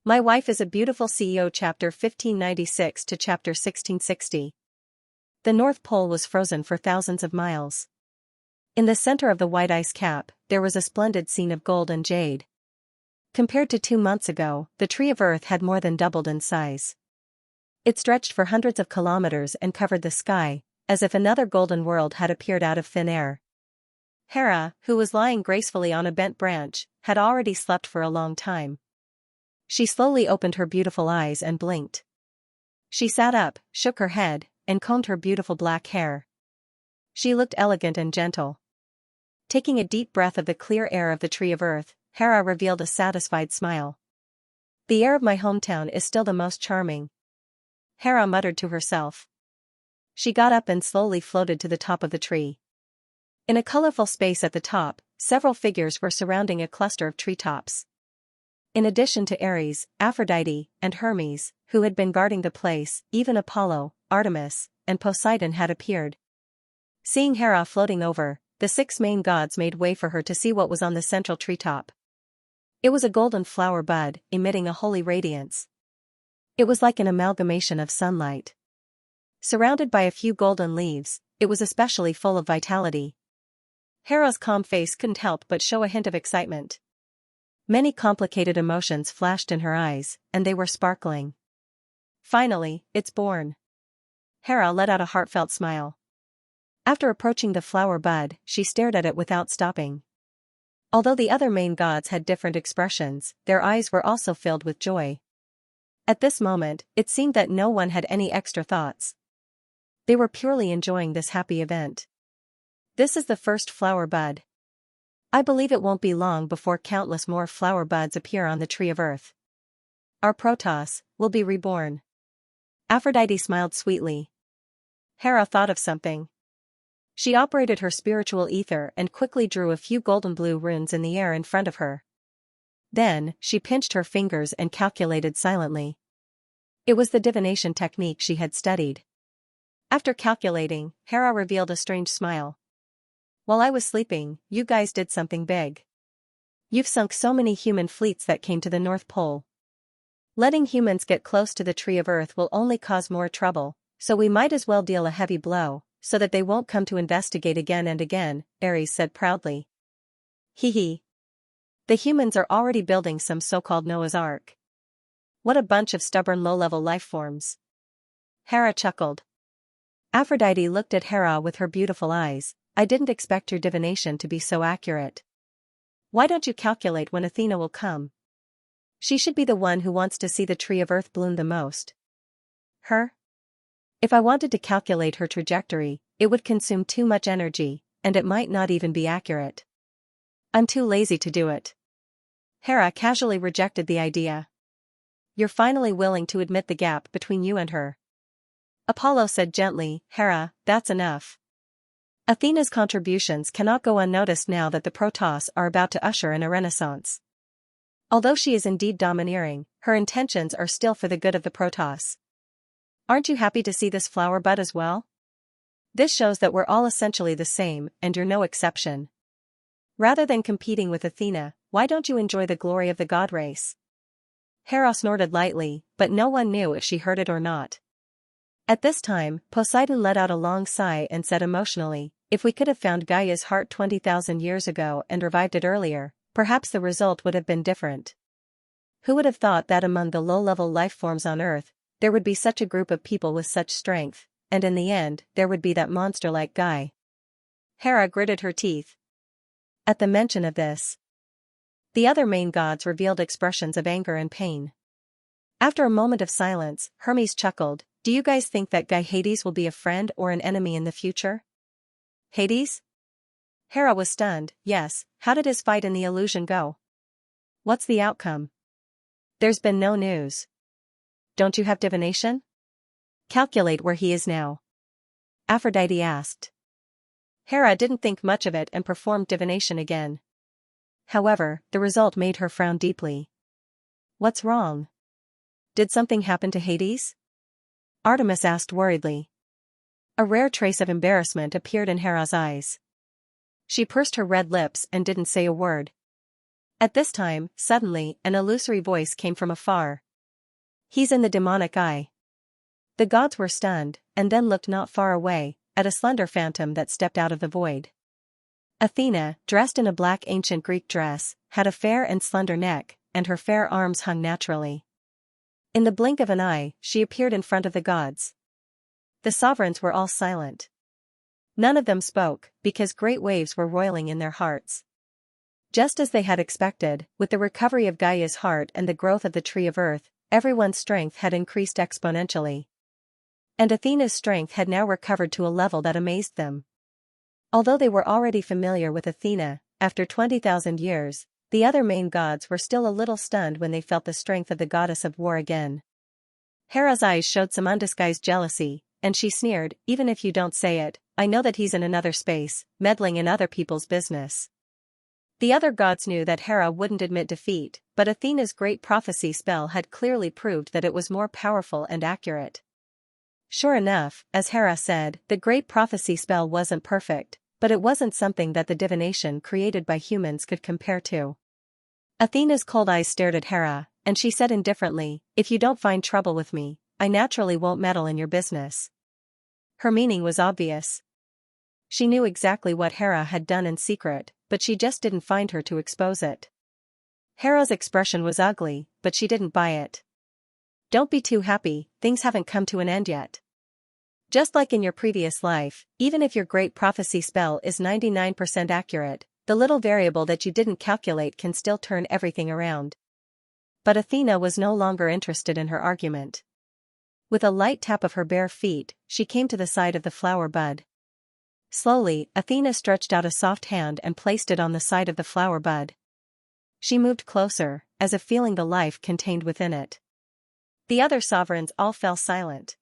My Wife is a Beautiful CEO Chapter 1596 to Chapter 1660. The North Pole was frozen for thousands of miles. In the center of the white ice cap, there was a splendid scene of gold and jade. Compared to 2 months ago, the Tree of Earth had more than doubled in size. It stretched for hundreds of kilometers and covered the sky, as if another golden world had appeared out of thin air. Hera, who was lying gracefully on a bent branch, had already slept for a long time. She slowly opened her beautiful eyes and blinked. She sat up, shook her head, and combed her beautiful black hair. She looked elegant and gentle. Taking a deep breath of the clear air of the Tree of Earth, Hera revealed a satisfied smile. The air of my hometown is still the most charming, Hera muttered to herself. She got up and slowly floated to the top of the tree. In a colorful space at the top, several figures were surrounding a cluster of treetops. In addition to Ares, Aphrodite, and Hermes, who had been guarding the place, even Apollo, Artemis, and Poseidon had appeared. Seeing Hera floating over, the 6 main gods made way for her to see what was on the central treetop. It was a golden flower bud, emitting a holy radiance. It was like an amalgamation of sunlight. Surrounded by a few golden leaves, it was especially full of vitality. Hera's calm face couldn't help but show a hint of excitement. Many complicated emotions flashed in her eyes, and they were sparkling. Finally, it's born. Hera let out a heartfelt smile. After approaching the flower bud, she stared at it without stopping. Although the other main gods had different expressions, their eyes were also filled with joy. At this moment, it seemed that no one had any extra thoughts. They were purely enjoying this happy event. This is the first flower bud. I believe it won't be long before countless more flower buds appear on the Tree of Earth. Our Protoss will be reborn. Aphrodite smiled sweetly. Hera thought of something. She operated her spiritual ether and quickly drew a few golden blue runes in the air in front of her. Then, she pinched her fingers and calculated silently. It was the divination technique she had studied. After calculating, Hera revealed a strange smile. While I was sleeping, you guys did something big. You've sunk so many human fleets that came to the North Pole. Letting humans get close to the Tree of Earth will only cause more trouble, so we might as well deal a heavy blow, so that they won't come to investigate again and again, Ares said proudly. Hee. The humans are already building some so-called Noah's Ark. What a bunch of stubborn low-level life forms. Hera chuckled. Aphrodite looked at Hera with her beautiful eyes. I didn't expect your divination to be so accurate. Why don't you calculate when Athena will come? She should be the one who wants to see the Tree of Earth bloom the most. Her? If I wanted to calculate her trajectory, it would consume too much energy, and it might not even be accurate. I'm too lazy to do it. Hera casually rejected the idea. You're finally willing to admit the gap between you and her. Apollo said gently, Hera, that's enough. Athena's contributions cannot go unnoticed now that the Protoss are about to usher in a renaissance. Although she is indeed domineering, her intentions are still for the good of the Protoss. Aren't you happy to see this flower bud as well? This shows that we're all essentially the same, and you're no exception. Rather than competing with Athena, why don't you enjoy the glory of the god race? Hera snorted lightly, but no one knew if she heard it or not. At this time, Poseidon let out a long sigh and said emotionally, if we could have found Gaia's heart 20,000 years ago and revived it earlier, perhaps the result would have been different. Who would have thought that among the low-level life forms on Earth, there would be such a group of people with such strength, and in the end, there would be that monster like Gaia? Hera gritted her teeth. At the mention of this, the other main gods revealed expressions of anger and pain. After a moment of silence, Hermes chuckled, do you guys think that guy Hades will be a friend or an enemy in the future? Hades? Hera was stunned. Yes, how did his fight in the illusion go? What's the outcome? There's been no news. Don't you have divination? Calculate where he is now. Aphrodite asked. Hera didn't think much of it and performed divination again. However, the result made her frown deeply. What's wrong? Did something happen to Hades? Artemis asked worriedly. A rare trace of embarrassment appeared in Hera's eyes. She pursed her red lips and didn't say a word. At this time, suddenly, an illusory voice came from afar. He's in the demonic eye. The gods were stunned, and then looked not far away, at a slender phantom that stepped out of the void. Athena, dressed in a black ancient Greek dress, had a fair and slender neck, and her fair arms hung naturally. In the blink of an eye, she appeared in front of the gods. The sovereigns were all silent. None of them spoke, because great waves were roiling in their hearts. Just as they had expected, with the recovery of Gaia's heart and the growth of the tree of earth, everyone's strength had increased exponentially. And Athena's strength had now recovered to a level that amazed them. Although they were already familiar with Athena, after 20,000 years, the other main gods were still a little stunned when they felt the strength of the goddess of war again. Hera's eyes showed some undisguised jealousy, and she sneered, "Even if you don't say it, I know that he's in another space, meddling in other people's business." The other gods knew that Hera wouldn't admit defeat, but Athena's great prophecy spell had clearly proved that it was more powerful and accurate. Sure enough, as Hera said, the great prophecy spell wasn't perfect, but it wasn't something that the divination created by humans could compare to. Athena's cold eyes stared at Hera, and she said indifferently, "If you don't find trouble with me, I naturally won't meddle in your business." Her meaning was obvious. She knew exactly what Hera had done in secret, but she just didn't find her to expose it. Hera's expression was ugly, but she didn't buy it. "Don't be too happy, things haven't come to an end yet. Just like in your previous life, even if your great prophecy spell is 99% accurate, the little variable that you didn't calculate can still turn everything around." But Athena was no longer interested in her argument. With a light tap of her bare feet, she came to the side of the flower bud. Slowly, Athena stretched out a soft hand and placed it on the side of the flower bud. She moved closer, as if feeling the life contained within it. The other sovereigns all fell silent.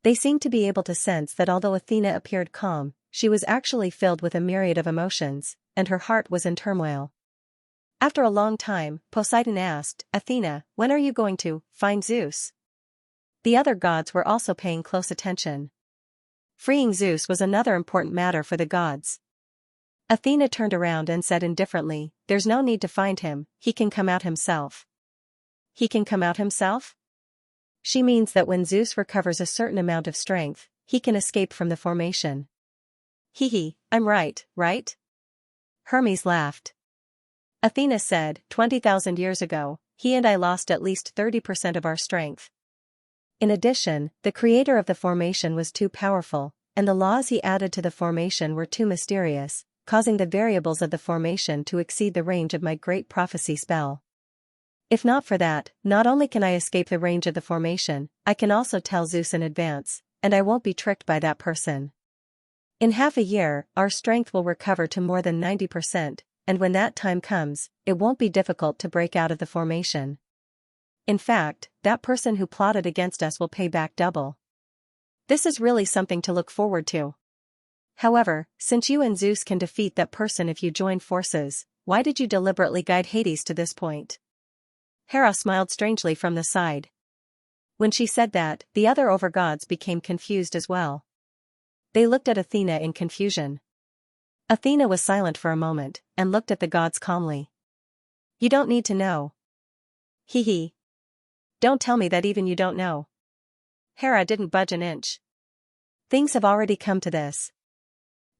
They seemed to be able to sense that although Athena appeared calm, she was actually filled with a myriad of emotions, and her heart was in turmoil. After a long time, Poseidon asked, "Athena, when are you going to find Zeus?" The other gods were also paying close attention. Freeing Zeus was another important matter for the gods. Athena turned around and said indifferently, "There's no need to find him, he can come out himself." He can come out himself? She means that when Zeus recovers a certain amount of strength, he can escape from the formation. Hee, I'm right, right? Hermes laughed. Athena said, 20,000 years ago, he and I lost at least 30% of our strength. In addition, the creator of the formation was too powerful, and the laws he added to the formation were too mysterious, causing the variables of the formation to exceed the range of my great prophecy spell. If not for that, not only can I escape the range of the formation, I can also tell Zeus in advance, and I won't be tricked by that person. In half a year, our strength will recover to more than 90%, and when that time comes, it won't be difficult to break out of the formation. In fact, that person who plotted against us will pay back double. This is really something to look forward to. However, since you and Zeus can defeat that person if you join forces, why did you deliberately guide Hades to this point? Hera smiled strangely from the side. When she said that, the other overgods became confused as well. They looked at Athena in confusion. Athena was silent for a moment, and looked at the gods calmly. "You don't need to know." Hee. "Don't tell me that even you don't know." Hera didn't budge an inch. "Things have already come to this.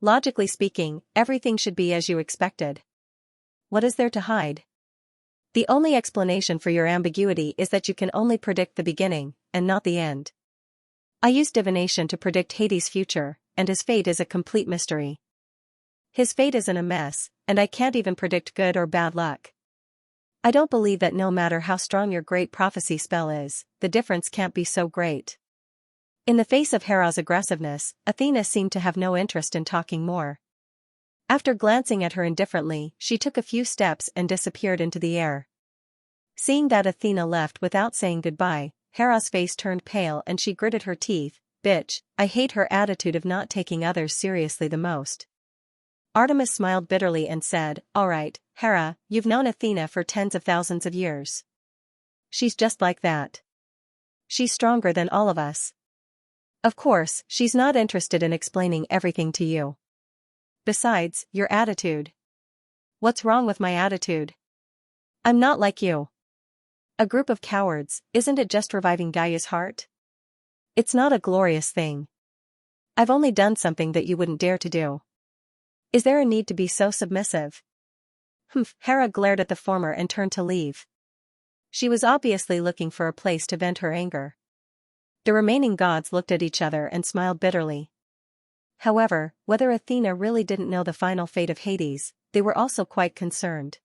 Logically speaking, everything should be as you expected. What is there to hide? The only explanation for your ambiguity is that you can only predict the beginning, and not the end. I used divination to predict Hades' future, and his fate is a complete mystery. His fate is in a mess, and I can't even predict good or bad luck. I don't believe that no matter how strong your great prophecy spell is, the difference can't be so great." In the face of Hera's aggressiveness, Athena seemed to have no interest in talking more. After glancing at her indifferently, she took a few steps and disappeared into the air. Seeing that Athena left without saying goodbye, Hera's face turned pale and she gritted her teeth. "Bitch, I hate her attitude of not taking others seriously the most." Artemis smiled bitterly and said, "Alright, Hera, you've known Athena for tens of thousands of years. She's just like that. She's stronger than all of us. Of course, she's not interested in explaining everything to you. Besides, your attitude. What's wrong with my attitude? I'm not like you. A group of cowards, isn't it just reviving Gaia's heart? It's not a glorious thing. I've only done something that you wouldn't dare to do. Is there a need to be so submissive? Humph, Hera glared at the former and turned to leave. She was obviously looking for a place to vent her anger. The remaining gods looked at each other and smiled bitterly. However, whether Athena really didn't know the final fate of Hades, they were also quite concerned.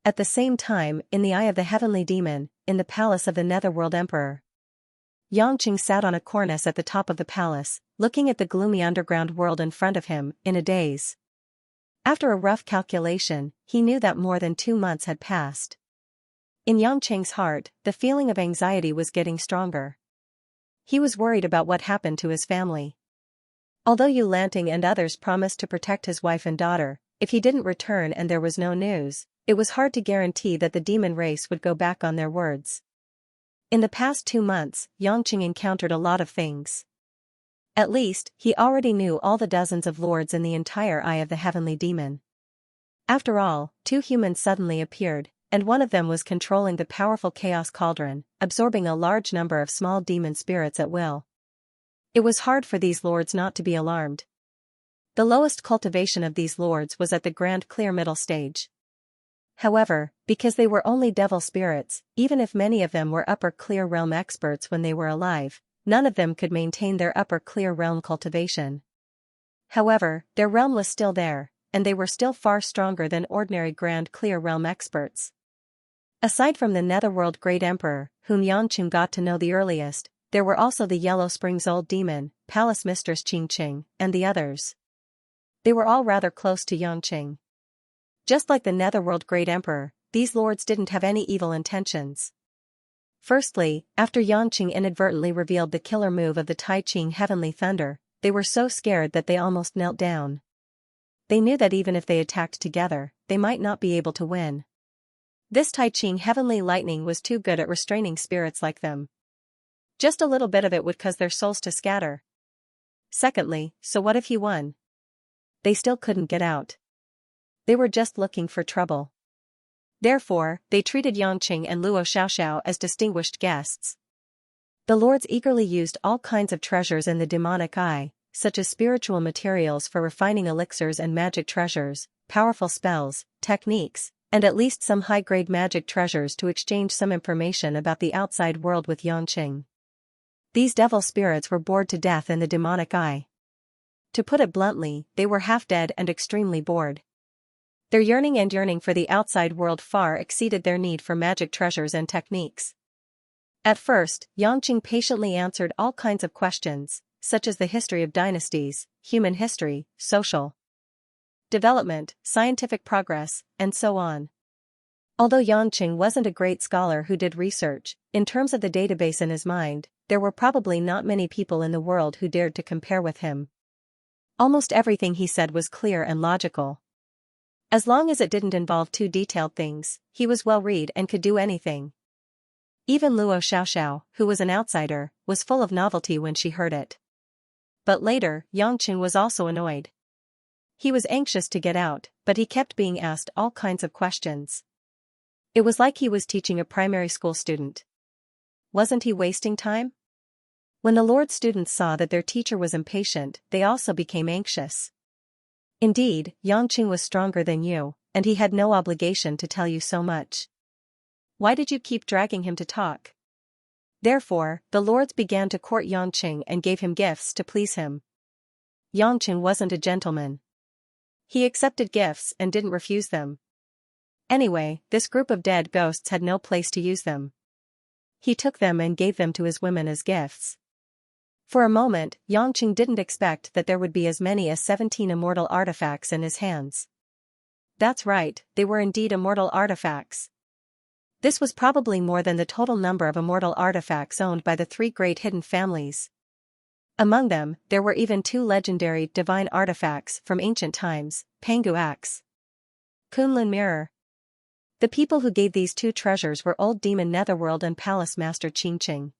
At the same time, in the eye of the heavenly demon, in the palace of the Netherworld Emperor, Xianxia sat on a cornice at the top of the palace, looking at the gloomy underground world in front of him, in a daze. After a rough calculation, he knew that more than 2 months had passed. In Xianxia's heart, the feeling of anxiety was getting stronger. He was worried about what happened to his family. Although Yu Lanting and others promised to protect his wife and daughter, if he didn't return and there was no news, it was hard to guarantee that the demon race would go back on their words. In the past 2 months, Xianxia encountered a lot of things. At least, he already knew all the dozens of lords in the entire eye of the heavenly demon. After all, 2 humans suddenly appeared, and one of them was controlling the powerful chaos cauldron, absorbing a large number of small demon spirits at will. It was hard for these lords not to be alarmed. The lowest cultivation of these lords was at the grand clear middle stage. However, because they were only devil spirits, even if many of them were upper clear realm experts when they were alive, none of them could maintain their upper clear realm cultivation. However, their realm was still there, and they were still far stronger than ordinary grand clear realm experts. Aside from the Netherworld Great Emperor, whom Xianxia got to know the earliest, there were also the Yellow Springs Old Demon, Palace Mistress Qingqing, and the others. They were all rather close to Xianxia. Just like the Netherworld Great Emperor, these lords didn't have any evil intentions. Firstly, after Xianxia inadvertently revealed the killer move of the Tai Ching Heavenly Thunder, they were so scared that they almost knelt down. They knew that even if they attacked together, they might not be able to win. This Tai Ching Heavenly Lightning was too good at restraining spirits like them. Just a little bit of it would cause their souls to scatter. Secondly, so what if he won? They still couldn't get out. They were just looking for trouble. Therefore, they treated Xianxia and Luo Xiaoxiao as distinguished guests. The lords eagerly used all kinds of treasures in the demonic eye, such as spiritual materials for refining elixirs and magic treasures, powerful spells, techniques, and at least some high-grade magic treasures to exchange some information about the outside world with Xianxia. These devil spirits were bored to death in the demonic eye. To put it bluntly, they were half dead and extremely bored. Their yearning for the outside world far exceeded their need for magic treasures and techniques. At first, Xianxia patiently answered all kinds of questions, such as the history of dynasties, human history, social development, scientific progress, and so on. Although Xianxia wasn't a great scholar who did research, in terms of the database in his mind, there were probably not many people in the world who dared to compare with him. Almost everything he said was clear and logical. As long as it didn't involve too detailed things, he was well-read and could do anything. Even Luo Xiaoxiao, who was an outsider, was full of novelty when she heard it. But later, Xianxia was also annoyed. He was anxious to get out, but he kept being asked all kinds of questions. It was like he was teaching a primary school student. Wasn't he wasting time? When the Lord students saw that their teacher was impatient, they also became anxious. Indeed, Xianxia was stronger than you, and he had no obligation to tell you so much. Why did you keep dragging him to talk? Therefore, the lords began to court Xianxia and gave him gifts to please him. Xianxia wasn't a gentleman. He accepted gifts and didn't refuse them. Anyway, this group of dead ghosts had no place to use them. He took them and gave them to his women as gifts. For a moment, Xianxia didn't expect that there would be as many as 17 immortal artifacts in his hands. That's right, they were indeed immortal artifacts. This was probably more than the total number of immortal artifacts owned by the 3 great hidden families. Among them, there were even 2 legendary divine artifacts from ancient times, Pangu Axe, Kunlun Mirror. The people who gave these 2 treasures were Old Demon Netherworld and Palace Master Qingqing.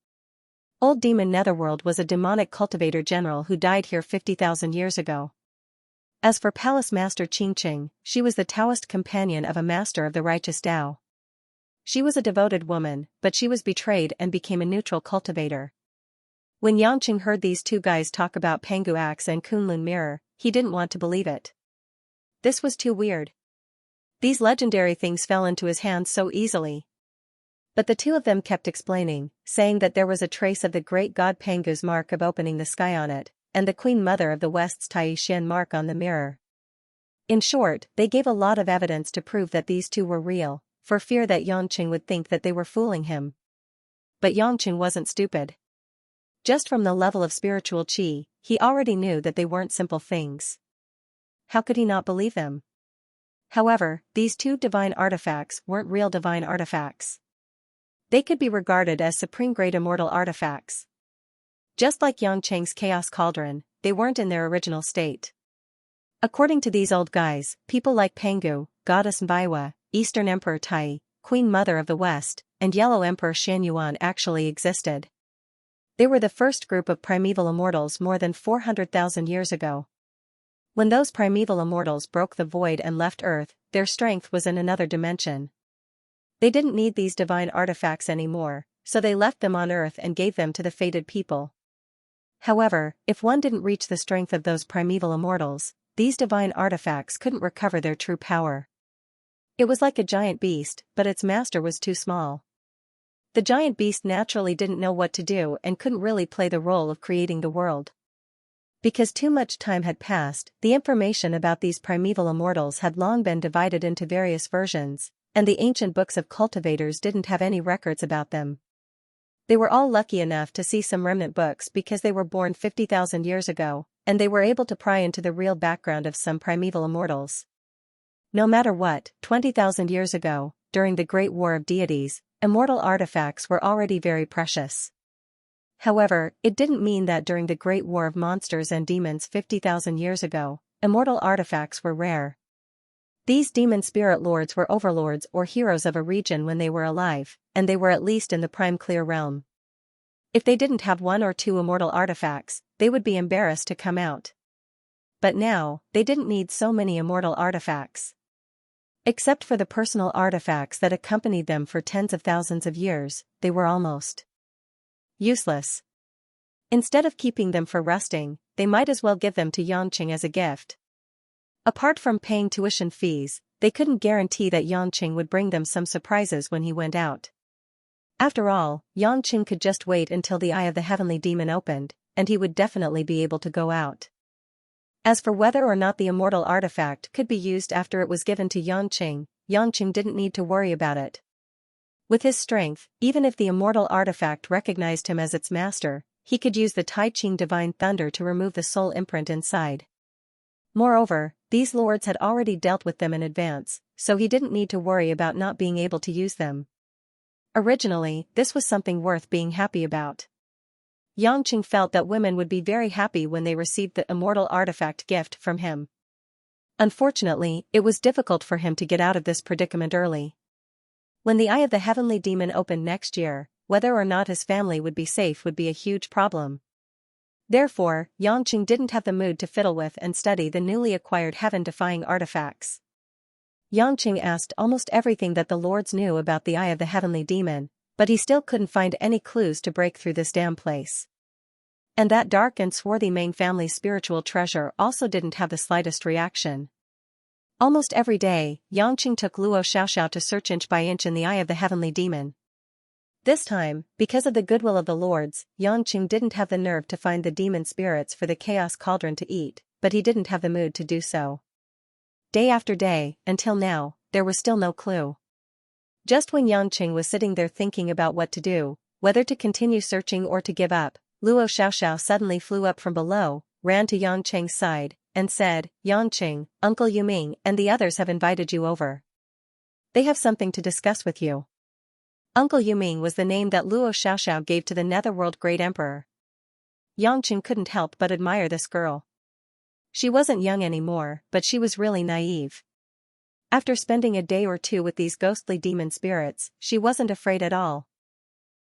Old Demon Netherworld was a demonic cultivator general who died here 50,000 years ago. As for Palace Master Qingqing, she was the Taoist companion of a master of the righteous Tao. She was a devoted woman, but she was betrayed and became a neutral cultivator. When Xianxia heard these two guys talk about Pangu axe and Kunlun mirror, he didn't want to believe it. This was too weird. These legendary things fell into his hands so easily. But the two of them kept explaining, saying that there was a trace of the great god Pangu's mark of opening the sky on it, and the Queen Mother of the West's Tai Xian mark on the mirror. In short, they gave a lot of evidence to prove that these two were real, for fear that Xianxia would think that they were fooling him. But Xianxia wasn't stupid. Just from the level of spiritual qi, he already knew that they weren't simple things. How could he not believe them? However, these two divine artifacts weren't real divine artifacts. They could be regarded as supreme great immortal artifacts. Just like Xianxia's chaos cauldron, they weren't in their original state. According to these old guys, people like Pangu, Goddess Biwa, Eastern Emperor Tai, Queen Mother of the West, and Yellow Emperor Xianyuan actually existed. They were the first group of primeval immortals more than 400,000 years ago. When those primeval immortals broke the void and left Earth, their strength was in another dimension. They didn't need these divine artifacts anymore, so they left them on Earth and gave them to the fated people. However, if one didn't reach the strength of those primeval immortals, these divine artifacts couldn't recover their true power. It was like a giant beast, but its master was too small. The giant beast naturally didn't know what to do and couldn't really play the role of creating the world. Because too much time had passed, the information about these primeval immortals had long been divided into various versions, and the ancient books of cultivators didn't have any records about them. They were all lucky enough to see some remnant books because they were born 50,000 years ago, and they were able to pry into the real background of some primeval immortals. No matter what, 20,000 years ago, during the Great War of Deities, immortal artifacts were already very precious. However, it didn't mean that during the Great War of Monsters and Demons 50,000 years ago, immortal artifacts were rare. These demon spirit lords were overlords or heroes of a region when they were alive, and they were at least in the prime clear realm. If they didn't have one or two immortal artifacts, they would be embarrassed to come out. But now, they didn't need so many immortal artifacts. Except for the personal artifacts that accompanied them for tens of thousands of years, they were almost useless. Instead of keeping them for resting, they might as well give them to Xianxia as a gift. Apart from paying tuition fees, they couldn't guarantee that Xianxia would bring them some surprises when he went out. After all, Xianxia could just wait until the Eye of the Heavenly Demon opened, and he would definitely be able to go out. As for whether or not the immortal artifact could be used after it was given to Xianxia, Xianxia didn't need to worry about it. With his strength, even if the immortal artifact recognized him as its master, he could use the Tai Ching Divine Thunder to remove the soul imprint inside. Moreover, these lords had already dealt with them in advance, so he didn't need to worry about not being able to use them. Originally, this was something worth being happy about. Xianxia felt that women would be very happy when they received the immortal artifact gift from him. Unfortunately, it was difficult for him to get out of this predicament early. When the Eye of the Heavenly Demon opened next year, whether or not his family would be safe would be a huge problem. Therefore, Xianxia didn't have the mood to fiddle with and study the newly acquired heaven-defying artifacts. Xianxia asked almost everything that the lords knew about the Eye of the Heavenly Demon, but he still couldn't find any clues to break through this damn place. And that dark and swarthy Ming family's spiritual treasure also didn't have the slightest reaction. Almost every day, Xianxia took Luo Xiaoxiao to search inch by inch in the Eye of the Heavenly Demon. This time, because of the goodwill of the lords, Xianxia didn't have the nerve to find the demon spirits for the chaos cauldron to eat, but he didn't have the mood to do so. Day after day, until now, there was still no clue. Just when Xianxia was sitting there thinking about what to do, whether to continue searching or to give up, Luo Xiaoxiao suddenly flew up from below, ran to Xianxia's side, and said, "Xianxia, Uncle Yuming and the others have invited you over. They have something to discuss with you." Uncle Yuming was the name that Luo Xiaoxiao gave to the Netherworld Great Emperor. Xianxia couldn't help but admire this girl. She wasn't young anymore, but she was really naive. After spending a day or two with these ghostly demon spirits, she wasn't afraid at all.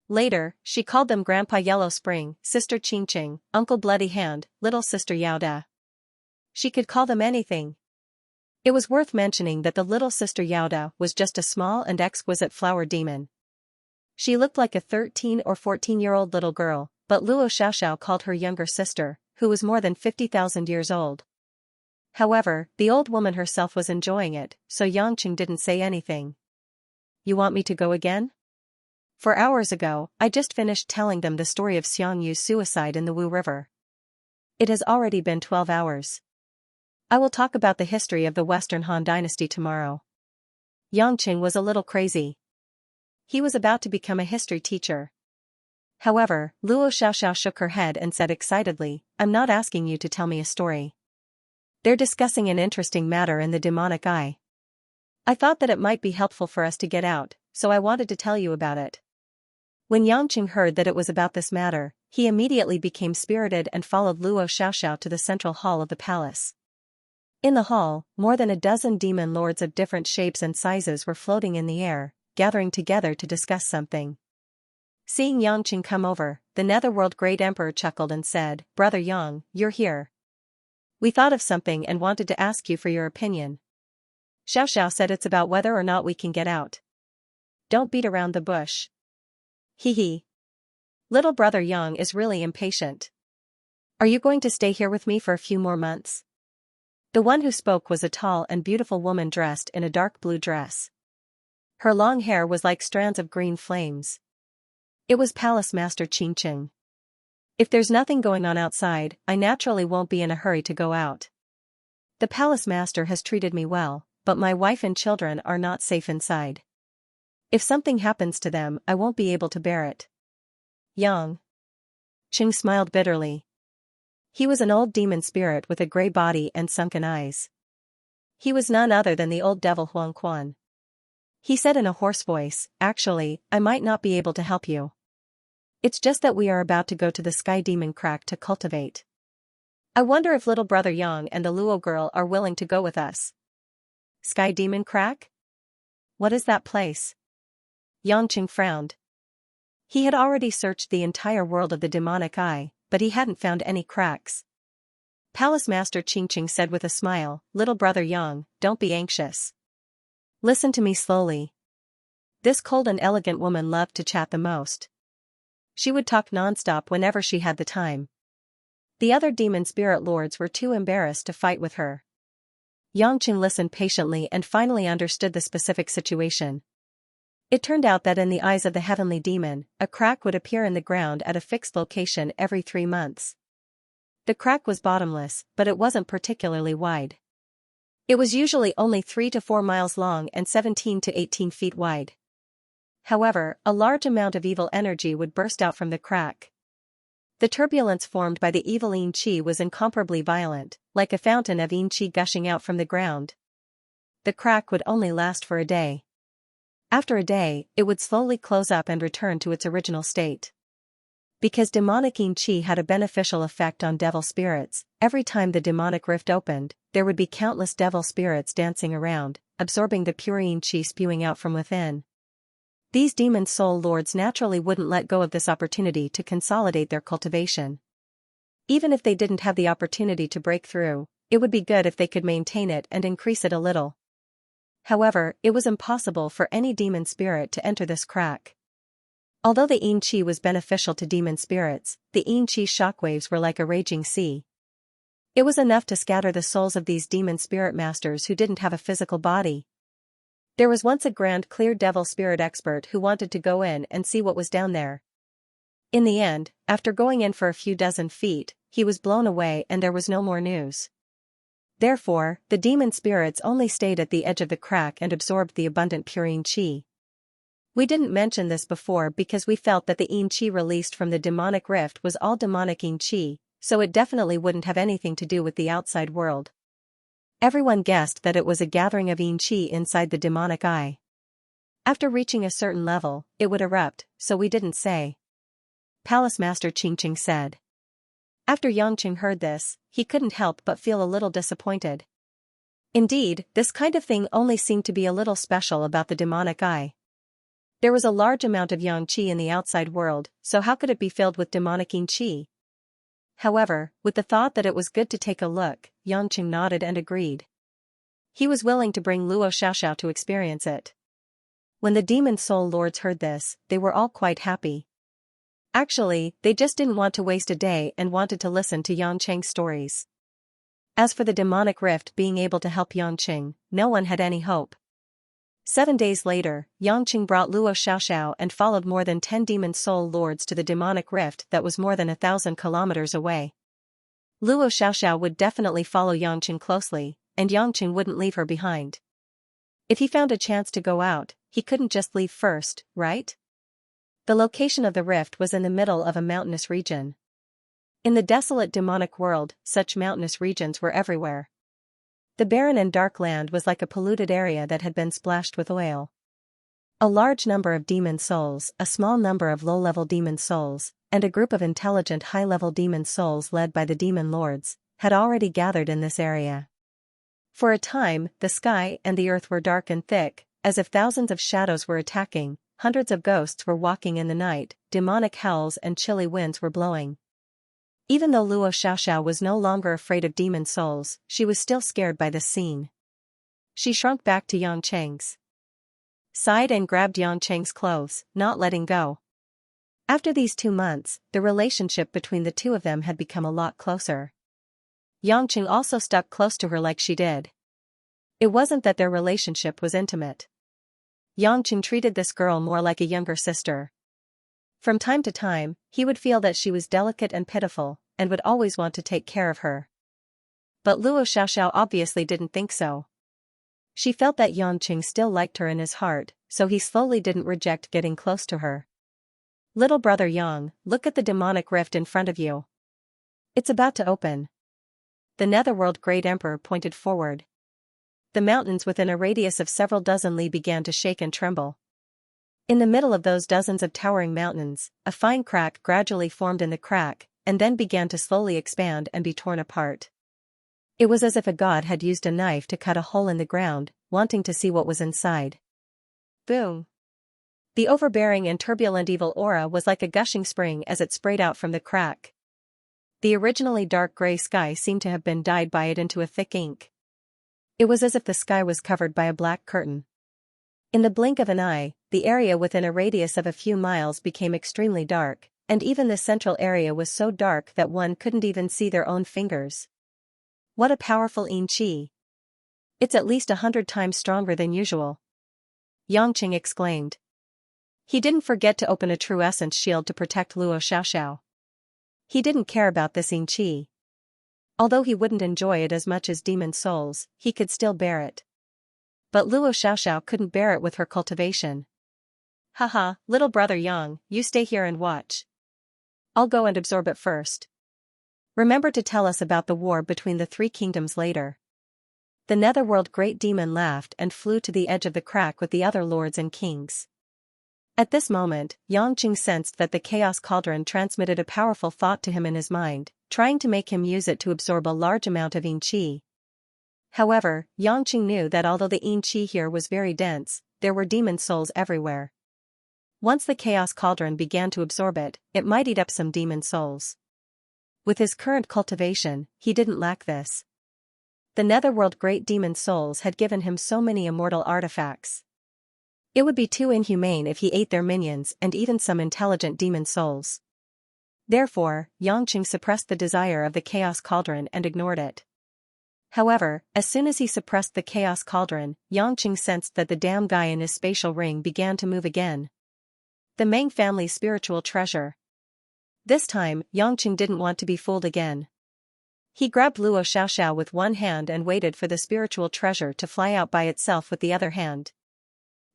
Later, she called them Grandpa Yellow Spring, Sister Qingqing, Uncle Bloody Hand, Little Sister Yaoda. She could call them anything. It was worth mentioning that the little sister Yaoda was just a small and exquisite flower demon. She looked like a 13 or 14-year-old little girl, but Luo Xiaoxiao called her younger sister, who was more than 50,000 years old. However, the old woman herself was enjoying it, so Yangqing didn't say anything. You want me to go again? 4 hours ago, I just finished telling them the story of Xiang Yu's suicide in the Wu River. It has already been 12 hours. I will talk about the history of the Western Han Dynasty tomorrow. Yangqing was a little crazy. He was about to become a history teacher. However, Luo Xiaoxiao shook her head and said excitedly, I'm not asking you to tell me a story. They're discussing an interesting matter in the demonic eye. I thought that it might be helpful for us to get out, so I wanted to tell you about it. When Yangqing heard that it was about this matter, he immediately became spirited and followed Luo Xiaoxiao to the central hall of the palace. In the hall, more than a dozen demon lords of different shapes and sizes were floating in the air, gathering together to discuss something. Seeing Yangqing come over, the Netherworld Great Emperor chuckled and said, Brother Yang, you're here. We thought of something and wanted to ask you for your opinion. Xiaoxiao said it's about whether or not we can get out. Don't beat around the bush. Hee hee. Little brother Yang is really impatient. Are you going to stay here with me for a few more months? The one who spoke was a tall and beautiful woman dressed in a dark blue dress. Her long hair was like strands of green flames. It was Palace Master Xianxia. If there's nothing going on outside, I naturally won't be in a hurry to go out. The Palace Master has treated me well, but my wife and children are not safe inside. If something happens to them, I won't be able to bear it. Yang. Qing smiled bitterly. He was an old demon spirit with a gray body and sunken eyes. He was none other than the old devil Huang Quan. He said in a hoarse voice, Actually, I might not be able to help you. It's just that we are about to go to the Sky Demon Crack to cultivate. I wonder if little brother Yang and the Luo girl are willing to go with us. Sky Demon Crack? What is that place? Yangqing frowned. He had already searched the entire world of the demonic eye, but he hadn't found any cracks. Palace Master Xianxia said with a smile, Little brother Yang, don't be anxious. Listen to me slowly. This cold and elegant woman loved to chat the most. She would talk non-stop whenever she had the time. The other demon spirit lords were too embarrassed to fight with her. Yangqing listened patiently and finally understood the specific situation. It turned out that in the eyes of the heavenly demon, a crack would appear in the ground at a fixed location every 3 months. The crack was bottomless, but it wasn't particularly wide. It was usually only 3 to 4 miles long and 17 to 18 feet wide. However, a large amount of evil energy would burst out from the crack. The turbulence formed by the evil yin qi was incomparably violent, like a fountain of yin qi gushing out from the ground. The crack would only last for a day. After a day, it would slowly close up and return to its original state. Because demonic yin qi had a beneficial effect on devil spirits, every time the demonic rift opened, there would be countless devil spirits dancing around, absorbing the pure yin qi spewing out from within. These demon soul lords naturally wouldn't let go of this opportunity to consolidate their cultivation. Even if they didn't have the opportunity to break through, it would be good if they could maintain it and increase it a little. However, it was impossible for any demon spirit to enter this crack. Although the yin qi was beneficial to demon spirits, the yin qi shockwaves were like a raging sea. It was enough to scatter the souls of these demon spirit masters who didn't have a physical body. There was once a grand clear devil spirit expert who wanted to go in and see what was down there. In the end, after going in for a few dozen feet, he was blown away and there was no more news. Therefore, the demon spirits only stayed at the edge of the crack and absorbed the abundant pure yin qi. We didn't mention this before because we felt that the yin qi released from the demonic rift was all demonic yin qi, so it definitely wouldn't have anything to do with the outside world. Everyone guessed that it was a gathering of yin qi inside the demonic eye. After reaching a certain level, it would erupt, so we didn't say. Palace Master Xianxia said. After Yangqing heard this, he couldn't help but feel a little disappointed. Indeed, this kind of thing only seemed to be a little special about the demonic eye. There was a large amount of yang qi in the outside world, so how could it be filled with demonic yin qi? However, with the thought that it was good to take a look, Yangqing nodded and agreed. He was willing to bring Luo Xiaoxiao to experience it. When the demon soul lords heard this, they were all quite happy. Actually, they just didn't want to waste a day and wanted to listen to Yanqing's stories. As for the demonic rift being able to help Yanqing, no one had any hope. 7 days later, Yanqing brought Luo Xiaoxiao and followed more than 10 demon soul lords to the demonic rift that was more than 1,000 kilometers away. Luo Xiaoxiao would definitely follow Yanqing closely, and Yanqing wouldn't leave her behind. If he found a chance to go out, he couldn't just leave first, right? The location of the rift was in the middle of a mountainous region. In the desolate demonic world, such mountainous regions were everywhere. The barren and dark land was like a polluted area that had been splashed with oil. A large number of demon souls, a small number of low-level demon souls, and a group of intelligent high-level demon souls led by the demon lords, had already gathered in this area. For a time, the sky and the earth were dark and thick, as if thousands of shadows were attacking, hundreds of ghosts were walking in the night, demonic howls and chilly winds were blowing. Even though Luo Xiaoxiao was no longer afraid of demon souls, she was still scared by this scene. She shrunk back to Yanqing's side and grabbed Yanqing's clothes, not letting go. After these 2 months, the relationship between the two of them had become a lot closer. Yanqing also stuck close to her like she did. It wasn't that their relationship was intimate. Yanqing treated this girl more like a younger sister. From time to time, he would feel that she was delicate and pitiful, and would always want to take care of her. But Luo Xiaoxiao obviously didn't think so. She felt that Yanqing still liked her in his heart, so he slowly didn't reject getting close to her. "Little brother Yang, look at the demonic rift in front of you. It's about to open." The Netherworld Great Emperor pointed forward. The mountains within a radius of several dozen li began to shake and tremble. In the middle of those dozens of towering mountains, a fine crack gradually formed in the crack, and then began to slowly expand and be torn apart. It was as if a god had used a knife to cut a hole in the ground, wanting to see what was inside. Boom! The overbearing and turbulent evil aura was like a gushing spring as it sprayed out from the crack. The originally dark gray sky seemed to have been dyed by it into a thick ink. It was as if the sky was covered by a black curtain. In the blink of an eye, the area within a radius of a few miles became extremely dark, and even the central area was so dark that one couldn't even see their own fingers. What a powerful yin qi! It's at least 100 times stronger than usual. Yanqing exclaimed. He didn't forget to open a true essence shield to protect Luo Xiaoxiao. He didn't care about this yin qi. Although he wouldn't enjoy it as much as demon souls, he could still bear it. But Luo Xiaoxiao couldn't bear it with her cultivation. "Haha, little brother Yang, you stay here and watch. I'll go and absorb it first. Remember to tell us about the war between the 3 kingdoms later." The Netherworld Great Demon laughed and flew to the edge of the crack with the other lords and kings. At this moment, Yanqing sensed that the Chaos Cauldron transmitted a powerful thought to him in his mind, trying to make him use it to absorb a large amount of yin qi. However, Yanqing knew that although the yin qi here was very dense, there were demon souls everywhere. Once the Chaos Cauldron began to absorb it, it might eat up some demon souls. With his current cultivation, he didn't lack this. The Netherworld Great Demon Souls had given him so many immortal artifacts. It would be too inhumane if he ate their minions and even some intelligent demon souls. Therefore, Yanqing suppressed the desire of the Chaos Cauldron and ignored it. However, as soon as he suppressed the Chaos Cauldron, Yanqing sensed that the damn guy in his spatial ring began to move again. The Meng family's spiritual treasure. This time, Yanqing didn't want to be fooled again. He grabbed Luo Xiaoxiao with one hand and waited for the spiritual treasure to fly out by itself with the other hand.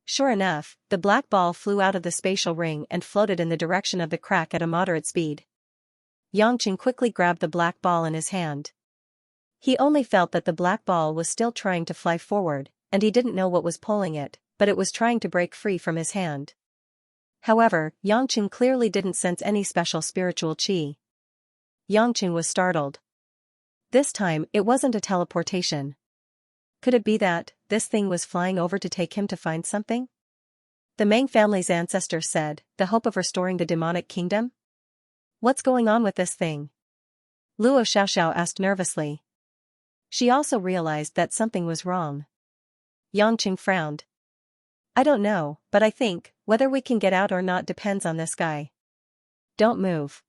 Sure enough, the black ball flew out of the spatial ring and floated in the direction of the crack at a moderate speed. Yanqing quickly grabbed the black ball in his hand. He only felt that the black ball was still trying to fly forward, and he didn't know what was pulling it, but it was trying to break free from his hand. However, Yanqing clearly didn't sense any special spiritual qi. Yanqing was startled. This time, it wasn't a teleportation. Could it be that this thing was flying over to take him to find something? The Meng family's ancestors said, the hope of restoring the demonic kingdom? What's going on with this thing? Luo Xiaoxiao asked nervously. She also realized that something was wrong. Xianxia frowned. I don't know, but I think, whether we can get out or not depends on this guy. Don't move.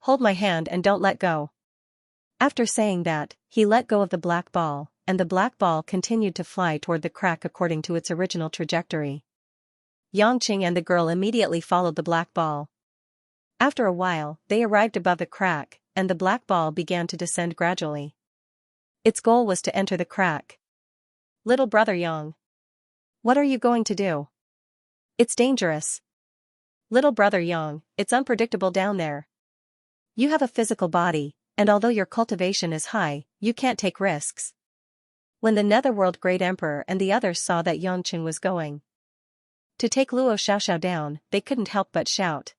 Hold my hand and don't let go. After saying that, he let go of the black ball, and the black ball continued to fly toward the crack according to its original trajectory. Xianxia and the girl immediately followed the black ball. After a while, they arrived above the crack, and the black ball began to descend gradually. Its goal was to enter the crack. Little brother Yang. What are you going to do? It's dangerous. Little brother Yang, it's unpredictable down there. You have a physical body, and although your cultivation is high, you can't take risks. When the Netherworld Great Emperor and the others saw that Xianxia was going to take Luo Xiaoxiao down, they couldn't help but shout.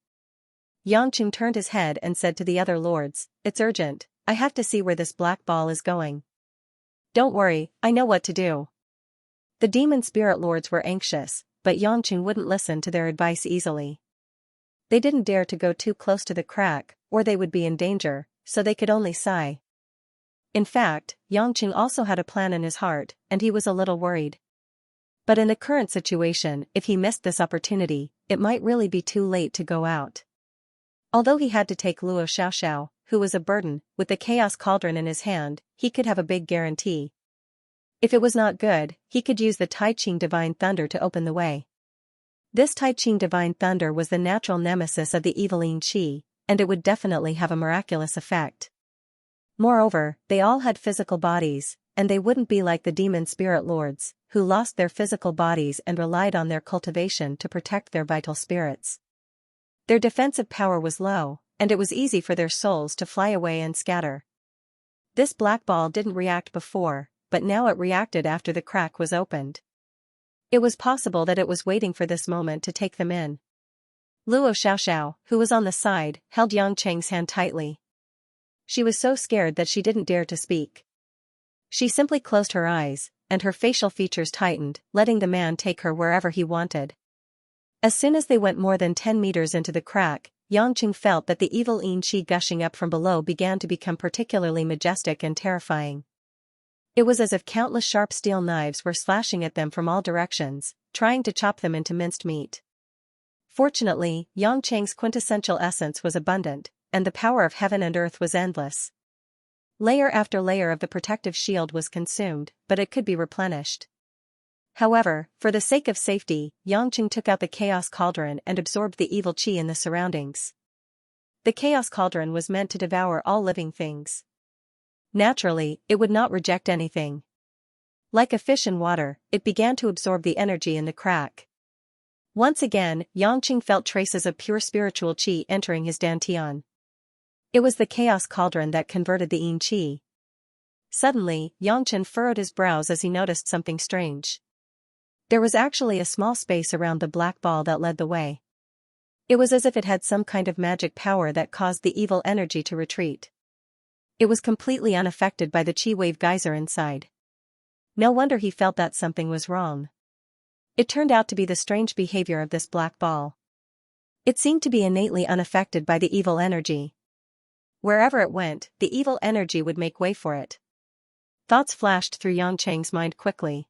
Xianxia turned his head and said to the other lords, it's urgent, I have to see where this black ball is going. Don't worry, I know what to do. The demon spirit lords were anxious, but Xianxia wouldn't listen to their advice easily. They didn't dare to go too close to the crack, or they would be in danger, so they could only sigh. In fact, Xianxia also had a plan in his heart, and he was a little worried. But in the current situation, if he missed this opportunity, it might really be too late to go out. Although he had to take Luo Xiaoxiao, who was a burden, with the Chaos Cauldron in his hand, he could have a big guarantee. If it was not good, he could use the Tai Ching Divine Thunder to open the way. This Tai Ching Divine Thunder was the natural nemesis of the evil Yin Qi, and it would definitely have a miraculous effect. Moreover, they all had physical bodies, and they wouldn't be like the demon spirit lords, who lost their physical bodies and relied on their cultivation to protect their vital spirits. Their defensive power was low, and it was easy for their souls to fly away and scatter. This black ball didn't react before, but now it reacted after the crack was opened. It was possible that it was waiting for this moment to take them in. Luo Xiaoxiao, who was on the side, held Xianxia's hand tightly. She was so scared that she didn't dare to speak. She simply closed her eyes, and her facial features tightened, letting the man take her wherever he wanted. As soon as they went more than 10 meters into the crack, Xianxia felt that the evil Yin Qi gushing up from below began to become particularly majestic and terrifying. It was as if countless sharp steel knives were slashing at them from all directions, trying to chop them into minced meat. Fortunately, Xianxia's quintessential essence was abundant, and the power of heaven and earth was endless. Layer after layer of the protective shield was consumed, but it could be replenished. However, for the sake of safety, Xianxia took out the Chaos Cauldron and absorbed the evil qi in the surroundings. The Chaos Cauldron was meant to devour all living things. Naturally, it would not reject anything. Like a fish in water, it began to absorb the energy in the crack. Once again, Xianxia felt traces of pure spiritual qi entering his dantian. It was the Chaos Cauldron that converted the Yin Qi. Suddenly, Xianxia furrowed his brows as he noticed something strange. There was actually a small space around the black ball that led the way. It was as if it had some kind of magic power that caused the evil energy to retreat. It was completely unaffected by the Qi wave geyser inside. No wonder he felt that something was wrong. It turned out to be the strange behavior of this black ball. It seemed to be innately unaffected by the evil energy. Wherever it went, the evil energy would make way for it. Thoughts flashed through Xianxia's mind quickly.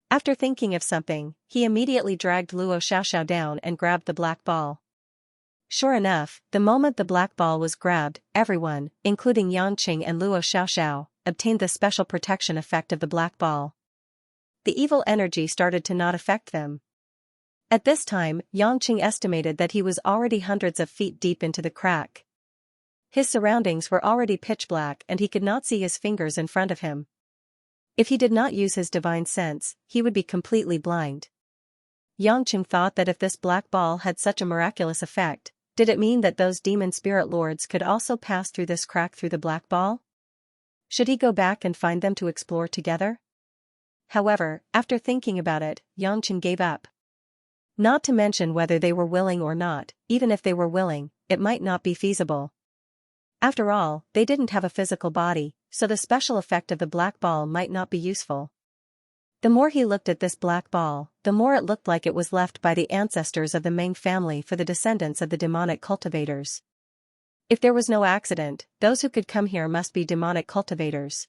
After thinking of something, he immediately dragged Luo Xiaoxiao down and grabbed the black ball. Sure enough, the moment the black ball was grabbed, everyone, including Xianxia and Luo Xiaoxiao, obtained the special protection effect of the black ball. The evil energy started to not affect them. At this time, Xianxia estimated that he was already hundreds of feet deep into the crack. His surroundings were already pitch black and he could not see his fingers in front of him. If he did not use his divine sense, he would be completely blind. Xianxia thought that if this black ball had such a miraculous effect, did it mean that those demon spirit lords could also pass through this crack through the black ball? Should he go back and find them to explore together? However, after thinking about it, Xianxia gave up. Not to mention whether they were willing or not, even if they were willing, it might not be feasible. After all, they didn't have a physical body, so the special effect of the black ball might not be useful. The more he looked at this black ball, the more it looked like it was left by the ancestors of the Meng family for the descendants of the demonic cultivators. If there was no accident, those who could come here must be demonic cultivators.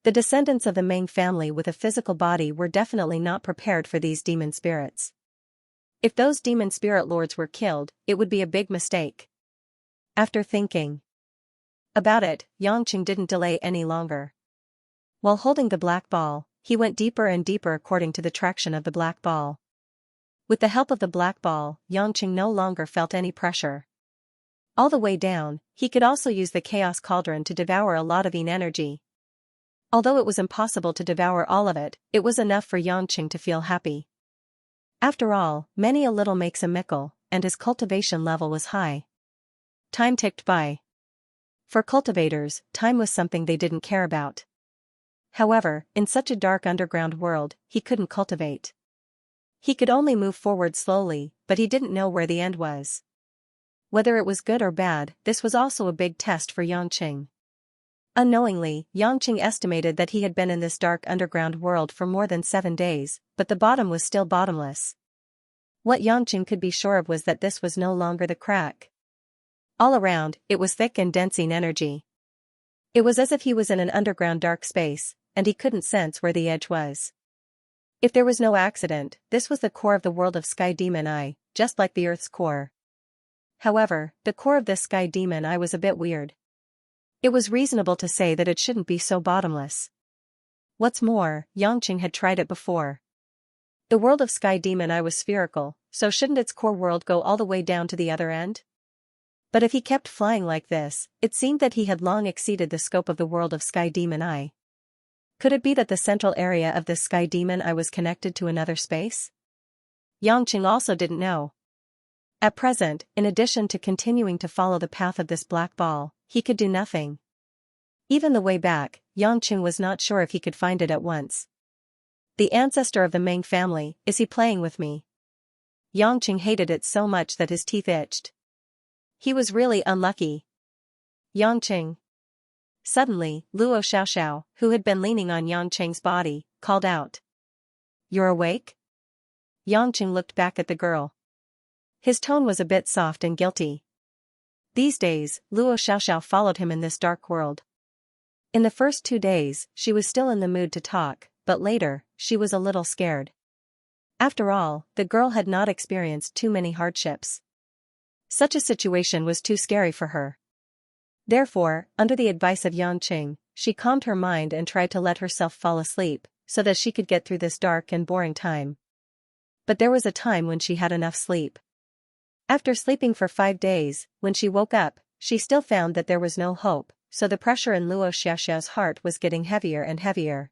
The descendants of the Meng family with a physical body were definitely not prepared for these demon spirits. If those demon spirit lords were killed, it would be a big mistake. After thinking about it, Yangqing didn't delay any longer. While holding the black ball, he went deeper and deeper according to the traction of the black ball. With the help of the black ball, Yangqing no longer felt any pressure. All the way down, he could also use the chaos cauldron to devour a lot of yin energy. Although it was impossible to devour all of it, it was enough for Yangqing to feel happy. After all, many a little makes a mickle, and his cultivation level was high. Time ticked by. For cultivators, time was something they didn't care about. However, in such a dark underground world, he couldn't cultivate. He could only move forward slowly, but he didn't know where the end was. Whether it was good or bad, this was also a big test for Yangqing. Unknowingly, Yangqing estimated that he had been in this dark underground world for more than 7 days, but the bottom was still bottomless. What Yangqing could be sure of was that this was no longer the crack. All around, it was thick and dense in energy. It was as if he was in an underground dark space, and he couldn't sense where the edge was. If there was no accident, this was the core of the world of Sky Demon Eye, just like the Earth's core. However, the core of this Sky Demon Eye was a bit weird. It was reasonable to say that it shouldn't be so bottomless. What's more, Yangqing had tried it before. The world of Sky Demon Eye was spherical, so shouldn't its core world go all the way down to the other end? But if he kept flying like this, it seemed that he had long exceeded the scope of the world of Sky Demon Eye. Could it be that the central area of this Sky Demon Eye was connected to another space? Yangqing also didn't know. At present, in addition to continuing to follow the path of this black ball, he could do nothing. Even the way back, Yangqing was not sure if he could find it at once. The ancestor of the Meng family, is he playing with me? Yangqing hated it so much that his teeth itched. He was really unlucky. Yangqing. Suddenly, Luo Xiaoxiao, who had been leaning on Yangqing's body, called out. You're awake? Yangqing looked back at the girl. His tone was a bit soft and guilty. These days, Luo Xiaoxiao followed him in this dark world. In the first 2 days, she was still in the mood to talk, but later, she was a little scared. After all, the girl had not experienced too many hardships. Such a situation was too scary for her. Therefore, under the advice of Yangqing, she calmed her mind and tried to let herself fall asleep, so that she could get through this dark and boring time. But there was a time when she had enough sleep. After sleeping for 5 days, when she woke up, she still found that there was no hope, so the pressure in Luo Xiaoxiao's heart was getting heavier and heavier.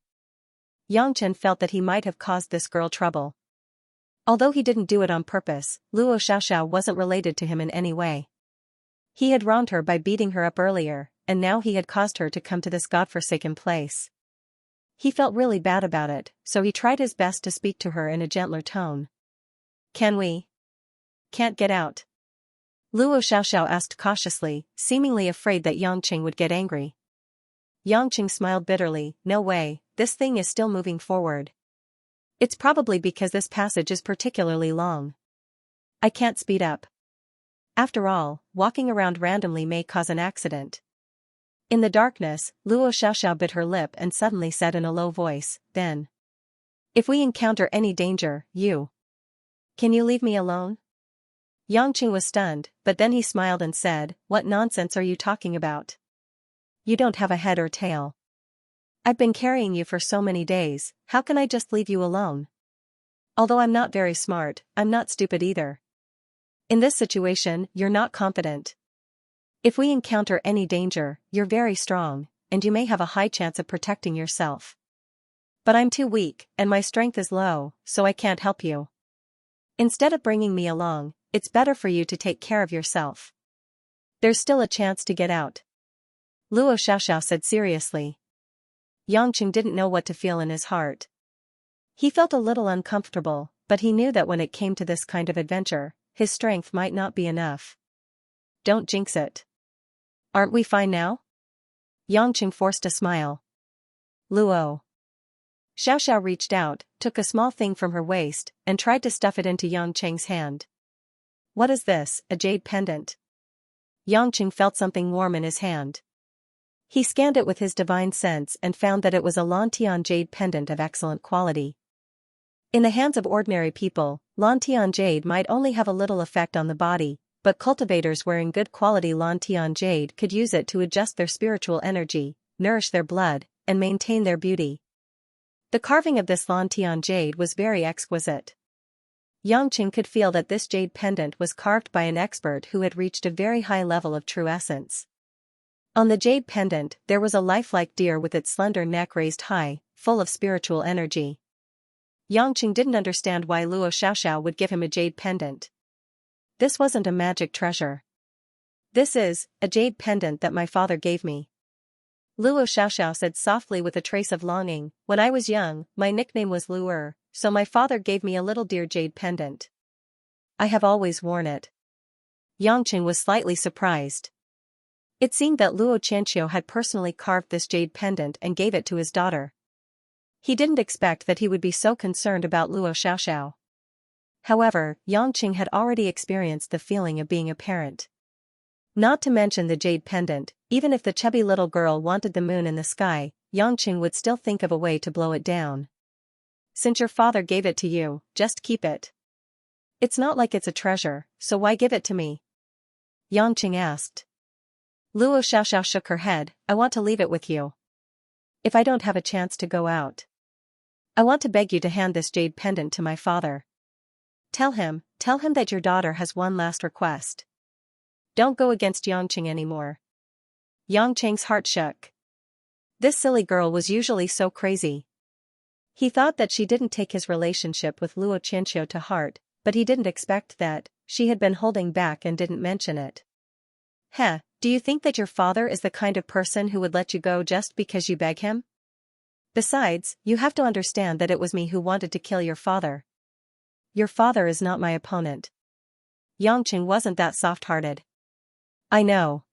Yangqing felt that he might have caused this girl trouble. Although he didn't do it on purpose, Luo Xiaoxiao wasn't related to him in any way. He had wronged her by beating her up earlier, and now he had caused her to come to this godforsaken place. He felt really bad about it, so he tried his best to speak to her in a gentler tone. Can we? Can't get out? Luo Xiaoxiao asked cautiously, seemingly afraid that Yangqing would get angry. Yangqing smiled bitterly, no way, this thing is still moving forward. It's probably because this passage is particularly long. I can't speed up. After all, walking around randomly may cause an accident. In the darkness, Luo Xiaoxiao bit her lip and suddenly said in a low voice, then. If we encounter any danger, can you leave me alone? Yangqing was stunned, but then he smiled and said, what nonsense are you talking about? You don't have a head or tail. I've been carrying you for so many days, how can I just leave you alone? Although I'm not very smart, I'm not stupid either. In this situation, you're not confident. If we encounter any danger, you're very strong, and you may have a high chance of protecting yourself. But I'm too weak, and my strength is low, so I can't help you. Instead of bringing me along, it's better for you to take care of yourself. There's still a chance to get out. Luo Xiaoxiao said seriously. Yangqing didn't know what to feel in his heart. He felt a little uncomfortable, but he knew that when it came to this kind of adventure, his strength might not be enough. Don't jinx it. Aren't we fine now? Yangqing forced a smile. Luo Xiaoxiao reached out, took a small thing from her waist, and tried to stuff it into Yangqing's hand. What is this, a jade pendant? Yangqing felt something warm in his hand. He scanned it with his divine sense and found that it was a Lantian jade pendant of excellent quality. In the hands of ordinary people, Lantian jade might only have a little effect on the body, but cultivators wearing good quality Lantian jade could use it to adjust their spiritual energy, nourish their blood, and maintain their beauty. The carving of this Lantian jade was very exquisite. Xianxia could feel that this jade pendant was carved by an expert who had reached a very high level of true essence. On the jade pendant there was a lifelike deer with its slender neck raised high, full of spiritual energy. Xianxia didn't understand why Luo Xiaoxiao would give him a jade pendant. This wasn't a magic treasure. This is a jade pendant that my father gave me. Luo Xiaoxiao said softly with a trace of longing, when I was young, my nickname was Luer, so my father gave me a little deer jade pendant. I have always worn it. Xianxia was slightly surprised. It seemed that Luo Xianxia had personally carved this jade pendant and gave it to his daughter. He didn't expect that he would be so concerned about Luo Xiaoxiao. However, Xianxia had already experienced the feeling of being a parent. Not to mention the jade pendant, even if the chubby little girl wanted the moon in the sky, Xianxia would still think of a way to blow it down. Since your father gave it to you, just keep it. It's not like it's a treasure, so why give it to me? Xianxia asked. Luo Xiaoxiao shook her head, I want to leave it with you. If I don't have a chance to go out, I want to beg you to hand this jade pendant to my father. Tell him that your daughter has one last request. Don't go against Xianxia anymore. Xianxia's heart shook. This silly girl was usually so crazy. He thought that she didn't take his relationship with Luo Xianxia to heart, but he didn't expect that she had been holding back and didn't mention it. Heh, do you think that your father is the kind of person who would let you go just because you beg him? Besides, you have to understand that it was me who wanted to kill your father. Your father is not my opponent. Xianxia wasn't that soft-hearted. I know.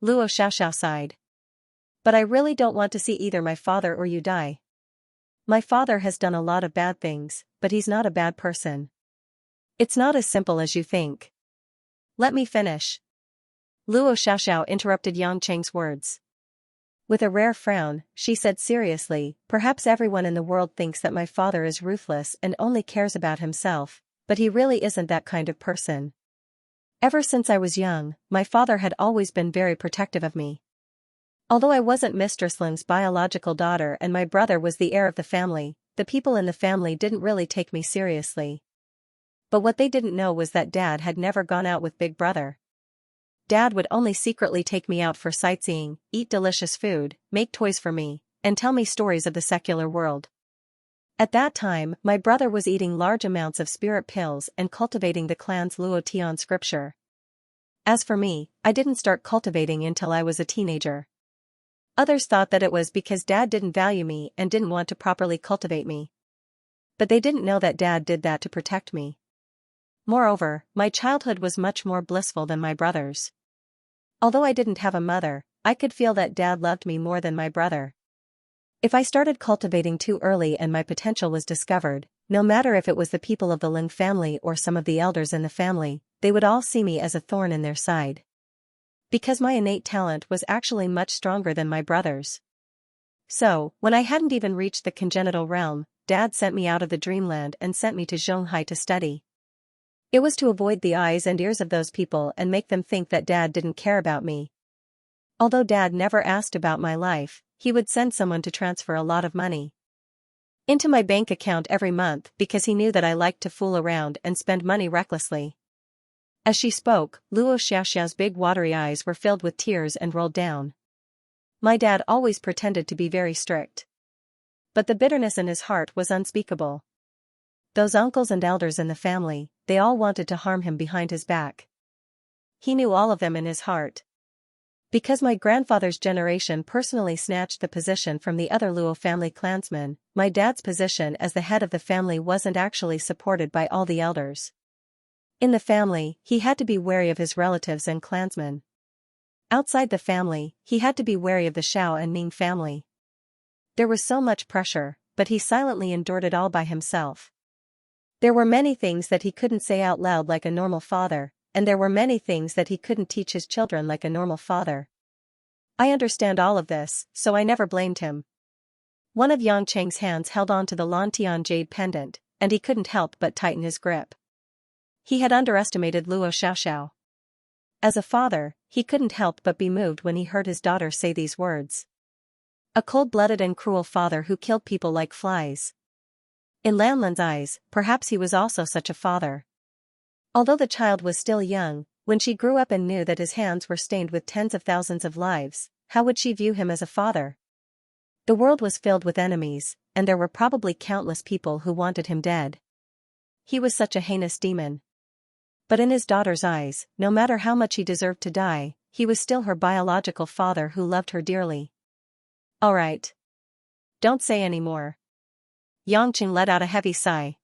Luo Xiaoxiao sighed. But I really don't want to see either my father or you die. My father has done a lot of bad things, but he's not a bad person. It's not as simple as you think. Let me finish. Luo Xiaoxiao interrupted Xianxia's words. With a rare frown, she said seriously, perhaps everyone in the world thinks that my father is ruthless and only cares about himself, but he really isn't that kind of person. Ever since I was young, my father had always been very protective of me. Although I wasn't Mistress Ling's biological daughter and my brother was the heir of the family, the people in the family didn't really take me seriously. But what they didn't know was that Dad had never gone out with Big Brother. Dad would only secretly take me out for sightseeing, eat delicious food, make toys for me, and tell me stories of the secular world. At that time, my brother was eating large amounts of spirit pills and cultivating the clan's Luo Tian scripture. As for me, I didn't start cultivating until I was a teenager. Others thought that it was because Dad didn't value me and didn't want to properly cultivate me. But they didn't know that Dad did that to protect me. Moreover, my childhood was much more blissful than my brother's. Although I didn't have a mother, I could feel that Dad loved me more than my brother. If I started cultivating too early and my potential was discovered, no matter if it was the people of the Ling family or some of the elders in the family, they would all see me as a thorn in their side. Because my innate talent was actually much stronger than my brother's. So, when I hadn't even reached the congenital realm, Dad sent me out of the dreamland and sent me to Zhonghai to study. It was to avoid the eyes and ears of those people and make them think that Dad didn't care about me. Although Dad never asked about my life, he would send someone to transfer a lot of money into my bank account every month because he knew that I liked to fool around and spend money recklessly. As she spoke, Luo Xiaoxiao's big watery eyes were filled with tears and rolled down. My dad always pretended to be very strict. But the bitterness in his heart was unspeakable. Those uncles and elders in the family, they all wanted to harm him behind his back. He knew all of them in his heart. Because my grandfather's generation personally snatched the position from the other Luo family clansmen, my dad's position as the head of the family wasn't actually supported by all the elders. In the family, he had to be wary of his relatives and clansmen. Outside the family, he had to be wary of the Xiao and Ning family. There was so much pressure, but he silently endured it all by himself. There were many things that he couldn't say out loud like a normal father, and there were many things that he couldn't teach his children like a normal father. I understand all of this, so I never blamed him. One of Yang Cheng's hands held on to the Lantian jade pendant, and he couldn't help but tighten his grip. He had underestimated Luo Xiaoxiao. As a father, he couldn't help but be moved when he heard his daughter say these words. A cold-blooded and cruel father who killed people like flies. In Lanlan's eyes, perhaps he was also such a father. Although the child was still young, when she grew up and knew that his hands were stained with tens of thousands of lives, how would she view him as a father? The world was filled with enemies, and there were probably countless people who wanted him dead. He was such a heinous demon. But in his daughter's eyes, no matter how much he deserved to die, he was still her biological father who loved her dearly. All right. Don't say any more. Yangqing let out a heavy sigh.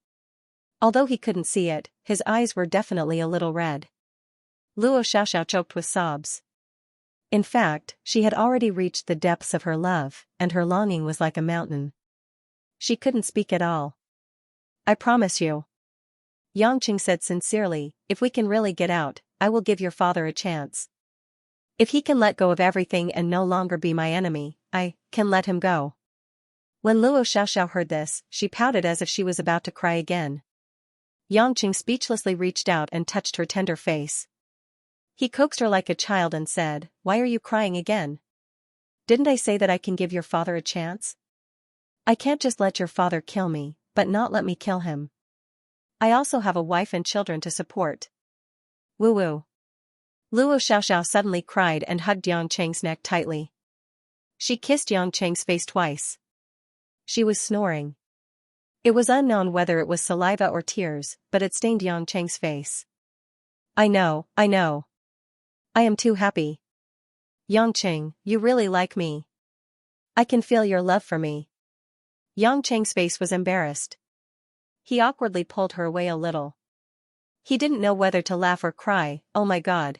Although he couldn't see it, his eyes were definitely a little red. Luo Xiaoxiao choked with sobs. In fact, she had already reached the depths of her love, and her longing was like a mountain. She couldn't speak at all. I promise you. Yangqing said sincerely, if we can really get out, I will give your father a chance. If he can let go of everything and no longer be my enemy, I can let him go. When Luo Xiaoxiao heard this, she pouted as if she was about to cry again. Yangqing speechlessly reached out and touched her tender face. He coaxed her like a child and said, Why are you crying again? Didn't I say that I can give your father a chance? I can't just let your father kill me, but not let me kill him. I also have a wife and children to support. Woo-woo. Luo Xiaoxiao suddenly cried and hugged Yang Cheng's neck tightly. She kissed Yang Cheng's face twice. She was snoring. It was unknown whether it was saliva or tears, but it stained Yang Cheng's face. I know. I am too happy. Yang Cheng, you really like me. I can feel your love for me. Yang Cheng's face was embarrassed. He awkwardly pulled her away a little. He didn't know whether to laugh or cry. Oh my God.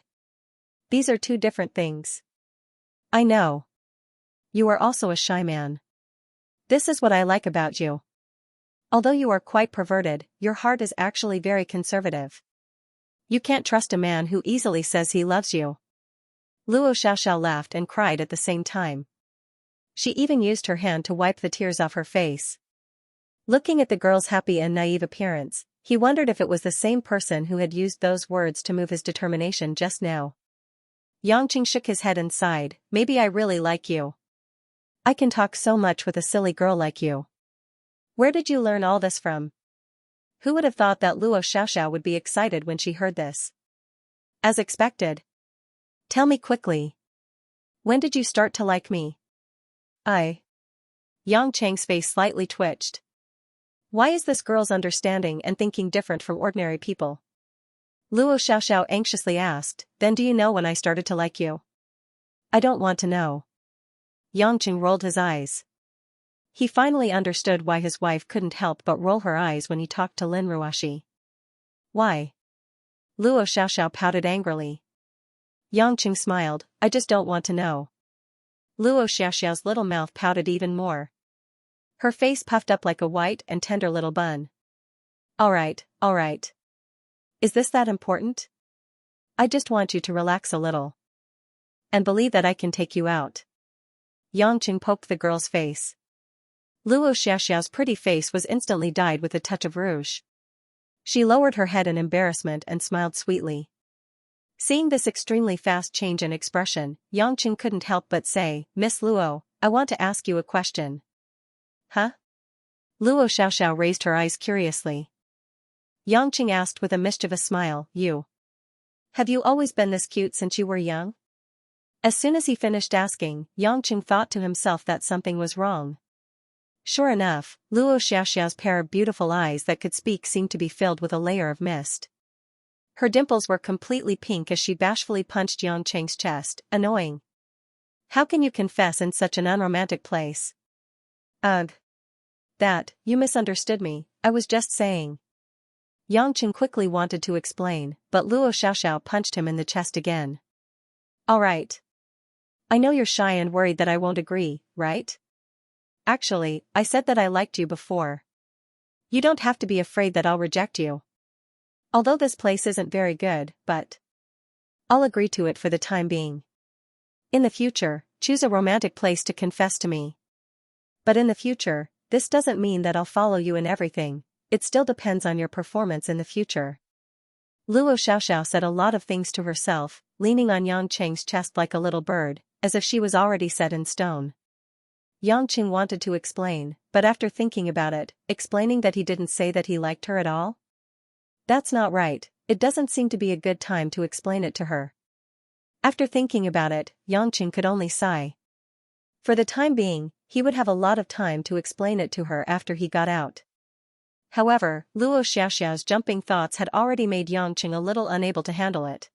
These are two different things. I know. You are also a shy man. This is what I like about you. Although you are quite perverted, your heart is actually very conservative. You can't trust a man who easily says he loves you. Luo Xiaoxiao laughed and cried at the same time. She even used her hand to wipe the tears off her face. Looking at the girl's happy and naive appearance, he wondered if it was the same person who had used those words to move his determination just now. Yangqing shook his head and sighed, Maybe I really like you. I can talk so much with a silly girl like you. Where did you learn all this from? Who would have thought that Luo Xiaoxiao would be excited when she heard this? As expected. Tell me quickly. When did you start to like me? Yang Cheng's face slightly twitched. Why is this girl's understanding and thinking different from ordinary people? Luo Xiaoxiao anxiously asked, Then do you know when I started to like you? I don't want to know. Yangqing rolled his eyes. He finally understood why his wife couldn't help but roll her eyes when he talked to Lin Ruoxi. Why? Luo Xiaoxiao pouted angrily. Yangqing smiled, I just don't want to know. Luo Xiaoxiao's little mouth pouted even more. Her face puffed up like a white and tender little bun. All right. Is this that important? I just want you to relax a little. And believe that I can take you out. Yangqing poked the girl's face. Luo Xiaoxiao's pretty face was instantly dyed with a touch of rouge. She lowered her head in embarrassment and smiled sweetly. Seeing this extremely fast change in expression, Yangqing couldn't help but say, Miss Luo, I want to ask you a question. Huh? Luo Xiaoxiao raised her eyes curiously. Yangqing asked with a mischievous smile, You. Have you always been this cute since you were young? As soon as he finished asking, Yangqing thought to himself that something was wrong. Sure enough, Luo Xiaoxiao's pair of beautiful eyes that could speak seemed to be filled with a layer of mist. Her dimples were completely pink as she bashfully punched Yang Cheng's chest, annoying. How can you confess in such an unromantic place? Ugh. You misunderstood me, I was just saying. Yang Cheng quickly wanted to explain, but Luo Xiaoxiao punched him in the chest again. All right. I know you're shy and worried that I won't agree, right? Actually, I said that I liked you before. You don't have to be afraid that I'll reject you. Although this place isn't very good, but I'll agree to it for the time being. In the future, choose a romantic place to confess to me. But in the future, this doesn't mean that I'll follow you in everything, it still depends on your performance in the future. Luo Xiaoxiao said a lot of things to herself, leaning on Yangqing's chest like a little bird, as if she was already set in stone. Yangqing wanted to explain, but after thinking about it, explaining that he didn't say that he liked her at all? That's not right, it doesn't seem to be a good time to explain it to her. After thinking about it, Yangqing could only sigh. For the time being, he would have a lot of time to explain it to her after he got out. However, Luo Xiaoxiao's jumping thoughts had already made Yangqing a little unable to handle it.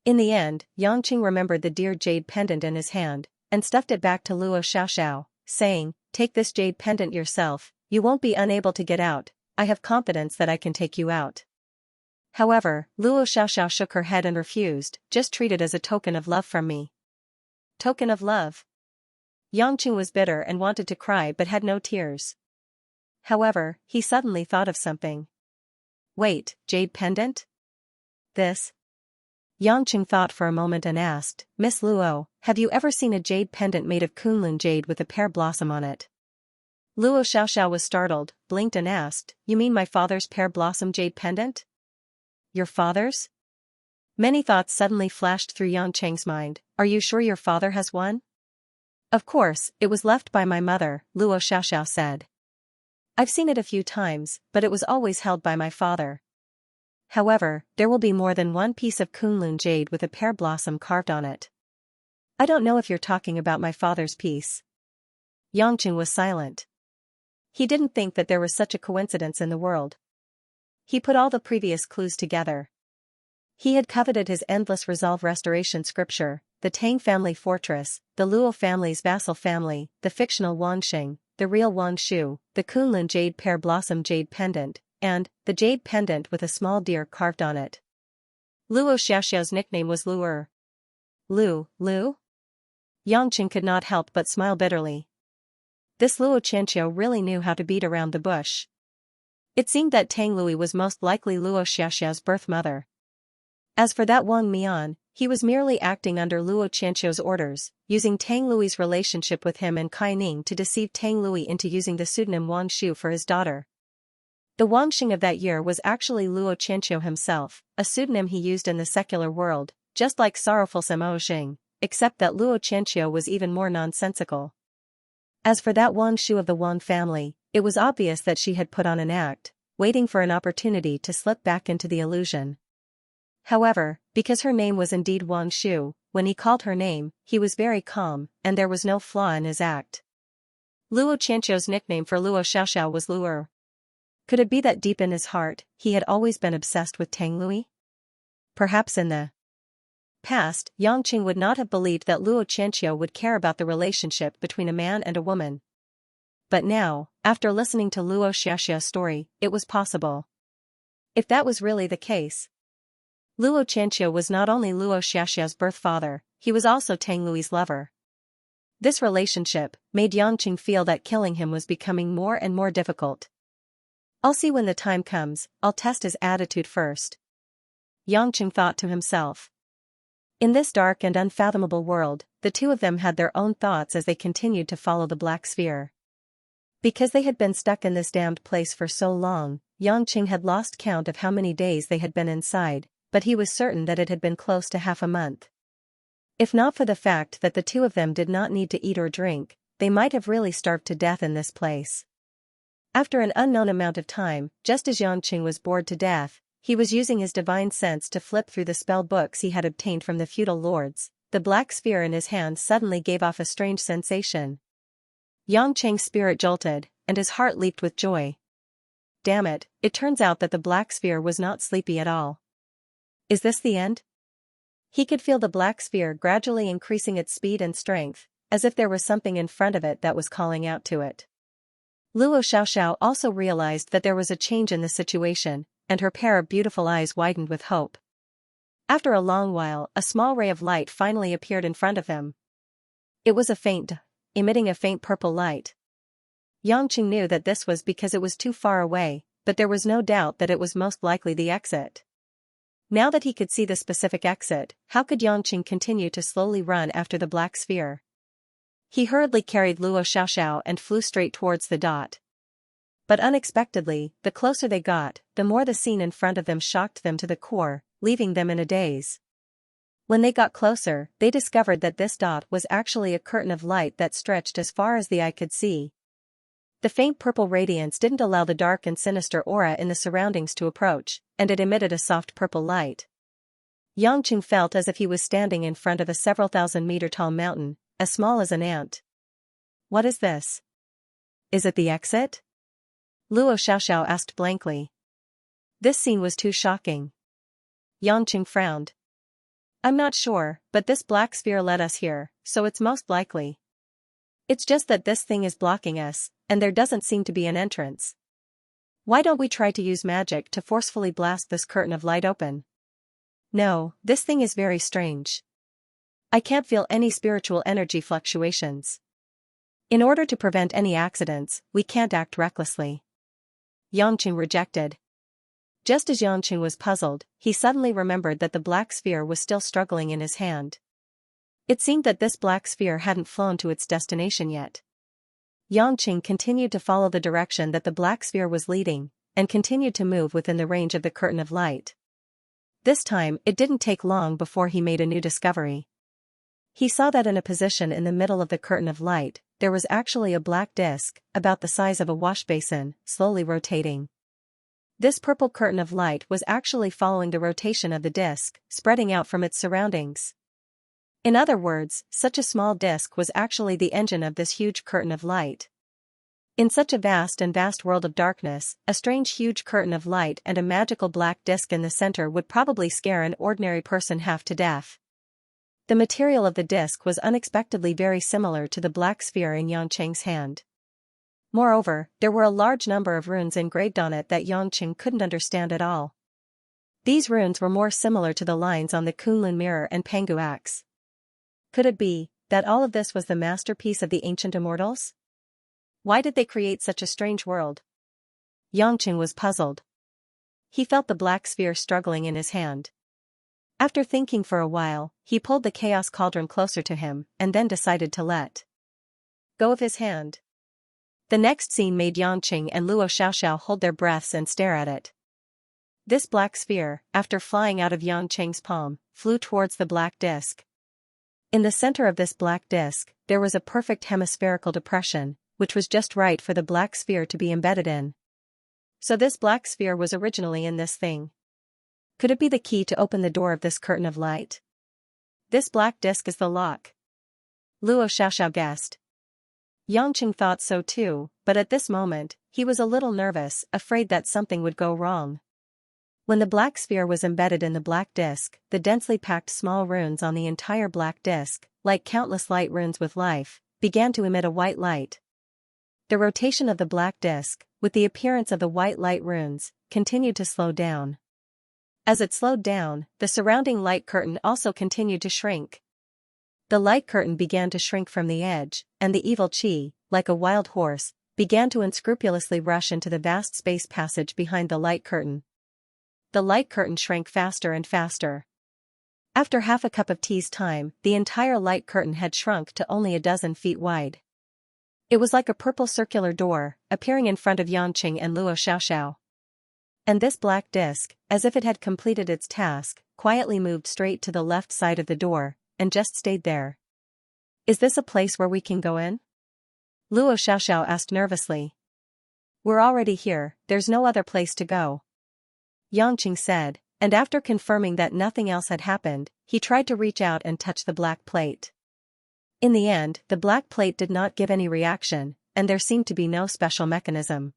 In the end, Yangqing remembered the dear jade pendant in his hand, and stuffed it back to Luo Xiaoxiao, saying, "Take this jade pendant yourself, you won't be unable to get out, I have confidence that I can take you out." However, Luo Xiaoxiao shook her head and refused, "Just treat it as a token of love from me." Token of love? Yangqing was bitter and wanted to cry but had no tears. However, he suddenly thought of something. Wait, jade pendant? This? Yangqing thought for a moment and asked, "Miss Luo, have you ever seen a jade pendant made of Kunlun jade with a pear blossom on it?" Luo Xiaoxiao was startled, blinked and asked, "You mean my father's pear blossom jade pendant?" "Your father's?" Many thoughts suddenly flashed through Yangqing's mind. "Are you sure your father has one?" "Of course, it was left by my mother," Luo Xiaoxiao said. "I've seen it a few times, but it was always held by my father. However, there will be more than one piece of Kunlun jade with a pear blossom carved on it." "I don't know if you're talking about my father's piece." Yangqing was silent. He didn't think that there was such a coincidence in the world. He put all the previous clues together. He had coveted his endless resolve restoration scripture, the Tang family fortress, the Luo family's vassal family, the fictional Wangxing, the real Wang Shu, the Kunlun jade pear blossom jade pendant, and the jade pendant with a small deer carved on it. Luo Xiaoxiao's nickname was Luer. Lu? Yangqing could not help but smile bitterly. This Luo Qianxiu really knew how to beat around the bush. It seemed that Tang Lui was most likely Luo Xiaoxiao's birth mother. As for that Wang Mian, he was merely acting under Luo Qianxiu's orders, using Tang Lui's relationship with him and Kai Ning to deceive Tang Lui into using the pseudonym Wang Shu for his daughter. The Wangxing of that year was actually Luo Qianxiu himself, a pseudonym he used in the secular world, just like sorrowful Sammo Xing, except that Luo Qianxiu was even more nonsensical. As for that Wang Shu of the Wang family, it was obvious that she had put on an act, waiting for an opportunity to slip back into the illusion. However, because her name was indeed Wang Shu, when he called her name, he was very calm, and there was no flaw in his act. Luo Qianxiu's nickname for Luo Xiaoxiao was Luer. Could it be that deep in his heart, he had always been obsessed with Tang Lui? Perhaps in the past, Yangqing would not have believed that Luo Qianxiu would care about the relationship between a man and a woman. But now, after listening to Luo Xiaoxiao's story, it was possible. If that was really the case, Luo Qianxiu was not only Luo Xiaoxiao's birth father, he was also Tang Lui's lover. This relationship made Yangqing feel that killing him was becoming more and more difficult. "I'll see when the time comes, I'll test his attitude first," Yangqing thought to himself. In this dark and unfathomable world, the two of them had their own thoughts as they continued to follow the black sphere. Because they had been stuck in this damned place for so long, Yangqing had lost count of how many days they had been inside, but he was certain that it had been close to half a month. If not for the fact that the two of them did not need to eat or drink, they might have really starved to death in this place. After an unknown amount of time, just as Yangqing was bored to death, he was using his divine sense to flip through the spell books he had obtained from the feudal lords. The black sphere in his hand suddenly gave off a strange sensation. Yangqing's spirit jolted, and his heart leaped with joy. Damn it, it turns out that the black sphere was not sleepy at all. Is this the end? He could feel the black sphere gradually increasing its speed and strength, as if there was something in front of it that was calling out to it. Luo Xiaoxiao also realized that there was a change in the situation, and her pair of beautiful eyes widened with hope. After a long while, a small ray of light finally appeared in front of him. It was emitting a faint purple light. Yangqing knew that this was because it was too far away, but there was no doubt that it was most likely the exit. Now that he could see the specific exit, how could Yangqing continue to slowly run after the black sphere? He hurriedly carried Luo Xiaoxiao and flew straight towards the dot. But unexpectedly, the closer they got, the more the scene in front of them shocked them to the core, leaving them in a daze. When they got closer, they discovered that this dot was actually a curtain of light that stretched as far as the eye could see. The faint purple radiance didn't allow the dark and sinister aura in the surroundings to approach, and it emitted a soft purple light. Yangqing felt as if he was standing in front of a several thousand-meter-tall mountain, as small as an ant. What is this? Is it the exit? Luo Xiaoxiao asked blankly. This scene was too shocking. Yangqing frowned. I'm not sure, but this black sphere led us here, so it's most likely. It's just that this thing is blocking us, and there doesn't seem to be an entrance. Why don't we try to use magic to forcefully blast this curtain of light open? No, this thing is very strange. I can't feel any spiritual energy fluctuations. In order to prevent any accidents, we can't act recklessly. Yangqing rejected. Just as Yangqing was puzzled, he suddenly remembered that the black sphere was still struggling in his hand. It seemed that this black sphere hadn't flown to its destination yet. Yangqing continued to follow the direction that the black sphere was leading, and continued to move within the range of the curtain of light. This time, it didn't take long before he made a new discovery. He saw that in a position in the middle of the curtain of light, there was actually a black disc, about the size of a wash basin, slowly rotating. This purple curtain of light was actually following the rotation of the disc, spreading out from its surroundings. In other words, such a small disc was actually the engine of this huge curtain of light. In such a vast world of darkness, a strange huge curtain of light and a magical black disc in the center would probably scare an ordinary person half to death. The material of the disc was unexpectedly very similar to the black sphere in Yangqing's hand. Moreover, there were a large number of runes engraved on it that Yangqing couldn't understand at all. These runes were more similar to the lines on the Kunlun mirror and Pangu axe. Could it be that all of this was the masterpiece of the ancient immortals? Why did they create such a strange world? Yangqing was puzzled. He felt the black sphere struggling in his hand. After thinking for a while, he pulled the chaos cauldron closer to him and then decided to let go of his hand. The next scene made Yangqing and Luo Xiaoxiao hold their breaths and stare at it. This black sphere, after flying out of Yangqing's palm, flew towards the black disc. In the center of this black disc, there was a perfect hemispherical depression, which was just right for the black sphere to be embedded in. So this black sphere was originally in this thing. Could it be the key to open the door of this curtain of light? This black disc is the lock. Luo Xiaoxiao guessed. Yangqing thought so too, but at this moment, he was a little nervous, afraid that something would go wrong. When the black sphere was embedded in the black disc, the densely packed small runes on the entire black disc, like countless light runes with life, began to emit a white light. The rotation of the black disc, with the appearance of the white light runes, continued to slow down. As it slowed down, the surrounding light curtain also continued to shrink. The light curtain began to shrink from the edge, and the evil qi, like a wild horse, began to unscrupulously rush into the vast space passage behind the light curtain. The light curtain shrank faster and faster. After half a cup of tea's time, the entire light curtain had shrunk to only 12 feet wide. It was like a purple circular door, appearing in front of Yangqing and Luo Xiaoxiao. And this black disc, as if it had completed its task, quietly moved straight to the left side of the door, and just stayed there. Is this a place where we can go in? Luo Xiaoxiao asked nervously. We're already here, there's no other place to go. Yangqing said, and after confirming that nothing else had happened, he tried to reach out and touch the black plate. In the end, the black plate did not give any reaction, and there seemed to be no special mechanism.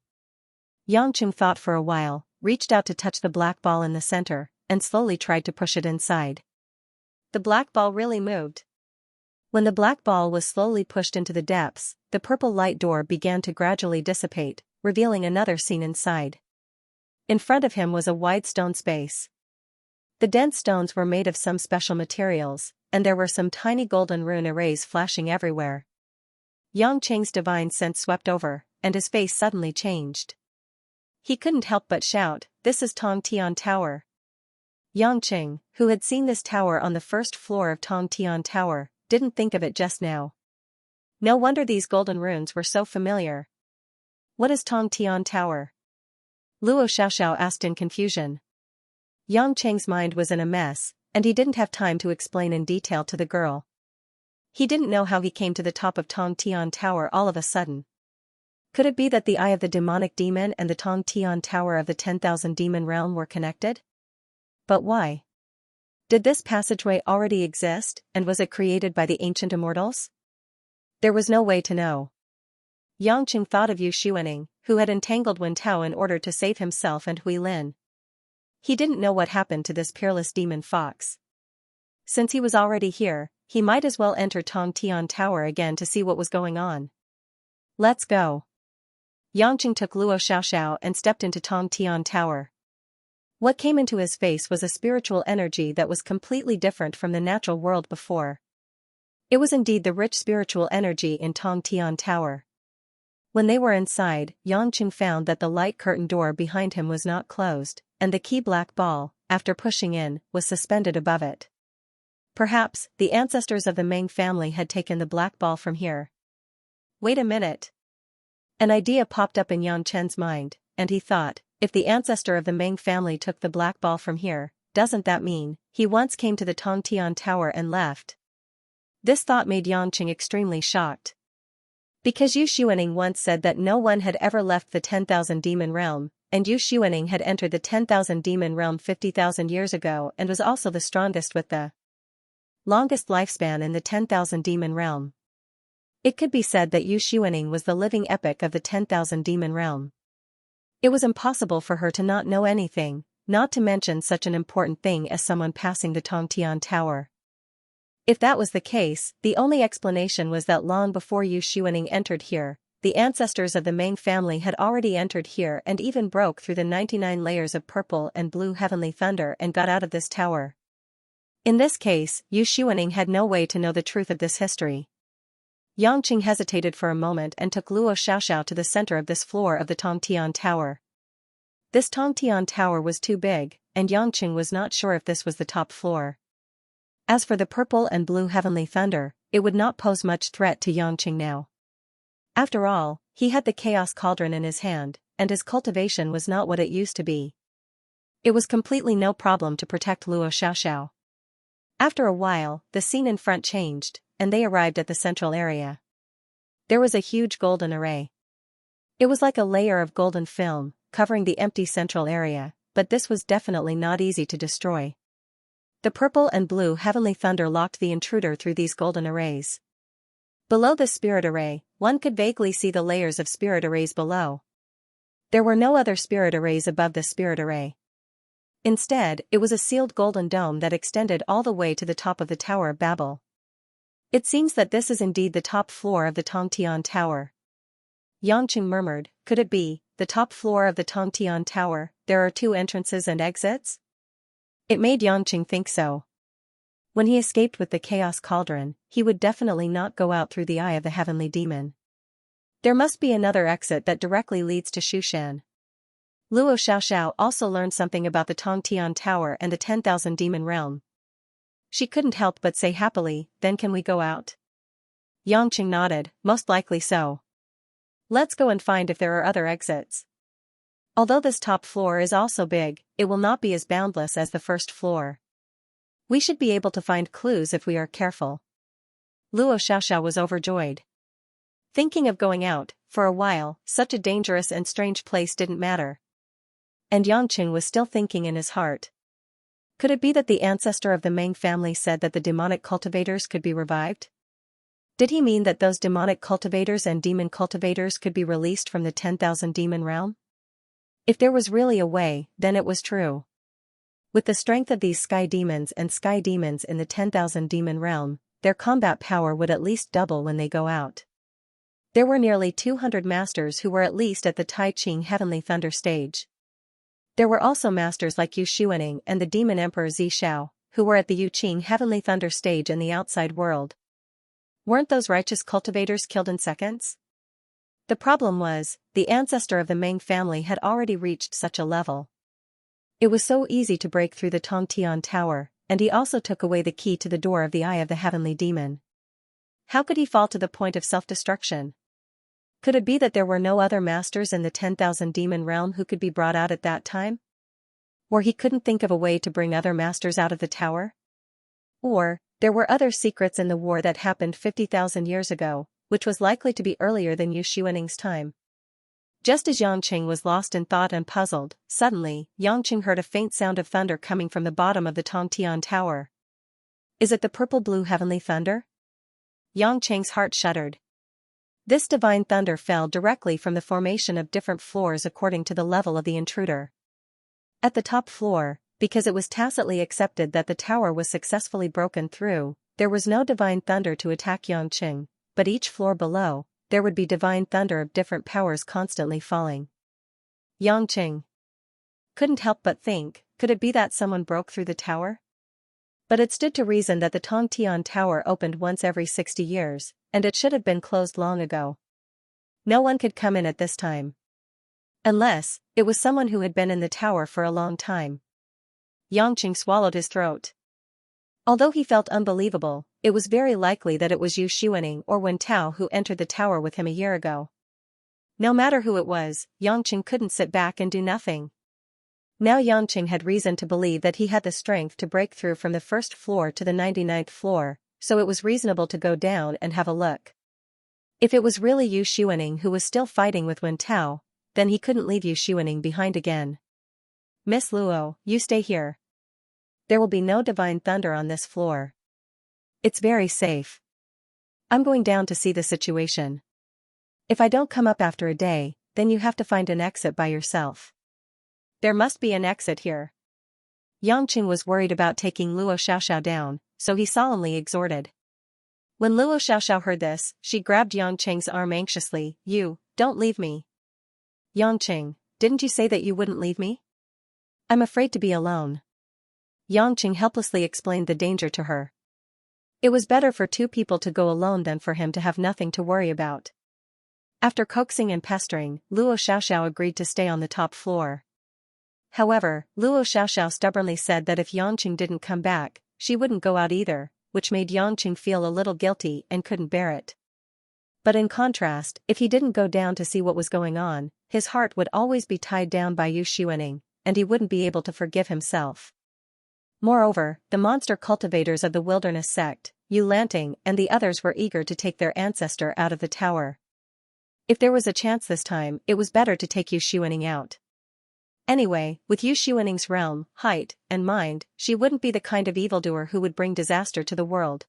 Yangqing thought for a while, reached out to touch the black ball in the center, and slowly tried to push it inside. The black ball really moved. When the black ball was slowly pushed into the depths, the purple light door began to gradually dissipate, revealing another scene inside. In front of him was a wide stone space. The dense stones were made of some special materials, and there were some tiny golden rune arrays flashing everywhere. Yangqing's divine sense swept over, and his face suddenly changed. He couldn't help but shout, "This is Tong Tian Tower." Yangqing, who had seen this tower on the first floor of Tong Tian Tower, didn't think of it just now. No wonder these golden runes were so familiar. What is Tong Tian Tower? Luo Xiaoxiao asked in confusion. Yang Cheng's mind was in a mess, and he didn't have time to explain in detail to the girl. He didn't know how he came to the top of Tong Tian Tower all of a sudden. Could it be that the Eye of the Demonic Demon and the Tong Tian Tower of the 10,000 Demon Realm were connected? But why? Did this passageway already exist, and was it created by the ancient immortals? There was no way to know. Yang Qing thought of Yu Xuaning, who had entangled Wen Tao in order to save himself and Hui Lin. He didn't know what happened to this peerless demon fox. Since he was already here, he might as well enter Tong Tian Tower again to see what was going on. Let's go. Yang Qing took Luo Xiaoxiao and stepped into Tong Tian Tower. What came into his face was a spiritual energy that was completely different from the natural world before. It was indeed the rich spiritual energy in Tong Tian Tower. When they were inside, Yang Qing found that the light curtain door behind him was not closed, and the key black ball, after pushing in, was suspended above it. Perhaps, the ancestors of the Meng family had taken the black ball from here. Wait a minute. An idea popped up in Yang Chen's mind, and he thought, if the ancestor of the Meng family took the black ball from here, doesn't that mean he once came to the Tong Tian Tower and left? This thought made Yang Qing extremely shocked. Because Yu Xuaning once said that no one had ever left the 10,000 Demon Realm, and Yu Xuaning had entered the 10,000 Demon Realm 50,000 years ago and was also the strongest with the longest lifespan in the 10,000 Demon Realm. It could be said that Yu Xuaning was the living epic of the 10,000 Demon Realm. It was impossible for her to not know anything, not to mention such an important thing as someone passing the Tong Tian Tower. If that was the case, the only explanation was that long before Yu Xuaning entered here, the ancestors of the Meng family had already entered here and even broke through the 99 layers of purple and blue heavenly thunder and got out of this tower. In this case, Yu Xuaning had no way to know the truth of this history. Yang Qing hesitated for a moment and took Luo Xiaoxiao to the center of this floor of the Tong Tian Tower. This Tong Tian Tower was too big, and Yang Qing was not sure if this was the top floor. As for the purple and blue heavenly thunder, it would not pose much threat to Yang Qing now. After all, he had the Chaos Cauldron in his hand, and his cultivation was not what it used to be. It was completely no problem to protect Luo Xiaoxiao. After a while, the scene in front changed, and they arrived at the central area. There was a huge golden array. It was like a layer of golden film, covering the empty central area, but this was definitely not easy to destroy. The purple and blue heavenly thunder locked the intruder through these golden arrays. Below the spirit array, one could vaguely see the layers of spirit arrays below. There were no other spirit arrays above the spirit array. Instead, it was a sealed golden dome that extended all the way to the top of the Tower of Babel. It seems that this is indeed the top floor of the Tong Tian Tower. Yang Qing murmured, could it be, the top floor of the Tong Tian Tower, there are 2 entrances and exits? It made Yang Qing think so. When he escaped with the Chaos Cauldron, he would definitely not go out through the Eye of the Heavenly Demon. There must be another exit that directly leads to Shushan. Luo Xiaoxiao also learned something about the Tong Tian Tower and the 10,000 Demon Realm. She couldn't help but say happily, then can we go out? Yang Qing nodded, most likely so. Let's go and find if there are other exits. Although this top floor is also big, it will not be as boundless as the first floor. We should be able to find clues if we are careful. Luo Xiaoxiao was overjoyed. Thinking of going out, for a while, such a dangerous and strange place didn't matter. And Yang Qing was still thinking in his heart. Could it be that the ancestor of the Meng family said that the demonic cultivators could be revived? Did he mean that those demonic cultivators and demon cultivators could be released from the 10,000 demon realm? If there was really a way, then it was true. With the strength of these sky demons and sky demons in the 10,000 demon realm, their combat power would at least double when they go out. There were nearly 200 masters who were at least at the Tai Ching Heavenly Thunder stage. There were also masters like Yu Xuaning and the Demon Emperor Zi Xiao, who were at the Yu Qing Heavenly Thunder stage in the outside world. Weren't those righteous cultivators killed in seconds? The problem was, the ancestor of the Meng family had already reached such a level. It was so easy to break through the Tong Tian Tower, and he also took away the key to the door of the Eye of the Heavenly Demon. How could he fall to the point of self-destruction? Could it be that there were no other masters in the 10,000 demon realm who could be brought out at that time? Or he couldn't think of a way to bring other masters out of the tower? Or, there were other secrets in the war that happened 50,000 years ago, which was likely to be earlier than Yu Xuaning's time. Just as Yangqing was lost in thought and puzzled, suddenly, Yangqing heard a faint sound of thunder coming from the bottom of the Tongtian Tower. Is it the purple-blue heavenly thunder? Yangqing's heart shuddered. This divine thunder fell directly from the formation of different floors according to the level of the intruder. At the top floor, because it was tacitly accepted that the tower was successfully broken through, there was no divine thunder to attack Yangqing, but each floor below, there would be divine thunder of different powers constantly falling. Yangqing couldn't help but think, could it be that someone broke through the tower? But it stood to reason that the Tongtian Tower opened once every 60 years, and it should have been closed long ago. No one could come in at this time. Unless, it was someone who had been in the tower for a long time. Yangqing swallowed his throat. Although he felt unbelievable, it was very likely that it was Yu Xuaning or Wen Tao who entered the tower with him a year ago. No matter who it was, Yangqing couldn't sit back and do nothing. Now Yangqing had reason to believe that he had the strength to break through from the first floor to the 99th floor, so it was reasonable to go down and have a look. If it was really Yu Xuaning who was still fighting with Wen Tao, then he couldn't leave Yu Xuaning behind again. Miss Luo, you stay here. There will be no divine thunder on this floor. It's very safe. I'm going down to see the situation. If I don't come up after a day, then you have to find an exit by yourself. There must be an exit here. Yangqing was worried about taking Luo Xiaoxiao down, so he solemnly exhorted. When Luo Xiaoxiao heard this, she grabbed Yangqing's arm anxiously. You, don't leave me. Yangqing, didn't you say that you wouldn't leave me? I'm afraid to be alone. Yangqing helplessly explained the danger to her. It was better for two people to go alone than for him to have nothing to worry about. After coaxing and pestering, Luo Xiaoxiao agreed to stay on the top floor. However, Luo Xiaoxiao stubbornly said that if Yangqing didn't come back, she wouldn't go out either, which made Yangqing feel a little guilty and couldn't bear it. But in contrast, if he didn't go down to see what was going on, his heart would always be tied down by Yu Xuaning, and he wouldn't be able to forgive himself. Moreover, the monster cultivators of the wilderness sect, Yu Lanting and the others were eager to take their ancestor out of the tower. If there was a chance this time, it was better to take Yu Xuaning out. Anyway, with Yu Xuaning's realm, height, and mind, she wouldn't be the kind of evildoer who would bring disaster to the world.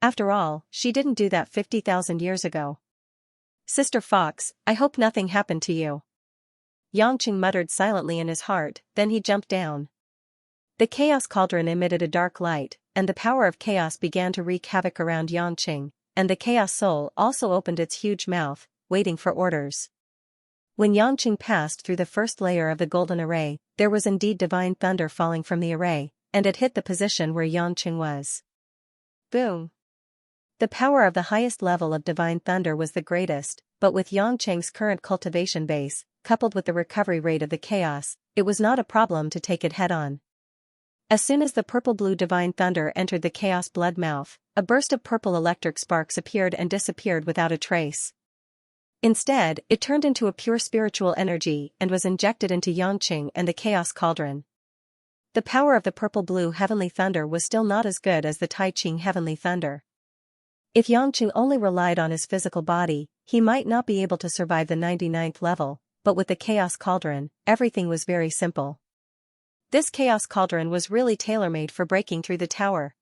After all, she didn't do that 50,000 years ago. Sister Fox, I hope nothing happened to you. Yangqing muttered silently in his heart, then he jumped down. The chaos cauldron emitted a dark light, and the power of chaos began to wreak havoc around Yangqing, and the chaos soul also opened its huge mouth, waiting for orders. When Yangqing passed through the first layer of the golden array, there was indeed divine thunder falling from the array, and it hit the position where Yangqing was. Boom! The power of the highest level of divine thunder was the greatest, but with Yangqing's current cultivation base, coupled with the recovery rate of the chaos, it was not a problem to take it head-on. As soon as the purple-blue divine thunder entered the chaos blood mouth, a burst of purple electric sparks appeared and disappeared without a trace. Instead, it turned into a pure spiritual energy and was injected into Yangqing and the chaos cauldron. The power of the purple-blue heavenly thunder was still not as good as the Tai Ching heavenly thunder. If Yangqing only relied on his physical body, he might not be able to survive the 99th level, but with the chaos cauldron, everything was very simple. This chaos cauldron was really tailor-made for breaking through the tower.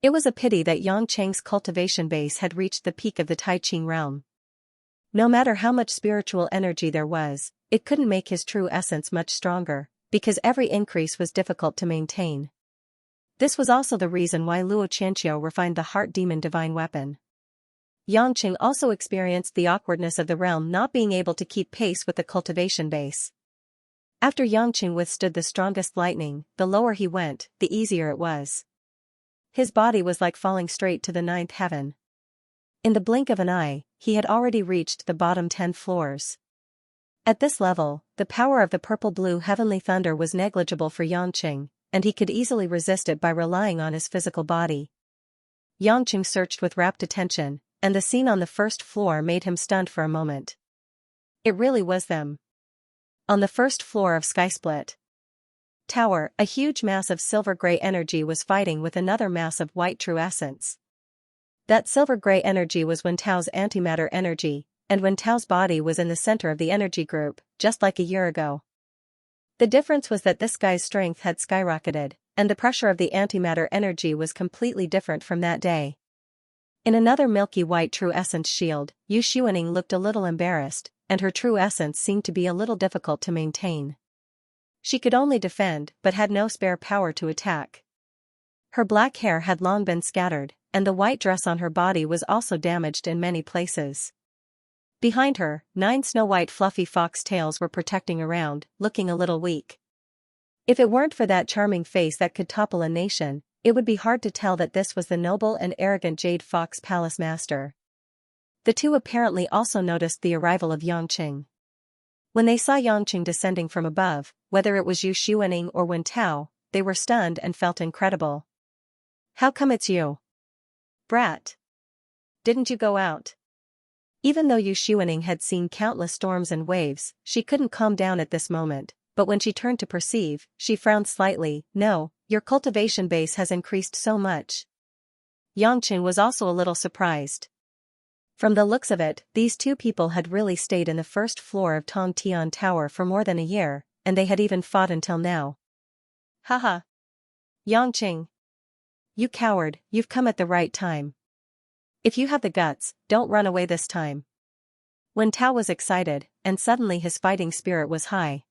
It was a pity that Yangqing's cultivation base had reached the peak of the Tai Ching realm. No matter how much spiritual energy there was, it couldn't make his true essence much stronger, because every increase was difficult to maintain. This was also the reason why Luo Qianqiu refined the heart demon divine weapon. Yangqing also experienced the awkwardness of the realm not being able to keep pace with the cultivation base. After Yangqing withstood the strongest lightning, the lower he went, the easier it was. His body was like falling straight to the 9th heaven. In the blink of an eye, he had already reached the bottom 10 floors. At this level, the power of the purple-blue heavenly thunder was negligible for Yangqing, and he could easily resist it by relying on his physical body. Yangqing searched with rapt attention, and the scene on the first floor made him stunned for a moment. It really was them. On the first floor of Skysplit Tower, a huge mass of silver-gray energy was fighting with another mass of white true essence. That silver-gray energy was Wentao's antimatter energy, and Wentao's body was in the center of the energy group, just like a year ago. The difference was that this guy's strength had skyrocketed, and the pressure of the antimatter energy was completely different from that day. In another milky white true essence shield, Yu Xuaning looked a little embarrassed, and her true essence seemed to be a little difficult to maintain. She could only defend but had no spare power to attack. Her black hair had long been scattered, and the white dress on her body was also damaged in many places. Behind her, 9 snow-white fluffy fox tails were protecting around, looking a little weak. If it weren't for that charming face that could topple a nation, it would be hard to tell that this was the noble and arrogant Jade Fox Palace Master. The two apparently also noticed the arrival of Yangqing. When they saw Yangqing descending from above, whether it was Yu Xuaning or Wentao, they were stunned and felt incredible. "How come it's you? Brat. Didn't you go out?" Even though Yu Xuaning had seen countless storms and waves, she couldn't calm down at this moment, but when she turned to perceive, she frowned slightly. "No, your cultivation base has increased so much." Yangqing was also a little surprised. From the looks of it, these two people had really stayed in the first floor of Tongtian Tower for more than a year, and they had even fought until now. "Haha. Yangqing. You coward, you've come at the right time. If you have the guts, don't run away this time." Wentao was excited, and suddenly his fighting spirit was high.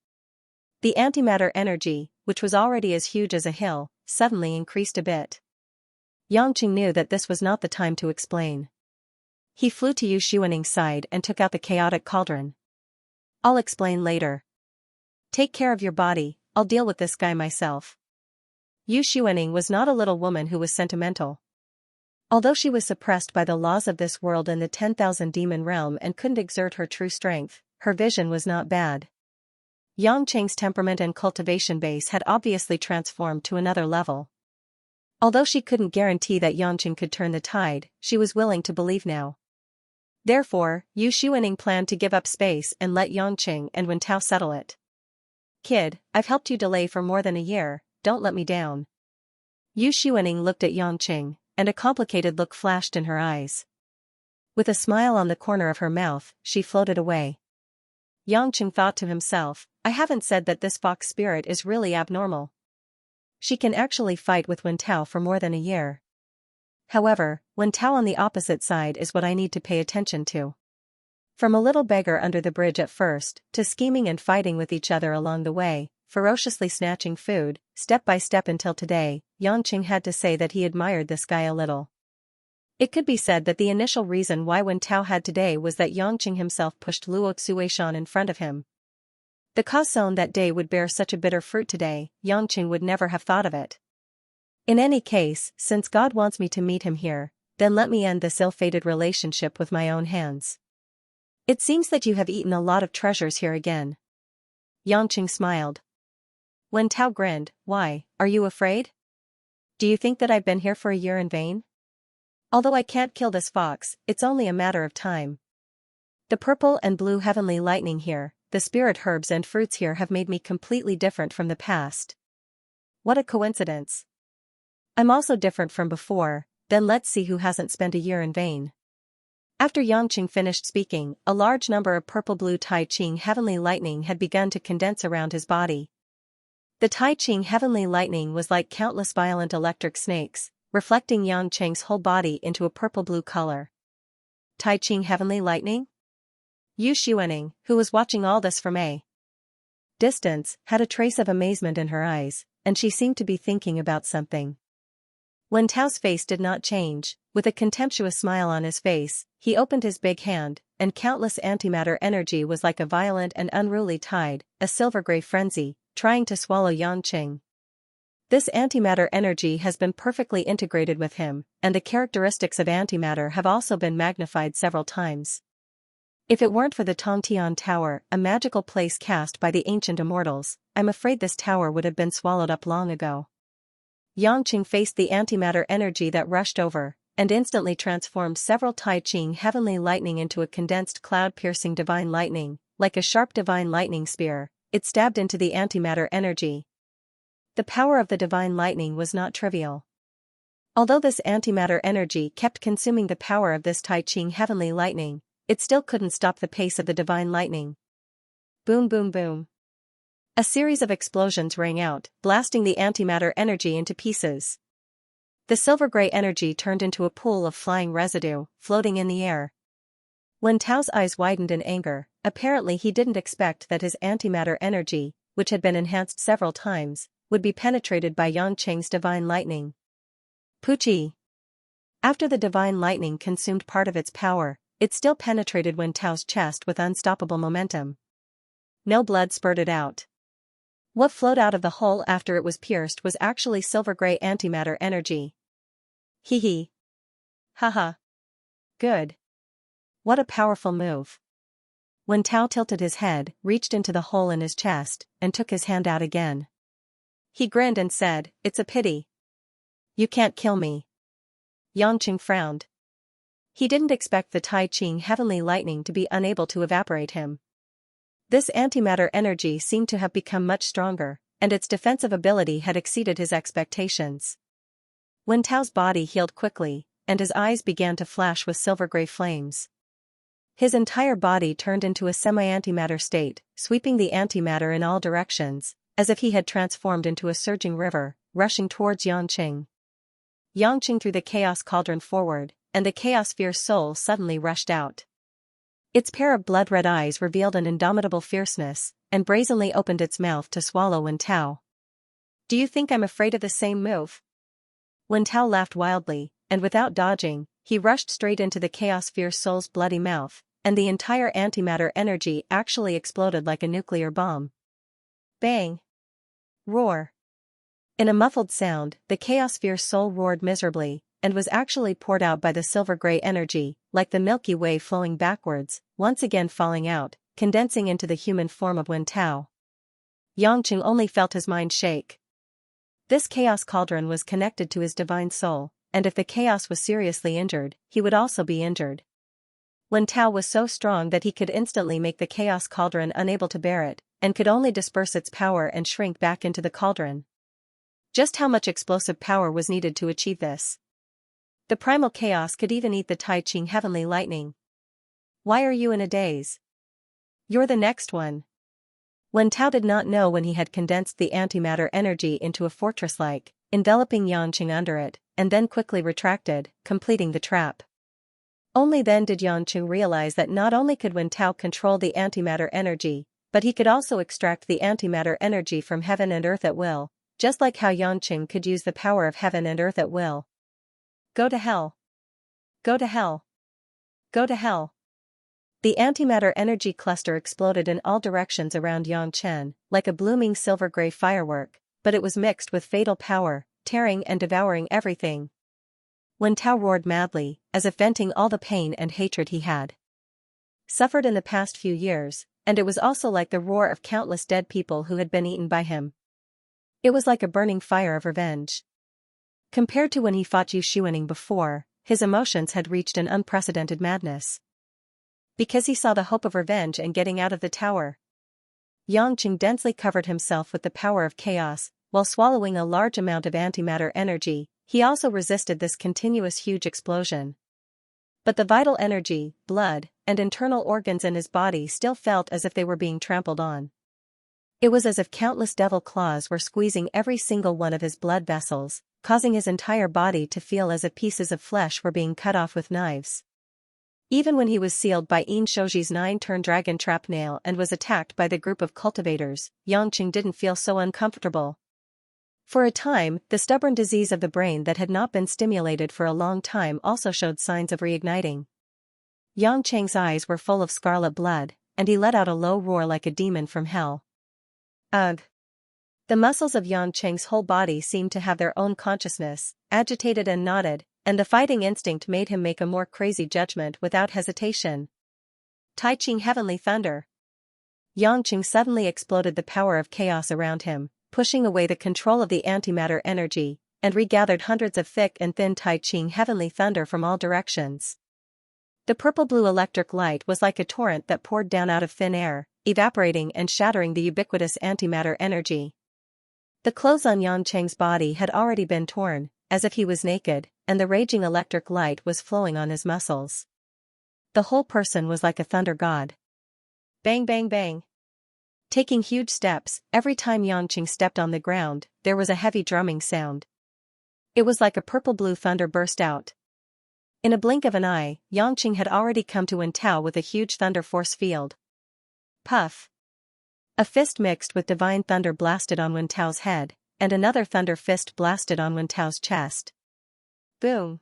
The antimatter energy, which was already as huge as a hill, suddenly increased a bit. Yangqing knew that this was not the time to explain. He flew to Yu Xuaning's side and took out the chaotic cauldron. "I'll explain later. Take care of your body, I'll deal with this guy myself." Yu Xuaning was not a little woman who was sentimental. Although she was suppressed by the laws of this world and the 10,000 demon realm and couldn't exert her true strength, her vision was not bad. Yangqing's temperament and cultivation base had obviously transformed to another level. Although she couldn't guarantee that Yangqing could turn the tide, she was willing to believe now. Therefore, Yu Xuaning planned to give up space and let Yangqing and Wentao settle it. "Kid, I've helped you delay for more than a year, don't let me down." Yu Xuaning looked at Yangqing, and a complicated look flashed in her eyes. With a smile on the corner of her mouth, she floated away. Yangqing thought to himself, "I haven't said that this fox spirit is really abnormal. She can actually fight with Wentao for more than a year. However, Wentao on the opposite side is what I need to pay attention to." From a little beggar under the bridge at first, to scheming and fighting with each other along the way, ferociously snatching food, step by step until today, Yangqing had to say that he admired this guy a little. It could be said that the initial reason why Wentao had today was that Yangqing himself pushed Luo Xueishan in front of him. The cause zone that day would bear such a bitter fruit today, Yangqing would never have thought of it. In any case, since God wants me to meet him here, then let me end this ill-fated relationship with my own hands. It seems that you have eaten a lot of treasures here again. Yangqing smiled. Wentao grinned. "Why, are you afraid? Do you think that I've been here for a year in vain? Although I can't kill this fox, it's only a matter of time. The purple and blue heavenly lightning here, the spirit herbs and fruits here have made me completely different from the past. What a coincidence. I'm also different from before, then let's see who hasn't spent a year in vain." After Yangqing finished speaking, a large number of purple-blue Tai Ching heavenly lightning had begun to condense around his body. The Tai Ching heavenly lightning was like countless violent electric snakes, reflecting Yangqing's whole body into a purple-blue color. Tai Ching heavenly lightning? Yu Xuaning, who was watching all this from a distance, had a trace of amazement in her eyes, and she seemed to be thinking about something. Wentao's face did not change. With a contemptuous smile on his face, he opened his big hand, and countless antimatter energy was like a violent and unruly tide, a silver-gray frenzy, trying to swallow Yangqing. This antimatter energy has been perfectly integrated with him, and the characteristics of antimatter have also been magnified several times. If it weren't for the Tongtian Tower, a magical place cast by the ancient immortals, I'm afraid this tower would have been swallowed up long ago. Yangqing faced the antimatter energy that rushed over, and instantly transformed several Tai Ching heavenly lightning into a condensed cloud-piercing divine lightning. Like a sharp divine lightning spear, it stabbed into the antimatter energy. The power of the divine lightning was not trivial. Although this antimatter energy kept consuming the power of this Tai Ching heavenly lightning, it still couldn't stop the pace of the divine lightning. Boom boom boom. A series of explosions rang out, blasting the antimatter energy into pieces. The silver-gray energy turned into a pool of flying residue, floating in the air. Wen Tao's eyes widened in anger. Apparently he didn't expect that his antimatter energy, which had been enhanced several times, would be penetrated by Yang Cheng's divine lightning. Puchi. After the divine lightning consumed part of its power, it still penetrated Wen Tao's chest with unstoppable momentum. No blood spurted out. What flowed out of the hole after it was pierced was actually silver-gray antimatter energy. Hee hee. Haha. Good. What a powerful move. Wen Tao tilted his head, reached into the hole in his chest, and took his hand out again. He grinned and said, "It's a pity. You can't kill me." Yang Qing frowned. He didn't expect the Tai Ching heavenly lightning to be unable to evaporate him. This antimatter energy seemed to have become much stronger, and its defensive ability had exceeded his expectations. Wen Tao's body healed quickly, and his eyes began to flash with silver-gray flames. His entire body turned into a semi-antimatter state, sweeping the antimatter in all directions, as if he had transformed into a surging river, rushing towards Yang Qing. Yang Qing threw the chaos cauldron forward, and the chaos-fierce soul suddenly rushed out. Its pair of blood-red eyes revealed an indomitable fierceness, and brazenly opened its mouth to swallow Wen Tao. "Do you think I'm afraid of the same move?" Wen Tao laughed wildly, and without dodging, he rushed straight into the chaos-fierce soul's bloody mouth, and the entire antimatter energy actually exploded like a nuclear bomb. Bang! Roar! In a muffled sound, the chaos-fierce soul roared miserably, and was actually poured out by the silver-gray energy, like the Milky Way flowing backwards, once again falling out, condensing into the human form of Wen Tao. Yang Qing only felt his mind shake. This chaos cauldron was connected to his divine soul, and if the chaos was seriously injured, he would also be injured. Wen Tao was so strong that he could instantly make the chaos cauldron unable to bear it, and could only disperse its power and shrink back into the cauldron. Just how much explosive power was needed to achieve this? The primal chaos could even eat the Tai Ching heavenly lightning. Why are you in a daze? You're the next one. Wen Tao did not know when he had condensed the antimatter energy into a fortress-like, enveloping Yang Qing under it, and then quickly retracted, completing the trap. Only then did Yang Qing realize that not only could Wen Tao control the antimatter energy, but he could also extract the antimatter energy from heaven and earth at will, just like how Yang Qing could use the power of heaven and earth at will. Go to hell. Go to hell. Go to hell. The antimatter energy cluster exploded in all directions around Yang Chen, like a blooming silver-gray firework, but it was mixed with fatal power, tearing and devouring everything. Wen Tao roared madly, as if venting all the pain and hatred he had suffered in the past few years, and it was also like the roar of countless dead people who had been eaten by him. It was like a burning fire of revenge. Compared to when he fought Yu Xuaning before, his emotions had reached an unprecedented madness. Because he saw the hope of revenge and getting out of the tower. Yang Qing densely covered himself with the power of chaos, while swallowing a large amount of antimatter energy. He also resisted this continuous huge explosion. But the vital energy, blood, and internal organs in his body still felt as if they were being trampled on. It was as if countless devil claws were squeezing every single one of his blood vessels, causing his entire body to feel as if pieces of flesh were being cut off with knives. Even when he was sealed by Yin Shouji's 9-turn-dragon trap nail and was attacked by the group of cultivators, Yang Qing didn't feel so uncomfortable. For a time, the stubborn disease of the brain that had not been stimulated for a long time also showed signs of reigniting. Yang Cheng's eyes were full of scarlet blood, and he let out a low roar like a demon from hell. Ugh! The muscles of Yang Cheng's whole body seemed to have their own consciousness, agitated and knotted, and the fighting instinct made him make a more crazy judgment without hesitation. Tai Ching Heavenly Thunder! Yang Qing suddenly exploded the power of chaos around him, pushing away the control of the antimatter energy, and regathered hundreds of thick and thin Tai Ching heavenly thunder from all directions. The purple-blue electric light was like a torrent that poured down out of thin air, evaporating and shattering the ubiquitous antimatter energy. The clothes on Xianxia's body had already been torn, as if he was naked, and the raging electric light was flowing on his muscles. The whole person was like a thunder god. Bang bang bang. Taking huge steps, every time Xianxia stepped on the ground, there was a heavy drumming sound. It was like a purple-blue thunder burst out. In a blink of an eye, Xianxia had already come to Wen Tao with a huge thunder force field. Puff. A fist mixed with divine thunder blasted on Wen Tao's head, and another thunder fist blasted on Wen Tao's chest. Boom.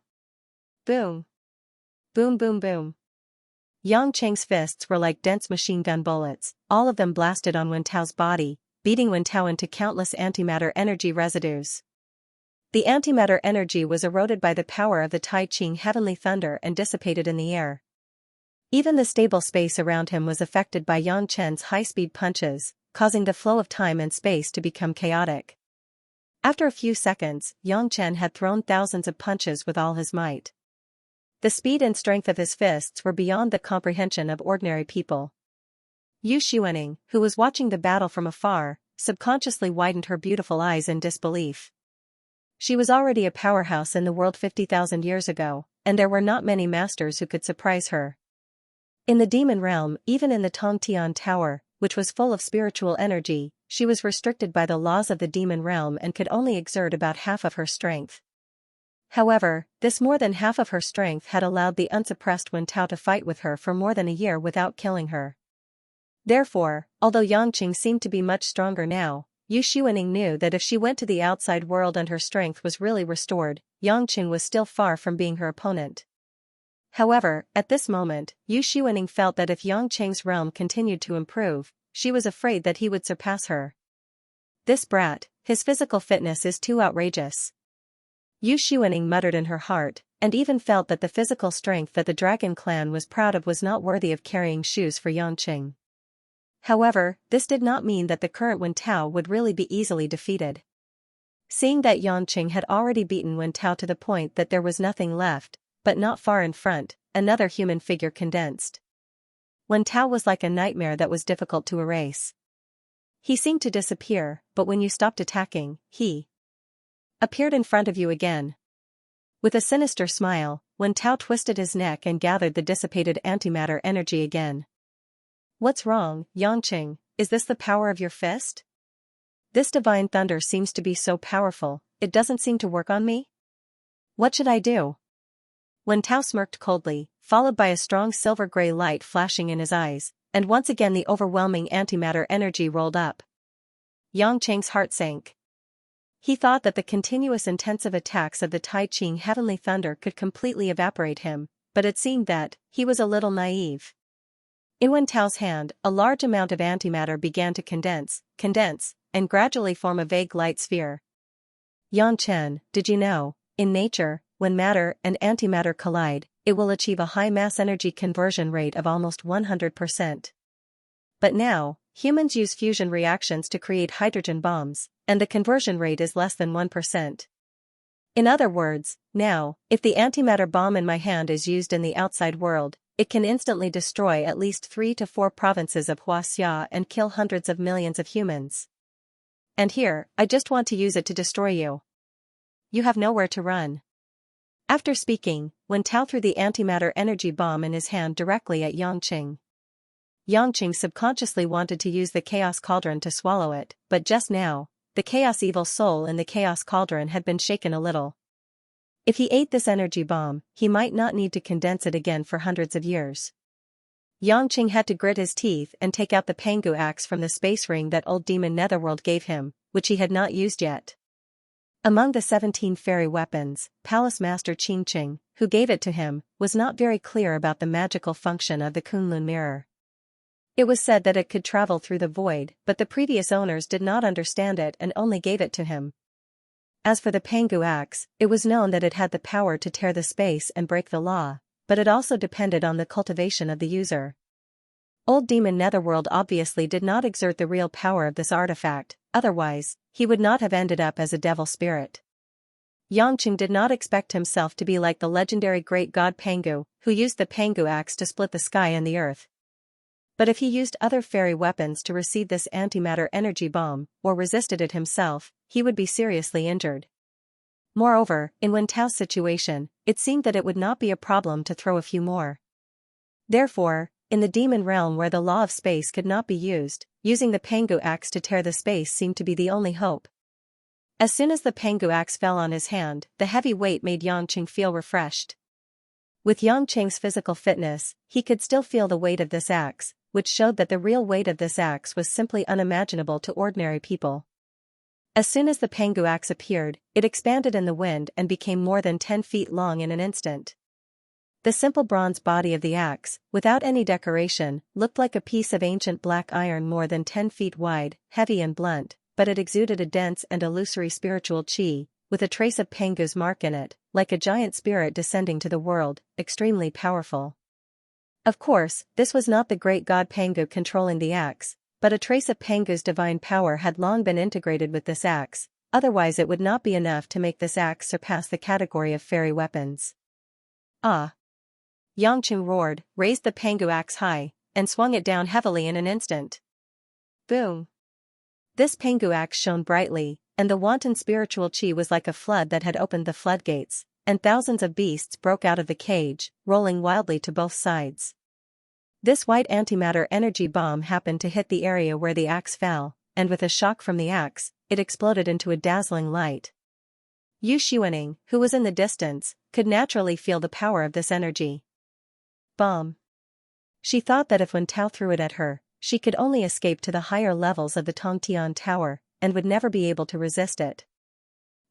Boom. Boom boom boom. Xianxia's fists were like dense machine gun bullets, all of them blasted on Wen Tao's body, beating Wen Tao into countless antimatter energy residues. The antimatter energy was eroded by the power of the Tai Ching heavenly thunder and dissipated in the air. Even the stable space around him was affected by Xianxia's high-speed punches, causing the flow of time and space to become chaotic. After a few seconds, Xianxia had thrown thousands of punches with all his might. The speed and strength of his fists were beyond the comprehension of ordinary people. Yu Xuaning, who was watching the battle from afar, subconsciously widened her beautiful eyes in disbelief. She was already a powerhouse in the world 50,000 years ago, and there were not many masters who could surprise her. In the demon realm, even in the Tongtian Tower, which was full of spiritual energy, she was restricted by the laws of the demon realm and could only exert about half of her strength. However, this more than half of her strength had allowed the unsuppressed Wen Tao to fight with her for more than a year without killing her. Therefore, although Xianxia seemed to be much stronger now, Yu Xuaning knew that if she went to the outside world and her strength was really restored, Xianxia was still far from being her opponent. However, at this moment, Yu Xuaning felt that if Xianxia's realm continued to improve, she was afraid that he would surpass her. This brat, his physical fitness is too outrageous. Yu Xuaning muttered in her heart, and even felt that the physical strength that the dragon clan was proud of was not worthy of carrying shoes for Xianxia. However, this did not mean that the current Wen Tao would really be easily defeated. Seeing that Xianxia had already beaten Wen Tao to the point that there was nothing left, but not far in front, another human figure condensed. Wen Tao was like a nightmare that was difficult to erase. He seemed to disappear, but when you stopped attacking, he appeared in front of you again. With a sinister smile, Wen Tao twisted his neck and gathered the dissipated antimatter energy again. What's wrong, Xianxia? Is this the power of your fist? This divine thunder seems to be so powerful, it doesn't seem to work on me? What should I do? Wen Tao smirked coldly, followed by a strong silver-gray light flashing in his eyes, and once again the overwhelming antimatter energy rolled up. Xianxia's heart sank. He thought that the continuous intensive attacks of the Tai Ching heavenly thunder could completely evaporate him, but it seemed that he was a little naive. In Wen Tao's hand, a large amount of antimatter began to condense, and gradually form a vague light sphere. Xianxian, did you know, in nature, when matter and antimatter collide, it will achieve a high mass energy conversion rate of almost 100%. But now, humans use fusion reactions to create hydrogen bombs, and the conversion rate is less than 1%. In other words, now, if the antimatter bomb in my hand is used in the outside world, it can instantly destroy at least 3 to 4 provinces of Xianxia and kill hundreds of millions of humans. And here, I just want to use it to destroy you. You have nowhere to run. After speaking, Wen Tao threw the antimatter energy bomb in his hand directly at Xianxia. Xianxia subconsciously wanted to use the Chaos Cauldron to swallow it, but just now, the Chaos Evil Soul in the Chaos Cauldron had been shaken a little. If he ate this energy bomb, he might not need to condense it again for hundreds of years. Xianxia had to grit his teeth and take out the Pangu axe from the space ring that old demon Netherworld gave him, which he had not used yet. Among the 17 fairy weapons, Palace Master Qingqing, who gave it to him, was not very clear about the magical function of the Kunlun mirror. It was said that it could travel through the void, but the previous owners did not understand it and only gave it to him. As for the Pangu axe, it was known that it had the power to tear the space and break the law, but it also depended on the cultivation of the user. Old Demon Netherworld obviously did not exert the real power of this artifact, otherwise, he would not have ended up as a devil spirit. Yangqing did not expect himself to be like the legendary great god Pangu, who used the Pangu axe to split the sky and the earth. But if he used other fairy weapons to receive this antimatter energy bomb, or resisted it himself, he would be seriously injured. Moreover, in Wen Tao's situation, it seemed that it would not be a problem to throw a few more. Therefore, in the demon realm where the law of space could not be used, using the Pangu axe to tear the space seemed to be the only hope. As soon as the Pangu axe fell on his hand, the heavy weight made Yangqing feel refreshed. With Yangqing's physical fitness, he could still feel the weight of this axe, which showed that the real weight of this axe was simply unimaginable to ordinary people. As soon as the Pangu axe appeared, it expanded in the wind and became more than 10 feet long in an instant. The simple bronze body of the axe, without any decoration, looked like a piece of ancient black iron more than 10 feet wide, heavy and blunt, but it exuded a dense and illusory spiritual qi, with a trace of Pangu's mark in it, like a giant spirit descending to the world, extremely powerful. Of course, this was not the great god Pangu controlling the axe, but a trace of Pangu's divine power had long been integrated with this axe, otherwise it would not be enough to make this axe surpass the category of fairy weapons. Ah! Yangqing roared, raised the Pangu axe high, and swung it down heavily in an instant. Boom! This Pangu axe shone brightly, and the wanton spiritual qi was like a flood that had opened the floodgates, and thousands of beasts broke out of the cage, rolling wildly to both sides. This white antimatter energy bomb happened to hit the area where the axe fell, and with a shock from the axe, it exploded into a dazzling light. Yu Xuaning, who was in the distance, could naturally feel the power of this energy. Bomb. She thought that if Wen Tao threw it at her, she could only escape to the higher levels of the Tongtian Tower, and would never be able to resist it.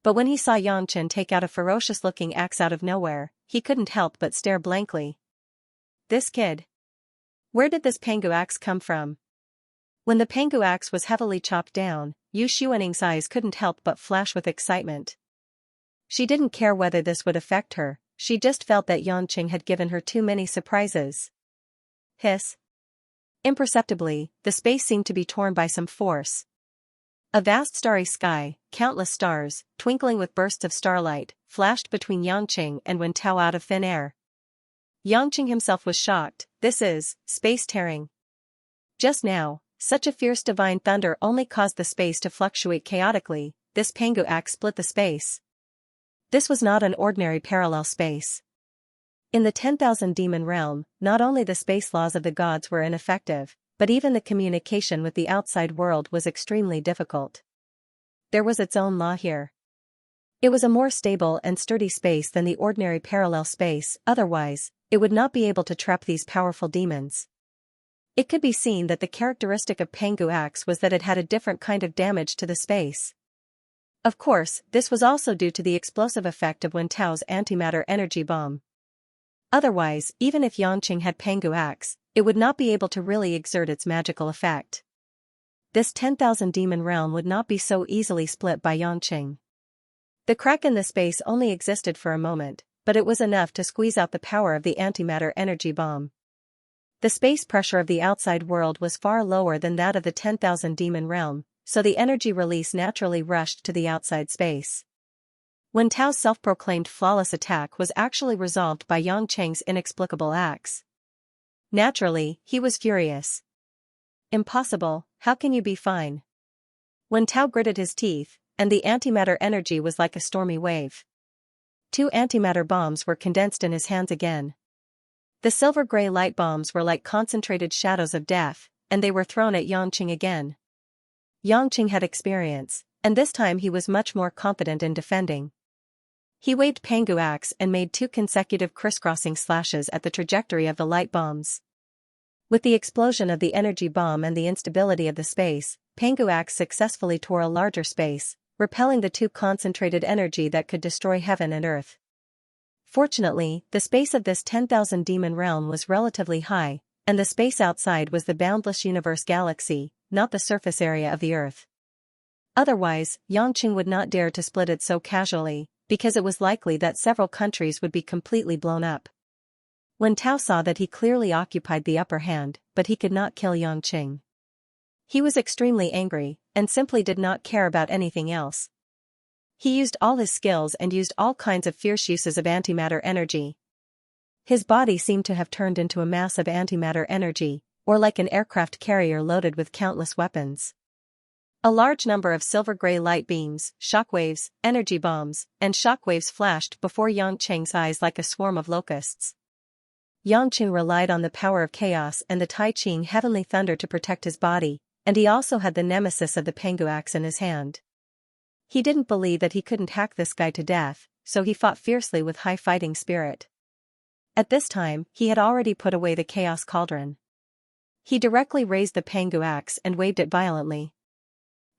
But when he saw Yangqing take out a ferocious-looking axe out of nowhere, he couldn't help but stare blankly. This kid. Where did this Pangu axe come from? When the Pangu axe was heavily chopped down, Yu Xuaning's eyes couldn't help but flash with excitement. She didn't care whether this would affect her, she just felt that Yangqing had given her too many surprises. Hiss. Imperceptibly, the space seemed to be torn by some force. A vast starry sky, countless stars, twinkling with bursts of starlight, flashed between Yangqing and Wen Tao out of thin air. Yangqing himself was shocked. This is space tearing. Just now, such a fierce divine thunder only caused the space to fluctuate chaotically. This Pangu axe split the space. This was not an ordinary parallel space. In the 10,000 demon realm, not only the space laws of the gods were ineffective, but even the communication with the outside world was extremely difficult. There was its own law here. It was a more stable and sturdy space than the ordinary parallel space, otherwise, it would not be able to trap these powerful demons. It could be seen that the characteristic of Pangu axe was that it had a different kind of damage to the space. Of course, this was also due to the explosive effect of Wen Tao's antimatter energy bomb. Otherwise, even if Yangqing had Pangu axe, it would not be able to really exert its magical effect. This 10,000 demon realm would not be so easily split by Yangqing. The crack in the space only existed for a moment, but it was enough to squeeze out the power of the antimatter energy bomb. The space pressure of the outside world was far lower than that of the 10,000 demon realm, so the energy release naturally rushed to the outside space. Wen Tao's self-proclaimed flawless attack was actually resolved by Yangqing's inexplicable axe. Naturally, he was furious. Impossible, how can you be fine? Wen Tao gritted his teeth, and the antimatter energy was like a stormy wave. 2 antimatter bombs were condensed in his hands again. The silver-gray light bombs were like concentrated shadows of death, and they were thrown at Yangqing again. Yangqing had experience, and this time he was much more confident in defending. He waved Pangu axe and made 2 consecutive crisscrossing slashes at the trajectory of the light bombs. With the explosion of the energy bomb and the instability of the space, Pangu axe successfully tore a larger space, repelling the 2 concentrated energy that could destroy heaven and earth. Fortunately, the space of this 10,000 demon realm was relatively high, and the space outside was the boundless universe galaxy, not the surface area of the earth. Otherwise, Yangqing would not dare to split it so casually, because it was likely that several countries would be completely blown up. Wen Tao saw that he clearly occupied the upper hand, but he could not kill Yangqing. He was extremely angry, and simply did not care about anything else. He used all his skills and used all kinds of fierce uses of antimatter energy. His body seemed to have turned into a mass of antimatter energy, or like an aircraft carrier loaded with countless weapons. A large number of silver-gray light beams, shockwaves, energy bombs, and shockwaves flashed before Xianxia's eyes like a swarm of locusts. Xianxia relied on the power of chaos and the Tai Ching heavenly thunder to protect his body, and he also had the nemesis of the Pengu axe in his hand. He didn't believe that he couldn't hack this guy to death, so he fought fiercely with high fighting spirit. At this time, he had already put away the chaos cauldron. He directly raised the Pengu axe and waved it violently.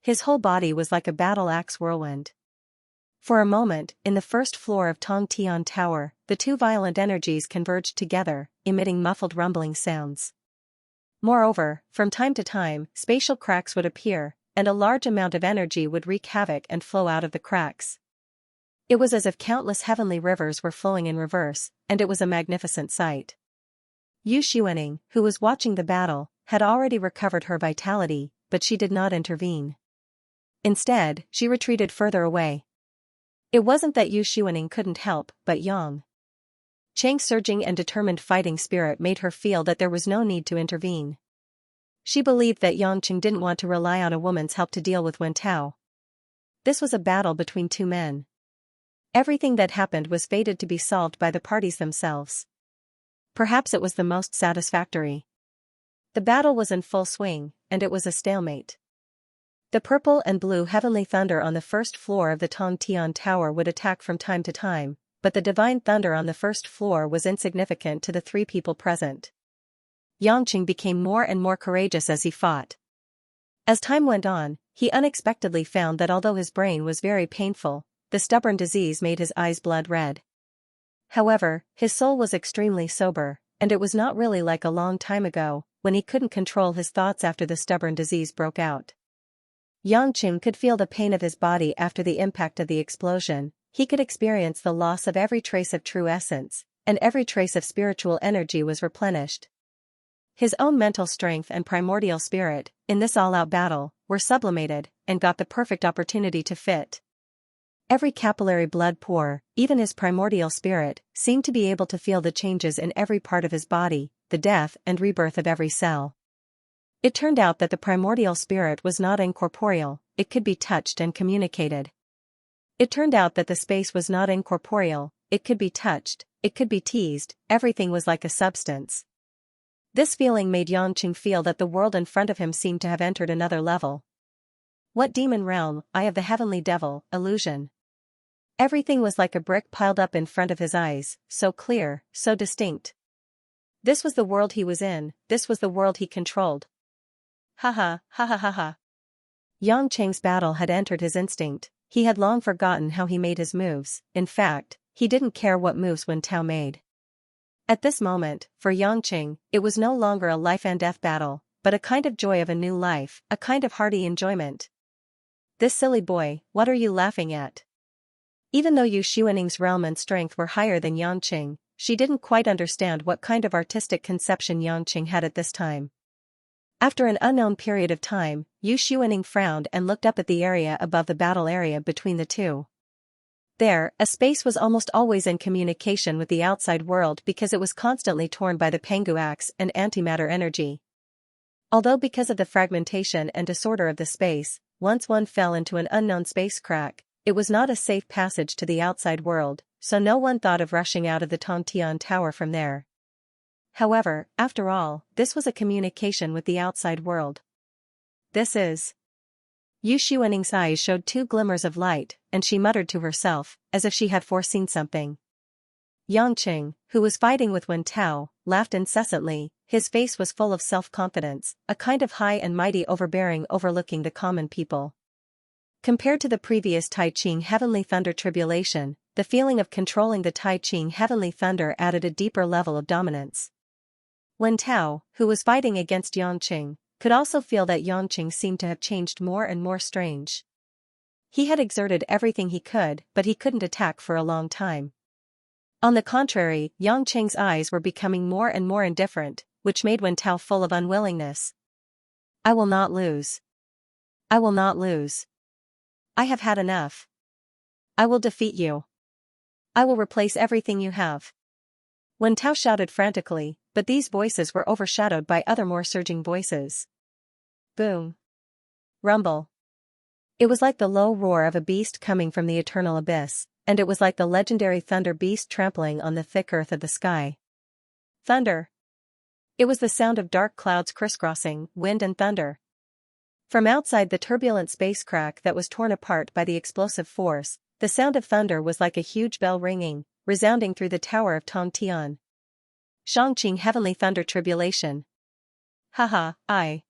His whole body was like a battle axe whirlwind. For a moment, in the first floor of Tong Tian Tower, the two violent energies converged together, emitting muffled rumbling sounds. Moreover, from time to time, spatial cracks would appear, and a large amount of energy would wreak havoc and flow out of the cracks. It was as if countless heavenly rivers were flowing in reverse, and it was a magnificent sight. Yu Xuaning, who was watching the battle, had already recovered her vitality, but she did not intervene. Instead, she retreated further away. It wasn't that Yu Xuaning couldn't help, but Yang Chang's surging and determined fighting spirit made her feel that there was no need to intervene. She believed that Yang Cheng didn't want to rely on a woman's help to deal with Wen Tao. This was a battle between two men. Everything that happened was fated to be solved by the parties themselves. Perhaps it was the most satisfactory. The battle was in full swing, and it was a stalemate. The purple and blue heavenly thunder on the first floor of the Tong Tian Tower would attack from time to time, but the divine thunder on the first floor was insignificant to the three people present. Yang Cheng became more and more courageous as he fought. As time went on, he unexpectedly found that although his brain was very painful, the stubborn disease made his eyes blood red. However, his soul was extremely sober, and it was not really like a long time ago, when he couldn't control his thoughts after the stubborn disease broke out. Yang Cheng could feel the pain of his body after the impact of the explosion. He could experience the loss of every trace of true essence, and every trace of spiritual energy was replenished. His own mental strength and primordial spirit, in this all-out battle, were sublimated, and got the perfect opportunity to fit. Every capillary blood pore, even his primordial spirit, seemed to be able to feel the changes in every part of his body, the death and rebirth of every cell. It turned out that the primordial spirit was not incorporeal, it could be touched and communicated. It turned out that the space was not incorporeal, it could be touched, it could be teased, everything was like a substance. This feeling made Yang Cheng feel that the world in front of him seemed to have entered another level. What demon realm, eye of the heavenly devil, illusion. Everything was like a brick piled up in front of his eyes, so clear, so distinct. This was the world he was in, this was the world he controlled. Ha ha, ha ha ha ha. Yang Cheng's battle had entered his instinct, he had long forgotten how he made his moves, in fact, he didn't care what moves Wen Tao made. At this moment, for Yang Cheng, it was no longer a life and death battle, but a kind of joy of a new life, a kind of hearty enjoyment. This silly boy, what are you laughing at? Even though Yu Xuaning's realm and strength were higher than Yang Cheng, she didn't quite understand what kind of artistic conception Yang Cheng had at this time. After an unknown period of time, Yu Xuaning frowned and looked up at the area above the battle area between the two. There, a space was almost always in communication with the outside world because it was constantly torn by the Pengu axe and antimatter energy. Although because of the fragmentation and disorder of the space, once one fell into an unknown space crack, it was not a safe passage to the outside world, so no one thought of rushing out of the Tong Tian Tower from there. However, after all, this was a communication with the outside world. This is. Yu Xuaning's eyes showed two glimmers of light, and she muttered to herself, as if she had foreseen something. Yang Cheng, who was fighting with Wen Tao, laughed incessantly, his face was full of self-confidence, a kind of high and mighty overbearing overlooking the common people. Compared to the previous Tai Ching heavenly thunder tribulation, the feeling of controlling the Tai Ching heavenly thunder added a deeper level of dominance. Wen Tao, who was fighting against Yang Cheng, could also feel that Yang Cheng seemed to have changed more and more strange. He had exerted everything he could, but he couldn't attack for a long time. On the contrary, Yang Cheng's eyes were becoming more and more indifferent, which made Wen Tao full of unwillingness. I will not lose. I will not lose. I have had enough. I will defeat you. I will replace everything you have. Wen Tao shouted frantically, but these voices were overshadowed by other more surging voices. Boom. Rumble. It was like the low roar of a beast coming from the eternal abyss, and it was like the legendary thunder beast trampling on the thick earth of the sky. Thunder. It was the sound of dark clouds crisscrossing, wind and thunder. From outside the turbulent spacecraft that was torn apart by the explosive force, the sound of thunder was like a huge bell ringing, resounding through the tower of Tongtian. Xianxia Heavenly Thunder Tribulation. Haha, I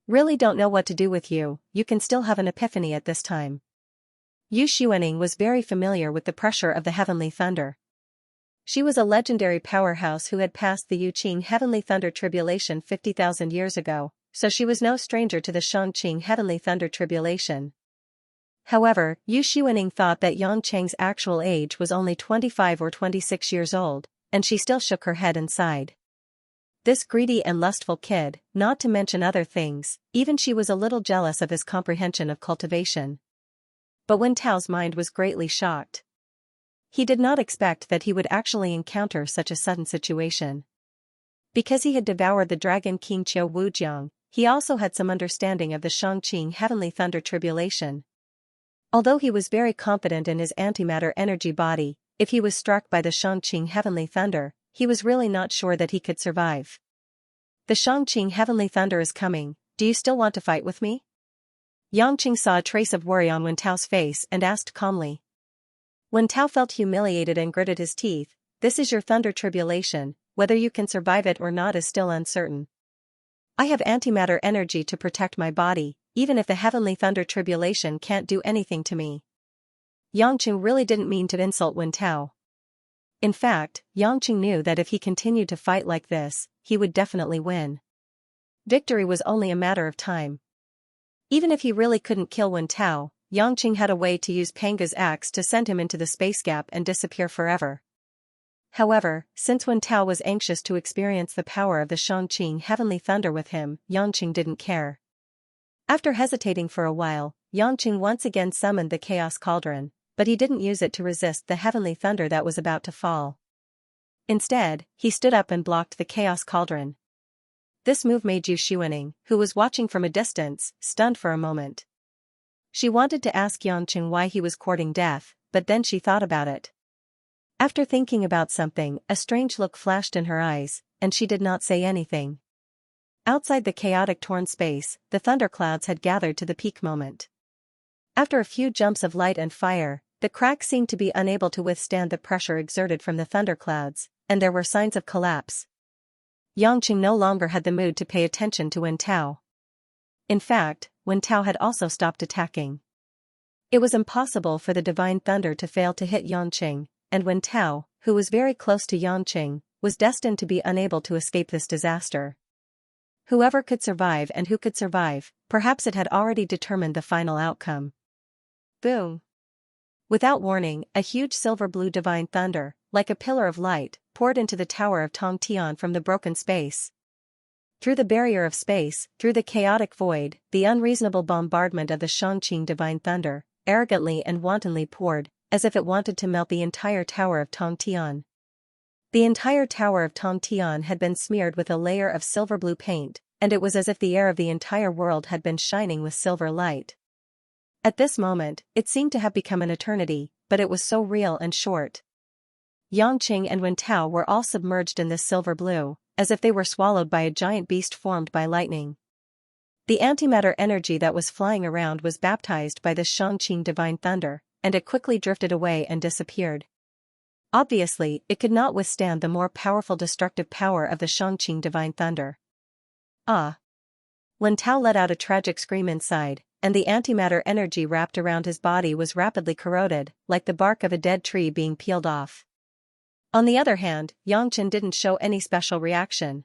really don't know what to do with you, you can still have an epiphany at this time. Yu Xuaning was very familiar with the pressure of the heavenly thunder. She was a legendary powerhouse who had passed the Yuqing Heavenly Thunder Tribulation 50,000 years ago, so she was no stranger to the Xianxia Heavenly Thunder Tribulation. However, Yu Xuaning thought that Yang Cheng's actual age was only 25 or 26 years old, and she still shook her head and sighed. This greedy and lustful kid, not to mention other things, even she was a little jealous of his comprehension of cultivation. But Wen Tao's mind was greatly shocked. He did not expect that he would actually encounter such a sudden situation. Because he had devoured the Dragon King Qiu Wujiang, he also had some understanding of the Xianxia Heavenly Thunder Tribulation. Although he was very confident in his antimatter energy body, if he was struck by the Xianxia Heavenly Thunder, he was really not sure that he could survive. The Xianxia Heavenly Thunder is coming, do you still want to fight with me? Yang Qing saw a trace of worry on Wen Tao's face and asked calmly. Wen Tao felt humiliated and gritted his teeth. This is your thunder tribulation, whether you can survive it or not is still uncertain. I have antimatter energy to protect my body, even if the heavenly thunder tribulation can't do anything to me. Yang Qing really didn't mean to insult Wen Tao. In fact, Yang Qing knew that if he continued to fight like this, he would definitely win. Victory was only a matter of time. Even if he really couldn't kill Wen Tao, Yang Qing had a way to use Panga's axe to send him into the space gap and disappear forever. However, since Wen Tao was anxious to experience the power of the Xianxia Heavenly Thunder with him, Yang Qing didn't care. After hesitating for a while, Yang Qing once again summoned the Chaos Cauldron, but he didn't use it to resist the heavenly thunder that was about to fall. Instead, he stood up and blocked the Chaos Cauldron. This move made Yu Xuaning, who was watching from a distance, stunned for a moment. She wanted to ask Yang Qing why he was courting death, but then she thought about it. After thinking about something, a strange look flashed in her eyes, and she did not say anything. Outside the chaotic torn space, the thunderclouds had gathered to the peak moment. After a few jumps of light and fire, the cracks seemed to be unable to withstand the pressure exerted from the thunderclouds, and there were signs of collapse. Yang Qing no longer had the mood to pay attention to Wen Tao. In fact, Wen Tao had also stopped attacking. It was impossible for the divine thunder to fail to hit Yang Qing, and Wen Tao, who was very close to Yang Qing, was destined to be unable to escape this disaster. Whoever could survive and who could survive, perhaps it had already determined the final outcome. Boom! Without warning, a huge silver-blue divine thunder, like a pillar of light, poured into the tower of Tongtian from the broken space. Through the barrier of space, through the chaotic void, the unreasonable bombardment of the Xianxia divine thunder, arrogantly and wantonly poured, as if it wanted to melt the entire tower of Tongtian. The entire tower of Tongtian had been smeared with a layer of silver-blue paint, and it was as if the air of the entire world had been shining with silver light. At this moment, it seemed to have become an eternity, but it was so real and short. Yang Qing and Wen Tao were all submerged in this silver blue, as if they were swallowed by a giant beast formed by lightning. The antimatter energy that was flying around was baptized by the Xianxia divine thunder, and it quickly drifted away and disappeared. Obviously, it could not withstand the more powerful destructive power of the Xianxia divine thunder. Ah! Wen Tao let out a tragic scream inside, and the antimatter energy wrapped around his body was rapidly corroded, like the bark of a dead tree being peeled off. On the other hand, Yang Qing didn't show any special reaction.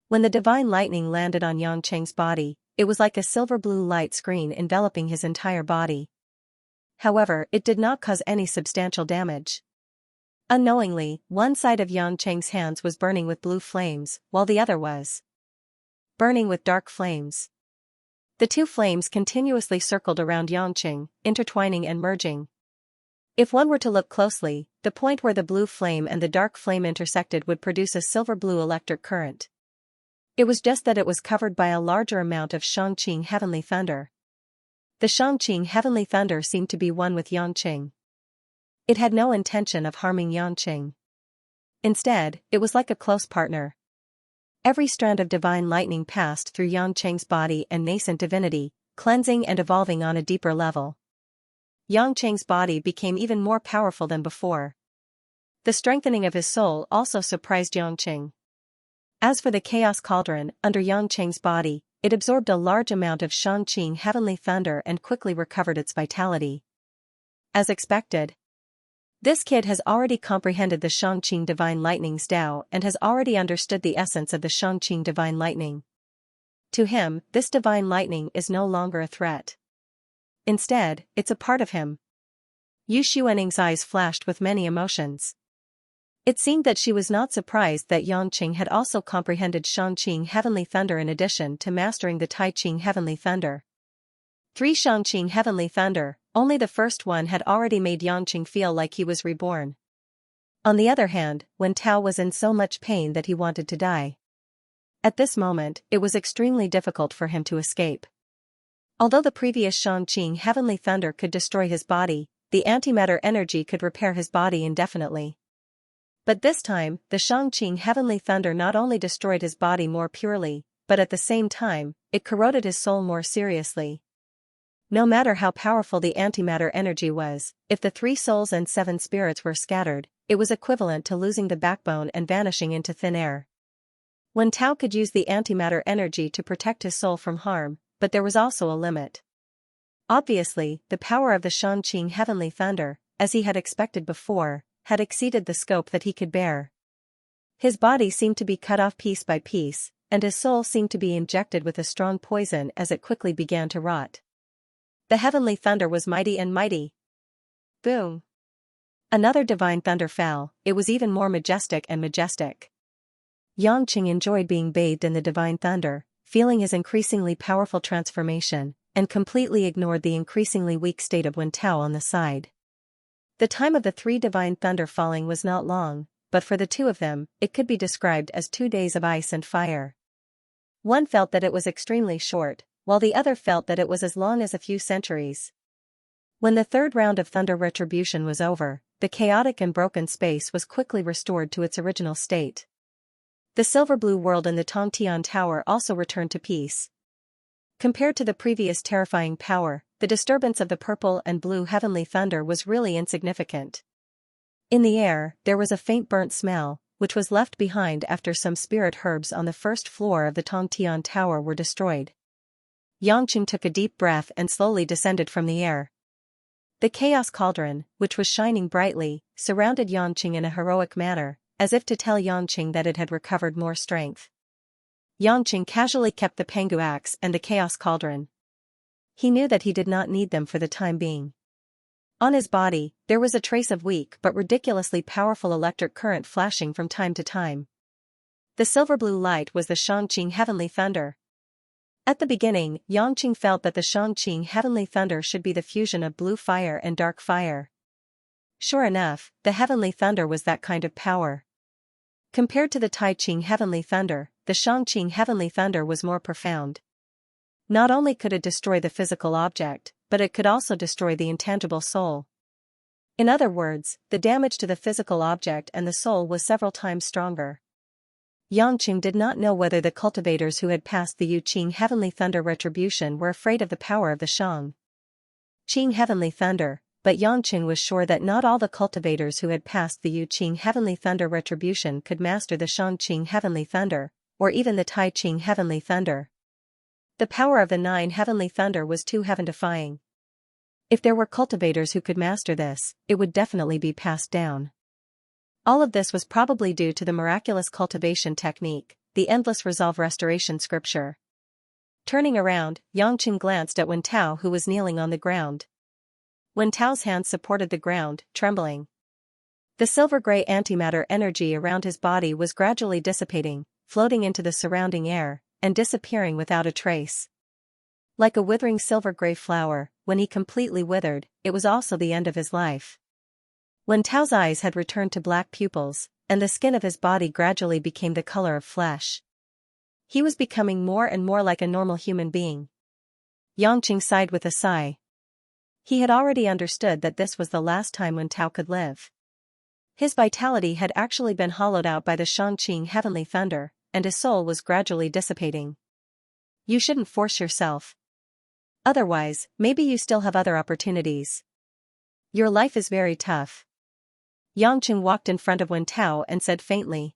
When the divine lightning landed on Yang Qing's body, it was like a silver-blue light screen enveloping his entire body. However, it did not cause any substantial damage. Unknowingly, one side of Yang Qing's hands was burning with blue flames, while the other was burning with dark flames. The two flames continuously circled around Yang Qing, intertwining and merging. If one were to look closely, the point where the blue flame and the dark flame intersected would produce a silver-blue electric current. It was just that it was covered by a larger amount of Xianxia heavenly thunder. The Xianxia heavenly thunder seemed to be one with Yangqing. It had no intention of harming Yangqing. Instead, it was like a close partner. Every strand of divine lightning passed through Yangqing's body and nascent divinity, cleansing and evolving on a deeper level. Yangqing's body became even more powerful than before. The strengthening of his soul also surprised Yangqing. As for the chaos cauldron under Yangqing's body, it absorbed a large amount of Xianxia heavenly thunder and quickly recovered its vitality. As expected, this kid has already comprehended the Xianxia divine lightning's Tao and has already understood the essence of the Xianxia divine lightning. To him, this divine lightning is no longer a threat. Instead, it's a part of him. Yu Xuaning's eyes flashed with many emotions. It seemed that she was not surprised that Yangqing had also comprehended Xianxia heavenly thunder in addition to mastering the Taiqing heavenly thunder. 3 Xianxia heavenly thunder, only the first one had already made Yangqing feel like he was reborn. On the other hand, Wen Tao was in so much pain that he wanted to die. At this moment, it was extremely difficult for him to escape. Although the previous Xianxia heavenly thunder could destroy his body, the antimatter energy could repair his body indefinitely. But this time, the Xianxia heavenly thunder not only destroyed his body more purely, but at the same time, it corroded his soul more seriously. No matter how powerful the antimatter energy was, if the 3 souls and 7 spirits were scattered, it was equivalent to losing the backbone and vanishing into thin air. Wen Tao could use the antimatter energy to protect his soul from harm, but there was also a limit. Obviously, the power of the Xianxia heavenly thunder, as he had expected before, had exceeded the scope that he could bear. His body seemed to be cut off piece by piece, and his soul seemed to be injected with a strong poison as it quickly began to rot. The heavenly thunder was mighty and mighty. Boom! Another divine thunder fell. It was even more majestic and majestic. Yangqing enjoyed being bathed in the divine thunder, feeling his increasingly powerful transformation, and completely ignored the increasingly weak state of Wen Tao on the side. The time of the 3 divine thunder falling was not long, but for the 2 of them, it could be described as 2 days of ice and fire. One felt that it was extremely short, while the other felt that it was as long as a few centuries. When the 3rd round of thunder retribution was over, the chaotic and broken space was quickly restored to its original state. The silver-blue world in the Tongtian Tower also returned to peace. Compared to the previous terrifying power, the disturbance of the purple and blue heavenly thunder was really insignificant. In the air, there was a faint burnt smell, which was left behind after some spirit herbs on the 1st floor of the Tongtian Tower were destroyed. Yangqing took a deep breath and slowly descended from the air. The chaos cauldron, which was shining brightly, surrounded Yangqing in a heroic manner, as if to tell Yangqing that it had recovered more strength. Yangqing casually kept the Pengu axe and the chaos cauldron. He knew that he did not need them for the time being. On his body, there was a trace of weak but ridiculously powerful electric current flashing from time to time. The silver-blue light was the Xianxia heavenly thunder. At the beginning, Yangqing felt that the Xianxia heavenly thunder should be the fusion of blue fire and dark fire. Sure enough, the heavenly thunder was that kind of power. Compared to the Taiqing heavenly thunder, the Xianxia heavenly thunder was more profound. Not only could it destroy the physical object, but it could also destroy the intangible soul. In other words, the damage to the physical object and the soul was several times stronger. Yangqing did not know whether the cultivators who had passed the Yuqing heavenly thunder retribution were afraid of the power of the Xianxia heavenly thunder, but Yangqing was sure that not all the cultivators who had passed the Yuqing heavenly thunder retribution could master the Xianxia heavenly thunder, or even the Taiqing heavenly thunder. The power of the 9 heavenly thunder was too heaven-defying. If there were cultivators who could master this, it would definitely be passed down. All of this was probably due to the miraculous cultivation technique, the endless resolve restoration scripture. Turning around, Yangqing glanced at Wen Tao, who was kneeling on the ground. Wen Tao's hands supported the ground, trembling. The silver-gray antimatter energy around his body was gradually dissipating, floating into the surrounding air, and disappearing without a trace. Like a withering silver-gray flower, when he completely withered, it was also the end of his life. Wen Tao's eyes had returned to black pupils, and the skin of his body gradually became the color of flesh. He was becoming more and more like a normal human being. Yangqing sighed with a sigh. He had already understood that this was the last time Wen Tao could live. His vitality had actually been hollowed out by the Shangqing heavenly thunder, and his soul was gradually dissipating. You shouldn't force yourself. Otherwise, maybe you still have other opportunities. Your life is very tough. Yangqing walked in front of Wen Tao and said faintly.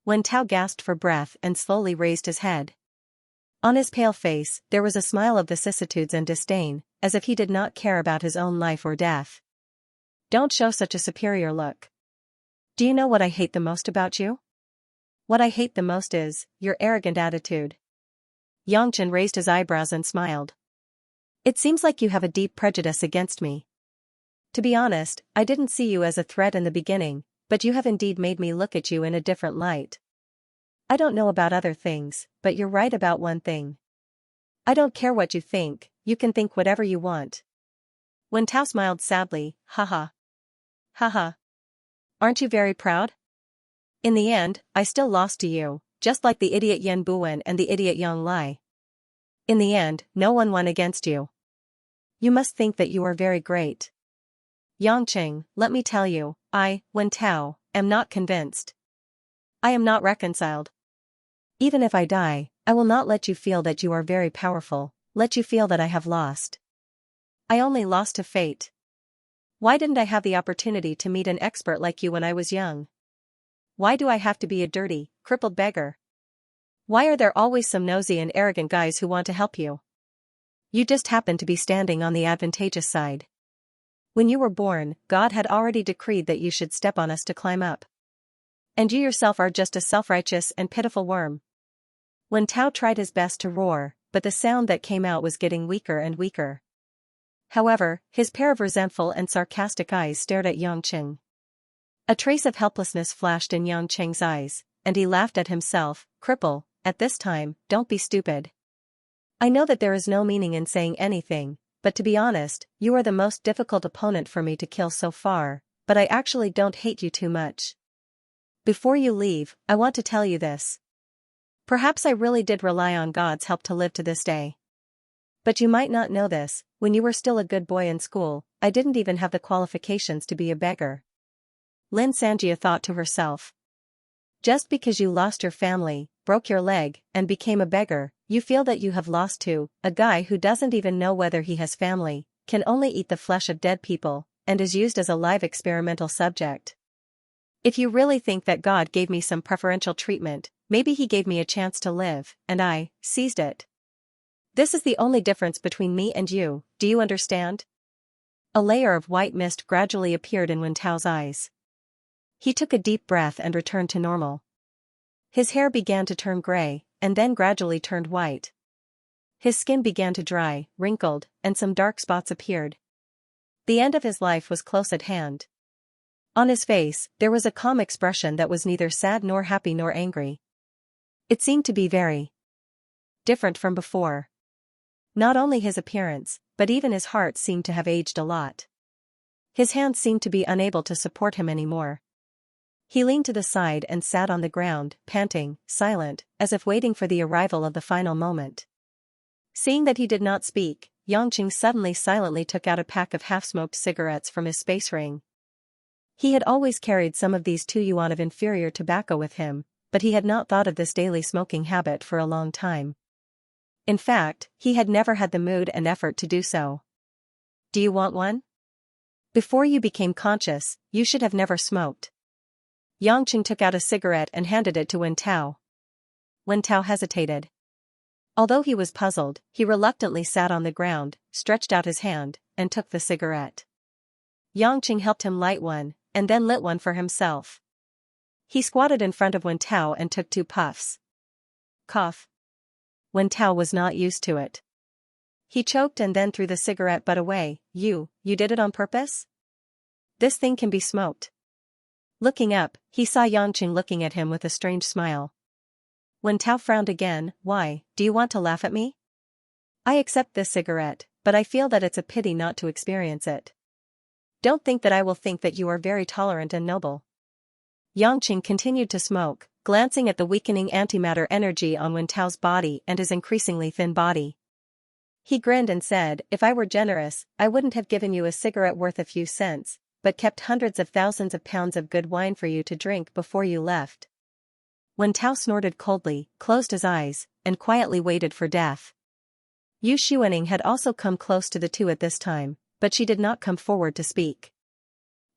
Wen Tao gasped for breath and slowly raised his head. On his pale face, there was a smile of vicissitudes and disdain, as if he did not care about his own life or death. Don't show such a superior look. Do you know what I hate the most about you? What I hate the most is your arrogant attitude. Yangqing raised his eyebrows and smiled. It seems like you have a deep prejudice against me. To be honest, I didn't see you as a threat in the beginning, but you have indeed made me look at you in a different light. I don't know about other things, but you're right about one thing. I don't care what you think, you can think whatever you want. Wen Tao smiled sadly, haha. Haha. Aren't you very proud? In the end, I still lost to you, just like the idiot Yan Buwen and the idiot Yang Lai. In the end, no one won against you. You must think that you are very great. Yangqing, let me tell you, Wen Tao, am not convinced. I am not reconciled. Even if I die, I will not let you feel that you are very powerful, let you feel that I have lost. I only lost to fate. Why didn't I have the opportunity to meet an expert like you when I was young? Why do I have to be a dirty, crippled beggar? Why are there always some nosy and arrogant guys who want to help you? You just happen to be standing on the advantageous side. When you were born, God had already decreed that you should step on us to climb up. And you yourself are just a self-righteous and pitiful worm. Wen Tao tried his best to roar, but the sound that came out was getting weaker and weaker. However, his pair of resentful and sarcastic eyes stared at Yangqing. A trace of helplessness flashed in Yangqing's eyes, and he laughed at himself. Cripple, at this time, don't be stupid. I know that there is no meaning in saying anything, but to be honest, you are the most difficult opponent for me to kill so far, but I actually don't hate you too much. Before you leave, I want to tell you this. Perhaps I really did rely on God's help to live to this day. But you might not know this, when you were still a good boy in school, I didn't even have the qualifications to be a beggar. Xianxia thought to herself. Just because you lost your family, broke your leg, and became a beggar, you feel that you have lost to a guy who doesn't even know whether he has family, can only eat the flesh of dead people, and is used as a live experimental subject. If you really think that God gave me some preferential treatment, maybe he gave me a chance to live, and I seized it. This is the only difference between me and you, do you understand? A layer of white mist gradually appeared in Wen Tao's eyes. He took a deep breath and returned to normal. His hair began to turn gray, and then gradually turned white. His skin began to dry, wrinkled, and some dark spots appeared. The end of his life was close at hand. On his face, there was a calm expression that was neither sad nor happy nor angry. It seemed to be very different from before. Not only his appearance, but even his heart seemed to have aged a lot. His hands seemed to be unable to support him anymore. He leaned to the side and sat on the ground, panting, silent, as if waiting for the arrival of the final moment. Seeing that he did not speak, Yangqing suddenly silently took out a pack of half-smoked cigarettes from his space ring. He had always carried some of these 2 yuan of inferior tobacco with him, but he had not thought of this daily smoking habit for a long time. In fact, he had never had the mood and effort to do so. Do you want one? Before you became conscious, you should have never smoked. Yangqing took out a cigarette and handed it to Wen Tao. Wen Tao hesitated. Although he was puzzled, he reluctantly sat on the ground, stretched out his hand, and took the cigarette. Yangqing helped him light one, and then lit one for himself. He squatted in front of Wen Tao and took 2 puffs. Cough. Wen Tao was not used to it. He choked and then threw the cigarette butt away. You did it on purpose? This thing can be smoked. Looking up, he saw Yangqing looking at him with a strange smile. Wen Tao frowned again. Why, do you want to laugh at me? I accept this cigarette, but I feel that it's a pity not to experience it. Don't think that I will think that you are very tolerant and noble. Yangqing continued to smoke, glancing at the weakening antimatter energy on Wen Tao's body and his increasingly thin body. He grinned and said, if I were generous, I wouldn't have given you a cigarette worth a few cents, but kept hundreds of thousands of pounds of good wine for you to drink before you left. Wen Tao snorted coldly, closed his eyes, and quietly waited for death. Yu Xuanning had also come close to the two at this time, but she did not come forward to speak.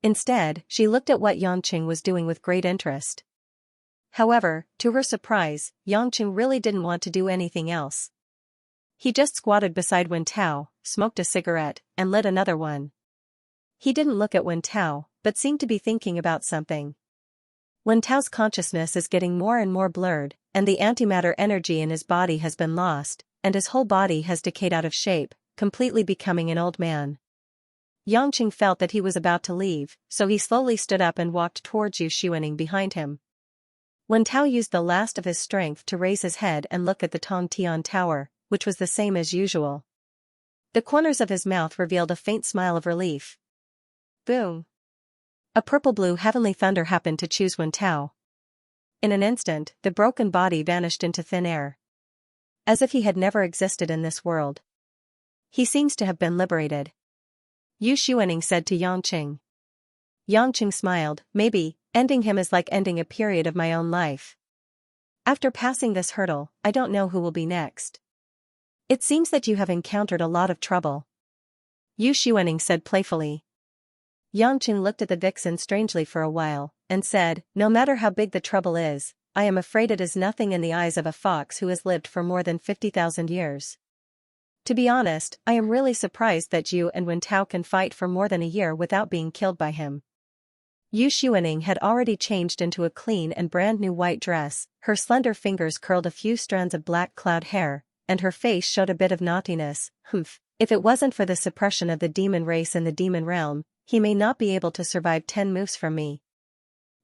Instead, she looked at what Yangqing was doing with great interest. However, to her surprise, Yangqing really didn't want to do anything else. He just squatted beside Wen Tao, smoked a cigarette, and lit another one. He didn't look at Wen Tao, but seemed to be thinking about something. Wen Tao's consciousness is getting more and more blurred, and the antimatter energy in his body has been lost, and his whole body has decayed out of shape, completely becoming an old man. Yangqing felt that he was about to leave, so he slowly stood up and walked towards Yu Xuanning behind him. Wen Tao used the last of his strength to raise his head and look at the Tongtian Tower, which was the same as usual. The corners of his mouth revealed a faint smile of relief. Boom! A purple-blue heavenly thunder happened to choose Wen Tao. In an instant, the broken body vanished into thin air. As if he had never existed in this world. He seems to have been liberated. Yu Xuanning said to Yangqing. Yangqing smiled, maybe, ending him is like ending a period of my own life. After passing this hurdle, I don't know who will be next. It seems that you have encountered a lot of trouble. Yu Xuanning said playfully. Yangqing looked at the vixen strangely for a while, and said, no matter how big the trouble is, I am afraid it is nothing in the eyes of a fox who has lived for more than 50,000 years. To be honest, I am really surprised that you and Wen Tao can fight for more than a year without being killed by him. Yu Xuanning had already changed into a clean and brand new white dress, her slender fingers curled a few strands of black cloud hair, and her face showed a bit of naughtiness. If it wasn't for the suppression of the demon race in the demon realm, he may not be able to survive 10 moves from me.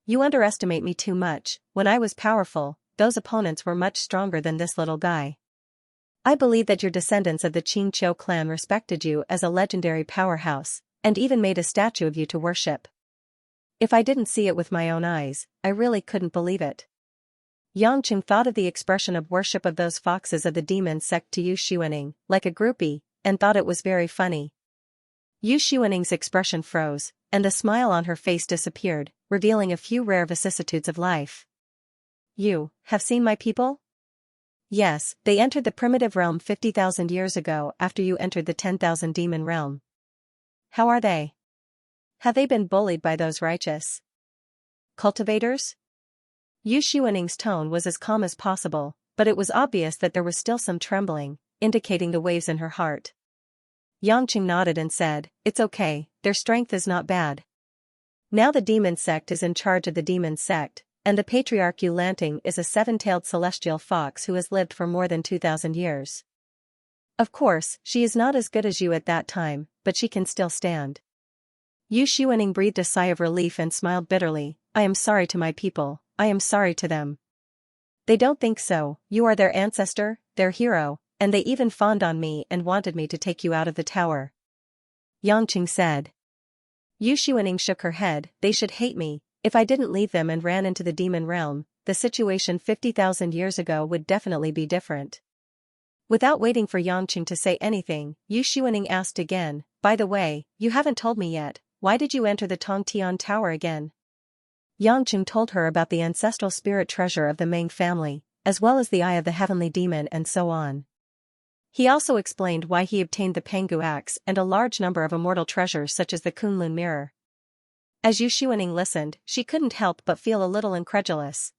You underestimate me too much. When I was powerful, those opponents were much stronger than this little guy. I believe that your descendants of the Qingqiu clan respected you as a legendary powerhouse, and even made a statue of you to worship. If I didn't see it with my own eyes, I really couldn't believe it. Yangqing thought of the expression of worship of those foxes of the demon sect to Yu Xuanning, like a groupie, and thought it was very funny. Yu Xuanning's expression froze, and the smile on her face disappeared, revealing a few rare vicissitudes of life. You have seen my people? Yes, they entered the primitive realm 50,000 years ago after you entered the 10,000 demon realm. How are they? Have they been bullied by those righteous cultivators? Yu Xuanning's tone was as calm as possible, but it was obvious that there was still some trembling, indicating the waves in her heart. Yangqing nodded and said, it's okay, their strength is not bad. Now the demon sect is in charge of the demon sect, and the patriarch Yu Lanting is a 7-tailed celestial fox who has lived for more than 2,000 years. Of course, she is not as good as you at that time, but she can still stand. Yu Xuanning breathed a sigh of relief and smiled bitterly, I am sorry to my people, I am sorry to them. They don't think so, you are their ancestor, their hero, and they even fawned on me and wanted me to take you out of the tower. Yangqing said. Yu Xuanning shook her head, they should hate me. If I didn't leave them and ran into the demon realm, the situation 50,000 years ago would definitely be different. Without waiting for Yangqing to say anything, Yu Xuanning asked again, by the way, you haven't told me yet, why did you enter the Tongtian Tower again? Yangqing told her about the ancestral spirit treasure of the Meng family, as well as the Eye of the Heavenly Demon and so on. He also explained why he obtained the Pengu axe and a large number of immortal treasures such as the Kunlun mirror. As Yu Xuanning listened, she couldn't help but feel a little incredulous.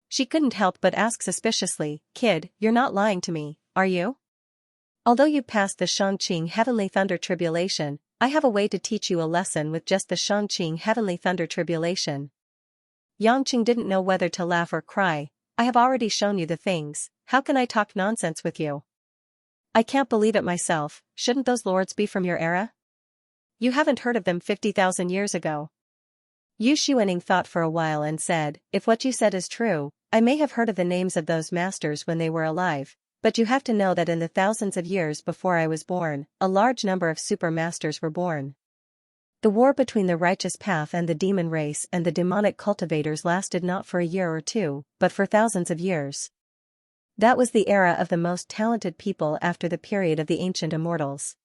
She couldn't help but ask suspiciously, kid, you're not lying to me, are you? Although you passed the Shangqing Heavenly Thunder Tribulation, I have a way to teach you a lesson with just the Shangqing Heavenly Thunder Tribulation. Yangqing didn't know whether to laugh or cry. I have already shown you the things, how can I talk nonsense with you? I can't believe it myself, shouldn't those lords be from your era? You haven't heard of them 50,000 years ago. Yu Xuanning thought for a while and said, if what you said is true, I may have heard of the names of those masters when they were alive, but you have to know that in the thousands of years before I was born, a large number of super masters were born. The war between the righteous path and the demon race and the demonic cultivators lasted not for a year or two, but for thousands of years. That was the era of the most talented people after the period of the ancient immortals.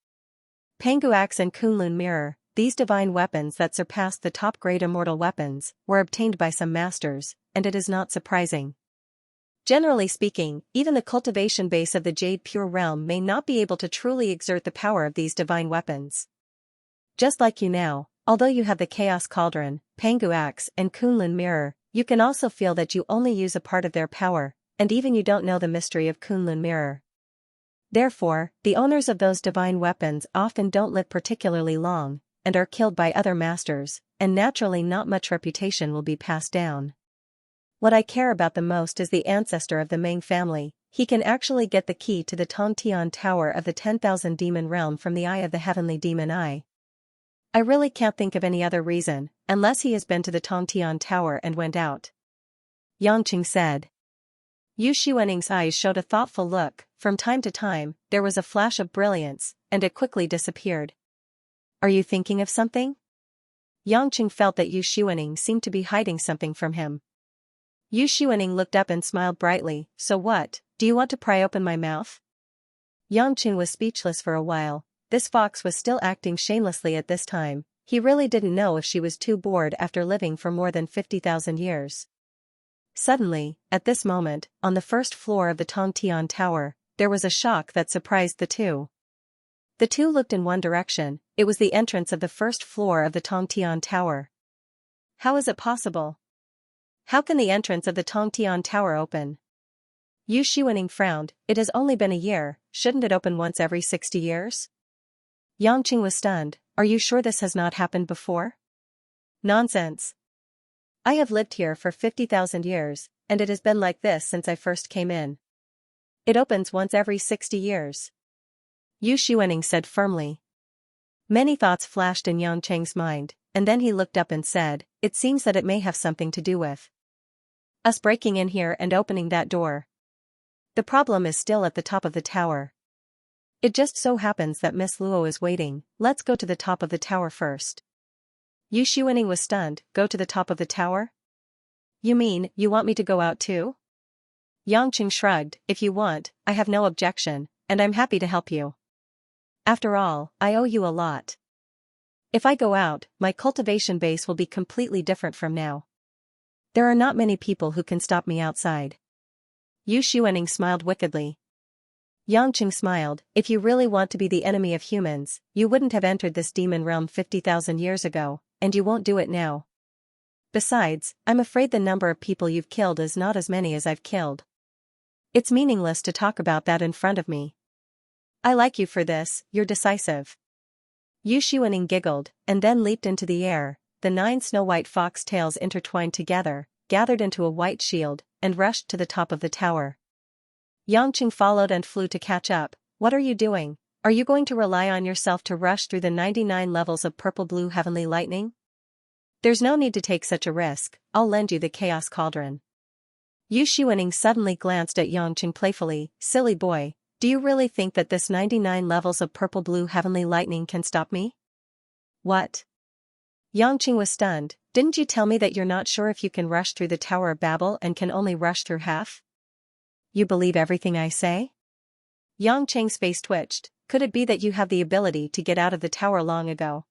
Pangu Axe and Kunlun Mirror, these divine weapons that surpassed the top-grade immortal weapons, were obtained by some masters, and it is not surprising. Generally speaking, even the cultivation base of the Jade Pure Realm may not be able to truly exert the power of these divine weapons. Just like you now, although you have the Chaos Cauldron, Pangu Axe, and Kunlun Mirror, you can also feel that you only use a part of their power, and even you don't know the mystery of Kunlun Mirror. Therefore, the owners of those divine weapons often don't live particularly long, and are killed by other masters, and naturally not much reputation will be passed down. What I care about the most is the ancestor of the Meng family. He can actually get the key to the Tongtian Tower of the 10,000 Demon Realm from the Eye of the Heavenly Demon Eye. I really can't think of any other reason, unless he has been to the Tongtian Tower and went out. Yangqing said. Yu Xuaning's eyes showed a thoughtful look. From time to time, there was a flash of brilliance, and it quickly disappeared. Are you thinking of something? Yangqing felt that Yu Xuaning seemed to be hiding something from him. Yu Xuaning looked up and smiled brightly. So what, do you want to pry open my mouth? Yangqing was speechless for a while. This fox was still acting shamelessly at this time. He really didn't know if she was too bored after living for more than 50,000 years. Suddenly, at this moment, on the first floor of the Tongtian Tower, there was a shock that surprised the two. The two looked in one direction. It was the entrance of the first floor of the Tongtian Tower. How is it possible? How can the entrance of the Tongtian Tower open? Yu Xuaning frowned. It has only been a year, shouldn't it open once every 60 years? Yangqing was stunned. Are you sure this has not happened before? Nonsense. I have lived here for 50,000 years, and it has been like this since I first came in. It opens once every 60 years. Yu Xuaning said firmly. Many thoughts flashed in Yangqing's mind, and then he looked up and said, it seems that it may have something to do with us breaking in here and opening that door. The problem is still at the top of the tower. It just so happens that Miss Luo is waiting. Let's go to the top of the tower first. Yu Xuaning was stunned. Go to the top of the tower? You mean, you want me to go out too? Yangqing shrugged. If you want, I have no objection, and I'm happy to help you. After all, I owe you a lot. If I go out, my cultivation base will be completely different from now. There are not many people who can stop me outside. Yu Xuaning smiled wickedly. Yangqing smiled. If you really want to be the enemy of humans, you wouldn't have entered this demon realm 50,000 years ago, and you won't do it now. Besides, I'm afraid the number of people you've killed is not as many as I've killed. It's meaningless to talk about that in front of me. I like you for this, you're decisive. Yu Xuaning giggled, and then leaped into the air. The 9 snow-white fox tails intertwined together, gathered into a white shield, and rushed to the top of the tower. Yangqing followed and flew to catch up. What are you doing? Are you going to rely on yourself to rush through the 99 levels of purple-blue heavenly lightning? There's no need to take such a risk. I'll lend you the Chaos Cauldron. Yu Xuaning suddenly glanced at Yangqing playfully. Silly boy, do you really think that this 99 levels of purple-blue heavenly lightning can stop me? What? Yangqing was stunned. Didn't you tell me that you're not sure if you can rush through the Tower of Babel and can only rush through half? You believe everything I say? Yangqing's face twitched. Could it be that you have the ability to get out of the tower long ago?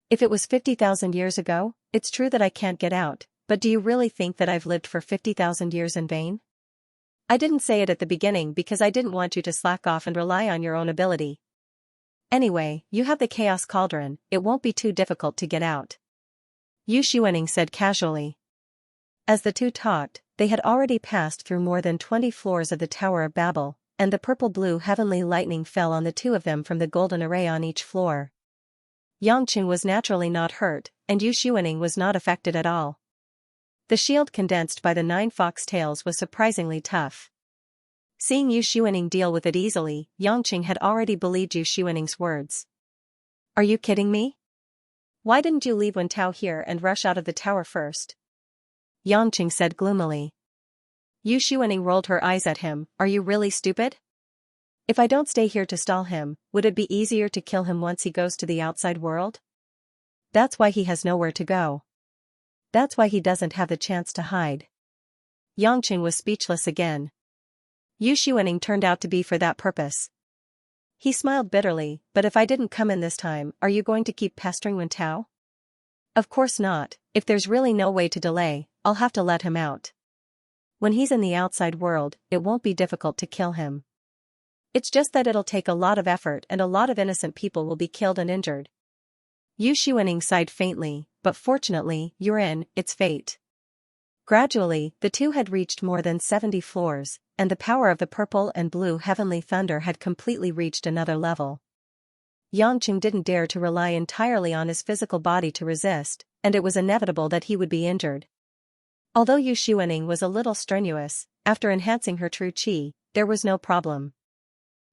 If it was 50,000 years ago, it's true that I can't get out, but do you really think that I've lived for 50,000 years in vain? I didn't say it at the beginning because I didn't want you to slack off and rely on your own ability. Anyway, you have the Chaos Cauldron, it won't be too difficult to get out. Yu Xuaning said casually. As the two talked, they had already passed through more than 20 floors of the Tower of Babel, and the purple-blue heavenly lightning fell on the two of them from the golden array on each floor. Yangqing was naturally not hurt, and Yu Xuaning was not affected at all. The shield condensed by the 9 fox tails was surprisingly tough. Seeing Yu Xuaning deal with it easily, Yangqing had already believed Yu Xuaning's words. Are you kidding me? Why didn't you leave when Tao here and rush out of the tower first? Yangqing said gloomily. Yu Xuaning rolled her eyes at him. Are you really stupid? If I don't stay here to stall him, would it be easier to kill him once he goes to the outside world? That's why he has nowhere to go. That's why he doesn't have the chance to hide. Yangqing was speechless again. Yu Xuaning turned out to be for that purpose. He smiled bitterly, but if I didn't come in this time, are you going to keep pestering Wen Tao? Of course not. If there's really no way to delay, I'll have to let him out. When he's in the outside world, it won't be difficult to kill him. It's just that it'll take a lot of effort and a lot of innocent people will be killed and injured. Yu Xuaning sighed faintly, but fortunately, you're in, it's fate. Gradually, the two had reached more than 70 floors, and the power of the purple and blue heavenly thunder had completely reached another level. Yangqing didn't dare to rely entirely on his physical body to resist, and it was inevitable that he would be injured. Although Yu Xuaning was a little strenuous, after enhancing her true qi, there was no problem.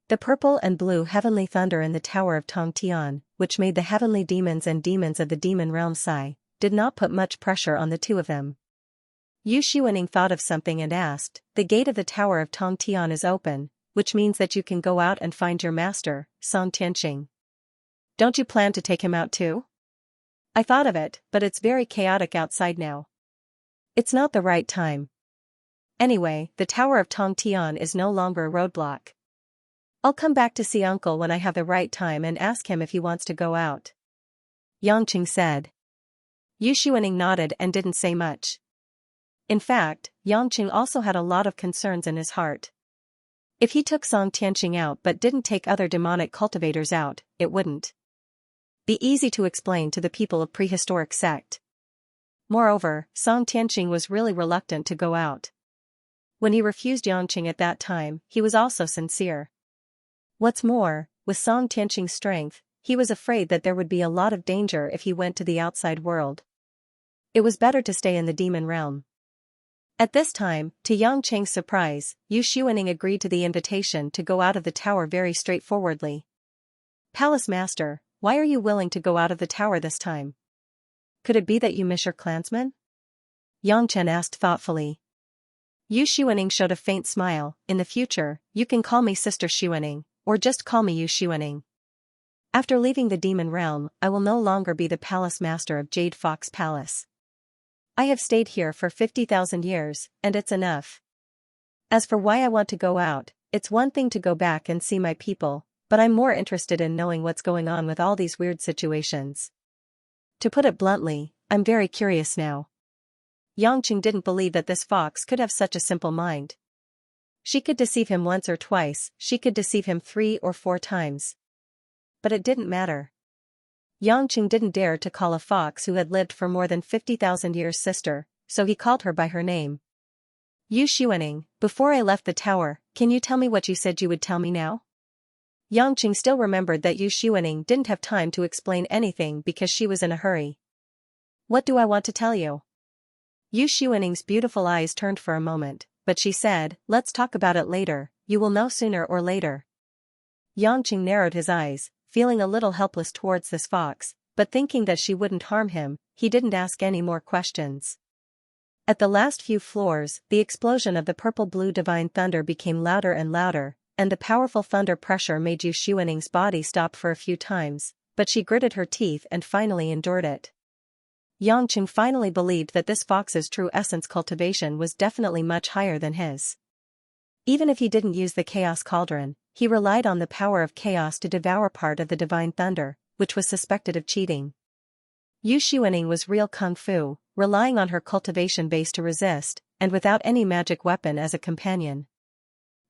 The purple and blue heavenly thunder in the Tower of Tongtian, which made the heavenly demons and demons of the demon realm sigh, did not put much pressure on the two of them. Yu Xuaning thought of something and asked, "The gate of the Tower of Tongtian is open, which means that you can go out and find your master, Song Tianqing. Don't you plan to take him out too?" "I thought of it, but it's very chaotic outside now. It's not the right time. Anyway, the Tower of Tongtian is no longer a roadblock. I'll come back to see Uncle when I have the right time and ask him if he wants to go out," Yangqing said. Yu Xuaning nodded and didn't say much. In fact, Yangqing also had a lot of concerns in his heart. If he took Song Tianqing out but didn't take other demonic cultivators out, it wouldn't be easy to explain to the people of prehistoric sect. Moreover, Song Tianqing was really reluctant to go out. When he refused Yangqing at that time, he was also sincere. What's more, with Song Tianqing's strength, he was afraid that there would be a lot of danger if he went to the outside world. It was better to stay in the demon realm. At this time, to Yangqing's surprise, Yu Xuaning agreed to the invitation to go out of the tower very straightforwardly. "Palace Master, why are you willing to go out of the tower this time? Could it be that you miss your clansmen?" Yangchen asked thoughtfully. Yu Xuaning showed a faint smile. "In the future, you can call me Sister Xuaning, or just call me Yu Xuaning. After leaving the demon realm, I will no longer be the palace master of Jade Fox Palace. I have stayed here for 50,000 years, and it's enough. As for why I want to go out, it's one thing to go back and see my people, but I'm more interested in knowing what's going on with all these weird situations. To put it bluntly, I'm very curious now." Yangqing didn't believe that this fox could have such a simple mind. She could deceive him once or twice, she could deceive him 3 or 4 times. But it didn't matter. Yangqing didn't dare to call a fox who had lived for more than 50,000 years sister, so he called her by her name. "Yu Xuaning, before I left the tower, can you tell me what you said you would tell me now?" Yangqing still remembered that Yu Xuaning didn't have time to explain anything because she was in a hurry. "What do I want to tell you?" Yu Xuaning's beautiful eyes turned for a moment, but she said, "Let's talk about it later, you will know sooner or later." Yangqing narrowed his eyes, feeling a little helpless towards this fox, but thinking that she wouldn't harm him, he didn't ask any more questions. At the last few floors, the explosion of the purple-blue divine thunder became louder and louder, and the powerful thunder pressure made Yu Xuaning's body stop for a few times, but she gritted her teeth and finally endured it. Yangqing finally believed that this fox's true essence cultivation was definitely much higher than his. Even if he didn't use the chaos cauldron, he relied on the power of chaos to devour part of the divine thunder, which was suspected of cheating. Yu Xuaning was real kung fu, relying on her cultivation base to resist, and without any magic weapon as a companion.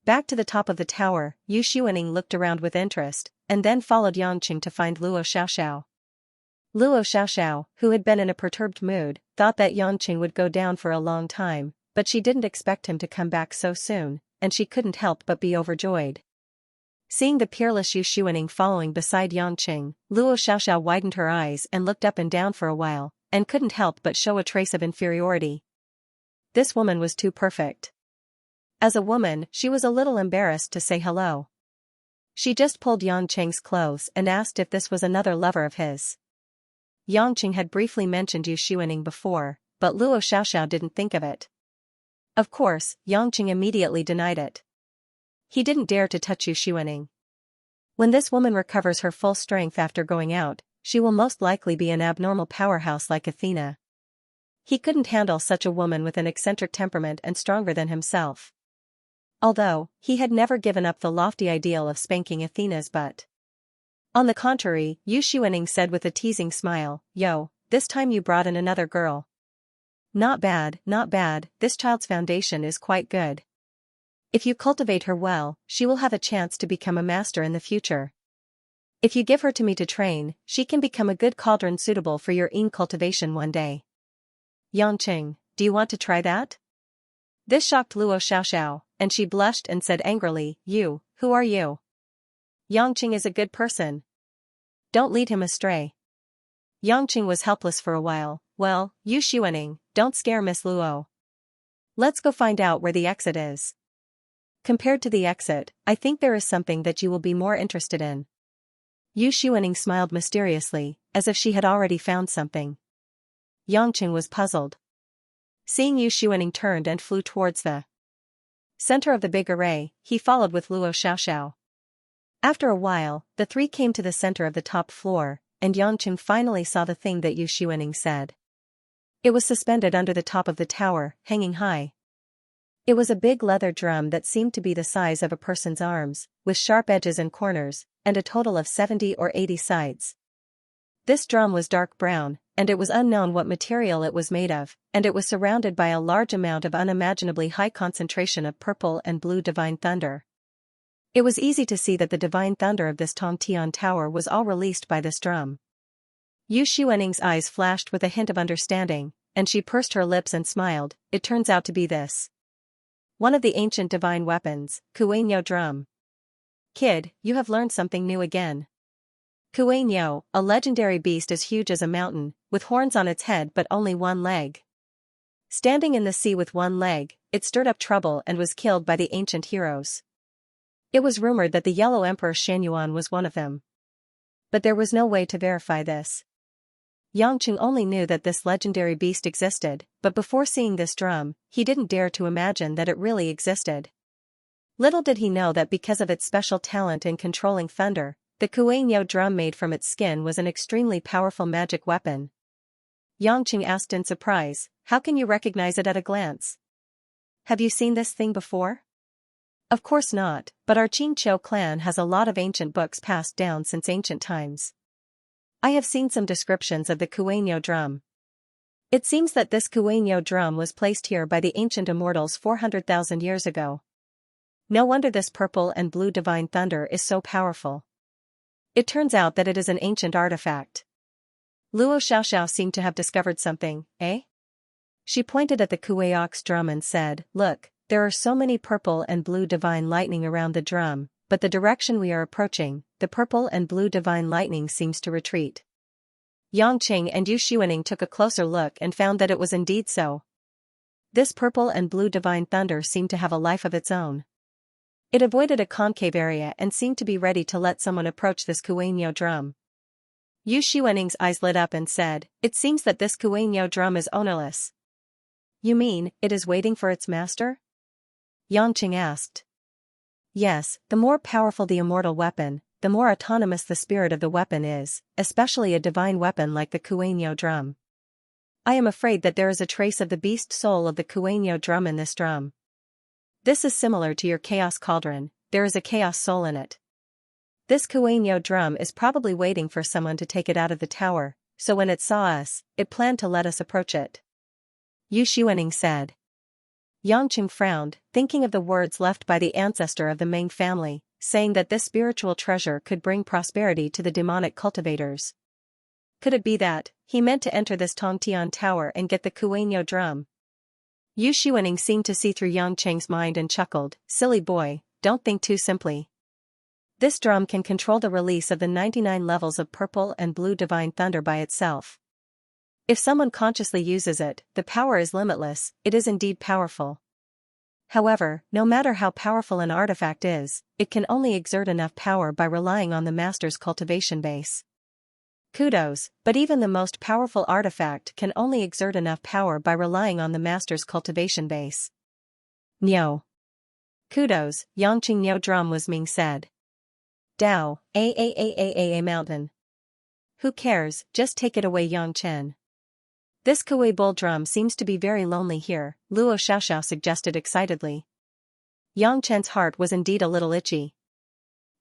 Back to the top of the tower, Yu Xuaning looked around with interest, and then followed Yangqing to find Luo Xiaoxiao. Luo Xiaoxiao, who had been in a perturbed mood, thought that Yangqing would go down for a long time, but she didn't expect him to come back so soon, and she couldn't help but be overjoyed. Seeing the peerless Yu Xuaning following beside Yangqing, Luo Xiaoxiao widened her eyes and looked up and down for a while, and couldn't help but show a trace of inferiority. This woman was too perfect. As a woman, she was a little embarrassed to say hello. She just pulled Yangqing's clothes and asked if this was another lover of his. Yangqing had briefly mentioned Yu Xuaning before, but Luo Xiaoxiao didn't think of it. Of course, Yangqing immediately denied it. He didn't dare to touch Yu Xuaning. When this woman recovers her full strength after going out, she will most likely be an abnormal powerhouse like Athena. He couldn't handle such a woman with an eccentric temperament and stronger than himself. Although, he had never given up the lofty ideal of spanking Athena's butt. On the contrary, Yu Xuanning said with a teasing smile, "Yo, this time you brought in another girl. Not bad, not bad, this child's foundation is quite good. If you cultivate her well, she will have a chance to become a master in the future. If you give her to me to train, she can become a good cauldron suitable for your yin cultivation one day." "Yangqing, do you want to try that?" This shocked Luo Xiaoxiao, and she blushed and said angrily, "You, who are you? Yangqing is a good person. Don't lead him astray." Yangqing was helpless for a while. "Well, Yu Xuanning, don't scare Miss Luo. Let's go find out where the exit is. Compared to the exit, I think there is something that you will be more interested in." Yu Xuanning smiled mysteriously, as if she had already found something. Yangqing was puzzled. Seeing Yu Xuanning turned and flew towards the center of the big array, he followed with Luo Xiaoxiao. After a while, the three came to the center of the top floor, and Yangqing finally saw the thing that Yu Xuanning said. It was suspended under the top of the tower, hanging high. It was a big leather drum that seemed to be the size of a person's arms, with sharp edges and corners, and a total of 70 or 80 sides. This drum was dark brown, and it was unknown what material it was made of, and it was surrounded by a large amount of unimaginably high concentration of purple and blue divine thunder. It was easy to see that the divine thunder of this Tongtian tower was all released by this drum. Yu Xuanning's eyes flashed with a hint of understanding, and she pursed her lips and smiled. "It turns out to be this. One of the ancient divine weapons, Kuei-nyo drum. Kid, you have learned something new again. Kuei-nyo, a legendary beast as huge as a mountain, with horns on its head but only one leg. Standing in the sea with one leg, it stirred up trouble and was killed by the ancient heroes. It was rumored that the Yellow Emperor Shenyuan was one of them. But there was no way to verify this. Yangqing only knew that this legendary beast existed, but before seeing this drum, he didn't dare to imagine that it really existed. Little did he know that because of its special talent in controlling thunder, the Kuei-nyo drum made from its skin was an extremely powerful magic weapon. Yangqing asked in surprise, "How can you recognize it at a glance? Have you seen this thing before?" "Of course not, but our Qingqiu clan has a lot of ancient books passed down since ancient times. I have seen some descriptions of the Kuei-nyo drum. It seems that this Kuei-nyo drum was placed here by the ancient immortals 400,000 years ago. No wonder this purple and blue divine thunder is so powerful. It turns out that it is an ancient artifact." Luo Xiaoxiao seemed to have discovered something, eh? She pointed at the Kuei-ox drum and said, "Look, there are so many purple and blue divine lightning around the drum, but the direction we are approaching, the purple and blue divine lightning seems to retreat." Yangqing and Yu Xuanning took a closer look and found that it was indeed so. This purple and blue divine thunder seemed to have a life of its own. It avoided a concave area and seemed to be ready to let someone approach this Kuei-nyo drum. Yu Xuanning's eyes lit up and said, "It seems that this Kuei-nyo drum is ownerless." "You mean, it is waiting for its master?" Yangqing asked. "Yes, the more powerful the immortal weapon, the more autonomous the spirit of the weapon is, especially a divine weapon like the Kuei-nyo drum. I am afraid that there is a trace of the beast soul of the Kuei-nyo drum in this drum. This is similar to your chaos cauldron, there is a chaos soul in it. This Kuei-nyo drum is probably waiting for someone to take it out of the tower, so when it saw us, it planned to let us approach it," Yu Xuanning said. Yangqing frowned, thinking of the words left by the ancestor of the Ming family, saying that this spiritual treasure could bring prosperity to the demonic cultivators. Could it be that he meant to enter this Tongtian tower and get the Kuei-nyo drum? Yu Xuanning seemed to see through Yangqing's mind and chuckled, "Silly boy, don't think too simply. This drum can control the release of the 99 levels of purple and blue divine thunder by itself. If someone consciously uses it, the power is limitless, it is indeed powerful. However, no matter how powerful an artifact is, it can only exert enough power by relying on the master's cultivation base. Kudos, but even the most powerful artifact can only exert enough power by relying on the master's cultivation base." "Nyo. Kudos, Yangqing Nyo drum," was Ming said. "Dao, a mountain. Who cares, just take it away, Yang Chen. This Kuei bull drum seems to be very lonely here, Luo Xiaoxiao suggested excitedly. Yang Chen's heart was indeed a little itchy.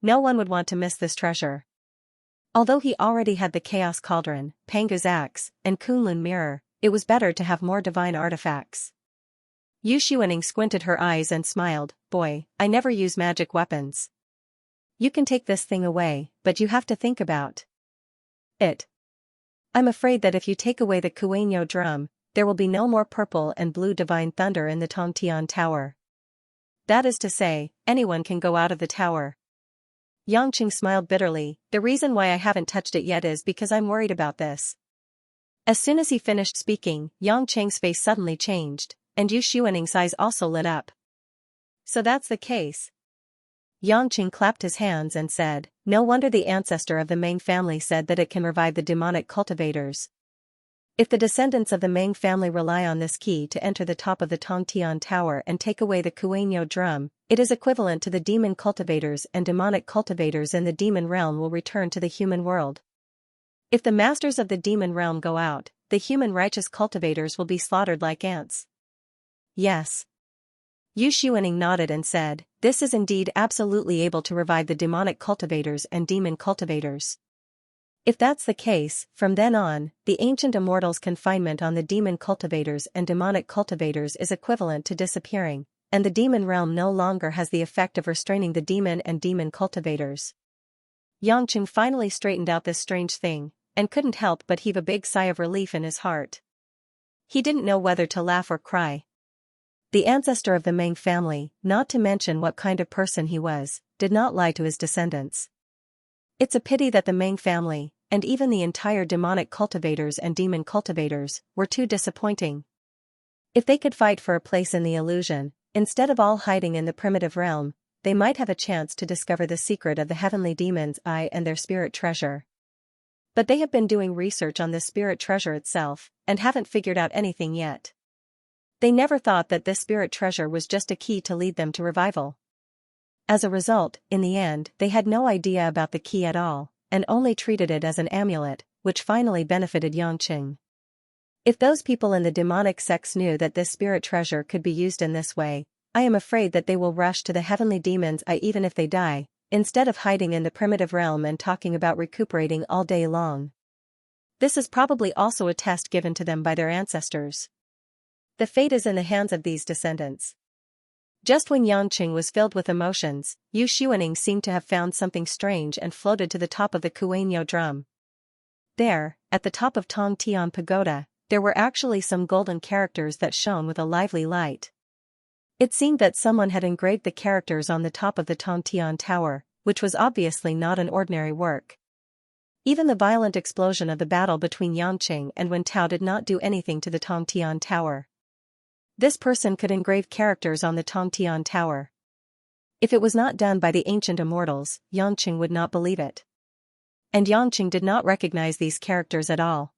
No one would want to miss this treasure. Although he already had the Chaos Cauldron, Pangu's axe, and Kunlun mirror, it was better to have more divine artifacts. Yu Xuaning squinted her eyes and smiled, boy, I never use magic weapons. You can take this thing away, but you have to think about it. I'm afraid that if you take away the Kuei drum, there will be no more purple and blue divine thunder in the Tongtian Tower. That is to say, anyone can go out of the tower. Yang Qing smiled bitterly, the reason why I haven't touched it yet is because I'm worried about this. As soon as he finished speaking, Yang Cheng's face suddenly changed, and Yu Xuaning's eyes also lit up. So that's the case. Yang Qing clapped his hands and said, no wonder the ancestor of the Meng family said that it can revive the demonic cultivators. If the descendants of the Meng family rely on this key to enter the top of the Tongtian Tower and take away the Kuei drum, it is equivalent to the demon cultivators and demonic cultivators in the demon realm will return to the human world. If the masters of the demon realm go out, the human righteous cultivators will be slaughtered like ants. Yes. Yu Xuaning nodded and said, this is indeed absolutely able to revive the demonic cultivators and demon cultivators. If that's the case, from then on, the ancient immortals' confinement on the demon cultivators and demonic cultivators is equivalent to disappearing, and the demon realm no longer has the effect of restraining the demon and demon cultivators. Yang Qing finally straightened out this strange thing, and couldn't help but heave a big sigh of relief in his heart. He didn't know whether to laugh or cry. The ancestor of the Meng family, not to mention what kind of person he was, did not lie to his descendants. It's a pity that the Meng family, and even the entire demonic cultivators and demon cultivators, were too disappointing. If they could fight for a place in the illusion, instead of all hiding in the primitive realm, they might have a chance to discover the secret of the heavenly demon's eye and their spirit treasure. But they have been doing research on this spirit treasure itself, and haven't figured out anything yet. They never thought that this spirit treasure was just a key to lead them to revival. As a result, in the end, they had no idea about the key at all, and only treated it as an amulet, which finally benefited Yang Qing. If those people in the demonic sects knew that this spirit treasure could be used in this way, I am afraid that they will rush to the heavenly demon's eye even if they die, instead of hiding in the primitive realm and talking about recuperating all day long. This is probably also a test given to them by their ancestors. The fate is in the hands of these descendants. Just when Yang Qing was filled with emotions, Yu Xuaning seemed to have found something strange and floated to the top of the Kuei drum. There, at the top of Tongtian Pagoda, there were actually some golden characters that shone with a lively light. It seemed that someone had engraved the characters on the top of the Tongtian Tower, which was obviously not an ordinary work. Even the violent explosion of the battle between Yang Qing and Wen Tao did not do anything to the Tongtian Tower. This person could engrave characters on the Tongtian Tower. If it was not done by the ancient immortals, Yang Qing would not believe it. And Yang Qing did not recognize these characters at all.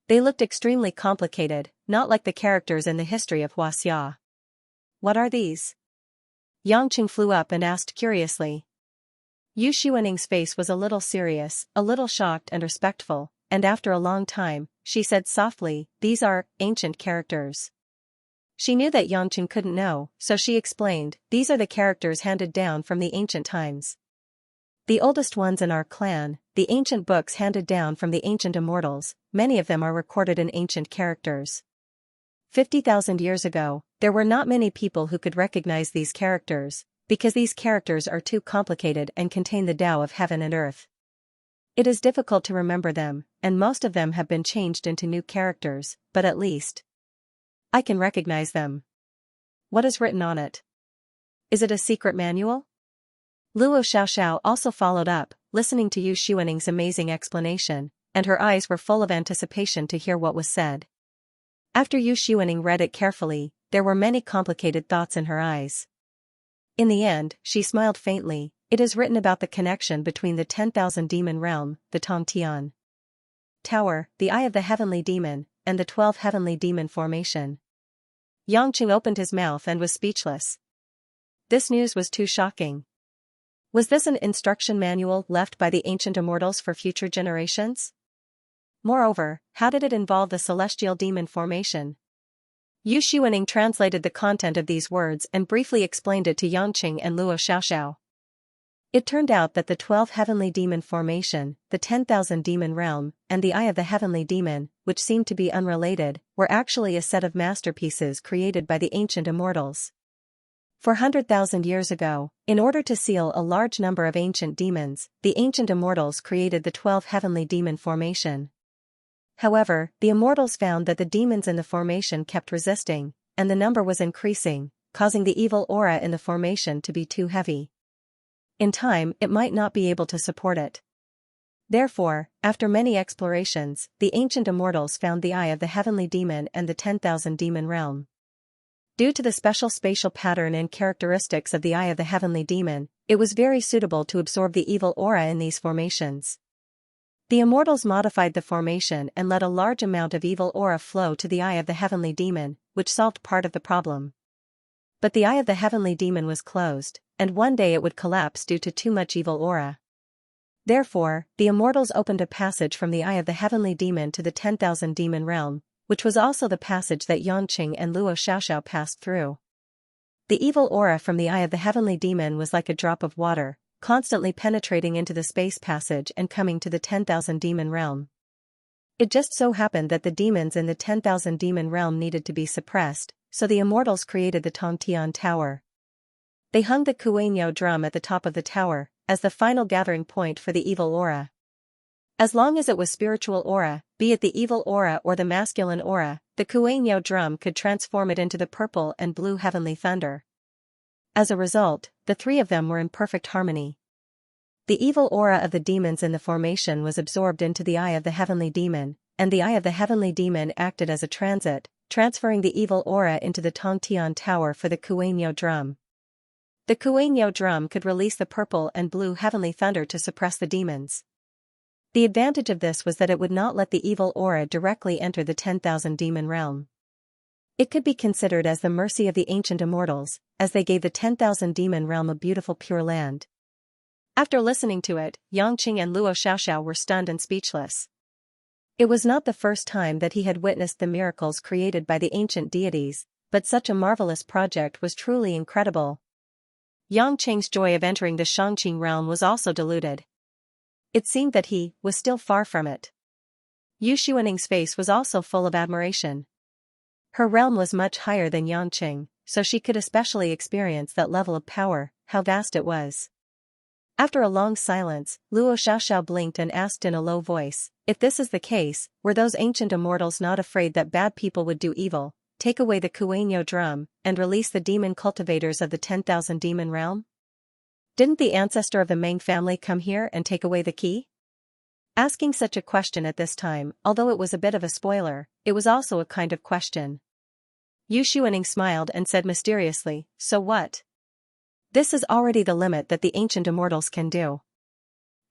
They looked extremely complicated, not like the characters in the history of Huaxia. What are these? Yang Qing flew up and asked curiously. Yu Xuaning's face was a little serious, a little shocked and respectful, and after a long time, she said softly, these are ancient characters. She knew that Yang Qing couldn't know, so she explained, these are the characters handed down from the ancient times. The oldest ones in our clan, the ancient books handed down from the ancient immortals, many of them are recorded in ancient characters. 50,000 years ago, there were not many people who could recognize these characters, because these characters are too complicated and contain the Tao of heaven and earth. It is difficult to remember them, and most of them have been changed into new characters, but at least I can recognize them. What is written on it? Is it a secret manual? Luo Xiaoxiao also followed up, listening to Yu Xuaning's amazing explanation, and her eyes were full of anticipation to hear what was said. After Yu Xuaning read it carefully, there were many complicated thoughts in her eyes. In the end, she smiled faintly. It is written about the connection between the 10,000 demon realm, the Tongtian Tower, the Eye of the Heavenly Demon, and the 12 Heavenly Demon formation. Yang Qing opened his mouth and was speechless. This news was too shocking. Was this an instruction manual left by the ancient immortals for future generations? Moreover, how did it involve the celestial demon formation? Yu Xuaning translated the content of these words and briefly explained it to Yangqing and Luo Xiaoxiao. It turned out that the 12 heavenly demon formation, the 10,000 demon realm, and the Eye of the Heavenly Demon, which seemed to be unrelated, were actually a set of masterpieces created by the ancient immortals. 400,000 years ago, in order to seal a large number of ancient demons, the ancient immortals created the 12 heavenly demon formation. However, the immortals found that the demons in the formation kept resisting, and the number was increasing, causing the evil aura in the formation to be too heavy. In time, it might not be able to support it. Therefore, after many explorations, the ancient immortals found the Eye of the Heavenly Demon and the 10,000 demon realm. Due to the special spatial pattern and characteristics of the Eye of the Heavenly Demon, it was very suitable to absorb the evil aura in these formations. The immortals modified the formation and let a large amount of evil aura flow to the Eye of the Heavenly Demon, which solved part of the problem. But the Eye of the Heavenly Demon was closed, and one day it would collapse due to too much evil aura. Therefore, the immortals opened a passage from the Eye of the Heavenly Demon to the 10,000 demon realm, which was also the passage that Yangqing and Luo Xiaoxiao passed through. The evil aura from the Eye of the Heavenly Demon was like a drop of water, constantly penetrating into the space passage and coming to the 10,000 demon realm. It just so happened that the demons in the 10,000 demon realm needed to be suppressed, so the immortals created the Tongtian Tower. They hung the Kuenyao drum at the top of the tower, as the final gathering point for the evil aura. As long as it was spiritual aura, be it the evil aura or the masculine aura, the Kuenyao drum could transform it into the purple and blue heavenly thunder. As a result, the three of them were in perfect harmony. The evil aura of the demons in the formation was absorbed into the Eye of the Heavenly Demon, and the Eye of the Heavenly Demon acted as a transit, transferring the evil aura into the Tongtian Tower for the Kuenyao drum. The Kuenyao drum could release the purple and blue heavenly thunder to suppress the demons. The advantage of this was that it would not let the evil aura directly enter the 10,000 demon realm. It could be considered as the mercy of the ancient immortals, as they gave the 10,000 demon realm a beautiful pure land. After listening to it, Yangqing and Luo Xiaoxiao were stunned and speechless. It was not the first time that he had witnessed the miracles created by the ancient deities, but such a marvelous project was truly incredible. Yangqing's joy of entering the Shangqing realm was also diluted. It seemed that he was still far from it. Yu Xuaning's face was also full of admiration. Her realm was much higher than Yangqing, so she could especially experience that level of power, how vast it was. After a long silence, Luo Xiaoxiao blinked and asked in a low voice, if this is the case, were those ancient immortals not afraid that bad people would do evil, take away the Kuenyao drum, and release the demon cultivators of the 10,000 demon realm? Didn't the ancestor of the Meng family come here and take away the key? Asking such a question at this time, although it was a bit of a spoiler, it was also a kind of question. Yu Xuaning smiled and said mysteriously, so what? This is already the limit that the ancient immortals can do.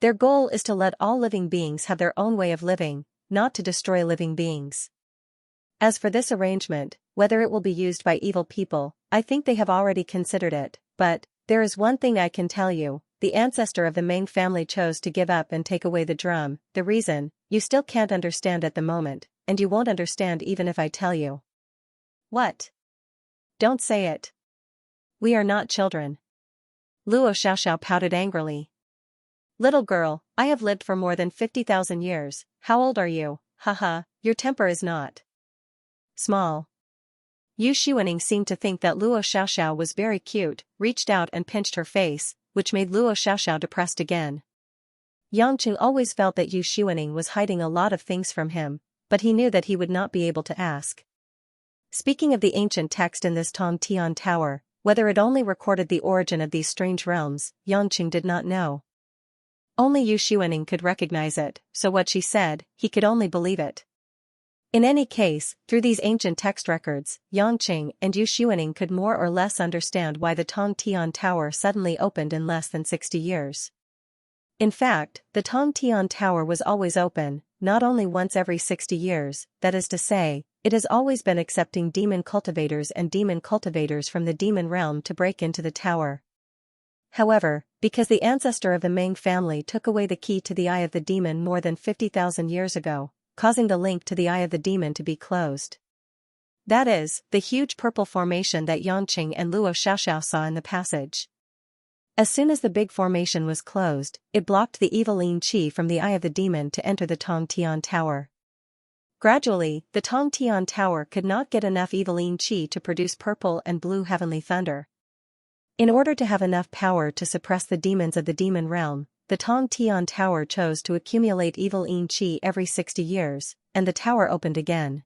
Their goal is to let all living beings have their own way of living, not to destroy living beings. As for this arrangement, whether it will be used by evil people, I think they have already considered it, but there is one thing I can tell you, the ancestor of the Meng family chose to give up and take away the drum, the reason, you still can't understand at the moment, and you won't understand even if I tell you. What? Don't say it. We are not children. Luo Xiaoxiao pouted angrily. Little girl, I have lived for more than 50,000 years, how old are you? Haha, your temper is not small. Yu Xuaning seemed to think that Luo Xiaoxiao was very cute, reached out and pinched her face, which made Luo Xiaoxiao depressed again. Yangqing always felt that Yu Xuaning was hiding a lot of things from him, but he knew that he would not be able to ask. Speaking of the ancient text in this Tongtian Tower, whether it only recorded the origin of these strange realms, Yangqing did not know. Only Yu Xuaning could recognize it, so what she said, he could only believe it. In any case, through these ancient text records, Yangqing and Yu Xuaning could more or less understand why the Tongtian Tower suddenly opened in less than 60 years. In fact, the Tongtian Tower was always open, not only once every 60 years, that is to say, it has always been accepting demon cultivators from the demon realm to break into the tower. However, because the ancestor of the Meng family took away the key to the Eye of the Demon more than 50,000 years ago, causing the link to the eye of the demon to be closed. That is, the huge purple formation that Xianxia and Luo Xiaoxiao saw in the passage. As soon as the big formation was closed, it blocked the evil Lin Qi from the eye of the demon to enter the Tong Tian Tower. Gradually, the Tong Tian Tower could not get enough evil Lin Qi to produce purple and blue heavenly thunder. In order to have enough power to suppress the demons of the demon realm, the Tong Tian Tower chose to accumulate evil Lin Qi every 60 years, and the tower opened again.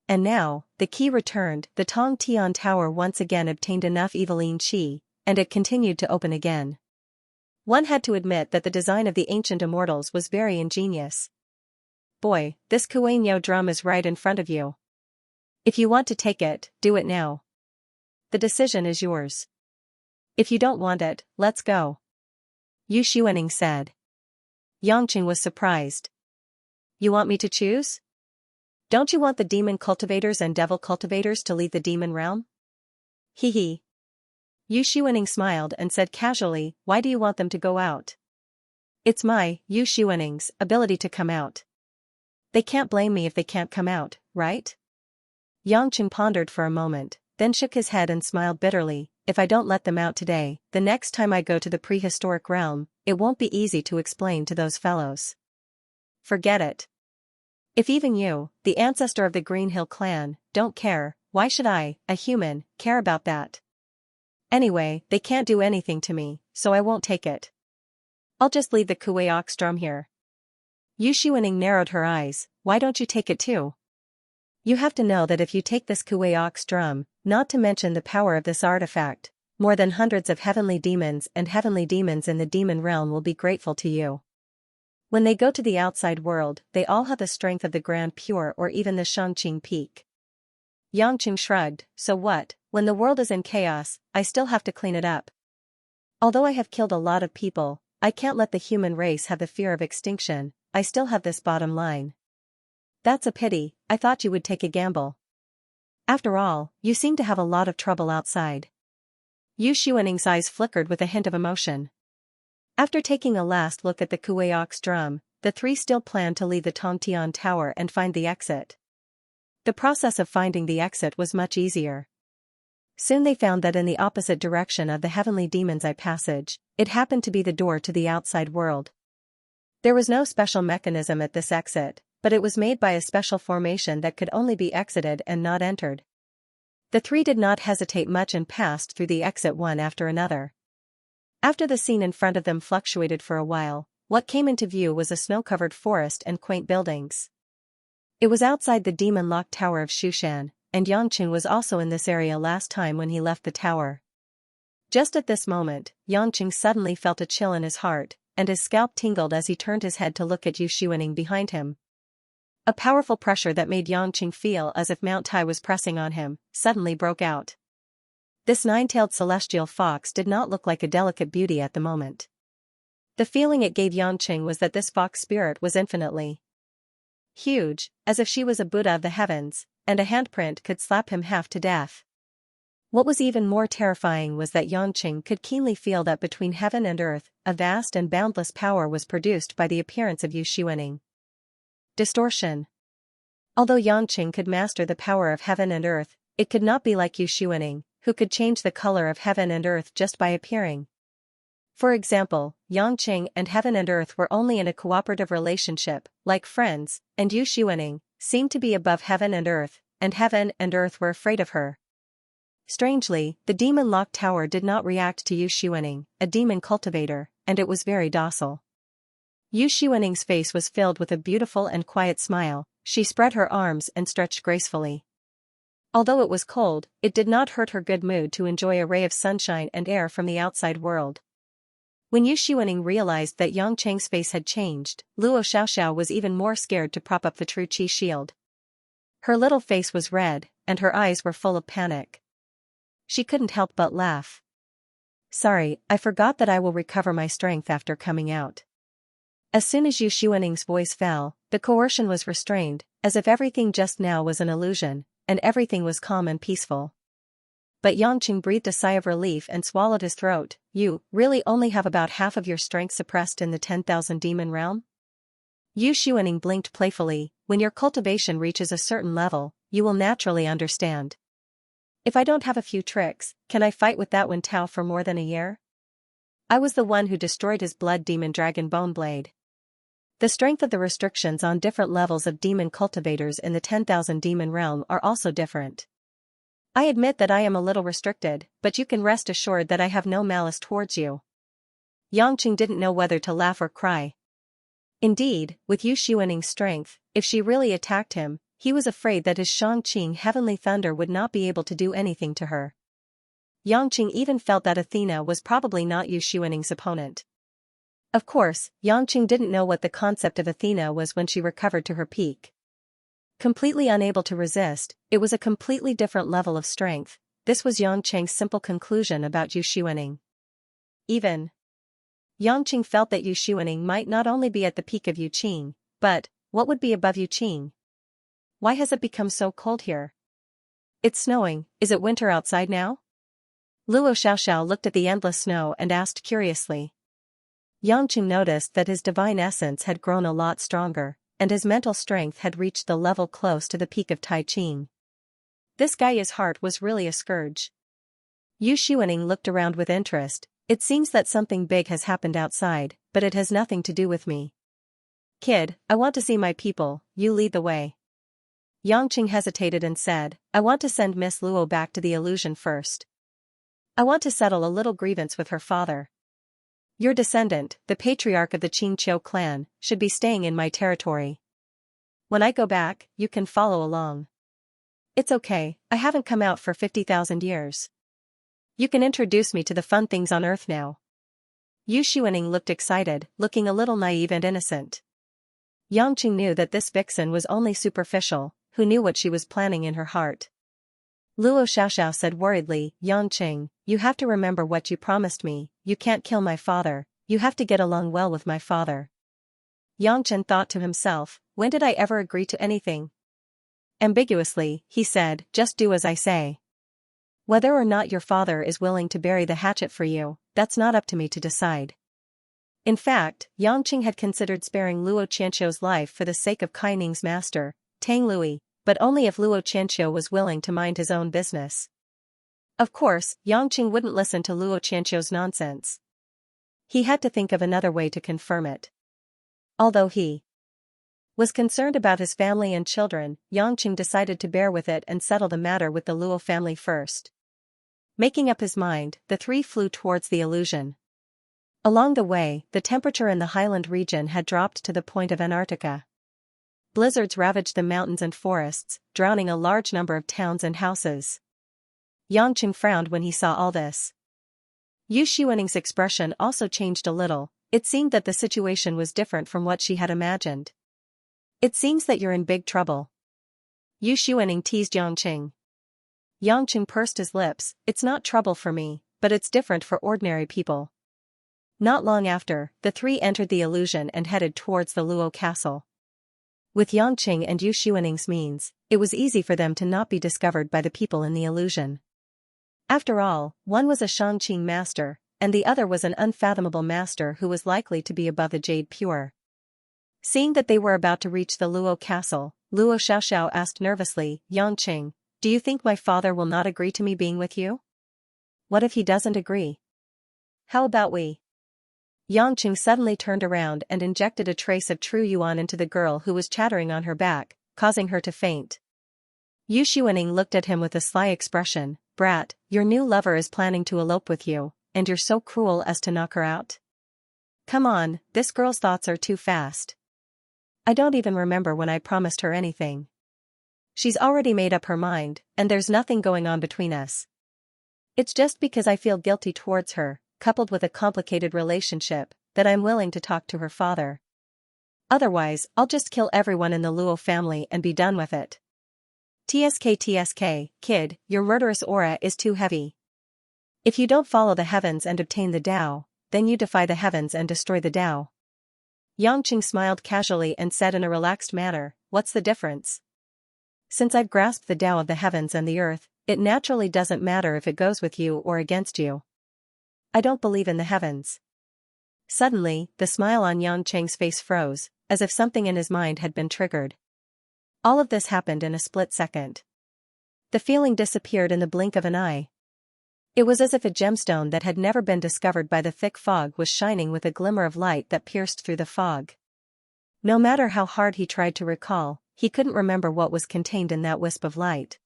And now, the key returned, the Tong Tian Tower once again obtained enough evil Lin Qi, and it continued to open again. One had to admit that the design of the ancient immortals was very ingenious. Boy, this Kuei drum is right in front of you. If you want to take it, do it now. The decision is yours. If you don't want it, let's go. Yu Xuaning said. Xianxia was surprised. You want me to choose? Don't you want the demon cultivators and devil cultivators to leave the demon realm? Hee hee. Yu Xuaning smiled and said casually, why do you want them to go out? It's my, Yu Xuaning's, ability to come out. They can't blame me if they can't come out, right? Xianxia pondered for a moment, then shook his head and smiled bitterly, if I don't let them out today, the next time I go to the prehistoric realm, it won't be easy to explain to those fellows. Forget it. If even you, the ancestor of the Green Hill clan, don't care, why should I, a human, care about that? Anyway, they can't do anything to me, so I won't take it. I'll just leave the Kuei drum here. Yu Xuaning narrowed her eyes, why don't you take it too? You have to know that if you take this Kuei drum, not to mention the power of this artifact, more than hundreds of heavenly demons and heavenly demons in the demon realm will be grateful to you. When they go to the outside world, they all have the strength of the Grand Pure or even the Shangqing Peak. Xianxia shrugged, so what, when the world is in chaos, I still have to clean it up. Although I have killed a lot of people, I can't let the human race have the fear of extinction, I still have this bottom line. That's a pity, I thought you would take a gamble. After all, you seem to have a lot of trouble outside. Yu Xuaning's eyes flickered with a hint of emotion. After taking a last look at the Kuei drum, the three still planned to leave the Tongtian Tower and find the exit. The process of finding the exit was much easier. Soon they found that in the opposite direction of the Heavenly Demon's Eye passage, it happened to be the door to the outside world. There was no special mechanism at this exit, but it was made by a special formation that could only be exited and not entered. The three did not hesitate much and passed through the exit one after another. After the scene in front of them fluctuated for a while, what came into view was a snow-covered forest and quaint buildings. It was outside the demon-locked tower of Shushan, and Xianxia was also in this area last time when he left the tower. Just at this moment, Xianxia suddenly felt a chill in his heart, and his scalp tingled as he turned his head to look at Yu Xuaning behind him. A powerful pressure that made Xianxia feel as if Mount Tai was pressing on him, suddenly broke out. This nine-tailed celestial fox did not look like a delicate beauty at the moment. The feeling it gave Xianxia was that this fox spirit was infinitely huge, as if she was a Buddha of the heavens, and a handprint could slap him half to death. What was even more terrifying was that Xianxia could keenly feel that between heaven and earth, a vast and boundless power was produced by the appearance of Yu Xuaning. Distortion. Although Xianxia could master the power of heaven and earth, it could not be like Yu Xuaning, who could change the color of heaven and earth just by appearing. For example, Xianxia and heaven and earth were only in a cooperative relationship, like friends, and Yu Xuaning seemed to be above heaven and earth were afraid of her. Strangely, the demon-locked tower did not react to Yu Xuaning, a demon cultivator, and it was very docile. Yu Xuaning's face was filled with a beautiful and quiet smile, she spread her arms and stretched gracefully. Although it was cold, it did not hurt her good mood to enjoy a ray of sunshine and air from the outside world. When Yu Xuaning realized that Xianxia's face had changed, Luo Xiaoxiao was even more scared to prop up the true qi shield. Her little face was red, and her eyes were full of panic. She couldn't help but laugh. Sorry, I forgot that I will recover my strength after coming out. As soon as Yu Xuaning's voice fell, the coercion was restrained, as if everything just now was an illusion, and everything was calm and peaceful. But Xianxia breathed a sigh of relief and swallowed his throat. You really only have about half of your strength suppressed in the 10,000 demon realm? Yu Xuaning blinked playfully. When your cultivation reaches a certain level, you will naturally understand. If I don't have a few tricks, can I fight with that Wen Tao for more than a year? I was the one who destroyed his blood demon dragon bone blade. The strength of the restrictions on different levels of demon cultivators in the 10,000 demon realm are also different. I admit that I am a little restricted, but you can rest assured that I have no malice towards you. Yangqing didn't know whether to laugh or cry. Indeed, with Yu Xuaning's strength, if she really attacked him, he was afraid that his Shangqing heavenly thunder would not be able to do anything to her. Yangqing even felt that Athena was probably not Yu Xuaning's opponent. Of course, Yangqing didn't know what the concept of Athena was when she recovered to her peak. Completely unable to resist, it was a completely different level of strength. This was Yangqing's simple conclusion about Yu Xuaning. Even Yangqing felt that Yu Xuaning might not only be at the peak of Yu Qing, but what would be above Yu Qing? Why has it become so cold here? It's snowing. Is it winter outside now? Luo Xiaoxiao looked at the endless snow and asked curiously. Yangqing noticed that his divine essence had grown a lot stronger, and his mental strength had reached the level close to the peak of Tai Qing. This guy's heart was really a scourge. Yu Xuaning looked around with interest. It seems that something big has happened outside, but it has nothing to do with me. Kid, I want to see my people, you lead the way. Yangqing hesitated and said, I want to send Miss Luo back to the illusion first. I want to settle a little grievance with her father. Your descendant, the patriarch of the Qingqiu clan, should be staying in my territory. When I go back, you can follow along. It's okay, I haven't come out for 50,000 years. You can introduce me to the fun things on Earth now. Yu Xuaning looked excited, looking a little naive and innocent. Yangqing knew that this vixen was only superficial, who knew what she was planning in her heart. Luo Xiaoxiao said worriedly, Yangqing, you have to remember what you promised me, you can't kill my father, you have to get along well with my father. Yangqing thought to himself, when did I ever agree to anything? Ambiguously, he said, just do as I say. Whether or not your father is willing to bury the hatchet for you, that's not up to me to decide. In fact, Yangqing had considered sparing Luo Qianqiu's life for the sake of Kai Ning's master, Tang Lui, but only if Luo Qianqiu was willing to mind his own business. Of course, Yangqing wouldn't listen to Luo Qianqiu's nonsense. He had to think of another way to confirm it. Although he was concerned about his family and children, Yangqing decided to bear with it and settle the matter with the Luo family first. Making up his mind, the three flew towards the illusion. Along the way, the temperature in the highland region had dropped to the point of Antarctica. Blizzards ravaged the mountains and forests, drowning a large number of towns and houses. Yangqing frowned when he saw all this. Yu Xuaning's expression also changed a little. It seemed that the situation was different from what she had imagined. It seems that you're in big trouble. Yu Xuaning teased Yangqing. Yangqing pursed his lips, it's not trouble for me, but it's different for ordinary people. Not long after, the three entered the illusion and headed towards the Luo castle. With Yangqing and Yu Xuaning's means, it was easy for them to not be discovered by the people in the illusion. After all, one was a Shangqing master, and the other was an unfathomable master who was likely to be above the Jade Pure. Seeing that they were about to reach the Luo castle, Luo Xiaoxiao asked nervously, Yangqing, do you think my father will not agree to me being with you? What if he doesn't agree? How about we? Yangqing suddenly turned around and injected a trace of true yuan into the girl who was chattering on her back, causing her to faint. Yu Xuaning looked at him with a sly expression, brat, your new lover is planning to elope with you, and you're so cruel as to knock her out? Come on, this girl's thoughts are too fast. I don't even remember when I promised her anything. She's already made up her mind, and there's nothing going on between us. It's just because I feel guilty towards her, coupled with a complicated relationship, that I'm willing to talk to her father. Otherwise, I'll just kill everyone in the Luo family and be done with it. TSK, kid, your murderous aura is too heavy. If you don't follow the heavens and obtain the Tao, then you defy the heavens and destroy the Tao. Yangqing smiled casually and said in a relaxed manner, what's the difference? Since I've grasped the Tao of the heavens and the earth, it naturally doesn't matter if it goes with you or against you. I don't believe in the heavens. Suddenly, the smile on Yang Cheng's face froze, as if something in his mind had been triggered. All of this happened in a split second. The feeling disappeared in the blink of an eye. It was as if a gemstone that had never been discovered by the thick fog was shining with a glimmer of light that pierced through the fog. No matter how hard he tried to recall, he couldn't remember what was contained in that wisp of light.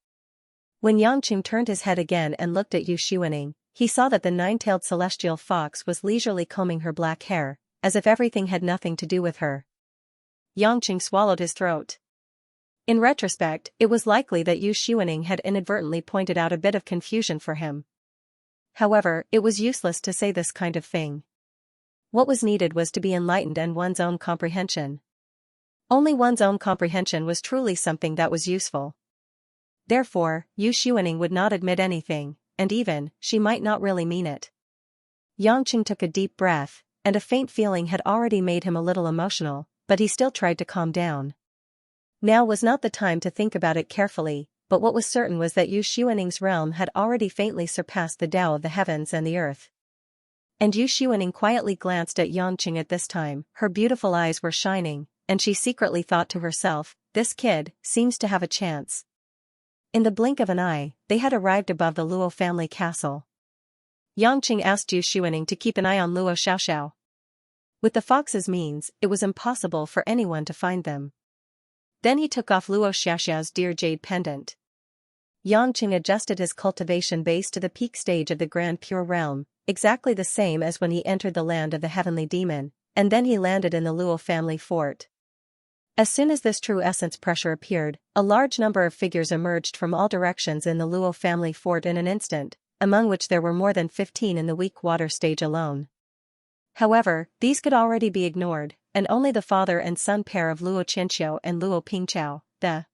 When Yangqing turned his head again and looked at Yu Xuaning, he saw that the nine-tailed celestial fox was leisurely combing her black hair, as if everything had nothing to do with her. Yangqing swallowed his throat. In retrospect, it was likely that Yu Xuaning had inadvertently pointed out a bit of confusion for him. However, it was useless to say this kind of thing. What was needed was to be enlightened and one's own comprehension. Only one's own comprehension was truly something that was useful. Therefore, Yu Xuaning would not admit anything, and even, she might not really mean it. Yangqing took a deep breath, and a faint feeling had already made him a little emotional, but he still tried to calm down. Now was not the time to think about it carefully, but what was certain was that Yu Xuaning's realm had already faintly surpassed the Tao of the heavens and the earth. And Yu Xuaning quietly glanced at Yangqing at this time, her beautiful eyes were shining, and she secretly thought to herself, this kid seems to have a chance. In the blink of an eye, they had arrived above the Luo family castle. Yangqing asked Yu Xuaning to keep an eye on Luo Xiaoxiao. With the fox's means, it was impossible for anyone to find them. Then he took off Luo Xiaoxiao's dear jade pendant. Yangqing adjusted his cultivation base to the peak stage of the Grand Pure Realm, exactly the same as when he entered the land of the Heavenly Demon, and then he landed in the Luo family fort. As soon as this true essence pressure appeared, a large number of figures emerged from all directions in the Luo family fort in an instant, among which there were more than 15 in the weak water stage alone. However, these could already be ignored, and only the father and son pair of Luo Qianxiu and Luo Pingqiao, the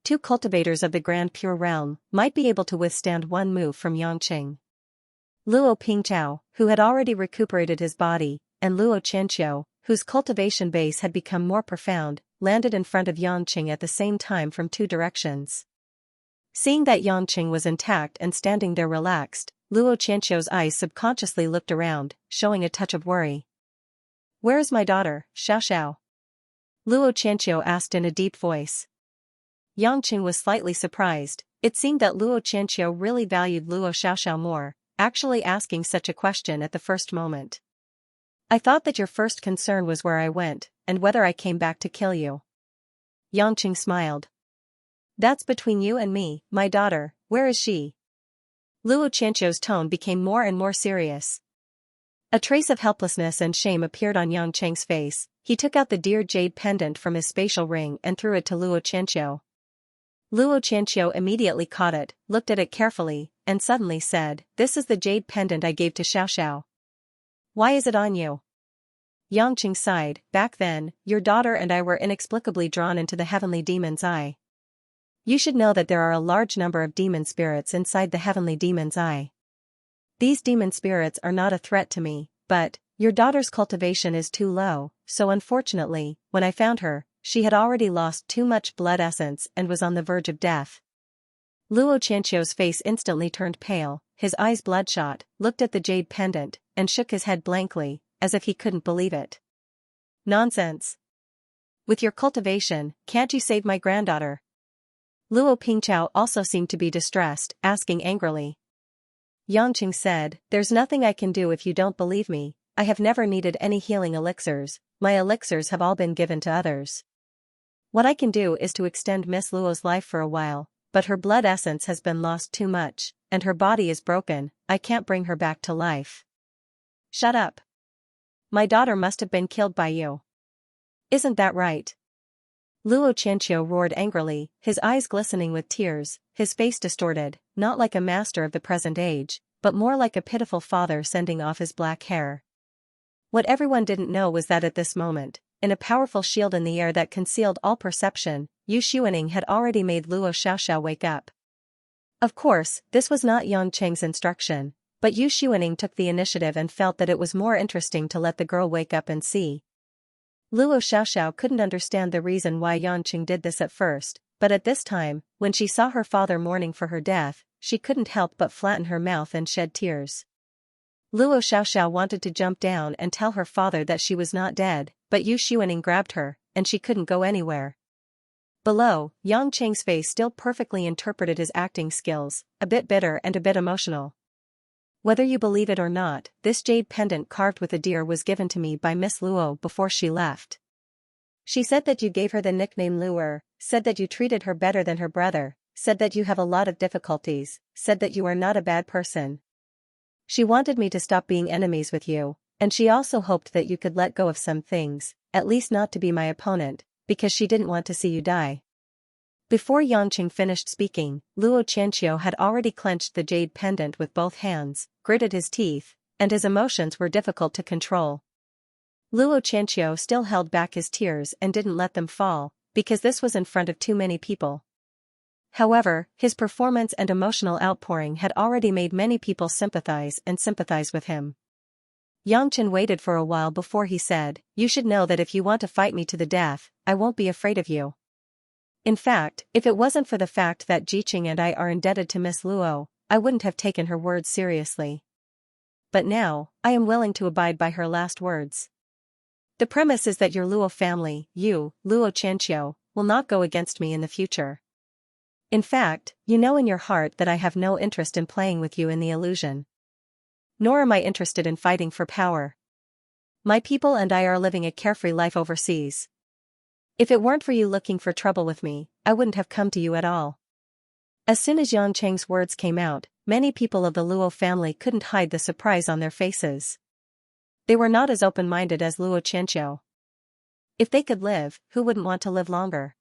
two cultivators of the Grand Pure Realm, might be able to withstand one move from Yangqing. Luo Pingqiao, who had already recuperated his body, and Luo Qianxiu, whose cultivation base had become more profound, landed in front of Yangqing at the same time from two directions. Seeing that Yangqing was intact and standing there relaxed, Luo Qianxiu's eyes subconsciously looked around, showing a touch of worry. "Where is my daughter, Xiaoxiao?" Luo Qianxiu asked in a deep voice. Yangqing was slightly surprised. It seemed that Luo Qianxiu really valued Luo Xiaoxiao more, actually asking such a question at the first moment. "I thought that your first concern was where I went, and whether I came back to kill you." Yangqing smiled. "That's between you and me, my daughter, where is she?" Luo Qianxiu's tone became more and more serious. A trace of helplessness and shame appeared on Yangqing's face. He took out the dear jade pendant from his spatial ring and threw it to Luo Qianxiu. Luo Qianxiu immediately caught it, looked at it carefully, and suddenly said, "This is the jade pendant I gave to Xiaoxiao. Why is it on you?" Yangqing sighed. "Back then, your daughter and I were inexplicably drawn into the heavenly demon's eye. You should know that there are a large number of demon spirits inside the heavenly demon's eye. These demon spirits are not a threat to me, but your daughter's cultivation is too low, so unfortunately, when I found her, she had already lost too much blood essence and was on the verge of death." Luo Qianxiu's face instantly turned pale, his eyes bloodshot, looked at the jade pendant, and shook his head blankly, as if he couldn't believe it. "Nonsense. With your cultivation, can't you save my granddaughter?" Luo Pingqiao also seemed to be distressed, asking angrily. Yangqing said, "There's nothing I can do if you don't believe me. I have never needed any healing elixirs, my elixirs have all been given to others. What I can do is to extend Miss Luo's life for a while, but her blood essence has been lost too much, and her body is broken, I can't bring her back to life." "Shut up. My daughter must have been killed by you. Isn't that right?" Luo Qianxiu roared angrily, his eyes glistening with tears, his face distorted, not like a master of the present age, but more like a pitiful father sending off his black hair. What everyone didn't know was that at this moment, in a powerful shield in the air that concealed all perception, Yu Xuaning had already made Luo Xiaoxiao wake up. Of course, this was not Yangqing's instruction, but Yu Xuaning took the initiative and felt that it was more interesting to let the girl wake up and see. Luo Xiaoxiao couldn't understand the reason why Yangqing did this at first, but at this time, when she saw her father mourning for her death, she couldn't help but flatten her mouth and shed tears. Luo Xiaoxiao wanted to jump down and tell her father that she was not dead, but Yu Xuaning grabbed her, and she couldn't go anywhere. Below, Yang Cheng's face still perfectly interpreted his acting skills, a bit bitter and a bit emotional. Whether you believe it or not, this jade pendant carved with a deer was given to me by Miss Luo before she left. She said that you gave her the nickname Luer, said that you treated her better than her brother, said that you have a lot of difficulties, said that you are not a bad person. She wanted me to stop being enemies with you, and she also hoped that you could let go of some things, at least not to be my opponent, because she didn't want to see you die. Before Yanqing finished speaking, Luo Qianqiu had already clenched the jade pendant with both hands, gritted his teeth, and his emotions were difficult to control. Luo Qianqiu still held back his tears and didn't let them fall, because this was in front of too many people. However, his performance and emotional outpouring had already made many people sympathize with him. Yang Chen waited for a while before he said, "You should know that if you want to fight me to the death, I won't be afraid of you. In fact, if it wasn't for the fact that Jiqing and I are indebted to Miss Luo, I wouldn't have taken her words seriously. But now, I am willing to abide by her last words. The premise is that your Luo family, you, Luo Qianqiu, will not go against me in the future. In fact, you know in your heart that I have no interest in playing with you in the illusion. Nor am I interested in fighting for power. My people and I are living a carefree life overseas. If it weren't for you looking for trouble with me, I wouldn't have come to you at all." As soon as Yang Cheng's words came out, many people of the Luo family couldn't hide the surprise on their faces. They were not as open-minded as Luo Qianqiu. If they could live, who wouldn't want to live longer?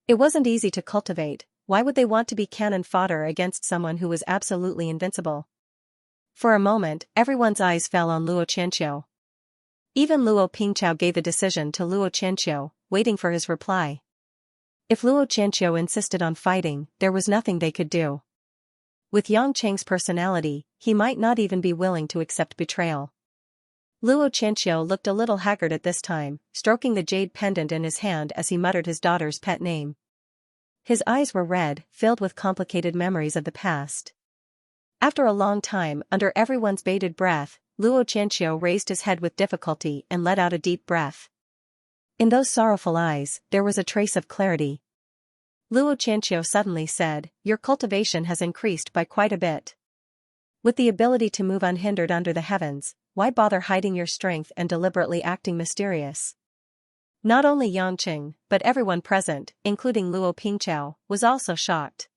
It wasn't easy to cultivate. Why would they want to be cannon fodder against someone who was absolutely invincible? For a moment, everyone's eyes fell on Luo Qianqiu. Even Luo Pingqiao gave the decision to Luo Qianqiu, waiting for his reply. If Luo Qianqiu insisted on fighting, there was nothing they could do. With Yang Cheng's personality, he might not even be willing to accept betrayal. Luo Qianqiu looked a little haggard at this time, stroking the jade pendant in his hand as he muttered his daughter's pet name. His eyes were red, filled with complicated memories of the past. After a long time, under everyone's bated breath, Luo Qianqiu raised his head with difficulty and let out a deep breath. In those sorrowful eyes, there was a trace of clarity. Luo Qianqiu suddenly said, "Your cultivation has increased by quite a bit. With the ability to move unhindered under the heavens, why bother hiding your strength and deliberately acting mysterious?" Not only Yang Cheng, but everyone present, including Luo Pingqiao, was also shocked.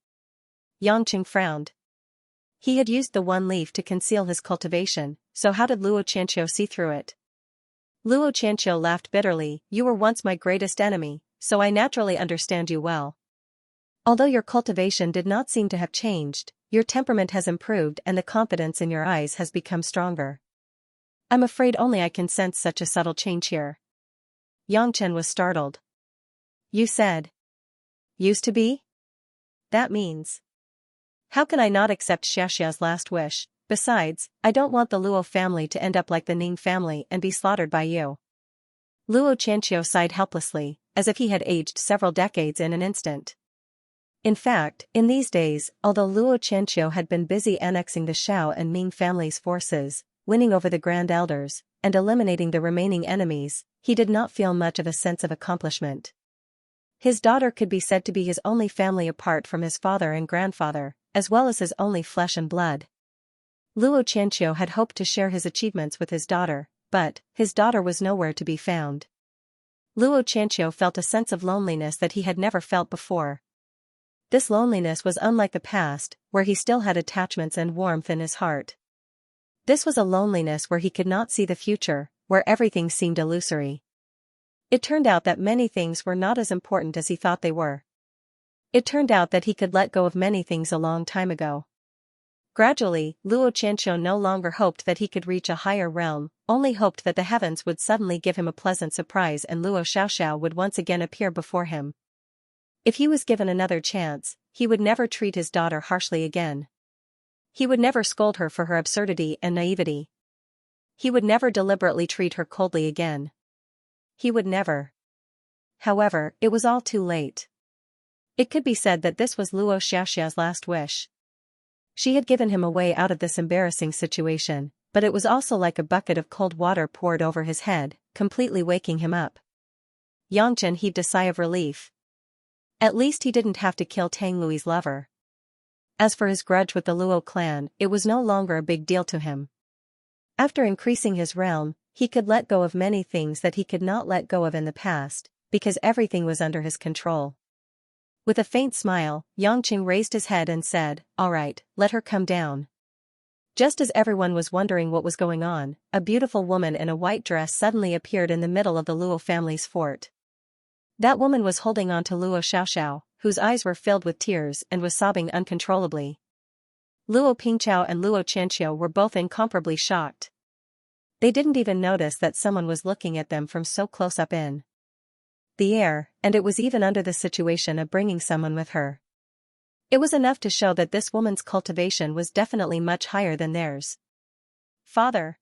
Yang Cheng frowned. He had used the one leaf to conceal his cultivation, so how did Luo Qianqiu see through it? Luo Qianqiu laughed bitterly, "You were once my greatest enemy, so I naturally understand you well. Although your cultivation did not seem to have changed, your temperament has improved and the confidence in your eyes has become stronger. I'm afraid only I can sense such a subtle change here." Yang Chen was startled. "You said, used to be? That means. How can I not accept Xiaxia's last wish? Besides, I don't want the Luo family to end up like the Ning family and be slaughtered by you." Luo Qianqiu sighed helplessly, as if he had aged several decades in an instant. In fact, in these days, although Luo Qianqiu had been busy annexing the Shao and Ming families' forces, winning over the Grand Elders, and eliminating the remaining enemies, he did not feel much of a sense of accomplishment. His daughter could be said to be his only family apart from his father and grandfather, as well as his only flesh and blood. Luo Qianqiu had hoped to share his achievements with his daughter, but his daughter was nowhere to be found. Luo Qianqiu felt a sense of loneliness that he had never felt before. This loneliness was unlike the past, where he still had attachments and warmth in his heart. This was a loneliness where he could not see the future, where everything seemed illusory. It turned out that many things were not as important as he thought they were. It turned out that he could let go of many things a long time ago. Gradually, Luo Qianqiu no longer hoped that he could reach a higher realm, only hoped that the heavens would suddenly give him a pleasant surprise and Luo Xiaoxiao would once again appear before him. If he was given another chance, he would never treat his daughter harshly again. He would never scold her for her absurdity and naivety. He would never deliberately treat her coldly again. He would never. However, it was all too late. It could be said that this was Luo Xiaoxia's last wish. She had given him a way out of this embarrassing situation, but it was also like a bucket of cold water poured over his head, completely waking him up. Yangchen heaved a sigh of relief. At least he didn't have to kill Tang Lui's lover. As for his grudge with the Luo clan, it was no longer a big deal to him. After increasing his realm, he could let go of many things that he could not let go of in the past, because everything was under his control. With a faint smile, Yangchen raised his head and said, "All right, let her come down." Just as everyone was wondering what was going on, a beautiful woman in a white dress suddenly appeared in the middle of the Luo family's fort. That woman was holding on to Luo Xiaoxiao, whose eyes were filled with tears and was sobbing uncontrollably. Luo Pingqiao and Luo Qianxia were both incomparably shocked. They didn't even notice that someone was looking at them from so close up in the air, and it was even under the situation of bringing someone with her. It was enough to show that this woman's cultivation was definitely much higher than theirs. "Father!"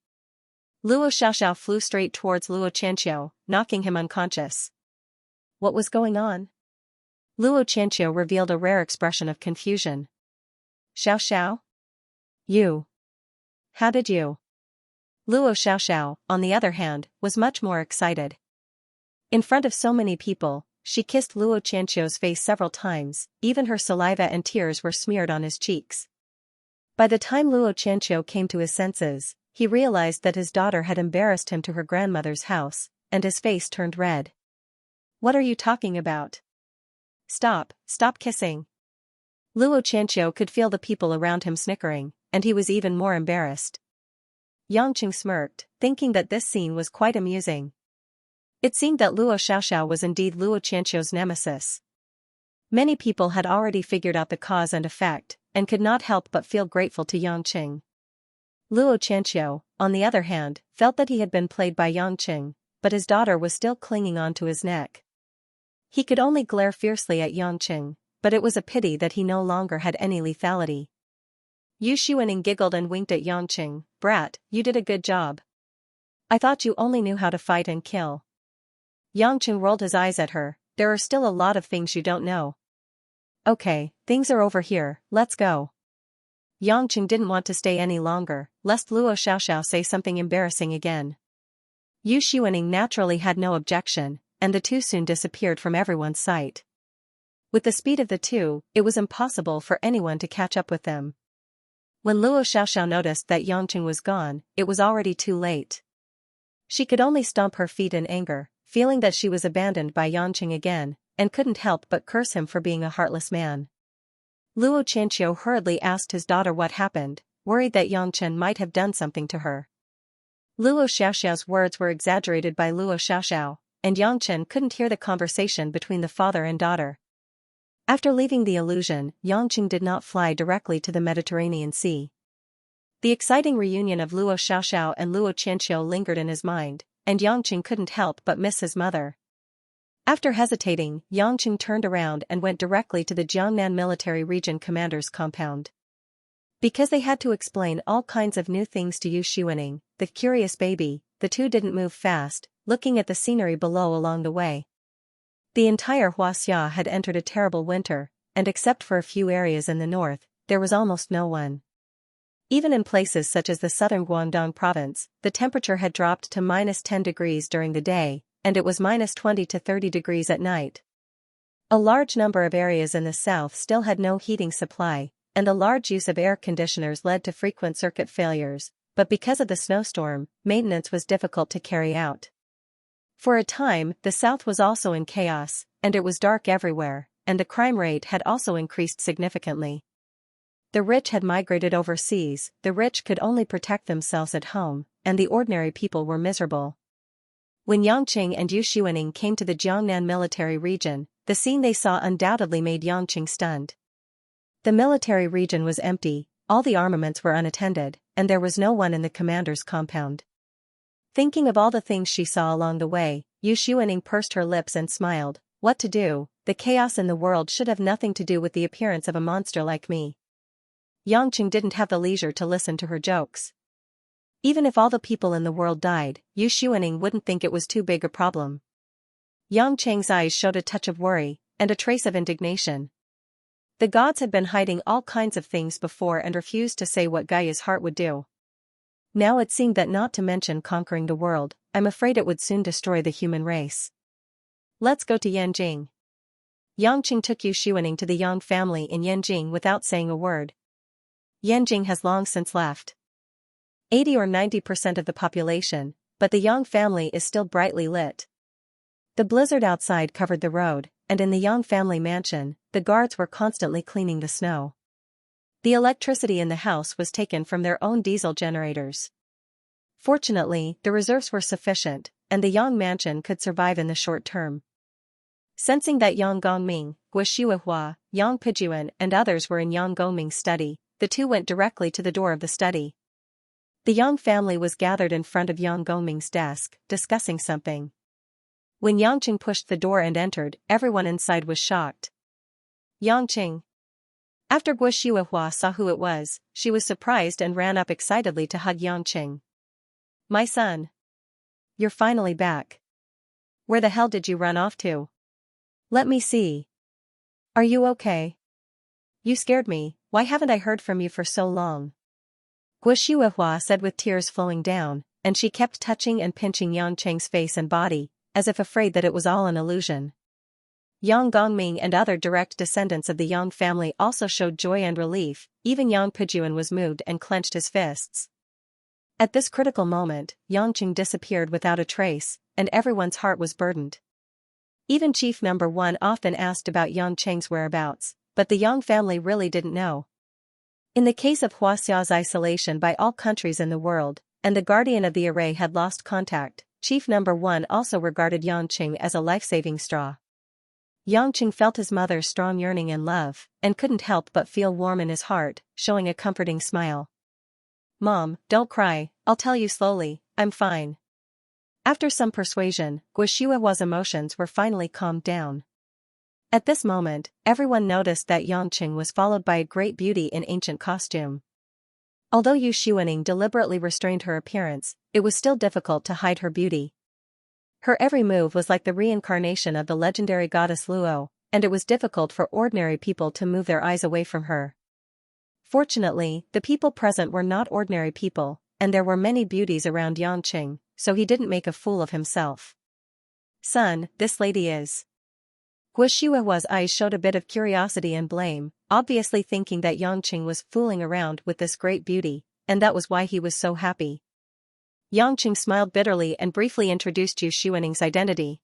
Luo Xiaoxiao flew straight towards Luo Qianxiao, knocking him unconscious. What was going on? Luo Qianxiao revealed a rare expression of confusion. "Xiaoxiao? You? How did you?" Luo Xiaoxiao, on the other hand, was much more excited. In front of so many people, she kissed Luo Qianxiao's face several times, even her saliva and tears were smeared on his cheeks. By the time Luo Qianxiao came to his senses, he realized that his daughter had embarrassed him to her grandmother's house, and his face turned red. "What are you talking about? Stop kissing." Luo Qianxiao could feel the people around him snickering, and he was even more embarrassed. Yangchen smirked, thinking that this scene was quite amusing. It seemed that Luo Xiaoxiao was indeed Luo Qianxiao's nemesis. Many people had already figured out the cause and effect, and could not help but feel grateful to Yangchen. Luo Qianxiao, on the other hand, felt that he had been played by Yangchen, but his daughter was still clinging on to his neck. He could only glare fiercely at Yangchen, but it was a pity that he no longer had any lethality. Yu Xuaning giggled and winked at Yangchen. "Brat, you did a good job. I thought you only knew how to fight and kill." Yangchen rolled his eyes at her. "There are still a lot of things you don't know." "Okay, things are over here, let's go." Yangchen didn't want to stay any longer, lest Luo Xiaoxiao say something embarrassing again. Yu Xuaning naturally had no objection, and the two soon disappeared from everyone's sight. With the speed of the two, it was impossible for anyone to catch up with them. When Luo Xiaoxiao noticed that Yangchen was gone, it was already too late. She could only stomp her feet in anger, feeling that she was abandoned by Yangchen again, and couldn't help but curse him for being a heartless man. Luo Qianxiao hurriedly asked his daughter what happened, worried that Yangchen might have done something to her. Luo Xiaoxiao's words were exaggerated by Luo Xiaoxiao, and Yangchen couldn't hear the conversation between the father and daughter. After leaving the illusion, Yangchen did not fly directly to the Mediterranean Sea. The exciting reunion of Luo Xiaoxiao and Luo Qianxiao lingered in his mind, and Yangchen couldn't help but miss his mother. After hesitating, Yangchen turned around and went directly to the Jiangnan Military Region Commander's compound. Because they had to explain all kinds of new things to Yu Xuaning, the curious baby, the two didn't move fast, looking at the scenery below along the way. The entire Huaxia had entered a terrible winter, and except for a few areas in the north, there was almost no one. Even in places such as the southern Guangdong province, the temperature had dropped to -10 degrees during the day, and it was -20 to 30 degrees at night. A large number of areas in the south still had no heating supply, and the large use of air conditioners led to frequent circuit failures, but because of the snowstorm, maintenance was difficult to carry out. For a time, the south was also in chaos, and it was dark everywhere, and the crime rate had also increased significantly. The rich had migrated overseas, the rich could only protect themselves at home, and the ordinary people were miserable. When Yangchen and Yu Xuaning came to the Jiangnan military region, the scene they saw undoubtedly made Yangchen stunned. The military region was empty, all the armaments were unattended, and there was no one in the commander's compound. Thinking of all the things she saw along the way, Yu Xuaning pursed her lips and smiled. "What to do? The chaos in the world should have nothing to do with the appearance of a monster like me." Yangchen didn't have the leisure to listen to her jokes. Even if all the people in the world died, Yu Xuaning wouldn't think it was too big a problem. Yangchen's eyes showed a touch of worry, and a trace of indignation. The gods had been hiding all kinds of things before and refused to say what Gaia's heart would do. Now it seemed that not to mention conquering the world, I'm afraid it would soon destroy the human race. Let's go to Yanjing. Yang Qing took Yu Xuaning to the Yang family in Yanjing without saying a word. Yanjing has long since left 80 or 90% of the population, but the Yang family is still brightly lit. The blizzard outside covered the road, and in the Yang family mansion, the guards were constantly cleaning the snow. The electricity in the house was taken from their own diesel generators. Fortunately, the reserves were sufficient, and the Yang mansion could survive in the short term. Sensing that Yang Gongming, Guo Shuihua, Yang Pijuan and others were in Yang Gongming's study, the two went directly to the door of the study. The Yang family was gathered in front of Yang Gongming's desk, discussing something. When Yang Qing pushed the door and entered, everyone inside was shocked. Yang Qing. After Guo Shuihua saw who it was, she was surprised and ran up excitedly to hug Yang Qing. My son. You're finally back. Where the hell did you run off to? Let me see. Are you okay? You scared me, why haven't I heard from you for so long? Guo Shuihua said with tears flowing down, and she kept touching and pinching Yang Qing's face and body, as if afraid that it was all an illusion. Yang Gongming and other direct descendants of the Yang family also showed joy and relief, even Yang Pijuan was moved and clenched his fists. At this critical moment, Yang Qing disappeared without a trace, and everyone's heart was burdened. Even Chief Number 1 often asked about Yang Qing's whereabouts, but the Yang family really didn't know. In the case of Huaxia's isolation by all countries in the world, and the guardian of the array had lost contact, Chief Number 1 also regarded Yang Qing as a life-saving straw. Yang Qing felt his mother's strong yearning and love, and couldn't help but feel warm in his heart, showing a comforting smile. Mom, don't cry, I'll tell you slowly, I'm fine. After some persuasion, Guo Shuihua's emotions were finally calmed down. At this moment, everyone noticed that Yang Qing was followed by a great beauty in ancient costume. Although Yu Xuaning deliberately restrained her appearance, it was still difficult to hide her beauty. Her every move was like the reincarnation of the legendary goddess Luo, and it was difficult for ordinary people to move their eyes away from her. Fortunately, the people present were not ordinary people, and there were many beauties around Yang Qing, so he didn't make a fool of himself. Son, this lady is. Guo Shuihua's eyes showed a bit of curiosity and blame, obviously thinking that Yang Qing was fooling around with this great beauty, and that was why he was so happy. Yang Qing smiled bitterly and briefly introduced Yu Xuaning's identity.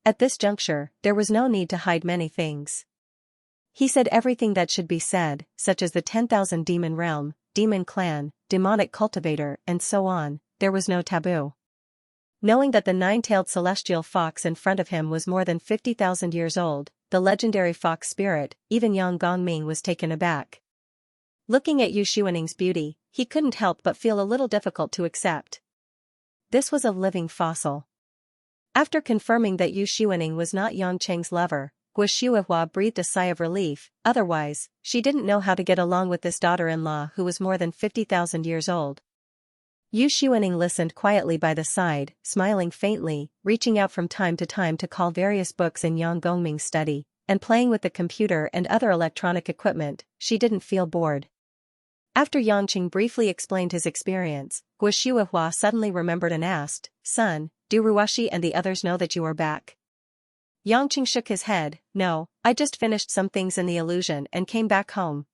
At this juncture, there was no need to hide many things. He said everything that should be said, such as the 10,000 demon realm, demon clan, demonic cultivator, and so on. There was no taboo. Knowing that the nine-tailed celestial fox in front of him was more than 50,000 years old, the legendary fox spirit, even Yang Gongming was taken aback. Looking at Yu Xuaning's beauty, he couldn't help but feel a little difficult to accept. This was a living fossil. After confirming that Yu Xuaning was not Yang Qing's lover, Guo Shuihua breathed a sigh of relief, otherwise, she didn't know how to get along with this daughter-in-law who was more than 50,000 years old. Yu Xuaning listened quietly by the side, smiling faintly, reaching out from time to time to call various books in Yang Gongming's study, and playing with the computer and other electronic equipment. She didn't feel bored. After Yang Qing briefly explained his experience, Guo Shuihua suddenly remembered and asked, Son, do Ruashi and the others know that you are back? Yang Qing shook his head, No, I just finished some things in the illusion and came back home.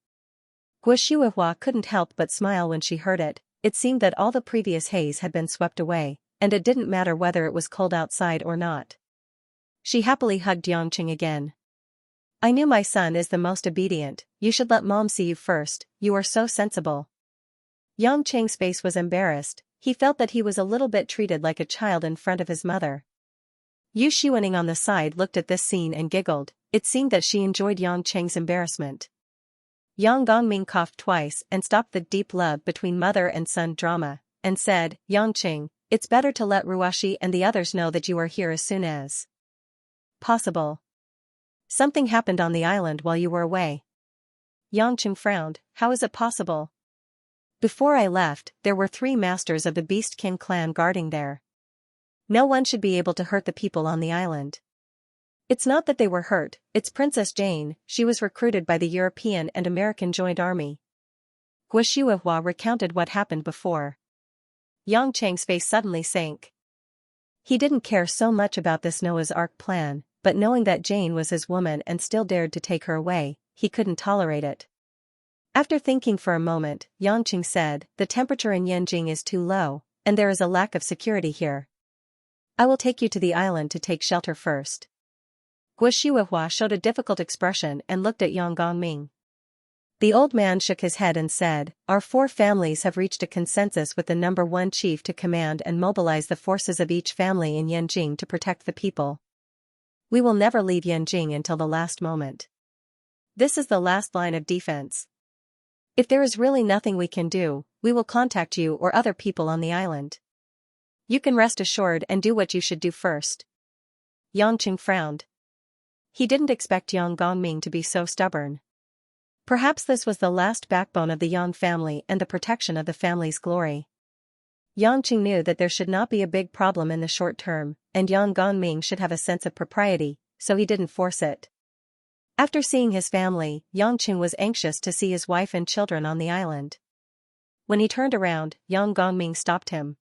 Guo Shuihua couldn't help but smile when she heard it. It seemed that all the previous haze had been swept away, and it didn't matter whether it was cold outside or not. She happily hugged Yang Qing again. I knew my son is the most obedient, you should let Mom see you first, you are so sensible. Yang Qing's face was embarrassed, he felt that he was a little bit treated like a child in front of his mother. Yu Xuaning on the side looked at this scene and giggled, it seemed that she enjoyed Yang Qing's embarrassment. Yang Gongming coughed twice and stopped the deep love between mother and son drama, and said, Yang Qing, it's better to let Ruashi and the others know that you are here as soon as possible. Something happened on the island while you were away. Yang Qing frowned, how is it possible? Before I left, there were 3 masters of the Beast King clan guarding there. No one should be able to hurt the people on the island. It's not that they were hurt, it's Princess Jane, she was recruited by the European and American Joint Army. Guo Shuihua recounted what happened before. Yang Cheng's face suddenly sank. He didn't care so much about this Noah's Ark plan, but knowing that Jane was his woman and still dared to take her away, he couldn't tolerate it. After thinking for a moment, Yang Cheng said, "The temperature in Yanjing is too low, and there is a lack of security here. I will take you to the island to take shelter first." Guo Shihuahua showed a difficult expression and looked at Yang Gongming. The old man shook his head and said, "Our four families have reached a consensus with the number one chief to command and mobilize the forces of each family in Yanjing to protect the people. We will never leave Yanjing until the last moment. This is the last line of defense. If there is really nothing we can do, we will contact you or other people on the island. You can rest assured and do what you should do first." Yang Cheng frowned. He didn't expect Yang Gongming to be so stubborn. Perhaps this was the last backbone of the Yang family and the protection of the family's glory. Yang Cheng knew that there should not be a big problem in the short term, and Yang Gongming should have a sense of propriety, so he didn't force it. After seeing his family, Yang Cheng was anxious to see his wife and children on the island. When he turned around, Yang Gongming stopped him.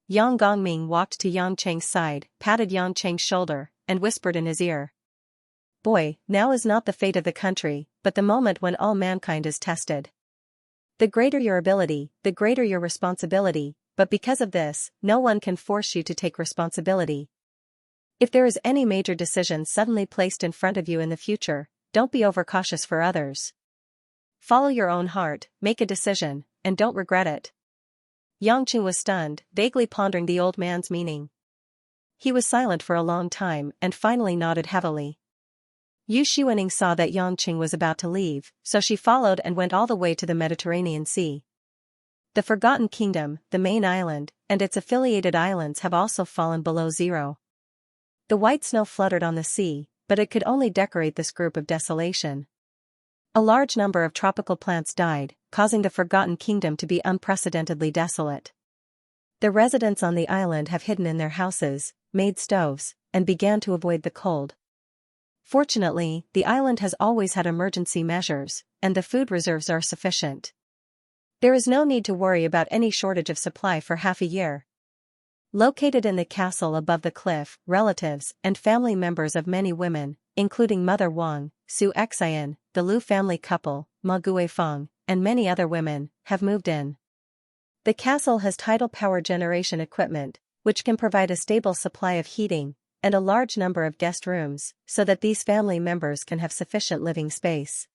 Yang Gongming walked to Yang Cheng's side, patted Yang Cheng's shoulder, and whispered in his ear. "Boy, now is not the fate of the country, but the moment when all mankind is tested. The greater your ability, the greater your responsibility, but because of this, no one can force you to take responsibility. If there is any major decision suddenly placed in front of you in the future, don't be overcautious for others. Follow your own heart, make a decision, and don't regret it." Yang Cheng was stunned, vaguely pondering the old man's meaning. He was silent for a long time and finally nodded heavily. Yu Shiwening saw that Yang Cheng was about to leave, so she followed and went all the way to the Mediterranean Sea. The Forgotten Kingdom, the main island, and its affiliated islands have also fallen below zero. The white snow fluttered on the sea, but it could only decorate this group of desolation. A large number of tropical plants died, causing the Forgotten Kingdom to be unprecedentedly desolate. The residents on the island have hidden in their houses, made stoves, and began to avoid the cold. Fortunately, the island has always had emergency measures, and the food reserves are sufficient. There is no need to worry about any shortage of supply for half a year. Located in the castle above the cliff, relatives and family members of many women, including Mother Wang, Su Xian, the Lu family couple, Ma Guifeng, and many other women, have moved in. The castle has tidal power generation equipment, which can provide a stable supply of heating, and a large number of guest rooms, so that these family members can have sufficient living space.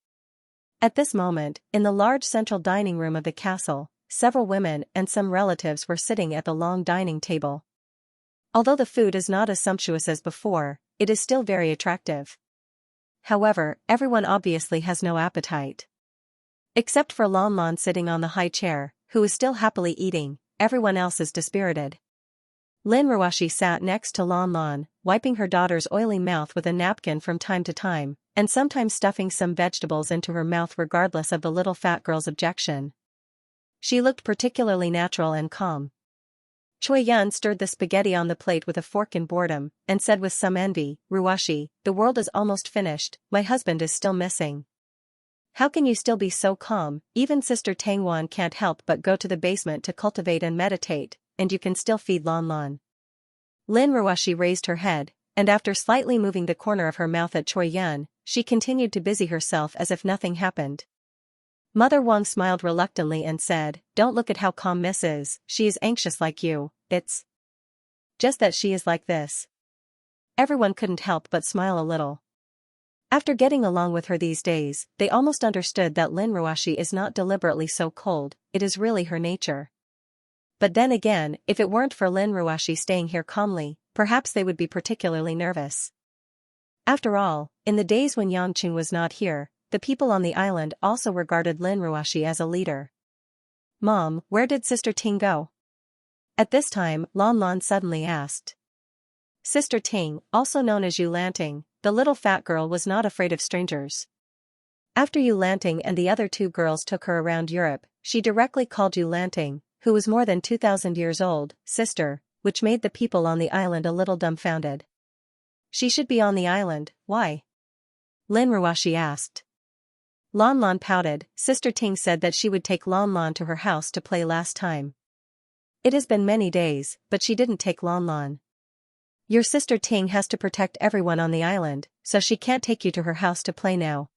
At this moment, in the large central dining room of the castle, several women and some relatives were sitting at the long dining table. Although the food is not as sumptuous as before, it is still very attractive. However, everyone obviously has no appetite. Except for Lan Lan sitting on the high chair, who is still happily eating, everyone else is dispirited. Lin Ruashi sat next to Lan Lan, wiping her daughter's oily mouth with a napkin from time to time, and sometimes stuffing some vegetables into her mouth regardless of the little fat girl's objection. She looked particularly natural and calm. Choi Yun stirred the spaghetti on the plate with a fork in boredom, and said with some envy, "Ruashi, the world is almost finished, my husband is still missing. How can you still be so calm? Even Sister Tangwan can't help but go to the basement to cultivate and meditate, and you can still feed Lan Lan." Lin Ruashi raised her head, and after slightly moving the corner of her mouth at Choi Yun, she continued to busy herself as if nothing happened. Mother Wang smiled reluctantly and said, "Don't look at how calm Miss is, she is anxious like you, it's just that she is like this." Everyone couldn't help but smile a little. After getting along with her these days, they almost understood that Lin Ruashi is not deliberately so cold, it is really her nature. But then again, if it weren't for Lin Ruashi staying here calmly, perhaps they would be particularly nervous. After all, in the days when Yang Cheng was not here, the people on the island also regarded Lin Ruashi as a leader. "Mom, where did Sister Ting go?" At this time, Lan Lan suddenly asked. Sister Ting, also known as Yu Lanting, the little fat girl, was not afraid of strangers. After Yu Lanting and the other two girls took her around Europe, she directly called Yu Lanting, who was more than 2,000 years old, sister, which made the people on the island a little dumbfounded. "She should be on the island, why?" Lin Ruashi asked. Lan Lan pouted. Sister Ting said that she would take Lan Lan to her house to play last time. It has been many days, but she didn't take Lan. Your sister Ting has to protect everyone on the island, so she can't take you to her house to play now.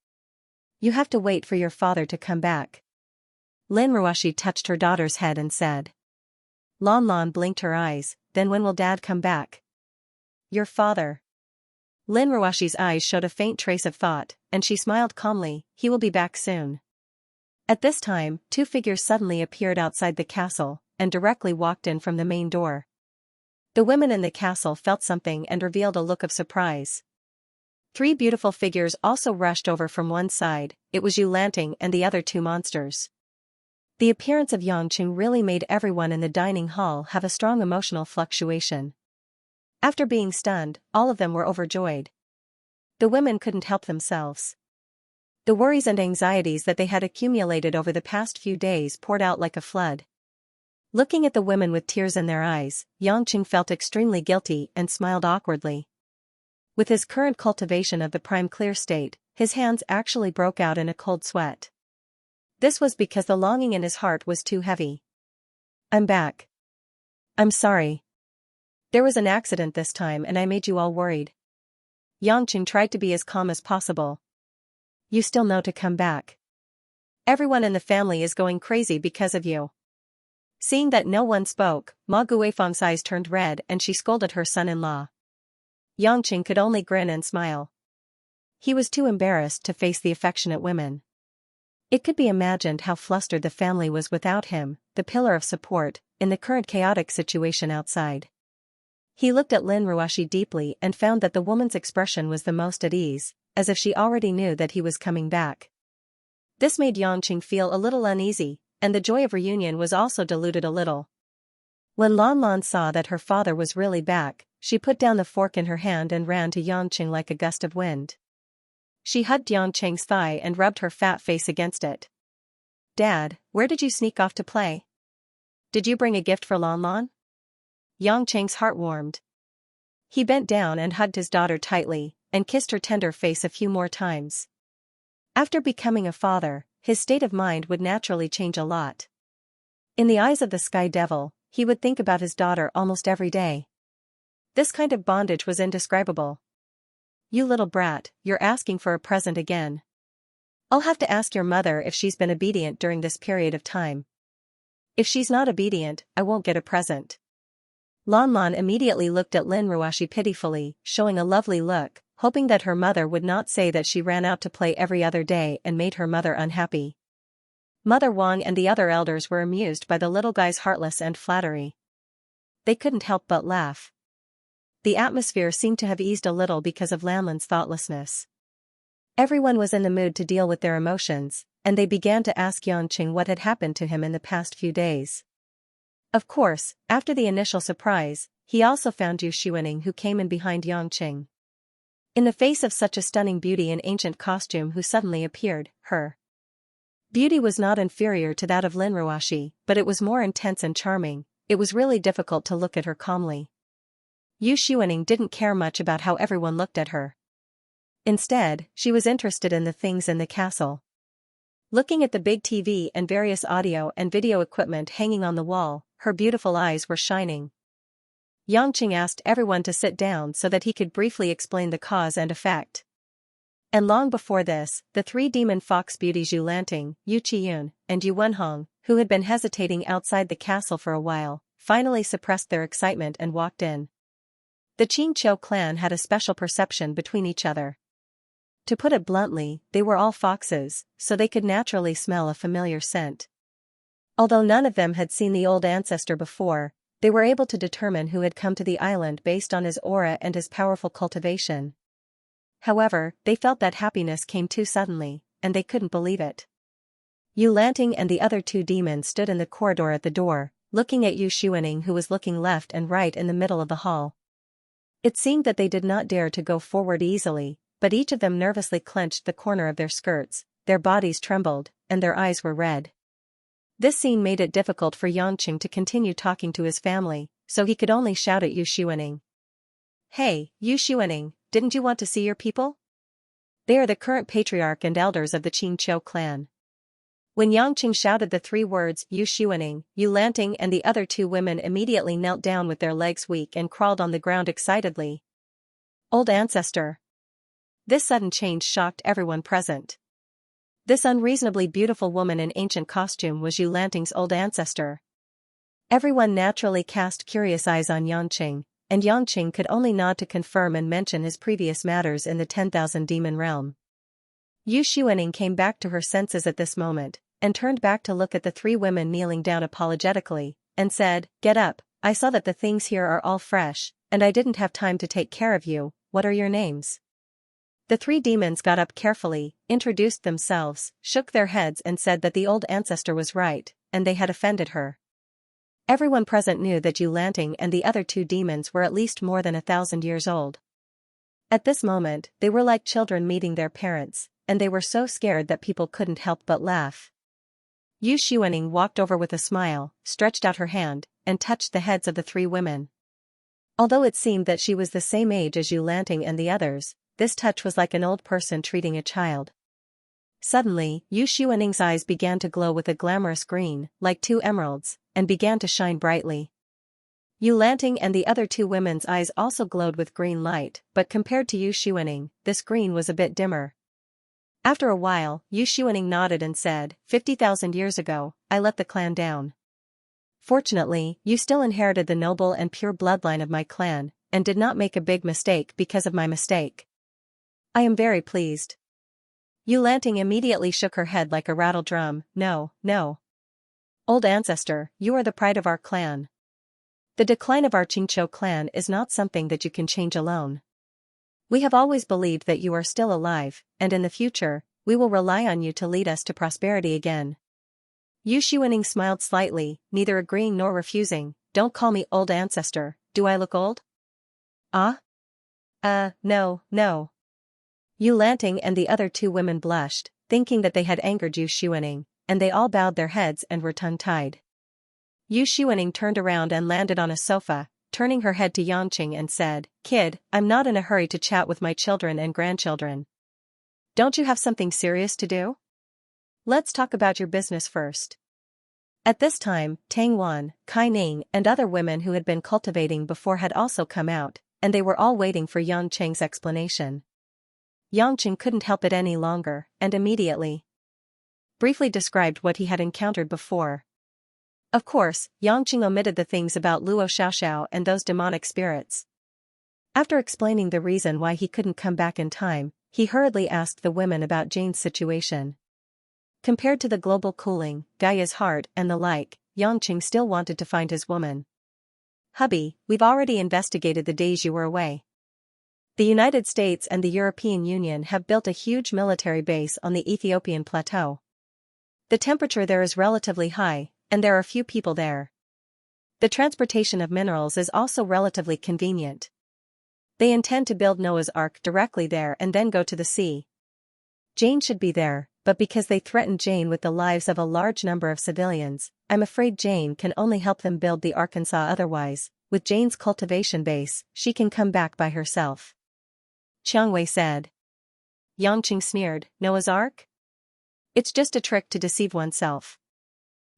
You have to wait for your father to come back. Lin Ruoshi touched her daughter's head and said. Lan blinked her eyes, then when will Dad come back? Your father. Lin Ruoshi's eyes showed a faint trace of thought, and she smiled calmly. He will be back soon. At this time, two figures suddenly appeared outside the castle, and directly walked in from the main door. The women in the castle felt something and revealed a look of surprise. Three beautiful figures also rushed over from one side. It was Yu Lanting and the other two monsters. The appearance of Yangqing really made everyone in the dining hall have a strong emotional fluctuation. After being stunned, all of them were overjoyed. The women couldn't help themselves. The worries and anxieties that they had accumulated over the past few days poured out like a flood. Looking at the women with tears in their eyes, Yangqing felt extremely guilty and smiled awkwardly. With his current cultivation of the prime clear state, his hands actually broke out in a cold sweat. This was because the longing in his heart was too heavy. I'm back. I'm sorry. There was an accident this time and I made you all worried. Yangqing tried to be as calm as possible. You still know to come back. Everyone in the family is going crazy because of you. Seeing that no one spoke, Ma Guifeng's eyes turned red and she scolded her son-in-law. Yangqing could only grin and smile. He was too embarrassed to face the affectionate women. It could be imagined how flustered the family was without him, the pillar of support, in the current chaotic situation outside. He looked at Lin Ruoshi deeply and found that the woman's expression was the most at ease, as if she already knew that he was coming back. This made Yangqing feel a little uneasy, and the joy of reunion was also diluted a little. When Lan saw that her father was really back, she put down the fork in her hand and ran to Yangqing like a gust of wind. She hugged Yangqing's thigh and rubbed her fat face against it. Dad, where did you sneak off to play? Did you bring a gift for Lan? Yangqing's heart warmed. He bent down and hugged his daughter tightly, and kissed her tender face a few more times. After becoming a father, his state of mind would naturally change a lot. In the eyes of the Sky Devil, he would think about his daughter almost every day. This kind of bondage was indescribable. You little brat, you're asking for a present again. I'll have to ask your mother if she's been obedient during this period of time. If she's not obedient, I won't get a present. Lan immediately looked at Lin Ruoshi pitifully, showing a lovely look, hoping that her mother would not say that she ran out to play every other day and made her mother unhappy. Mother Wang and the other elders were amused by the little guy's heartless and flattery. They couldn't help but laugh. The atmosphere seemed to have eased a little because of Lanlin's thoughtlessness. Everyone was in the mood to deal with their emotions, and they began to ask Yangqing what had happened to him in the past few days. Of course, after the initial surprise, he also found Yu Xuaning, who came in behind Yangqing. In the face of such a stunning beauty in ancient costume who suddenly appeared, her beauty was not inferior to that of Lin Ruoshi, but it was more intense and charming. It was really difficult to look at her calmly. Yu Xuaning didn't care much about how everyone looked at her. Instead, she was interested in the things in the castle. Looking at the big TV and various audio and video equipment hanging on the wall, her beautiful eyes were shining. Yangqing asked everyone to sit down so that he could briefly explain the cause and effect. And long before this, the three demon fox beauties Yu Lanting, Yu Qiyun, and Yu Wenhong, who had been hesitating outside the castle for a while, finally suppressed their excitement and walked in. The Xianxia clan had a special perception between each other. To put it bluntly, they were all foxes, so they could naturally smell a familiar scent. Although none of them had seen the old ancestor before, they were able to determine who had come to the island based on his aura and his powerful cultivation. However, they felt that happiness came too suddenly, and they couldn't believe it. Yu Lanting and the other two demons stood in the corridor at the door, looking at Yu Xuaning, who was looking left and right in the middle of the hall. It seemed that they did not dare to go forward easily, but each of them nervously clenched the corner of their skirts, their bodies trembled, and their eyes were red. This scene made it difficult for Yangqing to continue talking to his family, so he could only shout at Yu Xuaning. Hey, Yu Xuaning, didn't you want to see your people? They are the current patriarch and elders of the Xianxia clan. When Yangqing shouted the three words Yu Xuaning, Yu Lanting and the other two women immediately knelt down with their legs weak and crawled on the ground excitedly. Old ancestor. This sudden change shocked everyone present. This unreasonably beautiful woman in ancient costume was Yu Lanting's old ancestor. Everyone naturally cast curious eyes on Yangqing, and Yangqing could only nod to confirm and mention his previous matters in the 10,000 demon realm. Yu Xuaning came back to her senses at this moment, and turned back to look at the three women kneeling down apologetically, and said, "Get up, I saw that the things here are all fresh, and I didn't have time to take care of you. What are your names?" The three demons got up carefully, introduced themselves, shook their heads and said that the old ancestor was right, and they had offended her. Everyone present knew that Yu Lanting and the other two demons were at least more than 1,000 years old. At this moment, they were like children meeting their parents, and they were so scared that people couldn't help but laugh. Yu Xuaning walked over with a smile, stretched out her hand, and touched the heads of the three women. Although it seemed that she was the same age as Yu Lanting and the others, this touch was like an old person treating a child. Suddenly, Yu Xuaning's eyes began to glow with a glamorous green, like two emeralds, and began to shine brightly. Yu Lanting and the other two women's eyes also glowed with green light, but compared to Yu Xuaning, this green was a bit dimmer. After a while, Yu Xuaning nodded and said, 50,000 years ago, I let the clan down. Fortunately, you still inherited the noble and pure bloodline of my clan, and did not make a big mistake because of my mistake. I am very pleased. Yu Lanting immediately shook her head like a rattle drum. No, no. Old ancestor, you are the pride of our clan. The decline of our Qingqiu clan is not something that you can change alone. We have always believed that you are still alive, and in the future, we will rely on you to lead us to prosperity again. Yu Xuaning smiled slightly, neither agreeing nor refusing. Don't call me old ancestor, do I look old? Ah? No, no. Yu Lanting and the other two women blushed, thinking that they had angered Yu Xuaning, and they all bowed their heads and were tongue-tied. Yu Xuaning turned around and landed on a sofa, turning her head to Yangqing and said, Kid, I'm not in a hurry to chat with my children and grandchildren. Don't you have something serious to do? Let's talk about your business first. At this time, Tang Wan, Kai Ning and other women who had been cultivating before had also come out, and they were all waiting for Yangqing's explanation. Yangqing couldn't help it any longer, and immediately briefly described what he had encountered before. Of course, Yangqing omitted the things about Luo Xiaoxiao and those demonic spirits. After explaining the reason why he couldn't come back in time, he hurriedly asked the women about Jane's situation. Compared to the global cooling, Gaia's heart and the like, Yangqing still wanted to find his woman. Hubby, we've already investigated the days you were away. The United States and the European Union have built a huge military base on the Ethiopian plateau. The temperature there is relatively high, and there are few people there. The transportation of minerals is also relatively convenient. They intend to build Noah's Ark directly there and then go to the sea. Jane should be there, but because they threatened Jane with the lives of a large number of civilians, I'm afraid Jane can only help them build the Arkansas otherwise, with Jane's cultivation base, she can come back by herself. Chiang Wei said. Yangqing sneered, Noah's Ark? It's just a trick to deceive oneself.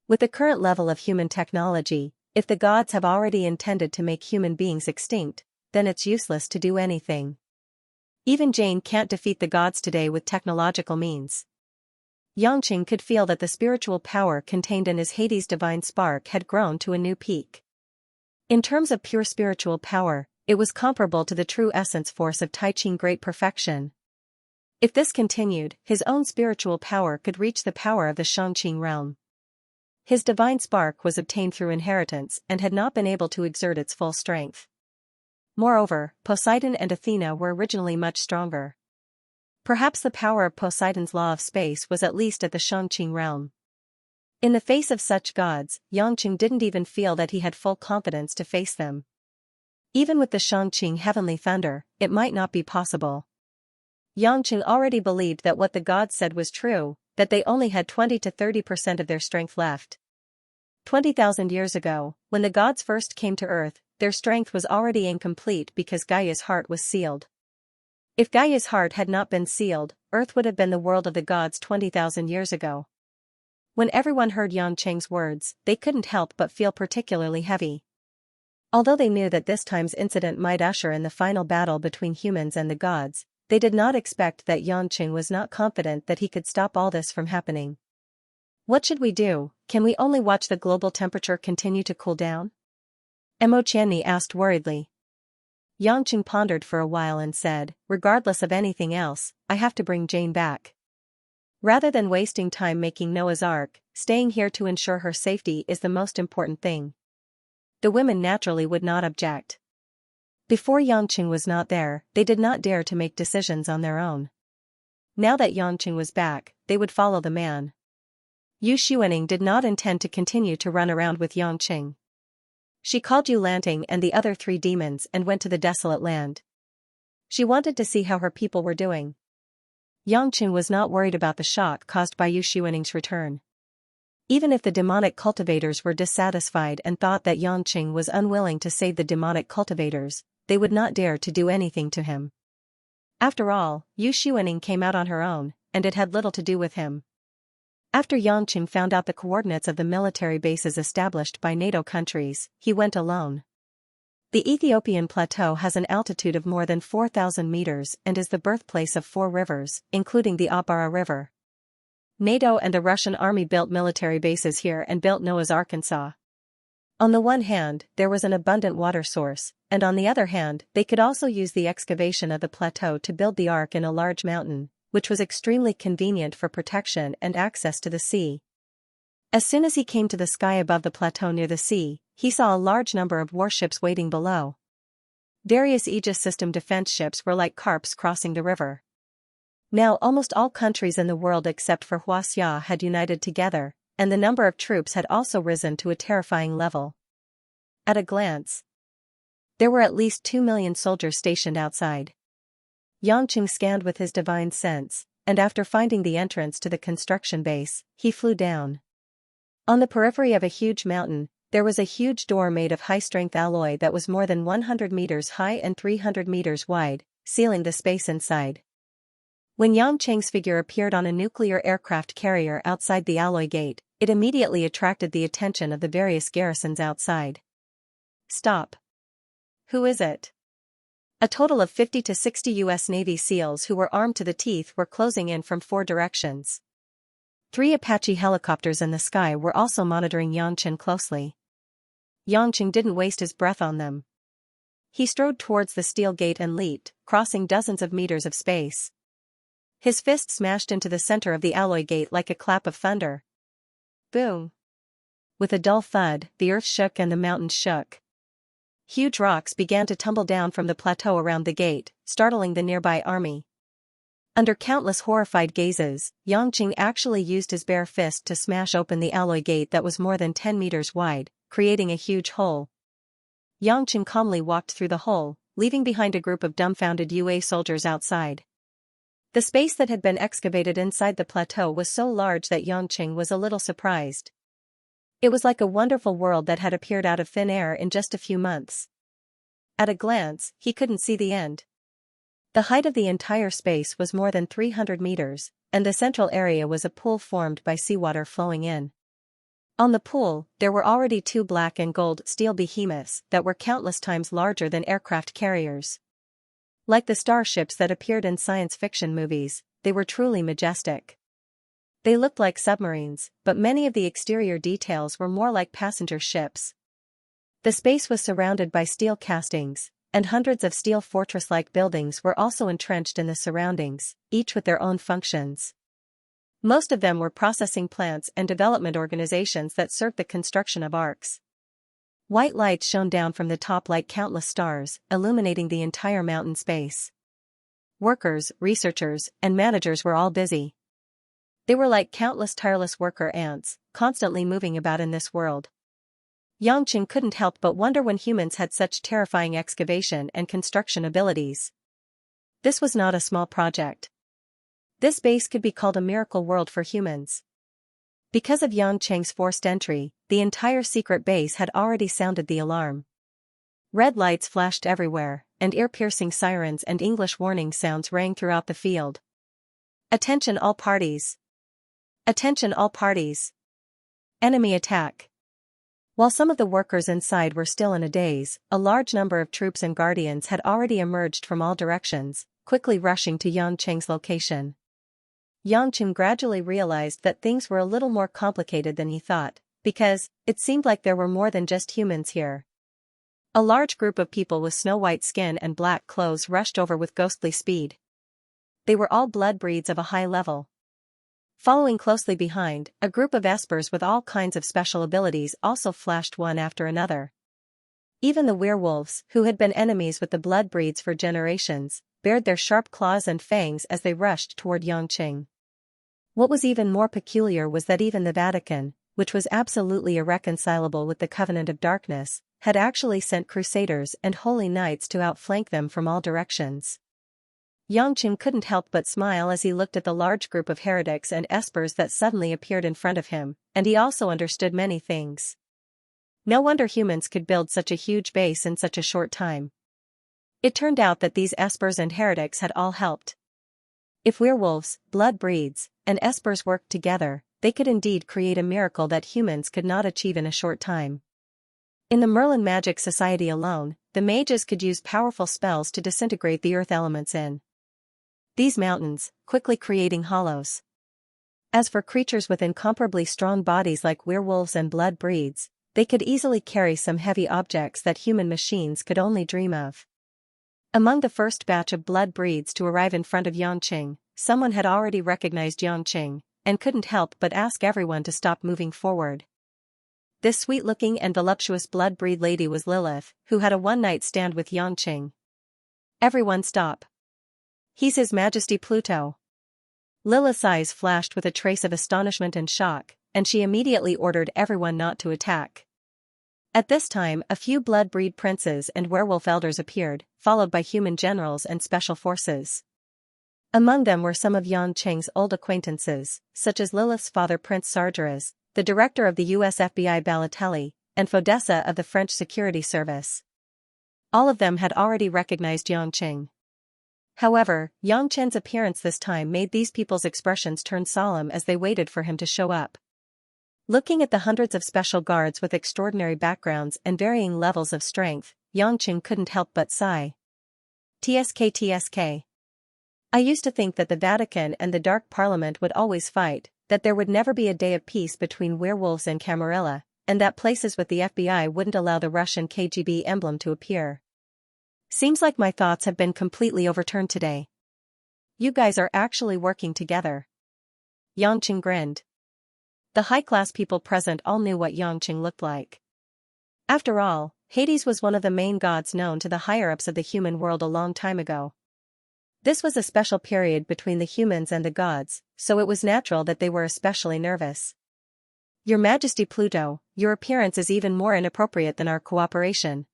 With the current level of human technology, if the gods have already intended to make human beings extinct, then it's useless to do anything. Even Jane can't defeat the gods today with technological means. Yangqing could feel that the spiritual power contained in his Hades divine spark had grown to a new peak. In terms of pure spiritual power, it was comparable to the true essence force of Tai Ching great perfection. If this continued, his own spiritual power could reach the power of the Shangqing realm. His divine spark was obtained through inheritance and had not been able to exert its full strength. Moreover, Poseidon and Athena were originally much stronger. Perhaps the power of Poseidon's law of space was at least at the Shangqing realm. In the face of such gods, Yangqing didn't even feel that he had full confidence to face them. Even with the Shangqing heavenly thunder, it might not be possible. Yangqing already believed that what the gods said was true, that they only had 20 to 30% of their strength left. 20,000 years ago, when the gods first came to Earth, their strength was already incomplete because Gaia's heart was sealed. If Gaia's heart had not been sealed, Earth would have been the world of the gods 20,000 years ago. When everyone heard Yang Cheng's words, they couldn't help but feel particularly heavy. Although they knew that this time's incident might usher in the final battle between humans and the gods, they did not expect that Yang Cheng was not confident that he could stop all this from happening. What should we do? Can we only watch the global temperature continue to cool down? Mo Qianni asked worriedly. Yang Cheng pondered for a while and said, regardless of anything else, I have to bring Jane back. Rather than wasting time making Noah's Ark, staying here to ensure her safety is the most important thing. The women naturally would not object. Before Yang Cheng was not there, they did not dare to make decisions on their own. Now that Yang Cheng was back, they would follow the man. Yu Xuaning did not intend to continue to run around with Yang Cheng. She called Yu Lanting and the other 3 demons and went to the desolate land. She wanted to see how her people were doing. Yang Cheng was not worried about the shock caused by Yu Xuaning's return. Even if the demonic cultivators were dissatisfied and thought that Yang Cheng was unwilling to save the demonic cultivators, they would not dare to do anything to him. After all, Yu Xuaning came out on her own, and it had little to do with him. After Yang Cheng found out the coordinates of the military bases established by NATO countries, he went alone. The Ethiopian plateau has an altitude of more than 4,000 meters and is the birthplace of 4 rivers, including the Abara River. NATO and the Russian army built military bases here and built Noah's Arkansas. On the one hand, there was an abundant water source, and on the other hand, they could also use the excavation of the plateau to build the ark in a large mountain, which was extremely convenient for protection and access to the sea. As soon as he came to the sky above the plateau near the sea, he saw a large number of warships waiting below. Various Aegis system defense ships were like carps crossing the river. Now almost all countries in the world except for Xianxia had united together, and the number of troops had also risen to a terrifying level. At a glance, there were at least 2 million soldiers stationed outside. Yang Cheng scanned with his divine sense, and after finding the entrance to the construction base, he flew down. On the periphery of a huge mountain, there was a huge door made of high-strength alloy that was more than 100 meters high and 300 meters wide, sealing the space inside. When Yang Cheng's figure appeared on a nuclear aircraft carrier outside the alloy gate, it immediately attracted the attention of the various garrisons outside. Stop. Who is it? A total of 50 to 60 U.S. Navy SEALs who were armed to the teeth were closing in from 4 directions. 3 Apache helicopters in the sky were also monitoring Yang Cheng closely. Yang Cheng didn't waste his breath on them. He strode towards the steel gate and leaped, crossing dozens of meters of space. His fist smashed into the center of the alloy gate like a clap of thunder. Boom! With a dull thud, the earth shook and the mountains shook. Huge rocks began to tumble down from the plateau around the gate, startling the nearby army. Under countless horrified gazes, Yang Cheng actually used his bare fist to smash open the alloy gate that was more than 10 meters wide, creating a huge hole. Yang Cheng calmly walked through the hole, leaving behind a group of dumbfounded UA soldiers outside. The space that had been excavated inside the plateau was so large that Yang Cheng was a little surprised. It was like a wonderful world that had appeared out of thin air in just a few months. At a glance, he couldn't see the end. The height of the entire space was more than 300 meters, and the central area was a pool formed by seawater flowing in. On the pool, there were already 2 black and gold steel behemoths that were countless times larger than aircraft carriers. Like the starships that appeared in science fiction movies, they were truly majestic. They looked like submarines, but many of the exterior details were more like passenger ships. The space was surrounded by steel castings, and hundreds of steel fortress-like buildings were also entrenched in the surroundings, each with their own functions. Most of them were processing plants and development organizations that served the construction of arcs. White light shone down from the top like countless stars, illuminating the entire mountain space. Workers, researchers, and managers were all busy. They were like countless tireless worker ants, constantly moving about in this world. Yang Cheng couldn't help but wonder when humans had such terrifying excavation and construction abilities. This was not a small project. This base could be called a miracle world for humans. Because of Yang Cheng's forced entry, the entire secret base had already sounded the alarm. Red lights flashed everywhere, and ear-piercing sirens and English warning sounds rang throughout the field. Attention all parties! Attention all parties! Enemy attack. While some of the workers inside were still in a daze, a large number of troops and guardians had already emerged from all directions, quickly rushing to Yang Qing's location. Yang Qing gradually realized that things were a little more complicated than he thought, because it seemed like there were more than just humans here. A large group of people with snow-white skin and black clothes rushed over with ghostly speed. They were all blood breeds of a high level. Following closely behind, a group of espers with all kinds of special abilities also flashed one after another. Even the werewolves, who had been enemies with the blood breeds for generations, bared their sharp claws and fangs as they rushed toward Yang Qing. What was even more peculiar was that even the Vatican, which was absolutely irreconcilable with the Covenant of Darkness, had actually sent crusaders and holy knights to outflank them from all directions. Yang Qing couldn't help but smile as he looked at the large group of heretics and espers that suddenly appeared in front of him, and he also understood many things. No wonder humans could build such a huge base in such a short time. It turned out that these espers and heretics had all helped. If werewolves, blood breeds, and espers worked together, they could indeed create a miracle that humans could not achieve in a short time. In the Merlin Magic Society alone, the mages could use powerful spells to disintegrate the earth elements in these mountains, quickly creating hollows. As for creatures with incomparably strong bodies like werewolves and blood breeds, they could easily carry some heavy objects that human machines could only dream of. Among the first batch of blood breeds to arrive in front of Yang Qing, someone had already recognized Yang Qing, and couldn't help but ask everyone to stop moving forward. This sweet-looking and voluptuous blood breed lady was Lilith, who had a one-night stand with Yang Qing. Everyone stop. He's His Majesty Pluto. Lilith's eyes flashed with a trace of astonishment and shock, and she immediately ordered everyone not to attack. At this time, a few blood breed princes and werewolf elders appeared, followed by human generals and special forces. Among them were some of Yang Qing's old acquaintances, such as Lilith's father Prince Sargeras, the director of the US FBI Balotelli, and Fodessa of the French Security Service. All of them had already recognized Yang Qing. However, Yang Qing's appearance this time made these people's expressions turn solemn as they waited for him to show up. Looking at the hundreds of special guards with extraordinary backgrounds and varying levels of strength, Yang Qing couldn't help but sigh. TSK. I used to think that the Vatican and the Dark Parliament would always fight, that there would never be a day of peace between werewolves and Camarilla, and that places with the FBI wouldn't allow the Russian KGB emblem to appear. Seems like my thoughts have been completely overturned today. You guys are actually working together. Yang Qing grinned. The high-class people present all knew what Yang Qing looked like. After all, Hades was one of the main gods known to the higher-ups of the human world a long time ago. This was a special period between the humans and the gods, so it was natural that they were especially nervous. Your Majesty Pluto, your appearance is even more inappropriate than our cooperation.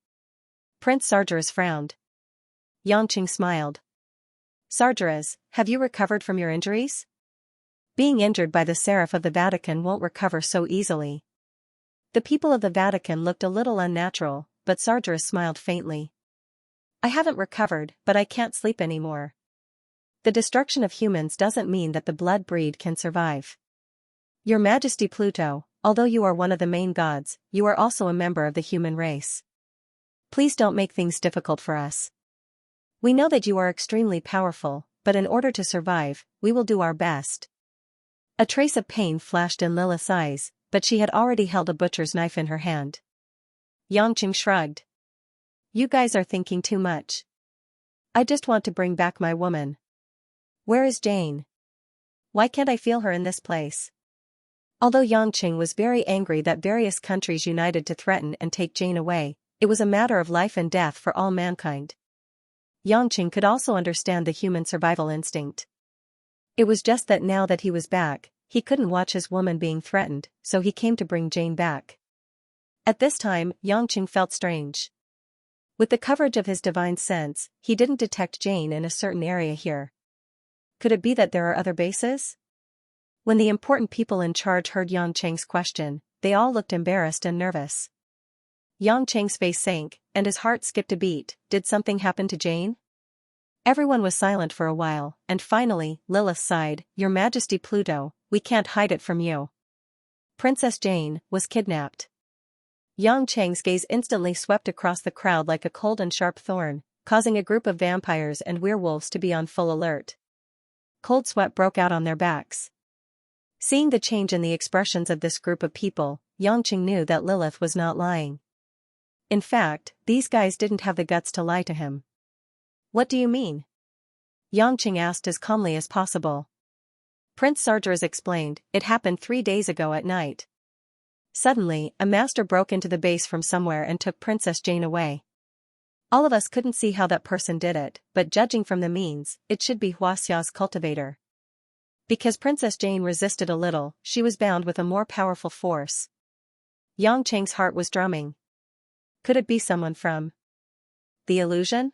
Prince Sargeras frowned. Yang Qing smiled. Sargeras, have you recovered from your injuries? Being injured by the Seraph of the Vatican won't recover so easily. The people of the Vatican looked a little unnatural, but Sargeras smiled faintly. I haven't recovered, but I can't sleep anymore. The destruction of humans doesn't mean that the blood breed can survive. Your Majesty Pluto, although you are one of the main gods, you are also a member of the human race. Please don't make things difficult for us. We know that you are extremely powerful, but in order to survive, we will do our best. A trace of pain flashed in Lilith's eyes, but she had already held a butcher's knife in her hand. Yang Qing shrugged. You guys are thinking too much. I just want to bring back my woman. Where is Jane? Why can't I feel her in this place? Although Yang Qing was very angry that various countries united to threaten and take Jane away, it was a matter of life and death for all mankind. Yang Qing could also understand the human survival instinct. It was just that now that he was back, he couldn't watch his woman being threatened, so he came to bring Jane back. At this time, Yang Qing felt strange. With the coverage of his divine sense, he didn't detect Jane in a certain area here. Could it be that there are other bases? When the important people in charge heard Yang Qing's question, they all looked embarrassed and nervous. Yang Qing's face sank, and his heart skipped a beat. Did something happen to Jane? Everyone was silent for a while, and finally, Lilith sighed, Your Majesty Pluto, we can't hide it from you. Princess Jane was kidnapped. Yang Cheng's gaze instantly swept across the crowd like a cold and sharp thorn, causing a group of vampires and werewolves to be on full alert. Cold sweat broke out on their backs. Seeing the change in the expressions of this group of people, Yang Cheng knew that Lilith was not lying. In fact, these guys didn't have the guts to lie to him. What do you mean? Yang Cheng asked as calmly as possible. Prince Sargeras explained, it happened 3 days ago at night. Suddenly, a master broke into the base from somewhere and took Princess Jane away. All of us couldn't see how that person did it, but judging from the means, it should be Xiaxia's cultivator. Because Princess Jane resisted a little, she was bound with a more powerful force. Yang Cheng's heart was drumming. Could it be someone from the illusion?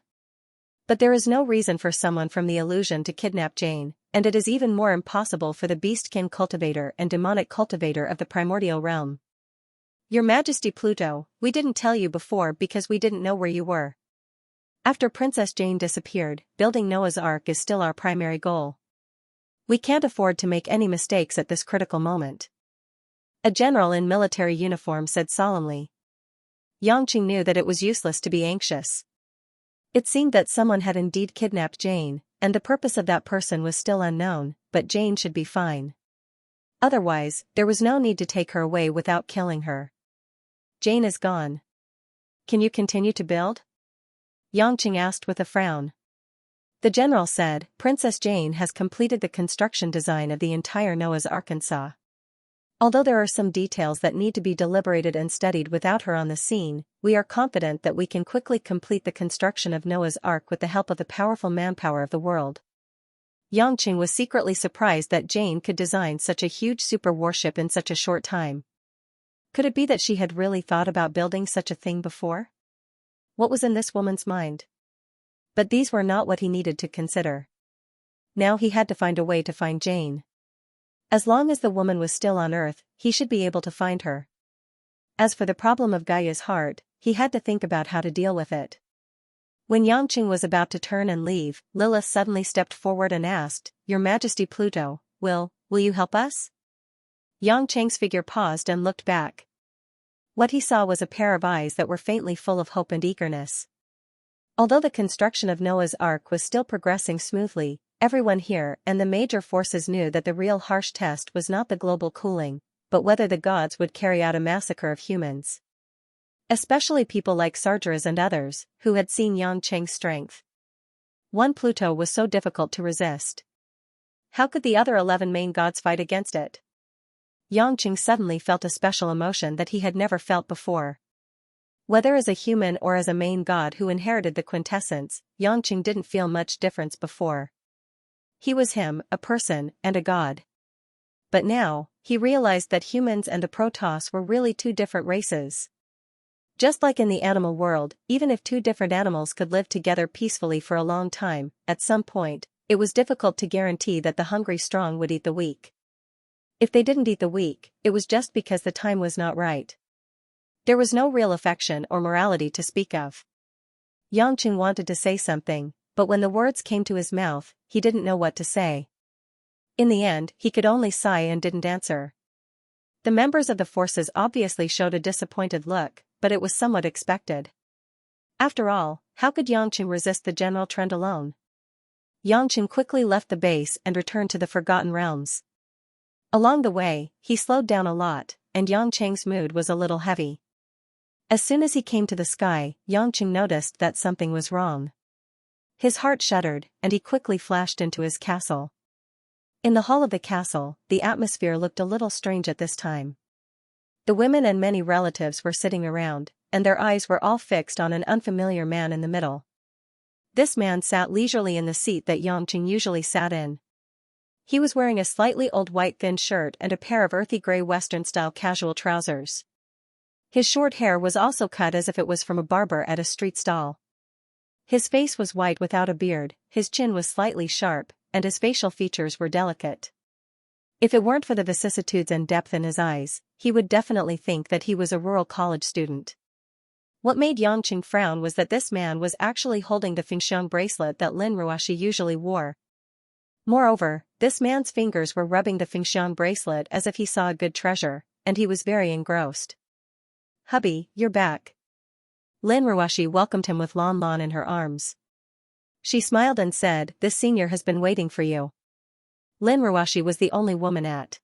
But there is no reason for someone from the illusion to kidnap Jane, and it is even more impossible for the Beastkin cultivator and demonic cultivator of the primordial realm. Your Majesty Pluto, we didn't tell you before because we didn't know where you were. After Princess Jane disappeared, building Noah's Ark is still our primary goal. We can't afford to make any mistakes at this critical moment. A general in military uniform said solemnly. Yang Cheng knew that it was useless to be anxious. It seemed that someone had indeed kidnapped Jane, and the purpose of that person was still unknown, but Jane should be fine. Otherwise, there was no need to take her away without killing her. Jane is gone. Can you continue to build? Yang Cheng asked with a frown. The general said, Princess Jane has completed the construction design of the entire Noah's Arkansas. Although there are some details that need to be deliberated and studied without her on the scene, we are confident that we can quickly complete the construction of Noah's Ark with the help of the powerful manpower of the world. Yang Cheng was secretly surprised that Jane could design such a huge super warship in such a short time. Could it be that she had really thought about building such a thing before? What was in this woman's mind? But these were not what he needed to consider. Now he had to find a way to find Jane. As long as the woman was still on Earth, he should be able to find her. As for the problem of Gaia's heart, he had to think about how to deal with it. When Yang Cheng was about to turn and leave, Lilith suddenly stepped forward and asked, Your Majesty Pluto, will you help us? Yang Cheng's figure paused and looked back. What he saw was a pair of eyes that were faintly full of hope and eagerness. Although the construction of Noah's Ark was still progressing smoothly, everyone here and the major forces knew that the real harsh test was not the global cooling, but whether the gods would carry out a massacre of humans. Especially people like Sargeras and others, who had seen Yang Cheng's strength. One Pluto was so difficult to resist. How could the other 11 main gods fight against it? Yang Cheng suddenly felt a special emotion that he had never felt before. Whether as a human or as a main god who inherited the quintessence, Yang Cheng didn't feel much difference before. He was him, a person, and a god. But now, he realized that humans and the Protoss were really two different races. Just like in the animal world, even if two different animals could live together peacefully for a long time, at some point, it was difficult to guarantee that the hungry strong would eat the weak. If they didn't eat the weak, it was just because the time was not right. There was no real affection or morality to speak of. Yang Cheng wanted to say something, but when the words came to his mouth, he didn't know what to say. In the end, he could only sigh and didn't answer. The members of the forces obviously showed a disappointed look, but it was somewhat expected. After all, how could Yang Cheng resist the general trend alone? Yang Cheng quickly left the base and returned to the Forgotten Realms. Along the way, he slowed down a lot, and Yang Cheng's mood was a little heavy. As soon as he came to the sky, Yang Cheng noticed that something was wrong. His heart shuddered, and he quickly flashed into his castle. In the hall of the castle, the atmosphere looked a little strange at this time. The women and many relatives were sitting around, and their eyes were all fixed on an unfamiliar man in the middle. This man sat leisurely in the seat that Yang Cheng usually sat in. He was wearing a slightly old white thin shirt and a pair of earthy gray Western-style casual trousers. His short hair was also cut as if it was from a barber at a street stall. His face was white without a beard, his chin was slightly sharp, and his facial features were delicate. If it weren't for the vicissitudes and depth in his eyes, he would definitely think that he was a rural college student. What made Yang Cheng frown was that this man was actually holding the Fengxiang bracelet that Lin Ruoxi usually wore. Moreover, this man's fingers were rubbing the Fengxiang bracelet as if he saw a good treasure, and he was very engrossed. "Hubby, you're back." Lin Ruoshi welcomed him with Lon Lon in her arms. She smiled and said, "This senior has been waiting for you." Lin Ruoshi was the only woman at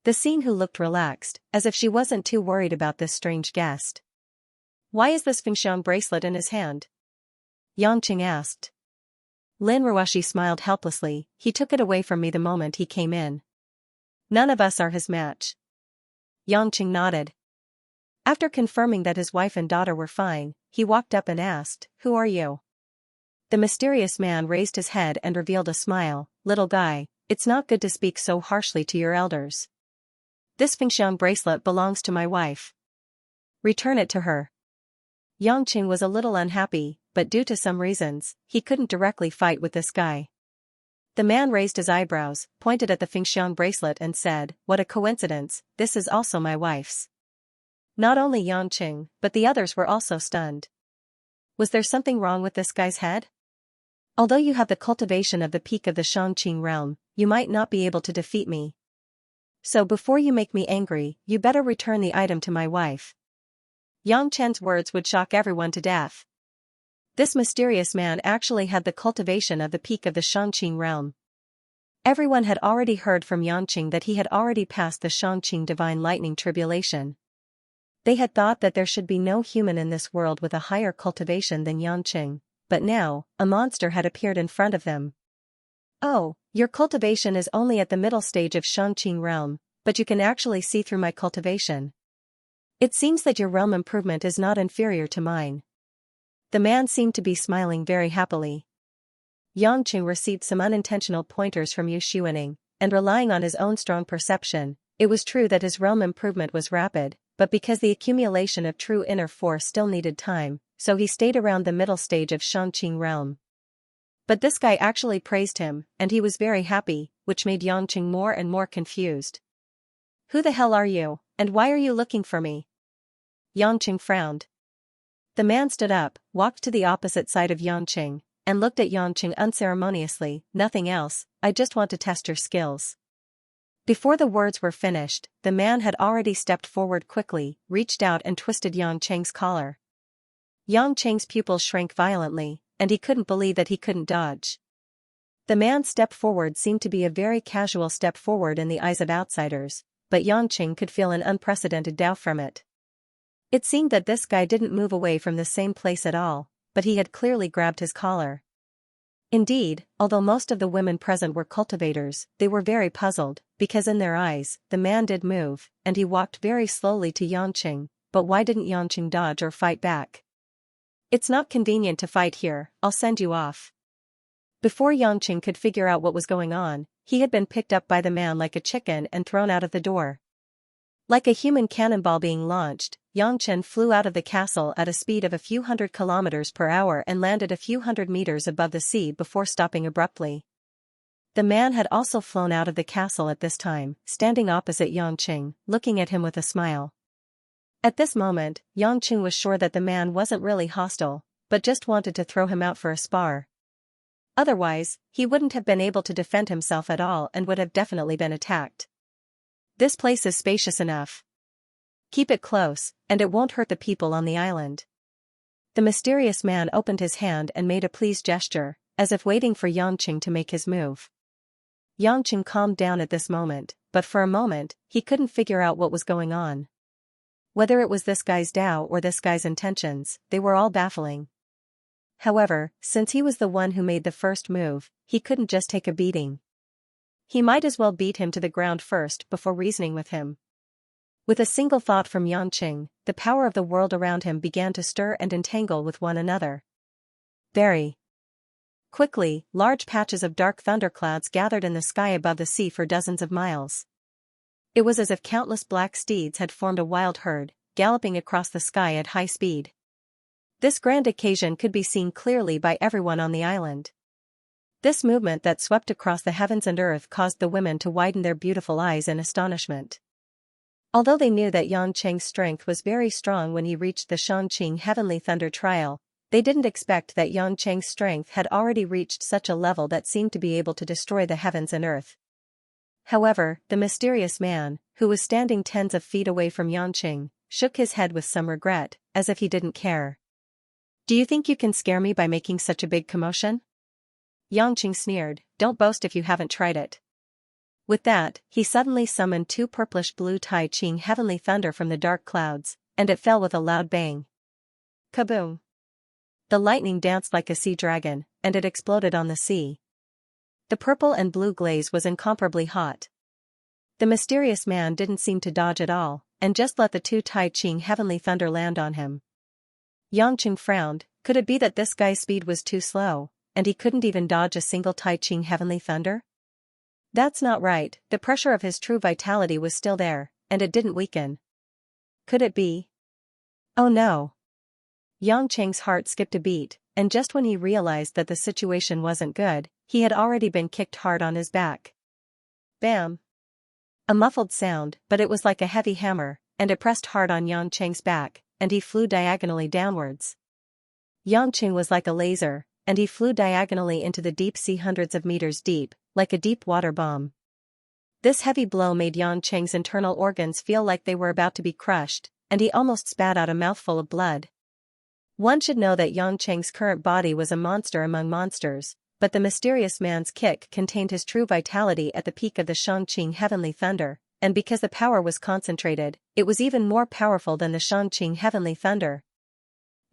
the scene who looked relaxed, as if she wasn't too worried about this strange guest. "Why is this Fengxiang bracelet in his hand?" Yangqing asked. Lin Ruoshi smiled helplessly. "He took it away from me the moment he came in. None of us are his match." Yangqing nodded. After confirming that his wife and daughter were fine, he walked up and asked, "Who are you?" The mysterious man raised his head and revealed a smile. "Little guy, it's not good to speak so harshly to your elders. This Fengxiang bracelet belongs to my wife. Return it to her." Yangqing was a little unhappy, but due to some reasons, he couldn't directly fight with this guy. The man raised his eyebrows, pointed at the Fengxiang bracelet and said, "What a coincidence, this is also my wife's." Not only Yangqing, but the others were also stunned. Was there something wrong with this guy's head? "Although you have the cultivation of the peak of the Shangqing realm, you might not be able to defeat me. So before you make me angry, you better return the item to my wife." Yang Chen's words would shock everyone to death. This mysterious man actually had the cultivation of the peak of the Shangqing realm. Everyone had already heard from Yangqing that he had already passed the Shangqing divine lightning tribulation. They had thought that there should be no human in this world with a higher cultivation than Yangqing, but now, a monster had appeared in front of them. "Oh, your cultivation is only at the middle stage of Shangqing realm, but you can actually see through my cultivation. It seems that your realm improvement is not inferior to mine." The man seemed to be smiling very happily. Yangqing received some unintentional pointers from Yu Xuaning, and relying on his own strong perception, it was true that his realm improvement was rapid, but because the accumulation of true inner force still needed time, so he stayed around the middle stage of Shangqing realm. But this guy actually praised him, and he was very happy, which made Yangqing more and more confused. "Who the hell are you, and why are you looking for me?" Yangqing frowned. The man stood up, walked to the opposite side of Yangqing, and looked at Yangqing unceremoniously. "Nothing else, I just want to test your skills." Before the words were finished, the man had already stepped forward quickly, reached out and twisted Yangqing's collar. Yangqing's pupils shrank violently, and he couldn't believe that he couldn't dodge. The man's step forward seemed to be a very casual step forward in the eyes of outsiders, but Yangqing could feel an unprecedented doubt from it. It seemed that this guy didn't move away from the same place at all, but he had clearly grabbed his collar. Indeed, although most of the women present were cultivators, they were very puzzled, because in their eyes, the man did move, and he walked very slowly to Yangqing, but why didn't Yangqing dodge or fight back? "It's not convenient to fight here, I'll send you off." Before Yangqing could figure out what was going on, he had been picked up by the man like a chicken and thrown out of the door. Like a human cannonball being launched, Yangchen flew out of the castle at a speed of a few hundred kilometers per hour and landed a few hundred meters above the sea before stopping abruptly. The man had also flown out of the castle at this time, standing opposite Yangqing, looking at him with a smile. At this moment, Yangqing was sure that the man wasn't really hostile, but just wanted to throw him out for a spar. Otherwise, he wouldn't have been able to defend himself at all and would have definitely been attacked. "This place is spacious enough. Keep it close, and it won't hurt the people on the island." The mysterious man opened his hand and made a pleased gesture, as if waiting for Yangqing to make his move. Yangqing calmed down at this moment, but for a moment, he couldn't figure out what was going on. Whether it was this guy's Tao or this guy's intentions, they were all baffling. However, since he was the one who made the first move, he couldn't just take a beating. He might as well beat him to the ground first before reasoning with him. With a single thought from Yangqing, the power of the world around him began to stir and entangle with one another. Very quickly, large patches of dark thunderclouds gathered in the sky above the sea for dozens of miles. It was as if countless black steeds had formed a wild herd, galloping across the sky at high speed. This grand occasion could be seen clearly by everyone on the island. This movement that swept across the heavens and earth caused the women to widen their beautiful eyes in astonishment. Although they knew that Yangqing's strength was very strong when he reached the Shangqing Heavenly Thunder Trial, they didn't expect that Yangqing's strength had already reached such a level that seemed to be able to destroy the heavens and earth. However, the mysterious man, who was standing tens of feet away from Xianxia, shook his head with some regret, as if he didn't care. "Do you think you can scare me by making such a big commotion?" Xianxia sneered, "Don't boast if you haven't tried it." With that, he suddenly summoned two purplish-blue Tai Ching heavenly thunder from the dark clouds, and it fell with a loud bang. Kaboom! The lightning danced like a sea dragon, and it exploded on the sea. The purple and blue glaze was incomparably hot. The mysterious man didn't seem to dodge at all, and just let the two Tai Ching heavenly thunder land on him. Xianxia frowned. Could it be that this guy's speed was too slow, and he couldn't even dodge a single Tai Ching heavenly thunder? That's not right. The pressure of his true vitality was still there, and it didn't weaken. Could it be? Oh no! Xianxia's heart skipped a beat, and just when he realized that the situation wasn't good, he had already been kicked hard on his back. Bam! A muffled sound, but it was like a heavy hammer, and it pressed hard on Xianxia's back, and he flew diagonally downwards. Xianxia was like a laser, and he flew diagonally into the deep sea hundreds of meters deep, like a deep water bomb. This heavy blow made Xianxia's internal organs feel like they were about to be crushed, and he almost spat out a mouthful of blood. One should know that Xianxia's current body was a monster among monsters, but the mysterious man's kick contained his true vitality at the peak of the Xianxia heavenly thunder, and because the power was concentrated, it was even more powerful than the Xianxia heavenly thunder.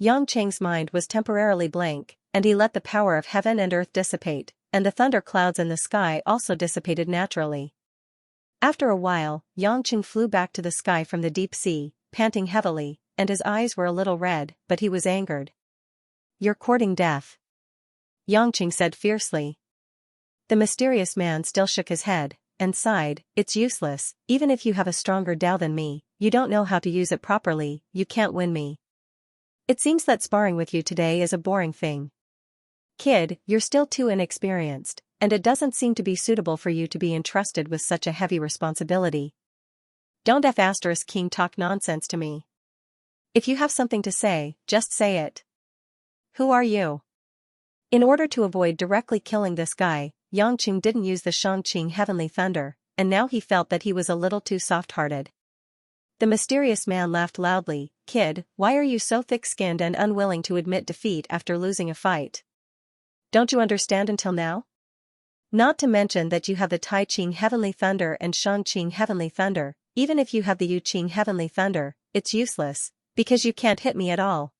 Xianxia's mind was temporarily blank, and he let the power of heaven and earth dissipate, and the thunder clouds in the sky also dissipated naturally. After a while, Xianxia flew back to the sky from the deep sea, panting heavily, and his eyes were a little red, but he was angered. "You're courting death," Xianxia said fiercely. The mysterious man still shook his head, and sighed, "It's useless. Even if you have a stronger Tao than me, you don't know how to use it properly, you can't win me. It seems that sparring with you today is a boring thing. Kid, you're still too inexperienced, and it doesn't seem to be suitable for you to be entrusted with such a heavy responsibility. Don't King talk nonsense to me. If you have something to say, just say it. Who are you?" In order to avoid directly killing this guy, Xianxia didn't use the Xianxia heavenly thunder, and now he felt that he was a little too soft-hearted. The mysterious man laughed loudly. "Kid, why are you so thick-skinned and unwilling to admit defeat after losing a fight? Don't you understand until now? Not to mention that you have the Tai Ching heavenly thunder and Xianxia heavenly thunder. Even if you have the Yu Qing heavenly thunder, it's useless, because you can't hit me at all."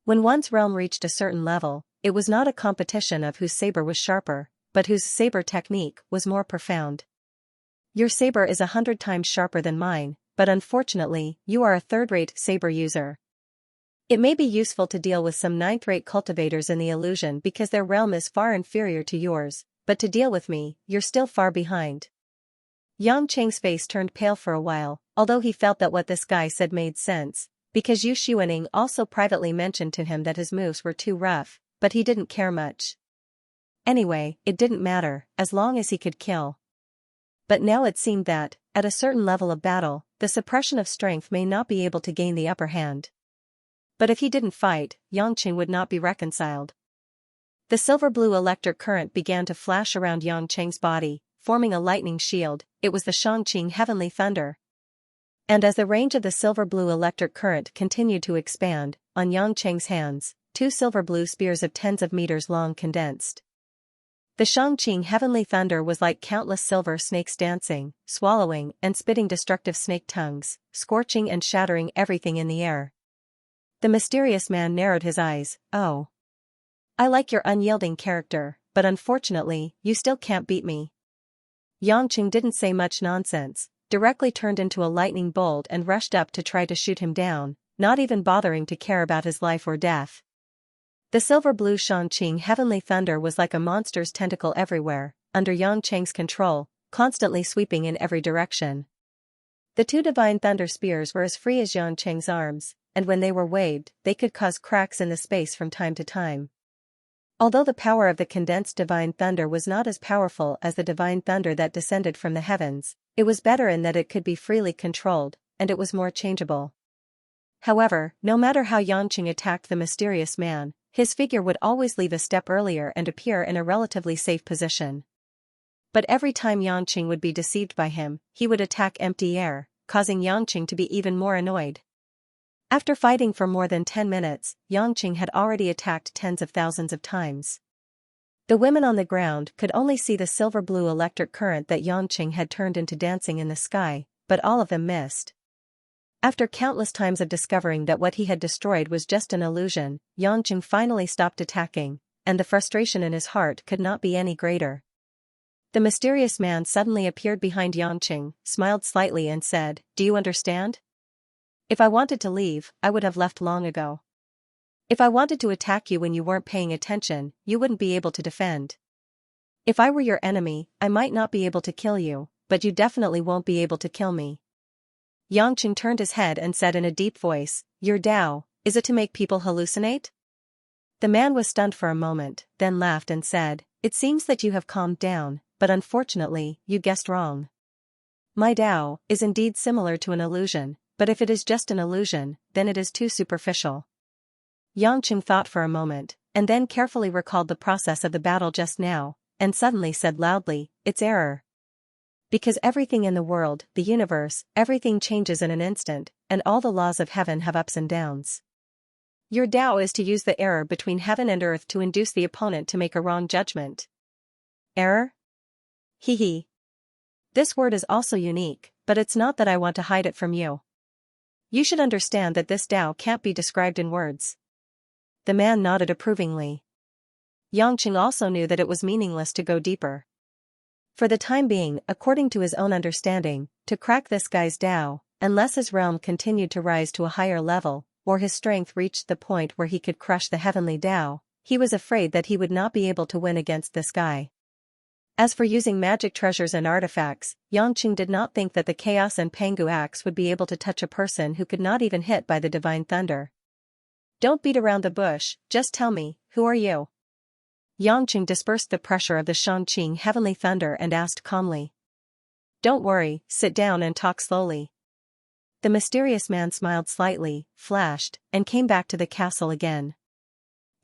When one's realm reached a certain level, it was not a competition of whose saber was sharper, but whose saber technique was more profound. Your saber is 100 times sharper than mine, but unfortunately, you are a third-rate saber user. It may be useful to deal with some ninth-rate cultivators in the illusion because their realm is far inferior to yours, but to deal with me, you're still far behind. Xianxia's face turned pale for a while, although he felt that what this guy said made sense, because Yu Xuaning also privately mentioned to him that his moves were too rough, but he didn't care much. Anyway, it didn't matter, as long as he could kill. But now it seemed that, at a certain level of battle, the suppression of strength may not be able to gain the upper hand. But if he didn't fight, Xianxia would not be reconciled. The silver-blue electric current began to flash around Xianxia's body, forming a lightning shield. It was the Xianxia heavenly thunder. And as the range of the silver-blue electric current continued to expand, on Xianxia's hands, two silver-blue spears of tens of meters long condensed. The Xianxia heavenly thunder was like countless silver snakes dancing, swallowing, and spitting destructive snake tongues, scorching and shattering everything in the air. The mysterious man narrowed his eyes. "Oh. I like your unyielding character, but unfortunately, you still can't beat me." Xianxia didn't say much nonsense, directly turned into a lightning bolt and rushed up to try to shoot him down, not even bothering to care about his life or death. The silver-blue Xianxia heavenly thunder was like a monster's tentacle everywhere, under Xianxia's control, constantly sweeping in every direction. The two divine thunder spears were as free as Xianxia's arms, and when they were waved, they could cause cracks in the space from time to time. Although the power of the condensed divine thunder was not as powerful as the divine thunder that descended from the heavens, it was better in that it could be freely controlled, and it was more changeable. However, no matter how Xianxia attacked the mysterious man, his figure would always leave a step earlier and appear in a relatively safe position. But every time Yangqing would be deceived by him, he would attack empty air, causing Yangqing to be even more annoyed. After fighting for more than 10 minutes, Yangqing had already attacked tens of thousands of times. The women on the ground could only see the silver-blue electric current that Yangqing had turned into dancing in the sky, but all of them missed. After countless times of discovering that what he had destroyed was just an illusion, Yangqing finally stopped attacking, and the frustration in his heart could not be any greater. The mysterious man suddenly appeared behind Yangqing, smiled slightly and said, "Do you understand? If I wanted to leave, I would have left long ago. If I wanted to attack you when you weren't paying attention, you wouldn't be able to defend. If I were your enemy, I might not be able to kill you, but you definitely won't be able to kill me." Yangqing turned his head and said in a deep voice, "Your Tao, is it to make people hallucinate?" The man was stunned for a moment, then laughed and said, "It seems that you have calmed down, but unfortunately, you guessed wrong. My Tao is indeed similar to an illusion, but if it is just an illusion, then it is too superficial." Yangqing thought for a moment, and then carefully recalled the process of the battle just now, and suddenly said loudly, "It's error. Because everything in the world, the universe, everything changes in an instant, and all the laws of heaven have ups and downs. Your Tao is to use the error between heaven and earth to induce the opponent to make a wrong judgment." Error? Hee. This word is also unique, but it's not that I want to hide it from you. You should understand that this Tao can't be described in words. The man nodded approvingly. Yangqing also knew that it was meaningless to go deeper. For the time being, according to his own understanding, to crack this guy's Tao, unless his realm continued to rise to a higher level, or his strength reached the point where he could crush the heavenly Tao, he was afraid that he would not be able to win against this guy. As for using magic treasures and artifacts, Yangqing did not think that the Chaos and Pangu axe would be able to touch a person who could not even hit by the divine thunder. "Don't beat around the bush, just tell me, who are you?" Yangqing dispersed the pressure of the Shangqing heavenly thunder and asked calmly. "Don't worry, sit down and talk slowly." The mysterious man smiled slightly, flashed, and came back to the castle again.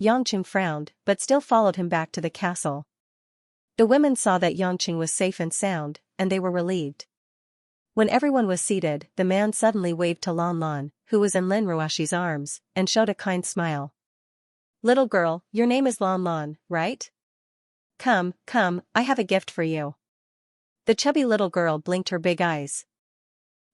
Yangqing frowned, but still followed him back to the castle. The women saw that Yangqing was safe and sound, and they were relieved. When everyone was seated, the man suddenly waved to Lan Lan, who was in Lin Ruoxi's arms, and showed a kind smile. "Little girl, your name is Lan Lan, right? Come, I have a gift for you." The chubby little girl blinked her big eyes.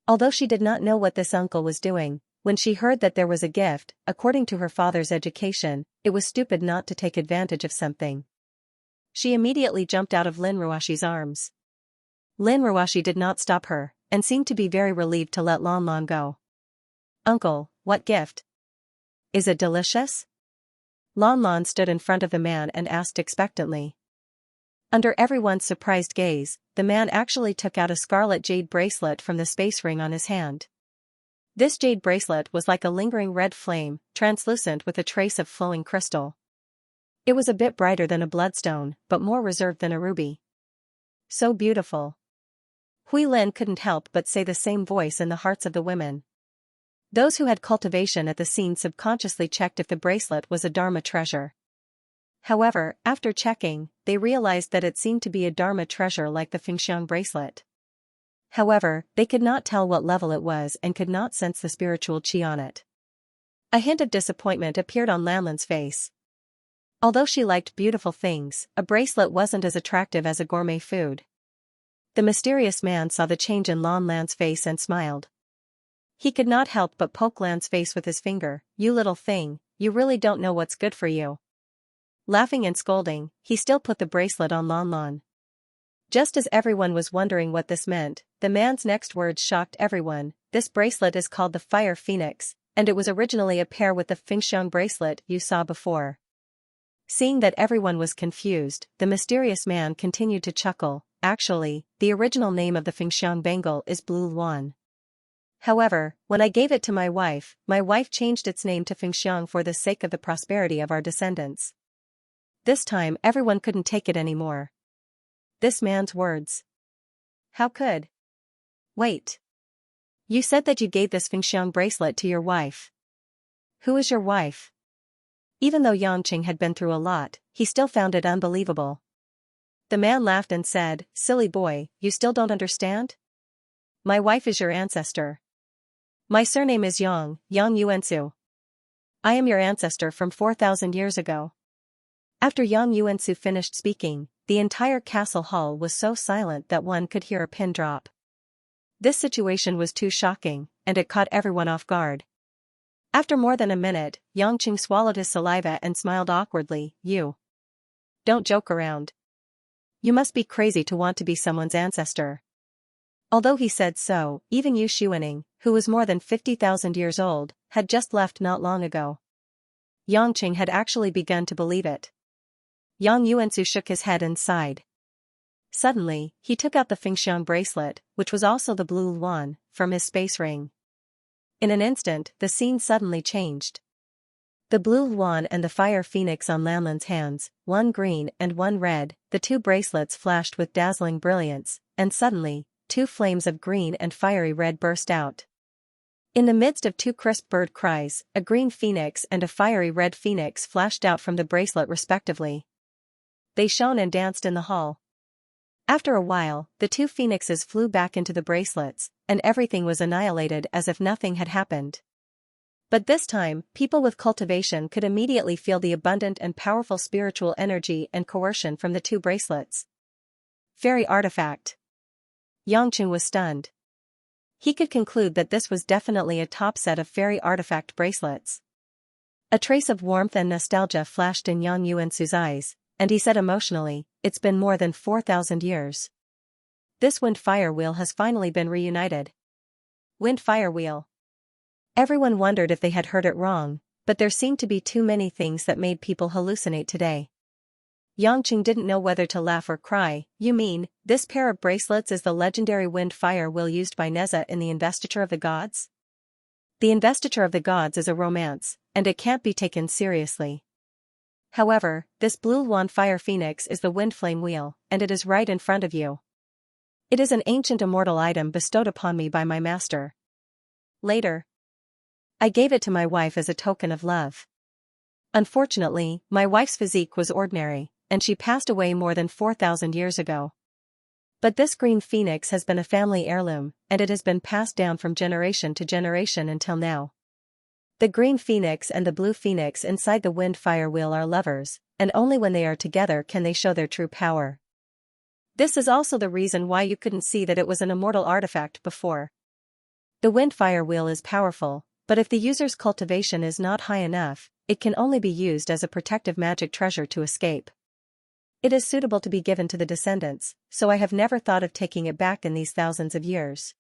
Although she did not know what this uncle was doing, when she heard that there was a gift, according to her father's education, it was stupid not to take advantage of something. She immediately jumped out of Lin Ruoxi's arms. Lin Ruoxi did not stop her, and seemed to be very relieved to let Lan Lan go. "Uncle, what gift? Is it delicious?" Lan Lan stood in front of the man and asked expectantly. Under everyone's surprised gaze, the man actually took out a scarlet jade bracelet from the space ring on his hand. This jade bracelet was like a lingering red flame, translucent with a trace of flowing crystal. It was a bit brighter than a bloodstone, but more reserved than a ruby. So beautiful. Hui Lin couldn't help but say the same voice in the hearts of the women. Those who had cultivation at the scene subconsciously checked if the bracelet was a Dharma treasure. However, after checking, they realized that it seemed to be a Dharma treasure like the Fengxiang bracelet. However, they could not tell what level it was and could not sense the spiritual qi on it. A hint of disappointment appeared on Lanlan's face. Although she liked beautiful things, a bracelet wasn't as attractive as a gourmet food. The mysterious man saw the change in Lan Lan's face and smiled. He could not help but poke Lan's face with his finger. "You little thing, you really don't know what's good for you." Laughing and scolding, he still put the bracelet on Lan Lan. Just as everyone was wondering what this meant, the man's next words shocked everyone. "This bracelet is called the Fire Phoenix, and it was originally a pair with the Fengxiang bracelet you saw before." Seeing that everyone was confused, the mysterious man continued to chuckle. "Actually, the original name of the Fengxiang bangle is Blue Luan. However, when I gave it to my wife changed its name to Fengxiang for the sake of the prosperity of our descendants." This time everyone couldn't take it anymore. This man's words. How could? Wait. You said that you gave this Fengxiang bracelet to your wife. Who is your wife? Even though Yangqing had been through a lot, he still found it unbelievable. The man laughed and said, "Silly boy, you still don't understand? My wife is your ancestor. My surname is Yang Yuansu. I am your ancestor from 4,000 years ago." After Yang Yuansu finished speaking, the entire castle hall was so silent that one could hear a pin drop. This situation was too shocking, and it caught everyone off guard. After more than a minute, Yang Qing swallowed his saliva and smiled awkwardly. "You don't joke around. You must be crazy to want to be someone's ancestor." Although he said so, even Yu Xuaning, who was more than 50,000 years old, had just left not long ago. Yang Qing had actually begun to believe it. Yang Yuansu shook his head and sighed. Suddenly, he took out the Fengxiang bracelet, which was also the blue luan, from his space ring. In an instant, the scene suddenly changed. The blue luan and the fire phoenix on Lanlan's hands, one green and one red, the two bracelets flashed with dazzling brilliance, and suddenly, two flames of green and fiery red burst out. In the midst of two crisp bird cries, a green phoenix and a fiery red phoenix flashed out from the bracelet respectively. They shone and danced in the hall. After a while, the two phoenixes flew back into the bracelets, and everything was annihilated as if nothing had happened. But this time, people with cultivation could immediately feel the abundant and powerful spiritual energy and coercion from the two bracelets. Fairy artifact. Yang Qing was stunned. He could conclude that this was definitely a top set of fairy artifact bracelets. A trace of warmth and nostalgia flashed in Yang Yuansu's eyes, and he said emotionally, "It's been more than 4,000 years. This wind-fire wheel has finally been reunited." Wind-fire wheel. Everyone wondered if they had heard it wrong, but there seemed to be too many things that made people hallucinate today. Yang Qing didn't know whether to laugh or cry. "You mean, this pair of bracelets is the legendary wind-fire wheel used by Neza in the investiture of the gods?" The investiture of the gods is a romance, and it can't be taken seriously. However, this blue luan fire phoenix is the wind flame wheel, and it is right in front of you. It is an ancient immortal item bestowed upon me by my master. Later, I gave it to my wife as a token of love. Unfortunately, my wife's physique was ordinary, and she passed away more than 4,000 years ago. But this green phoenix has been a family heirloom, and it has been passed down from generation to generation until now. The green phoenix and the blue phoenix inside the wind-fire wheel are lovers, and only when they are together can they show their true power. This is also the reason why you couldn't see that it was an immortal artifact before. The wind-fire wheel is powerful, but if the user's cultivation is not high enough, it can only be used as a protective magic treasure to escape. It is suitable to be given to the descendants, so I have never thought of taking it back in these thousands of years.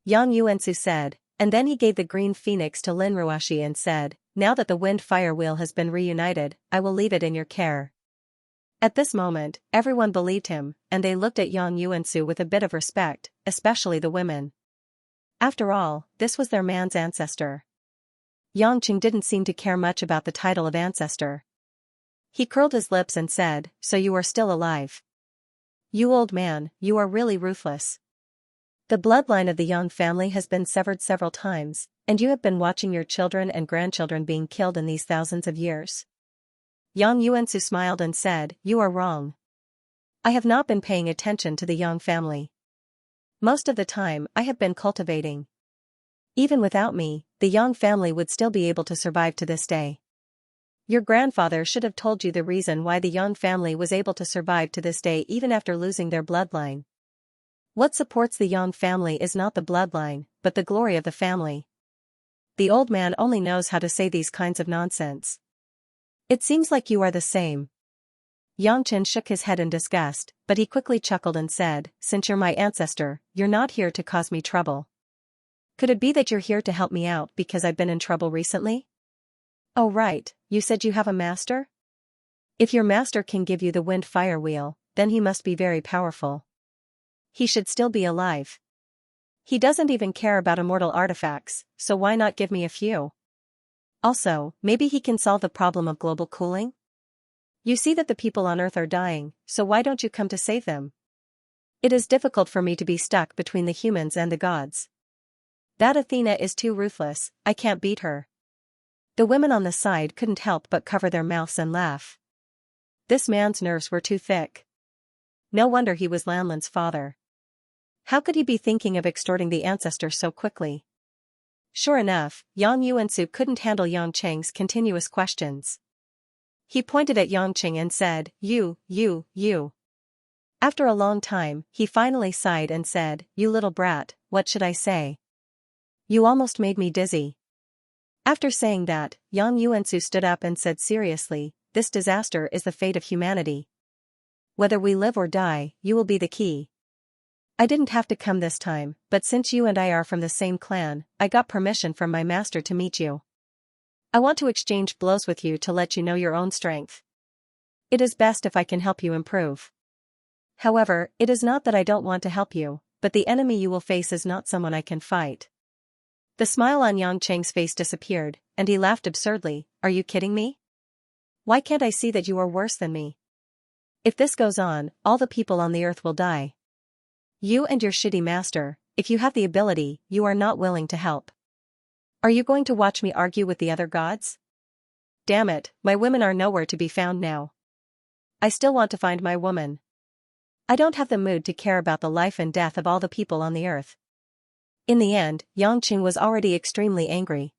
Yang Yuansu said, and then he gave the green phoenix to Lin Ruoshi and said, "Now that the wind-fire wheel has been reunited, I will leave it in your care." At this moment, everyone believed him, and they looked at Yang Yuansu with a bit of respect, especially the women. After all, this was their man's ancestor. Yang Qing didn't seem to care much about the title of ancestor. He curled his lips and said, "So you are still alive. You old man, you are really ruthless. The bloodline of the Yang family has been severed several times, and you have been watching your children and grandchildren being killed in these thousands of years." Yang Yuansu smiled and said, "You are wrong. I have not been paying attention to the Yang family. Most of the time, I have been cultivating. Even without me, the Yang family would still be able to survive to this day. Your grandfather should have told you the reason why the Yang family was able to survive to this day even after losing their bloodline. What supports the Yang family is not the bloodline, but the glory of the family. The old man only knows how to say these kinds of nonsense. It seems like you are the same." Yang Chen shook his head in disgust, but he quickly chuckled and said, "Since you're my ancestor, you're not here to cause me trouble. Could it be that you're here to help me out because I've been in trouble recently?" "Oh right, you said you have a master? If your master can give you the wind-fire wheel, then he must be very powerful. He should still be alive. He doesn't even care about immortal artifacts, so why not give me a few? Also, maybe he can solve the problem of global cooling? You see that the people on Earth are dying, so why don't you come to save them? It is difficult for me to be stuck between the humans and the gods. That Athena is too ruthless, I can't beat her." The women on the side couldn't help but cover their mouths and laugh. This man's nerves were too thick. No wonder he was Lanlin's father. How could he be thinking of extorting the ancestor so quickly? Sure enough, Yang Yuansu couldn't handle Yang Cheng's continuous questions. He pointed at Yang Cheng and said, You. After a long time, he finally sighed and said, You little brat, what should I say? You almost made me dizzy. After saying that, Yang Yuansu stood up and said seriously, This disaster is the fate of humanity. Whether we live or die, you will be the key. I didn't have to come this time, but since you and I are from the same clan, I got permission from my master to meet you. I want to exchange blows with you to let you know your own strength. It is best if I can help you improve. However, it is not that I don't want to help you, but the enemy you will face is not someone I can fight. The smile on Yang Cheng's face disappeared, and he laughed absurdly. Are you kidding me? Why can't I see that you are worse than me? If this goes on, all the people on the earth will die. You and your shitty master, if you have the ability, you are not willing to help. Are you going to watch me argue with the other gods? Damn it, my women are nowhere to be found now. I still want to find my woman. I don't have the mood to care about the life and death of all the people on the earth. In the end, Yang Qing was already extremely angry.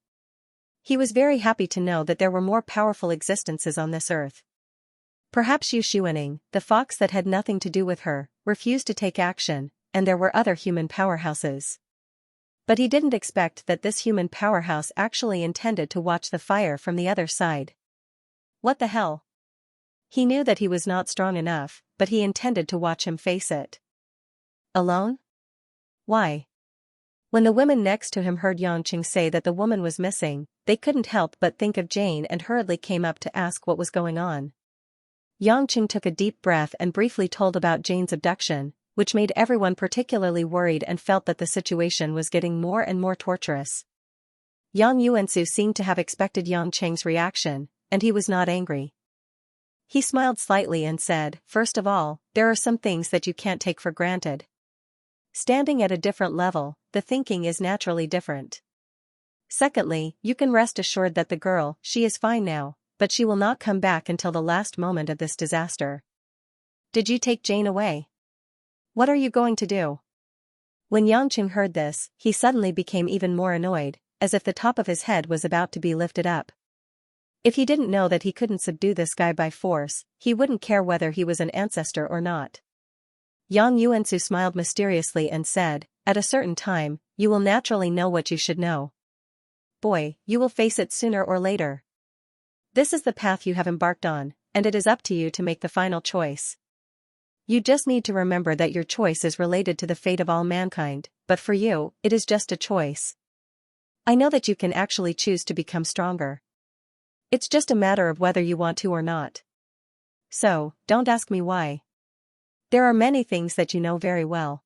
He was very happy to know that there were more powerful existences on this earth. Perhaps Yu Xuaning, the fox that had nothing to do with her, refused to take action, and there were other human powerhouses. But he didn't expect that this human powerhouse actually intended to watch the fire from the other side. What the hell? He knew that he was not strong enough, but he intended to watch him face it. Alone? Why? When the women next to him heard Yang Qing say that the woman was missing, they couldn't help but think of Jane and hurriedly came up to ask what was going on. Yang Qing took a deep breath and briefly told about Jane's abduction, which made everyone particularly worried and felt that the situation was getting more and more torturous. Yang Yuansu seemed to have expected Yang Cheng's reaction, and he was not angry. He smiled slightly and said, First of all, there are some things that you can't take for granted. Standing at a different level, the thinking is naturally different. Secondly, you can rest assured that the girl, she is fine now, but she will not come back until the last moment of this disaster. Did you take Jane away? What are you going to do? When Yang Qing heard this, he suddenly became even more annoyed, as if the top of his head was about to be lifted up. If he didn't know that he couldn't subdue this guy by force, he wouldn't care whether he was an ancestor or not. Yang Yuansu smiled mysteriously and said, At a certain time, you will naturally know what you should know. Boy, you will face it sooner or later. This is the path you have embarked on, and it is up to you to make the final choice. You just need to remember that your choice is related to the fate of all mankind, but for you, it is just a choice. I know that you can actually choose to become stronger. It's just a matter of whether you want to or not. So, don't ask me why. There are many things that you know very well.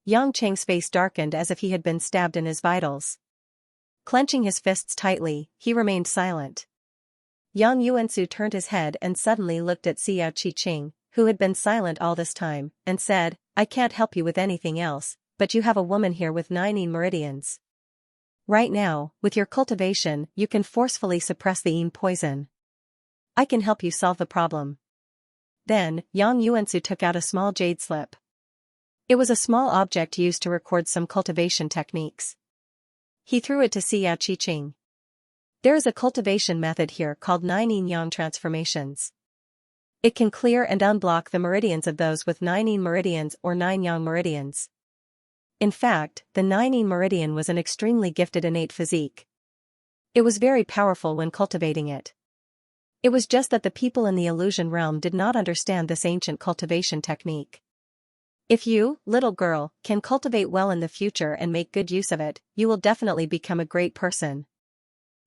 Yang Cheng's face darkened as if he had been stabbed in his vitals. Clenching his fists tightly, he remained silent. Yang Yuansu turned his head and suddenly looked at Xiao Qi-Ching, who had been silent all this time, and said, I can't help you with anything else, but you have a woman here with 9 meridians. Right now, with your cultivation, you can forcefully suppress the yin poison. I can help you solve the problem. Then, Yang Yuansu took out a small jade slip. It was a small object used to record some cultivation techniques. He threw it to Xiao Qi-Ching. There is a cultivation method here called 9 yin-yang transformations. It can clear and unblock the meridians of those with 9 yin meridians or 9 yang meridians. In fact, the 9 yin meridian was an extremely gifted innate physique. It was very powerful when cultivating it. It was just that the people in the illusion realm did not understand this ancient cultivation technique. If you, little girl, can cultivate well in the future and make good use of it, you will definitely become a great person.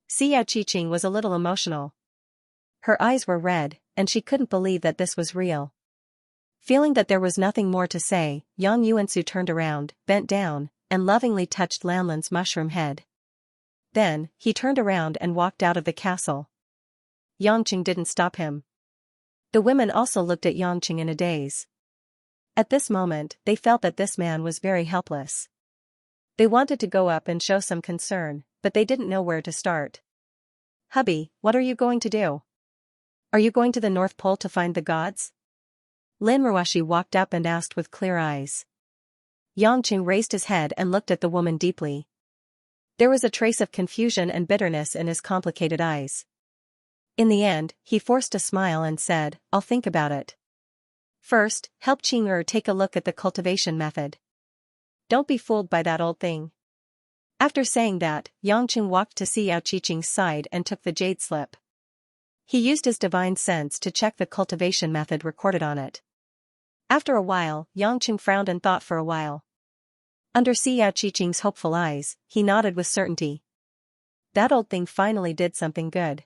Xiao Qi-Ching was a little emotional. Her eyes were red, and she couldn't believe that this was real. Feeling that there was nothing more to say, Yang Yuansu turned around, bent down, and lovingly touched Lanlin's mushroom head. Then, he turned around and walked out of the castle. Yang Qing didn't stop him. The women also looked at Yang Qing in a daze. At this moment, they felt that this man was very helpless. They wanted to go up and show some concern, but they didn't know where to start. Hubby, what are you going to do? Are you going to the North Pole to find the gods? Lin Ruoshi walked up and asked with clear eyes. Yangqing raised his head and looked at the woman deeply. There was a trace of confusion and bitterness in his complicated eyes. In the end, he forced a smile and said, "I'll think about it. First, help Qing'er take a look at the cultivation method. Don't be fooled by that old thing." After saying that, Yangqing walked to Xiao Qiqing's side and took the jade slip. He used his divine sense to check the cultivation method recorded on it. After a while, Yangqing frowned and thought for a while. Under Xiao Qiqing's hopeful eyes, he nodded with certainty. That old thing finally did something good.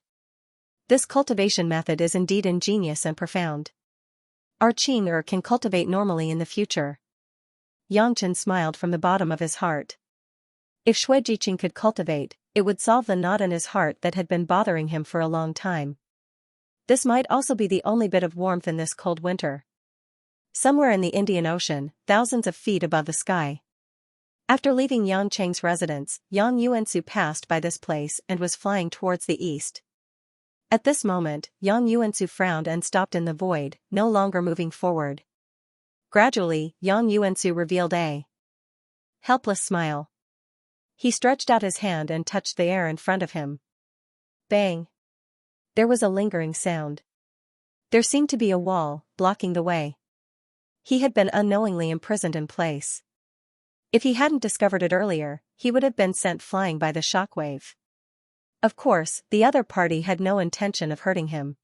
This cultivation method is indeed ingenious and profound. Our Qing'er can cultivate normally in the future. Yangqing smiled from the bottom of his heart. If Shui Jiqing could cultivate, it would solve the knot in his heart that had been bothering him for a long time. This might also be the only bit of warmth in this cold winter. Somewhere in the Indian Ocean, thousands of feet above the sky. After leaving Yang Cheng's residence, Yang Yuansu passed by this place and was flying towards the east. At this moment, Yang Yuansu frowned and stopped in the void, no longer moving forward. Gradually, Yang Yuansu revealed a helpless smile. He stretched out his hand and touched the air in front of him. Bang! There was a lingering sound. There seemed to be a wall, blocking the way. He had been unknowingly imprisoned in place. If he hadn't discovered it earlier, he would have been sent flying by the shockwave. Of course, the other party had no intention of hurting him.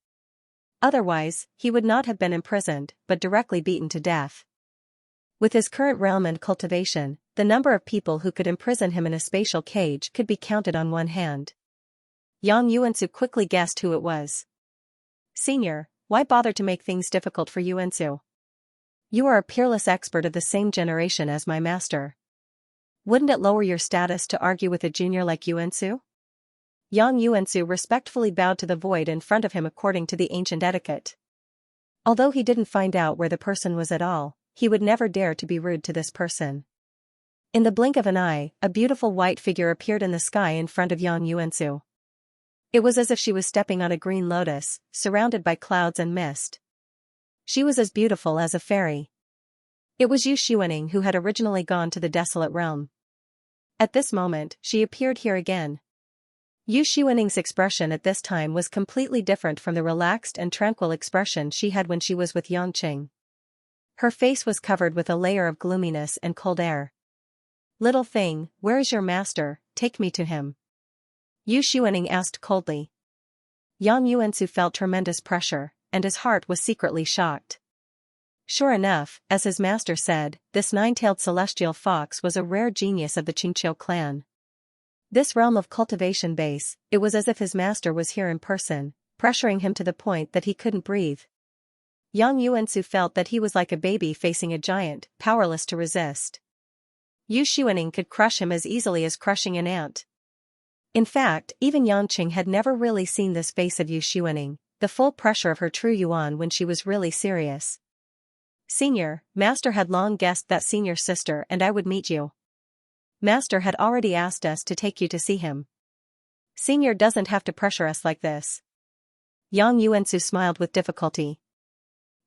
Otherwise, he would not have been imprisoned, but directly beaten to death. With his current realm and cultivation, the number of people who could imprison him in a spatial cage could be counted on one hand. Yang Yuansu quickly guessed who it was. "Senior, why bother to make things difficult for Yuansu? You are a peerless expert of the same generation as my master. Wouldn't it lower your status to argue with a junior like Yuansu?" Yang Yuansu respectfully bowed to the void in front of him according to the ancient etiquette. Although he didn't find out where the person was at all, he would never dare to be rude to this person. In the blink of an eye, a beautiful white figure appeared in the sky in front of Yang Yuansu. It was as if she was stepping on a green lotus, surrounded by clouds and mist. She was as beautiful as a fairy. It was Yu Xuaning who had originally gone to the desolate realm. At this moment, she appeared here again. Yu Xuaning's expression at this time was completely different from the relaxed and tranquil expression she had when she was with Yangqing. Her face was covered with a layer of gloominess and cold air. "Little thing, where is your master? Take me to him," Yu Xuaning asked coldly. Yang Yuansu felt tremendous pressure, and his heart was secretly shocked. Sure enough, as his master said, this nine-tailed celestial fox was a rare genius of the Qingqiu clan. This realm of cultivation base, it was as if his master was here in person, pressuring him to the point that he couldn't breathe. Yang Yuansu felt that he was like a baby facing a giant, powerless to resist. Yu Xuaning could crush him as easily as crushing an ant. In fact, even Yangqing had never really seen this face of Yu Xuaning, the full pressure of her true yuan when she was really serious. "Senior, Master had long guessed that Senior's sister and I would meet you. Master had already asked us to take you to see him. Senior doesn't have to pressure us like this." Yang Yuansu smiled with difficulty.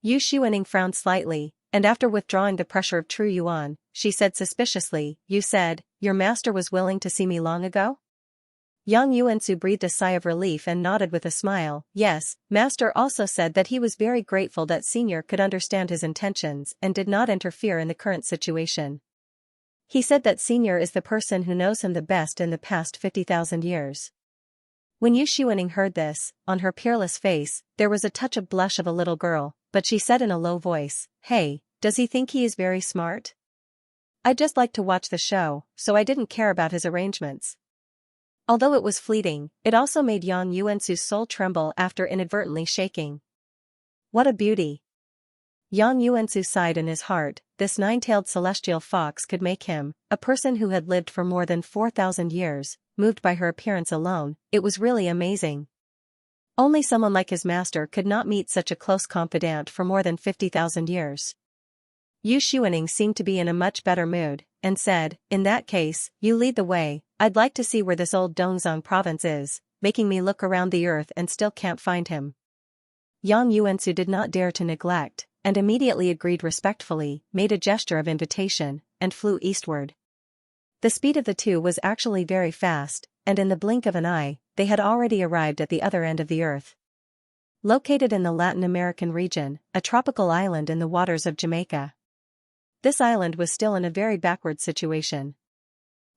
Yu Xuaning frowned slightly, and after withdrawing the pressure of true yuan, she said suspiciously, "You said, your master was willing to see me long ago?" Yang Yuansu breathed a sigh of relief and nodded with a smile. "Yes, Master also said that he was very grateful that Senior could understand his intentions and did not interfere in the current situation. He said that Senior is the person who knows him the best in the past 50,000 years." When Yu Xuaning heard this, on her peerless face, there was a touch of blush of a little girl, but she said in a low voice, "Hey, does he think he is very smart? I'd just like to watch the show, so I didn't care about his arrangements." Although it was fleeting, it also made Yang Yuansu's soul tremble after inadvertently shaking. What a beauty! Yang Yuansu sighed in his heart. This nine-tailed celestial fox could make him, a person who had lived for more than 4,000 years, moved by her appearance alone. It was really amazing. Only someone like his master could not meet such a close confidant for more than 50,000 years. Yu Xuaning seemed to be in a much better mood, and said, "In that case, you lead the way. I'd like to see where this old Dongzong province is, making me look around the earth and still can't find him." Yang Yuansu did not dare to neglect, and immediately agreed respectfully, made a gesture of invitation, and flew eastward. The speed of the two was actually very fast, and in the blink of an eye, they had already arrived at the other end of the earth. Located in the Latin American region, a tropical island in the waters of Jamaica. This island was still in a very backward situation.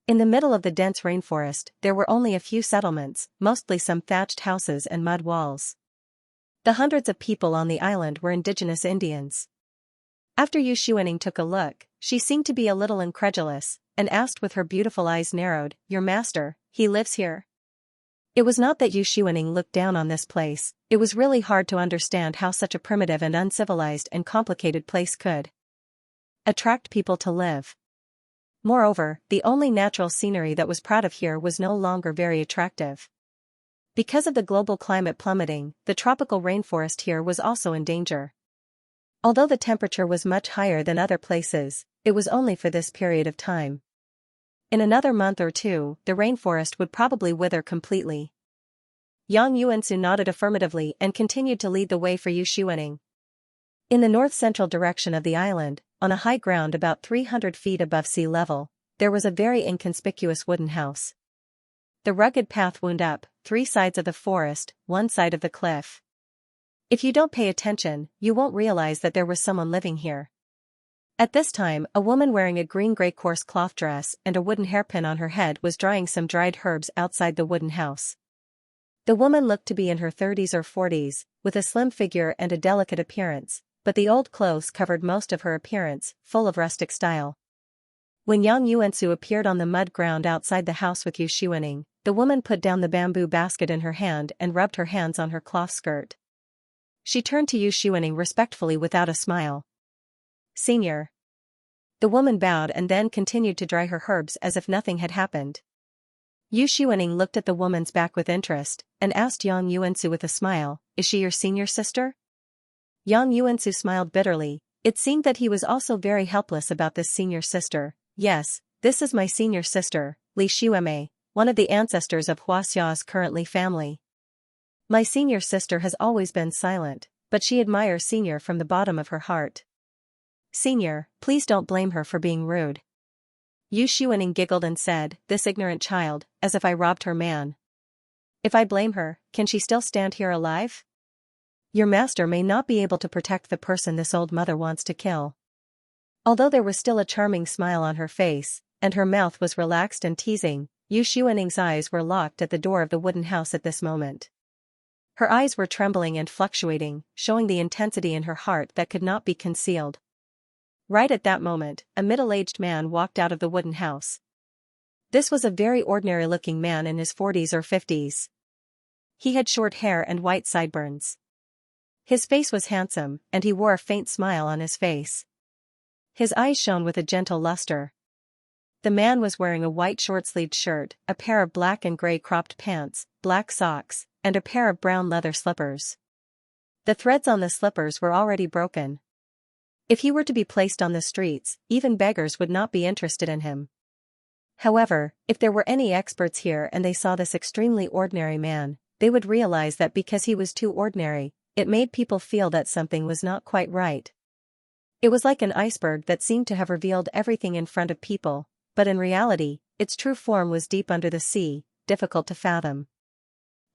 In the middle of the dense rainforest, there were only a few settlements, mostly some thatched houses and mud walls. The hundreds of people on the island were indigenous Indians. After Yu Xuaning took a look, she seemed to be a little incredulous, and asked with her beautiful eyes narrowed, "Your master, he lives here?" It was not that Yu Xuaning looked down on this place, it was really hard to understand how such a primitive and uncivilized and complicated place could attract people to live. Moreover, the only natural scenery that was proud of here was no longer very attractive. Because of the global climate plummeting, the tropical rainforest here was also in danger. Although the temperature was much higher than other places, it was only for this period of time. In another month or two, the rainforest would probably wither completely. Yang Yuansu nodded affirmatively and continued to lead the way for Yu Xuaning. In the north-central direction of the island, on a high ground about 300 feet above sea level, there was a very inconspicuous wooden house. The rugged path wound up, 3 sides of the forest, 1 side of the cliff. If you don't pay attention, you won't realize that there was someone living here. At this time, a woman wearing a green-gray coarse cloth dress and a wooden hairpin on her head was drying some dried herbs outside the wooden house. The woman looked to be in her 30s or 40s, with a slim figure and a delicate appearance, but the old clothes covered most of her appearance, full of rustic style. When Yang Yuansu appeared on the mud ground outside the house with Yu Xuaning, the woman put down the bamboo basket in her hand and rubbed her hands on her cloth skirt. She turned to Yu Xuaning respectfully without a smile. "Senior." The woman bowed and then continued to dry her herbs as if nothing had happened. Yu Xuaning looked at the woman's back with interest, and asked Yang Yuansu with a smile, "Is she your senior sister?" Yang Yuansu smiled bitterly. It seemed that he was also very helpless about this senior sister. "Yes, this is my senior sister, Li Xueme, one of the ancestors of Huaxia's currently family. My senior sister has always been silent, but she admires Senior from the bottom of her heart. Senior, please don't blame her for being rude." Yu Xuaning giggled and said, "This ignorant child, as if I robbed her man. If I blame her, can she still stand here alive? Your master may not be able to protect the person this old mother wants to kill." Although there was still a charming smile on her face, and her mouth was relaxed and teasing, Yu Xuaning's eyes were locked at the door of the wooden house at this moment. Her eyes were trembling and fluctuating, showing the intensity in her heart that could not be concealed. Right at that moment, a middle-aged man walked out of the wooden house. This was a very ordinary-looking man in his 40s or 50s. He had short hair and white sideburns. His face was handsome, and he wore a faint smile on his face. His eyes shone with a gentle luster. The man was wearing a white short-sleeved shirt, a pair of black and gray cropped pants, black socks, and a pair of brown leather slippers. The threads on the slippers were already broken. If he were to be placed on the streets, even beggars would not be interested in him. However, if there were any experts here and they saw this extremely ordinary man, they would realize that because he was too ordinary, it made people feel that something was not quite right. It was like an iceberg that seemed to have revealed everything in front of people, but in reality, its true form was deep under the sea, difficult to fathom.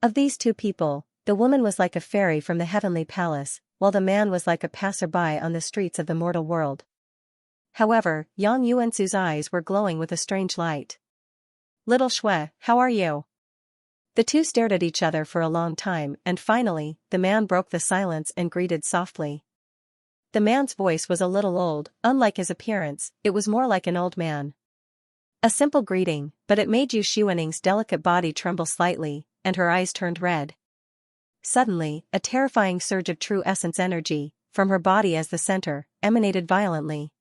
Of these two people, the woman was like a fairy from the heavenly palace, while the man was like a passerby on the streets of the mortal world. However, Yang Yuansu's eyes were glowing with a strange light. "Little Shui, how are you?" The two stared at each other for a long time and finally, the man broke the silence and greeted softly. The man's voice was a little old, unlike his appearance, it was more like an old man. A simple greeting, but it made Yu Xuaning's delicate body tremble slightly, and her eyes turned red. Suddenly, a terrifying surge of true essence energy, from her body as the center, emanated violently.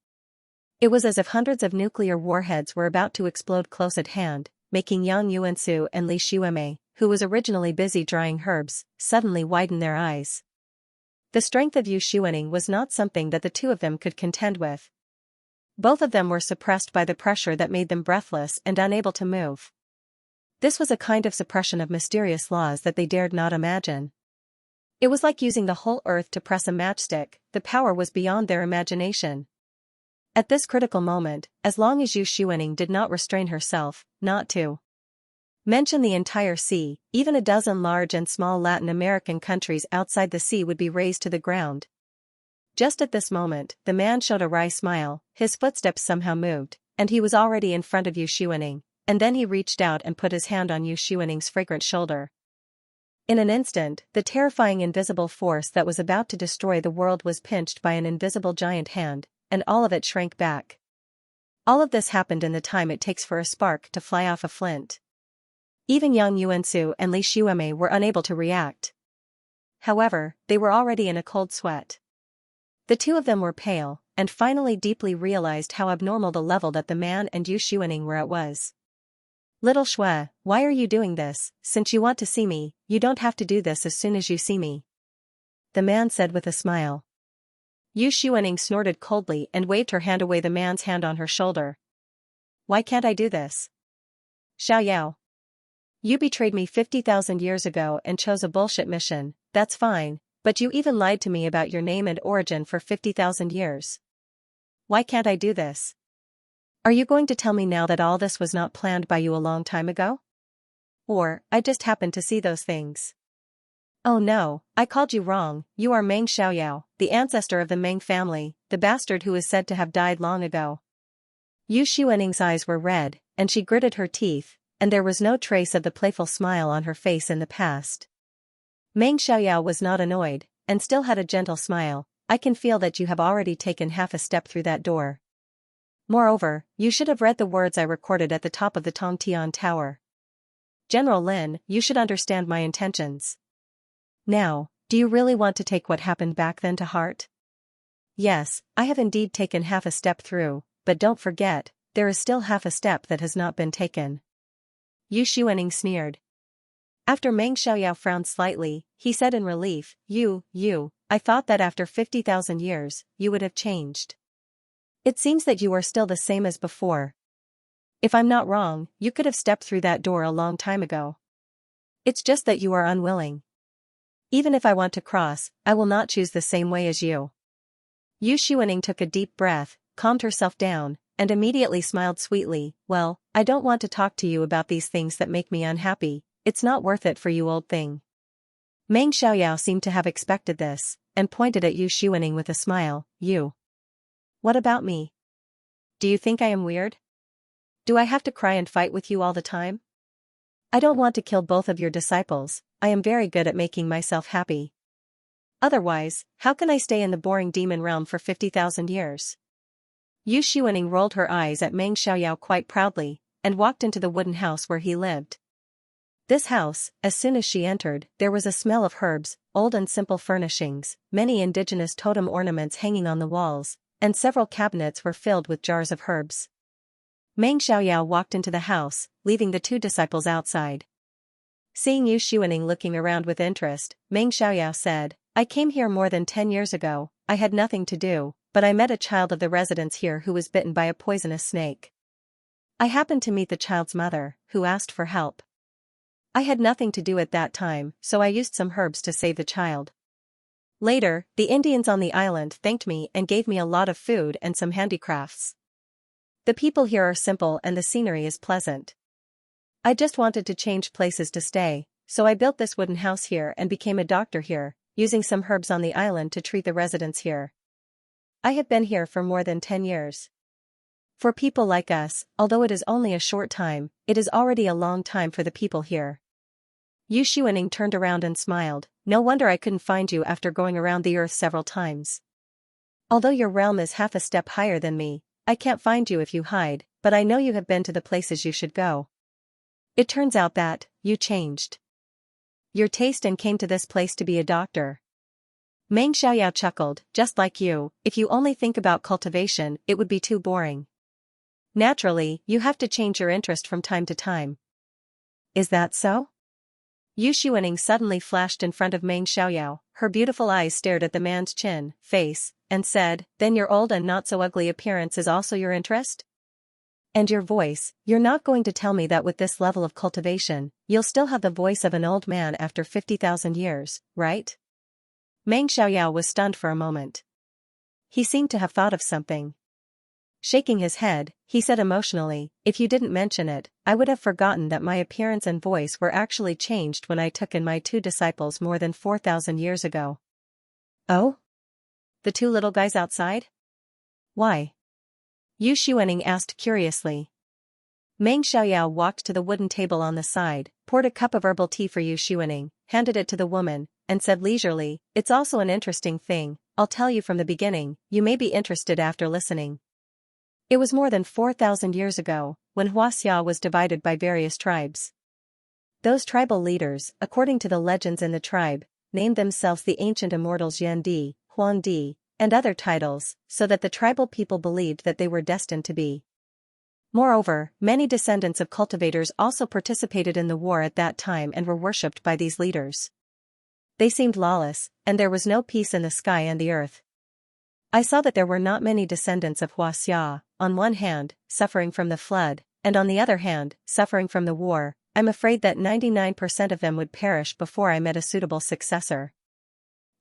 It was as if hundreds of nuclear warheads were about to explode close at hand, making Yang Yuansu and Li Xueme, who was originally busy drying herbs, suddenly widen their eyes. The strength of Yu Xuaning was not something that the two of them could contend with. Both of them were suppressed by the pressure that made them breathless and unable to move. This was a kind of suppression of mysterious laws that they dared not imagine. It was like using the whole earth to press a matchstick, the power was beyond their imagination. At this critical moment, as long as Yu Xuening did not restrain herself, not to mention the entire sea, even a dozen large and small Latin American countries outside the sea would be razed to the ground. Just at this moment, the man showed a wry smile, his footsteps somehow moved, and he was already in front of Yu Xuening, and then he reached out and put his hand on Yu Xuening's fragrant shoulder. In an instant, the terrifying invisible force that was about to destroy the world was pinched by an invisible giant hand, and all of it shrank back. All of this happened in the time it takes for a spark to fly off a flint. Even Yang Yuansu and Li Xuemei were unable to react. However, they were already in a cold sweat. The two of them were pale, and finally deeply realized how abnormal the level that the man and Yu Xuening were at was. "Little Shui, why are you doing this? Since you want to see me, you don't have to do this as soon as you see me," the man said with a smile. Yu Xuening snorted coldly and waved her hand away the man's hand on her shoulder. "Why can't I do this? Xiaoyao. You betrayed me 50,000 years ago and chose a bullshit mission, that's fine, but you even lied to me about your name and origin for 50,000 years. Why can't I do this? Are you going to tell me now that all this was not planned by you a long time ago? Or, I just happened to see those things? Oh no, I called you wrong, you are Meng Xiaoyao, the ancestor of the Meng family, the bastard who is said to have died long ago." Yu Xuening's eyes were red, and she gritted her teeth, and there was no trace of the playful smile on her face in the past. Meng Xiaoyao was not annoyed, and still had a gentle smile. "I can feel that you have already taken half a step through that door. Moreover, you should have read the words I recorded at the top of the Tongtian Tower. General Lin, you should understand my intentions. Now, do you really want to take what happened back then to heart? Yes, I have indeed taken half a step through, but don't forget, there is still half a step that has not been taken." Yu Xuening sneered. After Meng Xiaoyao frowned slightly, he said in relief, I thought that after 50,000 years, you would have changed. It seems that you are still the same as before. If I'm not wrong, you could have stepped through that door a long time ago. It's just that you are unwilling. Even if I want to cross, I will not choose the same way as you." Yu Xuening took a deep breath, calmed herself down, and immediately smiled sweetly. "Well, I don't want to talk to you about these things that make me unhappy, it's not worth it for you, old thing." Meng Xiaoyao seemed to have expected this, and pointed at Yu Xuening with a smile. "You. What about me? Do you think I am weird? Do I have to cry and fight with you all the time? I don't want to kill both of your disciples, I am very good at making myself happy. Otherwise, how can I stay in the boring demon realm for 50,000 years?" Yu Xuening rolled her eyes at Meng Xiaoyao quite proudly, and walked into the wooden house where he lived. This house, as soon as she entered, there was a smell of herbs, old and simple furnishings, many indigenous totem ornaments hanging on the walls, and several cabinets were filled with jars of herbs. Meng Xiaoyao walked into the house, leaving the two disciples outside. Seeing Yu Xuening looking around with interest, Meng Xiaoyao said, "I came here more than 10 years ago, I had nothing to do, but I met a child of the residents here who was bitten by a poisonous snake. I happened to meet the child's mother, who asked for help. I had nothing to do at that time, so I used some herbs to save the child. Later, the Indians on the island thanked me and gave me a lot of food and some handicrafts. The people here are simple and the scenery is pleasant. I just wanted to change places to stay, so I built this wooden house here and became a doctor here, using some herbs on the island to treat the residents here. I have been here for more than 10 years. For people like us, although it is only a short time, it is already a long time for the people here." Yu Xuening turned around and smiled. "No wonder I couldn't find you after going around the earth several times. Although your realm is half a step higher than me, I can't find you if you hide, but I know you have been to the places you should go. It turns out that, you changed your taste and came to this place to be a doctor." Meng Xiaoyao chuckled. "Just like you, if you only think about cultivation, it would be too boring. Naturally, you have to change your interest from time to time." "Is that so?" Yu Xuening suddenly flashed in front of Meng Xiaoyao, her beautiful eyes stared at the man's chin, face, and said, "Then your old and not-so-ugly appearance is also your interest? And your voice, you're not going to tell me that with this level of cultivation, you'll still have the voice of an old man after 50,000 years, right?" Meng Xiaoyao was stunned for a moment. He seemed to have thought of something. Shaking his head, he said emotionally, "If you didn't mention it, I would have forgotten that my appearance and voice were actually changed when I took in my two disciples more than 4,000 years ago." "Oh? The two little guys outside? Why?" Yu Xuening asked curiously. Meng Xiaoyao walked to the wooden table on the side, poured a cup of herbal tea for Yu Xuening, handed it to the woman, and said leisurely, "It's also an interesting thing, I'll tell you from the beginning, you may be interested after listening. It was more than 4,000 years ago, when Huaxia was divided by various tribes. Those tribal leaders, according to the legends in the tribe, named themselves the ancient immortals Yuandi, Huangdi, and other titles, so that the tribal people believed that they were destined to be. Moreover, many descendants of cultivators also participated in the war at that time and were worshipped by these leaders. They seemed lawless, and there was no peace in the sky and the earth. I saw that there were not many descendants of Huaxia, on one hand, suffering from the flood, and on the other hand, suffering from the war. I'm afraid that 99% of them would perish before I met a suitable successor.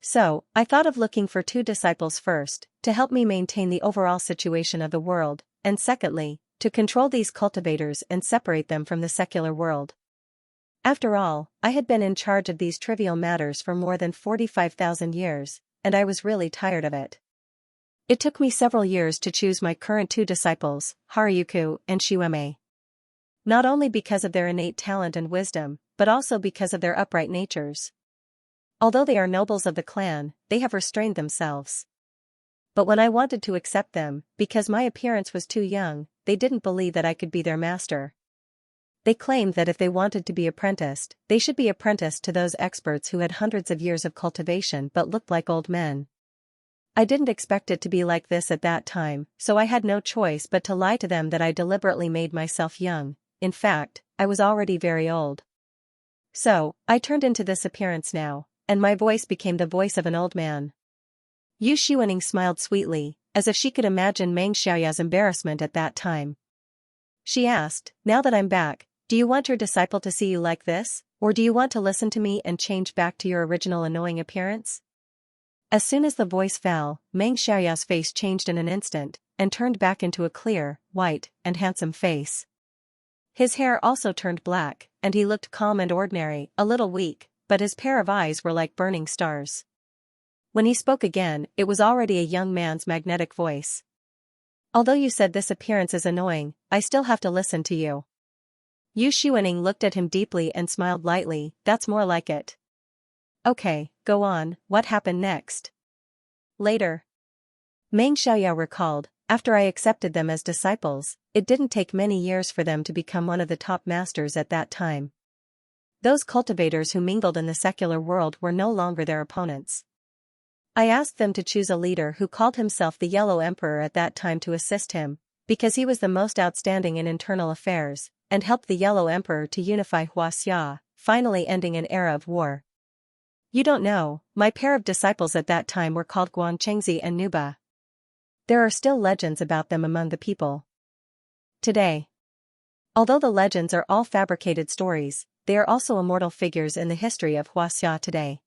So, I thought of looking for two disciples first, to help me maintain the overall situation of the world, and secondly, to control these cultivators and separate them from the secular world. After all, I had been in charge of these trivial matters for more than 45,000 years, and I was really tired of it. It took me several years to choose my current two disciples, Haruyuku and Shuemei. Not only because of their innate talent and wisdom, but also because of their upright natures. Although they are nobles of the clan, they have restrained themselves. But when I wanted to accept them, because my appearance was too young, they didn't believe that I could be their master. They claimed that if they wanted to be apprenticed, they should be apprenticed to those experts who had hundreds of years of cultivation but looked like old men. I didn't expect it to be like this at that time, so I had no choice but to lie to them that I deliberately made myself young. In fact, I was already very old. So, I turned into this appearance now, and my voice became the voice of an old man. Yu Xuening smiled sweetly, as if she could imagine Meng Xiaoyao's embarrassment at that time. She asked, "Now that I'm back, do you want your disciple to see you like this, or do you want to listen to me and change back to your original annoying appearance?" As soon as the voice fell, Meng Xiaoyao's face changed in an instant, and turned back into a clear, white, and handsome face. His hair also turned black, and he looked calm and ordinary, a little weak, but his pair of eyes were like burning stars. When he spoke again, it was already a young man's magnetic voice. "Although you said this appearance is annoying, I still have to listen to you." Yu Xuening looked at him deeply and smiled lightly. "That's more like it." "Okay, go on, what happened next?" "Later." Meng Xiaoyao recalled, "After I accepted them as disciples, it didn't take many years for them to become one of the top masters at that time. Those cultivators who mingled in the secular world were no longer their opponents. I asked them to choose a leader who called himself the Yellow Emperor at that time to assist him, because he was the most outstanding in internal affairs, and helped the Yellow Emperor to unify Huaxia, finally ending an era of war. You don't know, my pair of disciples at that time were called Guanchengzi and Nuba. There are still legends about them among the people today. Although the legends are all fabricated stories, they are also immortal figures in the history of Huaxia today.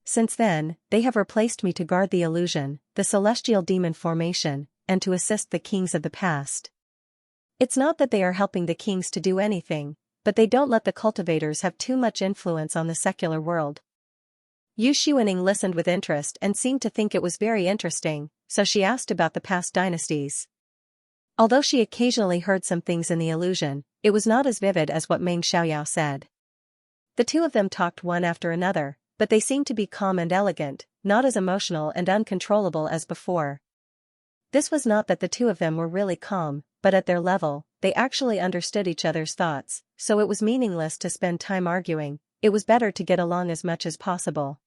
Since then, they have replaced me to guard the illusion, the celestial demon formation, and to assist the kings of the past. It's not that they are helping the kings to do anything, but they don't let the cultivators have too much influence on the secular world." Yu Xuening listened with interest and seemed to think it was very interesting, so she asked about the past dynasties. Although she occasionally heard some things in the illusion, it was not as vivid as what Meng Xiaoyao said. The two of them talked one after another, but they seemed to be calm and elegant, not as emotional and uncontrollable as before. This was not that the two of them were really calm, but at their level, they actually understood each other's thoughts, so it was meaningless to spend time arguing. It was better to get along as much as possible.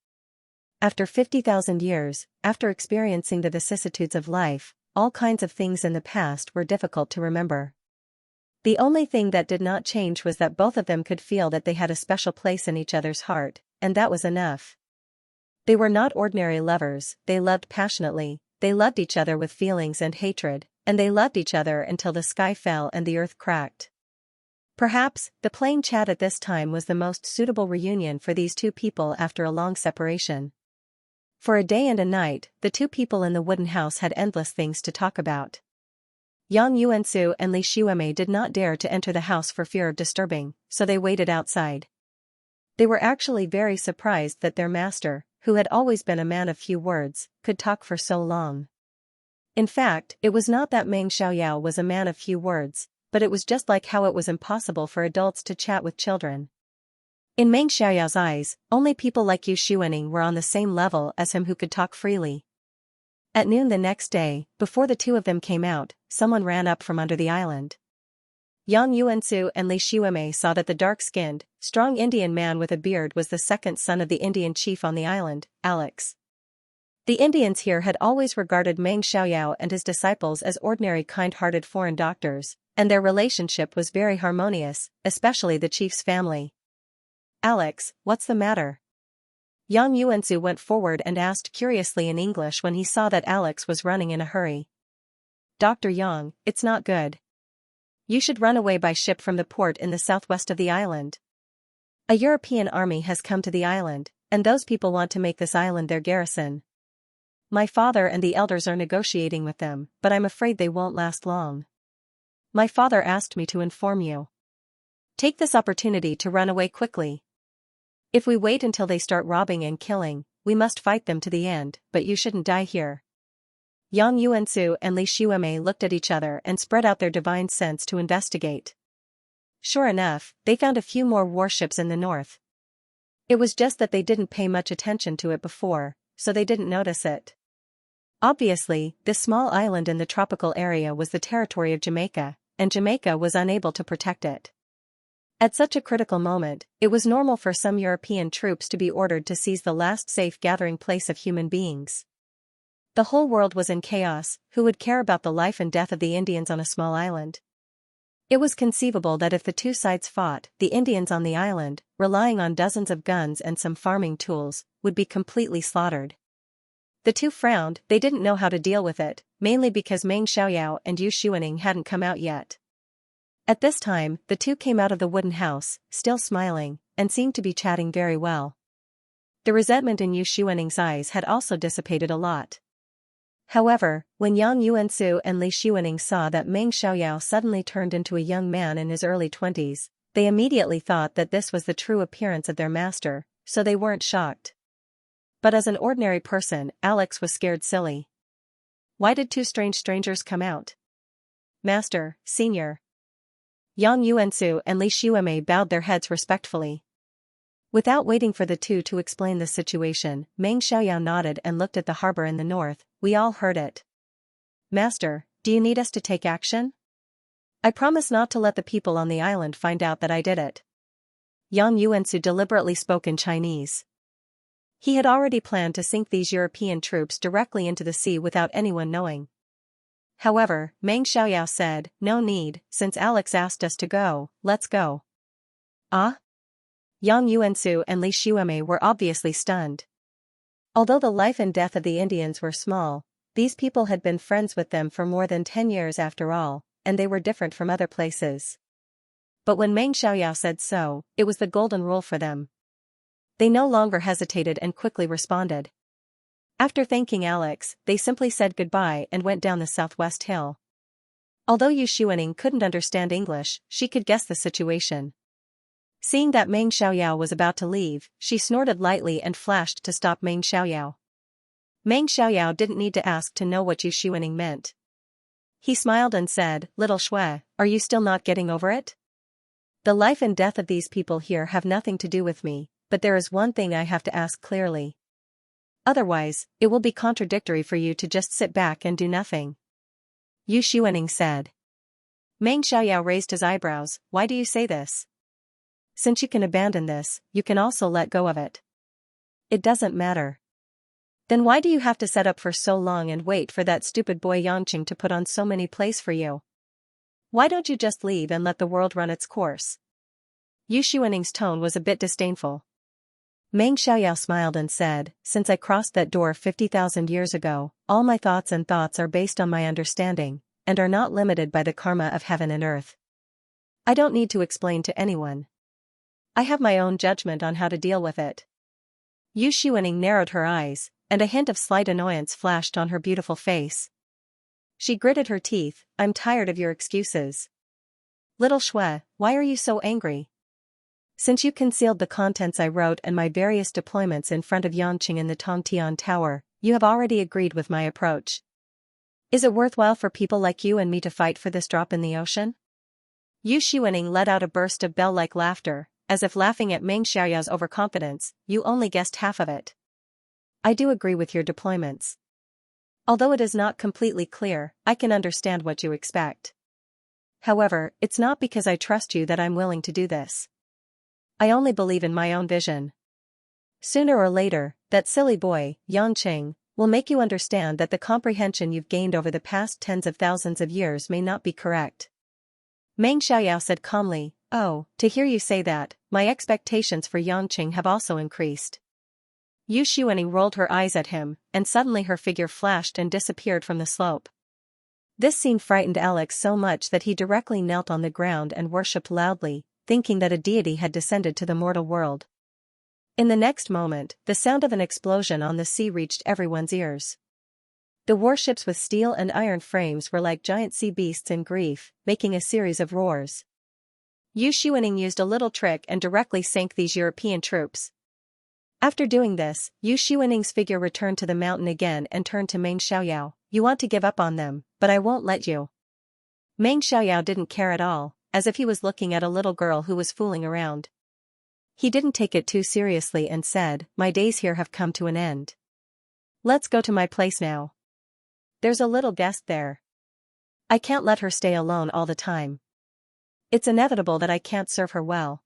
After 50,000 years, after experiencing the vicissitudes of life, all kinds of things in the past were difficult to remember. The only thing that did not change was that both of them could feel that they had a special place in each other's heart, and that was enough. They were not ordinary lovers, they loved passionately, they loved each other with feelings and hatred, and they loved each other until the sky fell and the earth cracked. Perhaps, the plain chat at this time was the most suitable reunion for these two people after a long separation. For a day and a night, the two people in the wooden house had endless things to talk about. Yang Yuansu and Li Xuemei did not dare to enter the house for fear of disturbing, so they waited outside. They were actually very surprised that their master, who had always been a man of few words, could talk for so long. In fact, it was not that Meng Xiaoyao was a man of few words, but it was just like how it was impossible for adults to chat with children. In Meng Xiaoyao's eyes, only people like Yu Xuaning were on the same level as him who could talk freely. At noon the next day, before the two of them came out, someone ran up from under the island. Yang Yuansu and Li Xuemei saw that the dark-skinned, strong Indian man with a beard was the second son of the Indian chief on the island, Alex. The Indians here had always regarded Meng Xiaoyao and his disciples as ordinary kind-hearted foreign doctors, and their relationship was very harmonious, especially the chief's family. "Alex, what's the matter?" Yang Yuansu went forward and asked curiously in English when he saw that Alex was running in a hurry. "Dr. Yang, it's not good. You should run away by ship from the port in the southwest of the island. A European army has come to the island, and those people want to make this island their garrison. My father and the elders are negotiating with them, but I'm afraid they won't last long. My father asked me to inform you. Take this opportunity to run away quickly. If we wait until they start robbing and killing, we must fight them to the end, but you shouldn't die here." Yang Yuansu and Li Xuemei looked at each other and spread out their divine sense to investigate. Sure enough, they found a few more warships in the north. It was just that they didn't pay much attention to it before, so they didn't notice it. Obviously, this small island in the tropical area was the territory of Jamaica, and Jamaica was unable to protect it. At such a critical moment, it was normal for some European troops to be ordered to seize the last safe gathering place of human beings. The whole world was in chaos. Who would care about the life and death of the Indians on a small island? It was conceivable that if the two sides fought, the Indians on the island, relying on dozens of guns and some farming tools, would be completely slaughtered. The two frowned. They didn't know how to deal with it, mainly because Meng Xiaoyao and Yu Xuaning hadn't come out yet. At this time, the two came out of the wooden house, still smiling, and seemed to be chatting very well. The resentment in Yu Xuaning's eyes had also dissipated a lot. However, when Yang Yuansu and Li Xuaning saw that Meng Xiaoyao suddenly turned into a young man in his early 20s, they immediately thought that this was the true appearance of their master, so they weren't shocked. But as an ordinary person, Alex was scared silly. Why did two strangers come out? "Master, Senior." Yang Yuansu and Li Xuemei bowed their heads respectfully. Without waiting for the two to explain the situation, Meng Xiaoyao nodded and looked at the harbor in the north. "We all heard it. Master, do you need us to take action? I promise not to let the people on the island find out that I did it." Yang Yuansu deliberately spoke in Chinese. He had already planned to sink these European troops directly into the sea without anyone knowing. However, Meng Xiaoyao said, "No need, since Alex asked us to go, let's go." "Ah?" Yang Yuansu and Li Xuemei were obviously stunned. Although the life and death of the Indians were small, these people had been friends with them for more than 10 years after all, and they were different from other places. But when Meng Xiaoyao said so, it was the golden rule for them. They no longer hesitated and quickly responded. After thanking Alex, they simply said goodbye and went down the southwest hill. Although Yu Xuaning couldn't understand English, she could guess the situation. Seeing that Meng Xiaoyao was about to leave, she snorted lightly and flashed to stop Meng Xiaoyao. Meng Xiaoyao didn't need to ask to know what Yu Xuaning meant. He smiled and said, "Little Shui, are you still not getting over it? The life and death of these people here have nothing to do with me, but there is one thing I have to ask clearly. Otherwise, it will be contradictory for you to just sit back and do nothing." Yu Xuaning said. Meng Xiaoyao raised his eyebrows. "Why do you say this? Since you can abandon this, you can also let go of it." "It doesn't matter." "Then why do you have to set up for so long and wait for that stupid boy Yangqing to put on so many plays for you? Why don't you just leave and let the world run its course?" Yu Xuaning's tone was a bit disdainful. Meng Xiaoyao smiled and said, "Since I crossed that door 50,000 years ago, all my thoughts are based on my understanding, and are not limited by the karma of heaven and earth. I don't need to explain to anyone. I have my own judgment on how to deal with it." Yu Xuaning narrowed her eyes, and a hint of slight annoyance flashed on her beautiful face. She gritted her teeth, I'm tired of your excuses. Little Shui, why are you so angry? Since you concealed the contents I wrote and my various deployments in front of Yangqing in the Tongtian Tower, you have already agreed with my approach. Is it worthwhile for people like you and me to fight for this drop in the ocean? Yu Xuaning let out a burst of bell-like laughter, as if laughing at Meng Xiaoyao's overconfidence. You only guessed half of it. I do agree with your deployments. Although it is not completely clear, I can understand what you expect. However, it's not because I trust you that I'm willing to do this. I only believe in my own vision. Sooner or later, that silly boy, Yangqing, will make you understand that the comprehension you've gained over the past tens of thousands of years may not be correct. Meng Xiaoyao said calmly, oh, to hear you say that, my expectations for Yangqing have also increased. Yu Xuaning rolled her eyes at him, and suddenly her figure flashed and disappeared from the slope. This scene frightened Alex so much that he directly knelt on the ground and worshipped loudly, thinking that a deity had descended to the mortal world. In the next moment, the sound of an explosion on the sea reached everyone's ears. The warships with steel and iron frames were like giant sea beasts in grief, making a series of roars. Yu Xuaning used a little trick and directly sank these European troops. After doing this, Yu Xuaning's figure returned to the mountain again and turned to Meng Xiaoyao. You want to give up on them, but I won't let you. Meng Xiaoyao didn't care at all, as if he was looking at a little girl who was fooling around. He didn't take it too seriously and said, my days here have come to an end. Let's go to my place now. There's a little guest there. I can't let her stay alone all the time. It's inevitable that I can't serve her well.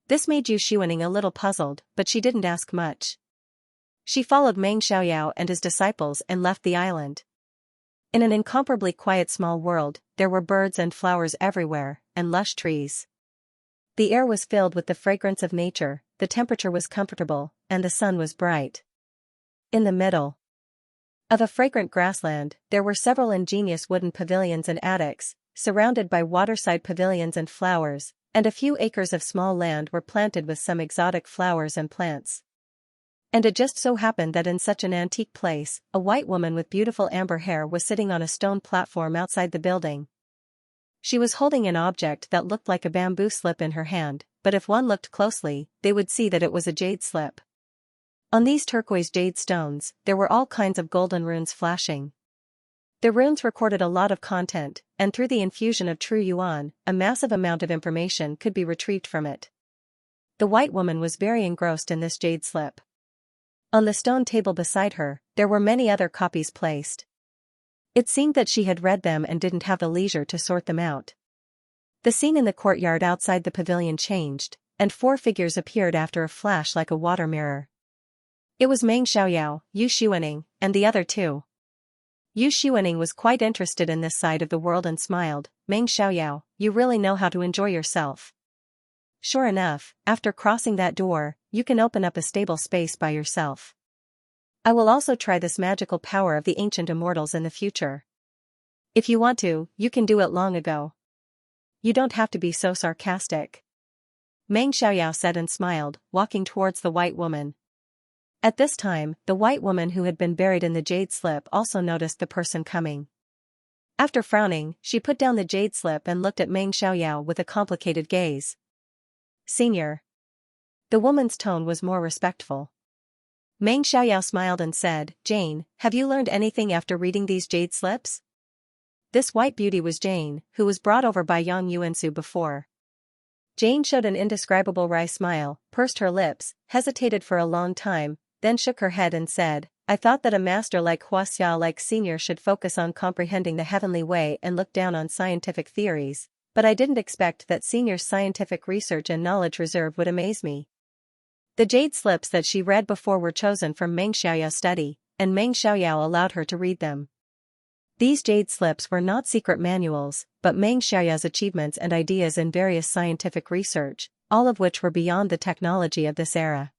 This made Yu Xuaning a little puzzled, but she didn't ask much. She followed Meng Xiaoyao and his disciples and left the island. In an incomparably quiet small world, there were birds and flowers everywhere, and lush trees. The air was filled with the fragrance of nature, the temperature was comfortable, and the sun was bright. In the middle of a fragrant grassland, there were several ingenious wooden pavilions and attics, surrounded by waterside pavilions and flowers, and a few acres of small land were planted with some exotic flowers and plants. And it just so happened that in such an antique place, a white woman with beautiful amber hair was sitting on a stone platform outside the building. She was holding an object that looked like a bamboo slip in her hand, but if one looked closely, they would see that it was a jade slip. On these turquoise jade stones, there were all kinds of golden runes flashing. The runes recorded a lot of content, and through the infusion of true yuan, a massive amount of information could be retrieved from it. The white woman was very engrossed in this jade slip. On the stone table beside her, there were many other copies placed. It seemed that she had read them and didn't have the leisure to sort them out. The scene in the courtyard outside the pavilion changed, and 4 figures appeared after a flash like a water mirror. It was Meng Xiaoyao, Yu Xuaning, and the other 2. Yu Xuaning was quite interested in this side of the world and smiled. Meng Xiaoyao, you really know how to enjoy yourself. Sure enough, after crossing that door, you can open up a stable space by yourself. I will also try this magical power of the ancient immortals in the future. If you want to, you can do it long ago. You don't have to be so sarcastic. Meng Xiaoyao said and smiled, walking towards the white woman. At this time, the white woman who had been buried in the jade slip also noticed the person coming. After frowning, she put down the jade slip and looked at Meng Xiaoyao with a complicated gaze. Senior. The woman's tone was more respectful. Meng Xiaoyao smiled and said, Jane, have you learned anything after reading these jade slips? This white beauty was Jane, who was brought over by Yang Yuansu before. Jane showed an indescribable wry smile, pursed her lips, hesitated for a long time, then shook her head and said, I thought that a master like Huaxia like Senior should focus on comprehending the heavenly way and look down on scientific theories, but I didn't expect that Senior's scientific research and knowledge reserve would amaze me. The jade slips that she read before were chosen from Meng Xiaoyao's study, and Meng Xiaoyao allowed her to read them. These jade slips were not secret manuals, but Meng Xiaoyao's achievements and ideas in various scientific research, all of which were beyond the technology of this era.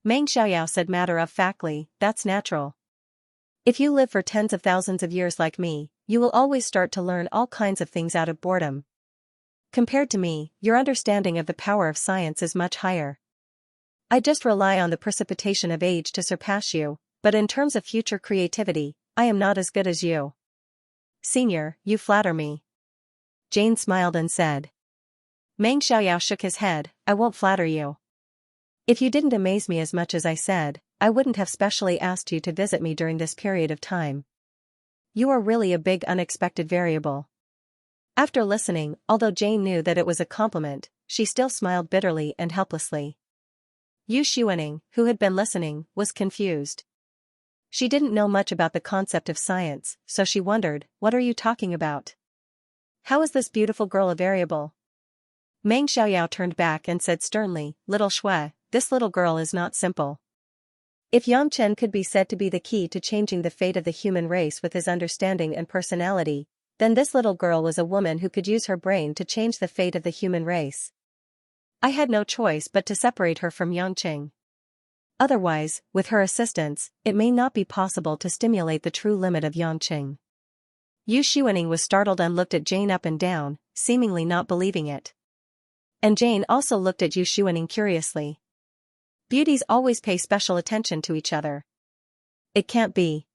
Meng Xiaoyao said matter-of-factly, that's natural. If you live for tens of thousands of years like me, you will always start to learn all kinds of things out of boredom. Compared to me, your understanding of the power of science is much higher. I just rely on the precipitation of age to surpass you, but in terms of future creativity, I am not as good as you. Senior, you flatter me. Jane smiled and said. Meng Xiaoyao shook his head, I won't flatter you. If you didn't amaze me as much as I said, I wouldn't have specially asked you to visit me during this period of time. You are really a big unexpected variable. After listening, although Jane knew that it was a compliment, she still smiled bitterly and helplessly. Yu Xuaning, who had been listening, was confused. She didn't know much about the concept of science, so she wondered, what are you talking about? How is this beautiful girl a variable? Meng Xiaoyao turned back and said sternly, Little Shui, this little girl is not simple. If Yang Chen could be said to be the key to changing the fate of the human race with his understanding and personality, then this little girl was a woman who could use her brain to change the fate of the human race. I had no choice but to separate her from Yangqing. Otherwise, with her assistance, it may not be possible to stimulate the true limit of Yangqing. Yu Xuaning was startled and looked at Jane up and down, seemingly not believing it. And Jane also looked at Yu Xuaning curiously. Beauties always pay special attention to each other. It can't be.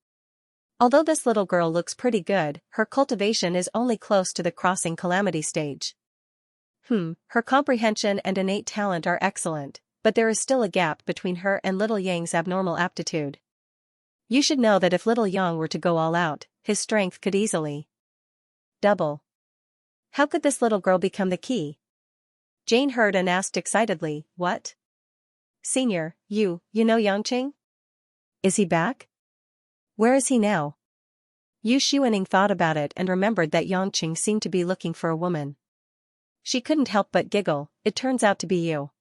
Although this little girl looks pretty good, her cultivation is only close to the crossing calamity stage. Her comprehension and innate talent are excellent, but there is still a gap between her and little Yang's abnormal aptitude. You should know that if little Yang were to go all out, his strength could easily double. How could this little girl become the key? Jane heard and asked excitedly, what? Senior, you know Yangqing? Is he back? Where is he now? Yu Xuaning thought about it and remembered that Yangqing seemed to be looking for a woman. She couldn't help but giggle, it turns out to be you.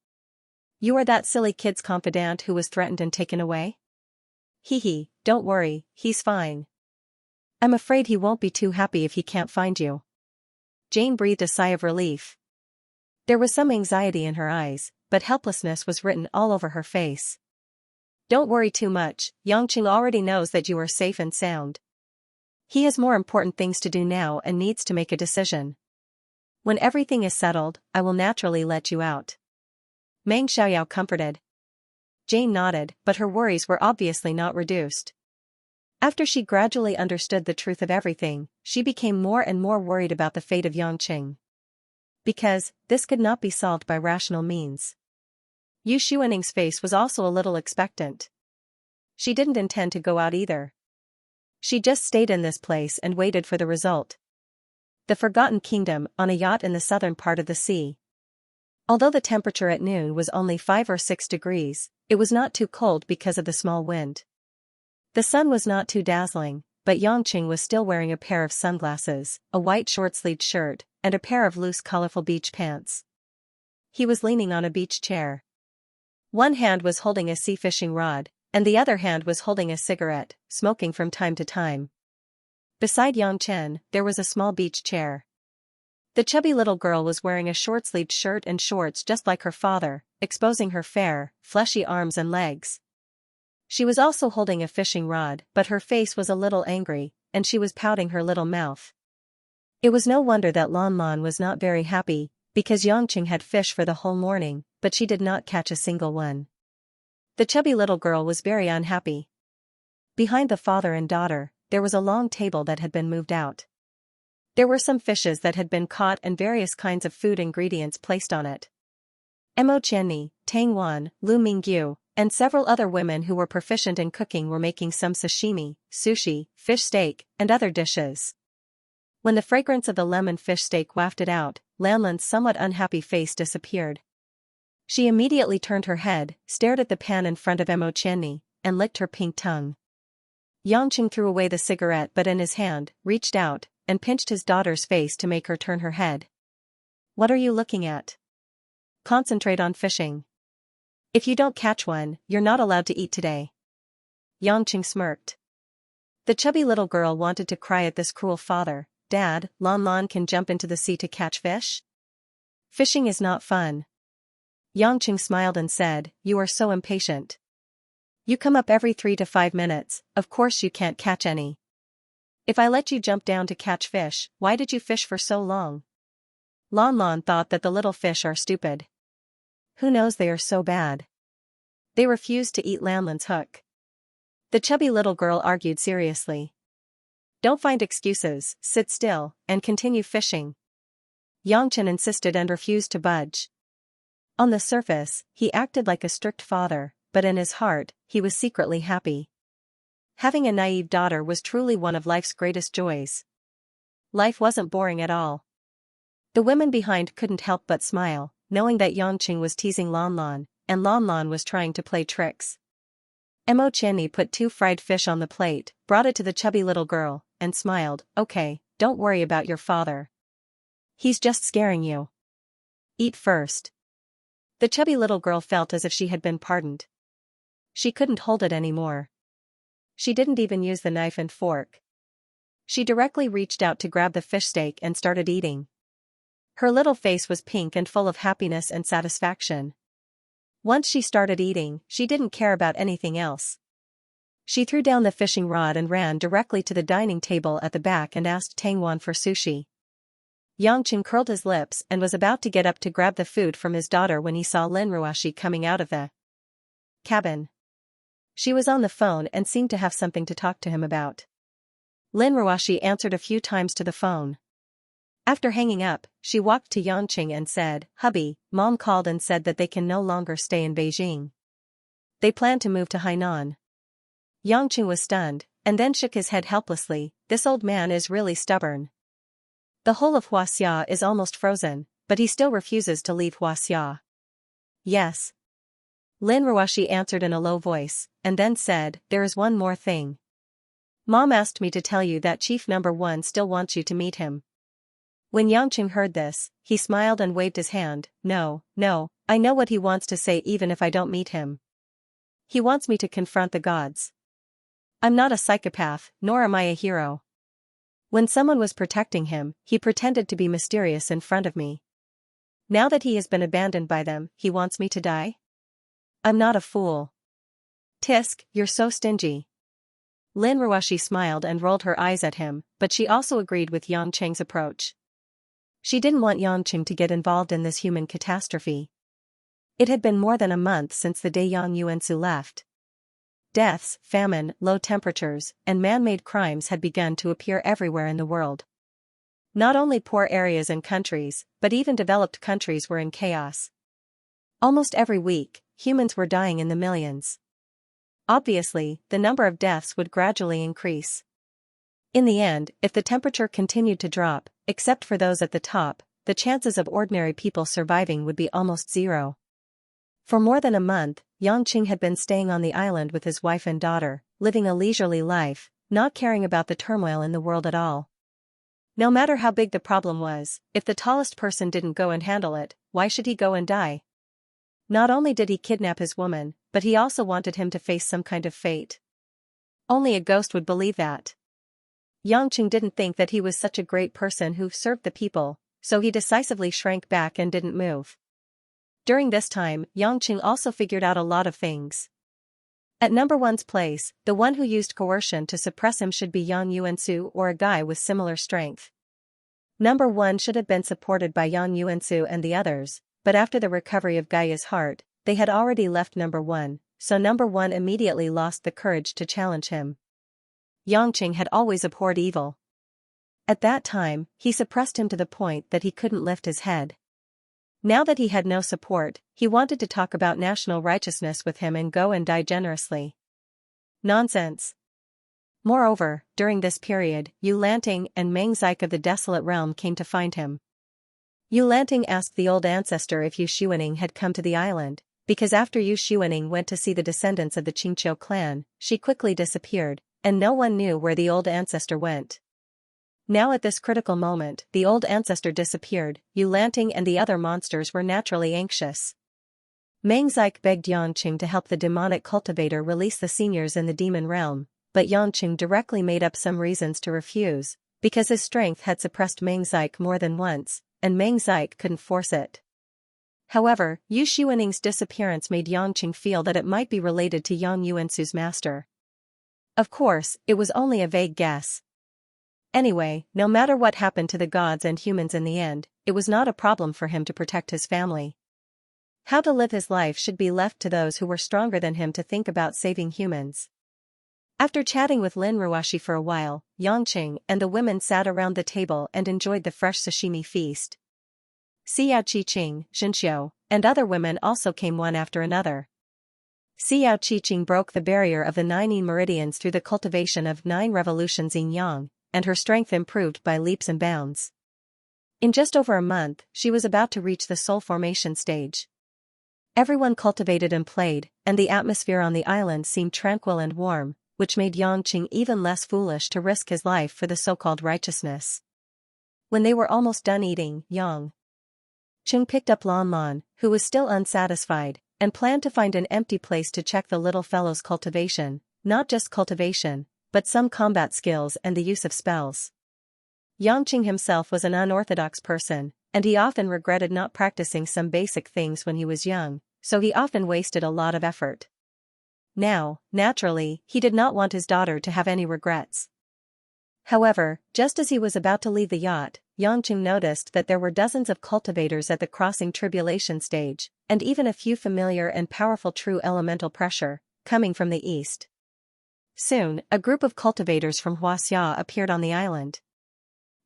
You are that silly kid's confidant who was threatened and taken away? Hee, don't worry, he's fine. I'm afraid he won't be too happy if he can't find you. Jane breathed a sigh of relief. There was some anxiety in her eyes, but helplessness was written all over her face. Don't worry too much, Yangqing already knows that you are safe and sound. He has more important things to do now and needs to make a decision. When everything is settled, I will naturally let you out. Meng Xiaoyao comforted. Jane nodded, but her worries were obviously not reduced. After she gradually understood the truth of everything, she became more and more worried about the fate of Yangqing. Because, this could not be solved by rational means. Yu Xuaning's face was also a little expectant. She didn't intend to go out either. She just stayed in this place and waited for the result. The Forgotten Kingdom, on a yacht in the southern part of the sea. Although the temperature at noon was only 5 or 6 degrees, it was not too cold because of the small wind. The sun was not too dazzling, but Yangqing was still wearing a pair of sunglasses, a white short-sleeved shirt, and a pair of loose colorful beach pants. He was leaning on a beach chair. One hand was holding a sea fishing rod, and the other hand was holding a cigarette, smoking from time to time. Beside Yang Chen, there was a small beach chair. The chubby little girl was wearing a short-sleeved shirt and shorts just like her father, exposing her fair, fleshy arms and legs. She was also holding a fishing rod, but her face was a little angry, and she was pouting her little mouth. It was no wonder that Lan Lan was not very happy, because Yangqing had fish for the whole morning, but she did not catch a single one. The chubby little girl was very unhappy. Behind the father and daughter, there was a long table that had been moved out. There were some fishes that had been caught and various kinds of food ingredients placed on it. Mo Qianni, Tang Wan, Lu Mingyu, and several other women who were proficient in cooking were making some sashimi, sushi, fish steak, and other dishes. When the fragrance of the lemon fish steak wafted out, Lanlan's somewhat unhappy face disappeared. She immediately turned her head, stared at the pan in front of Mo Qianni, and licked her pink tongue. Yangqing threw away the cigarette but in his hand, reached out, and pinched his daughter's face to make her turn her head. What are you looking at? Concentrate on fishing. If you don't catch one, you're not allowed to eat today. Yangqing smirked. The chubby little girl wanted to cry at this cruel father. Dad, Lan Lan can jump into the sea to catch fish? Fishing is not fun. Yangqing smiled and said, you are so impatient. You come up every 3 to 5 minutes, of course you can't catch any. If I let you jump down to catch fish, why did you fish for so long? Lan Lan thought that the little fish are stupid. Who knows, they are so bad. They refused to eat Lanlan's hook. The chubby little girl argued seriously. Don't find excuses, sit still, and continue fishing. Yangchen insisted and refused to budge. On the surface, he acted like a strict father, but in his heart, he was secretly happy. Having a naive daughter was truly one of life's greatest joys. Life wasn't boring at all. The women behind couldn't help but smile, knowing that Yangqing was teasing Lanlan, and Lanlan was trying to play tricks. Mo Chenni put 2 fried fish on the plate, brought it to the chubby little girl, and smiled. Okay, don't worry about your father. He's just scaring you. Eat first. The chubby little girl felt as if she had been pardoned. She couldn't hold it anymore. She didn't even use the knife and fork. She directly reached out to grab the fish steak and started eating. Her little face was pink and full of happiness and satisfaction. Once she started eating, she didn't care about anything else. She threw down the fishing rod and ran directly to the dining table at the back and asked Tangwan for sushi. Yangchen curled his lips and was about to get up to grab the food from his daughter when he saw Lin Ruoshi coming out of the cabin. She was on the phone and seemed to have something to talk to him about. Lin Ruoshi answered a few times to the phone. After hanging up, she walked to Yangqing and said, "Hubby, Mom called and said that they can no longer stay in Beijing. They plan to move to Hainan." Yangqing was stunned, and then shook his head helplessly. This old man is really stubborn. The whole of Huaxia is almost frozen, but he still refuses to leave Huaxia. Yes. Lin Ruoshi answered in a low voice, and then said, "There is one more thing. Mom asked me to tell you that Chief Number 1 still wants you to meet him." When Yangqing heard this, he smiled and waved his hand. No, I know what he wants to say even if I don't meet him. He wants me to confront the gods. I'm not a psychopath, nor am I a hero. When someone was protecting him, he pretended to be mysterious in front of me. Now that he has been abandoned by them, he wants me to die? I'm not a fool. Tisk, you're so stingy. Lin Ruoshi smiled and rolled her eyes at him, but she also agreed with Yangqing's approach. She didn't want Yangqing to get involved in this human catastrophe. It had been more than a month since the day Yang Yuansu left. Deaths, famine, low temperatures, and man-made crimes had begun to appear everywhere in the world. Not only poor areas and countries, but even developed countries were in chaos. Almost every week, humans were dying in the millions. Obviously, the number of deaths would gradually increase. In the end, if the temperature continued to drop, except for those at the top, the chances of ordinary people surviving would be almost zero. For more than a month, Yangqing had been staying on the island with his wife and daughter, living a leisurely life, not caring about the turmoil in the world at all. No matter how big the problem was, if the tallest person didn't go and handle it, why should he go and die? Not only did he kidnap his woman, but he also wanted him to face some kind of fate. Only a ghost would believe that. Yangqing didn't think that he was such a great person who served the people, so he decisively shrank back and didn't move. During this time, Yangqing also figured out a lot of things. At number 1's place, the one who used coercion to suppress him should be Yang Yuansu or a guy with similar strength. Number 1 should have been supported by Yang Yuansu and the others, but after the recovery of Gaia's heart, they had already left number 1, so number 1 immediately lost the courage to challenge him. Yangqing had always abhorred evil. At that time, he suppressed him to the point that he couldn't lift his head. Now that he had no support, he wanted to talk about national righteousness with him and go and die generously. Nonsense. Moreover, during this period, Yu Lanting and Meng Zik of the Desolate Realm came to find him. Yu Lanting asked the old ancestor if Yu Xuaning had come to the island, because after Yu Xuaning went to see the descendants of the Qingqiu clan, she quickly disappeared, and no one knew where the old ancestor went. Now at this critical moment, the old ancestor disappeared. Yu Lanting and the other monsters were naturally anxious. Meng Zik begged Yangqing to help the demonic cultivator release the seniors in the demon realm, but Yangqing directly made up some reasons to refuse, because his strength had suppressed Meng Zik more than once, and Meng Zik couldn't force it. However, Yu Xuaning's disappearance made Yangqing feel that it might be related to Yang Yuansu's master. Of course, it was only a vague guess. Anyway, no matter what happened to the gods and humans in the end, it was not a problem for him to protect his family. How to live his life should be left to those who were stronger than him to think about saving humans. After chatting with Lin Ruashi for a while, Yangqing and the women sat around the table and enjoyed the fresh sashimi feast. Xiao Qiqing, Xianxia, and other women also came one after another. Xiao Qiqing broke the barrier of the 9 meridians through the cultivation of 9 revolutions yin yang, and her strength improved by leaps and bounds. In just over a month, she was about to reach the soul formation stage. Everyone cultivated and played, and the atmosphere on the island seemed tranquil and warm, which made Yangqing even less foolish to risk his life for the so-called righteousness. When they were almost done eating, Yangqing picked up Lan Lan, who was still unsatisfied, and planned to find an empty place to check the little fellow's cultivation, not just cultivation, but some combat skills and the use of spells. Yangqing himself was an unorthodox person, and he often regretted not practicing some basic things when he was young, so he often wasted a lot of effort. Now, naturally, he did not want his daughter to have any regrets. However, just as he was about to leave the yacht, Yangqing noticed that there were dozens of cultivators at the crossing tribulation stage, and even a few familiar and powerful true elemental pressure, coming from the east. Soon, a group of cultivators from Huaxia appeared on the island.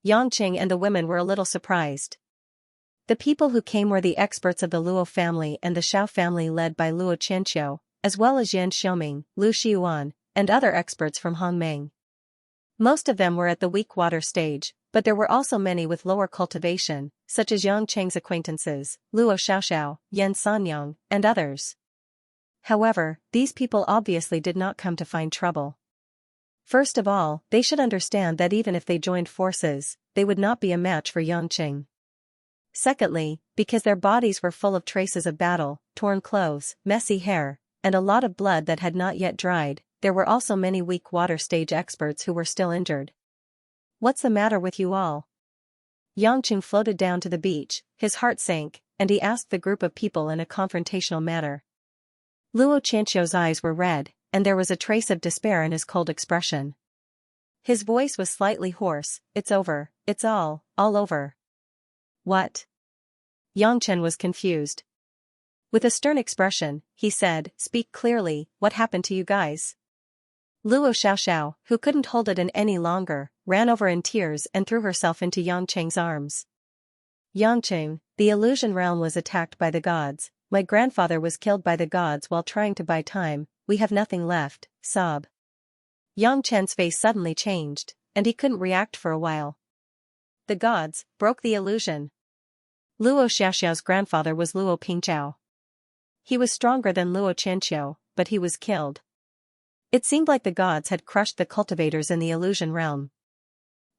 Yangqing and the women were a little surprised. The people who came were the experts of the Luo family and the Xiao family led by Luo Qianqiu, as well as Yan Xiaoming, Lu Xiuan, and other experts from Hongmeng. Most of them were at the weak water stage, but there were also many with lower cultivation, such as Yangqing's acquaintances, Luo Xiaoxiao, Yan Sanyang, and others. However, these people obviously did not come to find trouble. First of all, they should understand that even if they joined forces, they would not be a match for Yangqing. Secondly, because their bodies were full of traces of battle, torn clothes, messy hair, and a lot of blood that had not yet dried, there were also many weak water stage experts who were still injured. "What's the matter with you all?" Yangqing floated down to the beach, his heart sank, and he asked the group of people in a confrontational manner. Luo Qianqiu's eyes were red, and there was a trace of despair in his cold expression. His voice was slightly hoarse. "It's over, it's all over." "What?" Yangchen was confused. With a stern expression, he said, "Speak clearly, what happened to you guys?" Luo Xiaoxiao, who couldn't hold it in any longer, ran over in tears and threw herself into Yangcheng's arms. "Yangcheng, the illusion realm was attacked by the gods. My grandfather was killed by the gods while trying to buy time. We have nothing left." Sob. Yangchen's face suddenly changed, and he couldn't react for a while. The gods broke the illusion. Luo Xiaoxiao's grandfather was Luo Pingzhao. He was stronger than Luo Qianqiu, but he was killed. It seemed like the gods had crushed the cultivators in the illusion realm.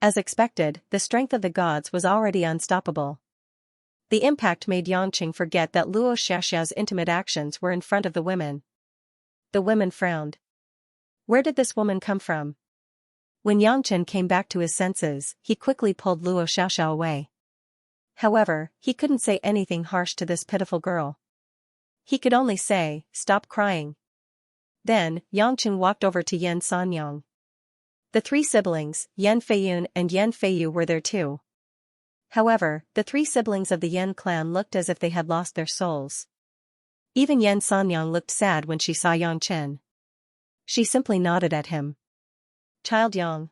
As expected, the strength of the gods was already unstoppable. The impact made Yangqing forget that Luo Xiaoxiao's intimate actions were in front of the women. The women frowned. Where did this woman come from? When Yangchen came back to his senses, he quickly pulled Luo Xiaoxiao away. However, he couldn't say anything harsh to this pitiful girl. He could only say, "Stop crying." Then, Yangchen walked over to Yan Sanyang. The 3 siblings, Yan Feiyun and Yan Feiyu, were there too. However, the 3 siblings of the Yan clan looked as if they had lost their souls. Even Yan Sanyang looked sad when she saw Yangchen. She simply nodded at him. "Child Yang?"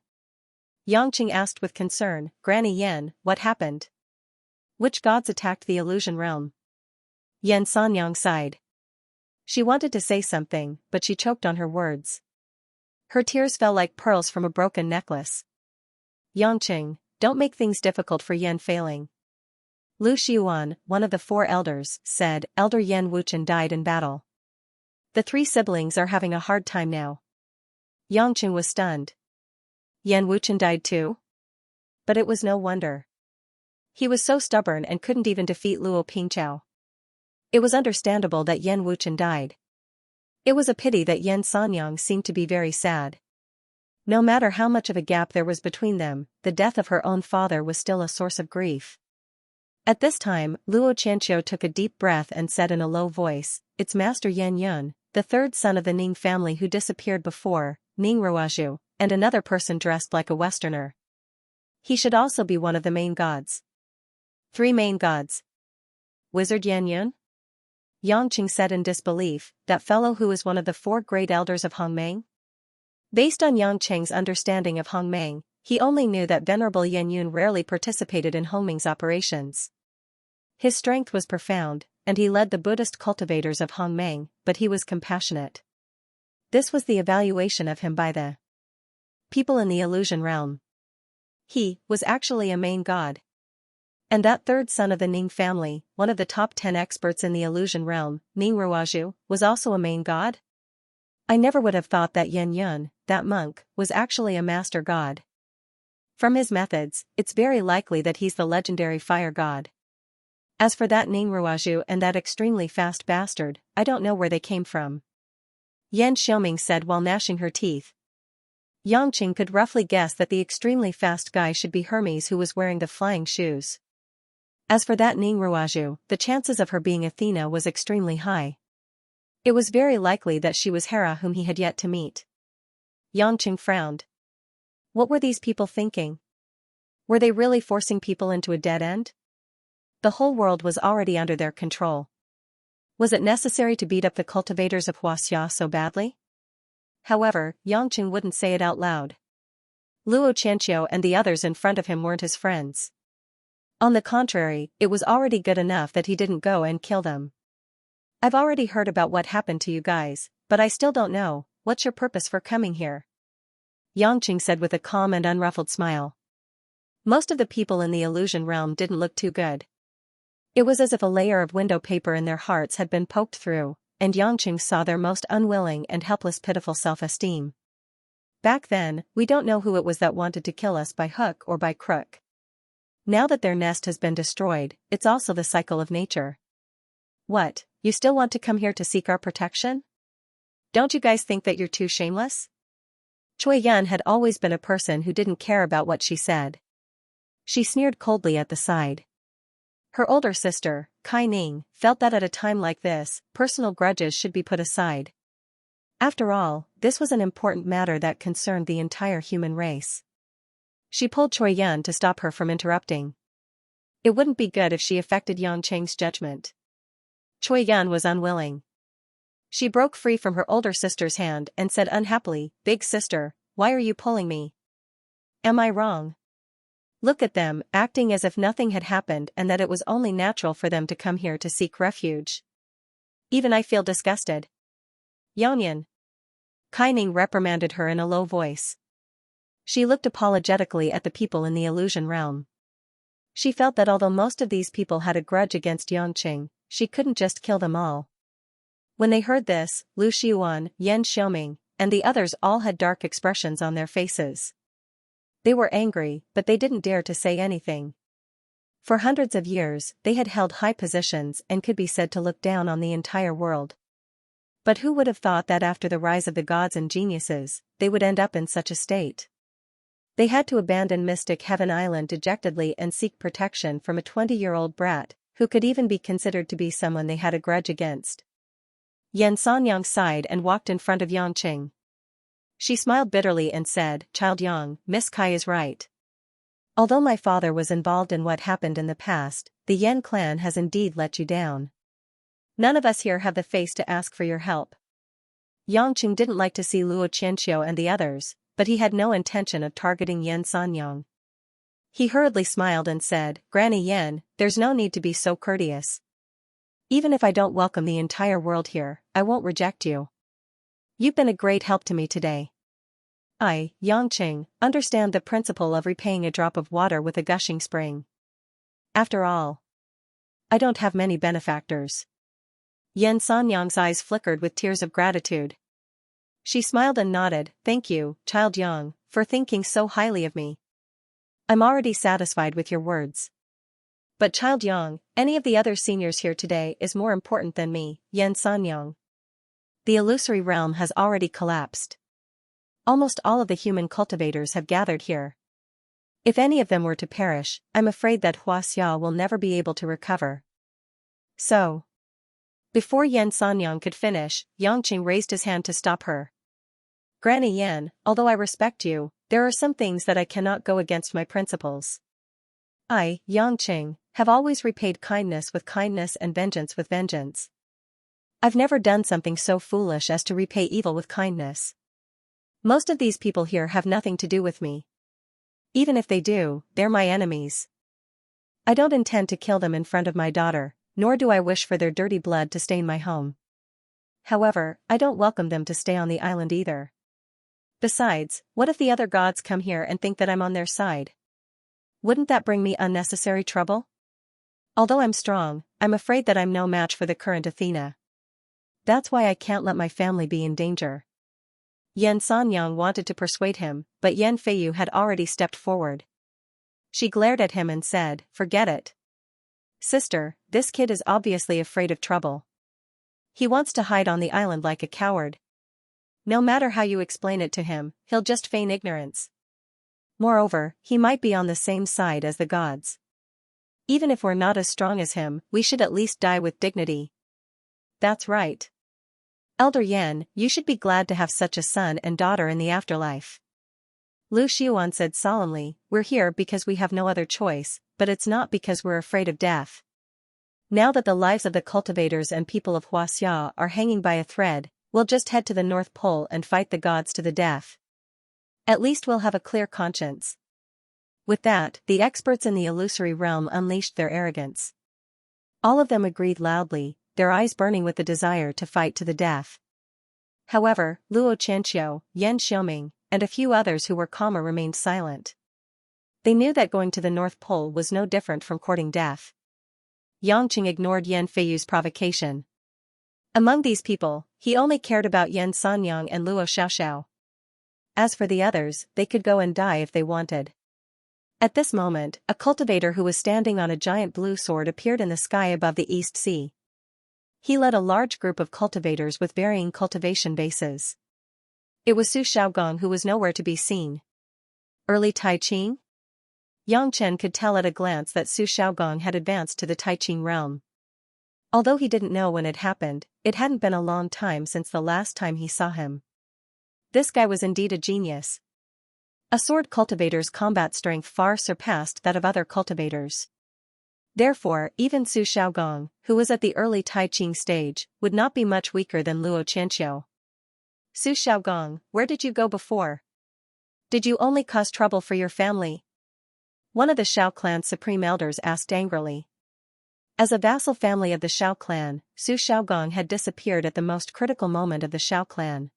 Yangqing asked with concern. "Granny Yan, what happened? Which gods attacked the illusion realm?" Yan Sanyang sighed. She wanted to say something, but she choked on her words. Her tears fell like pearls from a broken necklace. "Yangqing, don't make things difficult for Yan Feiling." Lu Xiuan, one of the 4 elders, said. Elder Yan Wuchen died in battle. The 3 siblings are having a hard time now. Yangqing was stunned. Yan Wuchen died too? But it was no wonder. He was so stubborn and couldn't even defeat Luo Pingzhao. It was understandable that Yan Wuchen died. It was a pity that Yan Sanyang seemed to be very sad. No matter how much of a gap there was between them, the death of her own father was still a source of grief. At this time, Luo Qianqiu took a deep breath and said in a low voice, "It's Master Yan Yun, the 3rd son of the Ning family who disappeared before, Ning Ruaju, and another person dressed like a Westerner. He should also be one of the main gods." 3 main gods. Wizard Yan Yun? Yangqing said in disbelief, "That fellow who is one of the 4 great elders of Hongmeng?" Based on Yang Cheng's understanding of Hongmeng, he only knew that Venerable Yan Yun rarely participated in Hongmeng's operations. His strength was profound, and he led the Buddhist cultivators of Hongmeng, but he was compassionate. This was the evaluation of him by the people in the illusion realm. He was actually a main god. And that third son of the Ning family, one of the top 10 experts in the illusion realm, Ning Ruozhu, was also a main god? I never would have thought that Yan Yun, that monk, was actually a master god. From his methods, it's very likely that he's the legendary fire god. As for that Ning Ruozhu and that extremely fast bastard, I don't know where they came from. Yan Xiaoming said while gnashing her teeth. Yangqing could roughly guess that the extremely fast guy should be Hermes, who was wearing the flying shoes. As for that Ning Ruozhu, the chances of her being Athena was extremely high. It was very likely that she was Hera, whom he had yet to meet. Yangqing frowned. What were these people thinking? Were they really forcing people into a dead end? The whole world was already under their control. Was it necessary to beat up the cultivators of Xianxia so badly? However, Yangqing wouldn't say it out loud. Luo Qianqiu and the others in front of him weren't his friends. On the contrary, it was already good enough that he didn't go and kill them. I've already heard about what happened to you guys, but I still don't know, what's your purpose for coming here? Yangqing said with a calm and unruffled smile. Most of the people in the illusion realm didn't look too good. It was as if a layer of window paper in their hearts had been poked through, and Yangqing saw their most unwilling and helpless pitiful self-esteem. Back then, we don't know who it was that wanted to kill us by hook or by crook. Now that their nest has been destroyed, it's also the cycle of nature. What, you still want to come here to seek our protection? Don't you guys think that you're too shameless? Cui Yan had always been a person who didn't care about what she said. She sneered coldly at the side. Her older sister, Kai Ning, felt that at a time like this, personal grudges should be put aside. After all, this was an important matter that concerned the entire human race. She pulled Cui Yan to stop her from interrupting. It wouldn't be good if she affected Yangqing's judgment. Cui Yan was unwilling. She broke free from her older sister's hand and said unhappily, "Big sister, why are you pulling me? Am I wrong? Look at them, acting as if nothing had happened and that it was only natural for them to come here to seek refuge. Even I feel disgusted." Yonyan. Kai Ning reprimanded her in a low voice. She looked apologetically at the people in the illusion realm. She felt that although most of these people had a grudge against Yangqing, she couldn't just kill them all. When they heard this, Lu Xiuan, Yan Xiaoming, and the others all had dark expressions on their faces. They were angry, but they didn't dare to say anything. For hundreds of years, they had held high positions and could be said to look down on the entire world. But who would have thought that after the rise of the gods and geniuses, they would end up in such a state? They had to abandon Mystic Heaven Island dejectedly and seek protection from a 20-year-old brat, who could even be considered to be someone they had a grudge against. Yan Sanyang sighed and walked in front of Yangqing. She smiled bitterly and said, "Child Yang, Miss Kai is right. Although my father was involved in what happened in the past, the Yan clan has indeed let you down. None of us here have the face to ask for your help." Yangqing didn't like to see Luo Qianqiu and the others, but he had no intention of targeting Yan Sanyang. He hurriedly smiled and said, "Granny Yan, there's no need to be so courteous. Even if I don't welcome the entire world here, I won't reject you. You've been a great help to me today. I, Yangqing, understand the principle of repaying a drop of water with a gushing spring. After all, I don't have many benefactors." Yan Sanyang's eyes flickered with tears of gratitude. She smiled and nodded, "Thank you, Child Yang, for thinking so highly of me. I'm already satisfied with your words. But Child Yang, any of the other seniors here today is more important than me, Yan Sanyang. The illusory realm has already collapsed. Almost all of the human cultivators have gathered here. If any of them were to perish, I'm afraid that Huaxia will never be able to recover." So. Before Yan Sanyang could finish, Yangqing raised his hand to stop her. "Granny Yan, although I respect you, there are some things that I cannot go against my principles. I, Yangqing, have always repaid kindness with kindness and vengeance with vengeance. I've never done something so foolish as to repay evil with kindness. Most of these people here have nothing to do with me. Even if they do, they're my enemies. I don't intend to kill them in front of my daughter, nor do I wish for their dirty blood to stain my home. However, I don't welcome them to stay on the island either. Besides, what if the other gods come here and think that I'm on their side? Wouldn't that bring me unnecessary trouble? Although I'm strong, I'm afraid that I'm no match for the current Athena. That's why I can't let my family be in danger. Xianxia wanted to persuade him, but Yan Feiyu had already stepped forward. She glared at him and said, "Forget it. Sister, this kid is obviously afraid of trouble. He wants to hide on the island like a coward. No matter how you explain it to him, he'll just feign ignorance. Moreover, he might be on the same side as the gods. Even if we're not as strong as him, we should at least die with dignity." That's right. Elder Yan, you should be glad to have such a son and daughter in the afterlife. Lu Xiuan said solemnly, "We're here because we have no other choice, but it's not because we're afraid of death. Now that the lives of the cultivators and people of Xianxia are hanging by a thread, we'll just head to the North Pole and fight the gods to the death. At least we'll have a clear conscience." With that, the experts in the illusory realm unleashed their arrogance. All of them agreed loudly, their eyes burning with the desire to fight to the death. However, Luo Qianqiu, Yan Xiaoming, and a few others who were calmer remained silent. They knew that going to the North Pole was no different from courting death. Yangqing ignored Yan Feiyu's provocation. Among these people, he only cared about Yan Sanyang and Luo Xiaoxiao. As for the others, they could go and die if they wanted. At this moment, a cultivator who was standing on a giant blue sword appeared in the sky above the East Sea. He led a large group of cultivators with varying cultivation bases. It was Su Xiaogong who was nowhere to be seen. Early Tai Ching? Yang Chen could tell at a glance that Su Xiaogong had advanced to the Tai Ching realm. Although he didn't know when it happened, it hadn't been a long time since the last time he saw him. This guy was indeed a genius. A sword cultivator's combat strength far surpassed that of other cultivators. Therefore, even Su Xiaogong, who was at the early Tai Ching stage, would not be much weaker than Luo Qianqiu. "Su Xiaogong, where did you go before? Did you only cause trouble for your family?" One of the Xiao clan's supreme elders asked angrily. As a vassal family of the Xiao clan, Su Xiaogong had disappeared at the most critical moment of the Xiao clan.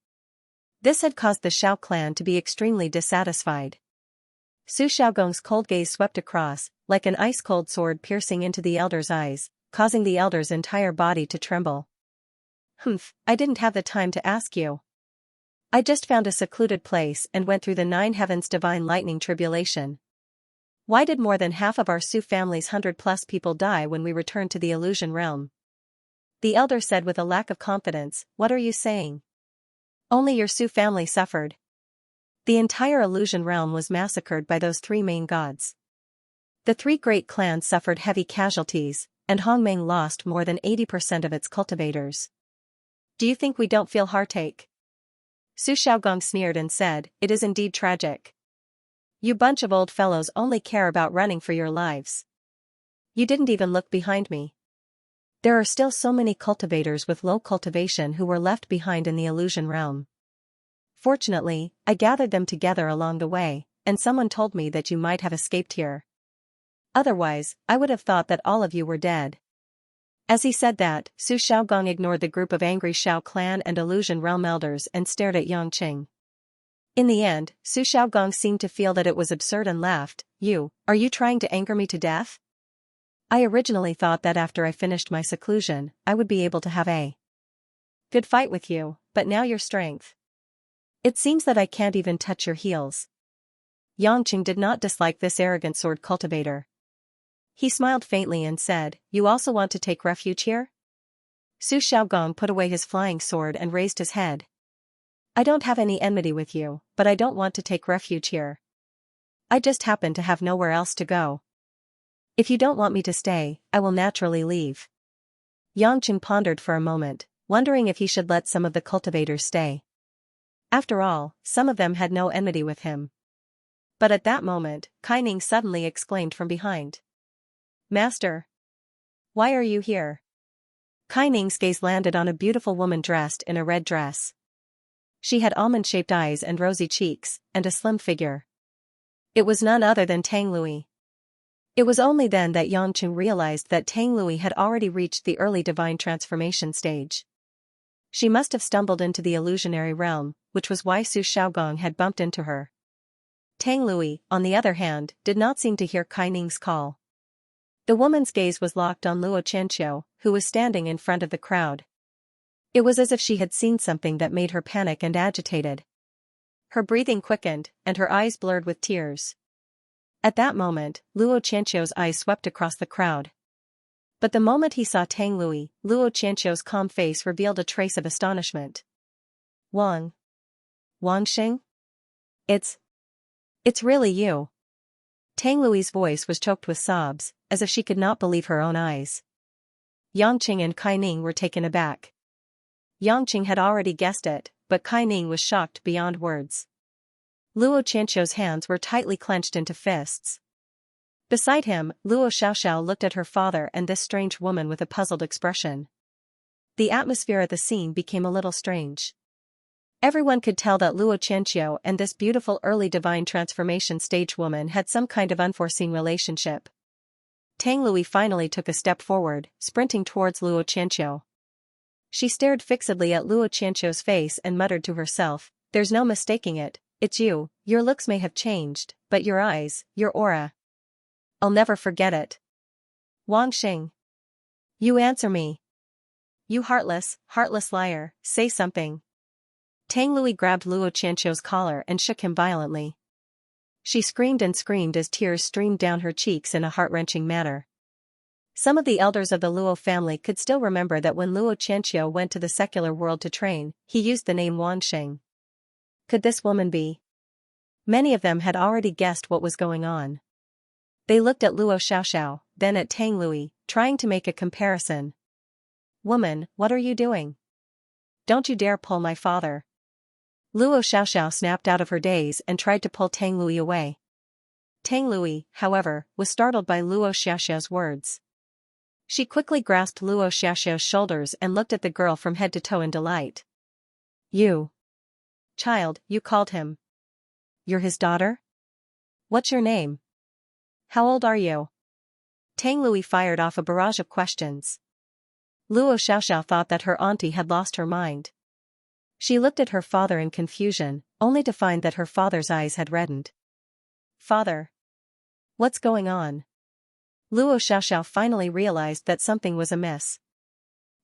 This had caused the Xiao clan to be extremely dissatisfied. Su Xiaogong's cold gaze swept across, like an ice-cold sword piercing into the elder's eyes, causing the elder's entire body to tremble. "Humph, I didn't have the time to ask you. I just found a secluded place and went through the 9 heavens divine lightning tribulation. Why did more than half of our Su family's 100+ people die when we returned to the illusion realm?" The elder said with a lack of confidence, "What are you saying? Only your Su family suffered. The entire illusion realm was massacred by those 3 main gods. The 3 great clans suffered heavy casualties, and Hongmeng lost more than 80% of its cultivators. Do you think we don't feel heartache?" Su Xiaogong sneered and said, "It is indeed tragic. You bunch of old fellows only care about running for your lives. You didn't even look behind me. There are still so many cultivators with low cultivation who were left behind in the illusion realm. Fortunately, I gathered them together along the way, and someone told me that you might have escaped here. Otherwise, I would have thought that all of you were dead." As he said that, Su Xiaogong ignored the group of angry Xiao clan and illusion realm elders and stared at Yangqing. In the end, Su Xiaogong seemed to feel that it was absurd and laughed. Are you trying to anger me to death? I originally thought that after I finished my seclusion, I would be able to have a good fight with you, but now your strength. It seems that I can't even touch your heels." Yangqing did not dislike this arrogant sword cultivator. He smiled faintly and said, "You also want to take refuge here?" Su Xiaogong put away his flying sword and raised his head. "I don't have any enmity with you, but I don't want to take refuge here. I just happen to have nowhere else to go. If you don't want me to stay, I will naturally leave." Yangqing pondered for a moment, wondering if he should let some of the cultivators stay. After all, some of them had no enmity with him. But at that moment, Kaining suddenly exclaimed from behind. "Master! Why are you here?" Kaining's gaze landed on a beautiful woman dressed in a red dress. She had almond-shaped eyes and rosy cheeks, and a slim figure. It was none other than Tang Lui. It was only then that Yangqing realized that Tang Lui had already reached the early divine transformation stage. She must have stumbled into the illusionary realm, which was why Su Xiaogong had bumped into her. Tang Lui, on the other hand, did not seem to hear Kai Ning's call. The woman's gaze was locked on Luo Qianqiu, who was standing in front of the crowd. It was as if she had seen something that made her panic and agitated. Her breathing quickened, and her eyes blurred with tears. At that moment, Luo Qianqiu's eyes swept across the crowd. But the moment he saw Tang Lui, Luo Qianqiu's calm face revealed a trace of astonishment. Wang Xing? It's really you. Tang Lui's voice was choked with sobs, as if she could not believe her own eyes. Yangqing and Kai Ning were taken aback. Yangqing had already guessed it, but Kai Ning was shocked beyond words. Luo Qianqiu's hands were tightly clenched into fists. Beside him, Luo Xiaoxiao looked at her father and this strange woman with a puzzled expression. The atmosphere at the scene became a little strange. Everyone could tell that Luo Qianqiu and this beautiful early divine transformation stage woman had some kind of unforeseen relationship. Tang Lui finally took a step forward, sprinting towards Luo Qianqiu. She stared fixedly at Luo Qianqiu's face and muttered to herself, "There's no mistaking it, it's you. Your looks may have changed, but your eyes, your aura. I'll never forget it. Wang Xing. You answer me. You heartless liar, say something." Tang Lui grabbed Luo Qianqiu's collar and shook him violently. She screamed and screamed as tears streamed down her cheeks in a heart-wrenching manner. Some of the elders of the Luo family could still remember that when Luo Qianqiu went to the secular world to train, he used the name Wang Xing. Could this woman be? Many of them had already guessed what was going on. They looked at Luo Xiaoxiao, then at Tang Lui, trying to make a comparison. "Woman, what are you doing? Don't you dare pull my father." Luo Xiaoxiao snapped out of her daze and tried to pull Tang Lui away. Tang Lui, however, was startled by Luo Xiaoxiao's words. She quickly grasped Luo Xiaoxiao's shoulders and looked at the girl from head to toe in delight. "You. Child, you called him. You're his daughter? What's your name? How old are you?" Tang Lui fired off a barrage of questions. Luo Xiaoxiao thought that her auntie had lost her mind. She looked at her father in confusion, only to find that her father's eyes had reddened. "Father. What's going on?" Luo Xiaoxiao finally realized that something was amiss.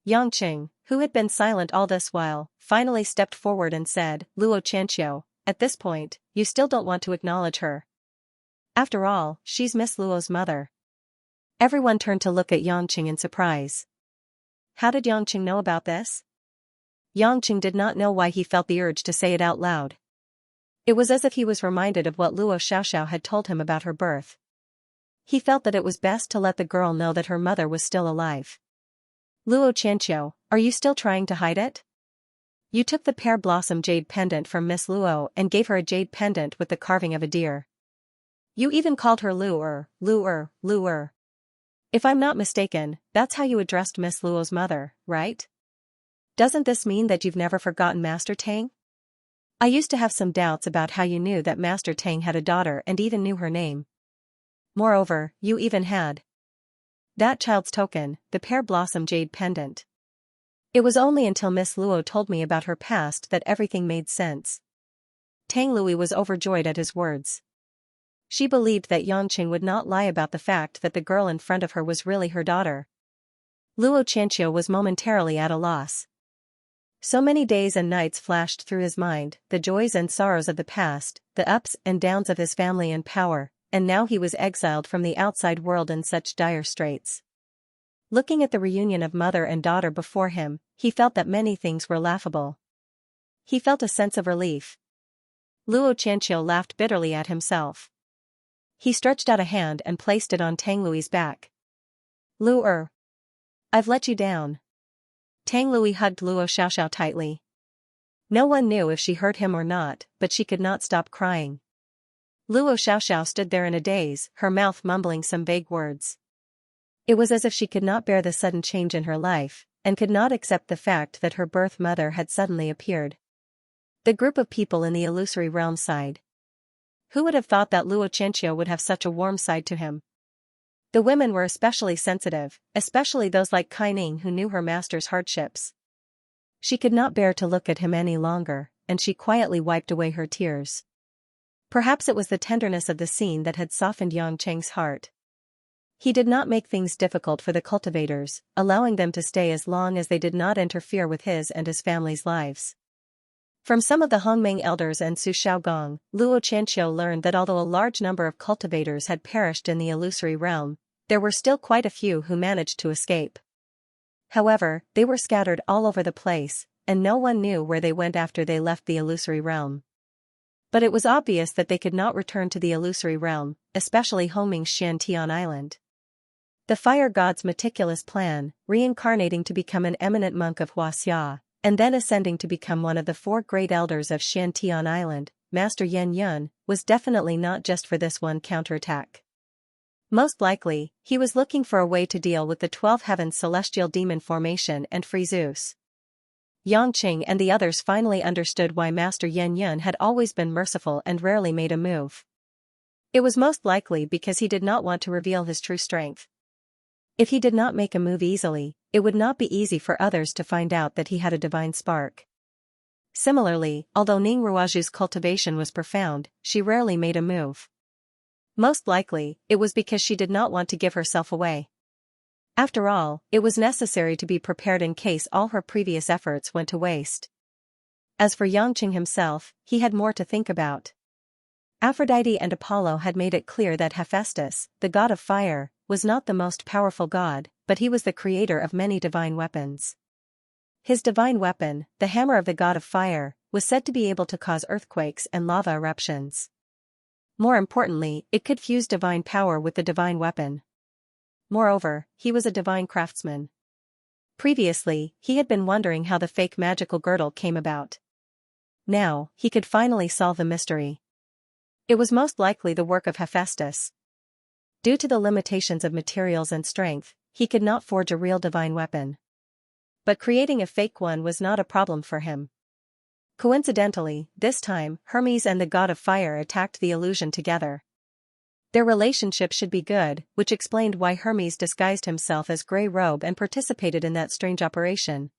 Yangqing, who had been silent all this while, finally stepped forward and said, "Luo Qianqiu, at this point, you still don't want to acknowledge her. After all, she's Miss Luo's mother." Everyone turned to look at Yangqing in surprise. How did Yangqing know about this? Yangqing did not know why he felt the urge to say it out loud. It was as if he was reminded of what Luo Xiaoxiao had told him about her birth. He felt that it was best to let the girl know that her mother was still alive. "Luo Qianqiu, are you still trying to hide it? You took the pear blossom jade pendant from Miss Luo and gave her a jade pendant with the carving of a deer. You even called her Luer. If I'm not mistaken, that's how you addressed Miss Luo's mother, right? Doesn't this mean that you've never forgotten Master Tang? I used to have some doubts about how you knew that Master Tang had a daughter and even knew her name. Moreover, you even had that child's token, the pear blossom jade pendant. It was only until Miss Luo told me about her past that everything made sense." Tang Lui was overjoyed at his words. She believed that Yangqing would not lie about the fact that the girl in front of her was really her daughter. Luo Qianqiu was momentarily at a loss. So many days and nights flashed through his mind, the joys and sorrows of the past, the ups and downs of his family and power, and now he was exiled from the outside world in such dire straits. Looking at the reunion of mother and daughter before him, he felt that many things were laughable. He felt a sense of relief. Luo Qianqiu laughed bitterly at himself. He stretched out a hand and placed it on Tang Lui's back. "Luer. I've let you down." Tang Lui hugged Luo Xiaoxiao tightly. No one knew if she hurt him or not, but she could not stop crying. Luo Xiaoxiao stood there in a daze, her mouth mumbling some vague words. It was as if she could not bear the sudden change in her life, and could not accept the fact that her birth mother had suddenly appeared. The group of people in the illusory realm sighed. Who would have thought that Luo Xianxia would have such a warm side to him? The women were especially sensitive, especially those like Kai Ning who knew her master's hardships. She could not bear to look at him any longer, and she quietly wiped away her tears. Perhaps it was the tenderness of the scene that had softened Yang Cheng's heart. He did not make things difficult for the cultivators, allowing them to stay as long as they did not interfere with his and his family's lives. From some of the Hongmeng elders and Su Shaogong, Luo Qianqiu learned that although a large number of cultivators had perished in the illusory realm, there were still quite a few who managed to escape. However, they were scattered all over the place, and no one knew where they went after they left the illusory realm. But it was obvious that they could not return to the illusory realm, especially Hongming's Shantian Island. The fire god's meticulous plan, reincarnating to become an eminent monk of Huaxia, and then ascending to become one of the 4 great elders of Shantian Island, Master Yan Yun, was definitely not just for this one counterattack. Most likely, he was looking for a way to deal with the 12 heavens celestial demon formation and free Zeus. Yang Qing and the others finally understood why Master Yan Yun had always been merciful and rarely made a move. It was most likely because he did not want to reveal his true strength. If he did not make a move easily, it would not be easy for others to find out that he had a divine spark. Similarly, although Ning Ruaju's cultivation was profound, she rarely made a move. Most likely, it was because she did not want to give herself away. After all, it was necessary to be prepared in case all her previous efforts went to waste. As for Yang Qing himself, he had more to think about. Aphrodite and Apollo had made it clear that Hephaestus, the god of fire, was not the most powerful god, but he was the creator of many divine weapons. His divine weapon, the hammer of the god of fire, was said to be able to cause earthquakes and lava eruptions. More importantly, it could fuse divine power with the divine weapon. Moreover, he was a divine craftsman. Previously, he had been wondering how the fake magical girdle came about. Now, he could finally solve the mystery. It was most likely the work of Hephaestus. Due to the limitations of materials and strength, he could not forge a real divine weapon. But creating a fake one was not a problem for him. Coincidentally, this time, Hermes and the god of fire attacked the illusion together. Their relationship should be good, which explained why Hermes disguised himself as Grey Robe and participated in that strange operation.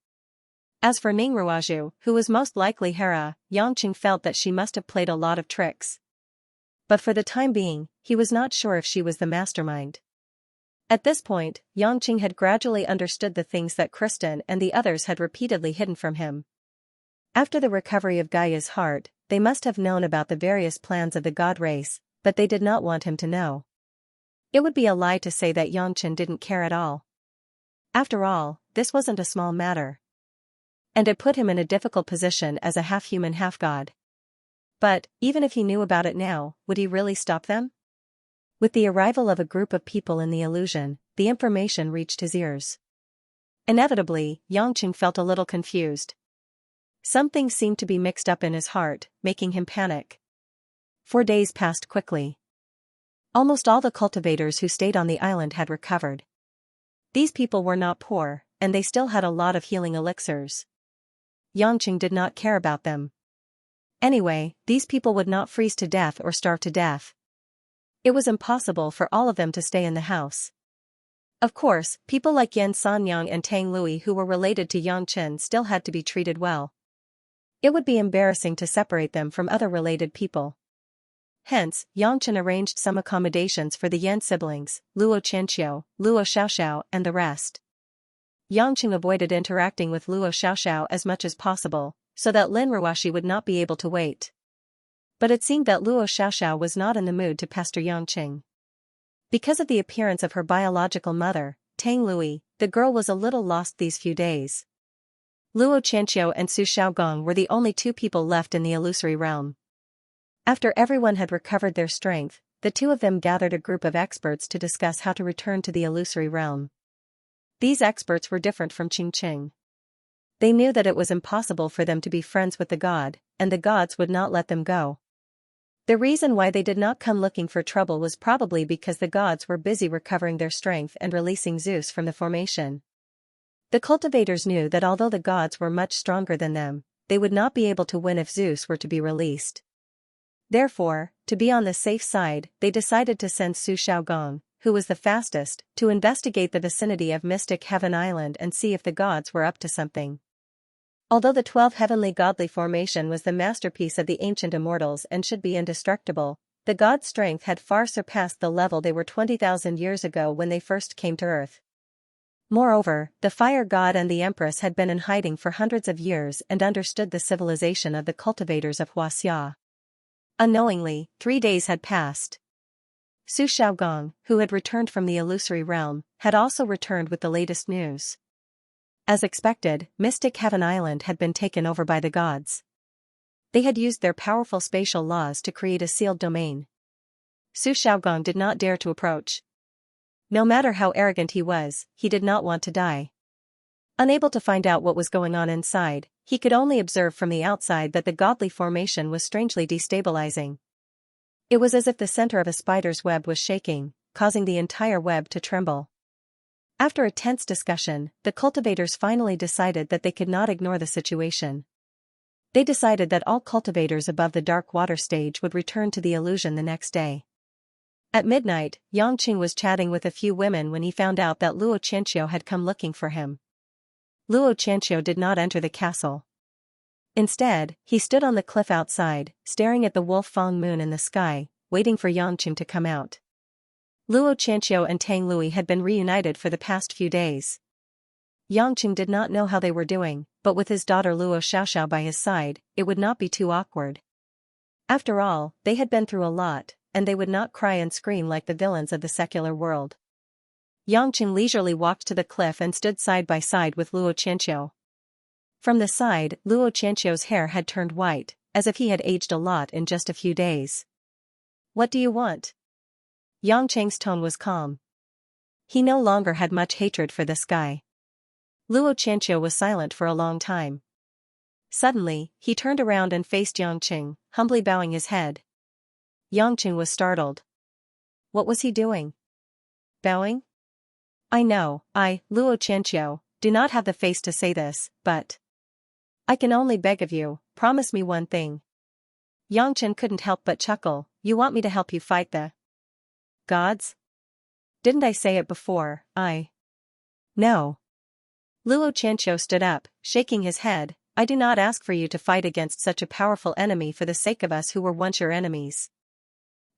As for Ning Ruaju, who was most likely Hera, Yang Qing felt that she must have played a lot of tricks. But for the time being, he was not sure if she was the mastermind. At this point, Yang Qing had gradually understood the things that Kristen and the others had repeatedly hidden from him. After the recovery of Gaia's heart, they must have known about the various plans of the god race, but they did not want him to know. It would be a lie to say that Yang Qing didn't care at all. After all, this wasn't a small matter. And it put him in a difficult position as a half-human half-god. But, even if he knew about it now, would he really stop them? With the arrival of a group of people in the illusion, the information reached his ears. Inevitably, Yang Qing felt a little confused. Something seemed to be mixed up in his heart, making him panic. 4 days passed quickly. Almost all the cultivators who stayed on the island had recovered. These people were not poor, and they still had a lot of healing elixirs. Yang Qing did not care about them. Anyway, these people would not freeze to death or starve to death. It was impossible for all of them to stay in the house. Of course, people like Yan Sanyang and Tang Lui who were related to Yang Chen still had to be treated well. It would be embarrassing to separate them from other related people. Hence, Yang Chen arranged some accommodations for the Yan siblings, Luo Qianqiu, Luo Xiaoxiao and the rest. Yang Qing avoided interacting with Luo Xiaoxiao as much as possible, so that Lin Ruashi would not be able to wait. But it seemed that Luo Xiaoxiao was not in the mood to pester Yang Qing. Because of the appearance of her biological mother, Tang Lui, the girl was a little lost these few days. Luo Qianqiu and Su Shaogong were the only 2 people left in the illusory realm. After everyone had recovered their strength, the 2 of them gathered a group of experts to discuss how to return to the illusory realm. These experts were different from Qing Qing. They knew that it was impossible for them to be friends with the god, and the gods would not let them go. The reason why they did not come looking for trouble was probably because the gods were busy recovering their strength and releasing Zeus from the formation. The cultivators knew that although the gods were much stronger than them, they would not be able to win if Zeus were to be released. Therefore, to be on the safe side, they decided to send Su Xiaogong, who was the fastest, to investigate the vicinity of Mystic Heaven Island and see if the gods were up to something. Although the 12 heavenly godly formation was the masterpiece of the ancient immortals and should be indestructible, the gods' strength had far surpassed the level they were 20,000 years ago when they first came to Earth. Moreover, the fire god and the empress had been in hiding for hundreds of years and understood the civilization of the cultivators of Xianxia. Unknowingly, 3 days had passed. Su Xiaogong, who had returned from the illusory realm, had also returned with the latest news. As expected, Mystic Heaven Island had been taken over by the gods. They had used their powerful spatial laws to create a sealed domain. Su Xiaogong did not dare to approach. No matter how arrogant he was, he did not want to die. Unable to find out what was going on inside, he could only observe from the outside that the godly formation was strangely destabilizing. It was as if the center of a spider's web was shaking, causing the entire web to tremble. After a tense discussion, the cultivators finally decided that they could not ignore the situation. They decided that all cultivators above the dark water stage would return to the illusion the next day. At midnight, Yangqing was chatting with a few women when he found out that Luo Qianxiu had come looking for him. Luo Qianxiu did not enter the castle. Instead, he stood on the cliff outside, staring at the wolf-fang moon in the sky, waiting for Yangqing to come out. Luo Qianxiu and Tang Lui had been reunited for the past few days. Yangqing did not know how they were doing, but with his daughter Luo Xiaoxiao by his side, it would not be too awkward. After all, they had been through a lot, and they would not cry and scream like the villains of the secular world. Yangqing leisurely walked to the cliff and stood side by side with Luo Qianxiu. From the side, Luo Qianxiu's hair had turned white, as if he had aged a lot in just a few days. "What do you want?" Yangqing's tone was calm. He no longer had much hatred for this guy. Luo Qianxiu was silent for a long time. Suddenly, he turned around and faced Yangqing, humbly bowing his head. Yangqing was startled. What was he doing? Bowing? I know, Luo Qianxiu, do not have the face to say this, but I can only beg of you, promise me one thing. Yangqing couldn't help but chuckle. You want me to help you fight the gods? Didn't I say it before? No. Luo Qianxiu stood up, shaking his head. I do not ask for you to fight against such a powerful enemy for the sake of us who were once your enemies.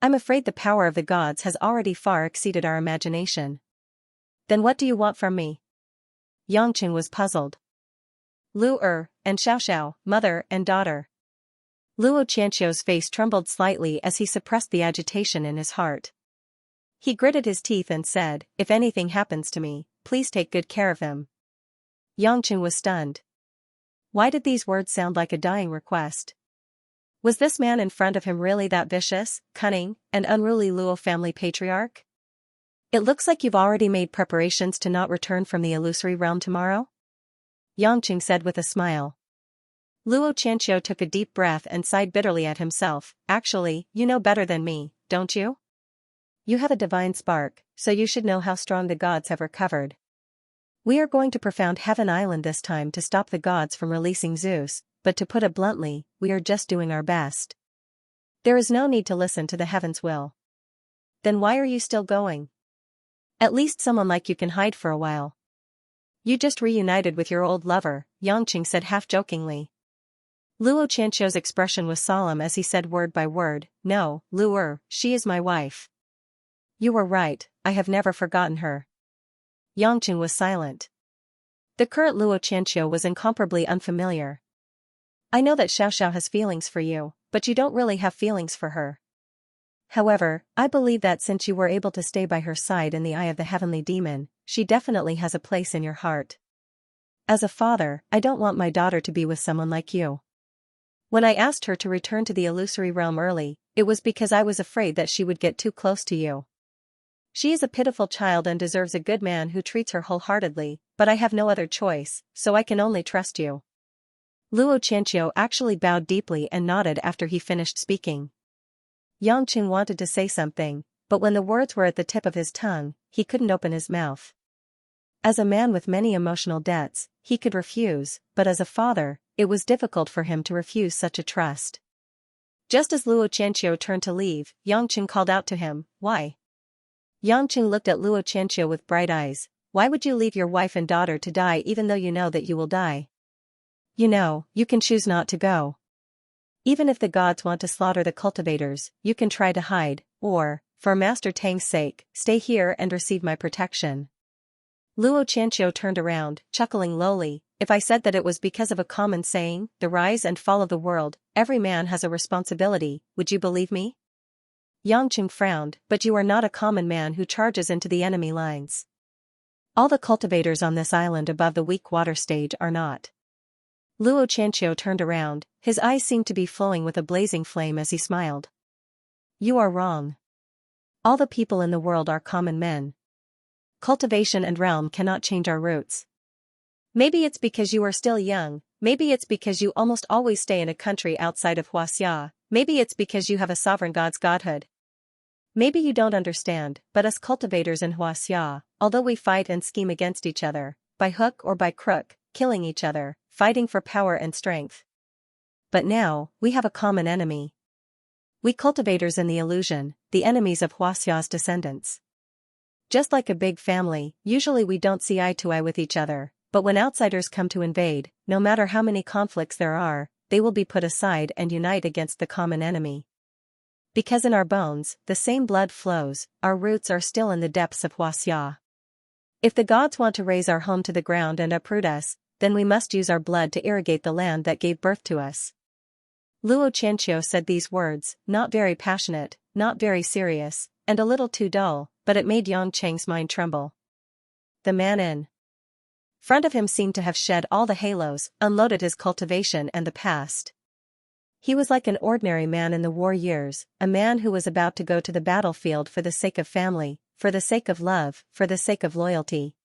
I'm afraid the power of the gods has already far exceeded our imagination. Then what do you want from me? Yangqing was puzzled. Lu and Xiaoxiao, mother and daughter. Luo Qianxiu's face trembled slightly as he suppressed the agitation in his heart. He gritted his teeth and said, if anything happens to me, please take good care of him. Yangqing was stunned. Why did these words sound like a dying request? Was this man in front of him really that vicious, cunning, and unruly Luo family patriarch? It looks like you've already made preparations to not return from the illusory realm tomorrow? Yangqing said with a smile. Luo Qianxiu took a deep breath and sighed bitterly at himself. Actually, you know better than me, don't you? You have a divine spark, so you should know how strong the gods have recovered. We are going to profound Heaven Island this time to stop the gods from releasing Zeus, but to put it bluntly, we are just doing our best. There is no need to listen to the heavens' will. Then why are you still going? At least someone like you can hide for a while. You just reunited with your old lover, Yangqing said half-jokingly. Luo Qianxiu's expression was solemn as he said word by word, no, Lu she is my wife. You were right, I have never forgotten her. Yangqing was silent. The current Luo Qianxiu was incomparably unfamiliar. I know that Xiaoxiao has feelings for you, but you don't really have feelings for her. However, I believe that since you were able to stay by her side in the eye of the heavenly demon, she definitely has a place in your heart. As a father, I don't want my daughter to be with someone like you. When I asked her to return to the illusory realm early, it was because I was afraid that she would get too close to you. She is a pitiful child and deserves a good man who treats her wholeheartedly, but I have no other choice, so I can only trust you. Luo Qianxiu actually bowed deeply and nodded after he finished speaking. Yangqing wanted to say something, but when the words were at the tip of his tongue, he couldn't open his mouth. As a man with many emotional debts, he could refuse, but as a father, it was difficult for him to refuse such a trust. Just as Luo Qianqiu turned to leave, Yangqing called out to him, "Why?" Yangqing looked at Luo Qianqiu with bright eyes. "Why would you leave your wife and daughter to die even though you know that you will die? You know, you can choose not to go. Even if the gods want to slaughter the cultivators, you can try to hide, or, for Master Tang's sake, stay here and receive my protection." Luo Qianqiu turned around, chuckling lowly. "If I said that it was because of a common saying, the rise and fall of the world, every man has a responsibility, would you believe me?" Yangqing frowned. "But you are not a common man who charges into the enemy lines. All the cultivators on this island above the weak water stage are not." Luo Qianqiu turned around, his eyes seemed to be flowing with a blazing flame as he smiled. "You are wrong. All the people in the world are common men. Cultivation and realm cannot change our roots. Maybe it's because you are still young, maybe it's because you almost always stay in a country outside of Xianxia, maybe it's because you have a sovereign god's godhood. Maybe you don't understand, but us cultivators in Xianxia, although we fight and scheme against each other, by hook or by crook, killing each other, fighting for power and strength. But now, we have a common enemy. We cultivators in the illusion, the enemies of Xiaxia's descendants. Just like a big family, usually we don't see eye to eye with each other, but when outsiders come to invade, no matter how many conflicts there are, they will be put aside and unite against the common enemy. Because in our bones, the same blood flows, our roots are still in the depths of Xiaxia. If the gods want to raise our home to the ground and uproot us, then we must use our blood to irrigate the land that gave birth to us." Luo Qianqiu said these words, not very passionate, not very serious, and a little too dull, but it made Yangqing's mind tremble. The man in front of him seemed to have shed all the halos, unloaded his cultivation and the past. He was like an ordinary man in the war years, a man who was about to go to the battlefield for the sake of family, for the sake of love, for the sake of loyalty.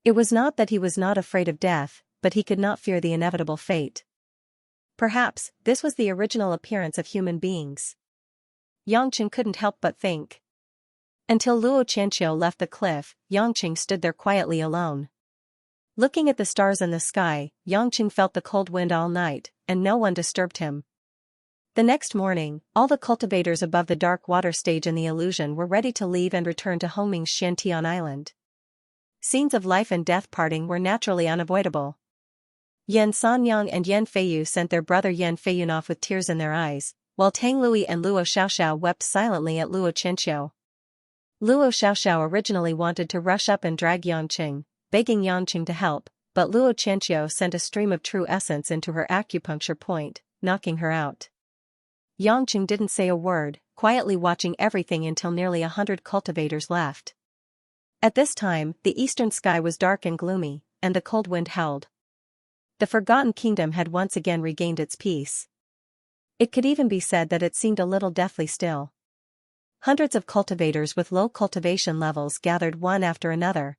It was not that he was not afraid of death, but he could not fear the inevitable fate. Perhaps, this was the original appearance of human beings. Yangqing couldn't help but think. Until Luo Qianqiu left the cliff, Yangqing stood there quietly alone. Looking at the stars in the sky, Yangqing felt the cold wind all night, and no one disturbed him. The next morning, all the cultivators above the dark water stage in the illusion were ready to leave and return to Hongming's Xiantian Island. Scenes of life and death parting were naturally unavoidable. Yan Sanyang and Yan Feiyu sent their brother Yan Feiyun off with tears in their eyes, while Tang Lui and Luo Xiaoxiao wept silently at Luo Qianqiu. Luo Xiaoxiao originally wanted to rush up and drag Yangqing, begging Yangqing to help, but Luo Qianqiu sent a stream of true essence into her acupuncture point, knocking her out. Yangqing didn't say a word, quietly watching everything until nearly 100 cultivators left. At this time, the eastern sky was dark and gloomy, and the cold wind howled. The forgotten kingdom had once again regained its peace. It could even be said that it seemed a little deathly still. Hundreds of cultivators with low cultivation levels gathered one after another.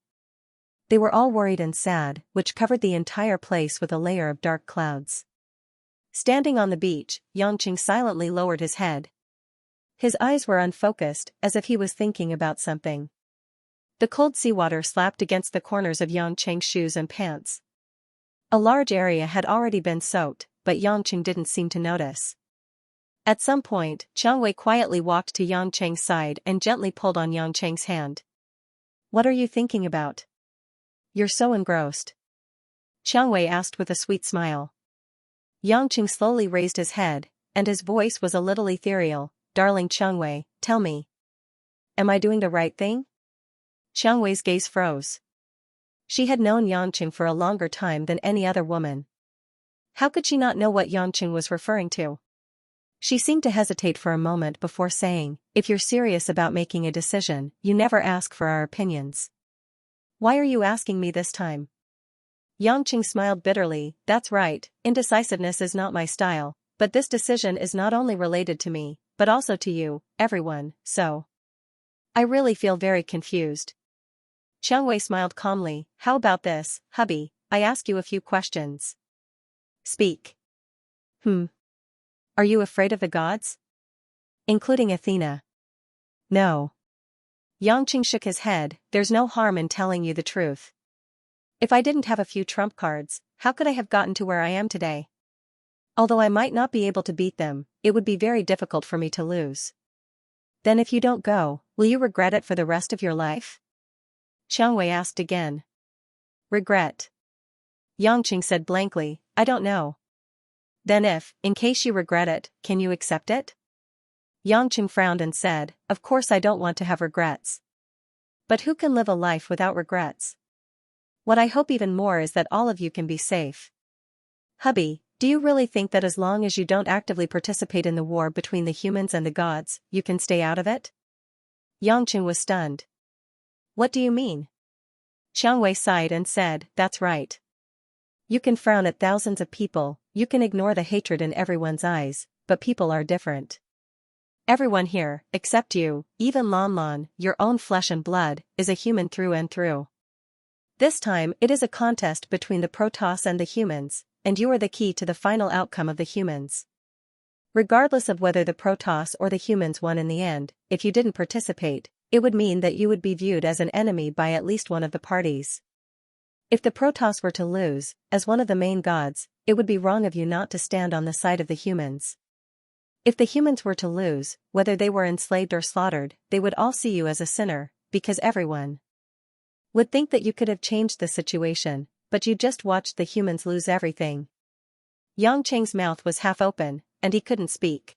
They were all worried and sad, which covered the entire place with a layer of dark clouds. Standing on the beach, Yangqing silently lowered his head. His eyes were unfocused, as if he was thinking about something. The cold seawater slapped against the corners of Yangqing's shoes and pants. A large area had already been soaked, but Yangqing didn't seem to notice. At some point, Qiang Wei quietly walked to Yangqing's side and gently pulled on Yangqing's hand. "What are you thinking about? You're so engrossed." Qiang Wei asked with a sweet smile. Yangqing slowly raised his head, and his voice was a little ethereal. "Darling Qiang Wei, tell me. Am I doing the right thing?" Qiang Wei's gaze froze. She had known Yangqing for a longer time than any other woman. How could she not know what Yangqing was referring to? She seemed to hesitate for a moment before saying, "If you're serious about making a decision, you never ask for our opinions. Why are you asking me this time?" Yangqing smiled bitterly. "That's right, indecisiveness is not my style, but this decision is not only related to me, but also to you, everyone, so I really feel very confused." Qiang Wei smiled calmly. "How about this, hubby, I ask you a few questions. Speak." Are you afraid of the gods? Including Athena?" "No." Yangqing shook his head. "There's no harm in telling you the truth. If I didn't have a few trump cards, how could I have gotten to where I am today? Although I might not be able to beat them, it would be very difficult for me to lose. Then if you don't go, will you regret it for the rest of your life? Xianxia asked again. Regret? Yangqing said blankly, I don't know. Then if, in case you regret it, can you accept it? Yangqing frowned and said, of course I don't want to have regrets. But who can live a life without regrets? What I hope even more is that all of you can be safe. Hubby, do you really think that as long as you don't actively participate in the war between the humans and the gods, you can stay out of it? Yangqing was stunned. What do you mean? Xianxia sighed and said, that's right. You can frown at thousands of people, you can ignore the hatred in everyone's eyes, but people are different. Everyone here, except you, even Lanlan, your own flesh and blood, is a human through and through. This time it is a contest between the Protoss and the humans, and you are the key to the final outcome of the humans. Regardless of whether the Protoss or the humans won in the end, if you didn't participate, it would mean that you would be viewed as an enemy by at least one of the parties. If the Protoss were to lose, as one of the main gods, it would be wrong of you not to stand on the side of the humans. If the humans were to lose, whether they were enslaved or slaughtered, they would all see you as a sinner, because everyone would think that you could have changed the situation, but you just watched the humans lose everything. Yangqing's mouth was half open, and he couldn't speak.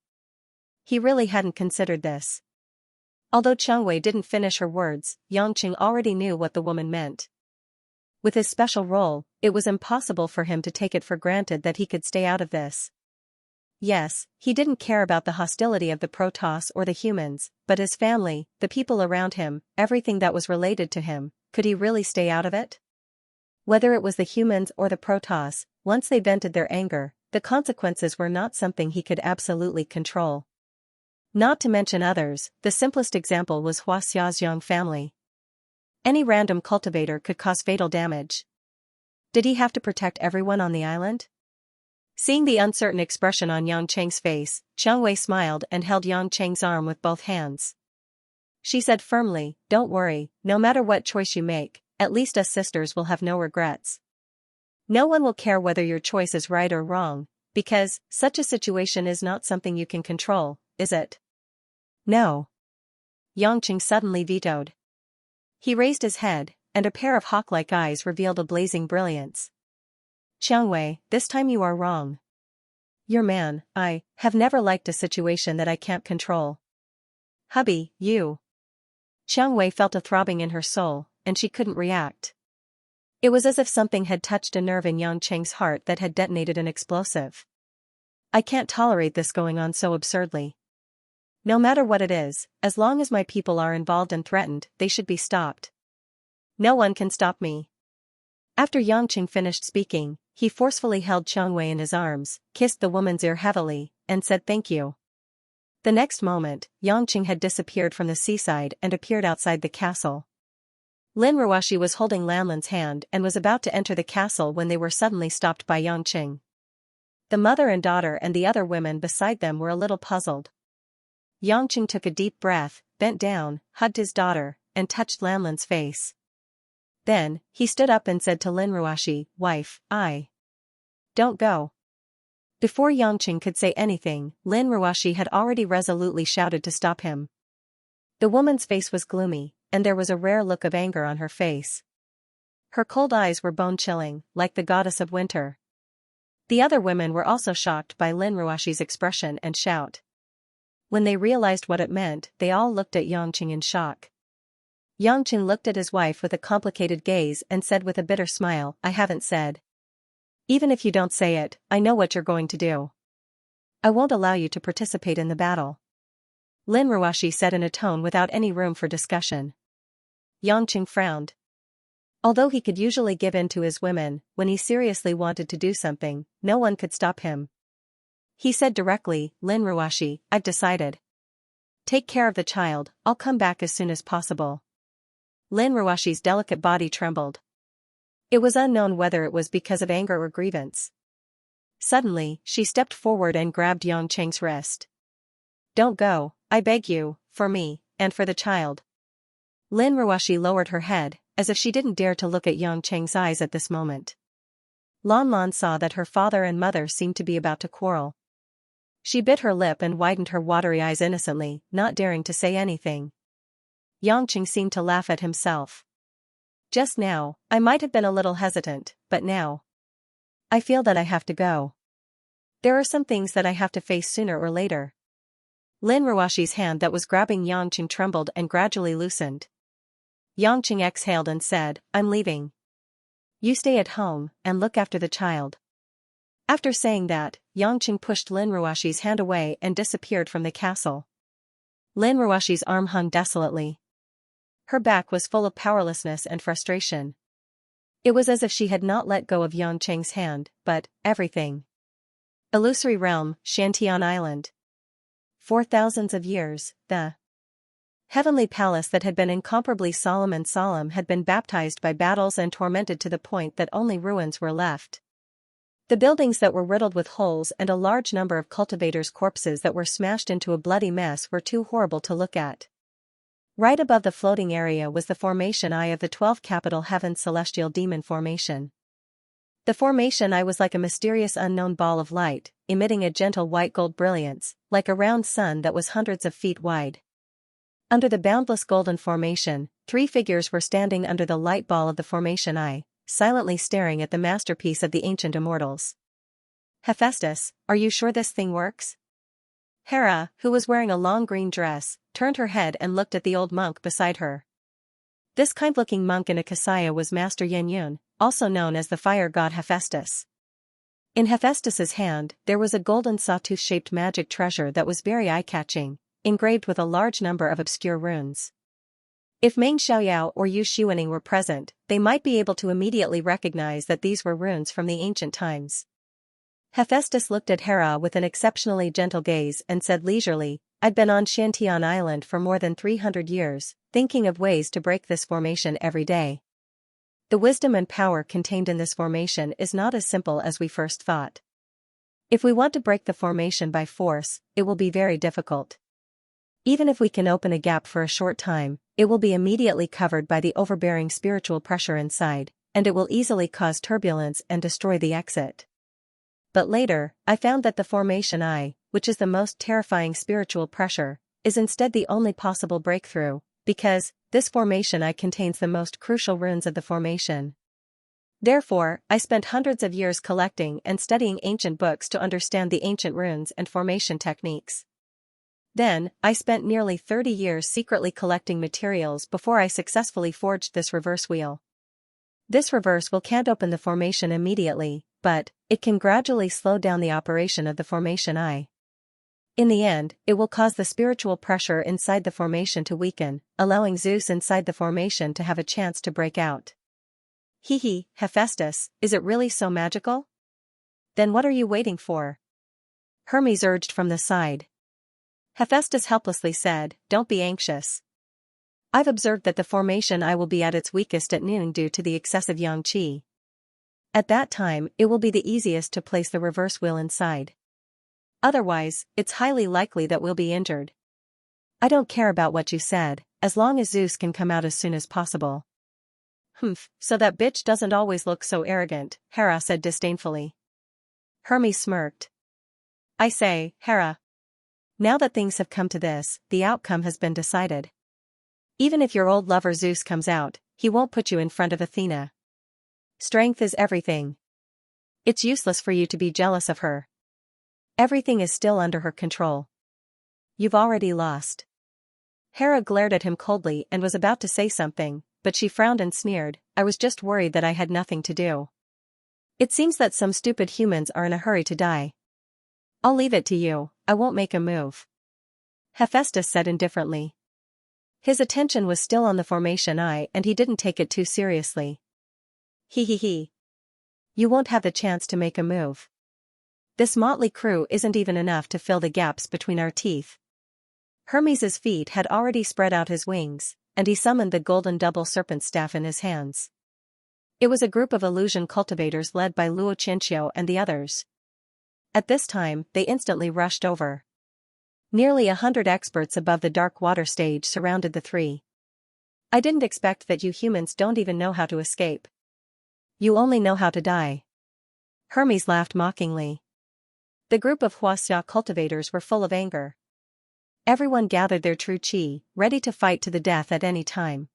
He really hadn't considered this. Although Xianxia didn't finish her words, Yangqing already knew what the woman meant. With his special role, it was impossible for him to take it for granted that he could stay out of this. Yes, he didn't care about the hostility of the Protoss or the humans, but his family, the people around him, everything that was related to him, could he really stay out of it? Whether it was the humans or the Protoss, once they vented their anger, the consequences were not something he could absolutely control. Not to mention others, the simplest example was Xiaxia's young family. Any random cultivator could cause fatal damage. Did he have to protect everyone on the island? Seeing the uncertain expression on Yangqing's face, Xianxia smiled and held Yangqing's arm with both hands. She said firmly, don't worry, no matter what choice you make, at least us sisters will have no regrets. No one will care whether your choice is right or wrong, because such a situation is not something you can control, is it? No. Yangqing suddenly vetoed. He raised his head, and a pair of hawk-like eyes revealed a blazing brilliance. Xianxia, this time you are wrong. Your man, I, have never liked a situation that I can't control. Hubby, you. Xianxia felt a throbbing in her soul, and she couldn't react. It was as if something had touched a nerve in Yangqing's heart that had detonated an explosive. I can't tolerate this going on so absurdly. No matter what it is, as long as my people are involved and threatened, they should be stopped. No one can stop me. After Yangqing finished speaking, he forcefully held Xianxia in his arms, kissed the woman's ear heavily, and said thank you. The next moment, Yangqing had disappeared from the seaside and appeared outside the castle. Lin Ruoxi was holding Lanlan's hand and was about to enter the castle when they were suddenly stopped by Yangqing. The mother and daughter and the other women beside them were a little puzzled. Yangqing took a deep breath, bent down, hugged his daughter, and touched Lanlan's face. Then, he stood up and said to Lin Ruoxi, wife, don't go. Before Yangqing could say anything, Lin Ruoxi had already resolutely shouted to stop him. The woman's face was gloomy, and there was a rare look of anger on her face. Her cold eyes were bone-chilling, like the goddess of winter. The other women were also shocked by Lin Ruoxi's expression and shout. When they realized what it meant, they all looked at Yangqing in shock. Yangqing looked at his wife with a complicated gaze and said with a bitter smile, I haven't said. Even if you don't say it, I know what you're going to do. I won't allow you to participate in the battle. Lin Ruoxi said in a tone without any room for discussion. Yangqing frowned. Although he could usually give in to his women, when he seriously wanted to do something, no one could stop him. He said directly, Lin Ruoxi, I've decided. Take care of the child, I'll come back as soon as possible. Lin Ruoxi's delicate body trembled. It was unknown whether it was because of anger or grievance. Suddenly, she stepped forward and grabbed Yangqing's wrist. Don't go, I beg you, for me, and for the child. Lin Ruoxi lowered her head, as if she didn't dare to look at Yangqing's eyes at this moment. Lan Lan saw that her father and mother seemed to be about to quarrel. She bit her lip and widened her watery eyes innocently, not daring to say anything. Yangqing seemed to laugh at himself. Just now, I might have been a little hesitant, but now I feel that I have to go. There are some things that I have to face sooner or later. Lin Ruoshi's hand that was grabbing Yangqing trembled and gradually loosened. Yangqing exhaled and said, I'm leaving. You stay at home, and look after the child. After saying that, Yangqing pushed Lin Ruoshi's hand away and disappeared from the castle. Lin Ruoshi's arm hung desolately. Her back was full of powerlessness and frustration. It was as if she had not let go of Yangqing's hand, but everything. Illusory realm, Xianxia Island. For thousands of years, the heavenly palace that had been incomparably solemn and solemn had been baptized by battles and tormented to the point that only ruins were left. The buildings that were riddled with holes and a large number of cultivators' corpses that were smashed into a bloody mess were too horrible to look at. Right above the floating area was the formation eye of the 12 capital heaven's celestial demon formation. The formation eye was like a mysterious unknown ball of light, emitting a gentle white gold brilliance, like a round sun that was hundreds of feet wide. Under the boundless golden formation, 3 figures were standing under the light ball of the formation eye, silently staring at the masterpiece of the ancient immortals. Hephaestus, are you sure this thing works? Hera, who was wearing a long green dress, turned her head and looked at the old monk beside her. This kind-looking monk in a kasaya was Master Yun, also known as the fire god Hephaestus. In Hephaestus's hand, there was a golden sawtooth-shaped magic treasure that was very eye-catching, engraved with a large number of obscure runes. If Meng Xiaoyao or Yu Shiwening were present, they might be able to immediately recognize that these were runes from the ancient times. Hephaestus looked at Hera with an exceptionally gentle gaze and said leisurely, I'd been on Xiantian Island for more than 300 years, thinking of ways to break this formation every day. The wisdom and power contained in this formation is not as simple as we first thought. If we want to break the formation by force, it will be very difficult. Even if we can open a gap for a short time, it will be immediately covered by the overbearing spiritual pressure inside, and it will easily cause turbulence and destroy the exit. But later, I found that the formation eye, which is the most terrifying spiritual pressure, is instead the only possible breakthrough, because this formation eye contains the most crucial runes of the formation. Therefore, I spent hundreds of years collecting and studying ancient books to understand the ancient runes and formation techniques. Then, I spent nearly 30 years secretly collecting materials before I successfully forged this reverse wheel. This reverse wheel can't open the formation immediately, but it can gradually slow down the operation of the formation eye. In the end, it will cause the spiritual pressure inside the formation to weaken, allowing Zeus inside the formation to have a chance to break out. Hee, Hephaestus, is it really so magical? Then what are you waiting for? Hermes urged from the side. Hephaestus helplessly said, Don't be anxious. I've observed that the formation eye will be at its weakest at noon due to the excessive yang qi. At that time, it will be the easiest to place the reverse wheel inside. Otherwise, it's highly likely that we'll be injured. I don't care about what you said, as long as Zeus can come out as soon as possible. So that bitch doesn't always look so arrogant, Hera said disdainfully. Hermes smirked. I say, Hera. Now that things have come to this, the outcome has been decided. Even if your old lover Zeus comes out, he won't put you in front of Athena. Strength is everything. It's useless for you to be jealous of her. Everything is still under her control. You've already lost. Hera glared at him coldly and was about to say something, but she frowned and sneered, I was just worried that I had nothing to do. It seems that some stupid humans are in a hurry to die. I'll leave it to you, I won't make a move. Hephaestus said indifferently. His attention was still on the formation eye and he didn't take it too seriously. He. You won't have the chance to make a move. This motley crew isn't even enough to fill the gaps between our teeth. Hermes's feet had already spread out his wings, and he summoned the golden double serpent staff in his hands. It was a group of illusion cultivators led by Luo Qianxiu and the others. At this time, they instantly rushed over. Nearly 100 experts above the dark water stage surrounded the three. I didn't expect that you humans don't even know how to escape. You only know how to die. Hermes laughed mockingly. The group of Xianxia cultivators were full of anger. Everyone gathered their true qi, ready to fight to the death at any time.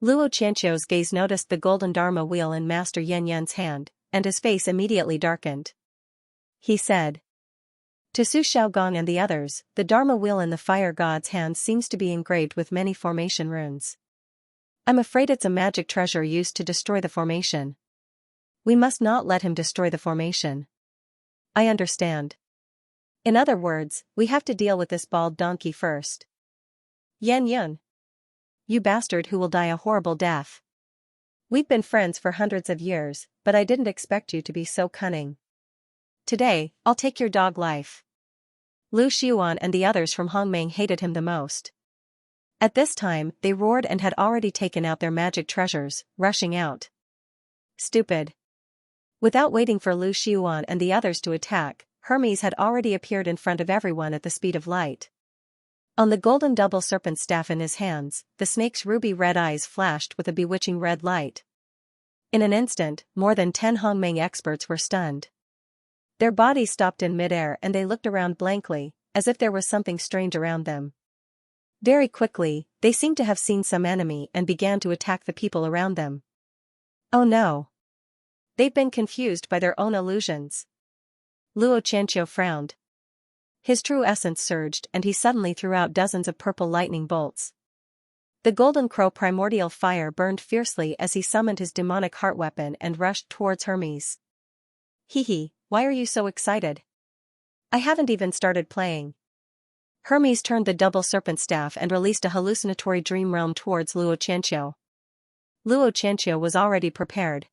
Luo Qianqiu's gaze noticed the golden Dharma wheel in Master Yan Yan's hand, and his face immediately darkened. He said to Su Xiaogong and the others, the Dharma wheel in the fire god's hand seems to be engraved with many formation runes. I'm afraid it's a magic treasure used to destroy the formation. We must not let him destroy the formation. I understand. In other words, we have to deal with this bald donkey first. Yan Yun. You bastard who will die a horrible death. We've been friends for hundreds of years, but I didn't expect you to be so cunning. Today, I'll take your dog life. Lu Xiuan and the others from Hongmeng hated him the most. At this time, they roared and had already taken out their magic treasures, rushing out. Stupid. Without waiting for Lu Xiuan and the others to attack, Hermes had already appeared in front of everyone at the speed of light. On the golden double serpent staff in his hands, the snake's ruby red eyes flashed with a bewitching red light. In an instant, more than 10 Hongmeng experts were stunned. Their bodies stopped in midair and they looked around blankly, as if there was something strange around them. Very quickly, they seemed to have seen some enemy and began to attack the people around them. Oh no! They've been confused by their own illusions. Luo Qianqiu frowned. His true essence surged and he suddenly threw out dozens of purple lightning bolts. The golden crow primordial fire burned fiercely as he summoned his demonic heart weapon and rushed towards Hermes. Hee, why are you so excited? I haven't even started playing. Hermes turned the double serpent staff and released a hallucinatory dream realm towards Luo Qianqiu. Luo Qianqiu was already prepared.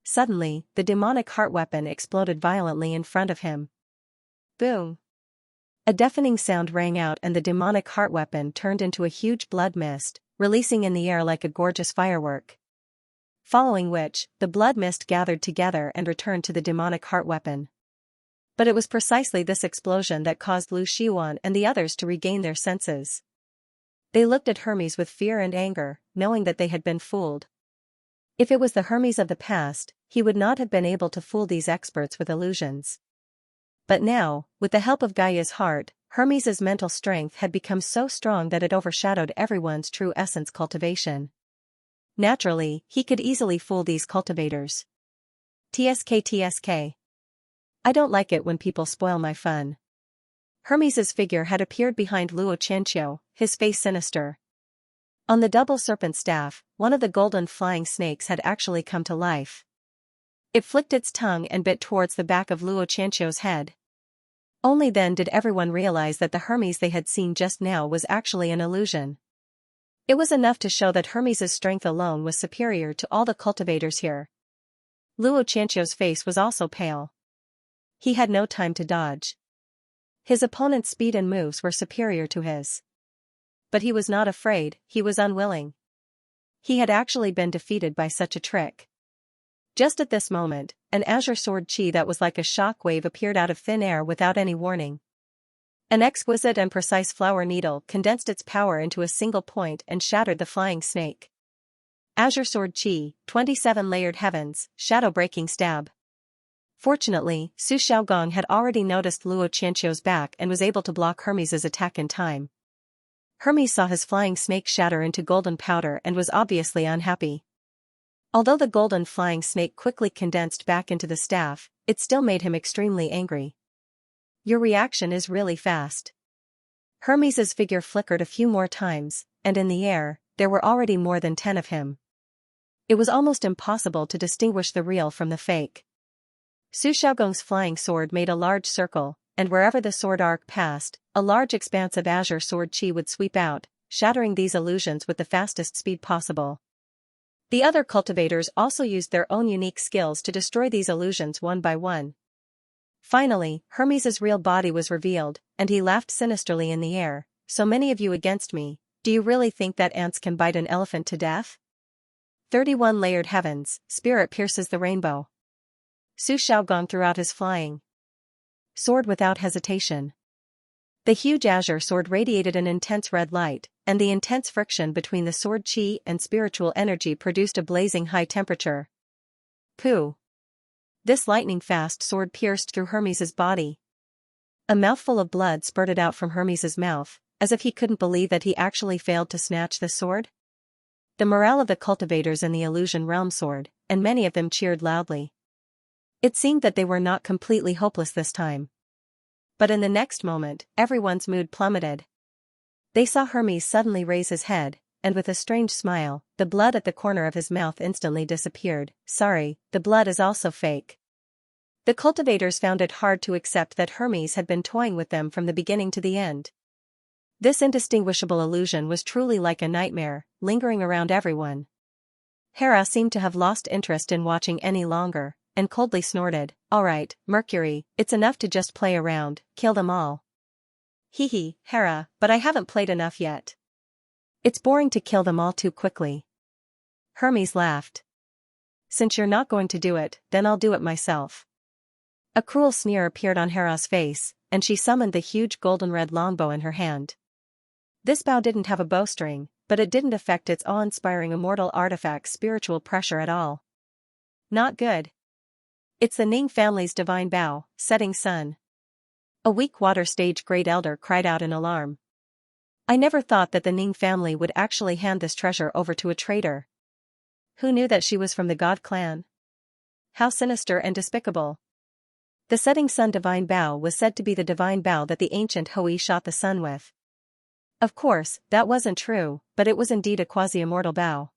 Suddenly, the demonic heart weapon exploded violently in front of him. Boom! A deafening sound rang out and the demonic heart weapon turned into a huge blood mist, releasing in the air like a gorgeous firework. Following which, the blood mist gathered together and returned to the demonic heart weapon. But it was precisely this explosion that caused Lu Xiuan and the others to regain their senses. They looked at Hermes with fear and anger, knowing that they had been fooled. If it was the Hermes of the past, he would not have been able to fool these experts with illusions. But now, with the help of Gaia's heart, Hermes's mental strength had become so strong that it overshadowed everyone's true essence cultivation. Naturally, he could easily fool these cultivators. TSK. I don't like it when people spoil my fun. Hermes's figure had appeared behind Luo Qianqiu, his face sinister. On the double serpent staff, one of the golden flying snakes had actually come to life. It flicked its tongue and bit towards the back of Luo Qianqiu's head. Only then did everyone realize that the Hermes they had seen just now was actually an illusion. It was enough to show that Hermes's strength alone was superior to all the cultivators here. Luo Qianqiu's face was also pale. He had no time to dodge. His opponent's speed and moves were superior to his. But he was not afraid, he was unwilling. He had actually been defeated by such a trick. Just at this moment, an azure sword chi that was like a shock wave appeared out of thin air without any warning. An exquisite and precise flower needle condensed its power into a single point and shattered the flying snake. Azure sword chi, 27 layered heavens, shadow-breaking stab. Fortunately, Su Xiaogong had already noticed Luo Qianqiu's back and was able to block Hermes's attack in time. Hermes saw his flying snake shatter into golden powder and was obviously unhappy. Although the golden flying snake quickly condensed back into the staff, it still made him extremely angry. Your reaction is really fast. Hermes's figure flickered a few more times, and in the air, there were already more than 10 of him. It was almost impossible to distinguish the real from the fake. Su Xiaogong's flying sword made a large circle, and wherever the sword arc passed, a large expanse of azure sword chi would sweep out, shattering these illusions with the fastest speed possible. The other cultivators also used their own unique skills to destroy these illusions one by one. Finally, Hermes's real body was revealed, and he laughed sinisterly in the air. So many of you against me, do you really think that ants can bite an elephant to death? 31 layered heavens, spirit pierces the rainbow. Su Xiaogong threw out his flying sword without hesitation. The huge azure sword radiated an intense red light, and the intense friction between the sword chi and spiritual energy produced a blazing high temperature. Pooh! This lightning-fast sword pierced through Hermes's body. A mouthful of blood spurted out from Hermes's mouth, as if he couldn't believe that he actually failed to snatch the sword. The morale of the cultivators in the illusion realm soared, and many of them cheered loudly. It seemed that they were not completely hopeless this time. But in the next moment, everyone's mood plummeted. They saw Hermes suddenly raise his head, and with a strange smile, the blood at the corner of his mouth instantly disappeared. Sorry, the blood is also fake. The cultivators found it hard to accept that Hermes had been toying with them from the beginning to the end. This indistinguishable illusion was truly like a nightmare, lingering around everyone. Hera seemed to have lost interest in watching any longer, and coldly snorted, "All right, Mercury, it's enough to just play around, kill them all." "Hee, Hera, but I haven't played enough yet. It's boring to kill them all too quickly." Hermes laughed. "Since you're not going to do it, then I'll do it myself." A cruel sneer appeared on Hera's face, and she summoned the huge golden-red longbow in her hand. This bow didn't have a bowstring, but it didn't affect its awe-inspiring immortal artifact's spiritual pressure at all. Not good. It's the Ning family's divine bow, setting sun. A weak water stage great elder cried out in alarm. I never thought that the Ning family would actually hand this treasure over to a traitor. Who knew that she was from the God clan? How sinister and despicable. The setting sun divine bow was said to be the divine bow that the ancient Hui shot the sun with. Of course, that wasn't true, but it was indeed a quasi-immortal bow.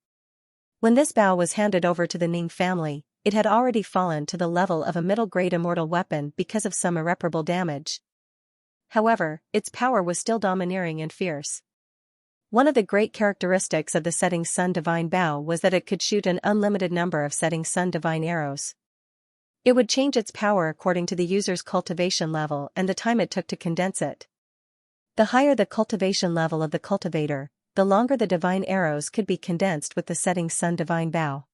When this bow was handed over to the Ning family, it had already fallen to the level of a middle-grade immortal weapon because of some irreparable damage. However, its power was still domineering and fierce. One of the great characteristics of the setting sun divine bow was that it could shoot an unlimited number of setting sun divine arrows. It would change its power according to the user's cultivation level and the time it took to condense it. The higher the cultivation level of the cultivator, the longer the divine arrows could be condensed with the setting sun divine bow.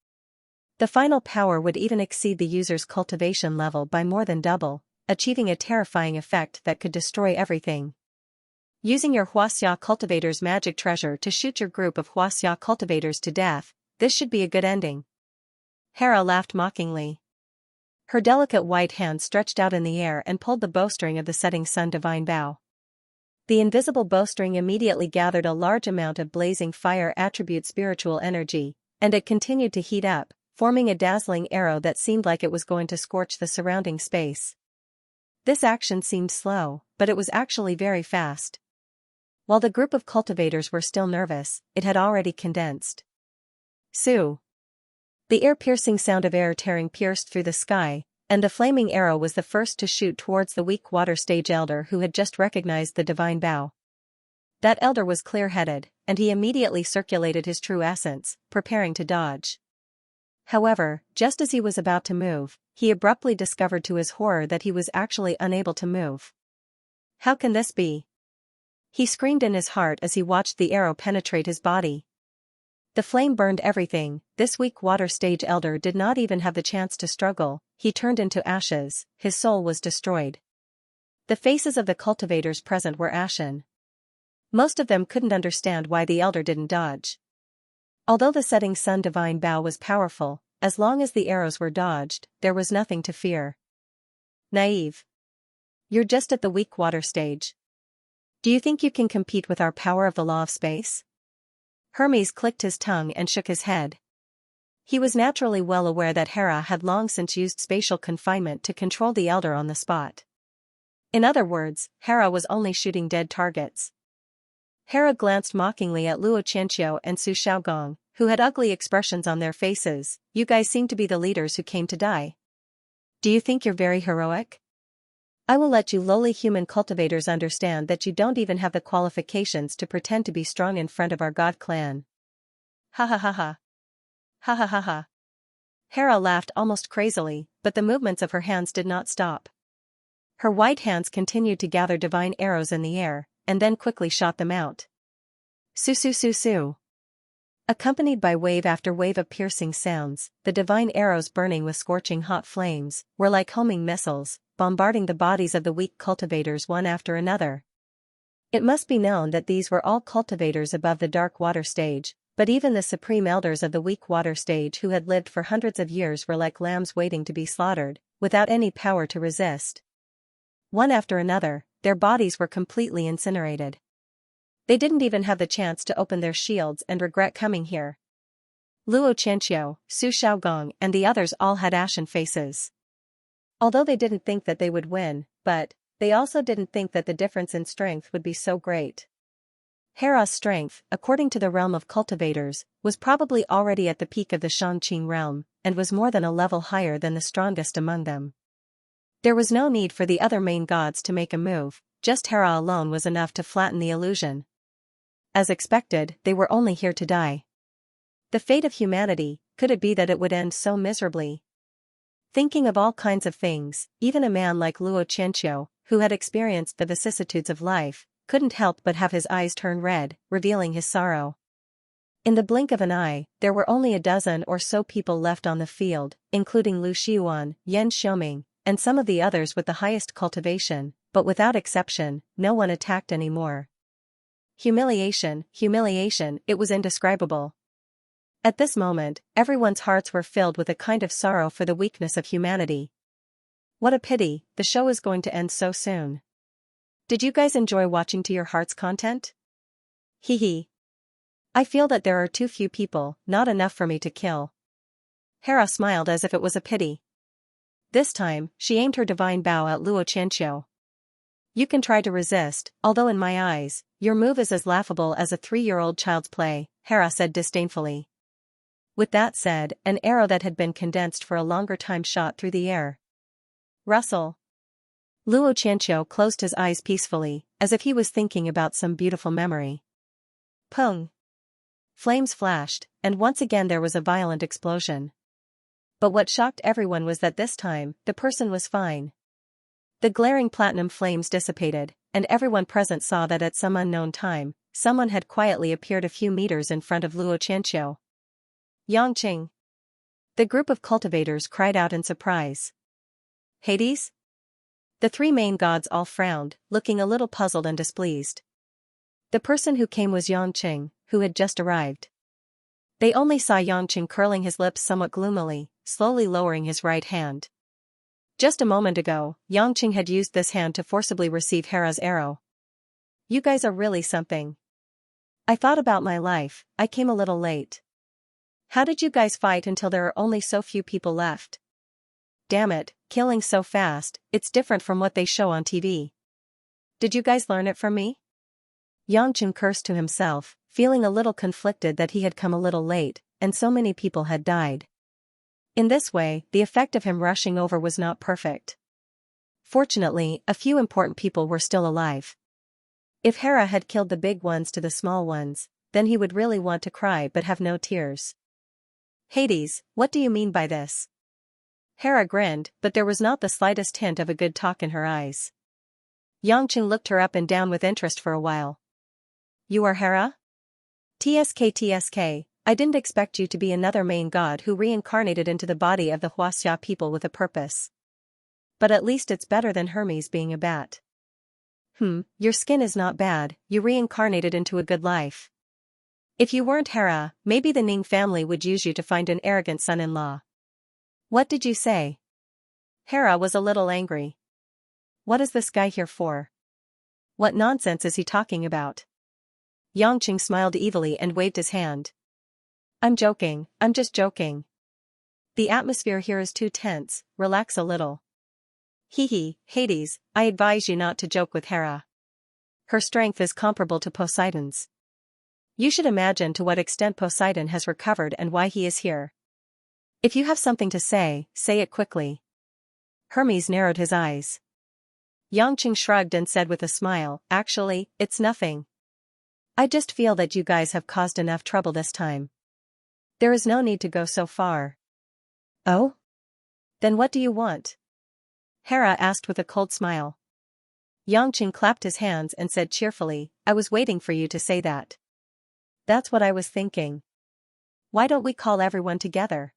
The final power would even exceed the user's cultivation level by more than double, achieving a terrifying effect that could destroy everything. Using your Xianxia cultivator's magic treasure to shoot your group of Xianxia cultivators to death, this should be a good ending. Hera laughed mockingly. Her delicate white hand stretched out in the air and pulled the bowstring of the setting sun divine bow. The invisible bowstring immediately gathered a large amount of blazing fire attribute spiritual energy, and it continued to heat up, forming a dazzling arrow that seemed like it was going to scorch the surrounding space. This action seemed slow, but it was actually very fast. While the group of cultivators were still nervous, it had already condensed. Sue! The ear-piercing sound of air tearing pierced through the sky, and the flaming arrow was the first to shoot towards the weak water stage elder who had just recognized the divine bow. That elder was clear-headed, and he immediately circulated his true essence, preparing to dodge. However, just as he was about to move, he abruptly discovered to his horror that he was actually unable to move. How can this be? He screamed in his heart as he watched the arrow penetrate his body. The flame burned everything. This weak water stage elder did not even have the chance to struggle. He turned into ashes, his soul was destroyed. The faces of the cultivators present were ashen. Most of them couldn't understand why the elder didn't dodge. Although the setting sun divine bow was powerful, as long as the arrows were dodged, there was nothing to fear. Naive. You're just at the weak water stage. Do you think you can compete with our power of the law of space? Hermes clicked his tongue and shook his head. He was naturally well aware that Hera had long since used spatial confinement to control the elder on the spot. In other words, Hera was only shooting dead targets. Hera glanced mockingly at Luo Qianxiu and Su Xiaogong, who had ugly expressions on their faces. You guys seem to be the leaders who came to die. Do you think you're very heroic? I will let you lowly human cultivators understand that you don't even have the qualifications to pretend to be strong in front of our god clan. Ha ha ha ha. Ha ha ha ha. Hera laughed almost crazily, but the movements of her hands did not stop. Her white hands continued to gather divine arrows in the air, and then quickly shot them out. Su su su su. Accompanied by wave after wave of piercing sounds, the divine arrows burning with scorching hot flames, were like homing missiles, bombarding the bodies of the weak cultivators one after another. It must be known that these were all cultivators above the dark water stage, But even the supreme elders of the weak water stage who had lived for hundreds of years were like lambs waiting to be slaughtered, without any power to resist. One after another, their bodies were completely incinerated. They didn't even have the chance to open their shields and regret coming here. Luo Qianxiu, Su Xiaogong and the others all had ashen faces. Although they didn't think that they would win, but they also didn't think that the difference in strength would be so great. Hera's strength, according to the realm of cultivators, was probably already at the peak of the Shangqing realm, and was more than a level higher than the strongest among them. There was no need for the other main gods to make a move, just Hera alone was enough to flatten the illusion. As expected, they were only here to die. The fate of humanity, could it be that it would end so miserably? Thinking of all kinds of things, even a man like Luo Qianxiu, who had experienced the vicissitudes of life, couldn't help but have his eyes turn red, revealing his sorrow. In the blink of an eye, there were only a dozen or so people left on the field, including Lu Xiuan, Yan Xiuming, and some of the others with the highest cultivation, but without exception, no one attacked anymore. Humiliation, it was indescribable. At this moment, everyone's hearts were filled with a kind of sorrow for the weakness of humanity. What a pity, the show is going to end so soon. Did you guys enjoy watching to your heart's content? Hee. I feel that there are too few people, not enough for me to kill. Hera smiled as if it was a pity. This time, she aimed her divine bow at Luo Qianxiu. You can try to resist, although in my eyes, your move is as laughable as a 3-year-old child's play, Hera said disdainfully. With that said, an arrow that had been condensed for a longer time shot through the air. Rustle. Luo Qianxiu closed his eyes peacefully, as if he was thinking about some beautiful memory. Pung. Flames flashed, and once again there was a violent explosion. But what shocked everyone was that this time, the person was fine. The glaring platinum flames dissipated, and everyone present saw that at some unknown time, someone had quietly appeared a few meters in front of Luo Qianxiu. Yangqing. The group of cultivators cried out in surprise. Hades? The 3 main gods all frowned, looking a little puzzled and displeased. The person who came was Yangqing, who had just arrived. They only saw Yangqing curling his lips somewhat gloomily, slowly lowering his right hand. Just a moment ago, Yangqing had used this hand to forcibly receive Hera's arrow. You guys are really something. I thought about my life, I came a little late. How did you guys fight until there are only so few people left? Damn it, killing so fast, it's different from what they show on TV. Did you guys learn it from me? Yangqing cursed to himself, feeling a little conflicted that he had come a little late, and so many people had died. In this way, the effect of him rushing over was not perfect. Fortunately, a few important people were still alive. If Hera had killed the big ones to the small ones, then he would really want to cry but have no tears. Hades, what do you mean by this? Hera grinned, but there was not the slightest hint of a good talk in her eyes. Yangqing looked her up and down with interest for a while. You are Hera? TSK, I didn't expect you to be another main god who reincarnated into the body of the Huaxia people with a purpose. But at least it's better than Hermes being a bat. Your skin is not bad, you reincarnated into a good life. If you weren't Hera, maybe the Ning family would use you to find an arrogant son-in-law. What did you say? Hera was a little angry. What is this guy here for? What nonsense is he talking about? Yangqing smiled evilly and waved his hand. I'm joking, I'm just joking. The atmosphere here is too tense, relax a little. Hades, I advise you not to joke with Hera. Her strength is comparable to Poseidon's. You should imagine to what extent Poseidon has recovered and why he is here. If you have something to say it quickly. Hermes narrowed his eyes. Yangqing shrugged and said with a smile, actually, it's nothing. I just feel that you guys have caused enough trouble this time. There is no need to go so far. Oh? Then what do you want? Hera asked with a cold smile. Yangqing clapped his hands and said cheerfully, I was waiting for you to say that. That's what I was thinking. Why don't we call everyone together?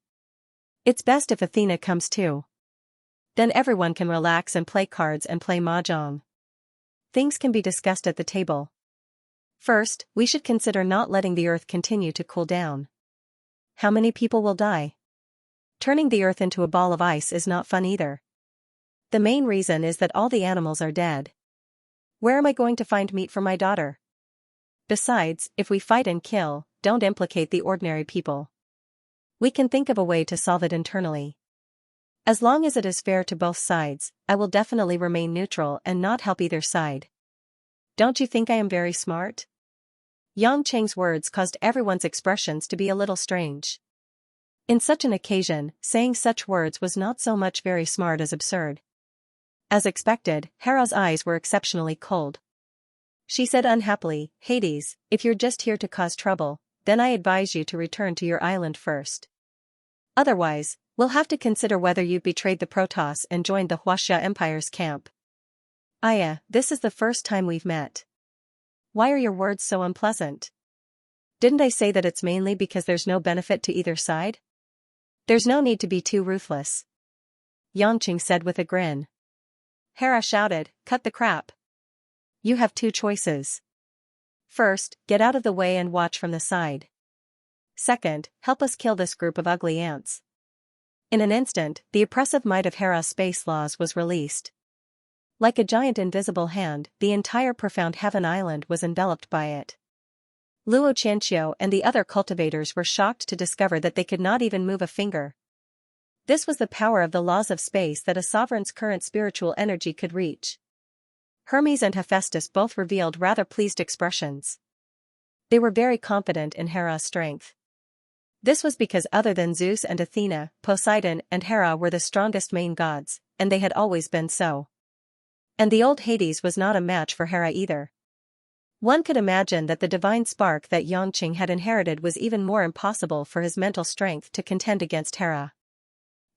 It's best if Athena comes too. Then everyone can relax and play cards and play mahjong. Things can be discussed at the table. First, we should consider not letting the earth continue to cool down. How many people will die? Turning the earth into a ball of ice is not fun either. The main reason is that all the animals are dead. Where am I going to find meat for my daughter? Besides, if we fight and kill, don't implicate the ordinary people. We can think of a way to solve it internally. As long as it is fair to both sides, I will definitely remain neutral and not help either side. Don't you think I am very smart? Yang Cheng's words caused everyone's expressions to be a little strange. In such an occasion, saying such words was not so much very smart as absurd. As expected, Hera's eyes were exceptionally cold. She said unhappily, Hades, if you're just here to cause trouble, then I advise you to return to your island first. Otherwise, we'll have to consider whether you've betrayed the Protoss and joined the Xianxia Empire's camp. Aya, this is the first time we've met. Why are your words so unpleasant? Didn't I say that it's mainly because there's no benefit to either side? There's no need to be too ruthless. Yangqing said with a grin. Hera shouted, cut the crap. You have two choices. First, get out of the way and watch from the side. Second, help us kill this group of ugly ants. In an instant, the oppressive might of Hera's space laws was released. Like a giant invisible hand, the entire profound heaven island was enveloped by it. Luo Xianxia and the other cultivators were shocked to discover that they could not even move a finger. This was the power of the laws of space that a sovereign's current spiritual energy could reach. Hermes and Hephaestus both revealed rather pleased expressions. They were very confident in Hera's strength. This was because other than Zeus and Athena, Poseidon and Hera were the strongest main gods, and they had always been so. And the old Hades was not a match for Hera either. One could imagine that the divine spark that Yangqing had inherited was even more impossible for his mental strength to contend against Hera.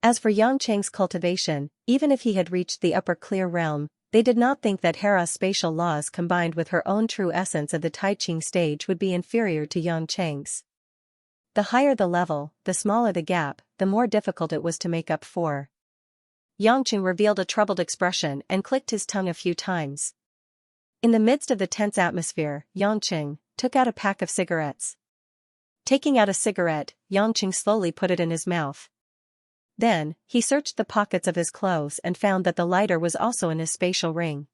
As for Yangqing's cultivation, even if he had reached the upper clear realm, they did not think that Hera's spatial laws combined with her own true essence of the Taiqing stage would be inferior to Yangqing's. The higher the level, the smaller the gap, the more difficult it was to make up for. Yangqing revealed a troubled expression and clicked his tongue a few times. In the midst of the tense atmosphere, Yangqing took out a pack of cigarettes. Taking out a cigarette, Yangqing slowly put it in his mouth. Then, he searched the pockets of his clothes and found that the lighter was also in his spatial ring.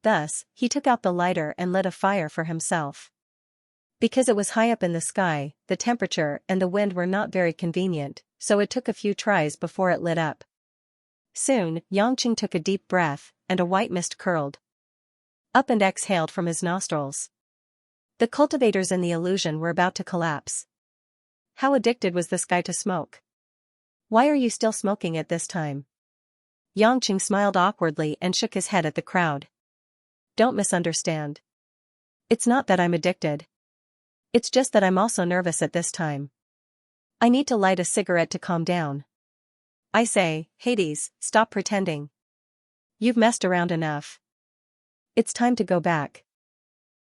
Thus, he took out the lighter and lit a fire for himself. Because it was high up in the sky, the temperature and the wind were not very convenient, so it took a few tries before it lit up. Soon, Yangqing took a deep breath, and a white mist curled up and exhaled from his nostrils. The cultivators in the illusion were about to collapse. How addicted was this guy to smoke? Why are you still smoking at this time? Yangqing smiled awkwardly and shook his head at the crowd. Don't misunderstand. It's not that I'm addicted. It's just that I'm also nervous at this time. I need to light a cigarette to calm down. I say, Hades, stop pretending. You've messed around enough. It's time to go back.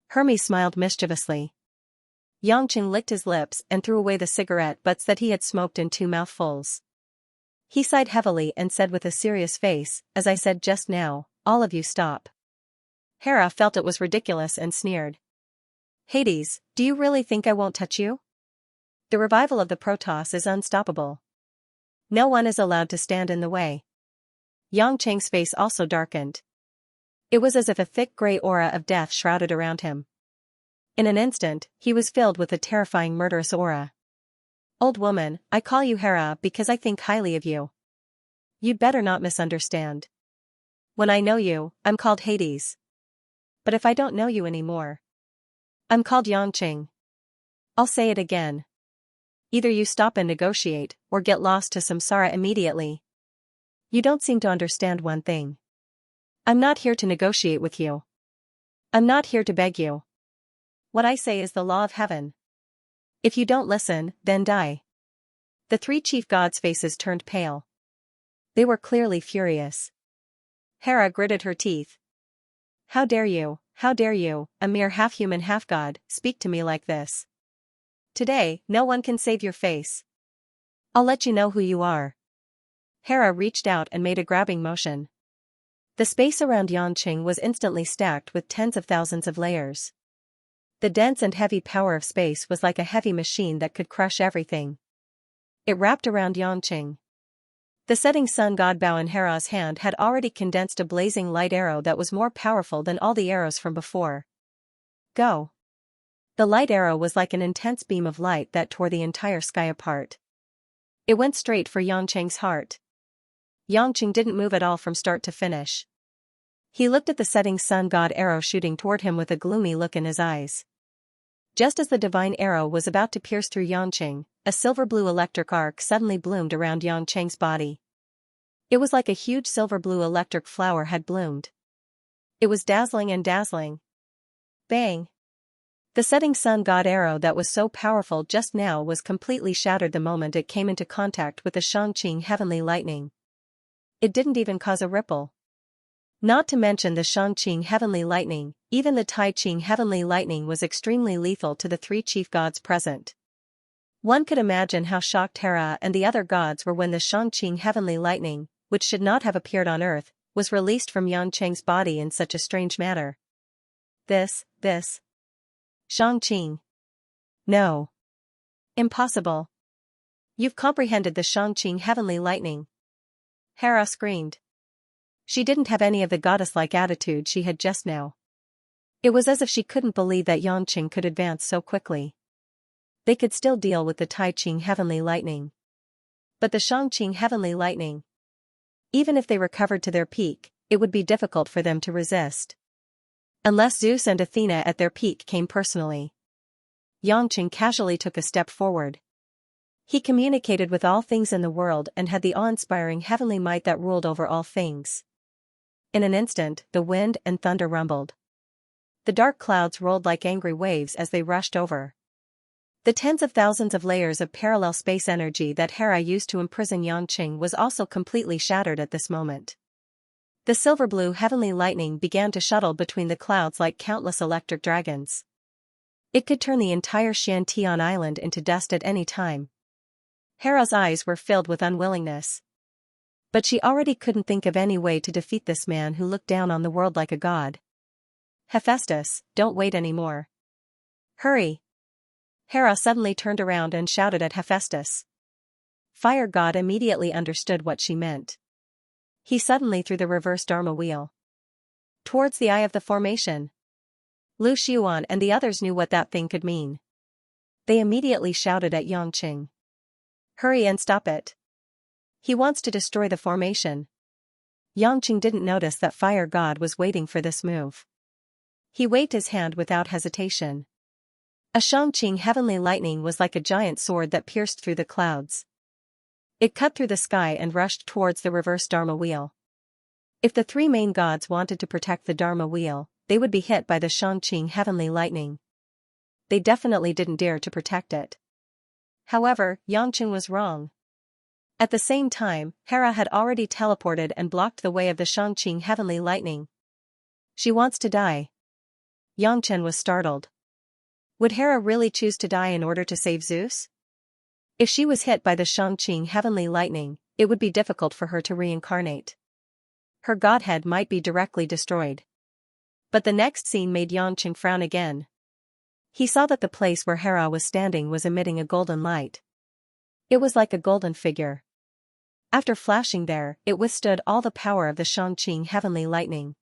Hermes smiled mischievously. Yangqing licked his lips and threw away the cigarette butts that he had smoked in 2 mouthfuls. He sighed heavily and said with a serious face, as I said just now, all of you stop. Hera felt it was ridiculous and sneered. Hades, do you really think I won't touch you? The revival of the Protoss is unstoppable. No one is allowed to stand in the way. Yangqing's face also darkened. It was as if a thick gray aura of death shrouded around him. In an instant, he was filled with a terrifying murderous aura. Old woman, I call you Hera because I think highly of you. You'd better not misunderstand. When I know you, I'm called Hades. But if I don't know you anymore, I'm called Yangqing. I'll say it again. Either you stop and negotiate, or get lost to samsara immediately. You don't seem to understand one thing. I'm not here to negotiate with you. I'm not here to beg you. What I say is the law of heaven. If you don't listen, then die. The 3 chief gods' faces turned pale. They were clearly furious. Hera gritted her teeth. How dare you, a mere half-human half-god, speak to me like this? Today, no one can save your face. I'll let you know who you are. Hera reached out and made a grabbing motion. The space around Yangqing was instantly stacked with tens of thousands of layers. The dense and heavy power of space was like a heavy machine that could crush everything. It wrapped around Xianxia. The setting sun god bow in Hera's hand had already condensed a blazing light arrow that was more powerful than all the arrows from before. Go! The light arrow was like an intense beam of light that tore the entire sky apart. It went straight for Xianxia's heart. Xianxia didn't move at all from start to finish. He looked at the setting sun god arrow shooting toward him with a gloomy look in his eyes. Just as the divine arrow was about to pierce through Xianxia, a silver-blue electric arc suddenly bloomed around Xianxia's body. It was like a huge silver-blue electric flower had bloomed. It was dazzling and dazzling. Bang! The setting sun god arrow that was so powerful just now was completely shattered the moment it came into contact with the Xianxia heavenly lightning. It didn't even cause a ripple. Not to mention the Xianxia heavenly lightning, even the Tai-Ching heavenly lightning was extremely lethal to the three chief gods present. One could imagine how shocked Hera and the other gods were when the Xianxia heavenly lightning, which should not have appeared on earth, was released from Xianxia's body in such a strange manner. This. Xianxia. No. Impossible. You've comprehended the Xianxia heavenly lightning. Hera screamed. She didn't have any of the goddess-like attitude she had just now. It was as if she couldn't believe that Xianxia could advance so quickly. They could still deal with the Tai-Ching heavenly lightning. But the Xianxia heavenly lightning. Even if they recovered to their peak, it would be difficult for them to resist. Unless Zeus and Athena at their peak came personally. Xianxia casually took a step forward. He communicated with all things in the world and had the awe-inspiring heavenly might that ruled over all things. In an instant, the wind and thunder rumbled. The dark clouds rolled like angry waves as they rushed over. The tens of thousands of layers of parallel space energy that Hera used to imprison Xianxia was also completely shattered at this moment. The silver-blue heavenly lightning began to shuttle between the clouds like countless electric dragons. It could turn the entire Xiantian island into dust at any time. Hera's eyes were filled with unwillingness. But she already couldn't think of any way to defeat this man who looked down on the world like a god. Hephaestus, don't wait anymore. Hurry! Hera suddenly turned around and shouted at Hephaestus. Fire god immediately understood what she meant. He suddenly threw the reverse Dharma wheel towards the eye of the formation. Lu Xiuan and the others knew what that thing could mean. They immediately shouted at Xianxia. Hurry and stop it. He wants to destroy the formation. Xianxia didn't notice that Fire God was waiting for this move. He waved his hand without hesitation. A Xianxia heavenly lightning was like a giant sword that pierced through the clouds. It cut through the sky and rushed towards the reverse Dharma wheel. If the three main gods wanted to protect the Dharma wheel, they would be hit by the Xianxia heavenly lightning. They definitely didn't dare to protect it. However, Xianxia was wrong. At the same time, Hera had already teleported and blocked the way of the Xianxia heavenly lightning. She wants to die. Xianxia was startled. Would Hera really choose to die in order to save Zeus? If she was hit by the Xianxia heavenly lightning, it would be difficult for her to reincarnate. Her godhead might be directly destroyed. But the next scene made Xianxia frown again. He saw that the place where Hera was standing was emitting a golden light. It was like a golden figure. After flashing there, it withstood all the power of the Xianxia heavenly lightning.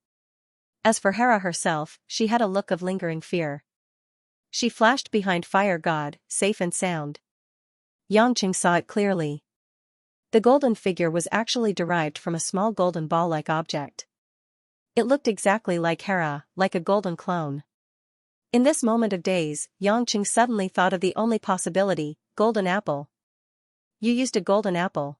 As for Hera herself, she had a look of lingering fear. She flashed behind Fire God, safe and sound. Xianxia saw it clearly. The golden figure was actually derived from a small golden ball-like object. It looked exactly like Hera, like a golden clone. In this moment of daze, Xianxia suddenly thought of the only possibility, golden apple. You used a golden apple.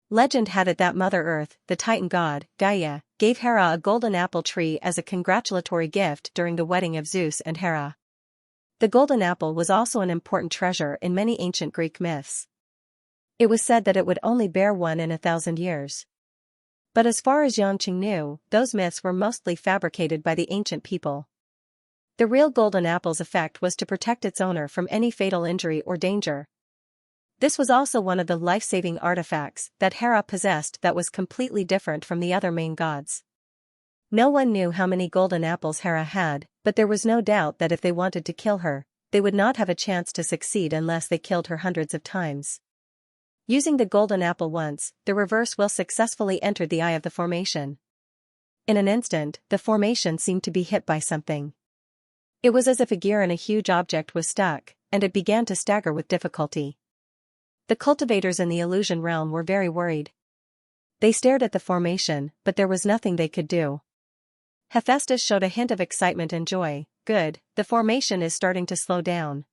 Legend had it that Mother Earth, the Titan god, Gaia, gave Hera a golden apple tree as a congratulatory gift during the wedding of Zeus and Hera. The golden apple was also an important treasure in many ancient Greek myths. It was said that it would only bear one in 1,000 years. But as far as Xianxia knew, those myths were mostly fabricated by the ancient people. The real golden apple's effect was to protect its owner from any fatal injury or danger. This was also one of the life-saving artifacts that Hera possessed that was completely different from the other main gods. No one knew how many golden apples Hera had, but But there was no doubt that if they wanted to kill her, they would not have a chance to succeed unless they killed her hundreds of times. Using the golden apple once, the reverse wheel successfully entered the eye of the formation. In an instant, the formation seemed to be hit by something. It was as if a gear in a huge object was stuck, and it began to stagger with difficulty. The cultivators in the illusion realm were very worried. They stared at the formation, but there was nothing they could do. Hephaestus showed a hint of excitement and joy. Good, the formation is starting to slow down.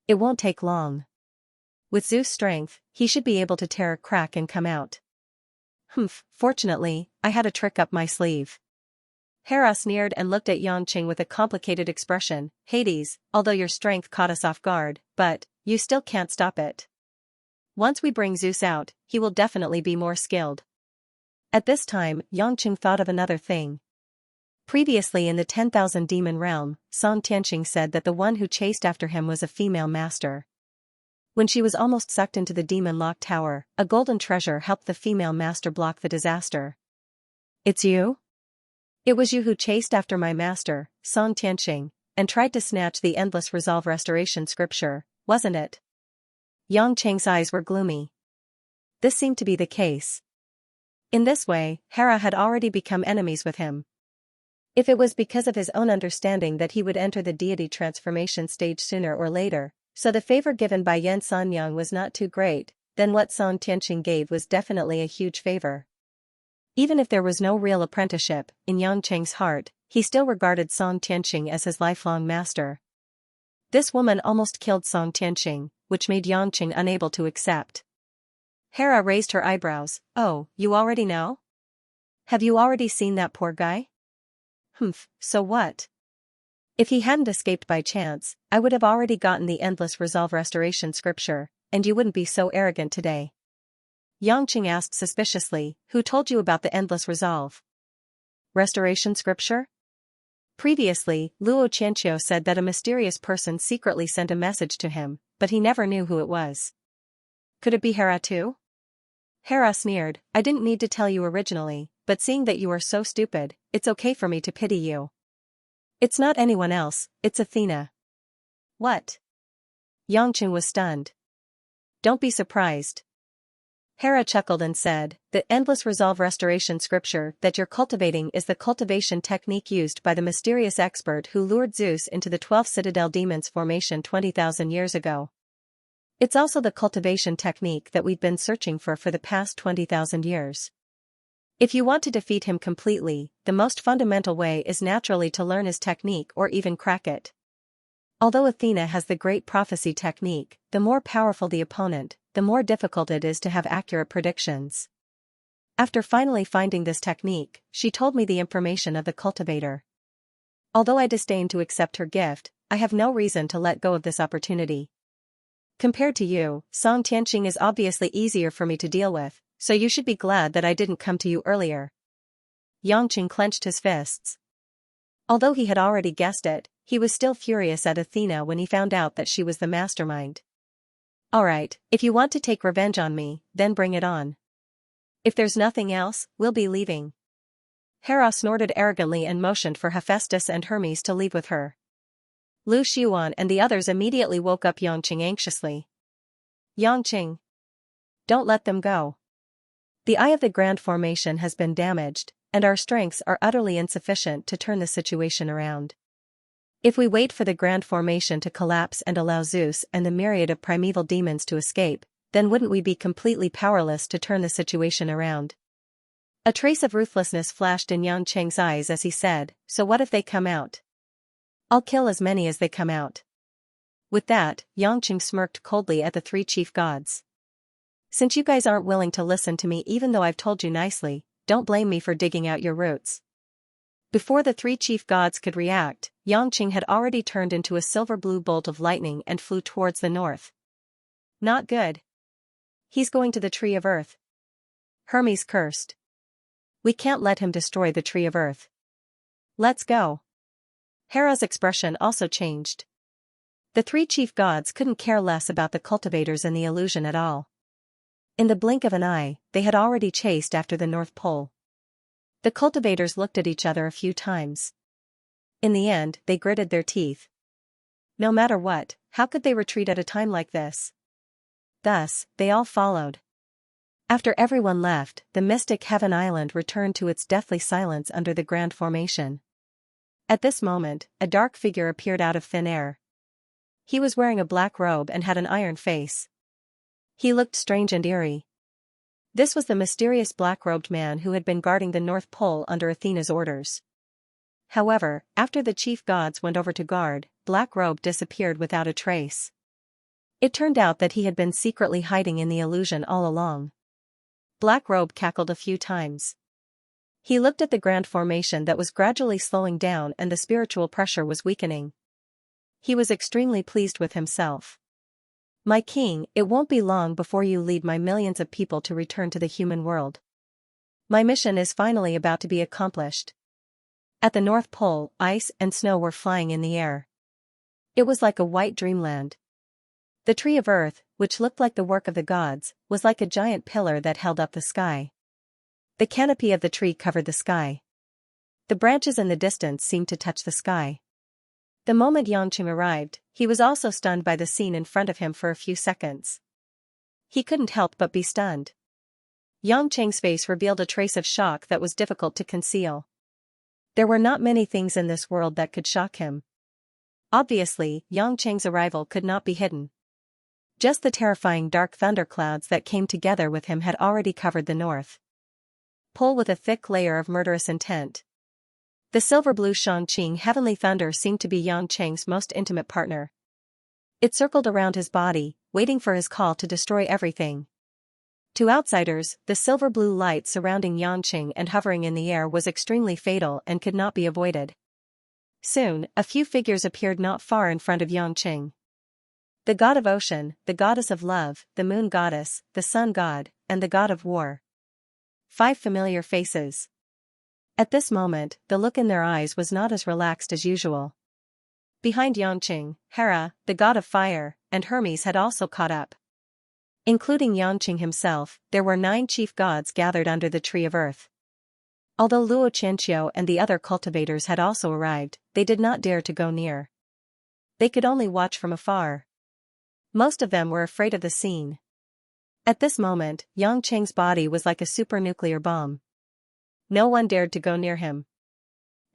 It won't take long. With Zeus' strength, he should be able to tear a crack and come out. Fortunately, I had a trick up my sleeve. Hera sneered and looked at Xianxia with a complicated expression. Hades, although your strength caught us off guard, but you still can't stop it. Once we bring Zeus out, he will definitely be more skilled. At this time, Xianxia thought of another thing. Previously in the 10,000 demon realm, Xianxia said that the one who chased after him was a female master. When she was almost sucked into the demon lock tower, a golden treasure helped the female master block the disaster. It's you? It was you who chased after my master, Xianxia, and tried to snatch the endless resolve restoration scripture, wasn't it? Xianxia's eyes were gloomy. This seemed to be the case. In this way, Hera had already become enemies with him. If it was because of his own understanding that he would enter the deity transformation stage sooner or later, so the favor given by Yen Sanyang was not too great, then what Xianxia gave was definitely a huge favor. Even if there was no real apprenticeship, in Xianxia's heart, he still regarded Xianxia as his lifelong master. This woman almost killed Xianxia, which made Xianxia unable to accept. Hera raised her eyebrows. Oh, you already know? Have you already seen that poor guy? So what? If he hadn't escaped by chance, I would have already gotten the endless resolve restoration scripture, and you wouldn't be so arrogant today. Xianxia asked suspiciously, who told you about the endless resolve? Restoration scripture? Previously, Luo Qianqiu said that a mysterious person secretly sent a message to him, but he never knew who it was. Could it be Hera too? Hera sneered, I didn't need to tell you originally, but seeing that you are so stupid, it's okay for me to pity you. It's not anyone else, it's Athena. What? Xianxia was stunned. Don't be surprised. Hera chuckled and said, the endless resolve restoration scripture that you're cultivating is the cultivation technique used by the mysterious expert who lured Zeus into the 12th citadel demon's formation 20,000 years ago. It's also the cultivation technique that we've been searching for the past 20,000 years. If you want to defeat him completely, the most fundamental way is naturally to learn his technique or even crack it. Although Athena has the great prophecy technique, the more powerful the opponent, the more difficult it is to have accurate predictions. After finally finding this technique, she told me the information of the cultivator. Although I disdain to accept her gift, I have no reason to let go of this opportunity. Compared to you, Xianxia is obviously easier for me to deal with, so you should be glad that I didn't come to you earlier. Xianxia clenched his fists. Although he had already guessed it, he was still furious at Athena when he found out that she was the mastermind. Alright, if you want to take revenge on me, then bring it on. If there's nothing else, we'll be leaving. Hera snorted arrogantly and motioned for Hephaestus and Hermes to leave with her. Lu Xiuan and the others immediately woke up Xianxia anxiously. Xianxia. Don't let them go. The eye of the Grand Formation has been damaged, and our strengths are utterly insufficient to turn the situation around. If we wait for the Grand Formation to collapse and allow Zeus and the myriad of primeval demons to escape, then wouldn't we be completely powerless to turn the situation around? A trace of ruthlessness flashed in Xianxia's eyes as he said, so what if they come out? I'll kill as many as they come out. With that, Xianxia smirked coldly at the three chief gods. Since you guys aren't willing to listen to me even though I've told you nicely, don't blame me for digging out your roots. Before the three chief gods could react, Xianxia had already turned into a silver-blue bolt of lightning and flew towards the north. Not good. He's going to the Tree of Earth. Hermes cursed. We can't let him destroy the Tree of Earth. Let's go. Hera's expression also changed. The three chief gods couldn't care less about the cultivators and the illusion at all. In the blink of an eye, they had already chased after the North Pole. The cultivators looked at each other a few times. In the end, they gritted their teeth. No matter what, how could they retreat at a time like this? Thus, they all followed. After everyone left, the mystic Heaven Island returned to its deathly silence under the Grand Formation. At this moment, a dark figure appeared out of thin air. He was wearing a black robe and had an iron face. He looked strange and eerie. This was the mysterious black-robed man who had been guarding the North Pole under Athena's orders. However, after the chief gods went over to guard, Black Robe disappeared without a trace. It turned out that he had been secretly hiding in the illusion all along. Black Robe cackled a few times. He looked at the Grand Formation that was gradually slowing down and the spiritual pressure was weakening. He was extremely pleased with himself. My king, it won't be long before you lead my millions of people to return to the human world. My mission is finally about to be accomplished. At the North Pole, ice and snow were flying in the air. It was like a white dreamland. The tree of earth, which looked like the work of the gods, was like a giant pillar that held up the sky. The canopy of the tree covered the sky. The branches in the distance seemed to touch the sky. The moment Xianxia arrived, he was also stunned by the scene in front of him for a few seconds. He couldn't help but be stunned. Xianxia's face revealed a trace of shock that was difficult to conceal. There were not many things in this world that could shock him. Obviously, Xianxia's arrival could not be hidden. Just the terrifying dark thunderclouds that came together with him had already covered the North Pole with a thick layer of murderous intent. The silver-blue Xianxia heavenly thunder seemed to be Xianxia's most intimate partner. It circled around his body, waiting for his call to destroy everything. To outsiders, the silver-blue light surrounding Xianxia and hovering in the air was extremely fatal and could not be avoided. Soon, a few figures appeared not far in front of Xianxia. The god of ocean, the goddess of love, the moon goddess, the sun god, and the god of war. 5 familiar faces. At this moment, the look in their eyes was not as relaxed as usual. Behind Xianxia, Hera, the god of fire, and Hermes had also caught up. Including Xianxia himself, there were 9 chief gods gathered under the tree of earth. Although Luo Qianqiu and the other cultivators had also arrived, they did not dare to go near. They could only watch from afar. Most of them were afraid of the scene. At this moment, Xianxia's body was like a supernuclear bomb. No one dared to go near him.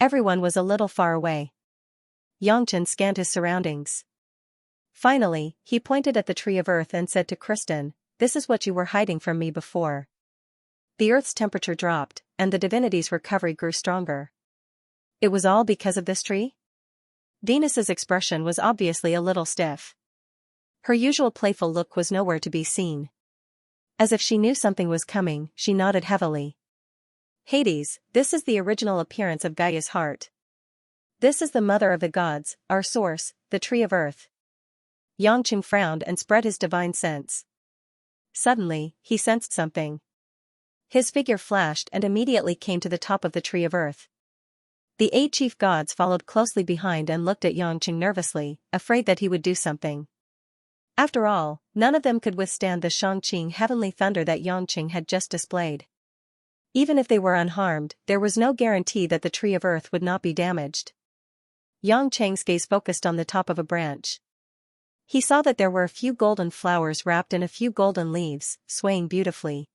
Everyone was a little far away. Xianxia scanned his surroundings. Finally, he pointed at the tree of earth and said to Kristen, "This is what you were hiding from me before." The earth's temperature dropped, and the divinity's recovery grew stronger. It was all because of this tree? Venus's expression was obviously a little stiff. Her usual playful look was nowhere to be seen. As if she knew something was coming, she nodded heavily. Hades, this is the original appearance of Gaia's heart. This is the mother of the gods, our source, the tree of earth. Xianxia frowned and spread his divine sense. Suddenly, he sensed something. His figure flashed and immediately came to the top of the tree of earth. The 8 chief gods followed closely behind and looked at Xianxia nervously, afraid that he would do something. After all, none of them could withstand the Xianxia heavenly thunder that Xianxia had just displayed. Even if they were unharmed, there was no guarantee that the tree of earth would not be damaged. Xianxia's gaze focused on the top of a branch. He saw that there were a few golden flowers wrapped in a few golden leaves, swaying beautifully.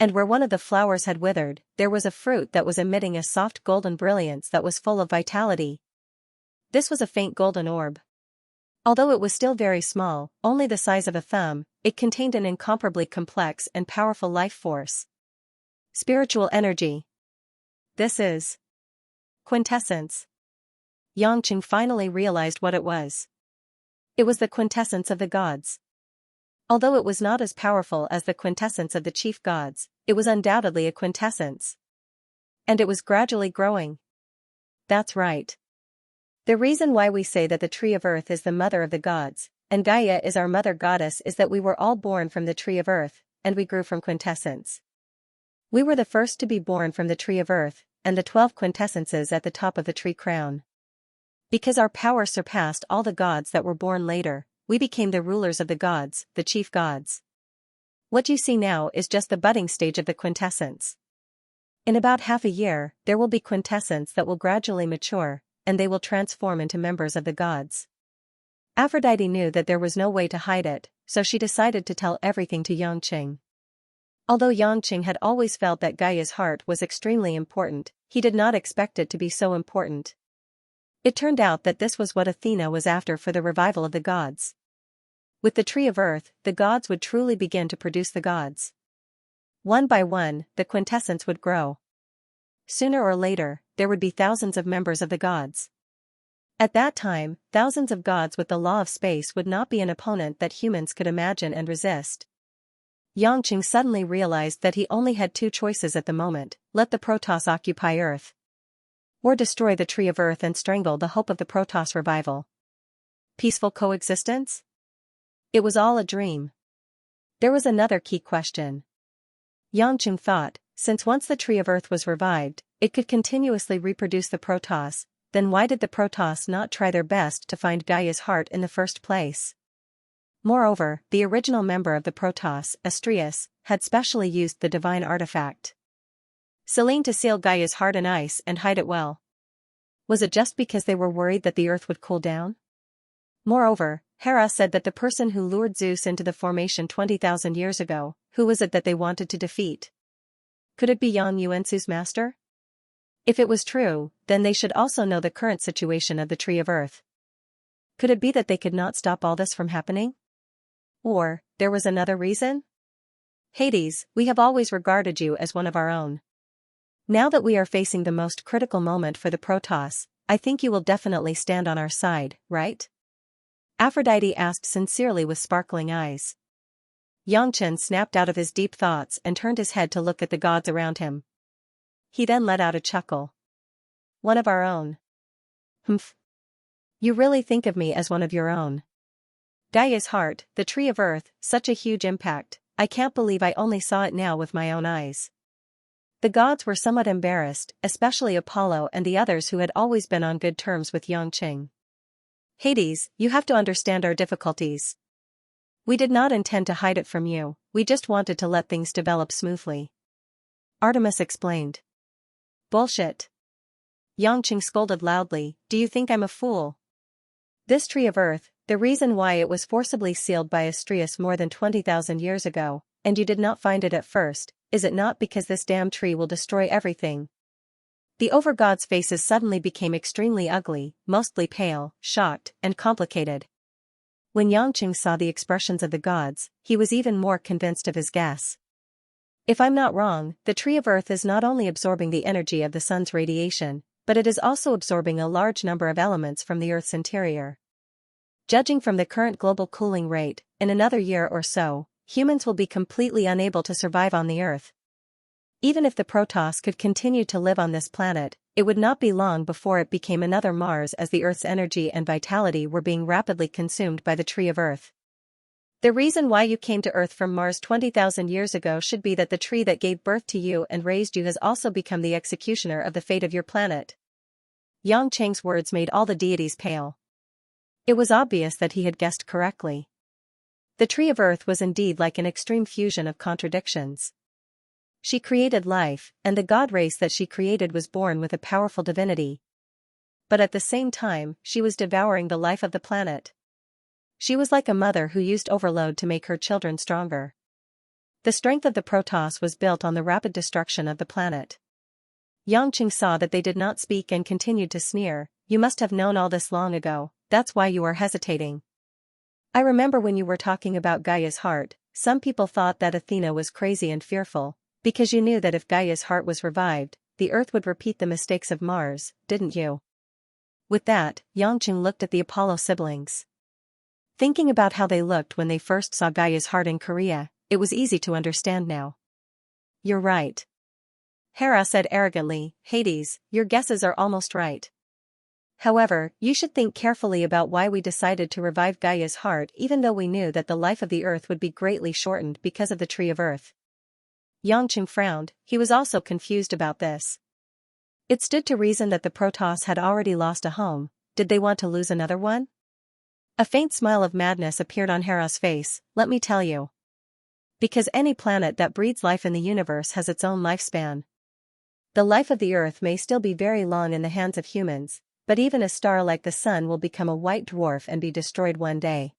And where one of the flowers had withered, there was a fruit that was emitting a soft golden brilliance that was full of vitality. This was a faint golden orb. Although it was still very small, only the size of a thumb, it contained an incomparably complex and powerful life force. Spiritual energy. This is quintessence. Xianxia finally realized what it was. It was the quintessence of the gods. Although it was not as powerful as the quintessence of the chief gods, it was undoubtedly a quintessence. And it was gradually growing. That's right. The reason why we say that the tree of earth is the mother of the gods, and Gaia is our mother goddess is that we were all born from the tree of earth, and we grew from quintessence. We were the first to be born from the tree of earth, and the 12 quintessences at the top of the tree crown. Because our power surpassed all the gods that were born later, we became the rulers of the gods, the chief gods. What you see now is just the budding stage of the quintessence. In about half a year, there will be quintessence that will gradually mature, and they will transform into members of the gods. Aphrodite knew that there was no way to hide it, so she decided to tell everything to Xianxia. Although Xianxia had always felt that Gaia's heart was extremely important, he did not expect it to be so important. It turned out that this was what Athena was after for the revival of the gods. With the tree of earth, the gods would truly begin to produce the gods. One by one, the quintessence would grow. Sooner or later, there would be thousands of members of the gods. At that time, thousands of gods with the law of space would not be an opponent that humans could imagine and resist. Xianxia suddenly realized that he only had two choices at the moment: let the Protoss occupy Earth, or destroy the tree of earth and strangle the hope of the Protoss revival. Peaceful coexistence? It was all a dream. There was another key question. Xianxia thought, since once the tree of earth was revived, it could continuously reproduce the Protoss, then why did the Protoss not try their best to find Gaia's heart in the first place? Moreover, the original member of the Protoss, Astrius, had specially used the divine artifact Selene to seal Gaia's heart in ice and hide it well. Was it just because they were worried that the earth would cool down? Moreover, Hera said that the person who lured Zeus into the formation 20,000 years ago, who was it that they wanted to defeat? Could it be Yang Yuansu's master? If it was true, then they should also know the current situation of the Tree of Earth. Could it be that they could not stop all this from happening? Or, there was another reason? Hades, we have always regarded you as one of our own. Now that we are facing the most critical moment for the Protoss, I think you will definitely stand on our side, right? Aphrodite asked sincerely with sparkling eyes. Xianxia snapped out of his deep thoughts and turned his head to look at the gods around him. He then let out a chuckle. One of our own. Humph. You really think of me as one of your own. Gaia's heart, the tree of earth, such a huge impact, I can't believe I only saw it now with my own eyes. The gods were somewhat embarrassed, especially Apollo and the others who had always been on good terms with Xianxia. Hades, you have to understand our difficulties. We did not intend to hide it from you, we just wanted to let things develop smoothly. Artemis explained. Bullshit. Xianxia scolded loudly, do you think I'm a fool? This tree of earth, the reason why it was forcibly sealed by Astrius more than 20,000 years ago, and you did not find it at first, is it not because this damn tree will destroy everything? The overgods' faces suddenly became extremely ugly, mostly pale, shocked, and complicated. When Xianxia saw the expressions of the gods, he was even more convinced of his guess. If I'm not wrong, the tree of earth is not only absorbing the energy of the sun's radiation, but it is also absorbing a large number of elements from the earth's interior. Judging from the current global cooling rate, in another year or so, humans will be completely unable to survive on the earth. Even if the Protoss could continue to live on this planet, it would not be long before it became another Mars, as the Earth's energy and vitality were being rapidly consumed by the tree of earth. The reason why you came to Earth from Mars 20,000 years ago should be that the tree that gave birth to you and raised you has also become the executioner of the fate of your planet. Xianxia's words made all the deities pale. It was obvious that he had guessed correctly. The tree of earth was indeed like an extreme fusion of contradictions. She created life, and the god race that she created was born with a powerful divinity. But at the same time, she was devouring the life of the planet. She was like a mother who used overload to make her children stronger. The strength of the Protoss was built on the rapid destruction of the planet. Xianxia saw that they did not speak and continued to sneer. You must have known all this long ago, that's why you are hesitating. I remember when you were talking about Gaia's heart, some people thought that Athena was crazy and fearful, because you knew that if Gaia's heart was revived, the earth would repeat the mistakes of Mars, didn't you? With that, Xianxia looked at the Apollo siblings. Thinking about how they looked when they first saw Gaia's heart in Korea, it was easy to understand now. You're right. Hera said arrogantly, Hades, your guesses are almost right. However, you should think carefully about why we decided to revive Gaia's heart even though we knew that the life of the earth would be greatly shortened because of the tree of earth. Xianxia frowned, he was also confused about this. It stood to reason that the Protoss had already lost a home, did they want to lose another one? A faint smile of madness appeared on Hera's face, let me tell you. Because any planet that breeds life in the universe has its own lifespan. The life of the earth may still be very long in the hands of humans, but even a star like the sun will become a white dwarf and be destroyed one day.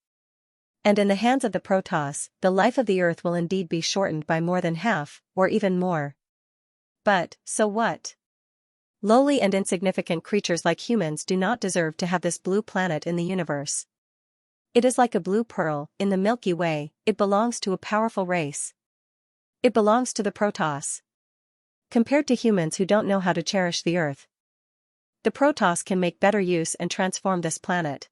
And in the hands of the Protoss, the life of the Earth will indeed be shortened by more than half, or even more. But, so what? Lowly and insignificant creatures like humans do not deserve to have this blue planet in the universe. It is like a blue pearl, in the Milky Way, it belongs to a powerful race. It belongs to the Protoss. Compared to humans who don't know how to cherish the Earth, the Protoss can make better use and transform this planet.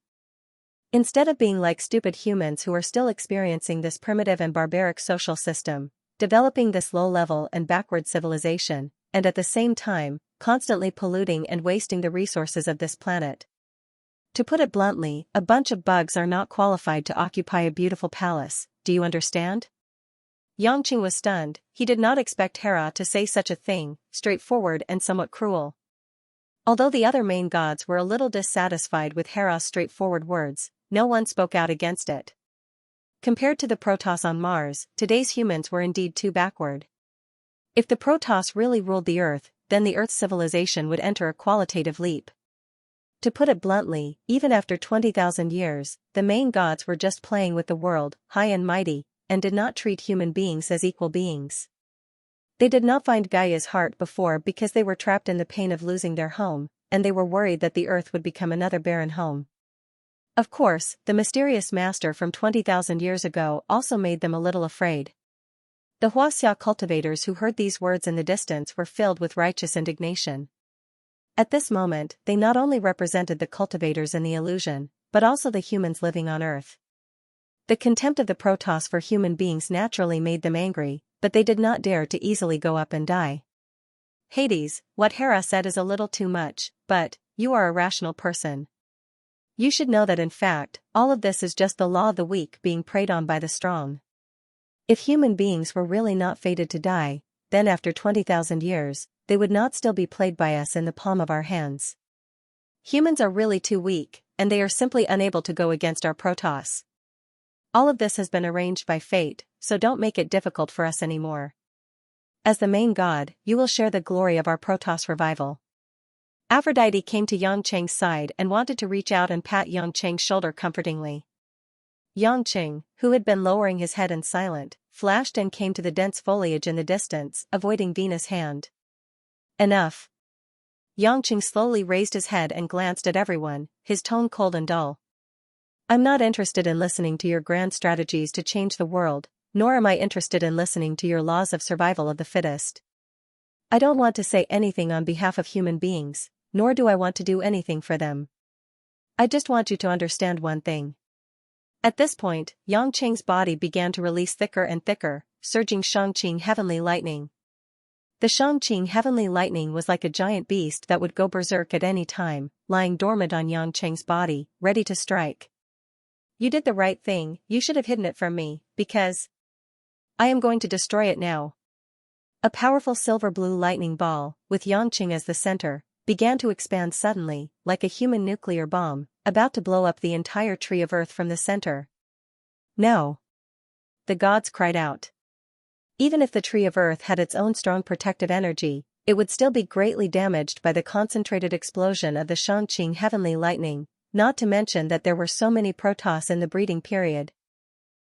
Instead of being like stupid humans who are still experiencing this primitive and barbaric social system, developing this low-level and backward civilization, and at the same time, constantly polluting and wasting the resources of this planet. To put it bluntly, a bunch of bugs are not qualified to occupy a beautiful palace, do you understand? Xianxia was stunned. He did not expect Hera to say such a thing, straightforward and somewhat cruel. Although the other main gods were a little dissatisfied with Hera's straightforward words, no one spoke out against it. Compared to the Protoss on Mars, today's humans were indeed too backward. If the Protoss really ruled the Earth, then the Earth's civilization would enter a qualitative leap. To put it bluntly, even after 20,000 years, the main gods were just playing with the world, high and mighty, and did not treat human beings as equal beings. They did not find Gaia's heart before because they were trapped in the pain of losing their home, and they were worried that the Earth would become another barren home. Of course, the mysterious master from 20,000 years ago also made them a little afraid. The Xianxia cultivators who heard these words in the distance were filled with righteous indignation. At this moment, they not only represented the cultivators in the illusion, but also the humans living on Earth. The contempt of the Protoss for human beings naturally made them angry, but they did not dare to easily go up and die. Hades, what Hera said is a little too much, but, you are a rational person. You should know that in fact, all of this is just the law of the weak being preyed on by the strong. If human beings were really not fated to die, then after 20,000 years, they would not still be played by us in the palm of our hands. Humans are really too weak, and they are simply unable to go against our Protoss. All of this has been arranged by fate, so don't make it difficult for us anymore. As the main god, you will share the glory of our Protoss revival. Aphrodite came to Xianxia's side and wanted to reach out and pat Xianxia's shoulder comfortingly. Xianxia, who had been lowering his head and silent, flashed and came to the dense foliage in the distance, avoiding Venus' hand. Enough. Xianxia slowly raised his head and glanced at everyone, his tone cold and dull. I'm not interested in listening to your grand strategies to change the world, nor am I interested in listening to your laws of survival of the fittest. I don't want to say anything on behalf of human beings, nor do I want to do anything for them. I just want you to understand one thing. At this point, Xianxia's body began to release thicker and thicker, surging Xianxia heavenly lightning. The Xianxia heavenly lightning was like a giant beast that would go berserk at any time, lying dormant on Xianxia's body, ready to strike. You did the right thing, you should have hidden it from me, because I am going to destroy it now. A powerful silver-blue lightning ball, with Xianxia as the center, began to expand suddenly, like a human nuclear bomb, about to blow up the entire tree of Earth from the center. No! The gods cried out. Even if the tree of Earth had its own strong protective energy, it would still be greatly damaged by the concentrated explosion of the Xianxia heavenly lightning, not to mention that there were so many Protoss in the breeding period.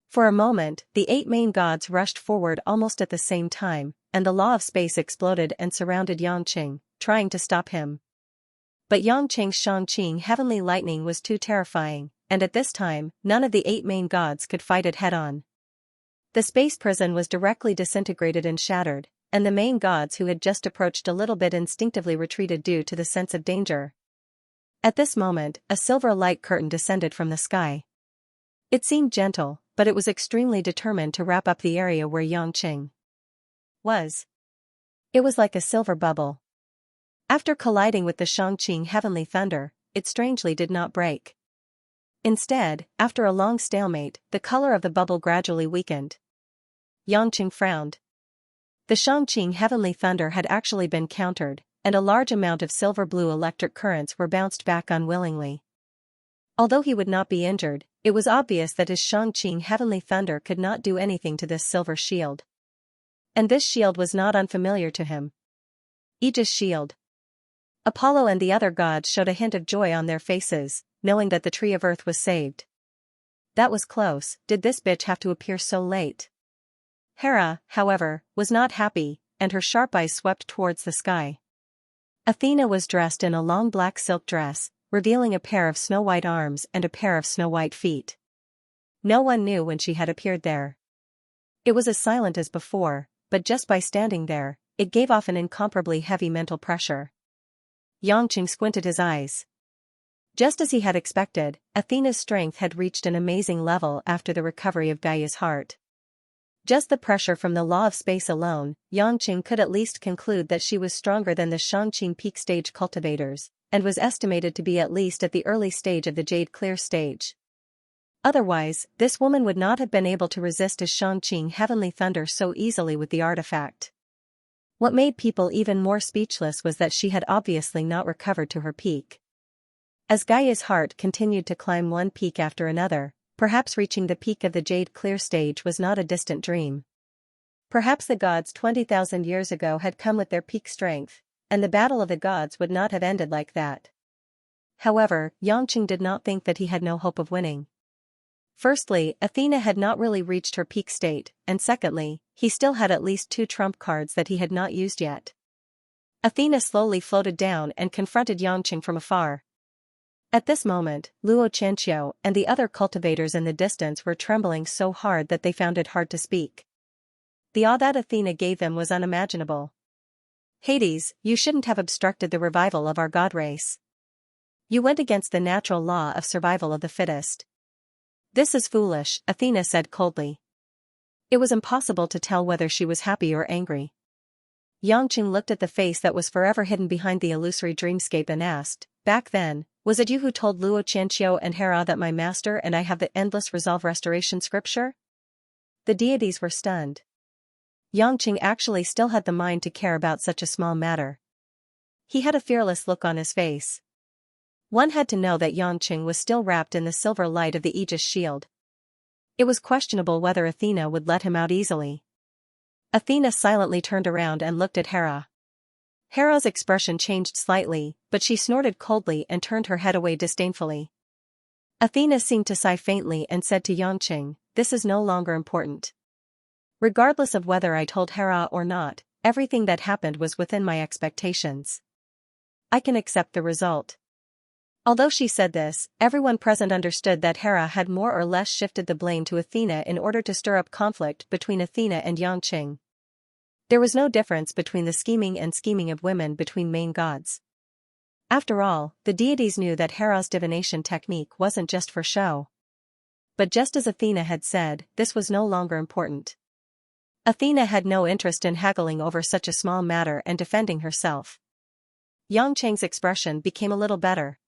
For a moment, the 8 main gods rushed forward almost at the same time, and the law of space exploded and surrounded Xianxia, trying to stop him. But Xianxia's Xianxia heavenly lightning was too terrifying, and at this time, none of the 8 main gods could fight it head-on. The space prison was directly disintegrated and shattered, and the main gods who had just approached a little bit instinctively retreated due to the sense of danger. At this moment, a silver light curtain descended from the sky. It seemed gentle, but it was extremely determined to wrap up the area where Xianxia was. It was like a silver bubble. After colliding with the Xianxia heavenly thunder, it strangely did not break. Instead, after a long stalemate, the color of the bubble gradually weakened. Xianxia frowned. The Xianxia heavenly thunder had actually been countered, and a large amount of silver-blue electric currents were bounced back unwillingly. Although he would not be injured, it was obvious that his Xianxia heavenly thunder could not do anything to this silver shield. And this shield was not unfamiliar to him. Aegis shield. Apollo and the other gods showed a hint of joy on their faces, knowing that the tree of earth was saved. That was close. Did this bitch have to appear so late? Hera, however, was not happy, and her sharp eyes swept towards the sky. Athena was dressed in a long black silk dress, revealing a pair of snow-white arms and a pair of snow-white feet. No one knew when she had appeared there. It was as silent as before, but just by standing there, it gave off an incomparably heavy mental pressure. Xianxia squinted his eyes. Just as he had expected, Athena's strength had reached an amazing level after the recovery of Gaia's heart. Just the pressure from the law of space alone, Xianxia could at least conclude that she was stronger than the Shangqing peak stage cultivators, and was estimated to be at least at the early stage of the Jade Clear stage. Otherwise, this woman would not have been able to resist a Shangqing heavenly thunder so easily with the artifact. What made people even more speechless was that she had obviously not recovered to her peak. As Gaia's heart continued to climb one peak after another, perhaps reaching the peak of the Jade Clear stage was not a distant dream. Perhaps the gods 20,000 years ago had come with their peak strength, and the battle of the gods would not have ended like that. However, Xianxia did not think that he had no hope of winning. Firstly, Athena had not really reached her peak state, and secondly, he still had at least 2 trump cards that he had not used yet. Athena slowly floated down and confronted Xianxia from afar. At this moment, Xianxia and the other cultivators in the distance were trembling so hard that they found it hard to speak. The awe that Athena gave them was unimaginable. Hades, you shouldn't have obstructed the revival of our god race. You went against the natural law of survival of the fittest. This is foolish, Athena said coldly. It was impossible to tell whether she was happy or angry. Xianxia looked at the face that was forever hidden behind the illusory dreamscape and asked, back then, was it you who told Xianxia and Hera that my master and I have the endless resolve restoration scripture? The deities were stunned. Xianxia actually still had the mind to care about such a small matter. He had a fearless look on his face. One had to know that Xianxia was still wrapped in the silver light of the Aegis shield. It was questionable whether Athena would let him out easily. Athena silently turned around and looked at Hera. Hera's expression changed slightly, but she snorted coldly and turned her head away disdainfully. Athena seemed to sigh faintly and said to Xianxia, this is no longer important. Regardless of whether I told Hera or not, everything that happened was within my expectations. I can accept the result. Although she said this, everyone present understood that Hera had more or less shifted the blame to Athena in order to stir up conflict between Athena and Xianxia. There was no difference between the scheming and scheming of women between main gods. After all, the deities knew that Hera's divination technique wasn't just for show. But just as Athena had said, this was no longer important. Athena had no interest in haggling over such a small matter and defending herself. Xianxia's expression became a little better.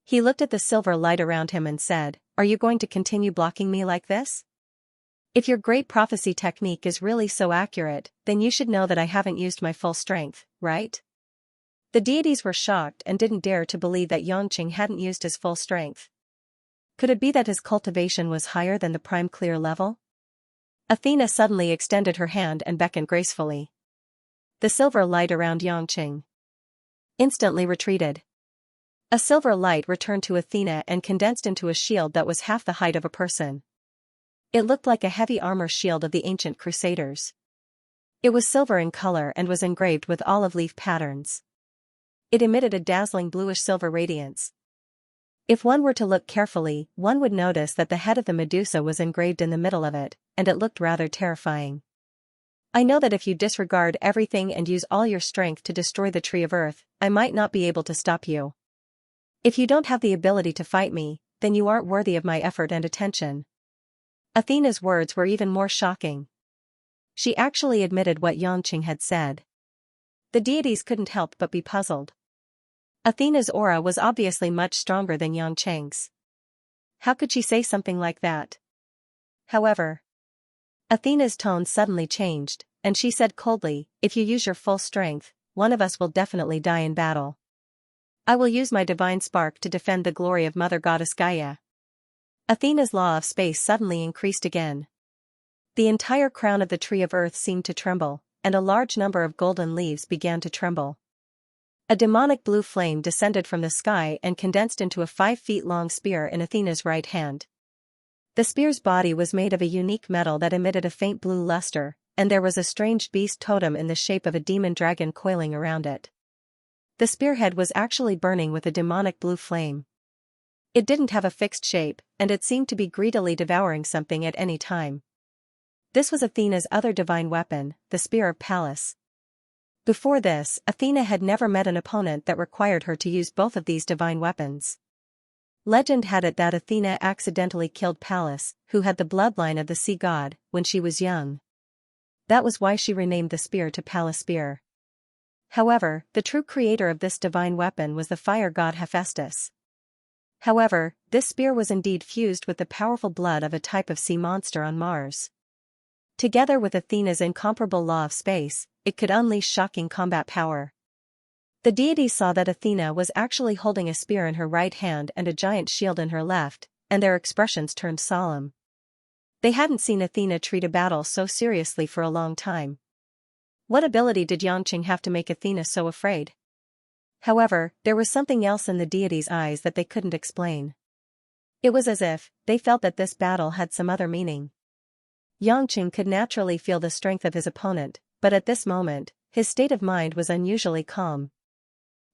He looked at the silver light around him and said, are you going to continue blocking me like this? If your great prophecy technique is really so accurate, then you should know that I haven't used my full strength, right? The deities were shocked and didn't dare to believe that Xianxia hadn't used his full strength. Could it be that his cultivation was higher than the prime clear level? Athena suddenly extended her hand and beckoned gracefully. The silver light around Xianxia instantly retreated. A silver light returned to Athena and condensed into a shield that was half the height of a person. It looked like a heavy armor shield of the ancient crusaders. It was silver in color and was engraved with olive leaf patterns. It emitted a dazzling bluish-silver radiance. If one were to look carefully, one would notice that the head of the Medusa was engraved in the middle of it, and it looked rather terrifying. I know that if you disregard everything and use all your strength to destroy the tree of earth, I might not be able to stop you. If you don't have the ability to fight me, then you aren't worthy of my effort and attention. Athena's words were even more shocking. She actually admitted what Xianxia had said. The deities couldn't help but be puzzled. Athena's aura was obviously much stronger than Xianxia's. How could she say something like that? However, Athena's tone suddenly changed, and she said coldly, if you use your full strength, one of us will definitely die in battle. I will use my divine spark to defend the glory of Mother Goddess Gaia. Athena's law of space suddenly increased again. The entire crown of the tree of earth seemed to tremble, and a large number of golden leaves began to tremble. A demonic blue flame descended from the sky and condensed into a 5-feet-long spear in Athena's right hand. The spear's body was made of a unique metal that emitted a faint blue luster, and there was a strange beast totem in the shape of a demon dragon coiling around it. The spearhead was actually burning with a demonic blue flame. It didn't have a fixed shape, and it seemed to be greedily devouring something at any time. This was Athena's other divine weapon, the Spear of Pallas. Before this, Athena had never met an opponent that required her to use both of these divine weapons. Legend had it that Athena accidentally killed Pallas, who had the bloodline of the sea god, when she was young. That was why she renamed the spear to Pallas Spear. However, the true creator of this divine weapon was the fire god Hephaestus. However, this spear was indeed fused with the powerful blood of a type of sea monster on Mars. Together with Athena's incomparable law of space, it could unleash shocking combat power. The deities saw that Athena was actually holding a spear in her right hand and a giant shield in her left, and their expressions turned solemn. They hadn't seen Athena treat a battle so seriously for a long time. What ability did Xianxia have to make Athena so afraid? However, there was something else in the deities' eyes that they couldn't explain. It was as if they felt that this battle had some other meaning. Xianxia could naturally feel the strength of his opponent, but at this moment, his state of mind was unusually calm.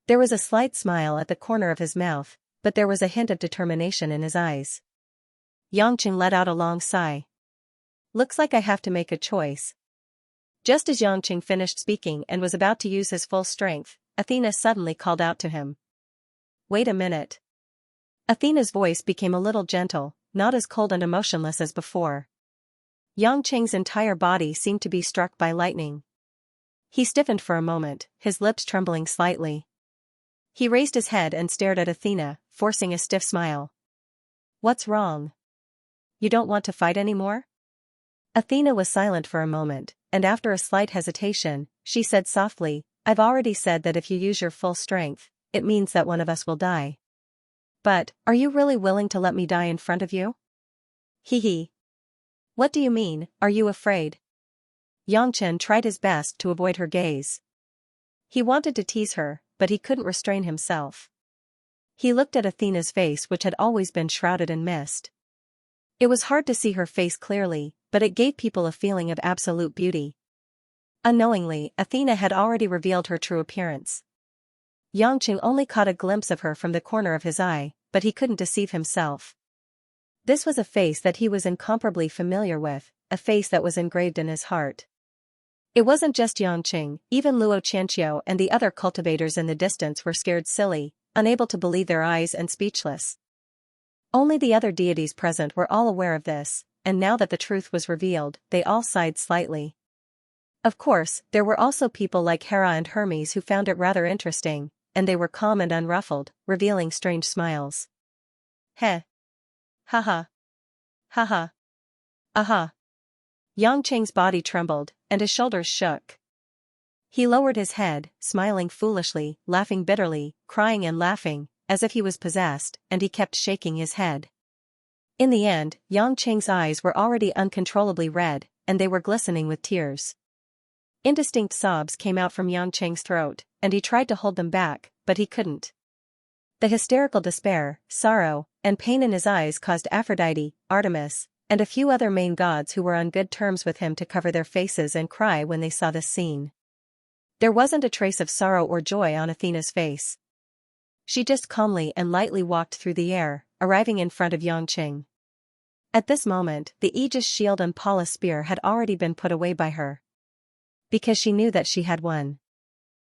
There was a slight smile at the corner of his mouth, but there was a hint of determination in his eyes. Xianxia let out a long sigh. Looks like I have to make a choice. Just as Xianxia finished speaking and was about to use his full strength, Athena suddenly called out to him. Wait a minute. Athena's voice became a little gentle, not as cold and emotionless as before. Xianxia's entire body seemed to be struck by lightning. He stiffened for a moment, his lips trembling slightly. He raised his head and stared at Athena, forcing a stiff smile. What's wrong? You don't want to fight anymore? Athena was silent for a moment, and after a slight hesitation, she said softly, I've already said that if you use your full strength, it means that one of us will die. But, are you really willing to let me die in front of you? Hee. What do you mean, are you afraid? Xianxia tried his best to avoid her gaze. He wanted to tease her, but he couldn't restrain himself. He looked at Athena's face, which had always been shrouded in mist. It was hard to see her face clearly, but it gave people a feeling of absolute beauty. Unknowingly, Athena had already revealed her true appearance. Xianxia only caught a glimpse of her from the corner of his eye, but he couldn't deceive himself. This was a face that he was incomparably familiar with, a face that was engraved in his heart. It wasn't just Xianxia, even Luo Qianqiu and the other cultivators in the distance were scared silly, unable to believe their eyes and speechless. Only the other deities present were all aware of this, and now that the truth was revealed, they all sighed slightly. Of course, there were also people like Hera and Hermes who found it rather interesting, and they were calm and unruffled, revealing strange smiles. Heh. Haha. Haha. Aha. Xianxia's body trembled, and his shoulders shook. He lowered his head, smiling foolishly, laughing bitterly, crying and laughing, as if he was possessed, and he kept shaking his head. In the end, Xianxia's eyes were already uncontrollably red, and they were glistening with tears. Indistinct sobs came out from Xianxia's throat, and he tried to hold them back, but he couldn't. The hysterical despair, sorrow, and pain in his eyes caused Aphrodite, Artemis, and a few other main gods who were on good terms with him to cover their faces and cry when they saw this scene. There wasn't a trace of sorrow or joy on Athena's face. She just calmly and lightly walked through the air, arriving in front of Xianxia. At this moment, the Aegis shield and Pallas spear had already been put away by her. Because she knew that she had won.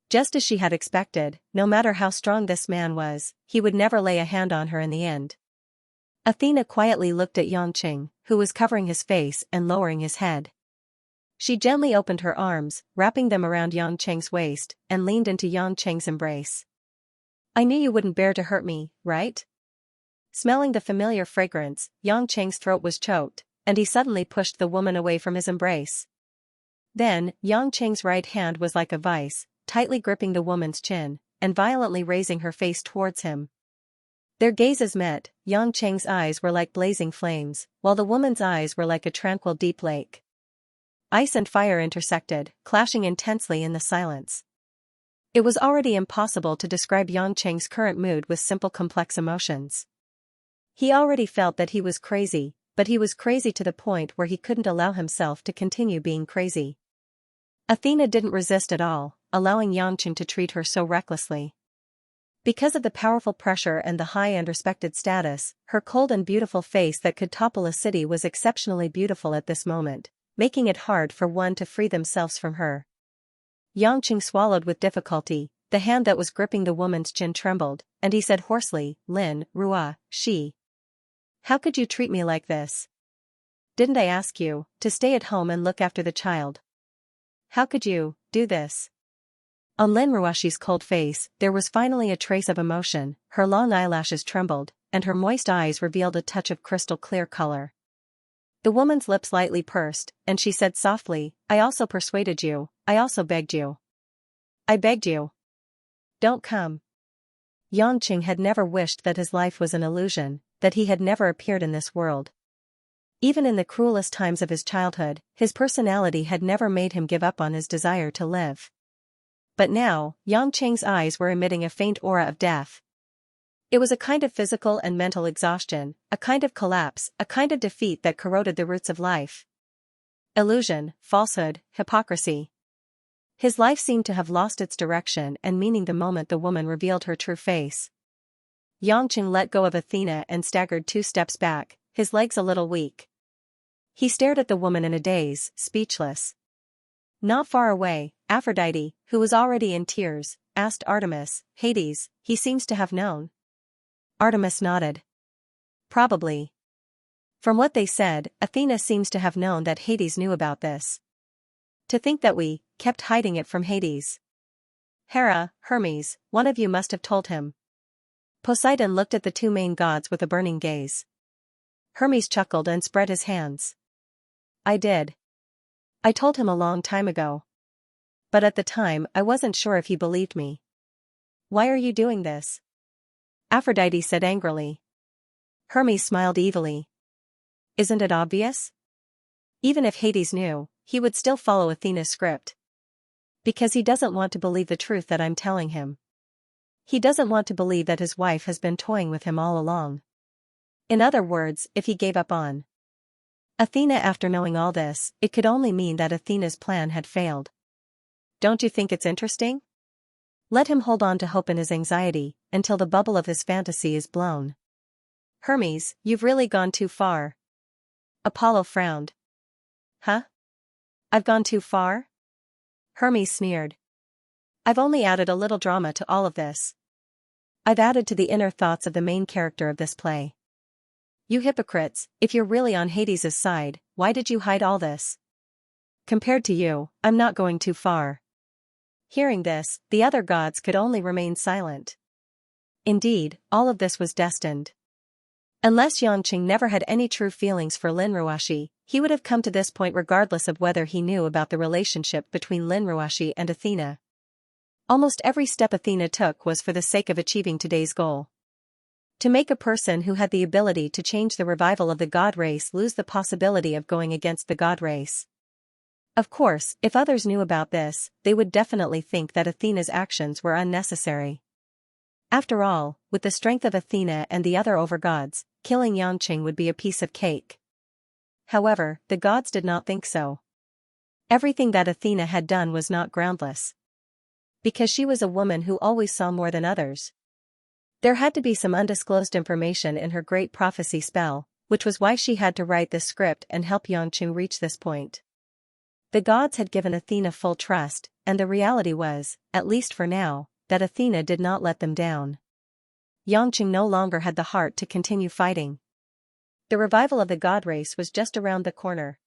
Just as she had expected, no matter how strong this man was, he would never lay a hand on her in the end. Athena quietly looked at Xianxia, who was covering his face and lowering his head. She gently opened her arms, wrapping them around Xianxia's waist, and leaned into Xianxia's embrace. I knew you wouldn't bear to hurt me, right? Smelling the familiar fragrance, Xianxia's throat was choked, and he suddenly pushed the woman away from his embrace. Then, Xianxia's right hand was like a vice, tightly gripping the woman's chin, and violently raising her face towards him. Their gazes met. Xianxia's eyes were like blazing flames, while the woman's eyes were like a tranquil deep lake. Ice and fire intersected, clashing intensely in the silence. It was already impossible to describe Xianxia's current mood with simple complex emotions. He already felt that he was crazy, but he was crazy to the point where he couldn't allow himself to continue being crazy. Athena didn't resist at all, allowing Xianxia to treat her so recklessly. Because of the powerful pressure and the high and respected status, her cold and beautiful face that could topple a city was exceptionally beautiful at this moment, making it hard for one to free themselves from her. Xianxia swallowed with difficulty, the hand that was gripping the woman's chin trembled, and he said hoarsely, "Lin Rua, she. How could you treat me like this? Didn't I ask you to stay at home and look after the child? How could you do this?" On Lin Ruashi's cold face, there was finally a trace of emotion, her long eyelashes trembled, and her moist eyes revealed a touch of crystal clear color. The woman's lips lightly pursed, and she said softly, "I also persuaded you, I also begged you. I begged you. Don't come." Xianxia had never wished that his life was an illusion, that he had never appeared in this world. Even in the cruelest times of his childhood, his personality had never made him give up on his desire to live. But now, Xianxia's eyes were emitting a faint aura of death. It was a kind of physical and mental exhaustion, a kind of collapse, a kind of defeat that corroded the roots of life. Illusion, falsehood, hypocrisy. His life seemed to have lost its direction and meaning the moment the woman revealed her true face. Xianxia let go of Athena and staggered 2 steps back, his legs a little weak. He stared at the woman in a daze, speechless. Not far away, Aphrodite, who was already in tears, asked Artemis, "Hades, he seems to have known." Artemis nodded. "Probably. From what they said, Athena seems to have known that Hades knew about this. To think that we kept hiding it from Hades. Hera, Hermes, one of you must have told him." Poseidon looked at the 2 main gods with a burning gaze. Hermes chuckled and spread his hands. "I did. I told him a long time ago. But at the time I wasn't sure if he believed me." "Why are you doing this?" Aphrodite said angrily. Hermes smiled evilly. "Isn't it obvious? Even if Hades knew, he would still follow Athena's script. Because he doesn't want to believe the truth that I'm telling him. He doesn't want to believe that his wife has been toying with him all along. In other words, if he gave up on Athena after knowing all this, it could only mean that Athena's plan had failed. Don't you think it's interesting? Let him hold on to hope in his anxiety, until the bubble of his fantasy is blown." "Hermes, you've really gone too far." Apollo frowned. "Huh? I've gone too far?" Hermes sneered. "I've only added a little drama to all of this. I've added to the inner thoughts of the main character of this play. You hypocrites, if you're really on Hades' side, why did you hide all this? Compared to you, I'm not going too far." Hearing this, the other gods could only remain silent. Indeed, all of this was destined. Unless Xianxia never had any true feelings for Lin Ruashi, he would have come to this point regardless of whether he knew about the relationship between Lin Ruashi and Athena. Almost every step Athena took was for the sake of achieving today's goal. To make a person who had the ability to change the revival of the god race lose the possibility of going against the god race. Of course, if others knew about this, they would definitely think that Athena's actions were unnecessary. After all, with the strength of Athena and the other overgods, killing Xianxia would be a piece of cake. However, the gods did not think so. Everything that Athena had done was not groundless. Because she was a woman who always saw more than others. There had to be some undisclosed information in her great prophecy spell, which was why she had to write this script and help Xianxia reach this point. The gods had given Athena full trust, and the reality was, at least for now, that Athena did not let them down. Xianxia no longer had the heart to continue fighting. The revival of the god race was just around the corner.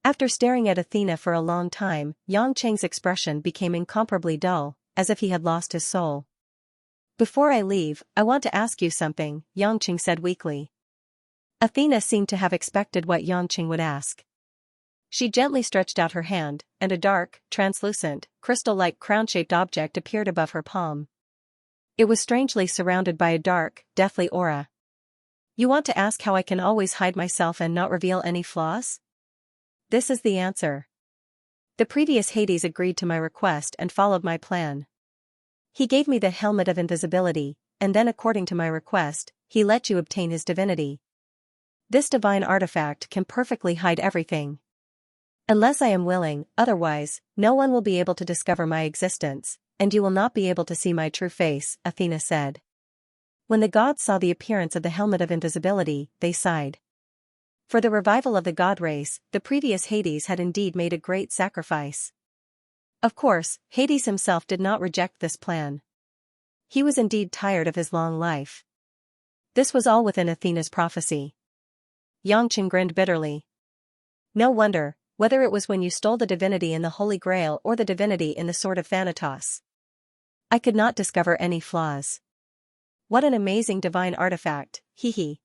After staring at Athena for a long time, Xianxia's expression became incomparably dull, as if he had lost his soul. "Before I leave, I want to ask you something," Xianxia said weakly. Athena seemed to have expected what Xianxia would ask. She gently stretched out her hand, and a dark, translucent, crystal-like crown-shaped object appeared above her palm. It was strangely surrounded by a dark, deathly aura. "You want to ask how I can always hide myself and not reveal any flaws? This is the answer. The previous Hades agreed to my request and followed my plan. He gave me the helmet of invisibility, and then according to my request, he let you obtain his divinity. This divine artifact can perfectly hide everything. Unless I am willing, otherwise, no one will be able to discover my existence, and you will not be able to see my true face, Athena said. When the gods saw the appearance of the helmet of invisibility, they sighed. For the revival of the god race, the previous Hades had indeed made a great sacrifice. Of course, Hades himself did not reject this plan. He was indeed tired of his long life. This was all within Athena's prophecy. Xianxia grinned bitterly. No wonder, whether it was when you stole the divinity in the Holy Grail or the divinity in the Sword of Thanatos. I could not discover any flaws. What an amazing divine artifact, hee.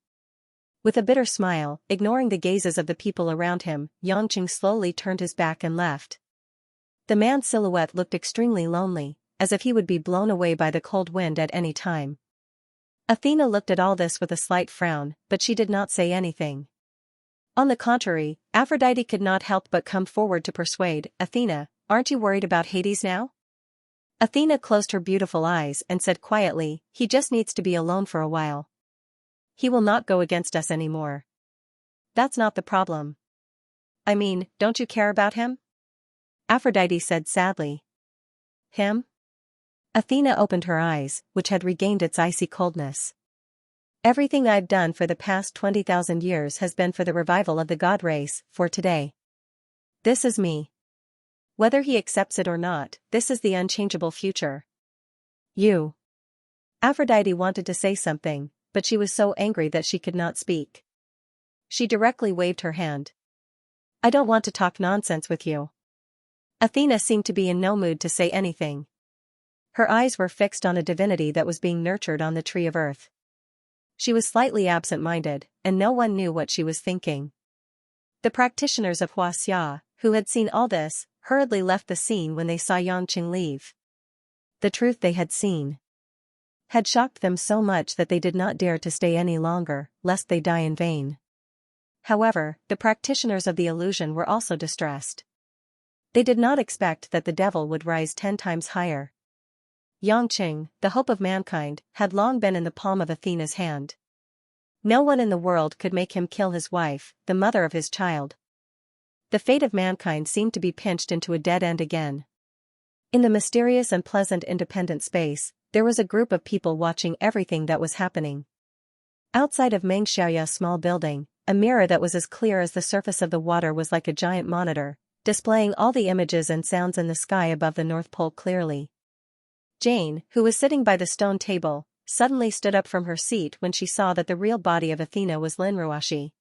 With a bitter smile, ignoring the gazes of the people around him, Xianxia slowly turned his back and left. The man's silhouette looked extremely lonely, as if he would be blown away by the cold wind at any time. Athena looked at all this with a slight frown, but she did not say anything. On the contrary, Aphrodite could not help but come forward to persuade, Athena, aren't you worried about Hades now? Athena closed her beautiful eyes and said quietly, he just needs to be alone for a while. He will not go against us anymore. That's not the problem. I mean, don't you care about him? Aphrodite said sadly. Him? Athena opened her eyes, which had regained its icy coldness. Everything I've done for the past 20,000 years has been for the revival of the god race, for today. This is me. Whether he accepts it or not, this is the unchangeable future. You. Aphrodite wanted to say something, but she was so angry that she could not speak. She directly waved her hand. I don't want to talk nonsense with you. Athena seemed to be in no mood to say anything. Her eyes were fixed on a divinity that was being nurtured on the tree of earth. She was slightly absent-minded, and no one knew what she was thinking. The practitioners of Xianxia, who had seen all this, hurriedly left the scene when they saw Xianxia leave. The truth they had seen had shocked them so much that they did not dare to stay any longer, lest they die in vain. However, the practitioners of the illusion were also distressed. They did not expect that the devil would rise 10 times higher. Xianxia, the hope of mankind, had long been in the palm of Athena's hand. No one in the world could make him kill his wife, the mother of his child. The fate of mankind seemed to be pinched into a dead end again. In the mysterious and pleasant independent space, there was a group of people watching everything that was happening. Outside of Xianxia's small building, a mirror that was as clear as the surface of the water was like a giant monitor, displaying all the images and sounds in the sky above the North Pole clearly. Jane, who was sitting by the stone table, suddenly stood up from her seat when she saw that the real body of Athena was Linruashi.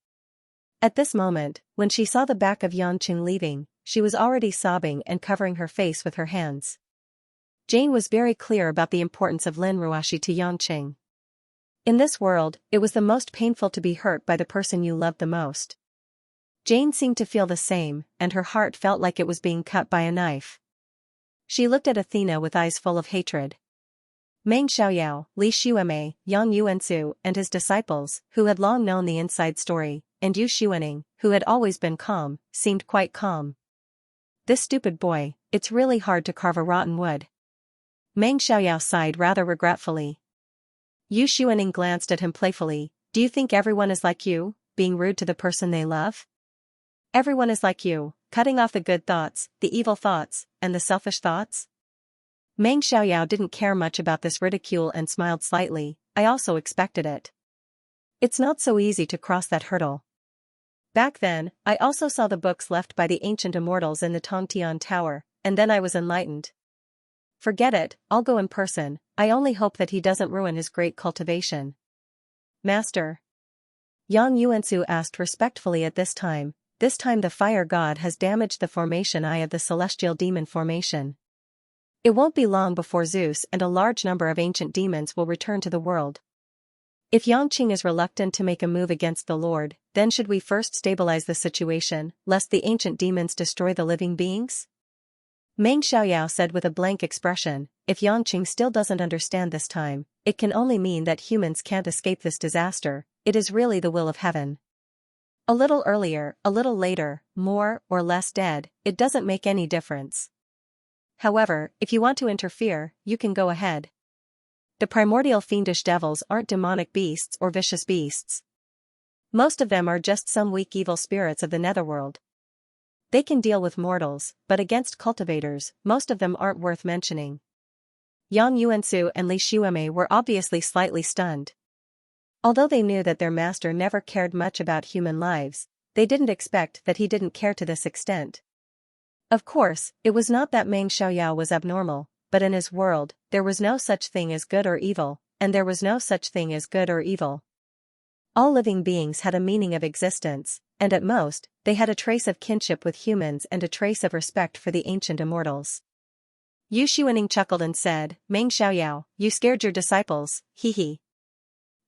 At this moment, when she saw the back of Xianxia leaving, she was already sobbing and covering her face with her hands. Jane was very clear about the importance of Linruashi to Xianxia. In this world, it was the most painful to be hurt by the person you loved the most. Jane seemed to feel the same, and her heart felt like it was being cut by a knife. She looked at Athena with eyes full of hatred. Meng Xiaoyao, Li Xueme, Yang Yuansu, and his disciples, who had long known the inside story, and Yu Xuaning, who had always been calm, seemed quite calm. This stupid boy, it's really hard to carve a rotten wood. Meng Xiaoyao sighed rather regretfully. Yu Xuaning glanced at him playfully. Do you think everyone is like you, being rude to the person they love? Everyone is like you, cutting off the good thoughts, the evil thoughts, and the selfish thoughts? Meng Xiaoyao didn't care much about this ridicule and smiled slightly. I also expected it. It's not so easy to cross that hurdle. Back then, I also saw the books left by the ancient immortals in the Tongtian Tower, and then I was enlightened. Forget it, I'll go in person. I only hope that he doesn't ruin his great cultivation. Master. Yang Yuansu asked respectfully at this time. This time the fire god has damaged the formation eye of the celestial demon formation. It won't be long before Zeus and a large number of ancient demons will return to the world. If Xianxia is reluctant to make a move against the Lord, then should we first stabilize the situation, lest the ancient demons destroy the living beings? Meng Xiaoyao said with a blank expression, if Xianxia still doesn't understand this time, it can only mean that humans can't escape this disaster. It is really the will of heaven. A little earlier, a little later, more or less dead, it doesn't make any difference. However, if you want to interfere, you can go ahead. The primordial fiendish devils aren't demonic beasts or vicious beasts. Most of them are just some weak evil spirits of the netherworld. They can deal with mortals, but against cultivators, most of them aren't worth mentioning. Yang Yuansu and Li Xueme were obviously slightly stunned. Although they knew that their master never cared much about human lives, they didn't expect that he didn't care to this extent. Of course, it was not that Meng Xiaoyao was abnormal, but in his world, there was no such thing as good or evil, and there was no such thing as good or evil. All living beings had a meaning of existence, and at most, they had a trace of kinship with humans and a trace of respect for the ancient immortals. Yu Xuaning chuckled and said, Meng Xiaoyao, you scared your disciples, hee hee.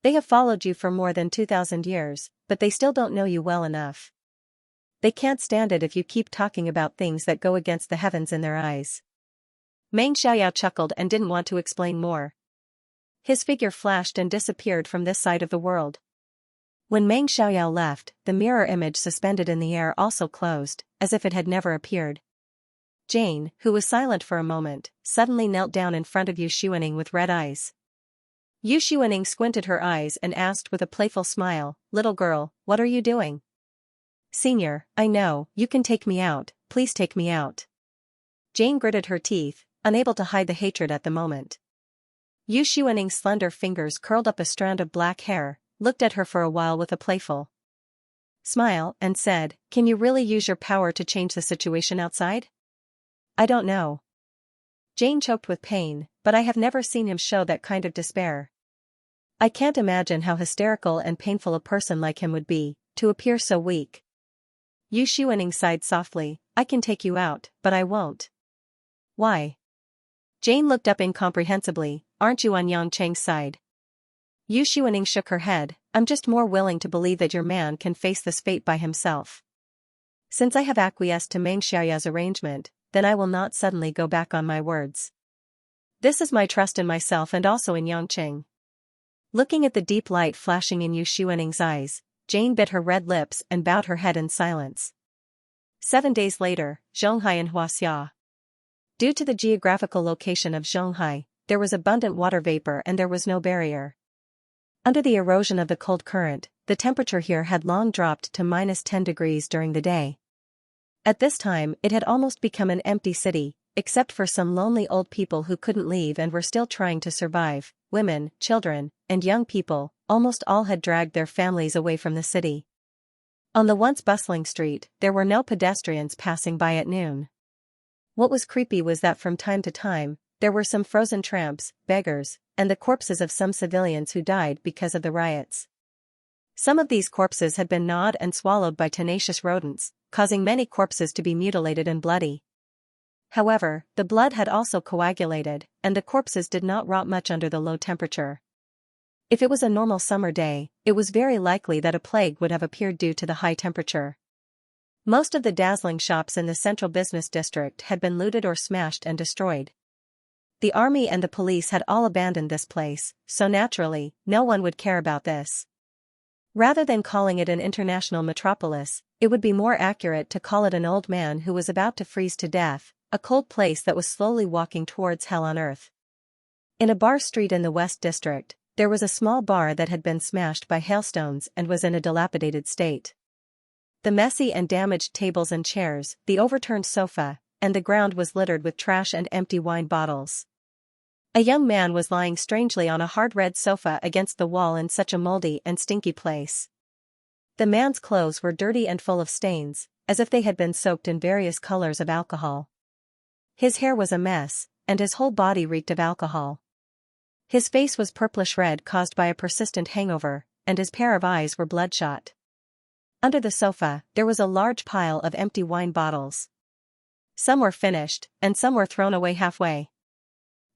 They have followed you for more than 2,000 years, but they still don't know you well enough. They can't stand it if you keep talking about things that go against the heavens in their eyes. Meng Xiaoyao chuckled and didn't want to explain more. His figure flashed and disappeared from this side of the world. When Meng Xiaoyao left, the mirror image suspended in the air also closed, as if it had never appeared. Jane, who was silent for a moment, suddenly knelt down in front of Yu Xuaning with red eyes. Yu Xuaning squinted her eyes and asked with a playful smile, Little girl, what are you doing? Senior, I know, you can take me out, please take me out. Jane gritted her teeth, unable to hide the hatred at the moment. Yu Xuaning's slender fingers curled up a strand of black hair, looked at her for a while with a playful smile, and said, Can you really use your power to change the situation outside? I don't know. Jane choked with pain, but I have never seen him show that kind of despair. I can't imagine how hysterical and painful a person like him would be, to appear so weak. Yu Xuaning sighed softly, I can take you out, but I won't. Why? Jane looked up incomprehensibly, aren't you on Yang Cheng's side? Yu Xuaning shook her head, I'm just more willing to believe that your man can face this fate by himself. Since I have acquiesced to Meng Xiaoyao's arrangement, then I will not suddenly go back on my words. This is my trust in myself and also in Yang Cheng. Looking at the deep light flashing in Yu Xuaning's eyes, Jane bit her red lips and bowed her head in silence. 7 days later, Zhonghai and Huaxia. Due to the geographical location of Zhonghai, there was abundant water vapor and there was no barrier. Under the erosion of the cold current, the temperature here had long dropped to -10 degrees during the day. At this time, it had almost become an empty city, except for some lonely old people who couldn't leave and were still trying to survive. Women, children, and young people, almost all had dragged their families away from the city. On the once bustling street, there were no pedestrians passing by at noon. What was creepy was that from time to time, there were some frozen tramps, beggars, and the corpses of some civilians who died because of the riots. Some of these corpses had been gnawed and swallowed by tenacious rodents, causing many corpses to be mutilated and bloody. However, the blood had also coagulated, and the corpses did not rot much under the low temperature. If it was a normal summer day, it was very likely that a plague would have appeared due to the high temperature. Most of the dazzling shops in the central business district had been looted or smashed and destroyed. The army and the police had all abandoned this place, so naturally, no one would care about this. Rather than calling it an international metropolis, it would be more accurate to call it an old man who was about to freeze to death, a cold place that was slowly walking towards hell on earth. In a bar street in the West District, there was a small bar that had been smashed by hailstones and was in a dilapidated state. The messy and damaged tables and chairs, the overturned sofa, and the ground was littered with trash and empty wine bottles. A young man was lying strangely on a hard red sofa against the wall in such a moldy and stinky place. The man's clothes were dirty and full of stains, as if they had been soaked in various colors of alcohol. His hair was a mess, and his whole body reeked of alcohol. His face was purplish red caused by a persistent hangover, and his pair of eyes were bloodshot. Under the sofa, there was a large pile of empty wine bottles. Some were finished, and some were thrown away halfway.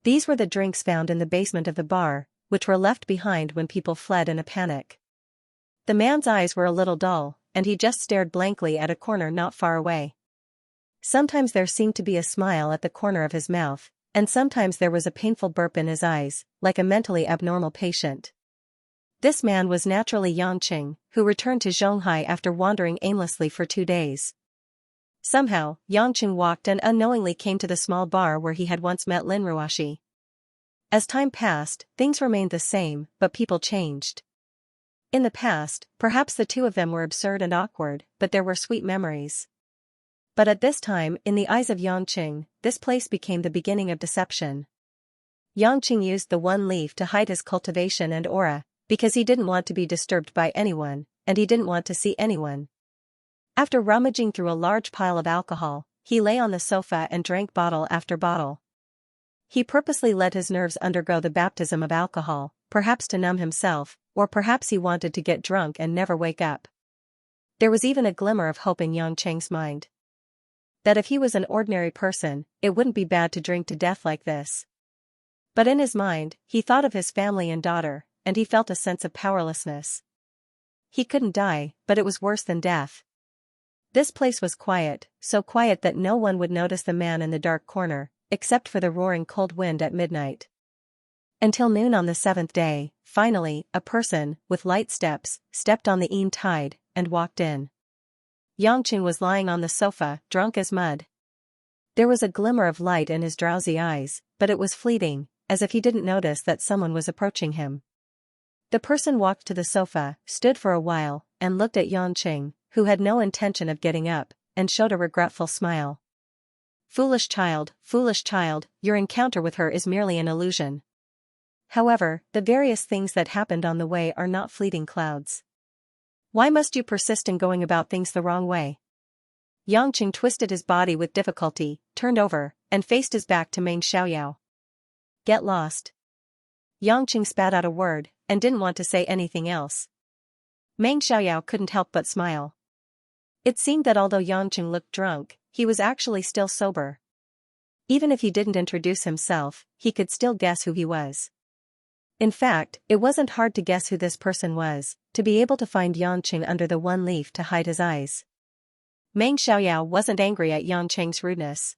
These were the drinks found in the basement of the bar, which were left behind when people fled in a panic. The man's eyes were a little dull, and he just stared blankly at a corner not far away. Sometimes there seemed to be a smile at the corner of his mouth, and sometimes there was a painful burp in his eyes, like a mentally abnormal patient. This man was naturally Yang Cheng, who returned to Zhonghai after wandering aimlessly for 2 days. Somehow, Yangqing walked and unknowingly came to the small bar where he had once met Lin Ruoshi. As time passed, things remained the same, but people changed. In the past, perhaps the two of them were absurd and awkward, but there were sweet memories. But at this time, in the eyes of Yangqing, this place became the beginning of deception. Yangqing used the one leaf to hide his cultivation and aura, because he didn't want to be disturbed by anyone, and he didn't want to see anyone. After rummaging through a large pile of alcohol, he lay on the sofa and drank bottle after bottle. He purposely let his nerves undergo the baptism of alcohol, perhaps to numb himself, or perhaps he wanted to get drunk and never wake up. There was even a glimmer of hope in Yangqing's mind. That if he was an ordinary person, it wouldn't be bad to drink to death like this. But in his mind, he thought of his family and daughter, and he felt a sense of powerlessness. He couldn't die, but it was worse than death. This place was quiet, so quiet that no one would notice the man in the dark corner, except for the roaring cold wind at midnight. Until noon on the seventh day, finally, a person, with light steps, stepped on the Ean tide, and walked in. Yangqing was lying on the sofa, drunk as mud. There was a glimmer of light in his drowsy eyes, but it was fleeting, as if he didn't notice that someone was approaching him. The person walked to the sofa, stood for a while, and looked at Yangqing, who had no intention of getting up, and showed a regretful smile. Foolish child, your encounter with her is merely an illusion. However, the various things that happened on the way are not fleeting clouds. Why must you persist in going about things the wrong way? Yangqing twisted his body with difficulty, turned over, and faced his back to Meng Xiaoyao. Get lost. Yangqing spat out a word, and didn't want to say anything else. Meng Xiaoyao couldn't help but smile. It seemed that although Yangqing looked drunk, he was actually still sober. Even if he didn't introduce himself, he could still guess who he was. In fact, it wasn't hard to guess who this person was, to be able to find Yangqing under the one leaf to hide his eyes. Meng Xiaoyao wasn't angry at Yangqing's rudeness.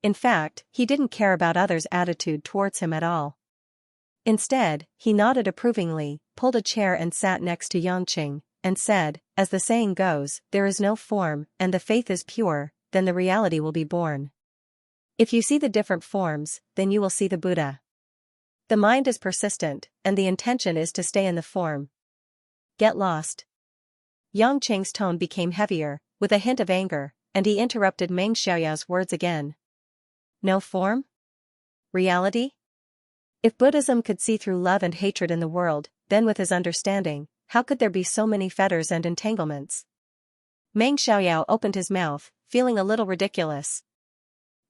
In fact, he didn't care about others' attitude towards him at all. Instead, he nodded approvingly, pulled a chair and sat next to Yangqing, and said, as the saying goes, there is no form, and the faith is pure, then the reality will be born. If you see the different forms, then you will see the Buddha. The mind is persistent, and the intention is to stay in the form. Get lost. Yangqing's tone became heavier, with a hint of anger, and he interrupted Meng Xiaoyao's words again. No form? Reality? If Buddhism could see through love and hatred in the world, then with his understanding, how could there be so many fetters and entanglements? Meng Xiaoyao opened his mouth, feeling a little ridiculous.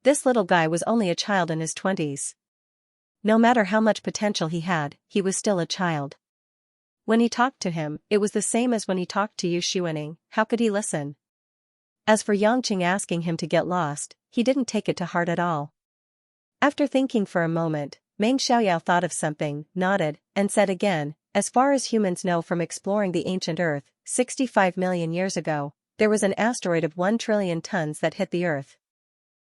This little guy was only a child in his 20s. No matter how much potential he had, he was still a child. When he talked to him, it was the same as when he talked to Yu Xuaning. How could he listen? As for Yangqing asking him to get lost, he didn't take it to heart at all. After thinking for a moment, Meng Xiaoyao thought of something, nodded, and said again, as far as humans know from exploring the ancient Earth, 65 million years ago, there was an asteroid of 1 trillion tons that hit the Earth.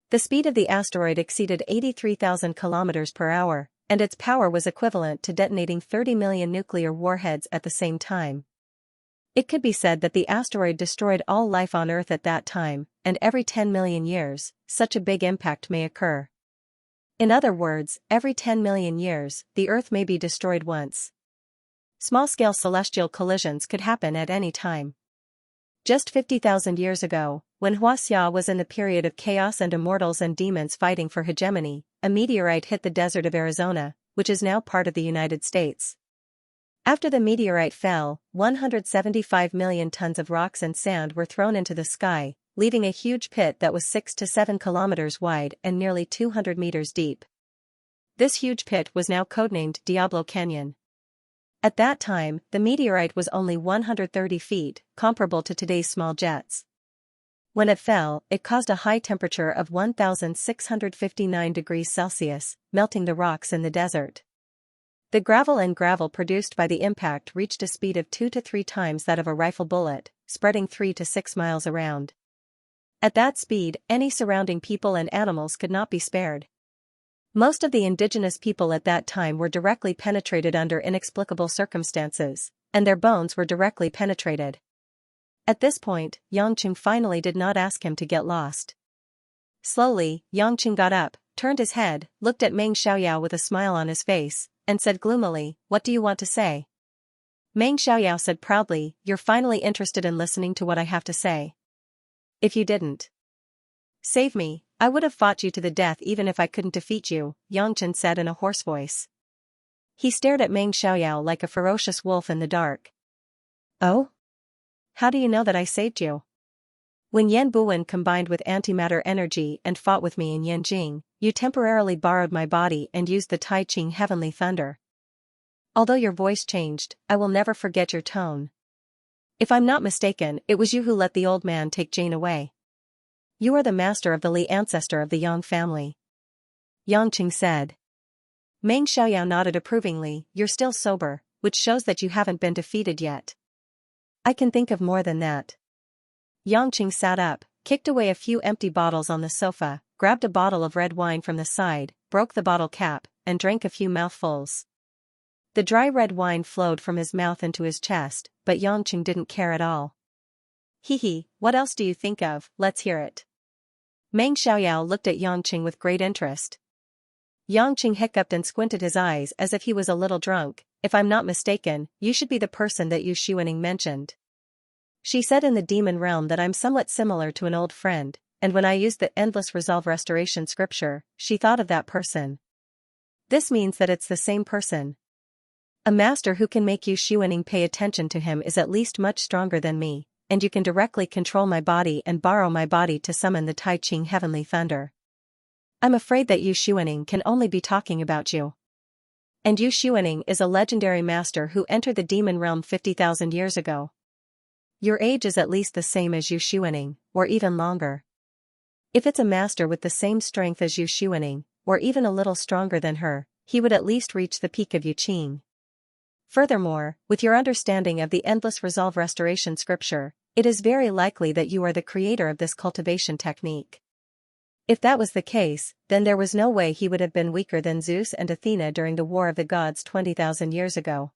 The speed of the asteroid exceeded 83,000 kilometers per hour, and its power was equivalent to detonating 30 million nuclear warheads at the same time. It could be said that the asteroid destroyed all life on Earth at that time, and every 10 million years, such a big impact may occur. In other words, every 10 million years, the Earth may be destroyed once. Small-scale celestial collisions could happen at any time. Just 50,000 years ago, when Xianxia was in the period of chaos and immortals and demons fighting for hegemony, a meteorite hit the desert of Arizona, which is now part of the United States. After the meteorite fell, 175 million tons of rocks and sand were thrown into the sky, leaving a huge pit that was 6 to 7 kilometers wide and nearly 200 meters deep. This huge pit was now codenamed Diablo Canyon. At that time, the meteorite was only 130 feet, comparable to today's small jets. When it fell, it caused a high temperature of 1,659 degrees Celsius, melting the rocks in the desert. The gravel produced by the impact reached a speed of 2 to 3 times that of a rifle bullet, spreading 3 to 6 miles around. At that speed, any surrounding people and animals could not be spared. Most of the indigenous people at that time were directly penetrated under inexplicable circumstances, and their bones were directly penetrated. At this point, Yangqing finally did not ask him to get lost. Slowly, Yangqing got up, turned his head, looked at Meng Xiaoyao with a smile on his face, and said gloomily, "What do you want to say?" Meng Xiaoyao said proudly, "You're finally interested in listening to what I have to say. If you didn't save me, I would have fought you to the death even if I couldn't defeat you," Yangqing said in a hoarse voice. He stared at Meng Xiaoyao like a ferocious wolf in the dark. "Oh? How do you know that I saved you? When Yan Buwen combined with antimatter energy and fought with me in Yanjing, you temporarily borrowed my body and used the Tai Ching heavenly thunder. Although your voice changed, I will never forget your tone. If I'm not mistaken, it was you who let the old man take Jane away. You are the master of the Li ancestor of the Yang family," Yangqing said. Meng Xiaoyao nodded approvingly. "You're still sober, which shows that you haven't been defeated yet." "I can think of more than that." Yangqing sat up, kicked away a few empty bottles on the sofa, grabbed a bottle of red wine from the side, broke the bottle cap, and drank a few mouthfuls. The dry red wine flowed from his mouth into his chest, but Yangqing didn't care at all. "Hee, what else do you think of? Let's hear it." Meng Xiaoyao looked at Yangqing with great interest. Yangqing hiccuped and squinted his eyes as if he was a little drunk. "If I'm not mistaken, you should be the person that Yu Xuaning mentioned. She said in the demon realm that I'm somewhat similar to an old friend, and when I used the endless resolve restoration scripture, she thought of that person. This means that it's the same person. A master who can make Yu Xuaning pay attention to him is at least much stronger than me, and you can directly control my body and borrow my body to summon the Tai Ching heavenly thunder. I'm afraid that Yu Xuaning can only be talking about you. And Yu Xuaning is a legendary master who entered the demon realm 50,000 years ago. Your age is at least the same as Yu Xuaning, or even longer. If it's a master with the same strength as Yu Xuaning, or even a little stronger than her, he would at least reach the peak of Yu Qing. Furthermore, with your understanding of the endless resolve restoration scripture, it is very likely that you are the creator of this cultivation technique. If that was the case, then there was no way he would have been weaker than Zeus and Athena during the War of the Gods 20,000 years ago.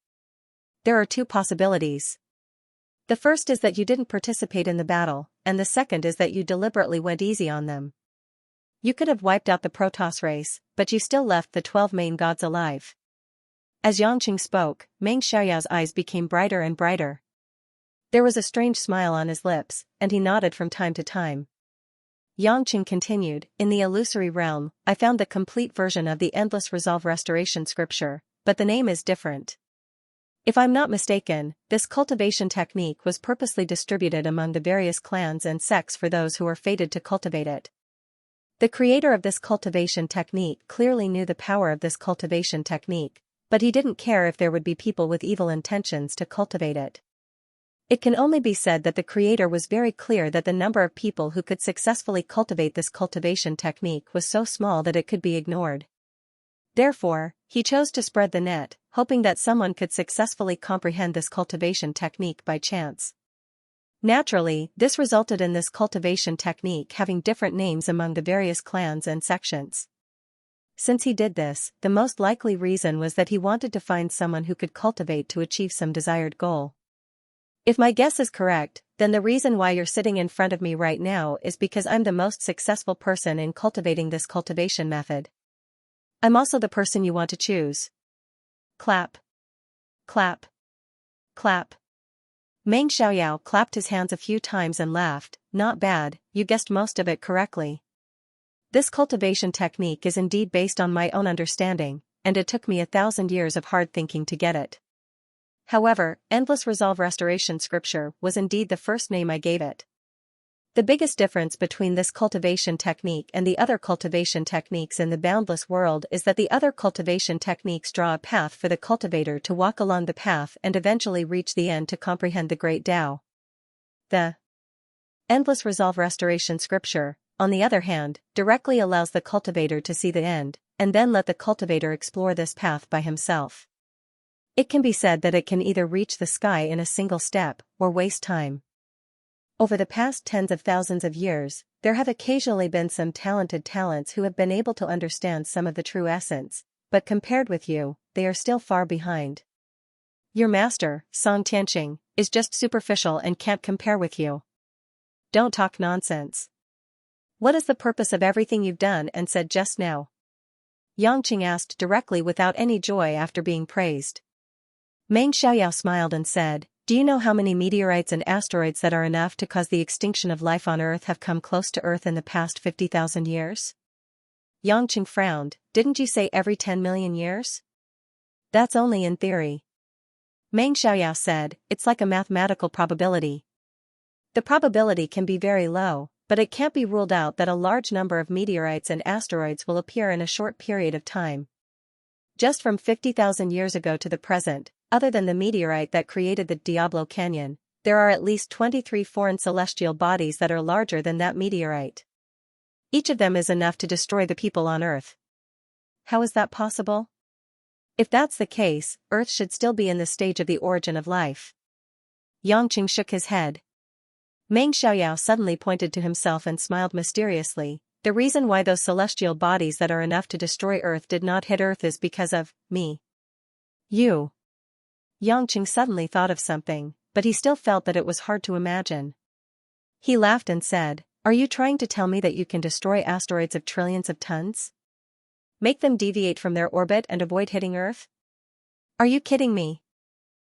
There are two possibilities. The first is that you didn't participate in the battle, and the second is that you deliberately went easy on them. You could have wiped out the Protoss race, but you still left the 12 main gods alive. As Yangqing spoke, Meng Xiaoyao's eyes became brighter and brighter. There was a strange smile on his lips, and he nodded from time to time. Yangqing continued, "In the illusory realm, I found the complete version of the endless resolve restoration scripture, but the name is different. If I'm not mistaken, this cultivation technique was purposely distributed among the various clans and sects for those who were fated to cultivate it. The creator of this cultivation technique clearly knew the power of this cultivation technique, but he didn't care if there would be people with evil intentions to cultivate it. It can only be said that the creator was very clear that the number of people who could successfully cultivate this cultivation technique was so small that it could be ignored. Therefore, he chose to spread the net, hoping that someone could successfully comprehend this cultivation technique by chance. Naturally, this resulted in this cultivation technique having different names among the various clans and sections. Since he did this, the most likely reason was that he wanted to find someone who could cultivate to achieve some desired goal. If my guess is correct, then the reason why you're sitting in front of me right now is because I'm the most successful person in cultivating this cultivation method. I'm also the person you want to choose." Clap. Clap. Clap. Meng Xiaoyao clapped his hands a few times and laughed. "Not bad, you guessed most of it correctly. This cultivation technique is indeed based on my own understanding, and it took me 1,000 years of hard thinking to get it. However, Endless Resolve Restoration Scripture was indeed the first name I gave it. The biggest difference between this cultivation technique and the other cultivation techniques in the boundless world is that the other cultivation techniques draw a path for the cultivator to walk along the path and eventually reach the end to comprehend the Great Tao. The Endless Resolve Restoration Scripture, on the other hand, directly allows the cultivator to see the end, and then let the cultivator explore this path by himself. It can be said that it can either reach the sky in a single step, or waste time. Over the past tens of thousands of years, there have occasionally been some talented talents who have been able to understand some of the true essence, but compared with you, they are still far behind. Your master, Song Tianqing, is just superficial and can't compare with you. Don't talk nonsense. What is the purpose of everything you've done and said just now? Yangqing asked directly without any joy after being praised. Meng Xiaoyao smiled and said, do you know how many meteorites and asteroids that are enough to cause the extinction of life on Earth have come close to Earth in the past 50,000 years? Yangqing frowned, didn't you say every 10 million years? That's only in theory. Meng Xiaoyao said, it's like a mathematical probability. The probability can be very low, but it can't be ruled out that a large number of meteorites and asteroids will appear in a short period of time. Just from 50,000 years ago to the present, other than the meteorite that created the Diablo Canyon, there are at least 23 foreign celestial bodies that are larger than that meteorite. Each of them is enough to destroy the people on Earth. How is that possible? If that's the case, Earth should still be in the stage of the origin of life. Yangqing shook his head. Meng Xiaoyao suddenly pointed to himself and smiled mysteriously. The reason why those celestial bodies that are enough to destroy Earth did not hit Earth is because of me. You. Yangqing suddenly thought of something, but he still felt that it was hard to imagine. He laughed and said, are you trying to tell me that you can destroy asteroids of trillions of tons? Make them deviate from their orbit and avoid hitting Earth? Are you kidding me?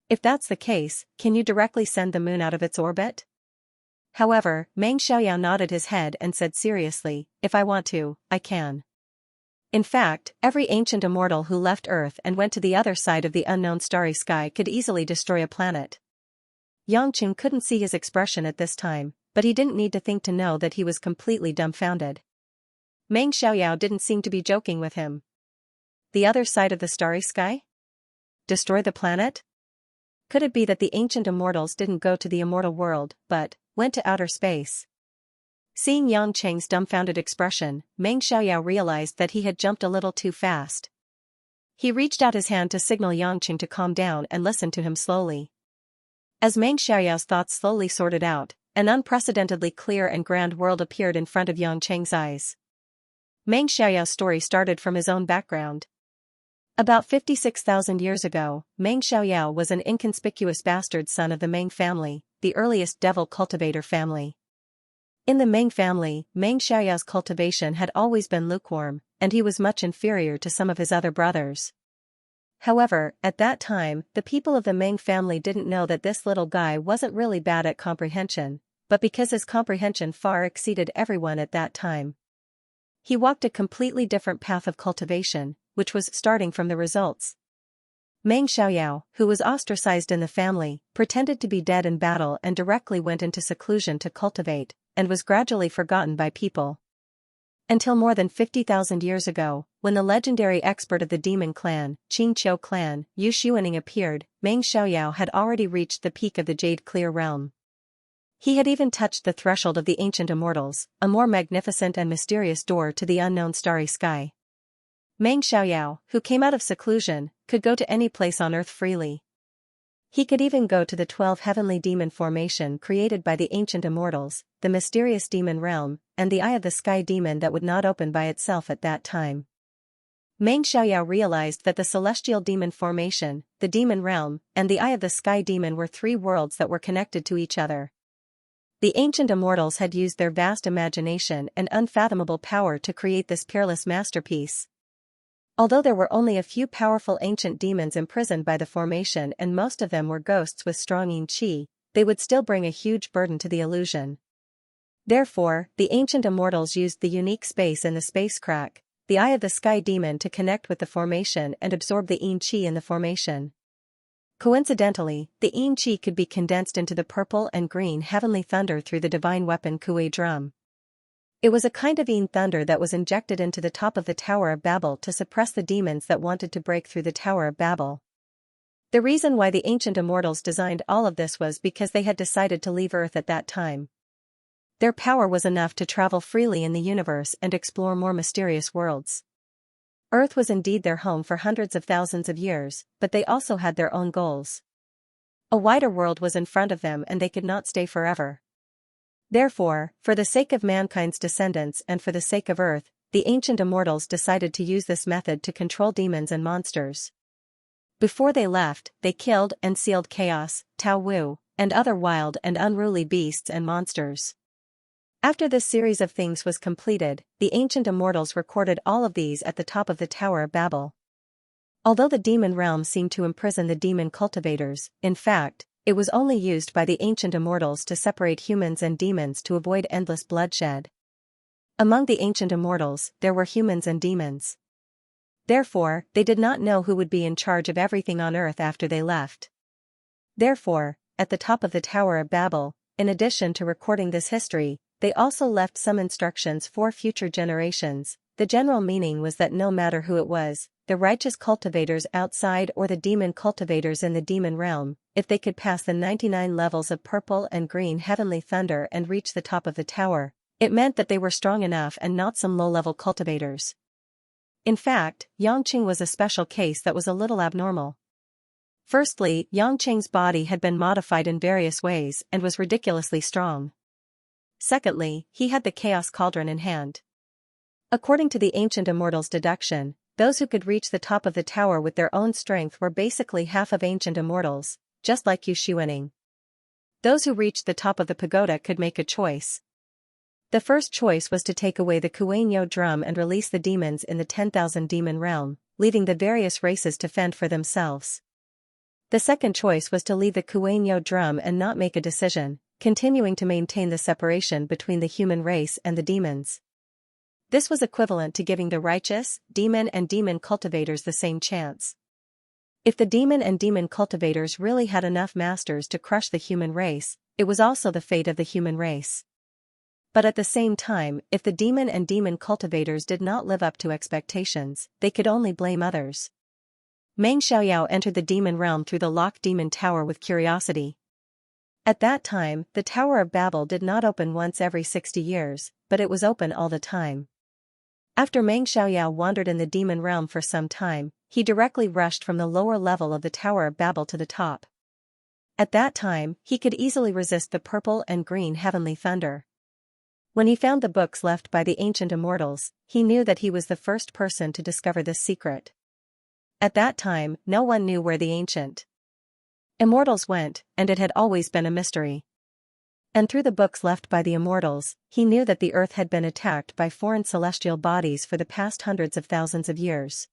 If that's the case, can you directly send the moon out of its orbit? However, Meng Xiaoyao nodded his head and said seriously, if I want to, I can. In fact, every ancient immortal who left Earth and went to the other side of the unknown starry sky could easily destroy a planet. Yangqing couldn't see his expression at this time, but he didn't need to think to know that he was completely dumbfounded. Meng Xiaoyao didn't seem to be joking with him. The other side of the starry sky? Destroy the planet? Could it be that the ancient immortals didn't go to the immortal world, but went to outer space? Seeing Yangqing's dumbfounded expression, Meng Xiaoyao realized that he had jumped a little too fast. He reached out his hand to signal Yangqing to calm down and listen to him slowly. As Meng Xiaoyao's thoughts slowly sorted out, an unprecedentedly clear and grand world appeared in front of Yangqing's eyes. Meng Xiaoyao's story started from his own background. About 56,000 years ago, Meng Xiaoyao was an inconspicuous bastard son of the Meng family, the earliest devil cultivator family. In the Meng family, Meng Xiaoyao's cultivation had always been lukewarm, and he was much inferior to some of his other brothers. However, at that time, the people of the Meng family didn't know that this little guy wasn't really bad at comprehension, but because his comprehension far exceeded everyone at that time. He walked a completely different path of cultivation, which was starting from the results. Meng Xiaoyao, who was ostracized in the family, pretended to be dead in battle and directly went into seclusion to cultivate, and was gradually forgotten by people. Until more than 50,000 years ago, when the legendary expert of the demon clan, Qingqiu clan, Yu Xuaning appeared, Meng Xiaoyao had already reached the peak of the Jade Clear realm. He had even touched the threshold of the ancient immortals, a more magnificent and mysterious door to the unknown starry sky. Meng Xiaoyao, who came out of seclusion, could go to any place on Earth freely. He could even go to the 12 heavenly demon formation created by the ancient immortals, the mysterious demon realm, and the Eye of the Sky demon that would not open by itself at that time. Meng Xiaoyao realized that the celestial demon formation, the demon realm, and the Eye of the Sky demon were three worlds that were connected to each other. The ancient immortals had used their vast imagination and unfathomable power to create this peerless masterpiece. Although there were only a few powerful ancient demons imprisoned by the formation and most of them were ghosts with strong yin qi, they would still bring a huge burden to the illusion. Therefore, the ancient immortals used the unique space in the space crack, the Eye of the Sky demon to connect with the formation and absorb the yin qi in the formation. Coincidentally, the yin qi could be condensed into the purple and green heavenly thunder through the divine weapon Kuei drum. It was a kind of yin thunder that was injected into the top of the Tower of Babel to suppress the demons that wanted to break through the Tower of Babel. The reason why the ancient immortals designed all of this was because they had decided to leave Earth at that time. Their power was enough to travel freely in the universe and explore more mysterious worlds. Earth was indeed their home for hundreds of thousands of years, but they also had their own goals. A wider world was in front of them and they could not stay forever. Therefore, for the sake of mankind's descendants and for the sake of Earth, the ancient immortals decided to use this method to control demons and monsters. Before they left, they killed and sealed Chaos, Tao Wu, and other wild and unruly beasts and monsters. After this series of things was completed, the ancient immortals recorded all of these at the top of the Tower of Babel. Although the demon realm seemed to imprison the demon cultivators, in fact, it was only used by the ancient immortals to separate humans and demons to avoid endless bloodshed. Among the ancient immortals, there were humans and demons. Therefore, they did not know who would be in charge of everything on earth after they left. Therefore, at the top of the Tower of Babel, in addition to recording this history, they also left some instructions for future generations. The general meaning was that no matter who it was, the righteous cultivators outside or the demon cultivators in the demon realm, if they could pass the 99 levels of purple and green heavenly thunder and reach the top of the tower, it meant that they were strong enough and not some low-level cultivators. In fact, Yangqing was a special case that was a little abnormal. Firstly, Yangqing's body had been modified in various ways and was ridiculously strong. Secondly, he had the Chaos Cauldron in hand. According to the ancient immortals' deduction, those who could reach the top of the tower with their own strength were basically half of ancient immortals, just like Yu Xuaning. Those who reached the top of the pagoda could make a choice. The first choice was to take away the Kuan-Yu drum and release the demons in the 10,000 demon realm, leaving the various races to fend for themselves. The second choice was to leave the Kuan-Yu drum and not make a decision, continuing to maintain the separation between the human race and the demons. This was equivalent to giving the righteous, demon and demon cultivators the same chance. If the demon and demon cultivators really had enough masters to crush the human race, it was also the fate of the human race. But at the same time, if the demon and demon cultivators did not live up to expectations, they could only blame others. Meng Xiaoyao entered the demon realm through the locked demon tower with curiosity. At that time, the Tower of Babel did not open once every 60 years, but it was open all the time. After Meng Xiaoyao wandered in the demon realm for some time, he directly rushed from the lower level of the Tower of Babel to the top. At that time, he could easily resist the purple and green heavenly thunder. When he found the books left by the ancient immortals, he knew that he was the first person to discover this secret. At that time, no one knew where the ancient immortals went, and it had always been a mystery. And through the books left by the immortals, he knew that the earth had been attacked by foreign celestial bodies for the past hundreds of thousands of years.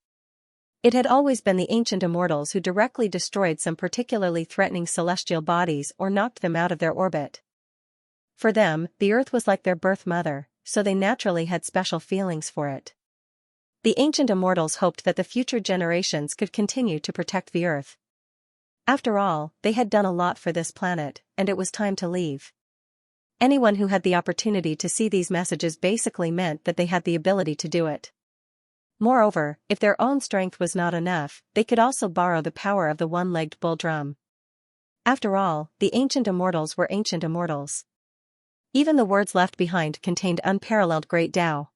It had always been the ancient immortals who directly destroyed some particularly threatening celestial bodies or knocked them out of their orbit. For them, the earth was like their birth mother, so they naturally had special feelings for it. The ancient immortals hoped that the future generations could continue to protect the earth. After all, they had done a lot for this planet, and it was time to leave. Anyone who had the opportunity to see these messages basically meant that they had the ability to do it. Moreover, if their own strength was not enough, they could also borrow the power of the one-legged bull drum. After all, the ancient immortals were ancient immortals. Even the words left behind contained unparalleled great Tao.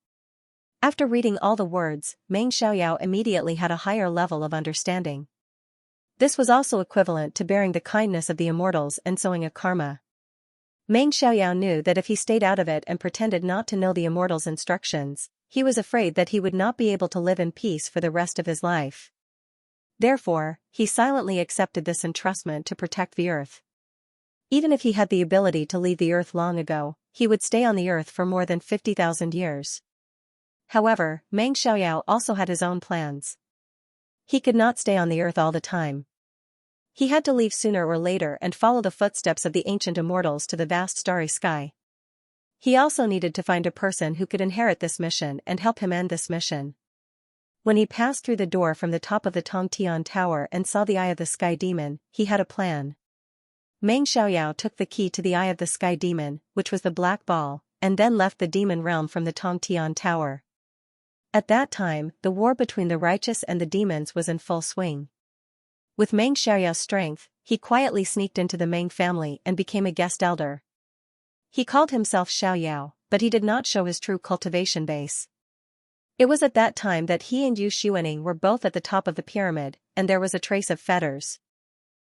After reading all the words, Meng Xiaoyao immediately had a higher level of understanding. This was also equivalent to bearing the kindness of the immortals and sowing a karma. Meng Xiaoyao knew that if he stayed out of it and pretended not to know the immortals' instructions, he was afraid that he would not be able to live in peace for the rest of his life. Therefore, he silently accepted this entrustment to protect the earth. Even if he had the ability to leave the earth long ago, he would stay on the earth for more than 50,000 years. However, Meng Xiaoyao also had his own plans. He could not stay on the earth all the time. He had to leave sooner or later and follow the footsteps of the ancient immortals to the vast starry sky. He also needed to find a person who could inherit this mission and help him end this mission. When he passed through the door from the top of the Tongtian Tower and saw the Eye of the Sky Demon, he had a plan. Meng Xiaoyao took the key to the Eye of the Sky Demon, which was the black ball, and then left the demon realm from the Tongtian Tower. At that time, the war between the righteous and the demons was in full swing. With Meng Xiaoyao's strength, he quietly sneaked into the Meng family and became a guest elder. He called himself Xiaoyao, but he did not show his true cultivation base. It was at that time that he and Yu Xuaning were both at the top of the pyramid, and there was a trace of fetters.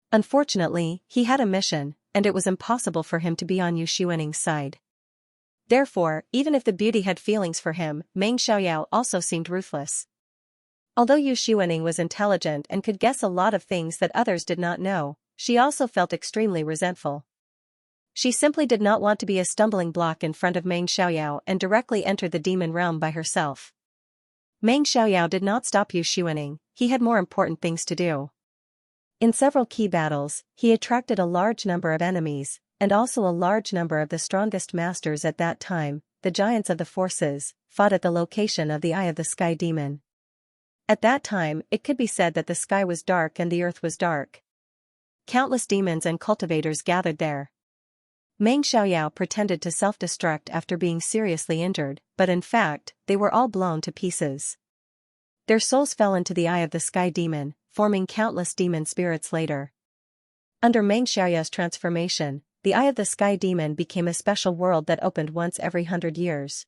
Unfortunately, he had a mission, and it was impossible for him to be on Yu Xuaning's side. Therefore, even if the beauty had feelings for him, Meng Xiaoyao also seemed ruthless. Although Yu Xuaning was intelligent and could guess a lot of things that others did not know, she also felt extremely resentful. She simply did not want to be a stumbling block in front of Meng Xiaoyao and directly entered the demon realm by herself. Meng Xiaoyao did not stop Yu Xuaning, he had more important things to do. In several key battles, he attracted a large number of enemies, and also a large number of the strongest masters at that time, the giants of the forces, fought at the location of the Eye of the Sky Demon. At that time, it could be said that the sky was dark and the earth was dark. Countless demons and cultivators gathered there. Meng Xiaoyao pretended to self-destruct after being seriously injured, but in fact, they were all blown to pieces. Their souls fell into the Eye of the Sky Demon, forming countless demon spirits later. Under Meng Xiaoyao's transformation, the Eye of the Sky Demon became a special world that opened once every 100 years.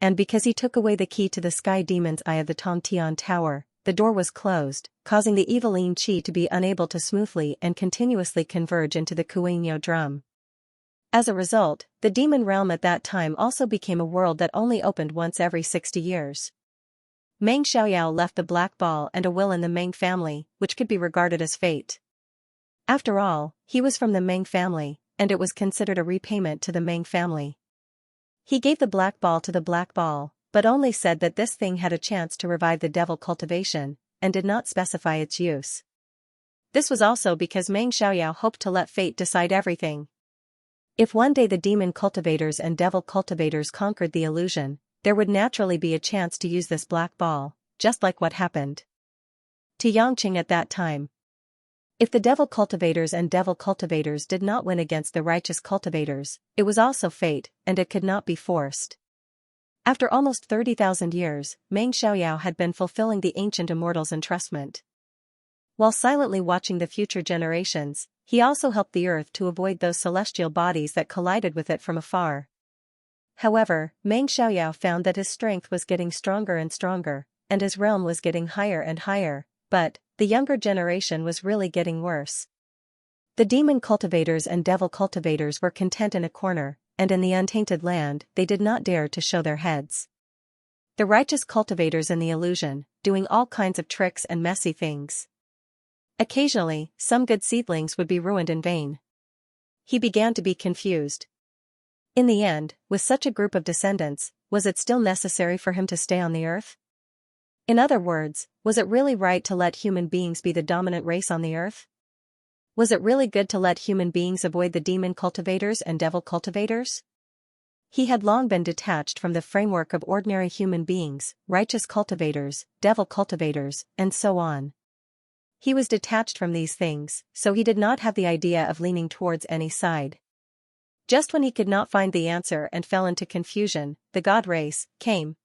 And because he took away the key to the Sky Demon's Eye of the Tongtian Tower, the door was closed, causing the evil Yin Qi to be unable to smoothly and continuously converge into the Kuangyo drum. As a result, the demon realm at that time also became a world that only opened once every 60 years. Meng Xiaoyao left the black ball and a will in the Meng family, which could be regarded as fate. After all, he was from the Meng family, and it was considered a repayment to the Meng family. He gave the black ball to the black ball, but only said that this thing had a chance to revive the devil cultivation, and did not specify its use. This was also because Meng Xiaoyao hoped to let fate decide everything. If one day the demon cultivators and devil cultivators conquered the illusion, there would naturally be a chance to use this black ball, just like what happened to Yangqing at that time. If the devil cultivators and devil cultivators did not win against the righteous cultivators, it was also fate, and it could not be forced. After almost 30,000 years, Meng Xiaoyao had been fulfilling the ancient immortal's entrustment. While silently watching the future generations, he also helped the earth to avoid those celestial bodies that collided with it from afar. However, Meng Xiaoyao found that his strength was getting stronger and stronger, and his realm was getting higher and higher, but the younger generation was really getting worse. The demon cultivators and devil cultivators were content in a corner, and in the untainted land they did not dare to show their heads. The righteous cultivators in the illusion, doing all kinds of tricks and messy things. Occasionally, some good seedlings would be ruined in vain. He began to be confused. In the end, with such a group of descendants, was it still necessary for him to stay on the earth? In other words, was it really right to let human beings be the dominant race on the earth? Was it really good to let human beings avoid the demon cultivators and devil cultivators? He had long been detached from the framework of ordinary human beings, righteous cultivators, devil cultivators, and so on. He was detached from these things, so he did not have the idea of leaning towards any side. Just when he could not find the answer and fell into confusion, the God race came.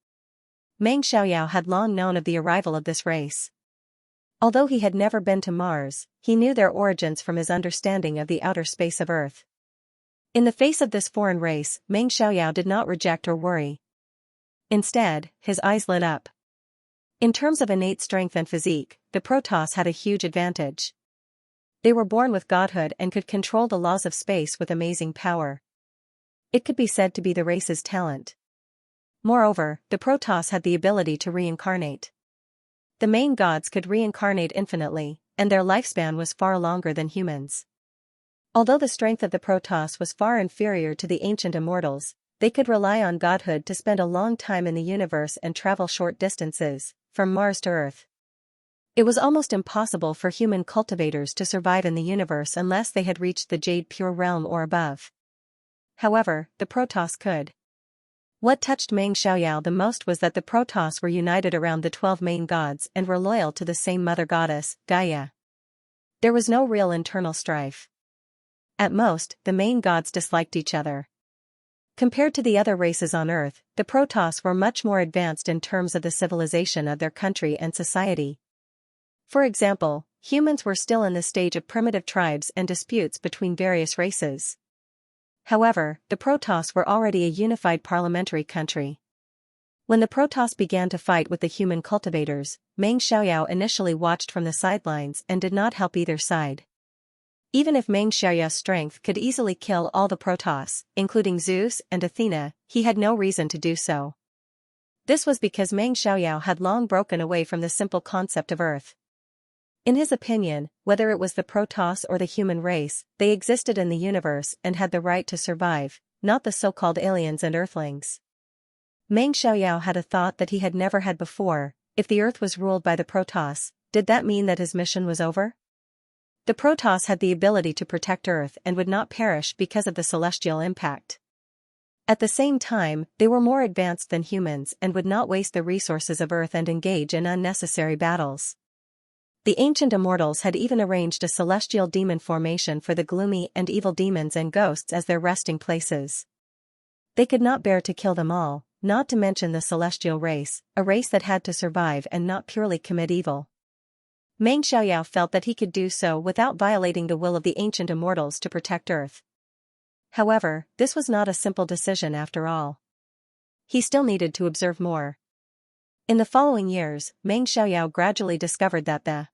Meng Xiaoyao had long known of the arrival of this race. Although he had never been to Mars, he knew their origins from his understanding of the outer space of Earth. In the face of this foreign race, Meng Xiaoyao did not reject or worry. Instead, his eyes lit up. In terms of innate strength and physique, the Protoss had a huge advantage. They were born with godhood and could control the laws of space with amazing power. It could be said to be the race's talent. Moreover, the Protoss had the ability to reincarnate. The main gods could reincarnate infinitely, and their lifespan was far longer than humans. Although the strength of the Protoss was far inferior to the ancient immortals, they could rely on godhood to spend a long time in the universe and travel short distances, from Mars to Earth. It was almost impossible for human cultivators to survive in the universe unless they had reached the Jade Pure Realm or above. However, the Protoss could. What touched Meng Xiaoyao the most was that the Protoss were united around the 12 main gods and were loyal to the same mother goddess, Gaia. There was no real internal strife. At most, the main gods disliked each other. Compared to the other races on Earth, the Protoss were much more advanced in terms of the civilization of their country and society. For example, humans were still in the stage of primitive tribes and disputes between various races. However, the Protoss were already a unified parliamentary country. When the Protoss began to fight with the human cultivators, Meng Xiaoyao initially watched from the sidelines and did not help either side. Even if Meng Xiaoyao's strength could easily kill all the Protoss, including Zeus and Athena, he had no reason to do so. This was because Meng Xiaoyao had long broken away from the simple concept of Earth. In his opinion, whether it was the Protoss or the human race, they existed in the universe and had the right to survive, not the so-called aliens and Earthlings. Meng Xiaoyao had a thought that he had never had before: if the Earth was ruled by the Protoss, did that mean that his mission was over? The Protoss had the ability to protect Earth and would not perish because of the celestial impact. At the same time, they were more advanced than humans and would not waste the resources of Earth and engage in unnecessary battles. The ancient immortals had even arranged a celestial demon formation for the gloomy and evil demons and ghosts as their resting places. They could not bear to kill them all, not to mention the celestial race, a race that had to survive and not purely commit evil. Meng Xiaoyao felt that he could do so without violating the will of the ancient immortals to protect Earth. However, this was not a simple decision after all. He still needed to observe more. In the following years, Meng Xiaoyao gradually discovered that the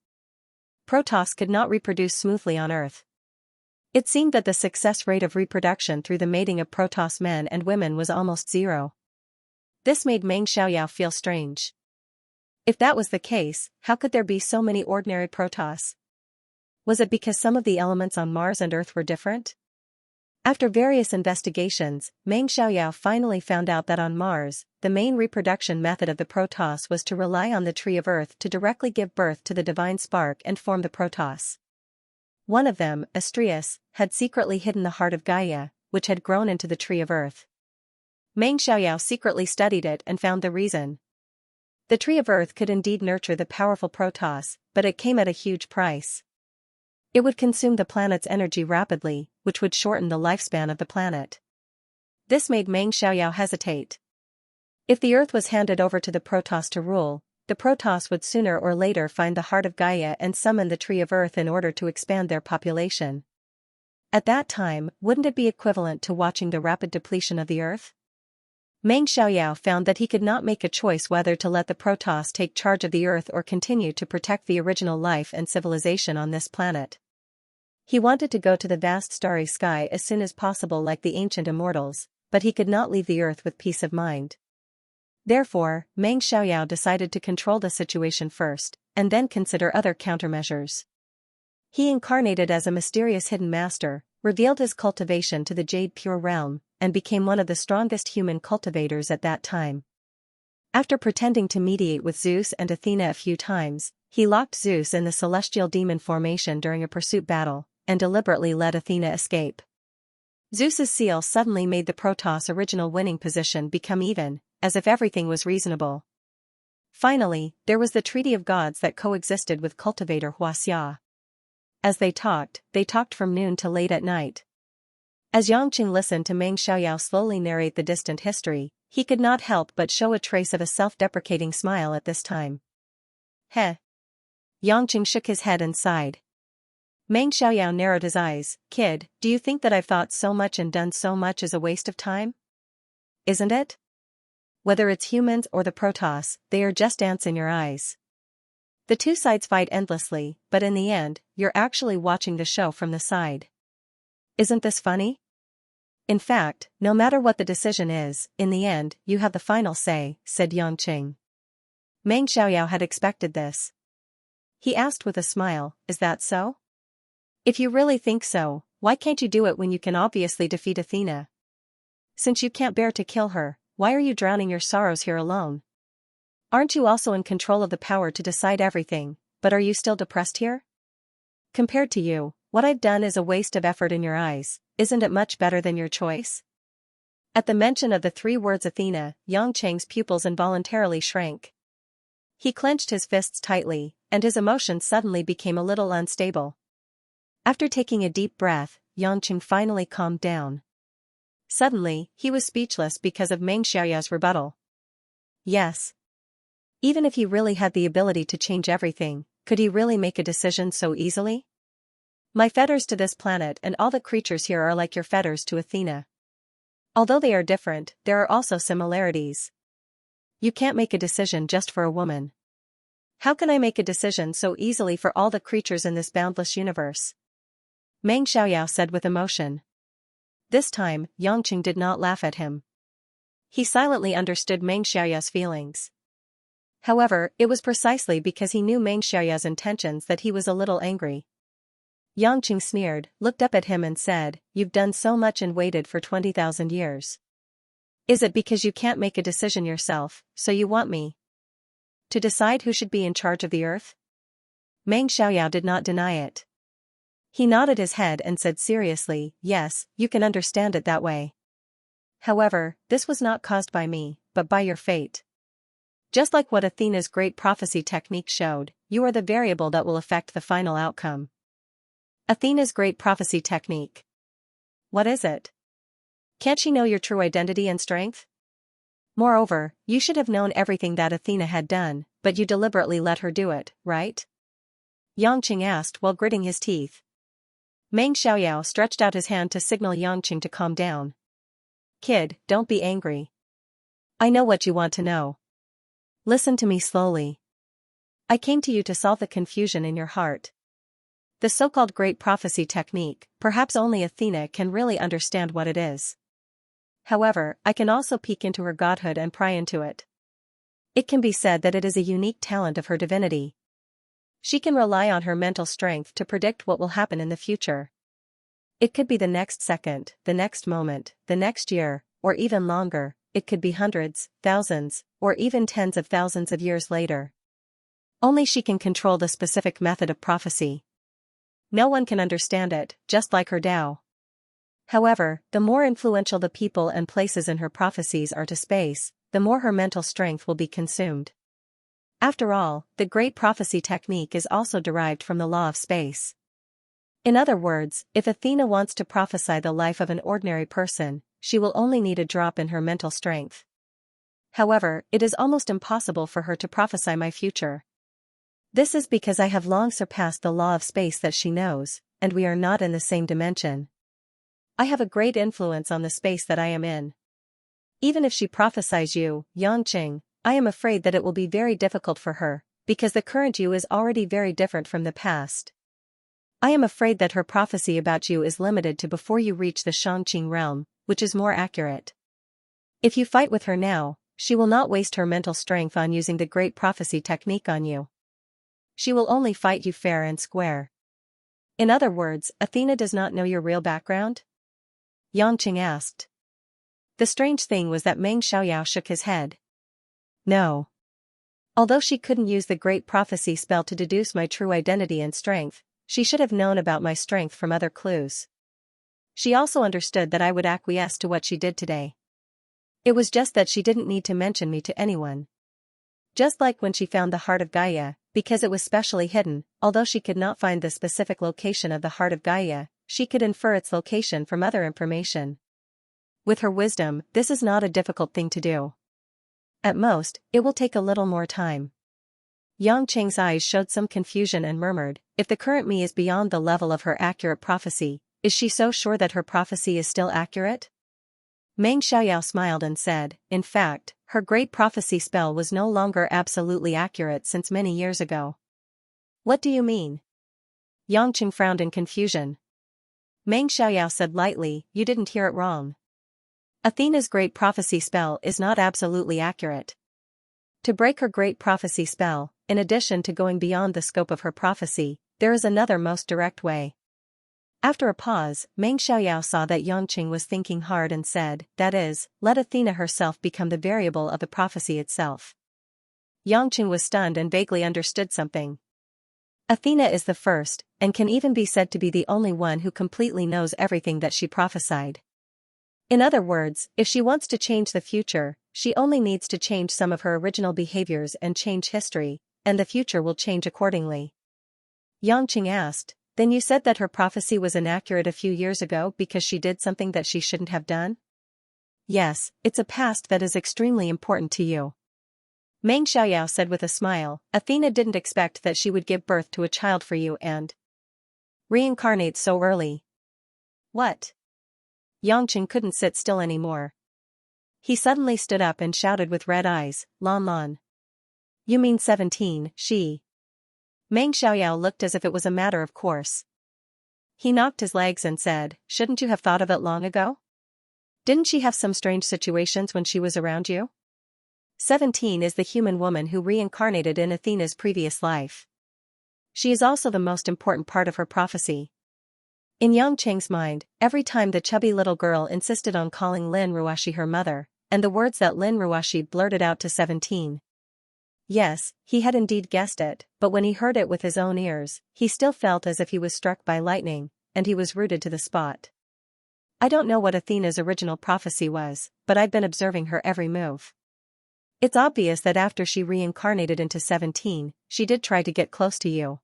Protoss could not reproduce smoothly on Earth. It seemed that the success rate of reproduction through the mating of Protoss men and women was almost zero. This made Meng Xiaoyao feel strange. If that was the case, how could there be so many ordinary Protoss? Was it because some of the elements on Mars and Earth were different? After various investigations, Meng Xiaoyao finally found out that on Mars, the main reproduction method of the Protoss was to rely on the tree of Earth to directly give birth to the divine spark and form the Protoss. One of them, Astrius, had secretly hidden the heart of Gaia, which had grown into the tree of Earth. Meng Xiaoyao secretly studied it and found the reason. The tree of Earth could indeed nurture the powerful Protoss, but it came at a huge price. It would consume the planet's energy rapidly, which would shorten the lifespan of the planet. This made Meng Xiaoyao hesitate. If the Earth was handed over to the Protoss to rule, the Protoss would sooner or later find the heart of Gaia and summon the tree of Earth in order to expand their population. At that time, wouldn't it be equivalent to watching the rapid depletion of the Earth? Meng Xiaoyao found that he could not make a choice whether to let the Protoss take charge of the Earth or continue to protect the original life and civilization on this planet. He wanted to go to the vast starry sky as soon as possible like the ancient immortals, but he could not leave the Earth with peace of mind. Therefore, Meng Xiaoyao decided to control the situation first, and then consider other countermeasures. He incarnated as a mysterious hidden master, revealed his cultivation to the Jade Pure Realm, and became one of the strongest human cultivators at that time. After pretending to mediate with Zeus and Athena a few times, he locked Zeus in the celestial demon formation during a pursuit battle, and deliberately let Athena escape. Zeus's seal suddenly made the Protoss' original winning position become even, as if everything was reasonable. Finally, there was the Treaty of Gods that coexisted with cultivator Xianxia. As they talked from noon to late at night. As Xianxia listened to Meng Xiaoyao slowly narrate the distant history, he could not help but show a trace of a self-deprecating smile at this time. Heh. Xianxia shook his head and sighed. Meng Xiaoyao narrowed his eyes. Kid, do you think that I've thought so much and done so much is a waste of time? Isn't it? Whether it's humans or the Protoss, they are just ants in your eyes. The two sides fight endlessly, but in the end, you're actually watching the show from the side. Isn't this funny? In fact, no matter what the decision is, in the end, you have the final say, said Xianxia. Meng Xiaoyao had expected this. He asked with a smile, is that so? If you really think so, why can't you do it when you can obviously defeat Athena? Since you can't bear to kill her, why are you drowning your sorrows here alone? Aren't you also in control of the power to decide everything, but are you still depressed here? Compared to you, what I've done is a waste of effort in your eyes, isn't it much better than your choice? At the mention of the three words Athena, Xianxia's pupils involuntarily shrank. He clenched his fists tightly, and his emotions suddenly became a little unstable. After taking a deep breath, Xianxia finally calmed down. Suddenly, he was speechless because of Meng Xiaoyao's rebuttal. Yes. Even if he really had the ability to change everything, could he really make a decision so easily? My fetters to this planet and all the creatures here are like your fetters to Athena. Although they are different, there are also similarities. You can't make a decision just for a woman. How can I make a decision so easily for all the creatures in this boundless universe? Meng Xiaoyao said with emotion. This time, Xianxia did not laugh at him. He silently understood Meng Xiaoyao's feelings. However, it was precisely because he knew Meng Xiaoyao's intentions that he was a little angry. Yangqing sneered, looked up at him and said, "You've done so much and waited for 20,000 years. Is it because you can't make a decision yourself, so you want me to decide who should be in charge of the earth?" Meng Xiaoyao did not deny it. He nodded his head and said seriously, "Yes, you can understand it that way. However, this was not caused by me, but by your fate. Just like what Athena's great prophecy technique showed, you are the variable that will affect the final outcome." Athena's great prophecy technique. What is it? Can't she know your true identity and strength? Moreover, you should have known everything that Athena had done, but you deliberately let her do it, right? Yangqing asked while gritting his teeth. Meng Xiaoyao stretched out his hand to signal Yangqing to calm down. "Kid, don't be angry. I know what you want to know. Listen to me slowly. I came to you to solve the confusion in your heart. The so-called great prophecy technique, perhaps only Athena can really understand what it is. However, I can also peek into her godhood and pry into it. It can be said that it is a unique talent of her divinity. She can rely on her mental strength to predict what will happen in the future. It could be the next second, the next moment, the next year, or even longer. It could be hundreds, thousands, or even tens of thousands of years later. Only she can control the specific method of prophecy. No one can understand it, just like her Tao. However, the more influential the people and places in her prophecies are to space, the more her mental strength will be consumed. After all, the great prophecy technique is also derived from the law of space. In other words, if Athena wants to prophesy the life of an ordinary person, she will only need a drop in her mental strength. However, it is almost impossible for her to prophesy my future. This is because I have long surpassed the law of space that she knows, and we are not in the same dimension. I have a great influence on the space that I am in. Even if she prophesies you, Yangqing, I am afraid that it will be very difficult for her, because the current you is already very different from the past. I am afraid that her prophecy about you is limited to before you reach the Shangqing realm, which is more accurate. If you fight with her now, she will not waste her mental strength on using the great prophecy technique on you. She will only fight you fair and square. In other words, Athena does not know your real background? Yangqing asked. The strange thing was that Meng Xiaoyao shook his head. No. Although she couldn't use the great prophecy spell to deduce my true identity and strength, she should have known about my strength from other clues. She also understood that I would acquiesce to what she did today. It was just that she didn't need to mention me to anyone. Just like when she found the heart of Gaia, because it was specially hidden, although she could not find the specific location of the heart of Gaia, she could infer its location from other information. With her wisdom, this is not a difficult thing to do. At most, it will take a little more time. Yangqing's eyes showed some confusion and murmured, if the current me is beyond the level of her accurate prophecy, is she so sure that her prophecy is still accurate? Meng Xiaoyao smiled and said, in fact, her great prophecy spell was no longer absolutely accurate since many years ago. What do you mean? Yangqing frowned in confusion. Meng Xiaoyao said lightly, you didn't hear it wrong. Athena's great prophecy spell is not absolutely accurate. To break her great prophecy spell, in addition to going beyond the scope of her prophecy, there is another most direct way. After a pause, Meng Xiaoyao saw that Yangqing was thinking hard and said, that is, let Athena herself become the variable of the prophecy itself. Yangqing was stunned and vaguely understood something. Athena is the first, and can even be said to be the only one who completely knows everything that she prophesied. In other words, if she wants to change the future, she only needs to change some of her original behaviors and change history, and the future will change accordingly. Yangqing asked, then you said that her prophecy was inaccurate a few years ago because she did something that she shouldn't have done? Yes, it's a past that is extremely important to you. Meng Xiaoyao said with a smile, Athena didn't expect that she would give birth to a child for you and reincarnate so early. What? Yangqing couldn't sit still anymore. He suddenly stood up and shouted with red eyes, Lan Lan. You mean 17, she. Meng Xiaoyao looked as if it was a matter of course. He knocked his legs and said, shouldn't you have thought of it long ago? Didn't she have some strange situations when she was around you? 17 is the human woman who reincarnated in Athena's previous life. She is also the most important part of her prophecy. In Xianxia's mind, every time the chubby little girl insisted on calling Lin Ruoxi her mother, and the words that Lin Ruoxi blurted out to 17. Yes, he had indeed guessed it, but when he heard it with his own ears, he still felt as if he was struck by lightning, and he was rooted to the spot. I don't know what Athena's original prophecy was, but I've been observing her every move. It's obvious that after she reincarnated into 17, she did try to get close to you.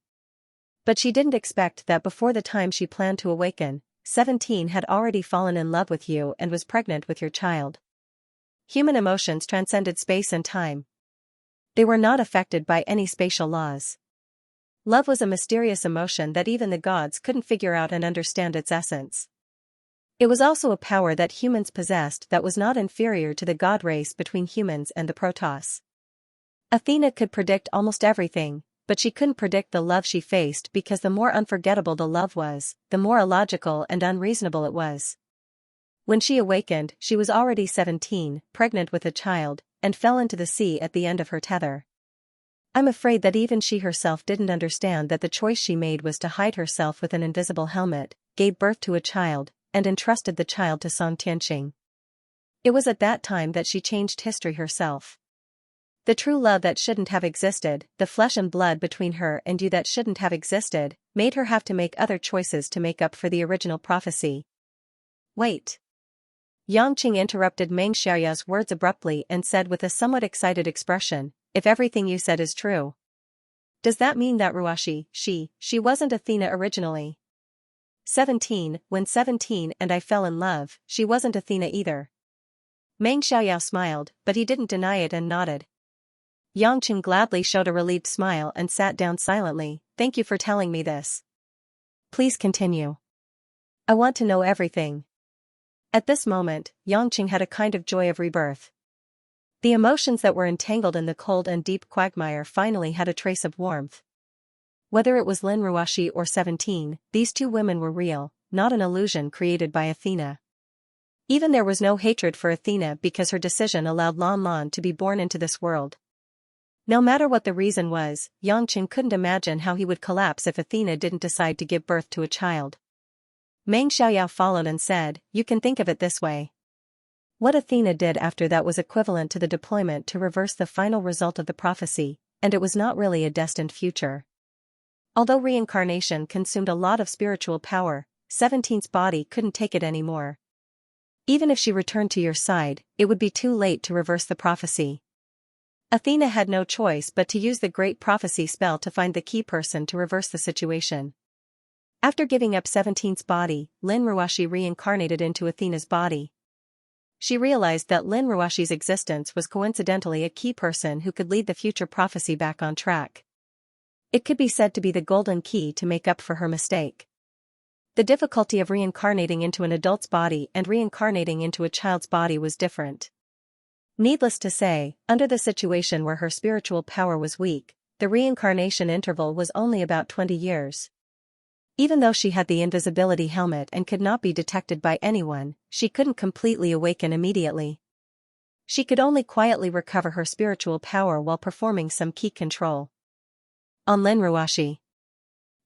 But she didn't expect that before the time she planned to awaken, 17 had already fallen in love with you and was pregnant with your child. Human emotions transcended space and time. They were not affected by any spatial laws. Love was a mysterious emotion that even the gods couldn't figure out and understand its essence. It was also a power that humans possessed that was not inferior to the god race between humans and the Protoss. Athena could predict almost everything, but she couldn't predict the love she faced because the more unforgettable the love was, the more illogical and unreasonable it was. When she awakened, she was already 17, pregnant with a child, and fell into the sea at the end of her tether. I'm afraid that even she herself didn't understand that the choice she made was to hide herself with an invisible helmet, gave birth to a child, and entrusted the child to Song Tianqing. It was at that time that she changed history herself. The true love that shouldn't have existed, the flesh and blood between her and you that shouldn't have existed, made her have to make other choices to make up for the original prophecy. Wait. Yangqing interrupted Meng Xiaoya's words abruptly and said with a somewhat excited expression, if everything you said is true. Does that mean that Ruoxi, she wasn't Athena originally? 17, when 17 and I fell in love, she wasn't Athena either. Meng Xiaoya smiled, but he didn't deny it and nodded. Yangqing gladly showed a relieved smile and sat down silently. Thank you for telling me this. Please continue. I want to know everything. At this moment, Yangqing had a kind of joy of rebirth. The emotions that were entangled in the cold and deep quagmire finally had a trace of warmth. Whether it was Lin Ruoxi or 17, these two women were real, not an illusion created by Athena. Even there was no hatred for Athena because her decision allowed Lan Lan to be born into this world. No matter what the reason was, Yangqing couldn't imagine how he would collapse if Athena didn't decide to give birth to a child. Meng Xiaoya followed and said, you can think of it this way. What Athena did after that was equivalent to the deployment to reverse the final result of the prophecy, and it was not really a destined future. Although reincarnation consumed a lot of spiritual power, 17's body couldn't take it anymore. Even if she returned to your side, it would be too late to reverse the prophecy. Athena had no choice but to use the great prophecy spell to find the key person to reverse the situation. After giving up 17's body, Lin Ruoxi reincarnated into Athena's body. She realized that Lin Ruoxi's existence was coincidentally a key person who could lead the future prophecy back on track. It could be said to be the golden key to make up for her mistake. The difficulty of reincarnating into an adult's body and reincarnating into a child's body was different. Needless to say, under the situation where her spiritual power was weak, the reincarnation interval was only about 20 years. Even though she had the invisibility helmet and could not be detected by anyone, she couldn't completely awaken immediately. She could only quietly recover her spiritual power while performing some key control. On Lin Ruoxi.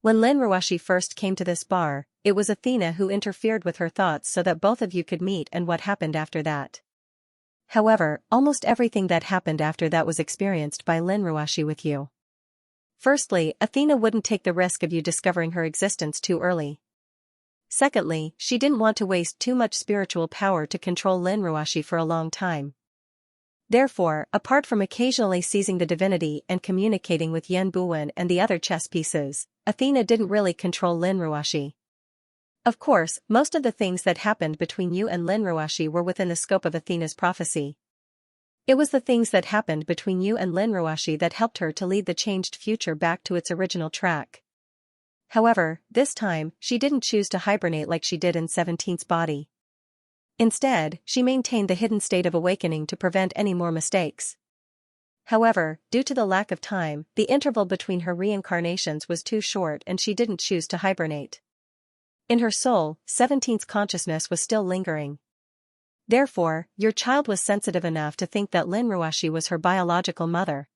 When Lin Ruoxi first came to this bar, it was Athena who interfered with her thoughts so that both of you could meet, and what happened after that. However, almost everything that happened after that was experienced by Lin Ruoxi with you. Firstly, Athena wouldn't take the risk of you discovering her existence too early. Secondly, she didn't want to waste too much spiritual power to control Lin Ruoxi for a long time. Therefore, apart from occasionally seizing the divinity and communicating with Yan Buwen and the other chess pieces, Athena didn't really control Lin Ruoxi. Of course, most of the things that happened between you and Lin Ruoxi were within the scope of Athena's prophecy. It was the things that happened between you and Lin Ruoxi that helped her to lead the changed future back to its original track. However, this time, she didn't choose to hibernate like she did in 17's body. Instead, she maintained the hidden state of awakening to prevent any more mistakes. However, due to the lack of time, the interval between her reincarnations was too short and she didn't choose to hibernate. In her soul, 17's consciousness was still lingering. Therefore, your child was sensitive enough to think that Lin Ruoxi was her biological mother.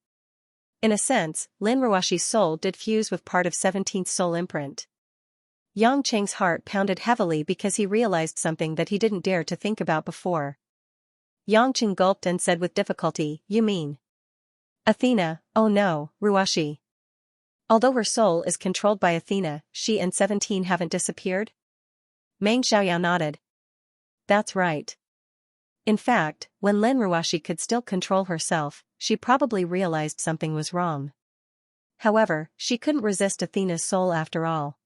In a sense, Lin Ruoxi's soul did fuse with part of 17th soul imprint. Yang Cheng's heart pounded heavily because he realized something that he didn't dare to think about before. Yang Cheng gulped and said with difficulty, "You mean Athena?" "Oh no, Ruoxi. Although her soul is controlled by Athena, she and 17 haven't disappeared?" Meng Xiaoyao nodded. "That's right. In fact, when Lin Ruoxi could still control herself, she probably realized something was wrong. However, she couldn't resist Athena's soul after all.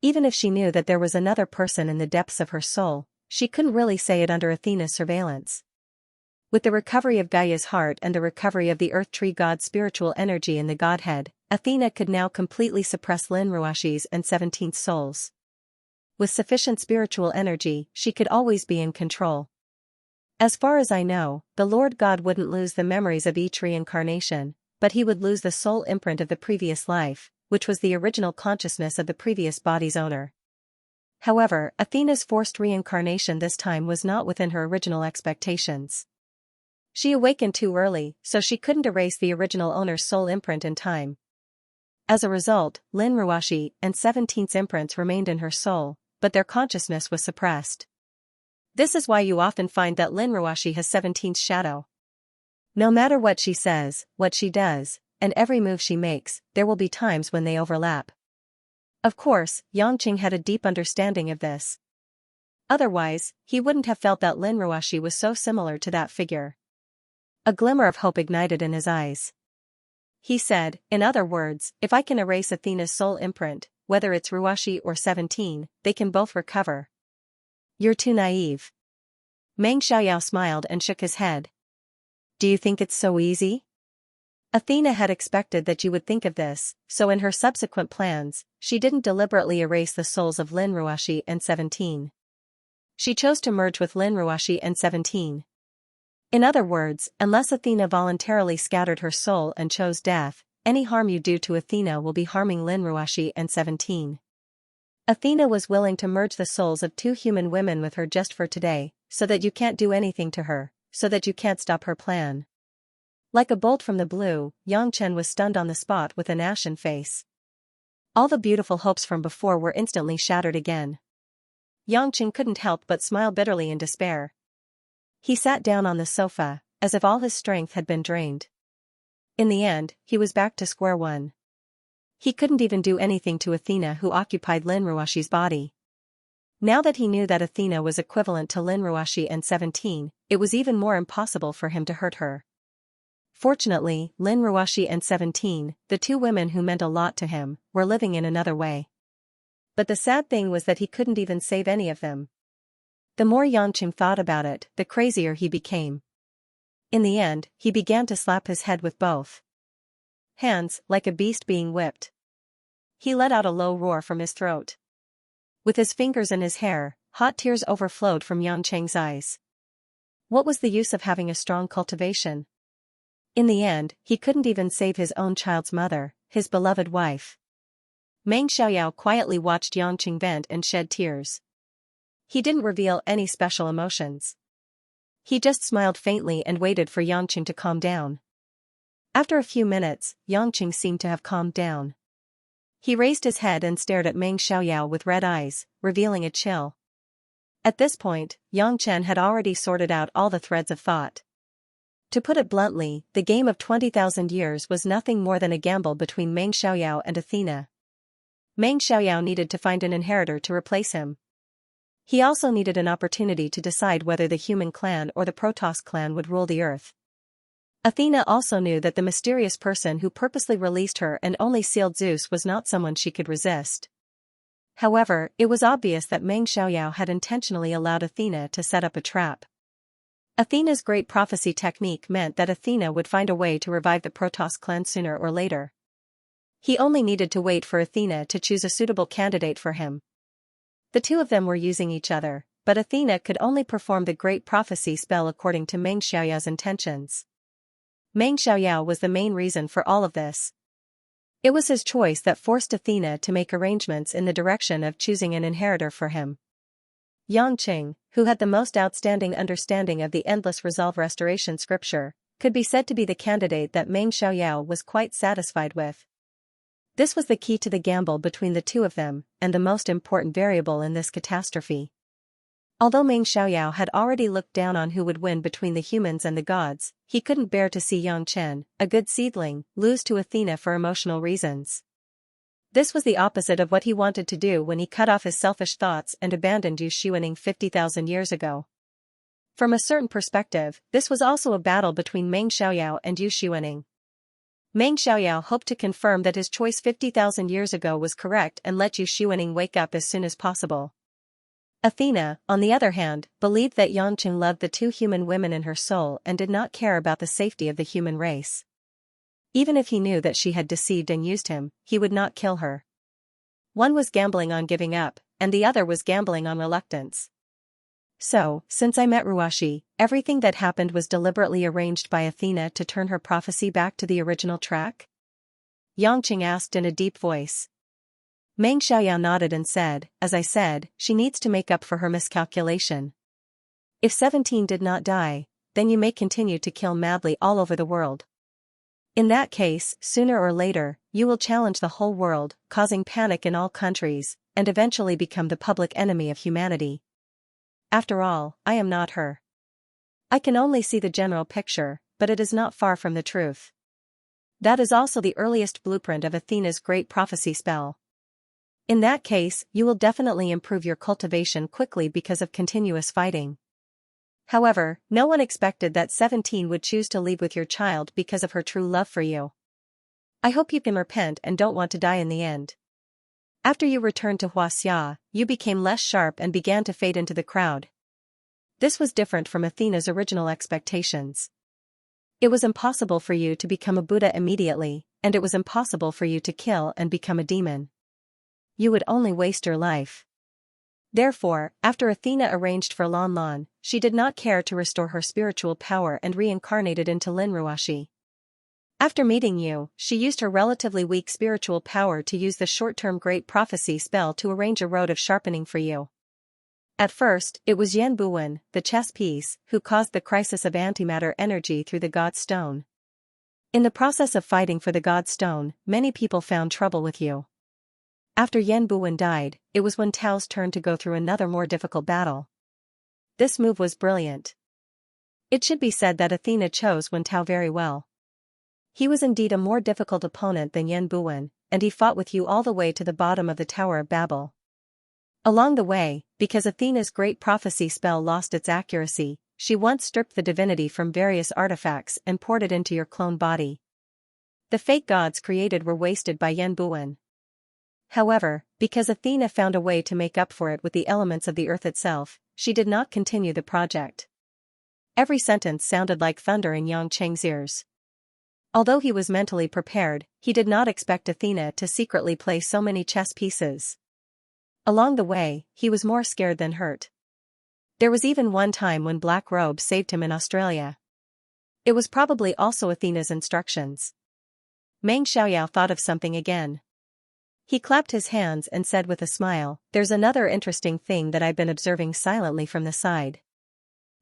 Even if she knew that there was another person in the depths of her soul, she couldn't really say it under Athena's surveillance. With the recovery of Gaia's heart and the recovery of the Earth Tree God's spiritual energy in the Godhead, Athena could now completely suppress Lin Ruoxi's and 17th souls. With sufficient spiritual energy, she could always be in control. As far as I know, the Lord God wouldn't lose the memories of each reincarnation, but he would lose the soul imprint of the previous life, which was the original consciousness of the previous body's owner. However, Athena's forced reincarnation this time was not within her original expectations. She awakened too early, so she couldn't erase the original owner's soul imprint in time. As a result, Lin Ruoxi and 17's imprints remained in her soul, but their consciousness was suppressed. This is why you often find that Lin Ruoxi has 17's shadow. No matter what she says, what she does, and every move she makes, there will be times when they overlap. Of course, Yang Cheng had a deep understanding of this. Otherwise, he wouldn't have felt that Lin Ruoxi was so similar to that figure. A glimmer of hope ignited in his eyes. He said, "In other words, if I can erase Athena's soul imprint, whether it's Ruoxi or 17, they can both recover." "You're too naive." Meng Xiaoyao smiled and shook his head. "Do you think it's so easy?" Athena had expected that you would think of this, so in her subsequent plans, she didn't deliberately erase the souls of Lin Ruoxi and 17. She chose to merge with Lin Ruoxi and 17. In other words, unless Athena voluntarily scattered her soul and chose death, any harm you do to Athena will be harming Lin Ruoxi and 17. Athena was willing to merge the souls of 2 human women with her just for today, so that you can't do anything to her, so that you can't stop her plan. Like a bolt from the blue, Yang Chen was stunned on the spot with an ashen face. All the beautiful hopes from before were instantly shattered again. Yang Chen couldn't help but smile bitterly in despair. He sat down on the sofa, as if all his strength had been drained. In the end, he was back to square one. He couldn't even do anything to Athena, who occupied Lin Ruoxi's body. Now that he knew that Athena was equivalent to Lin Ruoxi and 17, it was even more impossible for him to hurt her. Fortunately, Lin Ruoxi and 17, the 2 women who meant a lot to him, were living in another way. But the sad thing was that he couldn't even save any of them. The more Yang Cheng thought about it, the crazier he became. In the end, he began to slap his head with both hands, like a beast being whipped. He let out a low roar from his throat. With his fingers in his hair, hot tears overflowed from Yang Cheng's eyes. What was the use of having a strong cultivation? In the end, he couldn't even save his own child's mother, his beloved wife. Meng Xiaoyao quietly watched Yang Cheng vent and shed tears. He didn't reveal any special emotions. He just smiled faintly and waited for Yang Cheng to calm down. After a few minutes, Yang Cheng seemed to have calmed down. He raised his head and stared at Meng Xiaoyao with red eyes, revealing a chill. At this point, Yang Chen had already sorted out all the threads of thought. To put it bluntly, the game of 20,000 years was nothing more than a gamble between Meng Xiaoyao and Athena. Meng Xiaoyao needed to find an inheritor to replace him. He also needed an opportunity to decide whether the human clan or the Protoss clan would rule the earth. Athena also knew that the mysterious person who purposely released her and only sealed Zeus was not someone she could resist. However, it was obvious that Meng Xiaoyao had intentionally allowed Athena to set up a trap. Athena's great prophecy technique meant that Athena would find a way to revive the Protoss clan sooner or later. He only needed to wait for Athena to choose a suitable candidate for him. The 2 of them were using each other, but Athena could only perform the great prophecy spell according to Meng Xiaoyao's intentions. Meng Xiaoyao was the main reason for all of this. It was his choice that forced Athena to make arrangements in the direction of choosing an inheritor for him. Yangqing, who had the most outstanding understanding of the endless resolve restoration scripture, could be said to be the candidate that Meng Xiaoyao was quite satisfied with. This was the key to the gamble between the two of them, and the most important variable in this catastrophe. Although Meng Xiaoyao had already looked down on who would win between the humans and the gods, he couldn't bear to see Yang Chen, a good seedling, lose to Athena for emotional reasons. This was the opposite of what he wanted to do when he cut off his selfish thoughts and abandoned Yu Xuaning 50,000 years ago. From a certain perspective, this was also a battle between Meng Xiaoyao and Yu Xuaning. Meng Xiaoyao hoped to confirm that his choice 50,000 years ago was correct and let Yu Xuaning wake up as soon as possible. Athena, on the other hand, believed that Yangqing loved the two human women in her soul and did not care about the safety of the human race. Even if he knew that she had deceived and used him, he would not kill her. One was gambling on giving up, and the other was gambling on reluctance. So, since I met Ruashi, everything that happened was deliberately arranged by Athena to turn her prophecy back to the original track? Yangqing asked in a deep voice. Meng Xiaoyao nodded and said, as I said, she needs to make up for her miscalculation. If 17 did not die, then you may continue to kill madly all over the world. In that case, sooner or later, you will challenge the whole world, causing panic in all countries, and eventually become the public enemy of humanity. After all, I am not her. I can only see the general picture, but it is not far from the truth. That is also the earliest blueprint of Athena's great prophecy spell. In that case, you will definitely improve your cultivation quickly because of continuous fighting. However, no one expected that 17 would choose to leave with your child because of her true love for you. I hope you can repent and don't want to die in the end. After you returned to Xianxia, you became less sharp and began to fade into the crowd. This was different from Athena's original expectations. It was impossible for you to become a Buddha immediately, and it was impossible for you to kill and become a demon. You would only waste your life. Therefore, after Athena arranged for Lan Lan, she did not care to restore her spiritual power and reincarnated into Lin Ruashi. After meeting you, she used her relatively weak spiritual power to use the short-term great prophecy spell to arrange a road of sharpening for you. At first, it was Yan Buwen, the chess piece, who caused the crisis of antimatter energy through the God Stone. In the process of fighting for the God Stone, many people found trouble with you. After Yan Buwen died, it was Wen Tao's turn to go through another more difficult battle. This move was brilliant. It should be said that Athena chose Wen Tao very well. He was indeed a more difficult opponent than Yan Buwen, and he fought with you all the way to the bottom of the Tower of Babel. Along the way, because Athena's great prophecy spell lost its accuracy, she once stripped the divinity from various artifacts and poured it into your clone body. The fake gods created were wasted by Yan Buwen. However, because Athena found a way to make up for it with the elements of the earth itself, she did not continue the project. Every sentence sounded like thunder in Yangqing's ears. Although he was mentally prepared, he did not expect Athena to secretly play so many chess pieces. Along the way, he was more scared than hurt. There was even one time when Black Robe saved him in Australia. It was probably also Athena's instructions. Meng Xiaoyao thought of something again. He clapped his hands and said with a smile, "There's another interesting thing that I've been observing silently from the side.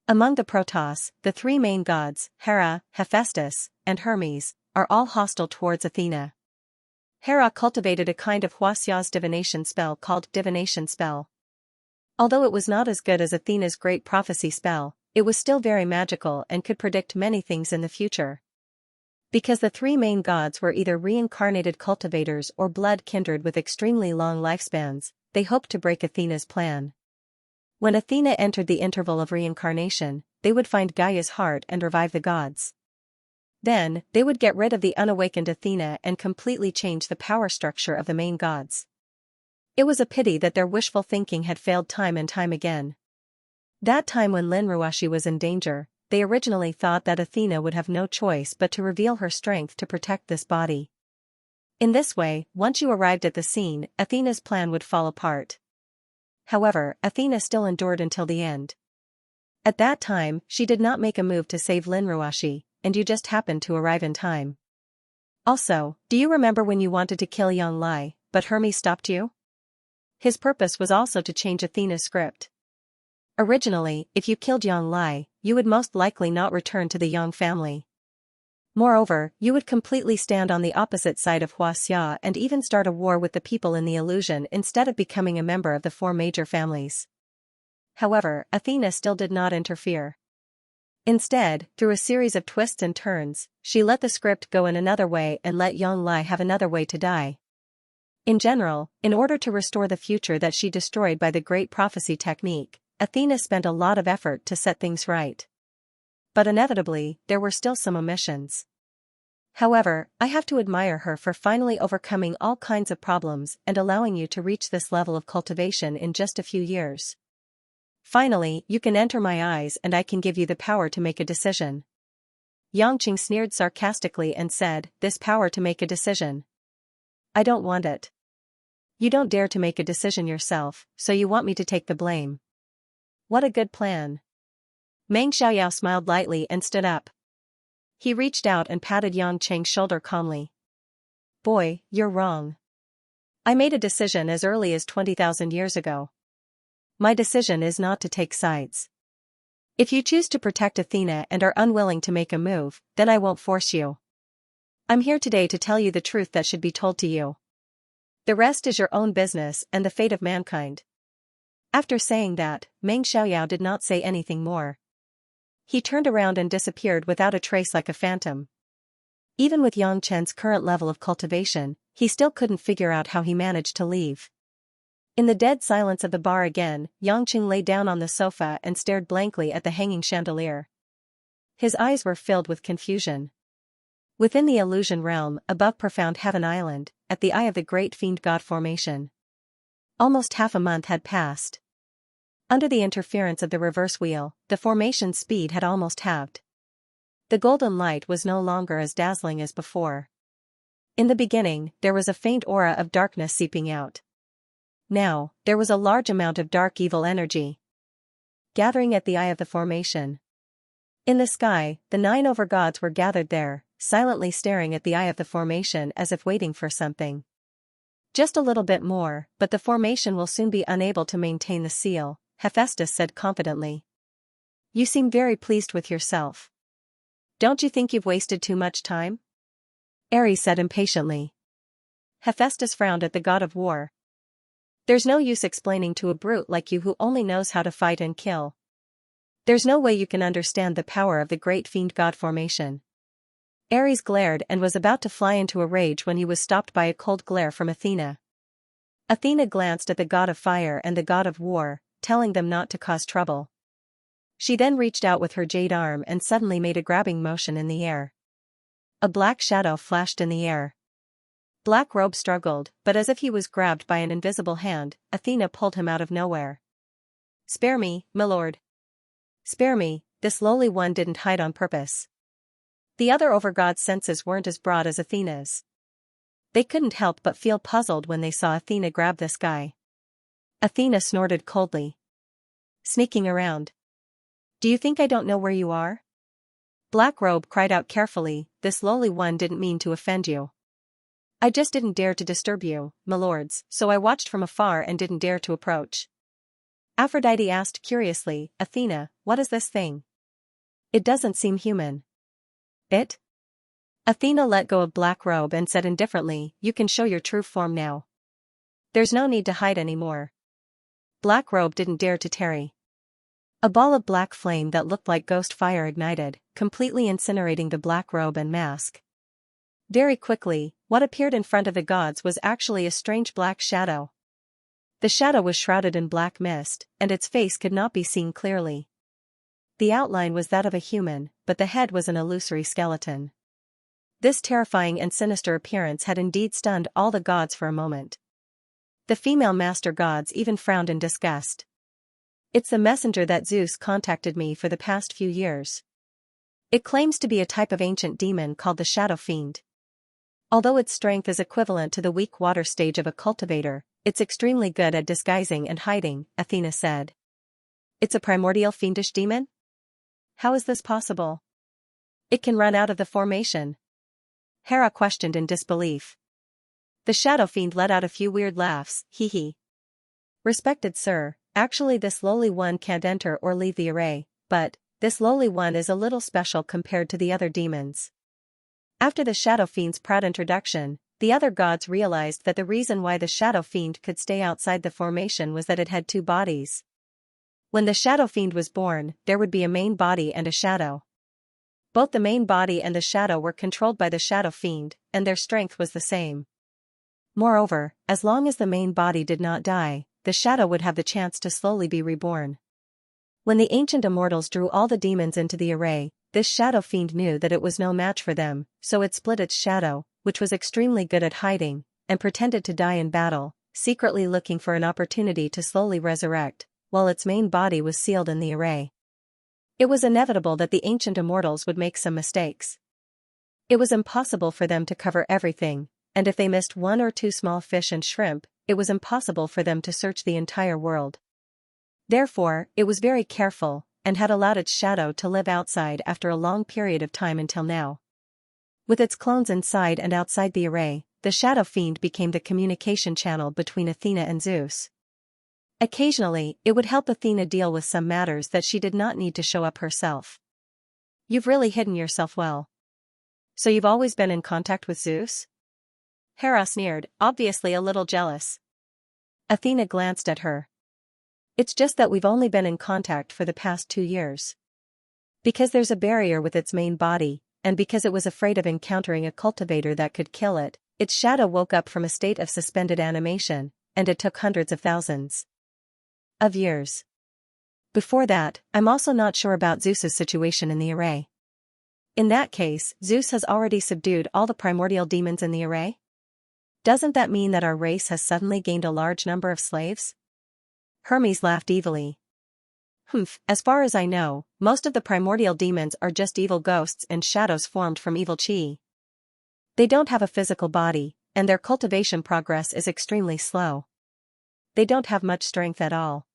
Among the Protoss, the three main gods, Hera, Hephaestus, and Hermes, are all hostile towards Athena. Hera cultivated a kind of Huaxia's divination spell called divination spell. Although it was not as good as Athena's great prophecy spell, it was still very magical and could predict many things in the future. Because the three main gods were either reincarnated cultivators or blood kindred with extremely long lifespans, they hoped to break Athena's plan. When Athena entered the interval of reincarnation, they would find Gaia's heart and revive the gods. Then, they would get rid of the unawakened Athena and completely change the power structure of the main gods. It was a pity that their wishful thinking had failed time and time again. That time when Lin Ruashi was in danger, they originally thought that Athena would have no choice but to reveal her strength to protect this body. In this way, once you arrived at the scene, Athena's plan would fall apart. However, Athena still endured until the end. At that time, she did not make a move to save Lin Ruashi, and you just happened to arrive in time. Also, do you remember when you wanted to kill Yang Lai, but Hermes stopped you? His purpose was also to change Athena's script. Originally, if you killed Yang Lai, you would most likely not return to the Yang family. Moreover, you would completely stand on the opposite side of Xianxia and even start a war with the people in the illusion instead of becoming a member of the four major families. However, Athena still did not interfere. Instead, through a series of twists and turns, she let the script go in another way and let Yang Lai have another way to die. In general, in order to restore the future that she destroyed by the great prophecy technique, Athena spent a lot of effort to set things right. But inevitably, there were still some omissions. However, I have to admire her for finally overcoming all kinds of problems and allowing you to reach this level of cultivation in just a few years. Finally, you can enter my eyes and I can give you the power to make a decision. Yangqing sneered sarcastically and said, "This power to make a decision. I don't want it. You don't dare to make a decision yourself, so you want me to take the blame. What a good plan." Meng Xiaoyao smiled lightly and stood up. He reached out and patted Yang Cheng's shoulder calmly. "Boy, you're wrong. I made a decision as early as 20,000 years ago. My decision is not to take sides. If you choose to protect Athena and are unwilling to make a move, then I won't force you. I'm here today to tell you the truth that should be told to you. The rest is your own business and the fate of mankind." After saying that, Meng Xiaoyao did not say anything more. He turned around and disappeared without a trace like a phantom. Even with Yang Chen's current level of cultivation, he still couldn't figure out how he managed to leave. In the dead silence of the bar again, Yangqing lay down on the sofa and stared blankly at the hanging chandelier. His eyes were filled with confusion. Within the illusion realm, above profound Heaven Island, at the eye of the great fiend god formation. Almost half a month had passed. Under the interference of the reverse wheel, the formation's speed had almost halved. The golden light was no longer as dazzling as before. In the beginning, there was a faint aura of darkness seeping out. Now, there was a large amount of dark evil energy gathering at the eye of the formation. In the sky, the 9 overgods were gathered there, silently staring at the eye of the formation as if waiting for something. "Just a little bit more, but the formation will soon be unable to maintain the seal," Hephaestus said confidently. "You seem very pleased with yourself. Don't you think you've wasted too much time?" Ares said impatiently. Hephaestus frowned at the god of war. "There's no use explaining to a brute like you who only knows how to fight and kill. There's no way you can understand the power of the great fiend god formation." Ares glared and was about to fly into a rage when he was stopped by a cold glare from Athena. Athena glanced at the god of fire and the god of war, telling them not to cause trouble. She then reached out with her jade arm and suddenly made a grabbing motion in the air. A black shadow flashed in the air. Black Robe struggled, but as if he was grabbed by an invisible hand, Athena pulled him out of nowhere. "Spare me, my lord. Spare me, this lowly one didn't hide on purpose." The other overgod's senses weren't as broad as Athena's. They couldn't help but feel puzzled when they saw Athena grab this guy. Athena snorted coldly. "Sneaking around. Do you think I don't know where you are?" Black Robe cried out carefully, "This lowly one didn't mean to offend you. I just didn't dare to disturb you, my lords, so I watched from afar and didn't dare to approach." Aphrodite asked curiously, "Athena, what is this thing? It doesn't seem human." "It?" Athena let go of Black Robe and said indifferently, "You can show your true form now. There's no need to hide anymore." Black Robe didn't dare to tarry. A ball of black flame that looked like ghost fire ignited, completely incinerating the Black Robe and mask. Very quickly, what appeared in front of the gods was actually a strange black shadow. The shadow was shrouded in black mist, and its face could not be seen clearly. The outline was that of a human, but the head was an illusory skeleton. This terrifying and sinister appearance had indeed stunned all the gods for a moment. The female master gods even frowned in disgust. "It's the messenger that Zeus contacted me for the past few years. It claims to be a type of ancient demon called the Shadow Fiend. Although its strength is equivalent to the weak water stage of a cultivator, it's extremely good at disguising and hiding," Athena said. "It's a primordial fiendish demon? How is this possible? It can run out of the formation?" Hera questioned in disbelief. The Shadow Fiend let out a few weird laughs, "Hee hee. Respected sir, actually this lowly one can't enter or leave the array, but, this lowly one is a little special compared to the other demons. After the Shadow Fiend's proud introduction, the other gods realized that the reason why the Shadow Fiend could stay outside the formation was that it had 2 bodies. When the Shadow Fiend was born, there would be a main body and a shadow. Both the main body and the shadow were controlled by the Shadow Fiend, and their strength was the same. Moreover, as long as the main body did not die, the shadow would have the chance to slowly be reborn. When the ancient immortals drew all the demons into the array, this Shadow Fiend knew that it was no match for them, so it split its shadow, which was extremely good at hiding, and pretended to die in battle, secretly looking for an opportunity to slowly resurrect, while its main body was sealed in the array. It was inevitable that the ancient immortals would make some mistakes. It was impossible for them to cover everything, and if they missed 1 or 2 small fish and shrimp, it was impossible for them to search the entire world. Therefore, it was very careful, and had allowed its shadow to live outside after a long period of time until now. With its clones inside and outside the array, the Shadow Fiend became the communication channel between Athena and Zeus. Occasionally, it would help Athena deal with some matters that she did not need to show up herself. You've really hidden yourself well. So you've always been in contact with Zeus? Hera sneered, obviously a little jealous. Athena glanced at her. It's just that we've only been in contact for the past 2 years. Because there's a barrier with its main body, and because it was afraid of encountering a cultivator that could kill it, its shadow woke up from a state of suspended animation, and it took hundreds of thousands of years. Before that, I'm also not sure about Zeus's situation in the array. In that case, Zeus has already subdued all the primordial demons in the array? Doesn't that mean that our race has suddenly gained a large number of slaves? Hermes laughed evilly. As far as I know, most of the primordial demons are just evil ghosts and shadows formed from evil chi. They don't have a physical body, and their cultivation progress is extremely slow. They don't have much strength at all.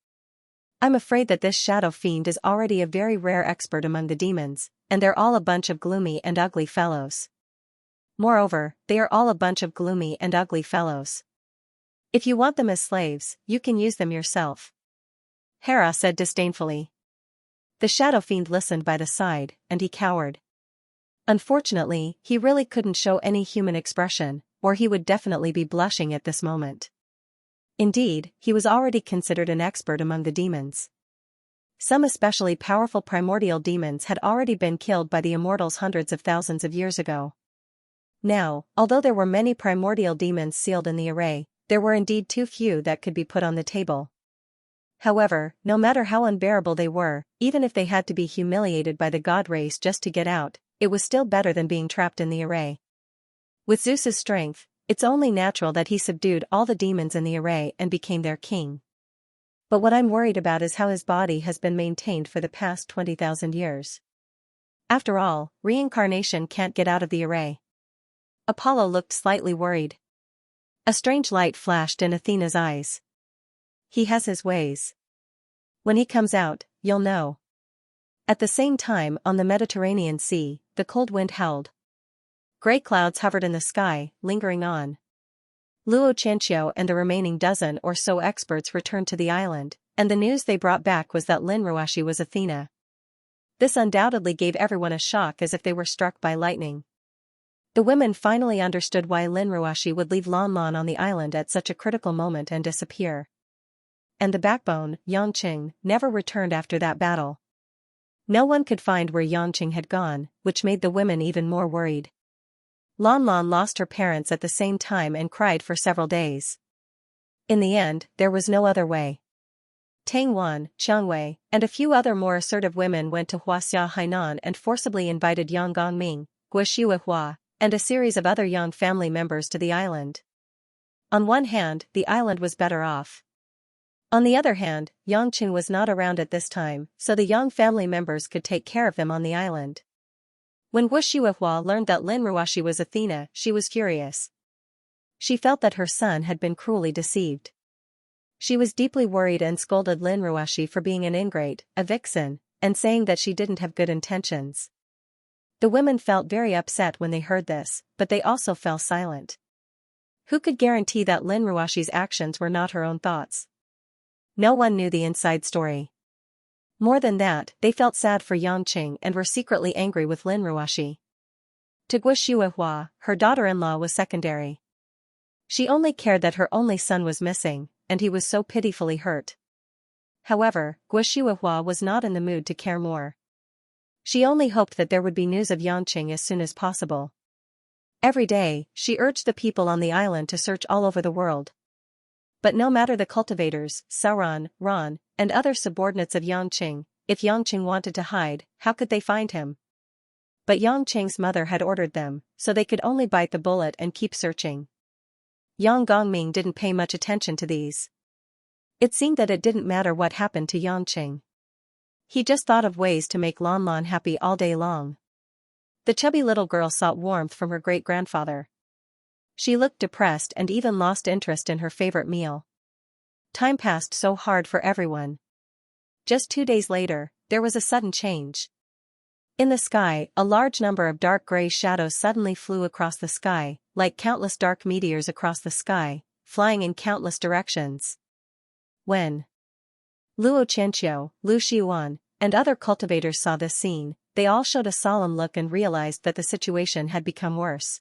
I'm afraid that this Shadow Fiend is already a very rare expert among the demons, and they're all a bunch of gloomy and ugly fellows. Moreover, they are all a bunch of gloomy and ugly fellows. If you want them as slaves, you can use them yourself. Hera said disdainfully. The Shadow Fiend listened by the side, and he cowered. Unfortunately, he really couldn't show any human expression, or he would definitely be blushing at this moment. Indeed, he was already considered an expert among the demons. Some especially powerful primordial demons had already been killed by the immortals hundreds of thousands of years ago. Now, although there were many primordial demons sealed in the array, there were indeed too few that could be put on the table. However, no matter how unbearable they were, even if they had to be humiliated by the god race just to get out, it was still better than being trapped in the array. With Zeus's strength, it's only natural that he subdued all the demons in the array and became their king. But what I'm worried about is how his body has been maintained for the past 20,000 years. After all, reincarnation can't get out of the array. Apollo looked slightly worried. A strange light flashed in Athena's eyes. He has his ways. When he comes out, you'll know. At the same time, on the Mediterranean Sea, the cold wind howled. Gray clouds hovered in the sky, lingering on. Xianxia and the remaining dozen or so experts returned to the island, and the news they brought back was that Lin-Ruashi was Athena. This undoubtedly gave everyone a shock as if they were struck by lightning. The women finally understood why Lin-Ruashi would leave Lan Lan on the island at such a critical moment and disappear. And the backbone, Xianxia, never returned after that battle. No one could find where Xianxia had gone, which made the women even more worried. Lan Lan lost her parents at the same time and cried for several days. In the end, there was no other way. Tang Wan, Xiangwei, and a few other more assertive women went to Huaxia Hainan and forcibly invited Yang Gongming, Guo Hua, and a series of other Yang family members to the island. On one hand, the island was better off. On the other hand, Yangqing was not around at this time, so the Yang family members could take care of them on the island. When Guo Hua learned that Lin-Ruashi was Athena, she was furious. She felt that her son had been cruelly deceived. She was deeply worried and scolded Lin-Ruashi for being an ingrate, a vixen, and saying that she didn't have good intentions. The women felt very upset when they heard this, but they also fell silent. Who could guarantee that Lin-Ruashi's actions were not her own thoughts? no one knew the inside story. More than that, they felt sad for Xianxia and were secretly angry with Lin Ruoxi. To Guo, her daughter-in-law was secondary. She only cared that her only son was missing, and he was so pitifully hurt. However, Guo was not in the mood to care more. She only hoped that there would be news of Xianxia as soon as possible. Every day, she urged the people on the island to search all over the world. But no matter the cultivators, Sauron, Ron, and other subordinates of Xianxia, if Xianxia wanted to hide, how could they find him? But Xianxia's mother had ordered them, so they could only bite the bullet and keep searching. Yang Gongming didn't pay much attention to these. It seemed that it didn't matter what happened to Xianxia. He just thought of ways to make Lan Lan happy all day long. The chubby little girl sought warmth from her great-grandfather. She looked depressed and even lost interest in her favorite meal. Time passed so hard for everyone. Just 2 days later, there was a sudden change. In the sky, a large number of dark gray shadows suddenly flew across the sky, like countless dark meteors across the sky, flying in countless directions. When Luo Qianqiu, Lu Xiuan, and other cultivators saw this scene, they all showed a solemn look and realized that the situation had become worse.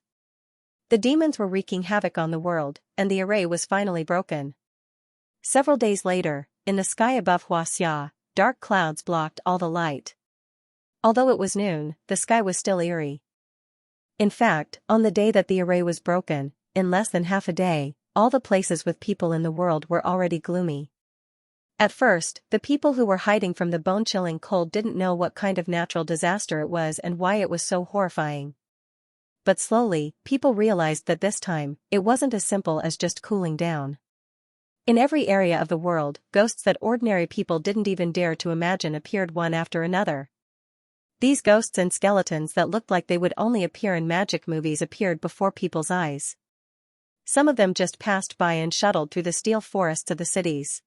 The demons were wreaking havoc on the world, and the array was finally broken. Several days later, in the sky above Xianxia, dark clouds blocked all the light. Although it was noon, the sky was still eerie. In fact, on the day that the array was broken, in less than half a day, all the places with people in the world were already gloomy. At first, the people who were hiding from the bone-chilling cold didn't know what kind of natural disaster it was and why it was so horrifying. But slowly, people realized that this time, it wasn't as simple as just cooling down. In every area of the world, ghosts that ordinary people didn't even dare to imagine appeared one after another. These ghosts and skeletons that looked like they would only appear in magic movies appeared before people's eyes. Some of them just passed by and shuttled through the steel forests of the cities.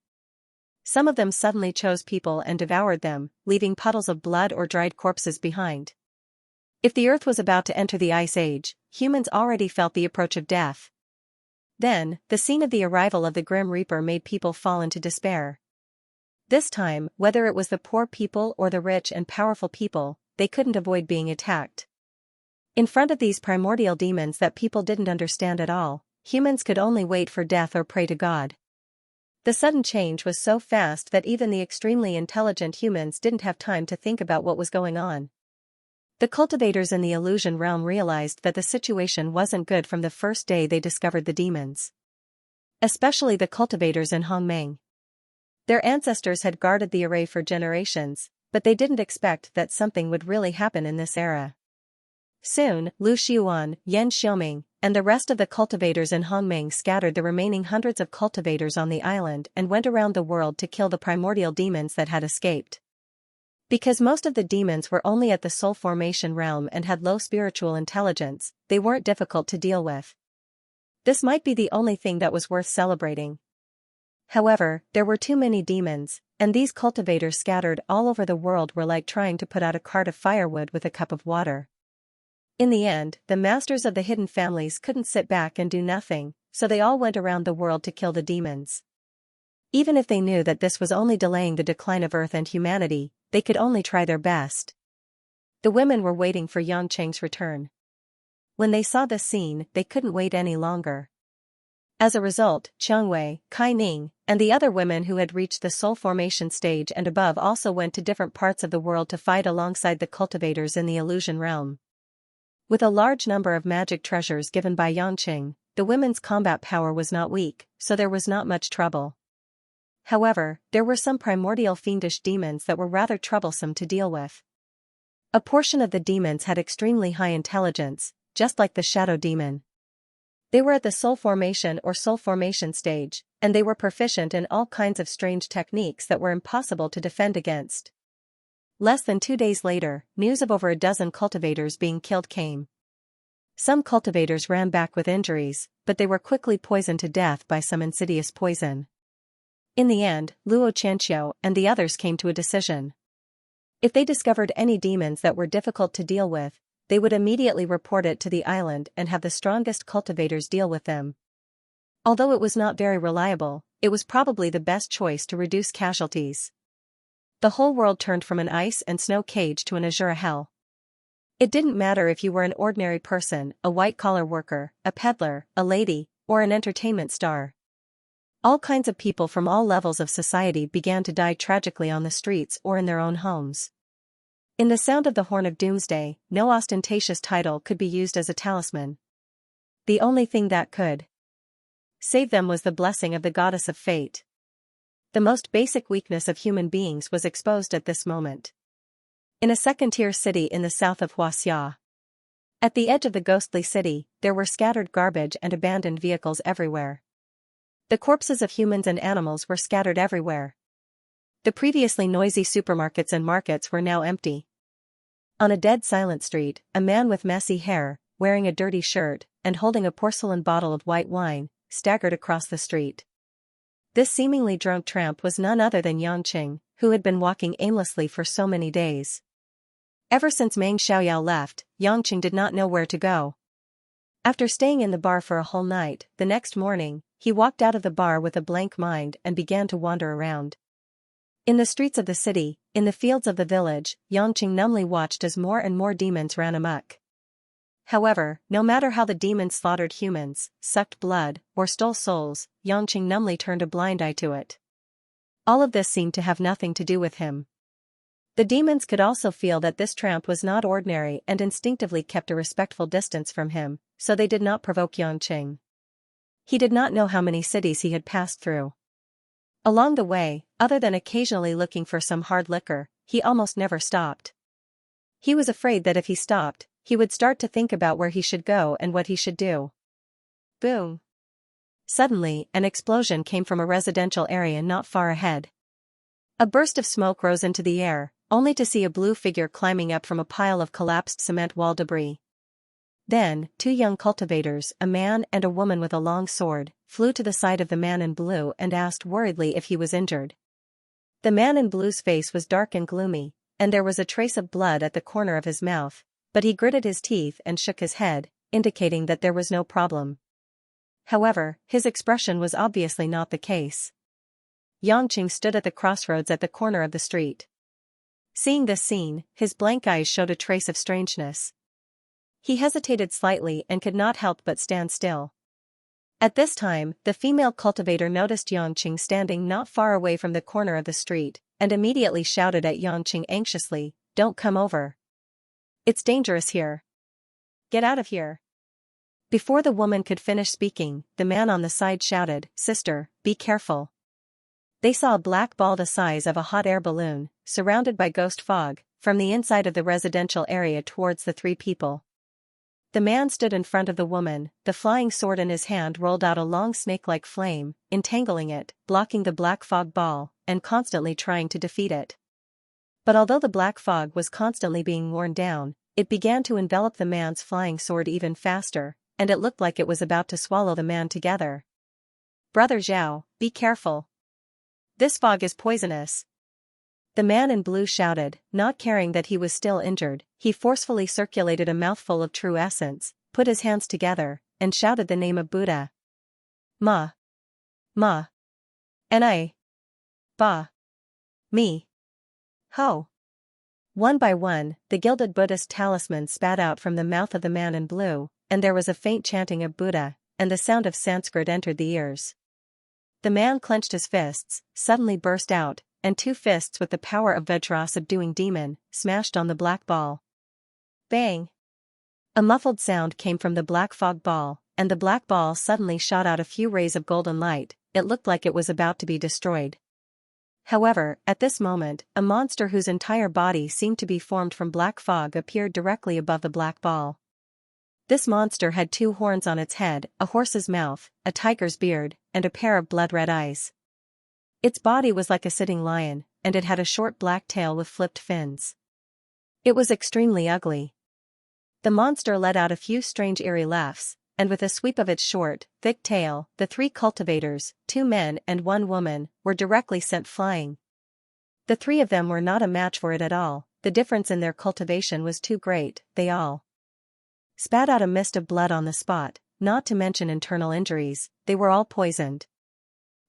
Some of them suddenly chose people and devoured them, leaving puddles of blood or dried corpses behind. If the earth was about to enter the Ice Age, humans already felt the approach of death. Then, the scene of the arrival of the Grim Reaper made people fall into despair. This time, whether it was the poor people or the rich and powerful people, they couldn't avoid being attacked. In front of these primordial demons that people didn't understand at all, humans could only wait for death or pray to God. The sudden change was so fast that even the extremely intelligent humans didn't have time to think about what was going on. The cultivators in the illusion realm realized that the situation wasn't good from the first day they discovered the demons. Especially the cultivators in Hongmeng. Their ancestors had guarded the array for generations, but they didn't expect that something would really happen in this era. Soon, Lu Xiuan, Yan Xiaoming, and the rest of the cultivators in Hongmeng scattered the remaining hundreds of cultivators on the island and went around the world to kill the primordial demons that had escaped. Because most of the demons were only at the soul formation realm and had low spiritual intelligence, they weren't difficult to deal with. This might be the only thing that was worth celebrating. However, there were too many demons, and these cultivators scattered all over the world were like trying to put out a cart of firewood with a cup of water. In the end, the masters of the hidden families couldn't sit back and do nothing, so they all went around the world to kill the demons. Even if they knew that this was only delaying the decline of Earth and humanity, they could only try their best. The women were waiting for Xianxia's return. When they saw this scene, they couldn't wait any longer. As a result, Changwei, Kai Ning, and the other women who had reached the soul formation stage and above also went to different parts of the world to fight alongside the cultivators in the illusion realm. With a large number of magic treasures given by Xianxia, the women's combat power was not weak, so there was not much trouble. However, there were some primordial fiendish demons that were rather troublesome to deal with. A portion of the demons had extremely high intelligence, just like the shadow demon. They were at the soul formation or soul formation stage, and they were proficient in all kinds of strange techniques that were impossible to defend against. Less than 2 days later, news of over a dozen cultivators being killed came. Some cultivators ran back with injuries, but they were quickly poisoned to death by some insidious poison. In the end, Luo Qianqiu and the others came to a decision. If they discovered any demons that were difficult to deal with, they would immediately report it to the island and have the strongest cultivators deal with them. Although it was not very reliable, it was probably the best choice to reduce casualties. The whole world turned from an ice and snow cage to an azure hell. It didn't matter if you were an ordinary person, a white-collar worker, a peddler, a lady, or an entertainment star. All kinds of people from all levels of society began to die tragically on the streets or in their own homes. In the sound of the horn of doomsday, no ostentatious title could be used as a talisman. The only thing that could save them was the blessing of the goddess of fate. The most basic weakness of human beings was exposed at this moment. In a second-tier city in the south of Xianxia. At the edge of the ghostly city, there were scattered garbage and abandoned vehicles everywhere. The corpses of humans and animals were scattered everywhere. The previously noisy supermarkets and markets were now empty. On a dead silent street, a man with messy hair, wearing a dirty shirt, and holding a porcelain bottle of white wine, staggered across the street. This seemingly drunk tramp was none other than Xianxia, who had been walking aimlessly for so many days. Ever since Meng Xiaoyao left, Xianxia did not know where to go. After staying in the bar for a whole night, the next morning, he walked out of the bar with a blank mind and began to wander around. In the streets of the city, in the fields of the village, Xianxia numbly watched as more and more demons ran amok. However, no matter how the demons slaughtered humans, sucked blood, or stole souls, Xianxia numbly turned a blind eye to it. All of this seemed to have nothing to do with him. The demons could also feel that this tramp was not ordinary and instinctively kept a respectful distance from him, so they did not provoke Xianxia. He did not know how many cities he had passed through. Along the way, other than occasionally looking for some hard liquor, he almost never stopped. He was afraid that if he stopped, he would start to think about where he should go and what he should do. Boom! Suddenly, an explosion came from a residential area not far ahead. A burst of smoke rose into the air, only to see a blue figure climbing up from a pile of collapsed cement wall debris. Then, two young cultivators, a man and a woman with a long sword, flew to the side of the man in blue and asked worriedly if he was injured. The man in blue's face was dark and gloomy, and there was a trace of blood at the corner of his mouth, but he gritted his teeth and shook his head, indicating that there was no problem. However, his expression was obviously not the case. Xianxia stood at the crossroads at the corner of the street. Seeing this scene, his blank eyes showed a trace of strangeness. He hesitated slightly and could not help but stand still. At this time, the female cultivator noticed Xianxia standing not far away from the corner of the street, and immediately shouted at Xianxia anxiously, "Don't come over. It's dangerous here. Get out of here." Before the woman could finish speaking, the man on the side shouted, "Sister, be careful." They saw a black ball the size of a hot air balloon, surrounded by ghost fog, from the inside of the residential area towards the three people. The man stood in front of the woman, the flying sword in his hand rolled out a long snake-like flame, entangling it, blocking the black fog ball, and constantly trying to defeat it. But although the black fog was constantly being worn down, it began to envelop the man's flying sword even faster, and it looked like it was about to swallow the man together. "Brother Zhao, be careful. This fog is poisonous." The man in blue shouted, not caring that he was still injured. He forcefully circulated a mouthful of true essence, put his hands together, and shouted the name of Buddha. Ma. Ma. Ni. Ba. Mi. Ho. One by one, the gilded Buddhist talismans spat out from the mouth of the man in blue, and there was a faint chanting of Buddha, and the sound of Sanskrit entered the ears. The man clenched his fists, suddenly burst out, and two fists with the power of Vajra subduing demon, smashed on the black ball. Bang! A muffled sound came from the black fog ball, and the black ball suddenly shot out a few rays of golden light. It looked like it was about to be destroyed. However, at this moment, a monster whose entire body seemed to be formed from black fog appeared directly above the black ball. This monster had two horns on its head, a horse's mouth, a tiger's beard, and a pair of blood-red eyes. Its body was like a sitting lion, and it had a short black tail with flipped fins. It was extremely ugly. The monster let out a few strange eerie laughs, and with a sweep of its short, thick tail, the three cultivators, 2 men and 1 woman, were directly sent flying. The 3 of them were not a match for it at all. The difference in their cultivation was too great. They all spat out a mist of blood on the spot, not to mention internal injuries. They were all poisoned.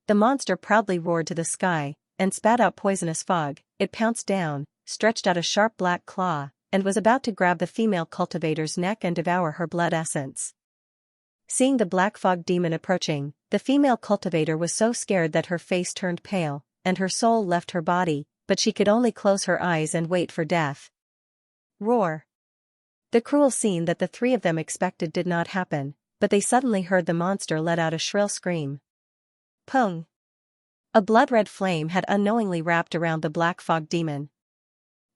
The monster proudly roared to the sky, and spat out poisonous fog. It pounced down, stretched out a sharp black claw, and was about to grab the female cultivator's neck and devour her blood essence. Seeing the black fog demon approaching, the female cultivator was so scared that her face turned pale, and her soul left her body, but she could only close her eyes and wait for death. Roar! The cruel scene that the three of them expected did not happen, but they suddenly heard the monster let out a shrill scream. Pung! A blood-red flame had unknowingly wrapped around the black fog demon.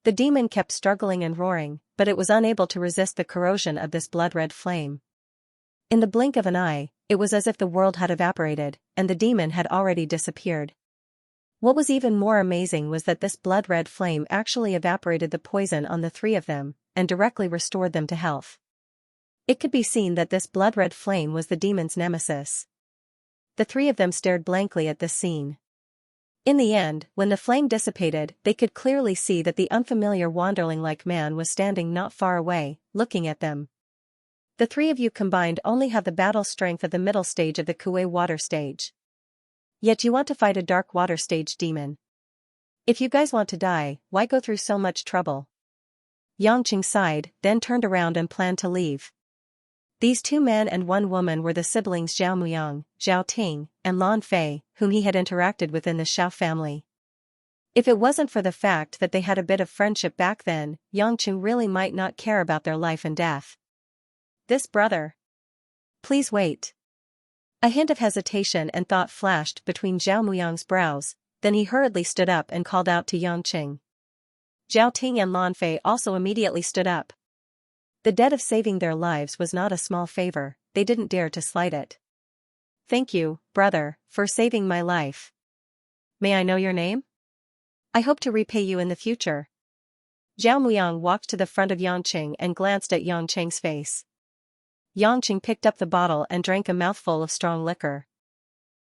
The demon kept struggling and roaring, but it was unable to resist the corrosion of this blood-red flame. In the blink of an eye, it was as if the world had evaporated, and the demon had already disappeared. What was even more amazing was that this blood-red flame actually evaporated the poison on the three of them, and directly restored them to health. It could be seen that this blood-red flame was the demon's nemesis. The three of them stared blankly at this scene. In the end, when the flame dissipated, they could clearly see that the unfamiliar wanderling-like man was standing not far away, looking at them. The three of you combined only have the battle strength of the middle stage of the Kuei water stage. Yet you want to fight a dark water stage demon. If you guys want to die, why go through so much trouble? Xianxia sighed, then turned around and planned to leave. These 2 men and 1 woman were the siblings Zhao Muyang, Zhao Ting, and Lan Fei, whom he had interacted with in the Xiao family. If it wasn't for the fact that they had a bit of friendship back then, Xianxia really might not care about their life and death. This brother. Please wait. A hint of hesitation and thought flashed between Zhao Muyang's brows, then he hurriedly stood up and called out to Xianxia. Zhao Ting and Lan Fei also immediately stood up. The debt of saving their lives was not a small favor, they didn't dare to slight it. Thank you, brother, for saving my life. May I know your name? I hope to repay you in the future. Zhao Muyang walked to the front of Xianxia and glanced at Xianxia's face. Xianxia picked up the bottle and drank a mouthful of strong liquor.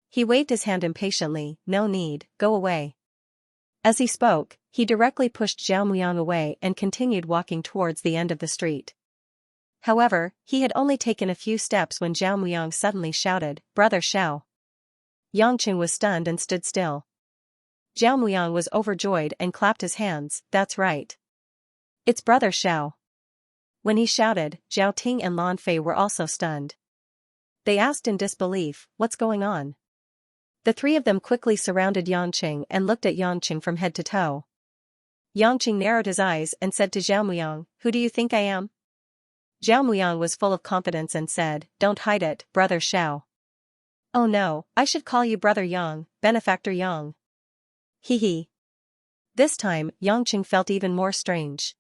He waved his hand impatiently, no need, go away. As he spoke, he directly pushed Zhao Muyang away and continued walking towards the end of the street. However, he had only taken a few steps when Zhao Muyang suddenly shouted, "Brother Xiao!" Xianxia was stunned and stood still. Zhao Muyang was overjoyed and clapped his hands, that's right. It's Brother Xiao. When he shouted, Zhao Ting and Lan Fei were also stunned. They asked in disbelief, what's going on? The three of them quickly surrounded Xianxia and looked at Xianxia from head to toe. Xianxia narrowed his eyes and said to Zhao Muyang, "Who do you think I am?" Zhao Muyang was full of confidence and said, "Don't hide it, Brother Xiao." "Oh no, I should call you Brother Yang, Benefactor Yang." Hee. This time, Xianxia felt even more strange.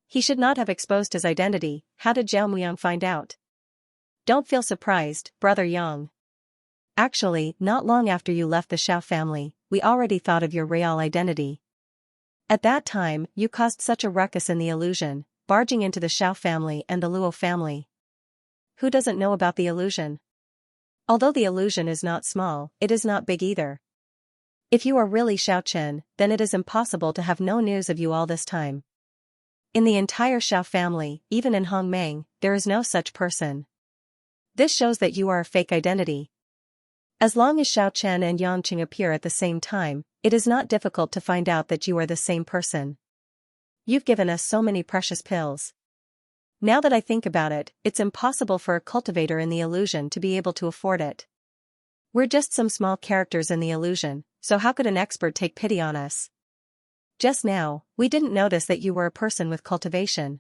He should not have exposed his identity. How did Zhao Muyang find out? "Don't feel surprised, Brother Yang. Actually, not long after you left the Xiao family, we already thought of your real identity. At that time, you caused such a ruckus in the illusion, barging into the Xiao family and the Luo family. Who doesn't know about the illusion? Although the illusion is not small, it is not big either. If you are really Xiao Chen, then it is impossible to have no news of you all this time. In the entire Xiao family, even in Hongmeng, there is no such person. This shows that you are a fake identity. As long as Xiao Chen and Xianxia appear at the same time, it is not difficult to find out that you are the same person. You've given us so many precious pills. Now that I think about it, it's impossible for a cultivator in the illusion to be able to afford it. We're just some small characters in the illusion, so how could an expert take pity on us? Just now, we didn't notice that you were a person with cultivation.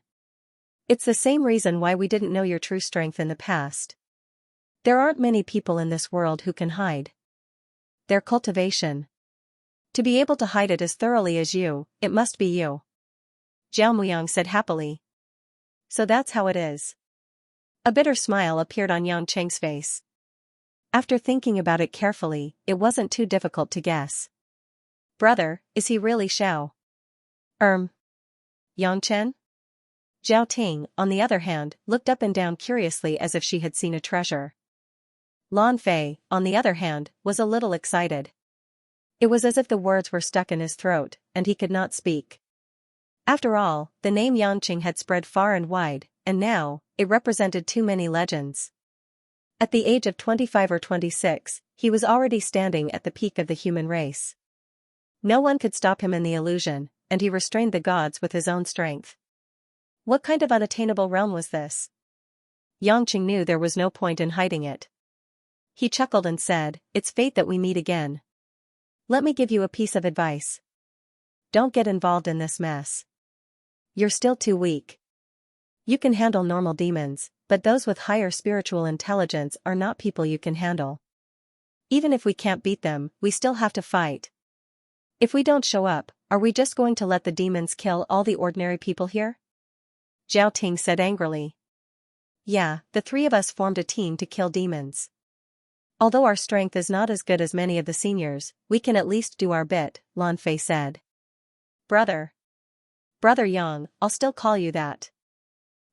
It's the same reason why we didn't know your true strength in the past. There aren't many people in this world who can hide their cultivation. To be able to hide it as thoroughly as you, it must be you. Zhao Muyang said happily. So that's how it is. A bitter smile appeared on Xianxia's face. After thinking about it carefully, it wasn't too difficult to guess. Brother, is he really Xiao? Xianxia? Zhao Ting, on the other hand, looked up and down curiously as if she had seen a treasure. Lan Fei, on the other hand, was a little excited. It was as if the words were stuck in his throat, and he could not speak. After all, the name Xianxia had spread far and wide, and now, it represented too many legends. At the age of 25 or 26, He was already standing at the peak of the human race. No one could stop him in the illusion, and he restrained the gods with his own strength. What kind of unattainable realm was this? Xianxia knew there was no point in hiding it. He chuckled and said, "It's fate that we meet again. Let me give you a piece of advice. Don't get involved in this mess. You're still too weak. You can handle normal demons, but those with higher spiritual intelligence are not people you can handle. Even if we can't beat them, we still have to fight. If we don't show up, are we just going to let the demons kill all the ordinary people here?" Zhao Ting said angrily. "Yeah, the three of us formed a team to kill demons. Although our strength is not as good as many of the seniors, we can at least do our bit," Lan Fei said. Brother Yang, I'll still call you that.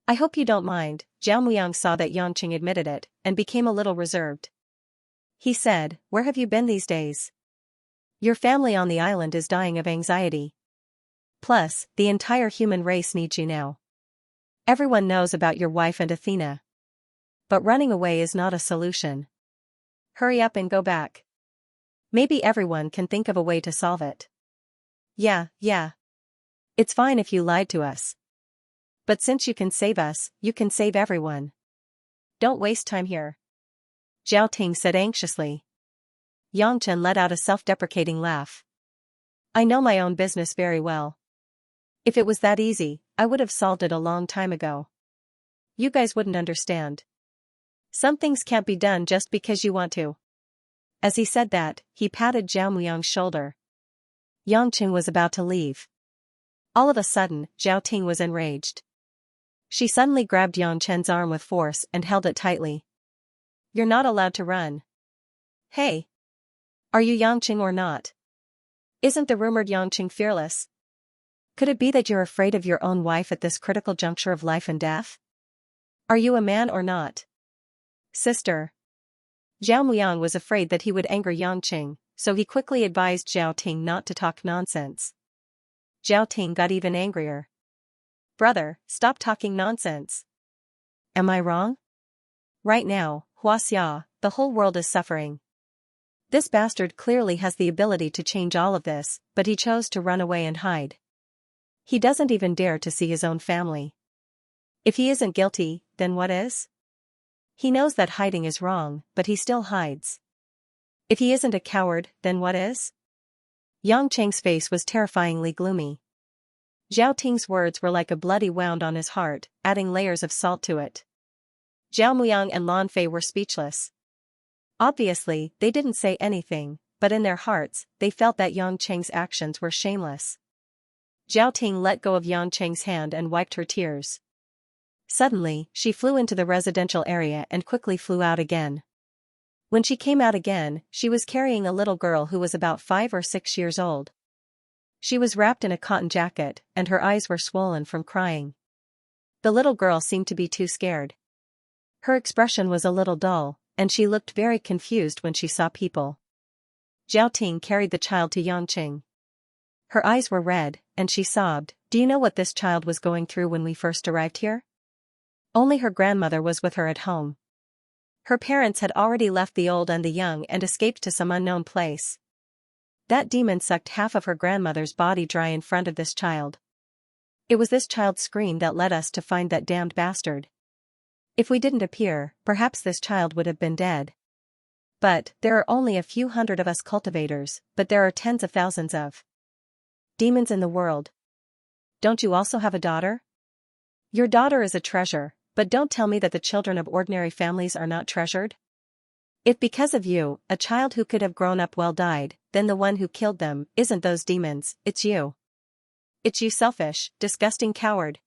I hope you don't mind." Zhao Muyang saw that Xianxia admitted it, and became a little reserved. He said, "Where have you been these days? Your family on the island is dying of anxiety. Plus, the entire human race needs you now. Everyone knows about your wife and Athena. But running away is not a solution. Hurry up and go back. Maybe everyone can think of a way to solve it." Yeah. It's fine if you lied to us. But since you can save us, you can save everyone. Don't waste time here," Zhao Ting said anxiously. Xianxia let out a self-deprecating laugh. "I know my own business very well. If it was that easy, I would have solved it a long time ago. You guys wouldn't understand. Some things can't be done just because you want to." As he said that, he patted Zhao Muyang's shoulder. Xianxia was about to leave. All of a sudden, Zhao Ting was enraged. She suddenly grabbed Xianxia's arm with force and held it tightly. "You're not allowed to run. Hey! Are you Xianxia or not? Isn't the rumored Xianxia fearless? Could it be that you're afraid of your own wife at this critical juncture of life and death? Are you a man or not? Sister." Zhao Muyang was afraid that he would anger Xianxia, so he quickly advised Zhao Ting not to talk nonsense. Zhao Ting got even angrier. "Brother, stop talking nonsense. Am I wrong? Right now, Huaxia, the whole world is suffering. This bastard clearly has the ability to change all of this, but he chose to run away and hide. He doesn't even dare to see his own family. If he isn't guilty, then what is? He knows that hiding is wrong, but he still hides. If he isn't a coward, then what is?" Xianxia's face was terrifyingly gloomy. Zhao Ting's words were like a bloody wound on his heart, adding layers of salt to it. Zhao Muyang and Lan Fei were speechless. Obviously, they didn't say anything, but in their hearts, they felt that Xianxia's actions were shameless. Zhao Ting let go of Xianxia's hand and wiped her tears. Suddenly, she flew into the residential area and quickly flew out again. When she came out again, she was carrying a little girl who was about 5 or 6 years old. She was wrapped in a cotton jacket, and her eyes were swollen from crying. The little girl seemed to be too scared. Her expression was a little dull, and she looked very confused when she saw people. Zhao Ting carried the child to Xianxia. Her eyes were red, and she sobbed, "Do you know what this child was going through when we first arrived here? Only her grandmother was with her at home. Her parents had already left the old and the young and escaped to some unknown place. That demon sucked half of her grandmother's body dry in front of this child. It was this child's scream that led us to find that damned bastard. If we didn't appear, perhaps this child would have been dead. But there are only a few hundred of us cultivators, but there are tens of thousands of demons in the world. Don't you also have a daughter? Your daughter is a treasure, but don't tell me that the children of ordinary families are not treasured. If because of you, a child who could have grown up well died, then the one who killed them isn't those demons, it's you. It's you, selfish, disgusting coward."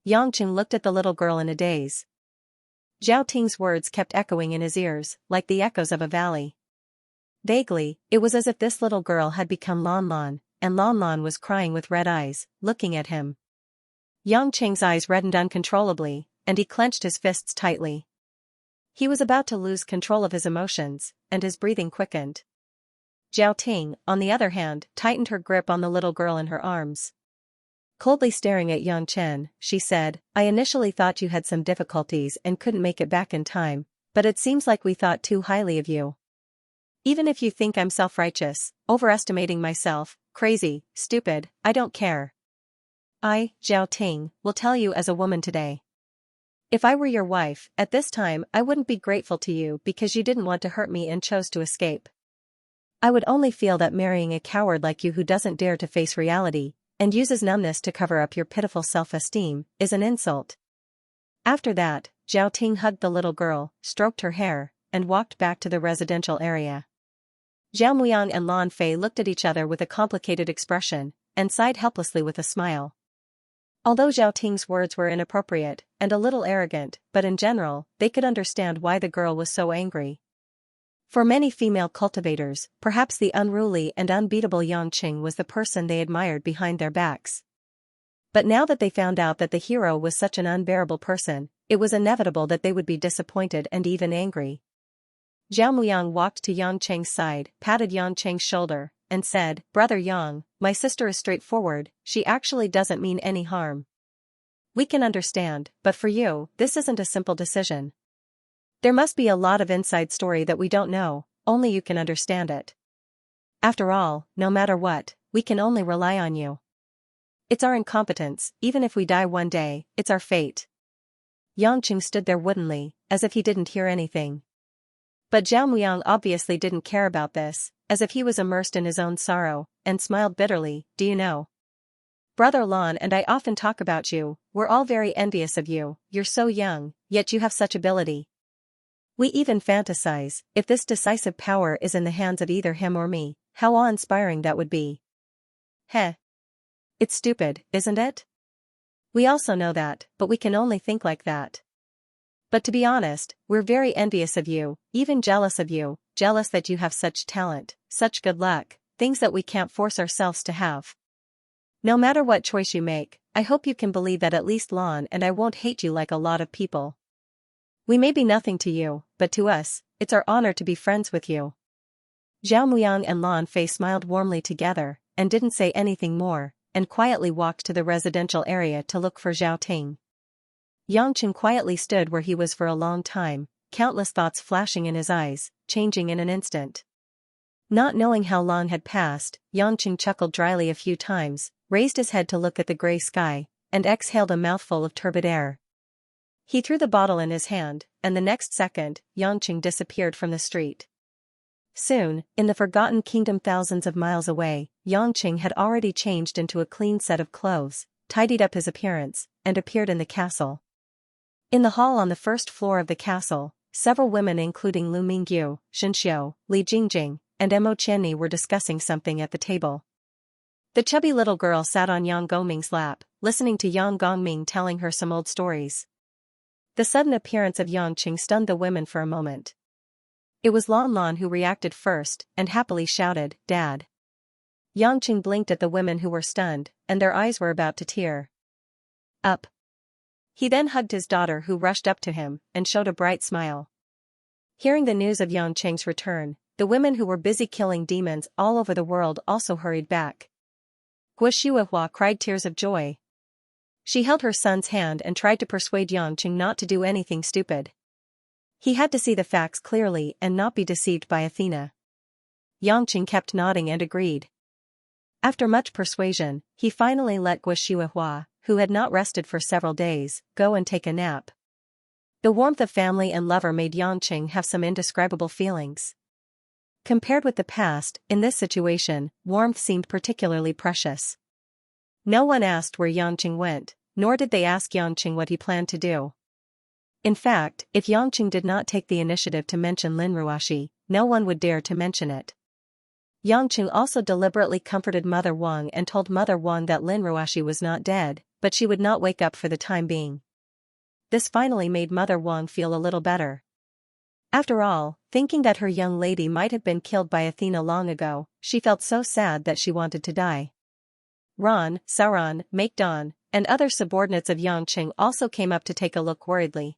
Xianxia looked at the little girl in a daze. Zhao Ting's words kept echoing in his ears, like the echoes of a valley. Vaguely, it was as if this little girl had become Lan Lan, and Lan Lan was crying with red eyes, looking at him. Xianxia's eyes reddened uncontrollably, and he clenched his fists tightly. He was about to lose control of his emotions, and his breathing quickened. Zhao Ting, on the other hand, tightened her grip on the little girl in her arms. Coldly staring at Xianxia, she said, "I initially thought you had some difficulties and couldn't make it back in time, but it seems like we thought too highly of you. Even if you think I'm self-righteous, overestimating myself, crazy, stupid, I don't care. I, Zhao Ting, will tell you as a woman today. If I were your wife, at this time I wouldn't be grateful to you because you didn't want to hurt me and chose to escape. I would only feel that marrying a coward like you who doesn't dare to face reality, and uses numbness to cover up your pitiful self-esteem, is an insult. After that, Zhao Ting hugged the little girl, stroked her hair, and walked back to the residential area. Zhao Muyang and Lan Fei looked at each other with a complicated expression, and sighed helplessly with a smile. Although Zhao Ting's words were inappropriate, and a little arrogant, but in general, they could understand why the girl was so angry. For many female cultivators, perhaps the unruly and unbeatable Yang Qing was the person they admired behind their backs. But now that they found out that the hero was such an unbearable person, it was inevitable that they would be disappointed and even angry. Zhao Muyang walked to Yang Cheng's side, patted Yang Cheng's shoulder, and said, "Brother Yang, my sister is straightforward, she actually doesn't mean any harm. We can understand, but for you, this isn't a simple decision. There must be a lot of inside story that we don't know, only you can understand it. After all, no matter what, we can only rely on you. It's our incompetence, even if we die one day, it's our fate." Yang Qing stood there woodenly, as if he didn't hear anything. But Zhao Muyang obviously didn't care about this, as if he was immersed in his own sorrow, and smiled bitterly. "Do you know? Brother Lan and I often talk about you, we're all very envious of you, you're so young, yet you have such ability. We even fantasize, if this decisive power is in the hands of either him or me, how awe-inspiring that would be." Heh. It's stupid, isn't it? We also know that, but we can only think like that. But to be honest, we're very envious of you, even jealous of you, jealous that you have such talent, such good luck, things that we can't force ourselves to have. No matter what choice you make, I hope you can believe that at least Lan and I won't hate you like a lot of people. We may be nothing to you, but to us, it's our honor to be friends with you." Zhao Muyang and Lan Fei smiled warmly together, and didn't say anything more, and quietly walked to the residential area to look for Zhao Ting. Yang Qing quietly stood where he was for a long time, countless thoughts flashing in his eyes, changing in an instant. Not knowing how long had passed, Yang Qing chuckled dryly a few times, raised his head to look at the gray sky, and exhaled a mouthful of turbid air. He threw the bottle in his hand, and the next second, Yang Qing disappeared from the street. Soon, in the forgotten kingdom thousands of miles away, Yang Qing had already changed into a clean set of clothes, tidied up his appearance, and appeared in the castle. In the hall on the first floor of the castle, several women including Lu Mingyu, Xianxia, Li Jingjing, and Mo Qianni were discussing something at the table. The chubby little girl sat on Yang Gongming's lap, listening to Yang Gongming telling her some old stories. The sudden appearance of Yang Qing stunned the women for a moment. It was Lan Lan who reacted first, and happily shouted, "Dad." Yang Qing blinked at the women who were stunned, and their eyes were about to tear up. He then hugged his daughter who rushed up to him, and showed a bright smile. Hearing the news of Yang Qing's return, the women who were busy killing demons all over the world also hurried back. Guo Shuihua cried tears of joy. She held her son's hand and tried to persuade Yang Qing not to do anything stupid. He had to see the facts clearly and not be deceived by Athena. Yang Qing kept nodding and agreed. After much persuasion, he finally let Guo Shuihua, who had not rested for several days, go and take a nap. The warmth of family and lover made Yang Qing have some indescribable feelings. Compared with the past, in this situation, warmth seemed particularly precious. No one asked where Yang Qing went, nor did they ask Yang Qing what he planned to do. In fact, if Yang Qing did not take the initiative to mention Lin Ruashi, no one would dare to mention it. Yang Qing also deliberately comforted Mother Wang and told Mother Wang that Lin Ruashi was not dead, but she would not wake up for the time being. This finally made Mother Wang feel a little better. After all, thinking that her young lady might have been killed by Athena long ago, she felt so sad that she wanted to die. Ron, Sauron, Maekdan, and other subordinates of Yang Qing also came up to take a look worriedly.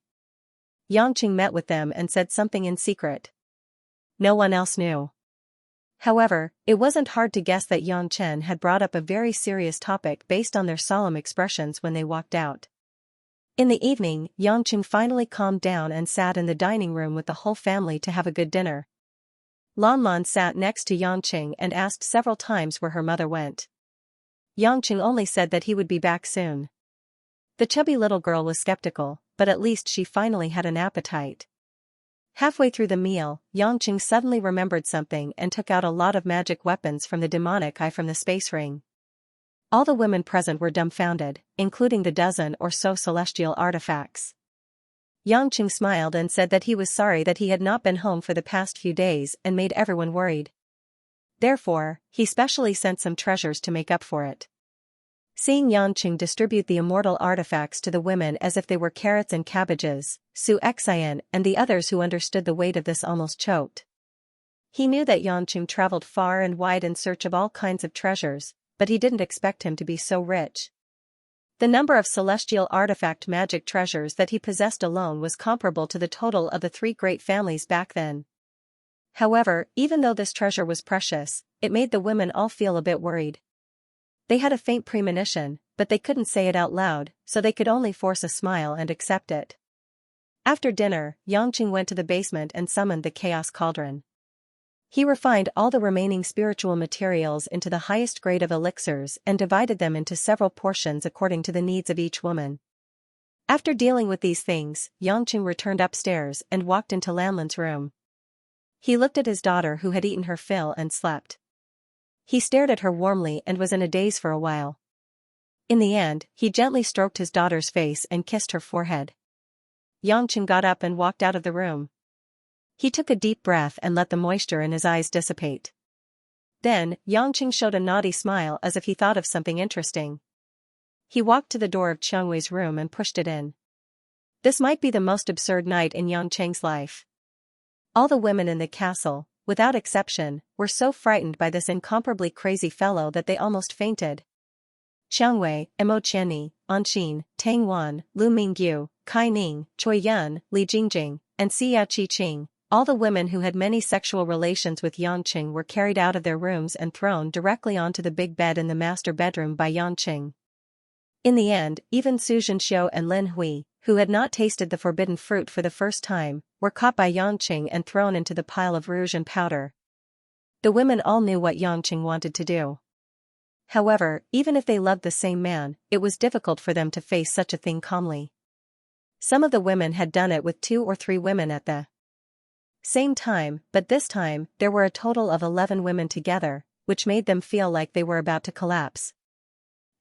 Yang Qing met with them and said something in secret. No one else knew. However, it wasn't hard to guess that Yang Chen had brought up a very serious topic based on their solemn expressions when they walked out. In the evening, Yang Qing finally calmed down and sat in the dining room with the whole family to have a good dinner. Lan Lan sat next to Yangqing and asked several times where her mother went. Yangqing only said that he would be back soon. The chubby little girl was skeptical, but at least she finally had an appetite. Halfway through the meal, Yangqing suddenly remembered something and took out a lot of magic weapons from the demonic eye from the space ring. All the women present were dumbfounded, including the dozen or so celestial artifacts. Yangqing smiled and said that he was sorry that he had not been home for the past few days and made everyone worried. Therefore, he specially sent some treasures to make up for it. Seeing Yangqing distribute the immortal artifacts to the women as if they were carrots and cabbages, Xianxia and the others who understood the weight of this almost choked. He knew that Yangqing traveled far and wide in search of all kinds of treasures, but he didn't expect him to be so rich. The number of celestial artifact magic treasures that he possessed alone was comparable to the total of the 3 great families back then. However, even though this treasure was precious, it made the women all feel a bit worried. They had a faint premonition, but they couldn't say it out loud, so they could only force a smile and accept it. After dinner, Yangqing went to the basement and summoned the Chaos Cauldron. He refined all the remaining spiritual materials into the highest grade of elixirs and divided them into several portions according to the needs of each woman. After dealing with these things, Yangqing returned upstairs and walked into Lanlan's room. He looked at his daughter who had eaten her fill and slept. He stared at her warmly and was in a daze for a while. In the end, he gently stroked his daughter's face and kissed her forehead. Yangqing got up and walked out of the room. He took a deep breath and let the moisture in his eyes dissipate. Then, Yangqing showed a naughty smile as if he thought of something interesting. He walked to the door of Chengwei's room and pushed it in. This might be the most absurd night in Yangqing's life. All the women in the castle, without exception, were so frightened by this incomparably crazy fellow that they almost fainted. Xianxia, Mo Qianni, Anxin, Tang Wan, Lu Mingyu, Kai Ning, Choi Yun, Li Jingjing, and Xia Qiqing, all the women who had many sexual relations with Yangqing were carried out of their rooms and thrown directly onto the big bed in the master bedroom by Yangqing. In the end, even Su Zhenxiu and Lin Hui, who had not tasted the forbidden fruit for the first time, were caught by Yangqing and thrown into the pile of rouge and powder. The women all knew what Yangqing wanted to do. However, even if they loved the same man, it was difficult for them to face such a thing calmly. Some of the women had done it with 2 or 3 women at the same time, but this time, there were a total of 11 women together, which made them feel like they were about to collapse.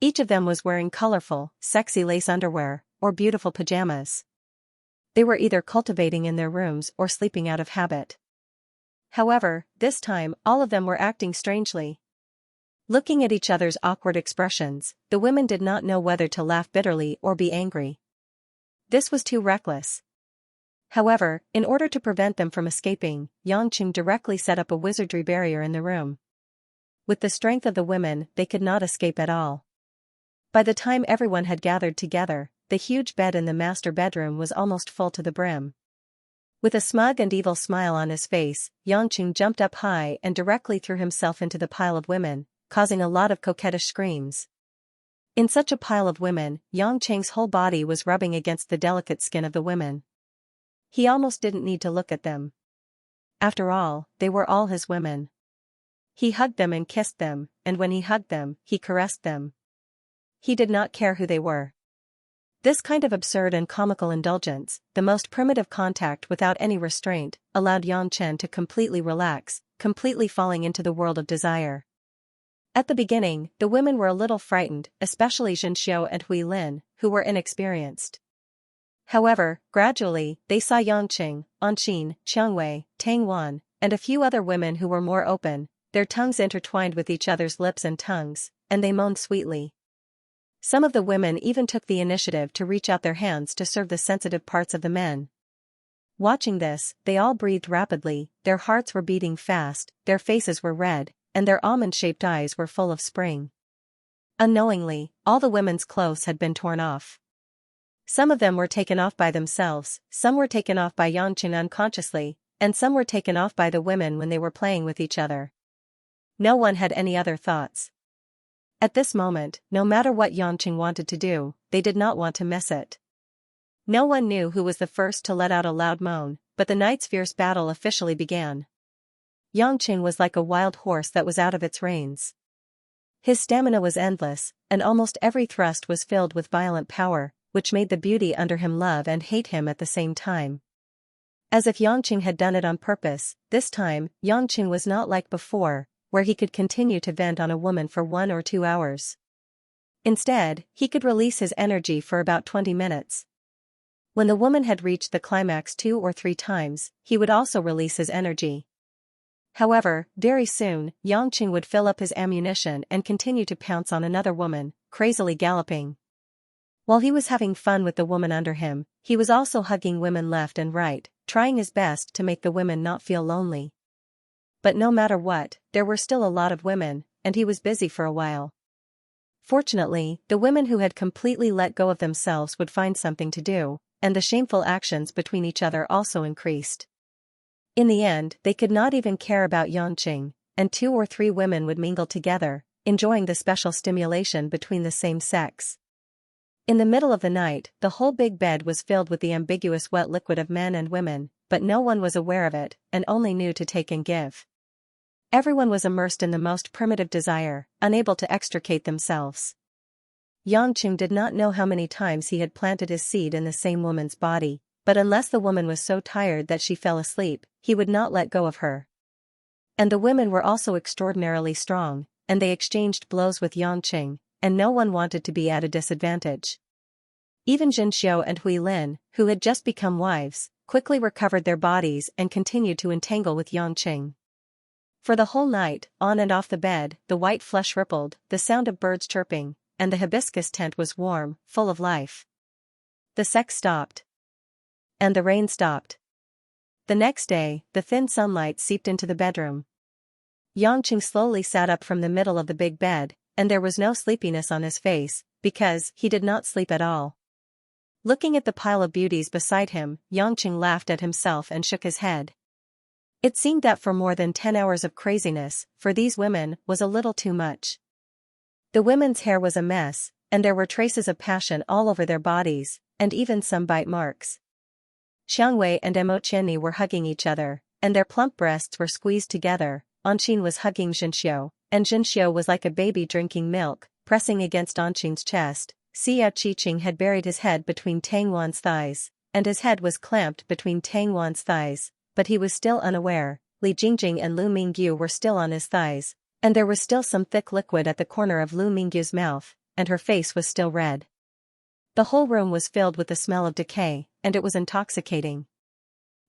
Each of them was wearing colorful, sexy lace underwear, or beautiful pajamas. They were either cultivating in their rooms or sleeping out of habit. However, this time, all of them were acting strangely. Looking at each other's awkward expressions, the women did not know whether to laugh bitterly or be angry. This was too reckless. However, in order to prevent them from escaping, Yangqing directly set up a wizardry barrier in the room. With the strength of the women, they could not escape at all. By the time everyone had gathered together, the huge bed in the master bedroom was almost full to the brim. With a smug and evil smile on his face, Yangqing jumped up high and directly threw himself into the pile of women, causing a lot of coquettish screams. In such a pile of women, Yangqing's whole body was rubbing against the delicate skin of the women. He almost didn't need to look at them. After all, they were all his women. He hugged them and kissed them, and when he hugged them, he caressed them. He did not care who they were. This kind of absurd and comical indulgence, the most primitive contact without any restraint, allowed Yangqing to completely relax, completely falling into the world of desire. At the beginning, the women were a little frightened, especially Zhenxiu and Hui Lin, who were inexperienced. However, gradually, they saw Yangqing, Anxin, Chengwei, Tang Wan, and a few other women who were more open, their tongues intertwined with each other's lips and tongues, and they moaned sweetly. Some of the women even took the initiative to reach out their hands to serve the sensitive parts of the men. Watching this, they all breathed rapidly, their hearts were beating fast, their faces were red, and their almond-shaped eyes were full of spring. Unknowingly, all the women's clothes had been torn off. Some of them were taken off by themselves, some were taken off by Yangqing unconsciously, and some were taken off by the women when they were playing with each other. No one had any other thoughts. At this moment, no matter what Yangqing wanted to do, they did not want to miss it. No one knew who was the first to let out a loud moan, but the night's fierce battle officially began. Yangqing was like a wild horse that was out of its reins. His stamina was endless, and almost every thrust was filled with violent power, which made the beauty under him love and hate him at the same time. As if Yangqing had done it on purpose, this time, Yangqing was not like before, where he could continue to vent on a woman for 1 or 2 hours. Instead, he could release his energy for about 20 minutes. When the woman had reached the climax 2 or 3 times, he would also release his energy. However, very soon, Yangqing would fill up his ammunition and continue to pounce on another woman, crazily galloping. While he was having fun with the woman under him, he was also hugging women left and right, trying his best to make the women not feel lonely. But no matter what, there were still a lot of women, and he was busy for a while. Fortunately, the women who had completely let go of themselves would find something to do, and the shameful actions between each other also increased. In the end, they could not even care about Yangqing, and 2 or 3 women would mingle together, enjoying the special stimulation between the same sex. In the middle of the night, the whole big bed was filled with the ambiguous wet liquid of men and women, but no one was aware of it, and only knew to take and give. Everyone was immersed in the most primitive desire, unable to extricate themselves. Yangqing did not know how many times he had planted his seed in the same woman's body, but unless the woman was so tired that she fell asleep, he would not let go of her. And the women were also extraordinarily strong, and they exchanged blows with Yangqing, and no one wanted to be at a disadvantage. Even Xianxia and Huilin, who had just become wives, quickly recovered their bodies and continued to entangle with Yangqing. For the whole night, on and off the bed, the white flesh rippled, the sound of birds chirping, and the hibiscus tent was warm, full of life. The sex stopped. And the rain stopped. The next day, the thin sunlight seeped into the bedroom. Yangqing slowly sat up from the middle of the big bed, and there was no sleepiness on his face, because he did not sleep at all. Looking at the pile of beauties beside him, Yangqing laughed at himself and shook his head. It seemed that for more than 10 hours of craziness, for these women, was a little too much. The women's hair was a mess, and there were traces of passion all over their bodies, and even some bite marks. Xianxia and Emotieni were hugging each other, and their plump breasts were squeezed together. Anqing was hugging Xianxia, and Xianxia was like a baby drinking milk, pressing against Anqing's chest. Xia Qiqing had buried his head between Tang Wan's thighs, and his head was clamped between Tang Wan's thighs, but he was still unaware. Li Jingjing and Lu Mingyu were still on his thighs, and there was still some thick liquid at the corner of Lu Mingyu's mouth, and her face was still red. The whole room was filled with the smell of decay, and it was intoxicating.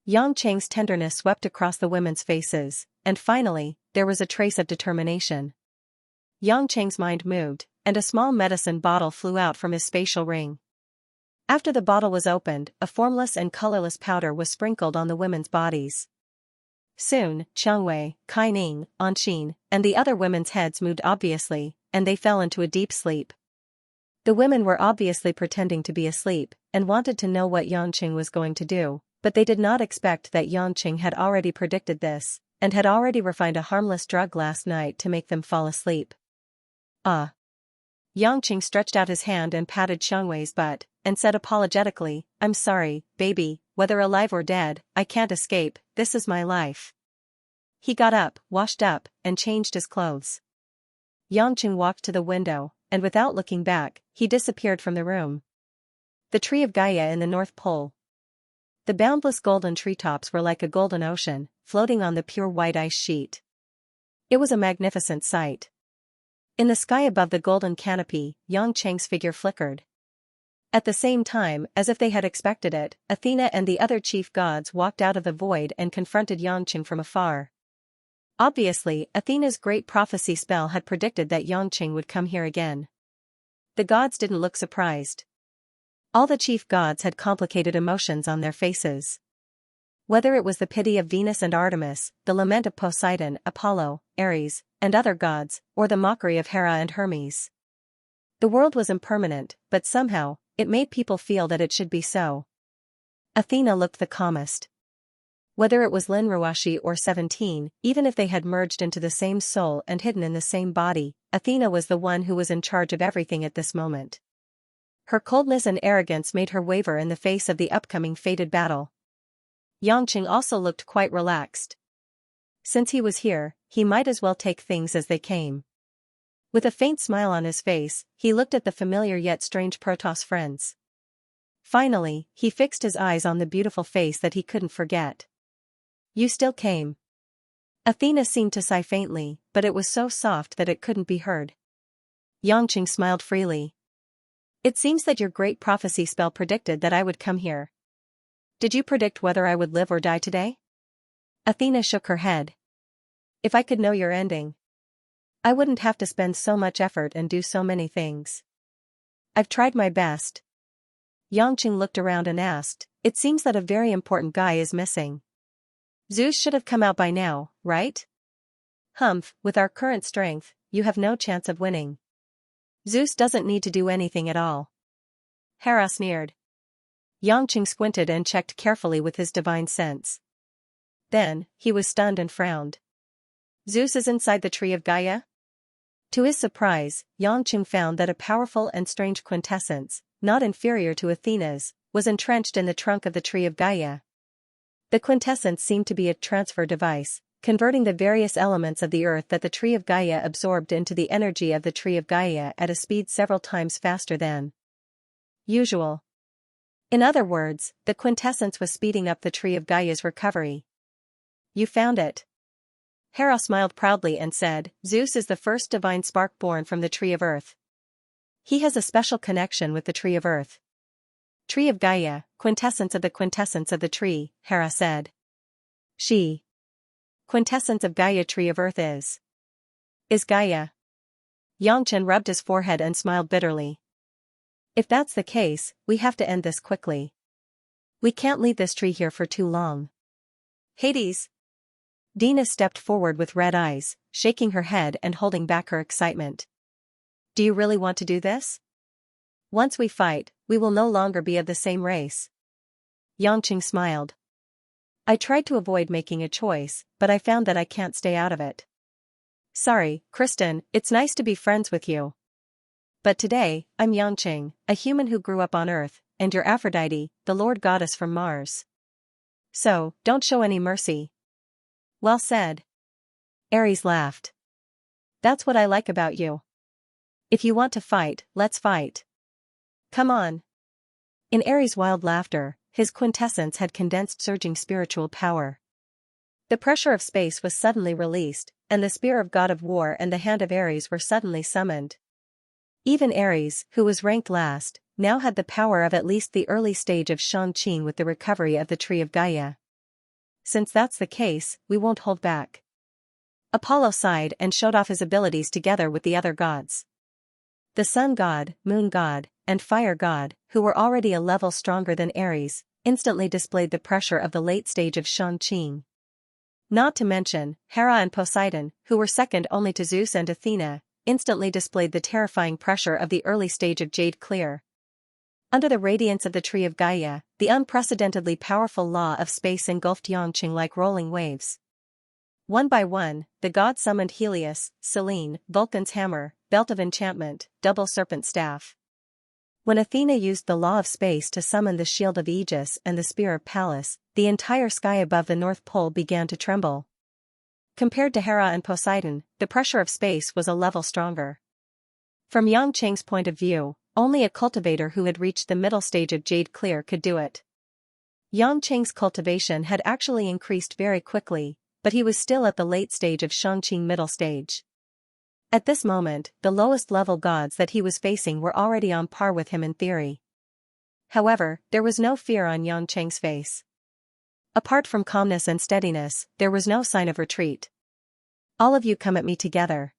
Yangqing's tenderness swept across the women's faces, and finally, there was a trace of determination. Yangqing's mind moved, and a small medicine bottle flew out from his spatial ring. After the bottle was opened, a formless and colorless powder was sprinkled on the women's bodies. Soon, Xianxia, Kaining, Anqing, and the other women's heads moved obviously, and they fell into a deep sleep. The women were obviously pretending to be asleep, and wanted to know what Yangqing was going to do, but they did not expect that Yangqing had already predicted this, and had already refined a harmless drug last night to make them fall asleep. Ah! Yangqing stretched out his hand and patted Xianxia's butt, and said apologetically, "I'm sorry, baby, whether alive or dead, I can't escape, this is my life." He got up, washed up, and changed his clothes. Yangqing walked to the window, and without looking back, he disappeared from the room. The tree of Gaia in the North Pole. The boundless golden treetops were like a golden ocean, floating on the pure white ice sheet. It was a magnificent sight. In the sky above the golden canopy, Yangqing's figure flickered. At the same time, as if they had expected it, Athena and the other chief gods walked out of the void and confronted Yangqing from afar. Obviously, Athena's great prophecy spell had predicted that Yangqing would come here again. The gods didn't look surprised. All the chief gods had complicated emotions on their faces. Whether it was the pity of Venus and Artemis, the lament of Poseidon, Apollo, Ares, and other gods, or the mockery of Hera and Hermes. The world was impermanent, but somehow, it made people feel that it should be so. Athena looked the calmest. Whether it was Lin Ruashi or 17, even if they had merged into the same soul and hidden in the same body, Athena was the one who was in charge of everything at this moment. Her coldness and arrogance made her waver in the face of the upcoming fated battle. Yangqing also looked quite relaxed. Since he was here, he might as well take things as they came. With a faint smile on his face, he looked at the familiar yet strange Protoss friends. Finally, he fixed his eyes on the beautiful face that he couldn't forget. You still came. Athena seemed to sigh faintly, but it was so soft that it couldn't be heard. Xianxia smiled freely. It seems that your great prophecy spell predicted that I would come here. Did you predict whether I would live or die today? Athena shook her head. If I could know your ending, I wouldn't have to spend so much effort and do so many things. I've tried my best. Xianxia looked around and asked, it seems that a very important guy is missing. Zeus should have come out by now, right? Humph, with our current strength, you have no chance of winning. Zeus doesn't need to do anything at all. Hera sneered. Xianxia squinted and checked carefully with his divine sense. Then, he was stunned and frowned. Zeus is inside the tree of Gaia? To his surprise, Xianxia found that a powerful and strange quintessence, not inferior to Athena's, was entrenched in the trunk of the tree of Gaia. The quintessence seemed to be a transfer device, converting the various elements of the earth that the tree of Gaia absorbed into the energy of the tree of Gaia at a speed several times faster than usual. In other words, the quintessence was speeding up the tree of Gaia's recovery. You found it. Hera smiled proudly and said, Zeus is the first divine spark born from the tree of earth. He has a special connection with the tree of earth. Tree of Gaia, quintessence of the tree, Hera said. Quintessence of Gaia tree of earth is Gaia. Xianxia rubbed his forehead and smiled bitterly. If that's the case, we have to end this quickly. We can't leave this tree here for too long. Hades. Dina stepped forward with red eyes, shaking her head and holding back her excitement. Do you really want to do this? Once we fight, we will no longer be of the same race. Xianxia smiled. I tried to avoid making a choice, but I found that I can't stay out of it. Sorry, Kristen, it's nice to be friends with you. But today, I'm Xianxia, a human who grew up on Earth, and you're Aphrodite, the Lord Goddess from Mars. So, don't show any mercy. Well said. Ares laughed. That's what I like about you. If you want to fight, let's fight. Come on. In Ares' wild laughter, his quintessence had condensed surging spiritual power. The pressure of space was suddenly released, and the spear of God of War and the hand of Ares were suddenly summoned. Even Ares, who was ranked last, now had the power of at least the early stage of Xianxia with the recovery of the tree of Gaia. Since that's the case, we won't hold back. Apollo sighed and showed off his abilities together with the other gods. The sun god, moon god, and fire god, who were already a level stronger than Ares, instantly displayed the pressure of the late stage of Xianxia. Not to mention, Hera and Poseidon, who were second only to Zeus and Athena, instantly displayed the terrifying pressure of the early stage of Jade Clear. Under the radiance of the tree of Gaia, the unprecedentedly powerful law of space engulfed Xianxia like rolling waves. One by one, the gods summoned Helios, Selene, Vulcan's hammer, belt of enchantment, double serpent staff. When Athena used the law of space to summon the shield of Aegis and the spear of Pallas, the entire sky above the North Pole began to tremble. Compared to Hera and Poseidon, the pressure of space was a level stronger. From Xianxia's point of view, only a cultivator who had reached the middle stage of Jade Clear could do it. Xianxia's cultivation had actually increased very quickly, but he was still at the late stage of Xianxia middle stage. At this moment, the lowest level gods that he was facing were already on par with him in theory. However, there was no fear on Xianxia's face. Apart from calmness and steadiness, there was no sign of retreat. All of you come at me together.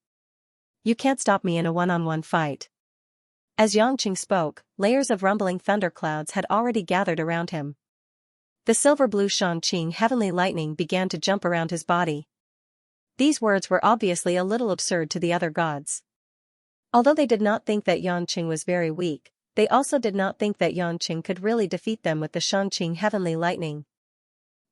You can't stop me in a one-on-one fight. As Xianxia spoke, layers of rumbling thunderclouds had already gathered around him. The silver-blue Xianxia heavenly lightning began to jump around his body. These words were obviously a little absurd to the other gods. Although they did not think that Xianxia was very weak, they also did not think that Xianxia could really defeat them with the Xianxia heavenly lightning.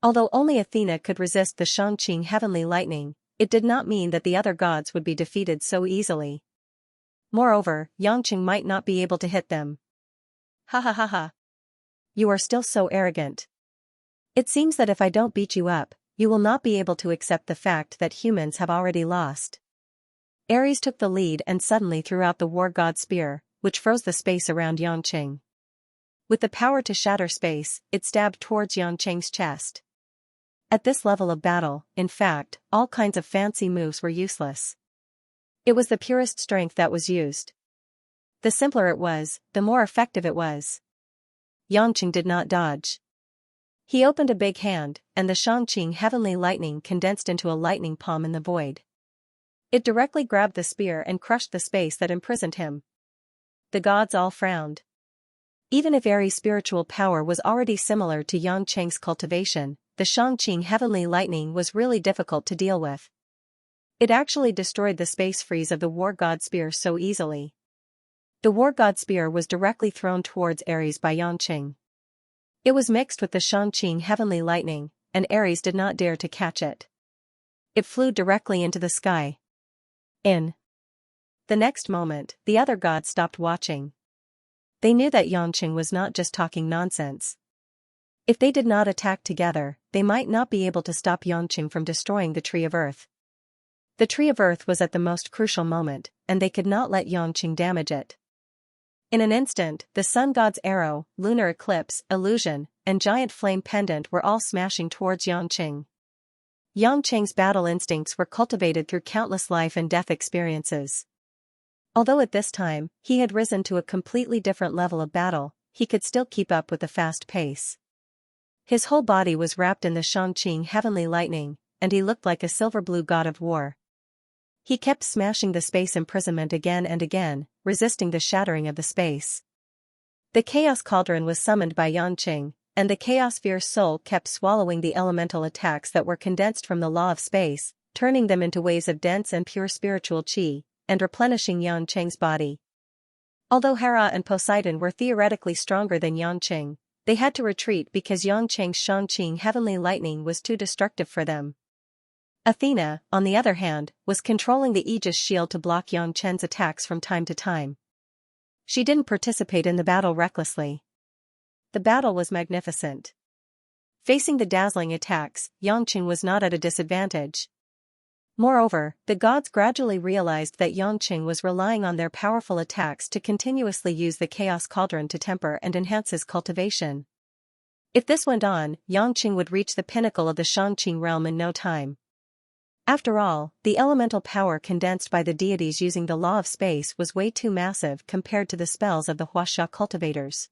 Although only Athena could resist the Xianxia heavenly lightning, it did not mean that the other gods would be defeated so easily. Moreover, Xianxia might not be able to hit them. Ha ha ha ha. You are still so arrogant. It seems that if I don't beat you up, you will not be able to accept the fact that humans have already lost. Ares took the lead and suddenly threw out the war god spear, which froze the space around Xianxia. With the power to shatter space, it stabbed towards Xianxia's chest. At this level of battle, in fact, all kinds of fancy moves were useless. It was the purest strength that was used. The simpler it was, the more effective it was. Xianxia did not dodge. He opened a big hand, and the Xianxia heavenly lightning condensed into a lightning palm in the void. It directly grabbed the spear and crushed the space that imprisoned him. The gods all frowned. Even if Ares' spiritual power was already similar to Xianxia's cultivation, the Xianxia heavenly lightning was really difficult to deal with. It actually destroyed the space freeze of the war god spear so easily. The war god spear was directly thrown towards Ares by Xianxia. It was mixed with the Xianxia heavenly lightning, and Ares did not dare to catch it. It flew directly into the sky. In the next moment, the other gods stopped watching. They knew that Xianxia was not just talking nonsense. If they did not attack together, they might not be able to stop Xianxia from destroying the Tree of Earth. The Tree of Earth was at the most crucial moment, and they could not let Xianxia damage it. In an instant, the sun god's arrow, lunar eclipse, illusion, and giant flame pendant were all smashing towards Xianxia. Xianxia's battle instincts were cultivated through countless life and death experiences. Although at this time, he had risen to a completely different level of battle, he could still keep up with the fast pace. His whole body was wrapped in the Xianxia heavenly lightning, and he looked like a silver-blue god of war. He kept smashing the space imprisonment again and again, resisting the shattering of the space. The Chaos Cauldron was summoned by Xianxia, and the Chaos-Fierce Soul kept swallowing the elemental attacks that were condensed from the law of space, turning them into waves of dense and pure spiritual qi, and replenishing Xianxia's body. Although Hera and Poseidon were theoretically stronger than Xianxia, they had to retreat because Xianxia's Xianxia heavenly lightning was too destructive for them. Athena, on the other hand, was controlling the Aegis shield to block Xianxia's attacks from time to time. She didn't participate in the battle recklessly. The battle was magnificent. Facing the dazzling attacks, Xianxia was not at a disadvantage. Moreover, the gods gradually realized that Xianxia was relying on their powerful attacks to continuously use the Chaos Cauldron to temper and enhance his cultivation. If this went on, Xianxia would reach the pinnacle of the Xianxia realm in no time. After all, the elemental power condensed by the deities using the law of space was way too massive compared to the spells of the Huaxia cultivators.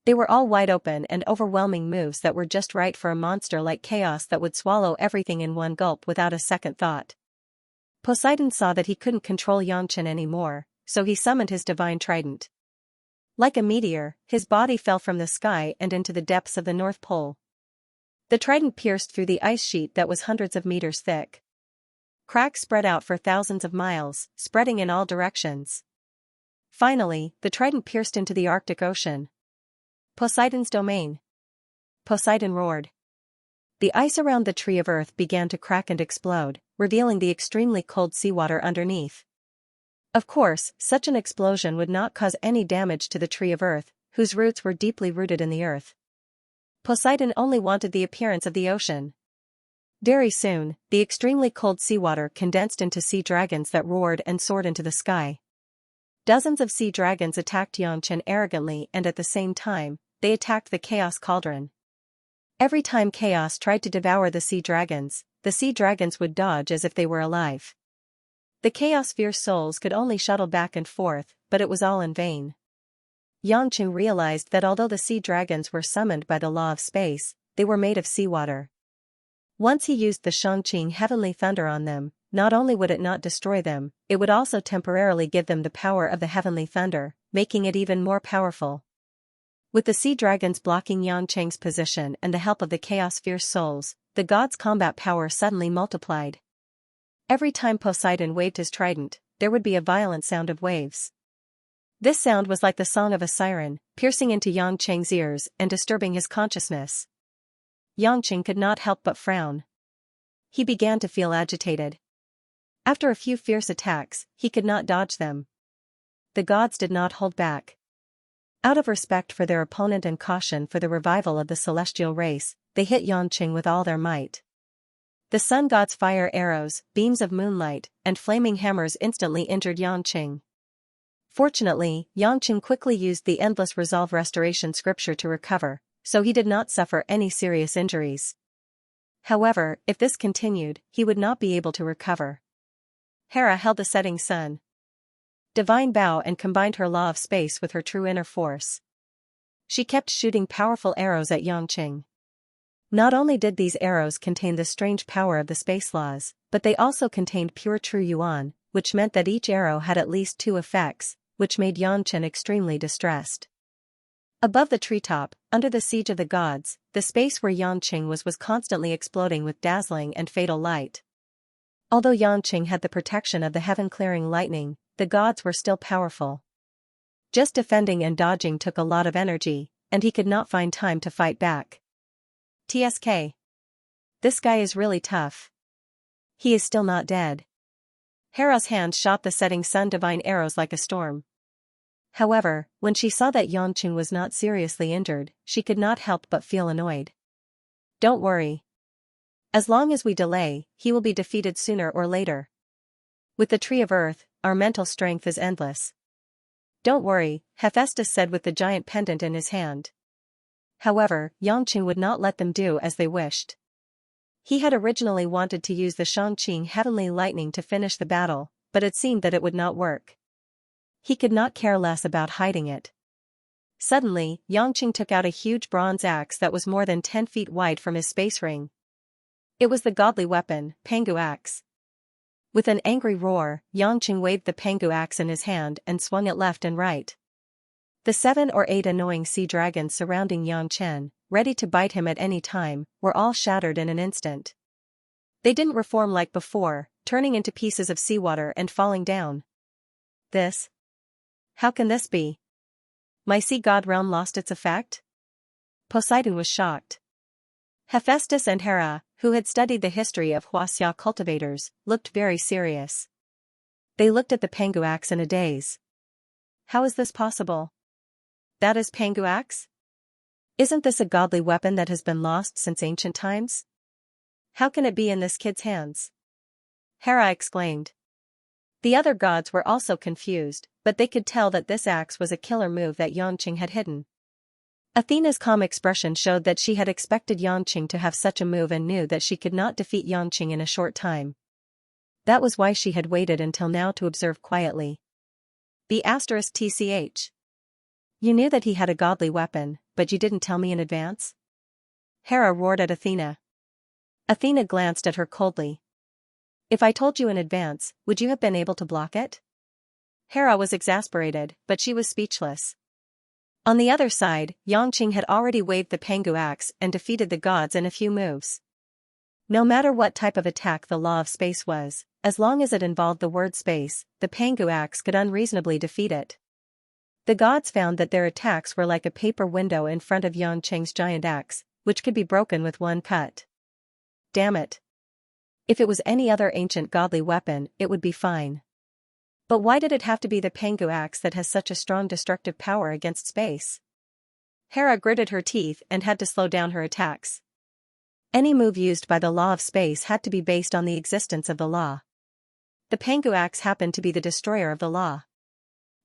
They were all wide open and overwhelming moves that were just right for a monster like Chaos that would swallow everything in one gulp without a second thought. Poseidon saw that he couldn't control Xianxia anymore, so he summoned his divine trident. Like a meteor, his body fell from the sky and into the depths of the North Pole. The trident pierced through the ice sheet that was hundreds of meters thick. Cracks spread out for thousands of miles, spreading in all directions. Finally, the trident pierced into the Arctic Ocean. Poseidon's domain. Poseidon roared. The ice around the Tree of Earth began to crack and explode, revealing the extremely cold seawater underneath. Of course, such an explosion would not cause any damage to the Tree of Earth, whose roots were deeply rooted in the earth. Poseidon only wanted the appearance of the ocean. Very soon, the extremely cold seawater condensed into sea dragons that roared and soared into the sky. Dozens of sea dragons attacked Xianxia arrogantly, and at the same time, they attacked the Chaos Cauldron. Every time Chaos tried to devour the sea dragons would dodge as if they were alive. The Chaos-Fierce souls could only shuttle back and forth, but it was all in vain. Xianxia realized that although the sea dragons were summoned by the law of space, they were made of seawater. Once he used the Xianxia heavenly thunder on them, not only would it not destroy them, it would also temporarily give them the power of the heavenly thunder, making it even more powerful. With the sea dragons blocking Xianxia's position and the help of the Chaos-Fierce souls, the gods' combat power suddenly multiplied. Every time Poseidon waved his trident, there would be a violent sound of waves. This sound was like the song of a siren, piercing into Xianxia's ears and disturbing his consciousness. Xianxia could not help but frown. He began to feel agitated. After a few fierce attacks, he could not dodge them. The gods did not hold back. Out of respect for their opponent and caution for the revival of the celestial race, they hit Xianxia with all their might. The sun god's fire arrows, beams of moonlight, and flaming hammers instantly injured Xianxia. Fortunately, Xianxia quickly used the endless resolve restoration scripture to recover, so he did not suffer any serious injuries. However, if this continued, he would not be able to recover. Hera held the setting sun. Divine bow and combined her law of space with her true inner force. She kept shooting powerful arrows at Xianxia. Not only did these arrows contain the strange power of the space laws, but they also contained pure true yuan, which meant that each arrow had at least 2 effects, which made Xianxia extremely distressed. Above the treetop, under the siege of the gods, the space where Xianxia was constantly exploding with dazzling and fatal light. Although Xianxia had the protection of the heaven-clearing lightning, the gods were still powerful. Just defending and dodging took a lot of energy, and he could not find time to fight back. TSK. This guy is really tough. He is still not dead. Hera's hand shot the setting sun divine arrows like a storm. However, when she saw that Xianxia was not seriously injured, she could not help but feel annoyed. Don't worry. As long as we delay, he will be defeated sooner or later. With the Tree of Earth, our mental strength is endless. Don't worry, Hephaestus said with the giant pendant in his hand. However, Xianxia would not let them do as they wished. He had originally wanted to use the Shangqing heavenly lightning to finish the battle, but it seemed that it would not work. He could not care less about hiding it. Suddenly, Xianxia took out a huge bronze axe that was more than 10 feet wide from his space ring. It was the godly weapon, Pangu axe. With an angry roar, Xianxia waved the Pangu axe in his hand and swung it left and right. The 7 or 8 annoying sea dragons surrounding Xianxia, ready to bite him at any time, were all shattered in an instant. They didn't reform like before, turning into pieces of seawater and falling down. This? How can this be? My sea god realm lost its effect? Poseidon was shocked. Hephaestus and Hera, who had studied the history of Xianxia cultivators, looked very serious. They looked at the Pangu axe in a daze. How is this possible? That is Pangu axe? Isn't this a godly weapon that has been lost since ancient times? How can it be in this kid's hands? Hera exclaimed. The other gods were also confused, but they could tell that this axe was a killer move that Xianxia had hidden. Athena's calm expression showed that she had expected Xianxia to have such a move and knew that she could not defeat Xianxia in a short time. That was why she had waited until now to observe quietly. *TCH. You knew that he had a godly weapon, but you didn't tell me in advance? Hera roared at Athena. Athena glanced at her coldly. If I told you in advance, would you have been able to block it? Hera was exasperated, but she was speechless. On the other side, Xianxia had already waved the Pangu axe and defeated the gods in a few moves. No matter what type of attack the law of space was, as long as it involved the word space, the Pangu axe could unreasonably defeat it. The gods found that their attacks were like a paper window in front of Xianxia's giant axe, which could be broken with one cut. Damn it. If it was any other ancient godly weapon, it would be fine. But why did it have to be the Pangu axe that has such a strong destructive power against space? Hera gritted her teeth and had to slow down her attacks. Any move used by the law of space had to be based on the existence of the law. The Pangu axe happened to be the destroyer of the law.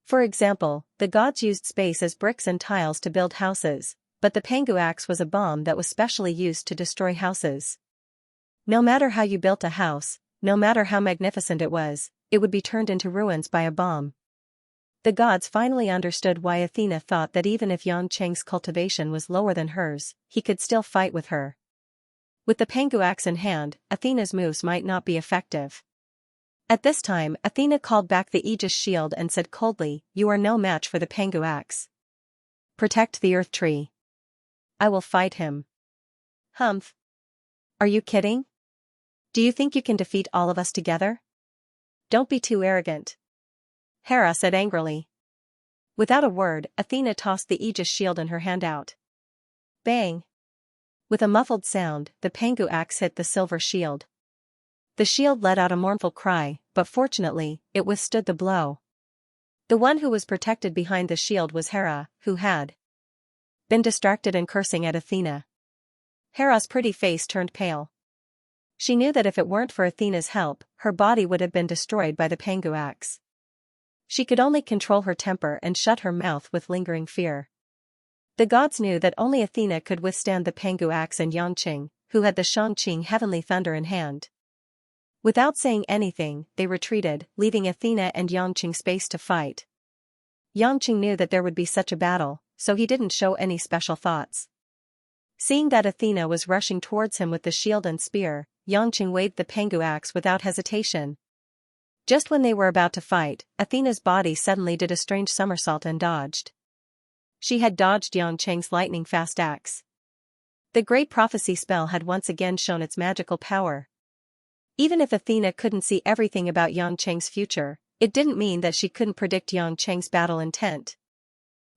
For example, the gods used space as bricks and tiles to build houses, but the Pangu axe was a bomb that was specially used to destroy houses. No matter how you built a house, no matter how magnificent it would be turned into ruins by a bomb. The gods finally understood why Athena thought that even if Xianxia's cultivation was lower than hers, he could still fight with her. With the Pangu axe in hand, Athena's moves might not be effective. At this time, Athena called back the Aegis shield and said coldly, "You are no match for the Pangu axe. Protect the earth tree. I will fight him." Humph. Are you kidding? Do you think you can defeat all of us together? Don't be too arrogant. Hera said angrily. Without a word, Athena tossed the Aegis shield in her hand out. Bang! With a muffled sound, the Pangu axe hit the silver shield. The shield let out a mournful cry, but fortunately, it withstood the blow. The one who was protected behind the shield was Hera, who had been distracted and cursing at Athena. Hera's pretty face turned pale. She knew that if it weren't for Athena's help, her body would have been destroyed by the Pangu axe. She could only control her temper and shut her mouth with lingering fear. The gods knew that only Athena could withstand the Pangu axe and Xianxia, who had the Shangqing heavenly thunder in hand. Without saying anything, they retreated, leaving Athena and Xianxia space to fight. Xianxia knew that there would be such a battle, so he didn't show any special thoughts. Seeing that Athena was rushing towards him with the shield and spear, Xianxia waved the Pangu axe without hesitation. Just when they were about to fight, Athena's body suddenly did a strange somersault and dodged. She had dodged Xianxia's lightning-fast axe. The great prophecy spell had once again shown its magical power. Even if Athena couldn't see everything about Xianxia's future, it didn't mean that she couldn't predict Xianxia's battle intent.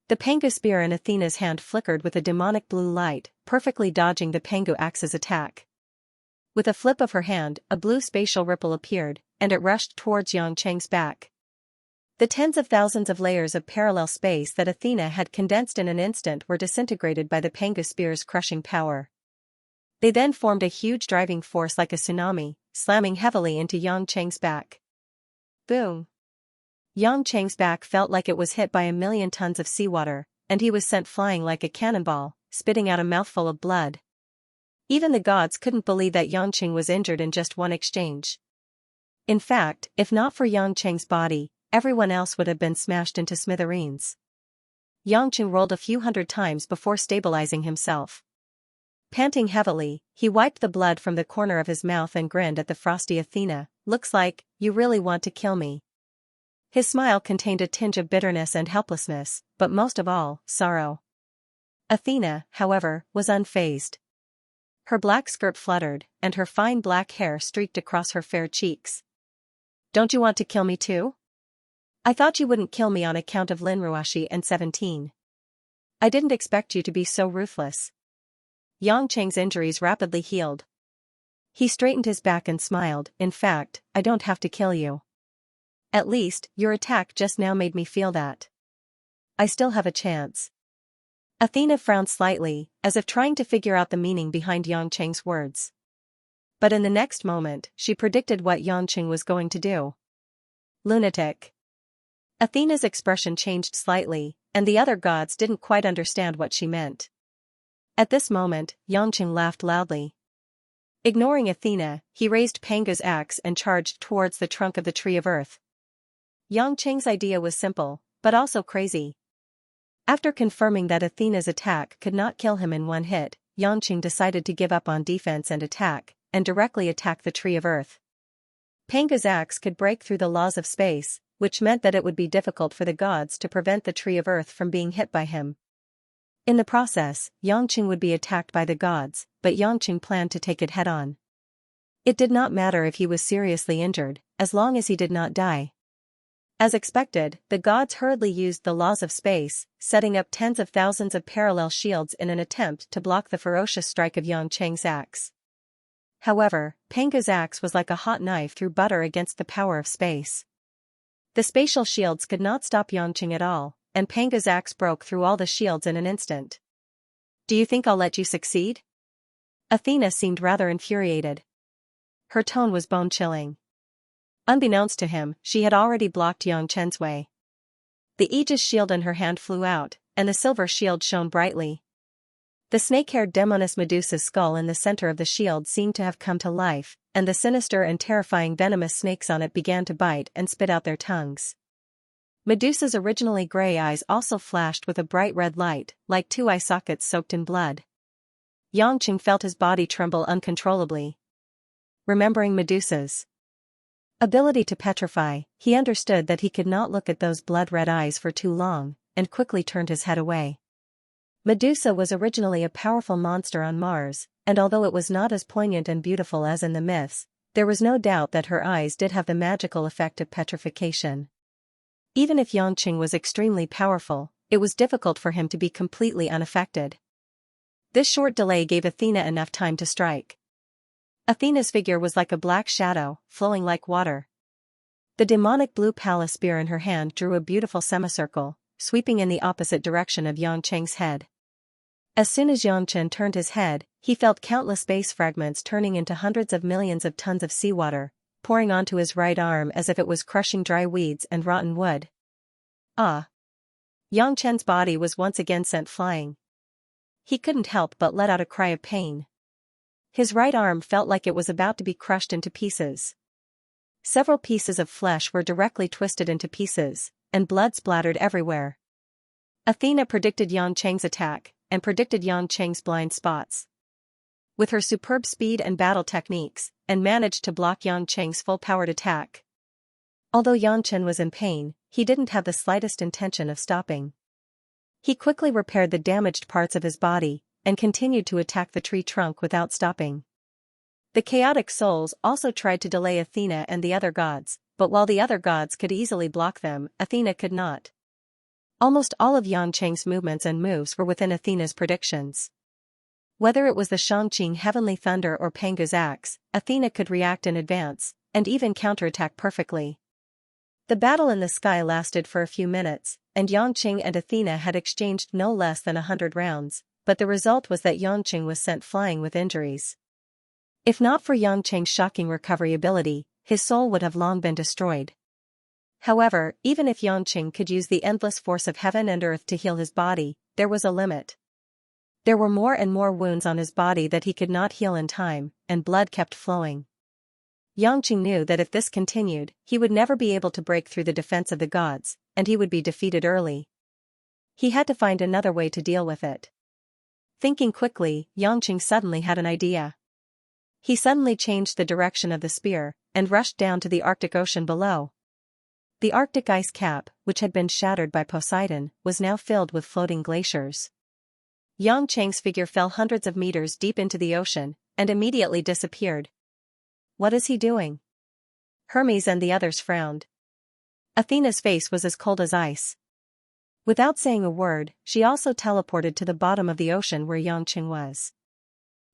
The Pangu spear in Athena's hand flickered with a demonic blue light, perfectly dodging the Pangu axe's attack. With a flip of her hand, a blue spatial ripple appeared, and it rushed towards Xianxia's back. The tens of thousands of layers of parallel space that Athena had condensed in an instant were disintegrated by the Pangu spear's crushing power. They then formed a huge driving force like a tsunami, slamming heavily into Xianxia's back. Boom! Xianxia's back felt like it was hit by 1,000,000 tons of seawater, and he was sent flying like a cannonball, spitting out a mouthful of blood. Even the gods couldn't believe that Xianxia was injured in just one exchange. In fact, if not for Xianxia's body, everyone else would have been smashed into smithereens. Xianxia rolled a few hundred times before stabilizing himself. Panting heavily, he wiped the blood from the corner of his mouth and grinned at the frosty Athena. "Looks like you really want to kill me." His smile contained a tinge of bitterness and helplessness, but most of all, sorrow. Athena, however, was unfazed. Her black skirt fluttered, and her fine black hair streaked across her fair cheeks. "Don't you want to kill me too? I thought you wouldn't kill me on account of Linruashi and 17. I didn't expect you to be so ruthless." Xianxia's injuries rapidly healed. He straightened his back and smiled. "In fact, I don't have to kill you. At least, your attack just now made me feel that. I still have a chance." Athena frowned slightly, as if trying to figure out the meaning behind Xianxia's words. But in the next moment, she predicted what Xianxia was going to do. Lunatic. Athena's expression changed slightly, and the other gods didn't quite understand what she meant. At this moment, Xianxia laughed loudly. Ignoring Athena, he raised Pangu's axe and charged towards the trunk of the tree of earth. Xianxia's idea was simple, but also crazy. After confirming that Athena's attack could not kill him in one hit, Xianxia decided to give up on defense and attack, and directly attack the tree of earth. Pangu's axe could break through the laws of space, which meant that it would be difficult for the gods to prevent the tree of earth from being hit by him. In the process, Xianxia would be attacked by the gods, but Xianxia planned to take it head-on. It did not matter if he was seriously injured, as long as he did not die. As expected, the gods hurriedly used the laws of space, setting up tens of thousands of parallel shields in an attempt to block the ferocious strike of Xianxia's axe. However, Pangu's axe was like a hot knife through butter against the power of space. The spatial shields could not stop Xianxia at all, and Pangu's axe broke through all the shields in an instant. "Do you think I'll let you succeed?" Athena seemed rather infuriated. Her tone was bone-chilling. Unbeknownst to him, she had already blocked Xianxia's way. The Aegis shield in her hand flew out, and the silver shield shone brightly. The snake-haired demoness Medusa's skull in the center of the shield seemed to have come to life, and the sinister and terrifying venomous snakes on it began to bite and spit out their tongues. Medusa's originally gray eyes also flashed with a bright red light, like two eye sockets soaked in blood. Xianxia felt his body tremble uncontrollably. Remembering Medusa's ability to petrify, he understood that he could not look at those blood-red eyes for too long, and quickly turned his head away. Medusa was originally a powerful monster on Mars, and although it was not as poignant and beautiful as in the myths, there was no doubt that her eyes did have the magical effect of petrification. Even if Xianxia was extremely powerful, it was difficult for him to be completely unaffected. This short delay gave Athena enough time to strike. Athena's figure was like a black shadow, flowing like water. The demonic blue palace spear in her hand drew a beautiful semicircle, sweeping in the opposite direction of Xianxia's head. As soon as Xianxia turned his head, He felt countless space fragments turning into hundreds of millions of tons of seawater, pouring onto his right arm as if it was crushing dry weeds and rotten wood. Ah! Yangchen's body was once again sent flying. He couldn't help but let out a cry of pain. His right arm felt like it was about to be crushed into pieces. Several pieces of flesh were directly twisted into pieces, and blood splattered everywhere. Athena predicted Yangcheng's attack, and predicted Yangcheng's blind spots. With her superb speed and battle techniques, and managed to block Yangcheng's full-powered attack. Although Yangchen was in pain, he didn't have the slightest intention of stopping. He quickly repaired the damaged parts of his body, and continued to attack the tree trunk without stopping. The chaotic souls also tried to delay Athena and the other gods, but while the other gods could easily block them, Athena could not. Almost all of Yangcheng's movements and moves were within Athena's predictions. Whether it was the Xianxia heavenly thunder or Pangu's axe, Athena could react in advance, and even counterattack perfectly. The battle in the sky lasted for a few minutes, and Yangcheng and Athena had exchanged no less than 100 rounds, but the result was that Yangcheng was sent flying with injuries. If not for Yangcheng's shocking recovery ability, his soul would have long been destroyed. However, even if Yangcheng could use the endless force of heaven and earth to heal his body, there was a limit. There were more and more wounds on his body that he could not heal in time, and blood kept flowing. Yangcheng knew that if this continued, he would never be able to break through the defense of the gods, and he would be defeated early. He had to find another way to deal with it. Thinking quickly, Yangcheng suddenly had an idea. He suddenly changed the direction of the spear, and rushed down to the Arctic Ocean below. The Arctic ice cap, which had been shattered by Poseidon, was now filled with floating glaciers. Yangcheng's figure fell hundreds of meters deep into the ocean, and immediately disappeared. What is he doing? Hermes and the others frowned. Athena's face was as cold as ice. Without saying a word, she also teleported to the bottom of the ocean where Yangcheng was.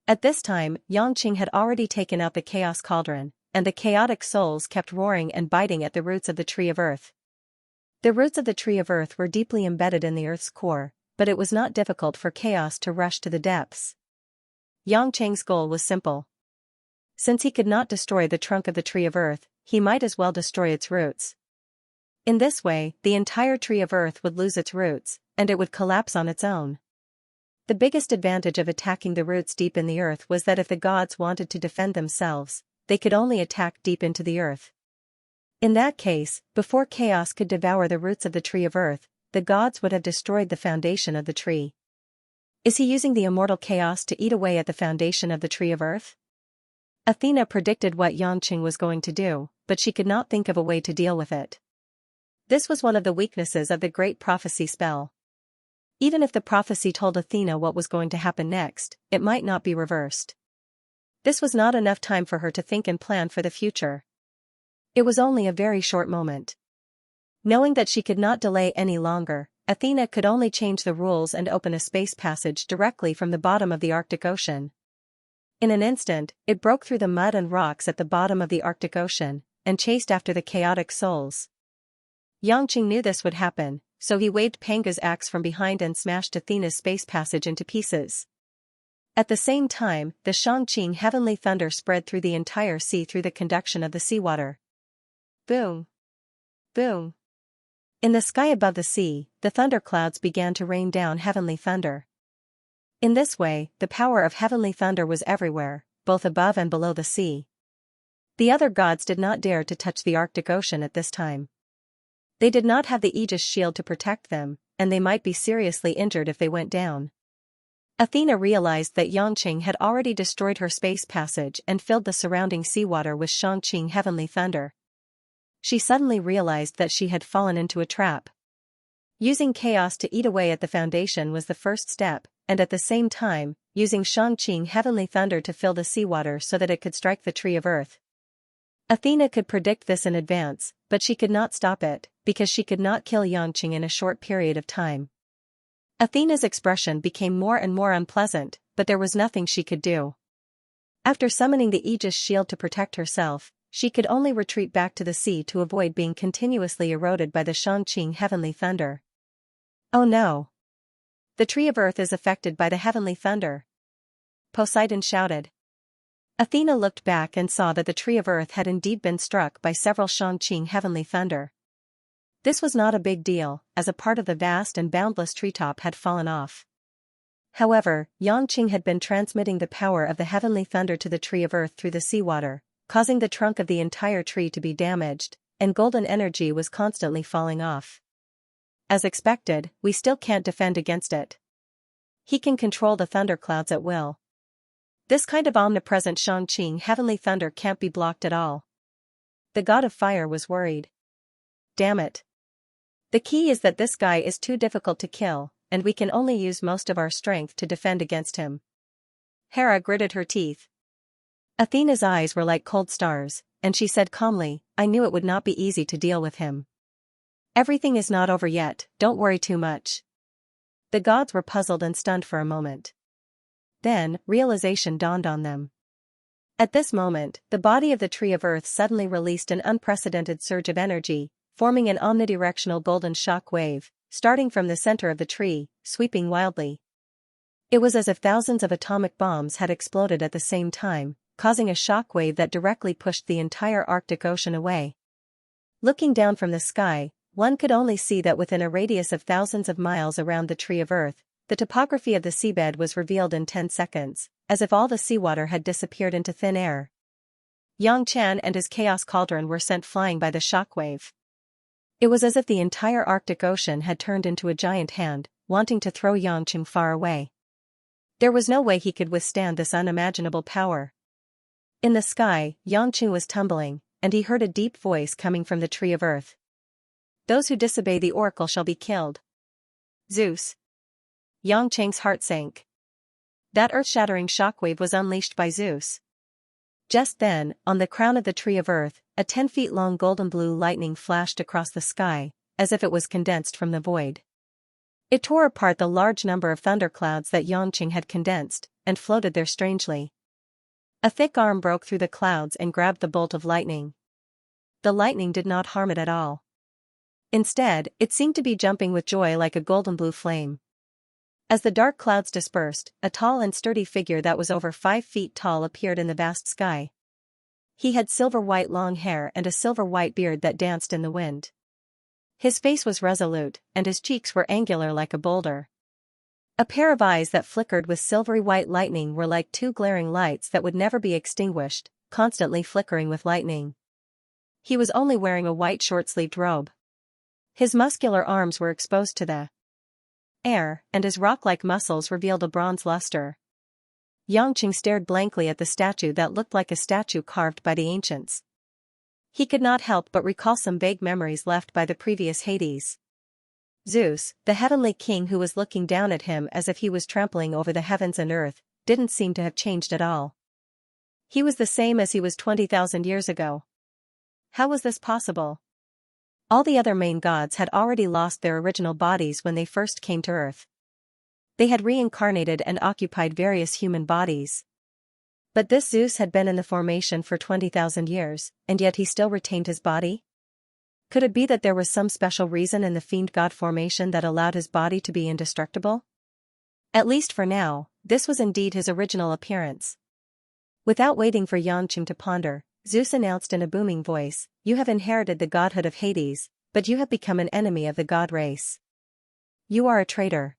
At this time, Yangcheng had already taken out the chaos cauldron, and the chaotic souls kept roaring and biting at the roots of the tree of earth. The roots of the tree of earth were deeply embedded in the earth's core, but it was not difficult for chaos to rush to the depths. Yangcheng's goal was simple. Since he could not destroy the trunk of the tree of earth, he might as well destroy its roots. In this way, the entire tree of earth would lose its roots, and it would collapse on its own. The biggest advantage of attacking the roots deep in the earth was that if the gods wanted to defend themselves, they could only attack deep into the earth. In that case, before chaos could devour the roots of the tree of earth, the gods would have destroyed the foundation of the tree. Is he using the immortal chaos to eat away at the foundation of the tree of earth? Athena predicted what Yangcheng was going to do, but she could not think of a way to deal with it. This was one of the weaknesses of the great prophecy spell. Even if the prophecy told Athena what was going to happen next, it might not be reversed. This was not enough time for her to think and plan for the future. It was only a very short moment. Knowing that she could not delay any longer, Athena could only change the rules and open a space passage directly from the bottom of the Arctic Ocean. In an instant, it broke through the mud and rocks at the bottom of the Arctic Ocean, and chased after the chaotic souls. Yangcheng knew this would happen, so he waved Pangu's axe from behind and smashed Athena's space passage into pieces. At the same time, the Xianxia heavenly thunder spread through the entire sea through the conduction of the seawater. Boom! Boom! In the sky above the sea, the thunderclouds began to rain down heavenly thunder. In this way, the power of heavenly thunder was everywhere, both above and below the sea. The other gods did not dare to touch the Arctic Ocean at this time. They did not have the Aegis shield to protect them, and they might be seriously injured if they went down. Athena realized that Yangcheng had already destroyed her space passage and filled the surrounding seawater with Xianxia heavenly thunder. She suddenly realized that she had fallen into a trap. Using chaos to eat away at the foundation was the first step, and at the same time, using Xianxia heavenly thunder to fill the seawater so that it could strike the tree of earth. Athena could predict this in advance, but she could not stop it, because she could not kill Yangcheng in a short period of time. Athena's expression became more and more unpleasant, but there was nothing she could do. After summoning the Aegis shield to protect herself, she could only retreat back to the sea to avoid being continuously eroded by the Xianxia heavenly thunder. Oh no! The tree of earth is affected by the heavenly thunder. Poseidon shouted. Athena looked back and saw that the tree of earth had indeed been struck by several Xianxia heavenly thunder. This was not a big deal, as a part of the vast and boundless treetop had fallen off. However, Xianxia had been transmitting the power of the heavenly thunder to the tree of earth through the seawater, causing the trunk of the entire tree to be damaged, and golden energy was constantly falling off. As expected, we still can't defend against it. He can control the thunderclouds at will. This kind of omnipresent Xianxia heavenly thunder can't be blocked at all. The god of fire was worried. Damn it. The key is that this guy is too difficult to kill, and we can only use most of our strength to defend against him. Hera gritted her teeth. Athena's eyes were like cold stars, and she said calmly, I knew it would not be easy to deal with him. Everything is not over yet, don't worry too much. The gods were puzzled and stunned for a moment. Then, realization dawned on them. At this moment, the body of the tree of earth suddenly released an unprecedented surge of energy, forming an omnidirectional golden shock wave, starting from the center of the tree, sweeping wildly. It was as if thousands of atomic bombs had exploded at the same time, causing a shock wave that directly pushed the entire Arctic Ocean away. Looking down from the sky, one could only see that within a radius of thousands of miles around the tree of earth, the topography of the seabed was revealed in 10 seconds, as if all the seawater had disappeared into thin air. Yang Chan and his chaos cauldron were sent flying by the shockwave. It was as if the entire Arctic Ocean had turned into a giant hand, wanting to throw Yang Chan far away. There was no way he could withstand this unimaginable power. In the sky, Yang Chan was tumbling, and he heard a deep voice coming from the tree of earth. Those who disobey the oracle shall be killed. Zeus. Yang Chang's heart sank. That earth-shattering shockwave was unleashed by Zeus. Just then, on the crown of the tree of earth, a 10-feet-long golden blue lightning flashed across the sky, as if it was condensed from the void. It tore apart the large number of thunderclouds that Yang Chang had condensed, and floated there strangely. A thick arm broke through the clouds and grabbed the bolt of lightning. The lightning did not harm it at all. Instead, it seemed to be jumping with joy like a golden blue flame. As the dark clouds dispersed, a tall and sturdy figure that was over 5 feet tall appeared in the vast sky. He had silver-white long hair and a silver-white beard that danced in the wind. His face was resolute, and his cheeks were angular like a boulder. A pair of eyes that flickered with silvery white lightning were like 2 glaring lights that would never be extinguished, constantly flickering with lightning. He was only wearing a white short-sleeved robe. His muscular arms were exposed to the air, and his rock-like muscles revealed a bronze luster. Yang Chang stared blankly at the statue that looked like a statue carved by the ancients. He could not help but recall some vague memories left by the previous Hades. Zeus, the heavenly king who was looking down at him as if he was trampling over the heavens and earth, didn't seem to have changed at all. He was the same as he was 20,000 years ago. How was this possible? All the other main gods had already lost their original bodies when they first came to Earth. They had reincarnated and occupied various human bodies. But this Zeus had been in the formation for 20,000 years, and yet he still retained his body? Could it be that there was some special reason in the fiend god formation that allowed his body to be indestructible? At least for now, this was indeed his original appearance. Without waiting for Yang Chang to ponder, Zeus announced in a booming voice, "You have inherited the godhood of Hades, but you have become an enemy of the god race. You are a traitor.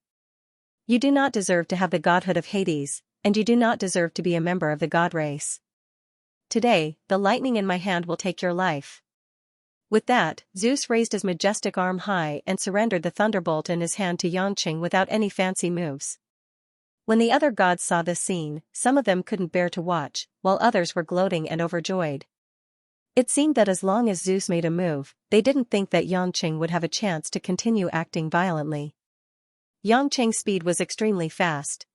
You do not deserve to have the godhood of Hades, and you do not deserve to be a member of the god race. Today, the lightning in my hand will take your life." With that, Zeus raised his majestic arm high and surrendered the thunderbolt in his hand to Yang Chang without any fancy moves. When the other gods saw this scene, some of them couldn't bear to watch, while others were gloating and overjoyed. It seemed that as long as Zeus made a move, they didn't think that Yang Chang would have a chance to continue acting violently. Yang Chang's speed was extremely fast.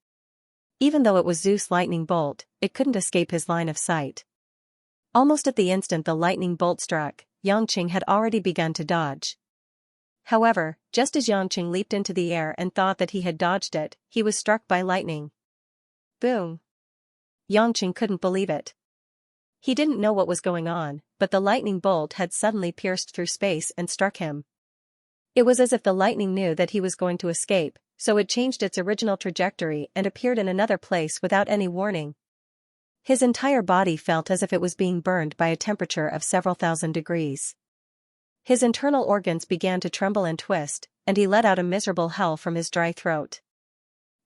Even though it was Zeus' lightning bolt, it couldn't escape his line of sight. Almost at the instant the lightning bolt struck, Yang Chang had already begun to dodge. However, just as Yang Chang leaped into the air and thought that he had dodged it, he was struck by lightning. Boom! Yang Chang couldn't believe it. He didn't know what was going on, but the lightning bolt had suddenly pierced through space and struck him. It was as if the lightning knew that he was going to escape, so it changed its original trajectory and appeared in another place without any warning. His entire body felt as if it was being burned by a temperature of several thousand degrees. His internal organs began to tremble and twist, and he let out a miserable howl from his dry throat.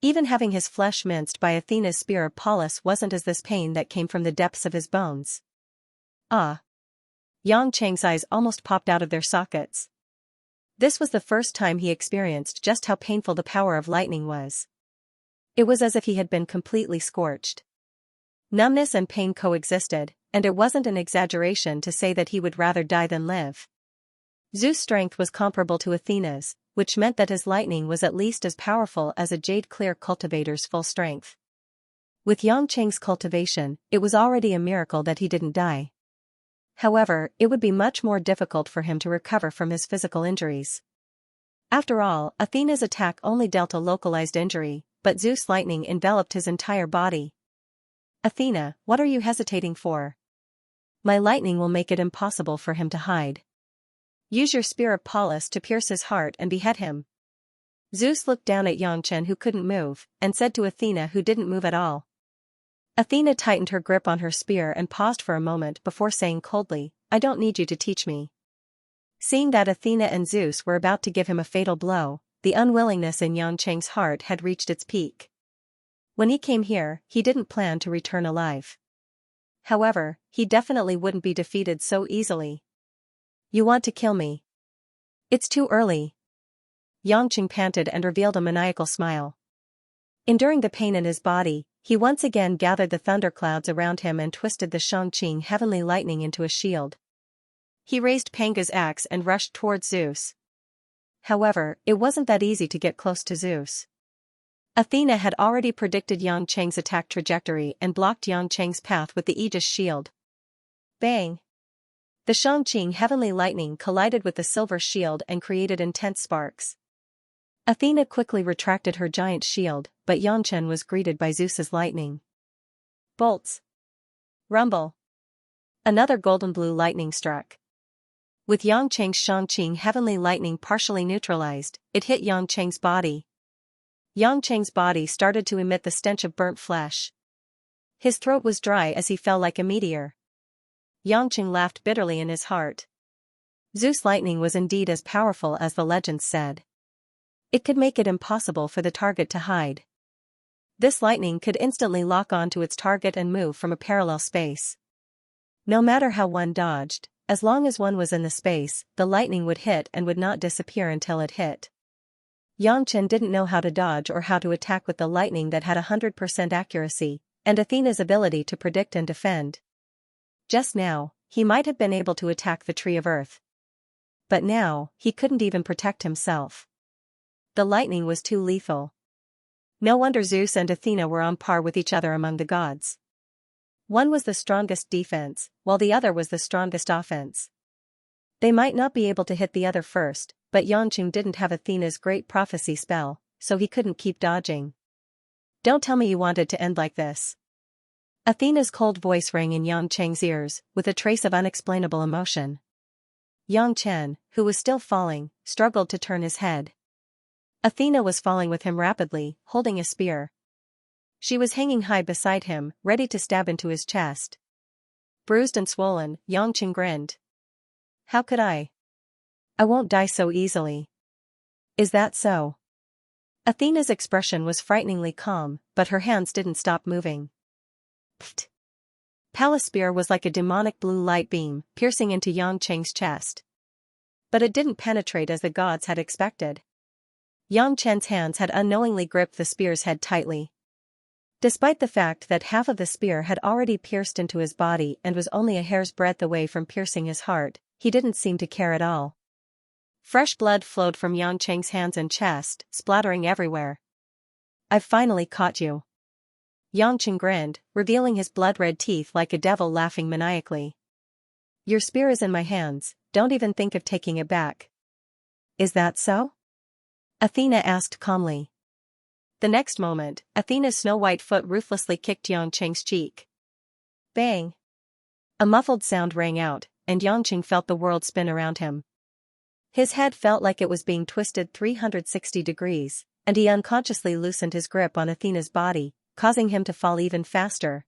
Even having his flesh minced by Athena's spear of Pallas wasn't as this pain that came from the depths of his bones. Ah! Xianxia's eyes almost popped out of their sockets. This was the first time he experienced just how painful the power of lightning was. It was as if he had been completely scorched. Numbness and pain coexisted, and it wasn't an exaggeration to say that he would rather die than live. Zeus' strength was comparable to Athena's, which meant that his lightning was at least as powerful as a jade-clear cultivator's full strength. With Xianxia's cultivation, it was already a miracle that he didn't die. However, it would be much more difficult for him to recover from his physical injuries. After all, Athena's attack only dealt a localized injury, but Zeus' lightning enveloped his entire body. Athena, what are you hesitating for? My lightning will make it impossible for him to hide. Use your spear of Pallas to pierce his heart and behead him. Zeus looked down at Xianxia who couldn't move, and said to Athena who didn't move at all. Athena tightened her grip on her spear and paused for a moment before saying coldly, I don't need you to teach me. Seeing that Athena and Zeus were about to give him a fatal blow, the unwillingness in Xianxia's heart had reached its peak. When he came here, he didn't plan to return alive. However, he definitely wouldn't be defeated so easily. You want to kill me? It's too early. Xianxia panted and revealed a maniacal smile. Enduring the pain in his body, he once again gathered the thunderclouds around him and twisted the Xianxia heavenly lightning into a shield. He raised Panga's axe and rushed towards Zeus. However, it wasn't that easy to get close to Zeus. Athena had already predicted Xianxia's attack trajectory and blocked Xianxia's path with the Aegis shield. Bang! The Xianxia heavenly lightning collided with the silver shield and created intense sparks. Athena quickly retracted her giant shield, but Xianxia was greeted by Zeus's lightning. Bolts! Rumble! Another golden blue lightning struck. With Xianxia's heavenly lightning partially neutralized, it hit Xianxia's body. Xianxia's body started to emit the stench of burnt flesh. His throat was dry as he fell like a meteor. Xianxia laughed bitterly in his heart. Zeus' lightning was indeed as powerful as the legends said. It could make it impossible for the target to hide. This lightning could instantly lock onto its target and move from a parallel space. No matter how one dodged, as long as one was in the space, the lightning would hit and would not disappear until it hit. Xianxia didn't know how to dodge or how to attack with the lightning that had 100% accuracy, and Athena's ability to predict and defend. Just now, he might have been able to attack the Tree of Earth. But now, he couldn't even protect himself. The lightning was too lethal. No wonder Zeus and Athena were on par with each other among the gods. One was the strongest defense, while the other was the strongest offense. They might not be able to hit the other first, but Xianxia didn't have Athena's great prophecy spell, so he couldn't keep dodging. Don't tell me you wanted to end like this. Athena's cold voice rang in Xianxia's ears, with a trace of unexplainable emotion. Xianxia, who was still falling, struggled to turn his head. Athena was falling with him rapidly, holding a spear. She was hanging high beside him, ready to stab into his chest. Bruised and swollen, Xianxia grinned. How could I? I won't die so easily. Is that so? Athena's expression was frighteningly calm, but her hands didn't stop moving. Pfft. Pallas' spear was like a demonic blue light beam, piercing into Xianxia's chest. But it didn't penetrate as the gods had expected. Xianxia's hands had unknowingly gripped the spear's head tightly. Despite the fact that half of the spear had already pierced into his body and was only a hair's breadth away from piercing his heart, he didn't seem to care at all. Fresh blood flowed from Xianxia's hands and chest, splattering everywhere. I've finally caught you. Xianxia grinned, revealing his blood-red teeth like a devil laughing maniacally. Your spear is in my hands, don't even think of taking it back. Is that so? Athena asked calmly. The next moment, Athena's snow-white foot ruthlessly kicked Xianxia's cheek. Bang! A muffled sound rang out, and Xianxia felt the world spin around him. His head felt like it was being twisted 360 degrees, and he unconsciously loosened his grip on Athena's body, causing him to fall even faster.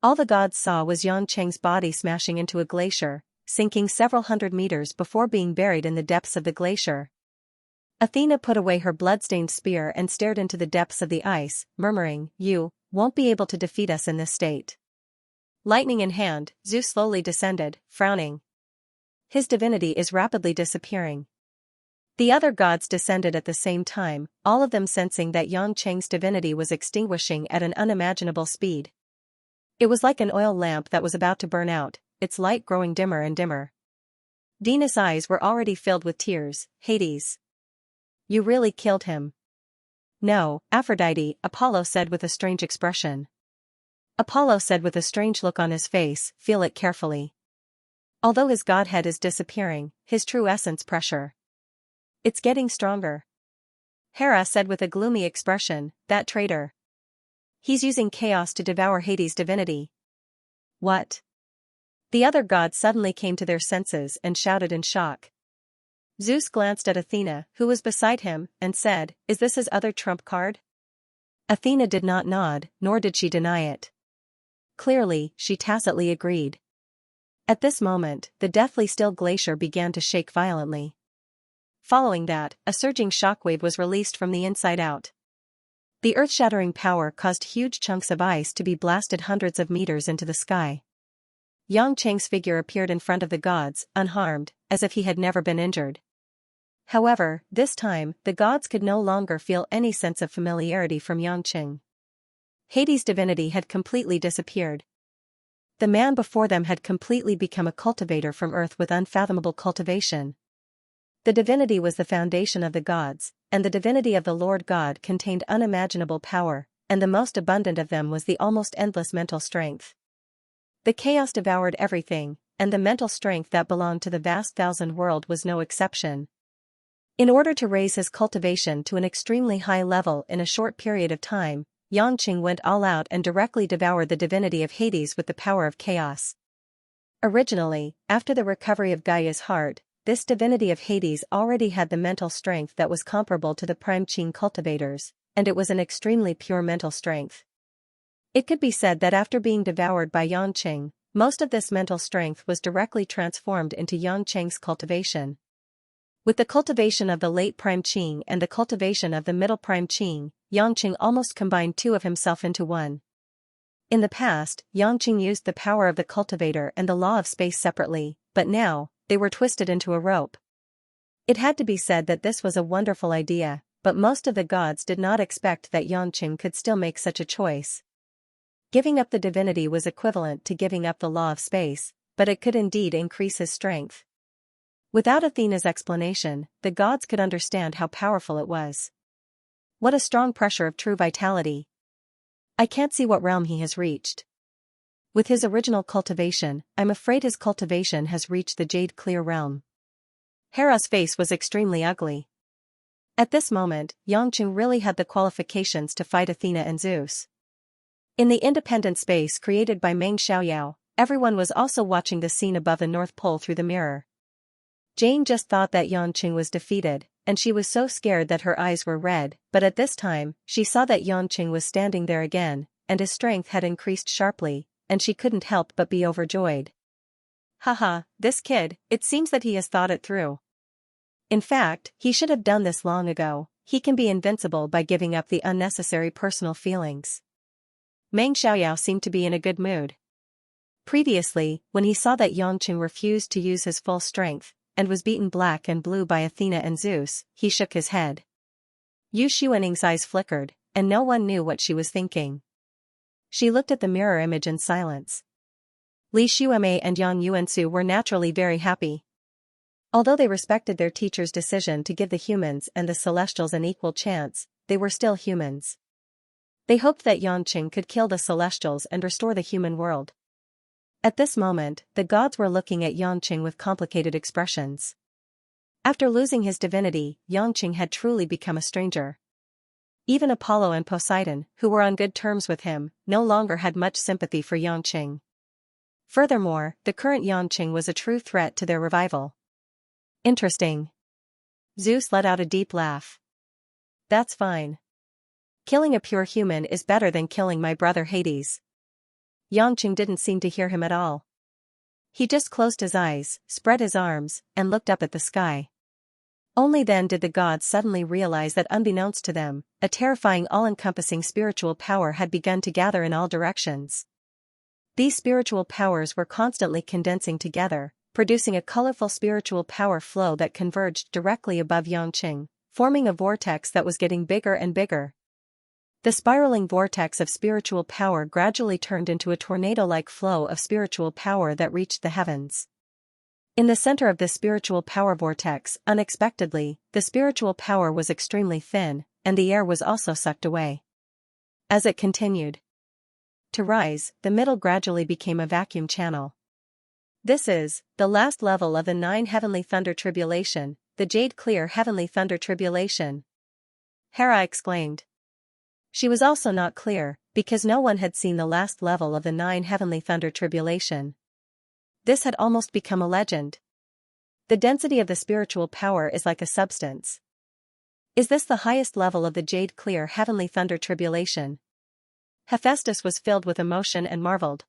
All the gods saw was Xianxia's body smashing into a glacier, sinking several hundred meters before being buried in the depths of the glacier. Athena put away her blood-stained spear and stared into the depths of the ice, murmuring, "You won't be able to defeat us in this state." Lightning in hand, Zeus slowly descended, frowning. His divinity is rapidly disappearing. The other gods descended at the same time, all of them sensing that Xianxia's divinity was extinguishing at an unimaginable speed. It was like an oil lamp that was about to burn out, its light growing dimmer and dimmer. Venus' eyes were already filled with tears. "Hades. You really killed him." "No, Aphrodite," Apollo said with a strange expression. Apollo said with a strange look on his face, "Feel it carefully. Although his godhead is disappearing, his true essence pressure. It's getting stronger." Hera said with a gloomy expression, "That traitor. He's using chaos to devour Hades' divinity." "What?" The other gods suddenly came to their senses and shouted in shock. Zeus glanced at Athena, who was beside him, and said, "Is this his other trump card?" Athena did not nod, nor did she deny it. Clearly, she tacitly agreed. At this moment, the deathly still glacier began to shake violently. Following that, a surging shockwave was released from the inside out. The earth-shattering power caused huge chunks of ice to be blasted hundreds of meters into the sky. Xianxia's figure appeared in front of the gods, unharmed, as if he had never been injured. However, this time, the gods could no longer feel any sense of familiarity from Xianxia. Hades' divinity had completely disappeared. The man before them had completely become a cultivator from earth with unfathomable cultivation. The divinity was the foundation of the gods, and the divinity of the Lord God contained unimaginable power, and the most abundant of them was the almost endless mental strength. The chaos devoured everything, and the mental strength that belonged to the vast thousand world was no exception. In order to raise his cultivation to an extremely high level in a short period of time, Xianxia went all out and directly devoured the divinity of Hades with the power of chaos. Originally, after the recovery of Gaia's heart, this divinity of Hades already had the mental strength that was comparable to the prime Qing cultivators, and it was an extremely pure mental strength. It could be said that after being devoured by Xianxia, most of this mental strength was directly transformed into Xianxia's cultivation. With the cultivation of the late prime Qing and the cultivation of the middle prime Qing, Xianxia almost combined two of himself into one. In the past, Xianxia used the power of the cultivator and the law of space separately, but now, they were twisted into a rope. It had to be said that this was a wonderful idea, but most of the gods did not expect that Xianxia could still make such a choice. Giving up the divinity was equivalent to giving up the law of space, but it could indeed increase his strength. Without Athena's explanation, the gods could understand how powerful it was. What a strong pressure of true vitality. I can't see what realm he has reached. With his original cultivation, I'm afraid his cultivation has reached the jade clear realm. Hera's face was extremely ugly. At this moment, Xianxia really had the qualifications to fight Athena and Zeus. In the independent space created by Meng Xiaoyao, everyone was also watching the scene above the North Pole through the mirror. Jane just thought that Xianxia was defeated, and she was so scared that her eyes were red, but at this time, she saw that Xianxia was standing there again, and his strength had increased sharply, and she couldn't help but be overjoyed. Haha, this kid, it seems that he has thought it through. In fact, he should have done this long ago. He can be invincible by giving up the unnecessary personal feelings. Meng Xiaoyao seemed to be in a good mood. Previously, when he saw that Xianxia refused to use his full strength, and was beaten black and blue by Athena and Zeus, he shook his head. Yu Xuaning's eyes flickered, and no one knew what she was thinking. She looked at the mirror image in silence. Li Xueme and Yang Yuansu were naturally very happy. Although they respected their teacher's decision to give the humans and the celestials an equal chance, they were still humans. They hoped that Xianxia could kill the celestials and restore the human world. At this moment, the gods were looking at Xianxia with complicated expressions. After losing his divinity, Xianxia had truly become a stranger. Even Apollo and Poseidon, who were on good terms with him, no longer had much sympathy for Xianxia. Furthermore, the current Xianxia was a true threat to their revival. Interesting. Zeus let out a deep laugh. That's fine. Killing a pure human is better than killing my brother Hades. Xianxia didn't seem to hear him at all. He just closed his eyes, spread his arms, and looked up at the sky. Only then did the gods suddenly realize that unbeknownst to them, a terrifying all-encompassing spiritual power had begun to gather in all directions. These spiritual powers were constantly condensing together, producing a colorful spiritual power flow that converged directly above Xianxia, forming a vortex that was getting bigger and bigger. The spiraling vortex of spiritual power gradually turned into a tornado-like flow of spiritual power that reached the heavens. In the center of this spiritual power vortex, unexpectedly, the spiritual power was extremely thin, and the air was also sucked away. As it continued to rise, the middle gradually became a vacuum channel. This is the last level of the 9 heavenly thunder tribulation, the jade clear heavenly thunder tribulation. Hera exclaimed. She was also not clear, because no one had seen the last level of the 9 heavenly thunder tribulation. This had almost become a legend. The density of the spiritual power is like a substance. Is this the highest level of the jade clear heavenly thunder tribulation? Hephaestus was filled with emotion and marveled.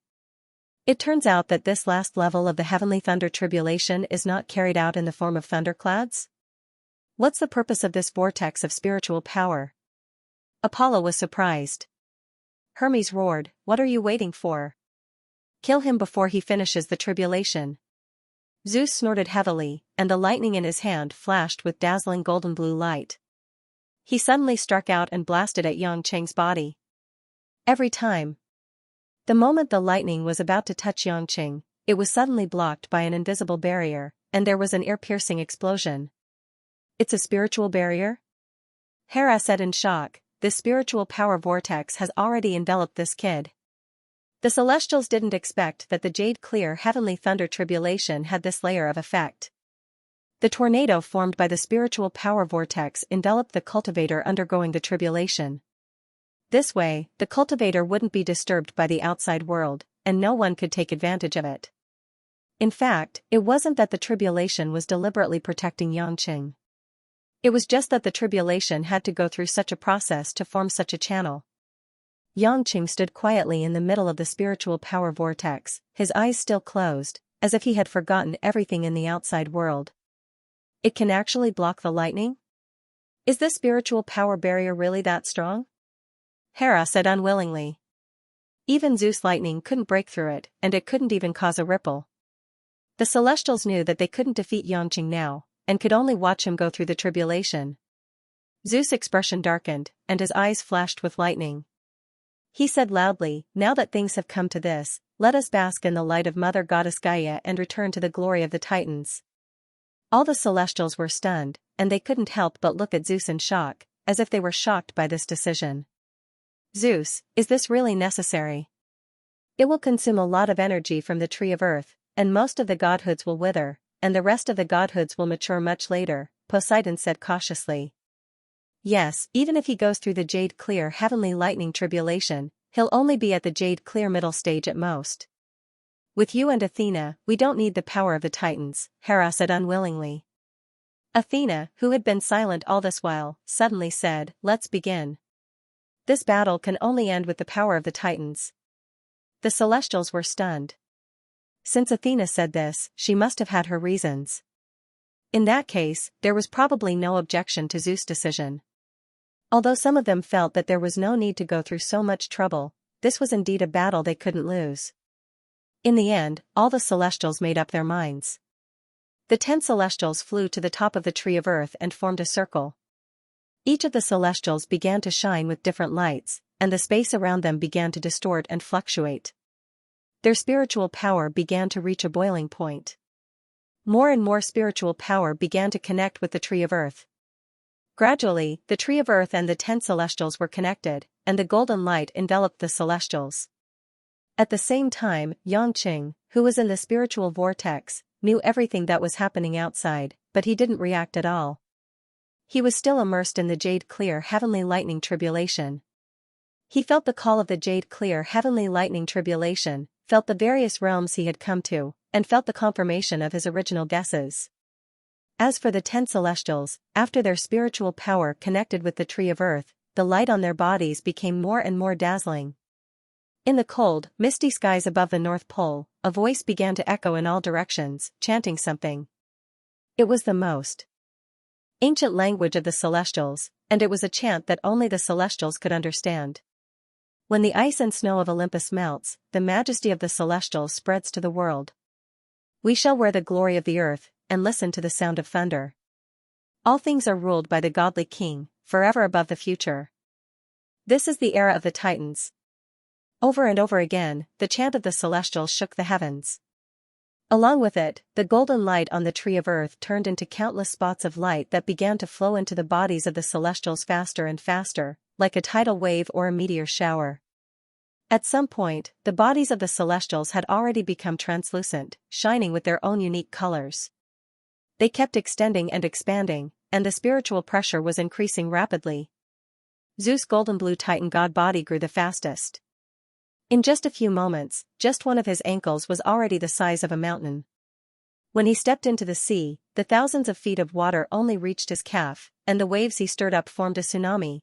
It turns out that this last level of the heavenly thunder tribulation is not carried out in the form of thunderclouds? What's the purpose of this vortex of spiritual power? Apollo was surprised. Hermes roared, "What are you waiting for? Kill him before he finishes the tribulation." Zeus snorted heavily, and the lightning in his hand flashed with dazzling golden blue light. He suddenly struck out and blasted at Xianxia's body. Every time. The moment the lightning was about to touch Xianxia, it was suddenly blocked by an invisible barrier, and there was an ear-piercing explosion. It's a spiritual barrier? Hera said in shock, this spiritual power vortex has already enveloped this kid. The Celestials didn't expect that the jade clear heavenly thunder tribulation had this layer of effect. The tornado formed by the spiritual power vortex enveloped the cultivator undergoing the tribulation. This way, the cultivator wouldn't be disturbed by the outside world, and no one could take advantage of it. In fact, it wasn't that the tribulation was deliberately protecting Xianxia. It was just that the tribulation had to go through such a process to form such a channel. Xianxia stood quietly in the middle of the spiritual power vortex, his eyes still closed, as if he had forgotten everything in the outside world. It can actually block the lightning? Is this spiritual power barrier really that strong? Hera said unwillingly. Even Zeus' lightning couldn't break through it, and it couldn't even cause a ripple. The Celestials knew that they couldn't defeat Xianxia now, and could only watch him go through the tribulation. Zeus' expression darkened, and his eyes flashed with lightning. He said loudly, "Now that things have come to this, let us bask in the light of Mother Goddess Gaia and return to the glory of the Titans." All the Celestials were stunned, and they couldn't help but look at Zeus in shock, as if they were shocked by this decision. Zeus, is this really necessary? It will consume a lot of energy from the tree of earth, and most of the godhoods will wither, and the rest of the godhoods will mature much later, Poseidon said cautiously. Yes, even if he goes through the jade clear heavenly lightning tribulation, he'll only be at the jade clear middle stage at most. With you and Athena, we don't need the power of the Titans, Hera said unwillingly. Athena, who had been silent all this while, suddenly said, "Let's begin. This battle can only end with the power of the Titans." The Celestials were stunned. Since Athena said this, she must have had her reasons. In that case, there was probably no objection to Zeus' decision. Although some of them felt that there was no need to go through so much trouble, this was indeed a battle they couldn't lose. In the end, all the Celestials made up their minds. The 10 Celestials flew to the top of the tree of earth and formed a circle. Each of the Celestials began to shine with different lights, and the space around them began to distort and fluctuate. Their spiritual power began to reach a boiling point. More and more spiritual power began to connect with the tree of earth. Gradually, the tree of earth and the 10 Celestials were connected, and the golden light enveloped the Celestials. At the same time, Xianxia, who was in the spiritual vortex, knew everything that was happening outside, but he didn't react at all. He was still immersed in the jade clear heavenly lightning tribulation. He felt the call of the jade clear heavenly lightning tribulation, felt the various realms he had come to, and felt the confirmation of his original guesses. As for the 10 celestials, after their spiritual power connected with the tree of earth, the light on their bodies became more and more dazzling. In the cold, misty skies above the North Pole, a voice began to echo in all directions, chanting something. It was the most ancient language of the celestials, and it was a chant that only the celestials could understand. When the ice and snow of Olympus melts, the majesty of the celestials spreads to the world. We shall wear the glory of the earth, and listen to the sound of thunder. All things are ruled by the godly king, forever above the future. This is the era of the Titans. Over and over again, the chant of the celestials shook the heavens. Along with it, the golden light on the tree of earth turned into countless spots of light that began to flow into the bodies of the celestials faster and faster, like a tidal wave or a meteor shower. At some point, the bodies of the celestials had already become translucent, shining with their own unique colors. They kept extending and expanding, and the spiritual pressure was increasing rapidly. Zeus' golden blue Titan god body grew the fastest. In just a few moments, just one of his ankles was already the size of a mountain. When he stepped into the sea, the thousands of feet of water only reached his calf, and the waves he stirred up formed a tsunami.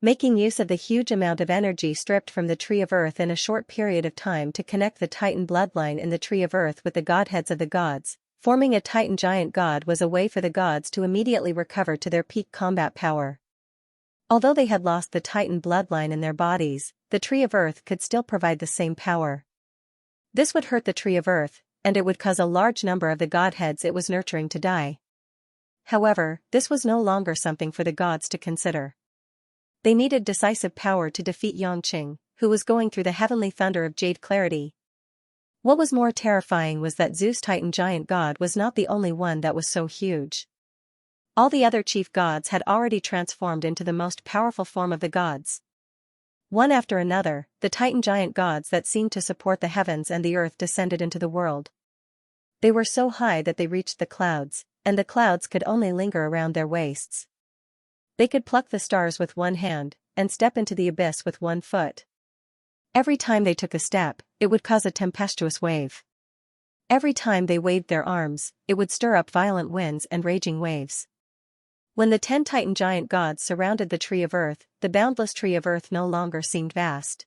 Making use of the huge amount of energy stripped from the tree of earth in a short period of time to connect the Titan bloodline in the tree of earth with the godheads of the gods, forming a Titan giant god was a way for the gods to immediately recover to their peak combat power. Although they had lost the Titan bloodline in their bodies, the tree of earth could still provide the same power. This would hurt the tree of earth, and it would cause a large number of the godheads it was nurturing to die. However, this was no longer something for the gods to consider. They needed decisive power to defeat Xianxia, who was going through the heavenly thunder of jade clarity. What was more terrifying was that Zeus' Titan giant god was not the only one that was so huge. All the other chief gods had already transformed into the most powerful form of the gods. One after another, the Titan giant gods that seemed to support the heavens and the earth descended into the world. They were so high that they reached the clouds, and the clouds could only linger around their waists. They could pluck the stars with one hand, and step into the abyss with one foot. Every time they took a step, it would cause a tempestuous wave. Every time they waved their arms, it would stir up violent winds and raging waves. When the 10 Titan giant gods surrounded the tree of earth, the boundless tree of earth no longer seemed vast.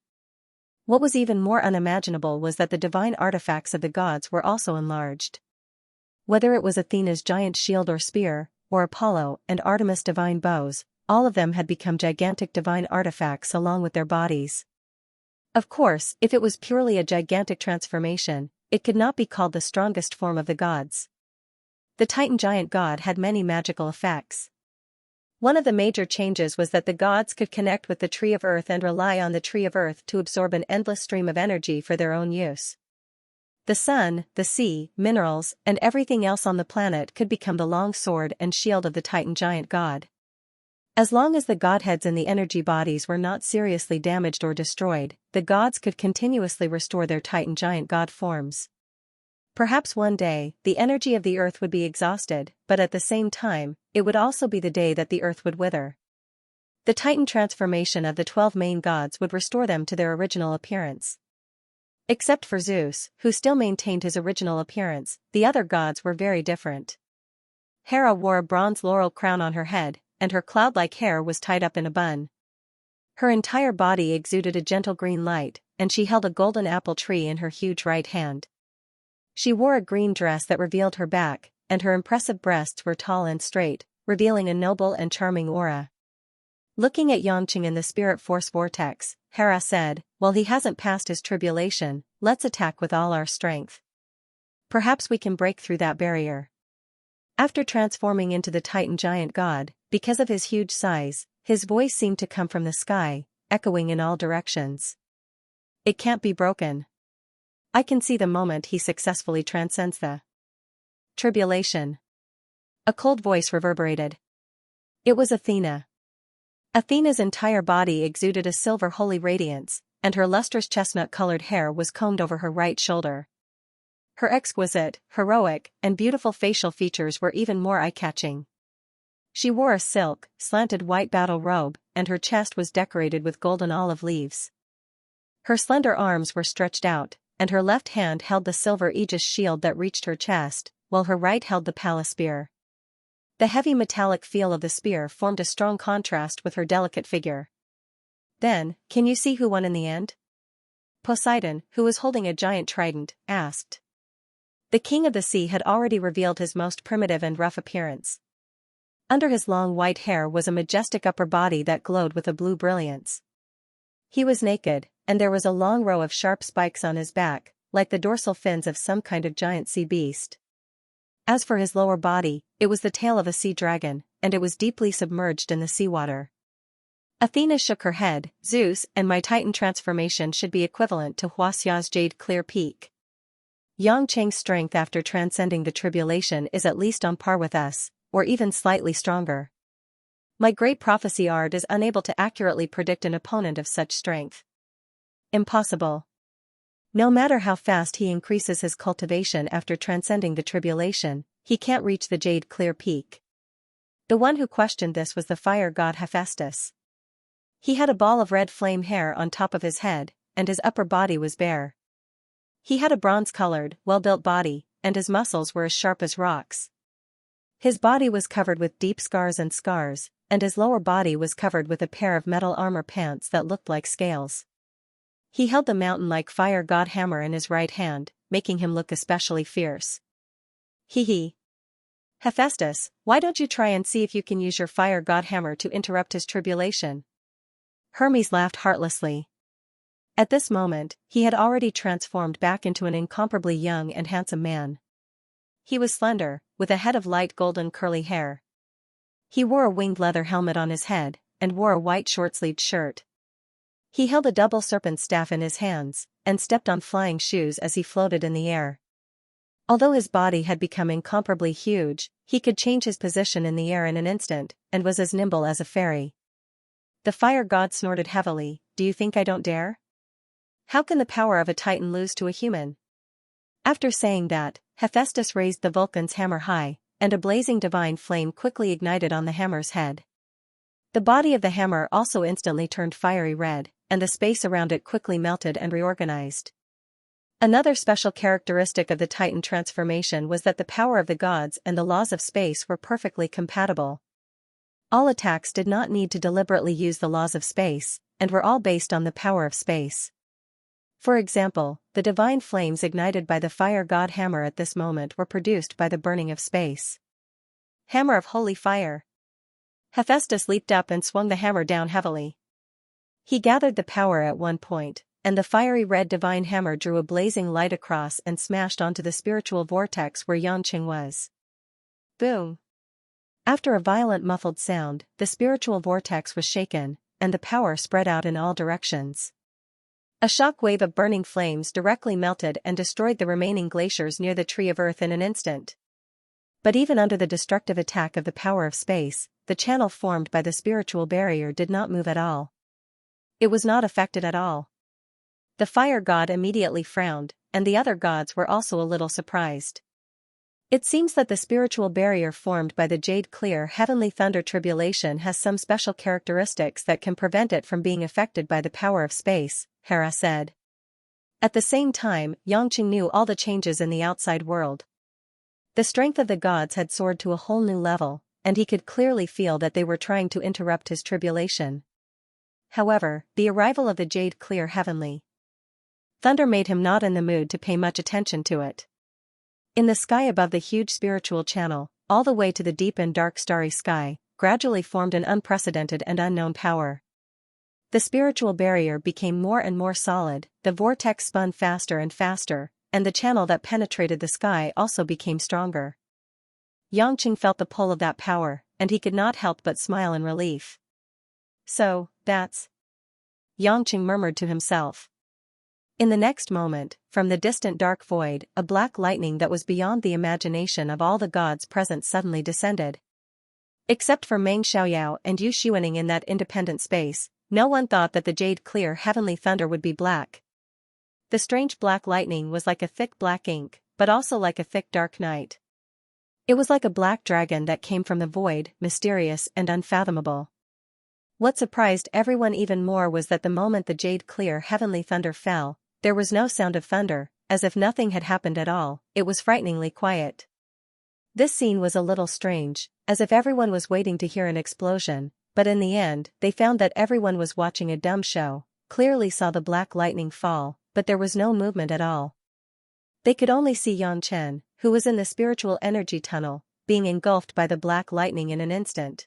What was even more unimaginable was that the divine artifacts of the gods were also enlarged. Whether it was Athena's giant shield or spear, or Apollo and Artemis' divine bows, all of them had become gigantic divine artifacts along with their bodies. Of course, if it was purely a gigantic transformation, it could not be called the strongest form of the gods. The Titan giant god had many magical effects. One of the major changes was that the gods could connect with the tree of earth and rely on the tree of earth to absorb an endless stream of energy for their own use. The sun, the sea, minerals, and everything else on the planet could become the long sword and shield of the Titan giant god. As long as the godheads in the energy bodies were not seriously damaged or destroyed, the gods could continuously restore their Titan giant god forms. Perhaps one day, the energy of the earth would be exhausted, but at the same time, it would also be the day that the earth would wither. The Titan transformation of the 12 main gods would restore them to their original appearance. Except for Zeus, who still maintained his original appearance, the other gods were very different. Hera wore a bronze laurel crown on her head, and her cloud-like hair was tied up in a bun. Her entire body exuded a gentle green light, and she held a golden apple tree in her huge right hand. She wore a green dress that revealed her back, and her impressive breasts were tall and straight, revealing a noble and charming aura. Looking at Xianxia in the spirit force vortex, Hera said, "While he hasn't passed his tribulation, let's attack with all our strength. Perhaps we can break through that barrier." After transforming into the Titan giant god, because of his huge size, his voice seemed to come from the sky, echoing in all directions. It can't be broken. I can see the moment he successfully transcends the tribulation. A cold voice reverberated. It was Athena. Athena's entire body exuded a silver holy radiance, and her lustrous chestnut-colored hair was combed over her right shoulder. Her exquisite, heroic, and beautiful facial features were even more eye-catching. She wore a silk, slanted white battle robe, and her chest was decorated with golden olive leaves. Her slender arms were stretched out, and her left hand held the silver aegis shield that reached her chest, while her right held the palace spear. The heavy metallic feel of the spear formed a strong contrast with her delicate figure. Then, can you see who won in the end? Poseidon, who was holding a giant trident, asked. The king of the sea had already revealed his most primitive and rough appearance. Under his long white hair was a majestic upper body that glowed with a blue brilliance. He was naked, and there was a long row of sharp spikes on his back, like the dorsal fins of some kind of giant sea beast. As for his lower body, it was the tail of a sea dragon, and it was deeply submerged in the seawater. Athena shook her head. Zeus and my Titan transformation should be equivalent to Xianxia's jade clear peak. Xianxia's strength after transcending the tribulation is at least on par with us, or even slightly stronger. My great prophecy art is unable to accurately predict an opponent of such strength. Impossible. No matter how fast he increases his cultivation after transcending the tribulation, he can't reach the jade clear peak. The one who questioned this was the fire god Hephaestus. He had a ball of red flame hair on top of his head, and his upper body was bare. He had a bronze-colored, well-built body, and his muscles were as sharp as rocks. His body was covered with deep scars, and his lower body was covered with a pair of metal armor pants that looked like scales. He held the mountain-like fire god hammer in his right hand, making him look especially fierce. Hee. Hephaestus, why don't you try and see if you can use your fire god hammer to interrupt his tribulation? Hermes laughed heartlessly. At this moment, he had already transformed back into an incomparably young and handsome man. He was slender, with a head of light golden curly hair. He wore a winged leather helmet on his head, and wore a white short-sleeved shirt. He held a double serpent staff in his hands, and stepped on flying shoes as he floated in the air. Although his body had become incomparably huge, he could change his position in the air in an instant, and was as nimble as a fairy. The fire god snorted heavily. Do you think I don't dare? How can the power of a Titan lose to a human? After saying that, Hephaestus raised the Vulcan's hammer high, and a blazing divine flame quickly ignited on the hammer's head. The body of the hammer also instantly turned fiery red, and the space around it quickly melted and reorganized. Another special characteristic of the Titan transformation was that the power of the gods and the laws of space were perfectly compatible. All attacks did not need to deliberately use the laws of space, and were all based on the power of space. For example, the divine flames ignited by the fire god hammer at this moment were produced by the burning of space. Hammer of holy fire. Hephaestus leaped up and swung the hammer down heavily. He gathered the power at one point, and the fiery red divine hammer drew a blazing light across and smashed onto the spiritual vortex where Xianxia was. Boom! After a violent muffled sound, the spiritual vortex was shaken, and the power spread out in all directions. A shock wave of burning flames directly melted and destroyed the remaining glaciers near the Tree of Earth in an instant. But even under the destructive attack of the power of space, the channel formed by the spiritual barrier did not move at all. It was not affected at all. The fire god immediately frowned, and the other gods were also a little surprised. It seems that the spiritual barrier formed by the jade-clear heavenly thunder tribulation has some special characteristics that can prevent it from being affected by the power of space, Hera said. At the same time, Xianxia knew all the changes in the outside world. The strength of the gods had soared to a whole new level, and he could clearly feel that they were trying to interrupt his tribulation. However, the arrival of the jade-clear heavenly thunder made him not in the mood to pay much attention to it. In the sky above the huge spiritual channel, all the way to the deep and dark starry sky, gradually formed an unprecedented and unknown power. The spiritual barrier became more and more solid, the vortex spun faster and faster, and the channel that penetrated the sky also became stronger. Xianxia felt the pull of that power, and he could not help but smile in relief. So, that's... Xianxia murmured to himself. In the next moment, from the distant dark void, a black lightning that was beyond the imagination of all the gods present suddenly descended. Except for Meng Xiaoyao and Yu Xuaning in that independent space, no one thought that the jade-clear heavenly thunder would be black. The strange black lightning was like a thick black ink, but also like a thick dark night. It was like a black dragon that came from the void, mysterious and unfathomable. What surprised everyone even more was that the moment the jade-clear heavenly thunder fell, there was no sound of thunder, as if nothing had happened at all. It was frighteningly quiet. This scene was a little strange, as if everyone was waiting to hear an explosion, but in the end, they found that everyone was watching a dumb show, clearly saw the black lightning fall, but there was no movement at all. They could only see Yan Chen, who was in the spiritual energy tunnel, being engulfed by the black lightning in an instant.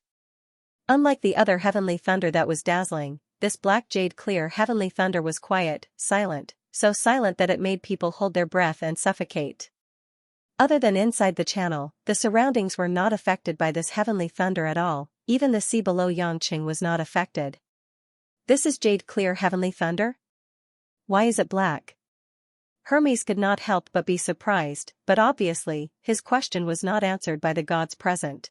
Unlike the other heavenly thunder that was dazzling, this black jade clear heavenly thunder was quiet, silent, so silent that it made people hold their breath and suffocate. Other than inside the channel, the surroundings were not affected by this heavenly thunder at all, even the sea below Yangqing was not affected. This is jade clear heavenly thunder? Why is it black? Hermes could not help but be surprised, but obviously, his question was not answered by the gods present.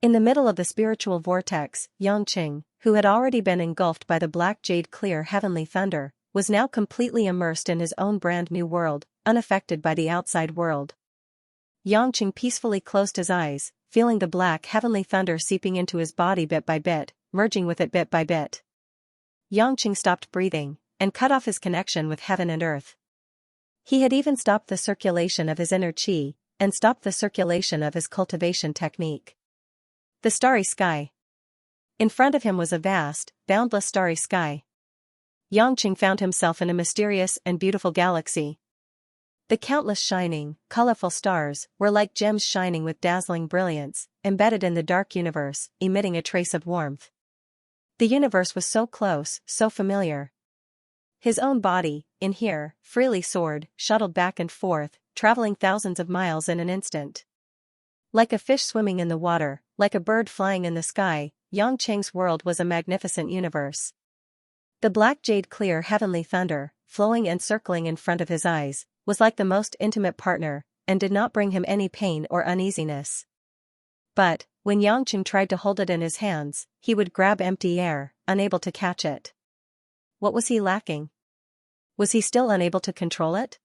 In the middle of the spiritual vortex, Yangqing, who had already been engulfed by the black jade clear heavenly thunder, was now completely immersed in his own brand new world, unaffected by the outside world. Yangqing peacefully closed his eyes, feeling the black heavenly thunder seeping into his body bit by bit, merging with it bit by bit. Yangqing stopped breathing, and cut off his connection with heaven and earth. He had even stopped the circulation of his inner qi, and stopped the circulation of his cultivation technique. The starry sky. In front of him was a vast, boundless starry sky. Yangqing found himself in a mysterious and beautiful galaxy. The countless shining, colorful stars were like gems shining with dazzling brilliance, embedded in the dark universe, emitting a trace of warmth. The universe was so close, so familiar. His own body, in here, freely soared, shuttled back and forth, traveling thousands of miles in an instant. Like a fish swimming in the water, like a bird flying in the sky, Yangqing's world was a magnificent universe. The black jade clear heavenly thunder, flowing and circling in front of his eyes, was like the most intimate partner, and did not bring him any pain or uneasiness. But, when Yangqing tried to hold it in his hands, he would grab empty air, unable to catch it. What was he lacking? Was he still unable to control it?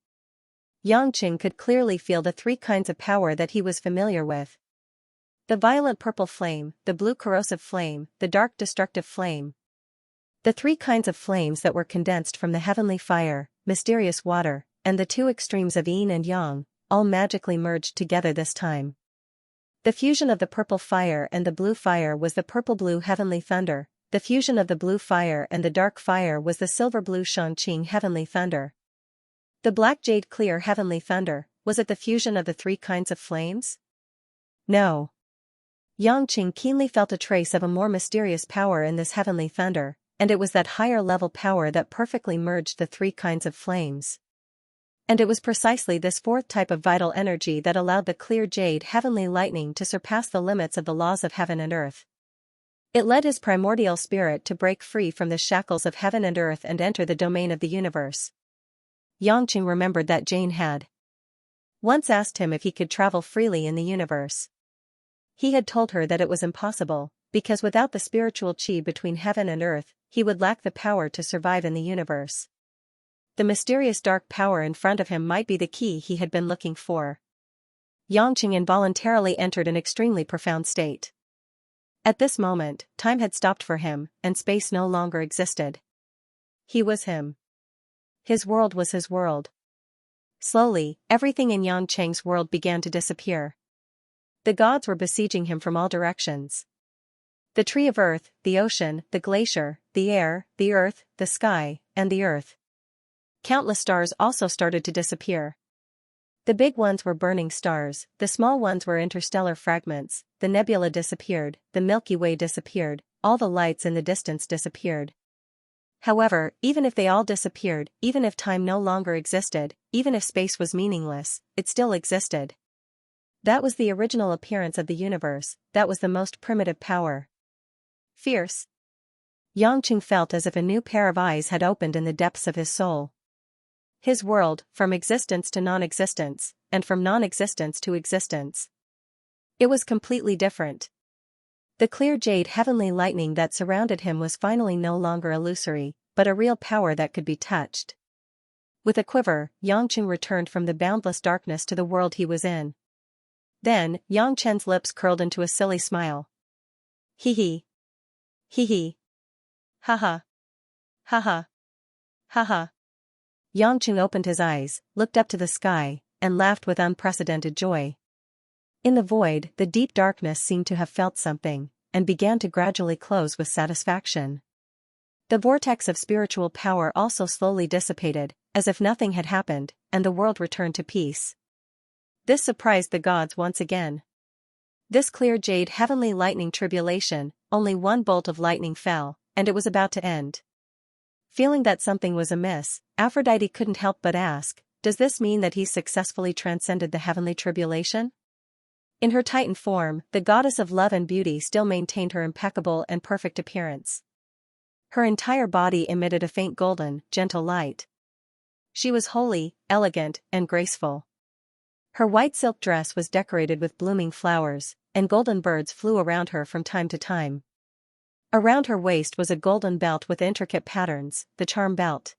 Yangqing could clearly feel the three kinds of power that he was familiar with. The violent purple flame, the blue corrosive flame, the dark destructive flame. The three kinds of flames that were condensed from the heavenly fire, mysterious water, and the two extremes of yin and yang, all magically merged together this time. The fusion of the purple fire and the blue fire was the purple-blue heavenly thunder, the fusion of the blue fire and the dark fire was the silver-blue Xianxia heavenly thunder. The black jade clear heavenly thunder, was it the fusion of the three kinds of flames? No. Yangqing keenly felt a trace of a more mysterious power in this heavenly thunder, and it was that higher level power that perfectly merged the three kinds of flames. And it was precisely this fourth type of vital energy that allowed the clear jade heavenly lightning to surpass the limits of the laws of heaven and earth. It led his primordial spirit to break free from the shackles of heaven and earth and enter the domain of the universe. Yangqing remembered that Jane had once asked him if he could travel freely in the universe. He had told her that it was impossible, because without the spiritual qi between heaven and earth, he would lack the power to survive in the universe. The mysterious dark power in front of him might be the key he had been looking for. Yangqing involuntarily entered an extremely profound state. At this moment, time had stopped for him, and space no longer existed. He was him. His world was his world. Slowly, everything in Yangqing's world began to disappear. The gods were besieging him from all directions. The tree of earth, the ocean, the glacier, the air, the earth, the sky, and the earth. Countless stars also started to disappear. The big ones were burning stars, the small ones were interstellar fragments, the nebula disappeared, the Milky Way disappeared, all the lights in the distance disappeared. However, even if they all disappeared, even if time no longer existed, even if space was meaningless, it still existed. That was the original appearance of the universe, that was the most primitive power. Fierce. Yangqing felt as if a new pair of eyes had opened in the depths of his soul. His world, from existence to non-existence, and from non-existence to existence. It was completely different. The clear jade heavenly lightning that surrounded him was finally no longer illusory, but a real power that could be touched. With a quiver, Yangqing returned from the boundless darkness to the world he was in. Then, Yangqing's lips curled into a silly smile. Hee hee. Hee hee. Ha ha. Ha ha. Ha ha. Yangqing opened his eyes, looked up to the sky, and laughed with unprecedented joy. In the void, the deep darkness seemed to have felt something, and began to gradually close with satisfaction. The vortex of spiritual power also slowly dissipated, as if nothing had happened, and the world returned to peace. This surprised the gods once again. This clear jade heavenly lightning tribulation, only one bolt of lightning fell, and it was about to end. Feeling that something was amiss, Aphrodite couldn't help but ask, does this mean that he successfully transcended the heavenly tribulation? In her Titan form, the goddess of love and beauty still maintained her impeccable and perfect appearance. Her entire body emitted a faint golden, gentle light. She was holy, elegant, and graceful. Her white silk dress was decorated with blooming flowers, and golden birds flew around her from time to time. Around her waist was a golden belt with intricate patterns, the charm belt.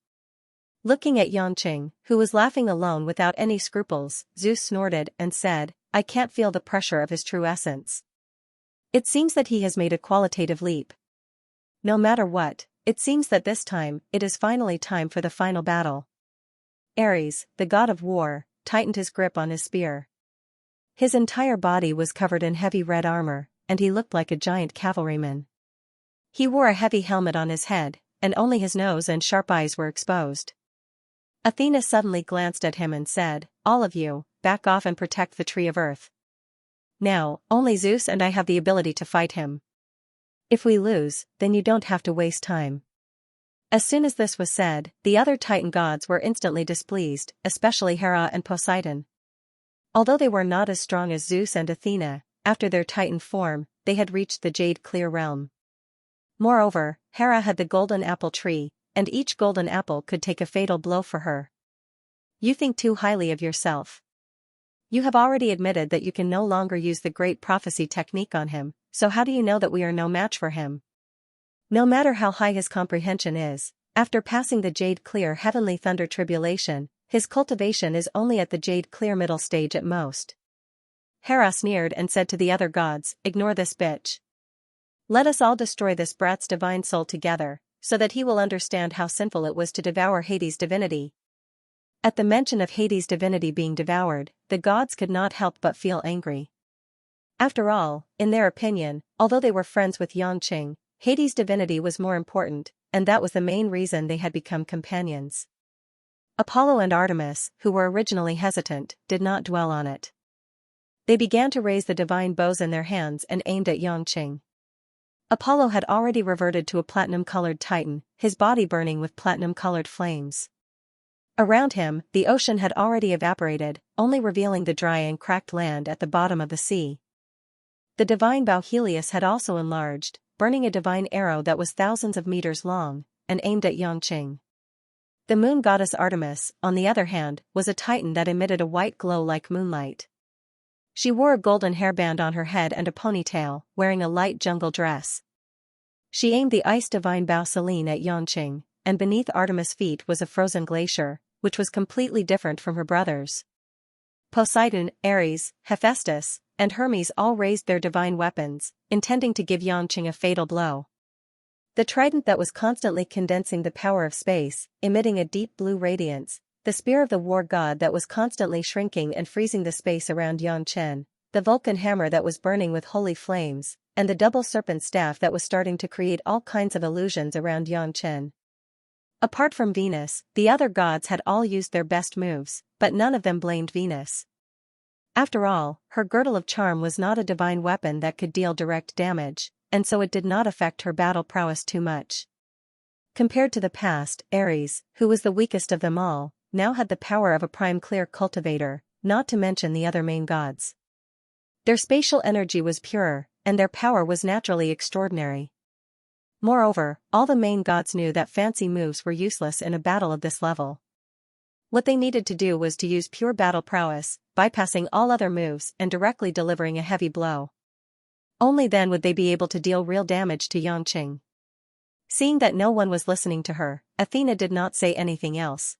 Looking at Xianxia, who was laughing alone without any scruples, Zeus snorted and said, I can't feel the pressure of his true essence. It seems that he has made a qualitative leap. No matter what, it seems that this time, it is finally time for the final battle. Ares, the god of war, tightened his grip on his spear. His entire body was covered in heavy red armor, and he looked like a giant cavalryman. He wore a heavy helmet on his head, and only his nose and sharp eyes were exposed. Athena suddenly glanced at him and said, all of you, back off and protect the tree of earth. Now, only Zeus and I have the ability to fight him. If we lose, then you don't have to waste time. As soon as this was said, the other Titan gods were instantly displeased, especially Hera and Poseidon. Although they were not as strong as Zeus and Athena, after their Titan form, they had reached the jade-clear realm. Moreover, Hera had the golden apple tree, and each golden apple could take a fatal blow for her. You think too highly of yourself. You have already admitted that you can no longer use the great prophecy technique on him, so how do you know that we are no match for him? No matter how high his comprehension is, after passing the jade-clear heavenly thunder tribulation, his cultivation is only at the jade-clear middle stage at most. Hera sneered and said to the other gods, ignore this bitch. Let us all destroy this brat's divine soul together, so that he will understand how sinful it was to devour Hades' divinity. At the mention of Hades' divinity being devoured, the gods could not help but feel angry. After all, in their opinion, although they were friends with Xianxia, Hades' divinity was more important, and that was the main reason they had become companions. Apollo and Artemis, who were originally hesitant, did not dwell on it. They began to raise the divine bows in their hands and aimed at Xianxia. Apollo had already reverted to a platinum-colored titan, his body burning with platinum-colored flames. Around him, the ocean had already evaporated, only revealing the dry and cracked land at the bottom of the sea. The divine bow Helios had also enlarged, burning a divine arrow that was thousands of meters long, and aimed at Xianxia. The moon goddess Artemis, on the other hand, was a titan that emitted a white glow like moonlight. She wore a golden hairband on her head and a ponytail, wearing a light jungle dress. She aimed the ice divine bow Selene at Xianxia, and beneath Artemis' feet was a frozen glacier, which was completely different from her brothers. Poseidon, Ares, Hephaestus, and Hermes all raised their divine weapons, intending to give Xianxia a fatal blow. The trident that was constantly condensing the power of space, emitting a deep blue radiance, the spear of the war god that was constantly shrinking and freezing the space around Xianxia, the Vulcan hammer that was burning with holy flames, and the double serpent staff that was starting to create all kinds of illusions around Xianxia. Apart from Venus, the other gods had all used their best moves, but none of them blamed Venus. After all, her girdle of charm was not a divine weapon that could deal direct damage, and so it did not affect her battle prowess too much. Compared to the past, Ares, who was the weakest of them all, now had the power of a prime clear cultivator, not to mention the other main gods. Their spatial energy was pure, and their power was naturally extraordinary. Moreover, all the main gods knew that fancy moves were useless in a battle of this level. What they needed to do was to use pure battle prowess, bypassing all other moves and directly delivering a heavy blow. Only then would they be able to deal real damage to Xianxia. Seeing that no one was listening to her, Athena did not say anything else.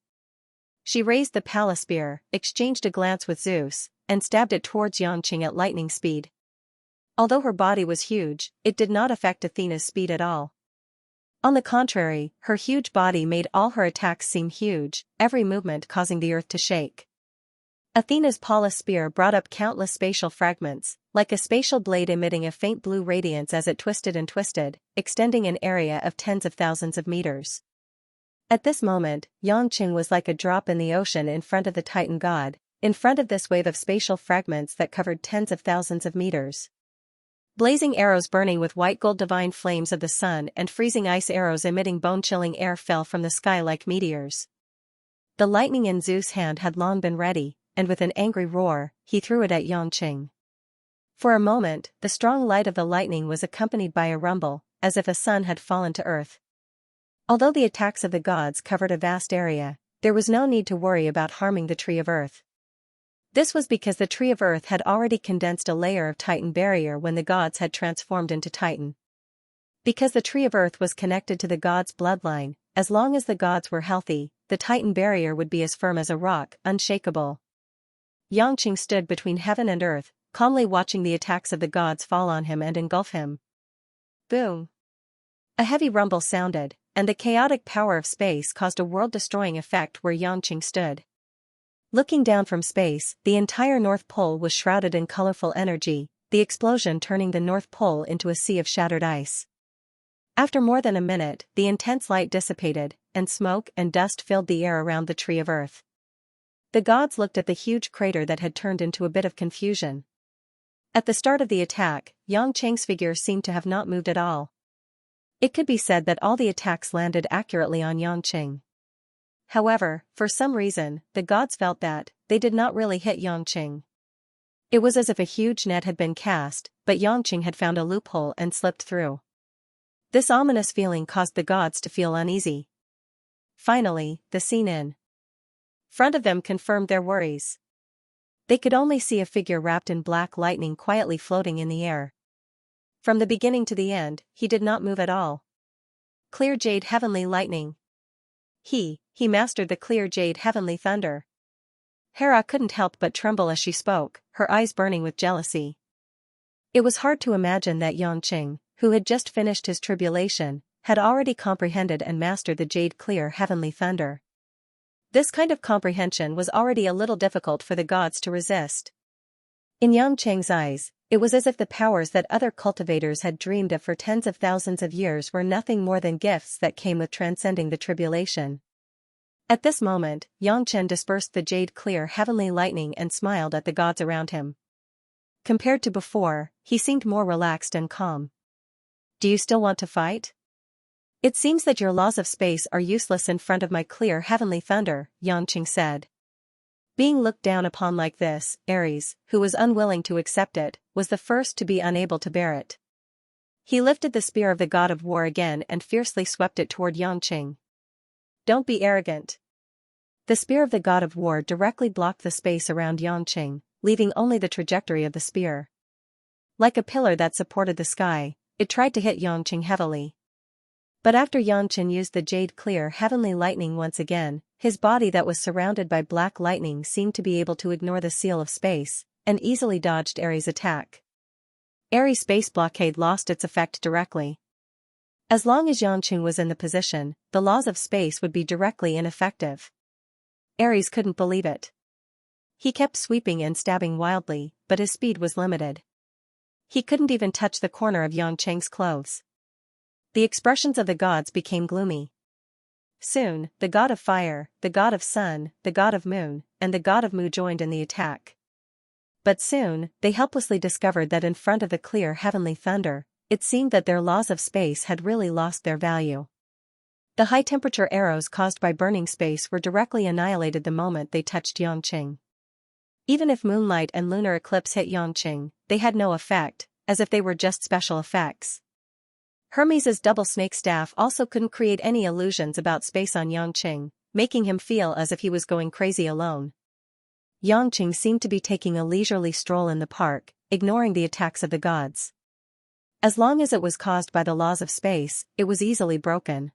She raised the palace spear, exchanged a glance with Zeus, and stabbed it towards Xianxia at lightning speed. Although her body was huge, it did not affect Athena's speed at all. On the contrary, her huge body made all her attacks seem huge, every movement causing the earth to shake. Athena's Pallas spear brought up countless spatial fragments, like a spatial blade emitting a faint blue radiance as it twisted and twisted, extending an area of tens of thousands of meters. At this moment, Xianxia was like a drop in the ocean in front of the Titan god, in front of this wave of spatial fragments that covered tens of thousands of meters. Blazing arrows burning with white gold divine flames of the sun and freezing ice arrows emitting bone-chilling air fell from the sky like meteors. The lightning in Zeus' hand had long been ready, and with an angry roar, he threw it at Xianxia. For a moment, the strong light of the lightning was accompanied by a rumble, as if a sun had fallen to earth. Although the attacks of the gods covered a vast area, there was no need to worry about harming the Tree of Earth. This was because the Tree of Earth had already condensed a layer of Titan barrier when the gods had transformed into Titan. Because the Tree of Earth was connected to the gods' bloodline, as long as the gods were healthy, the Titan barrier would be as firm as a rock, unshakable. Xianxia stood between heaven and earth, calmly watching the attacks of the gods fall on him and engulf him. Boom! A heavy rumble sounded, and the chaotic power of space caused a world-destroying effect where Xianxia stood. Looking down from space, the entire North Pole was shrouded in colorful energy, the explosion turning the North Pole into a sea of shattered ice. After more than a minute, the intense light dissipated, and smoke and dust filled the air around the Tree of Earth. The gods looked at the huge crater that had turned into a bit of confusion. At the start of the attack, Xianxia's figure seemed to have not moved at all. It could be said that all the attacks landed accurately on Xianxia. However, for some reason, the gods felt that they did not really hit Xianxia. It was as if a huge net had been cast, but Xianxia had found a loophole and slipped through. This ominous feeling caused the gods to feel uneasy. Finally, the scene in front of them confirmed their worries. They could only see a figure wrapped in black lightning quietly floating in the air. From the beginning to the end, he did not move at all. Clear jade heavenly lightning. He mastered the clear jade heavenly thunder. Hera couldn't help but tremble as she spoke, her eyes burning with jealousy. It was hard to imagine that Xianxia, who had just finished his tribulation, had already comprehended and mastered the jade clear heavenly thunder. This kind of comprehension was already a little difficult for the gods to resist. In Xianxia's eyes, it was as if the powers that other cultivators had dreamed of for tens of thousands of years were nothing more than gifts that came with transcending the tribulation. At this moment, Xianxia dispersed the jade-clear heavenly lightning and smiled at the gods around him. Compared to before, he seemed more relaxed and calm. Do you still want to fight? It seems that your laws of space are useless in front of my clear heavenly thunder, Xianxia said. Being looked down upon like this, Ares, who was unwilling to accept it, was the first to be unable to bear it. He lifted the spear of the god of war again and fiercely swept it toward Xianxia. Don't be arrogant. The spear of the god of war directly blocked the space around Xianxia, leaving only the trajectory of the spear. Like a pillar that supported the sky, it tried to hit Xianxia heavily. But after Xianxia used the jade-clear heavenly lightning once again, his body that was surrounded by black lightning seemed to be able to ignore the seal of space, and easily dodged Ares' attack. Ares' space blockade lost its effect directly. As long as Xianxia was in the position, the laws of space would be directly ineffective. Ares couldn't believe it. He kept sweeping and stabbing wildly, but his speed was limited. He couldn't even touch the corner of Xianxia's clothes. The expressions of the gods became gloomy. Soon, the god of fire, the god of sun, the god of moon, and the god of Mu joined in the attack. But soon, they helplessly discovered that in front of the clear heavenly thunder, it seemed that their laws of space had really lost their value. The high-temperature arrows caused by burning space were directly annihilated the moment they touched Xianxia. Even if moonlight and lunar eclipse hit Xianxia, they had no effect, as if they were just special effects. Hermes' double snake staff also couldn't create any illusions about space on Xianxia, making him feel as if he was going crazy alone. Xianxia seemed to be taking a leisurely stroll in the park, ignoring the attacks of the gods. As long as it was caused by the laws of space, it was easily broken.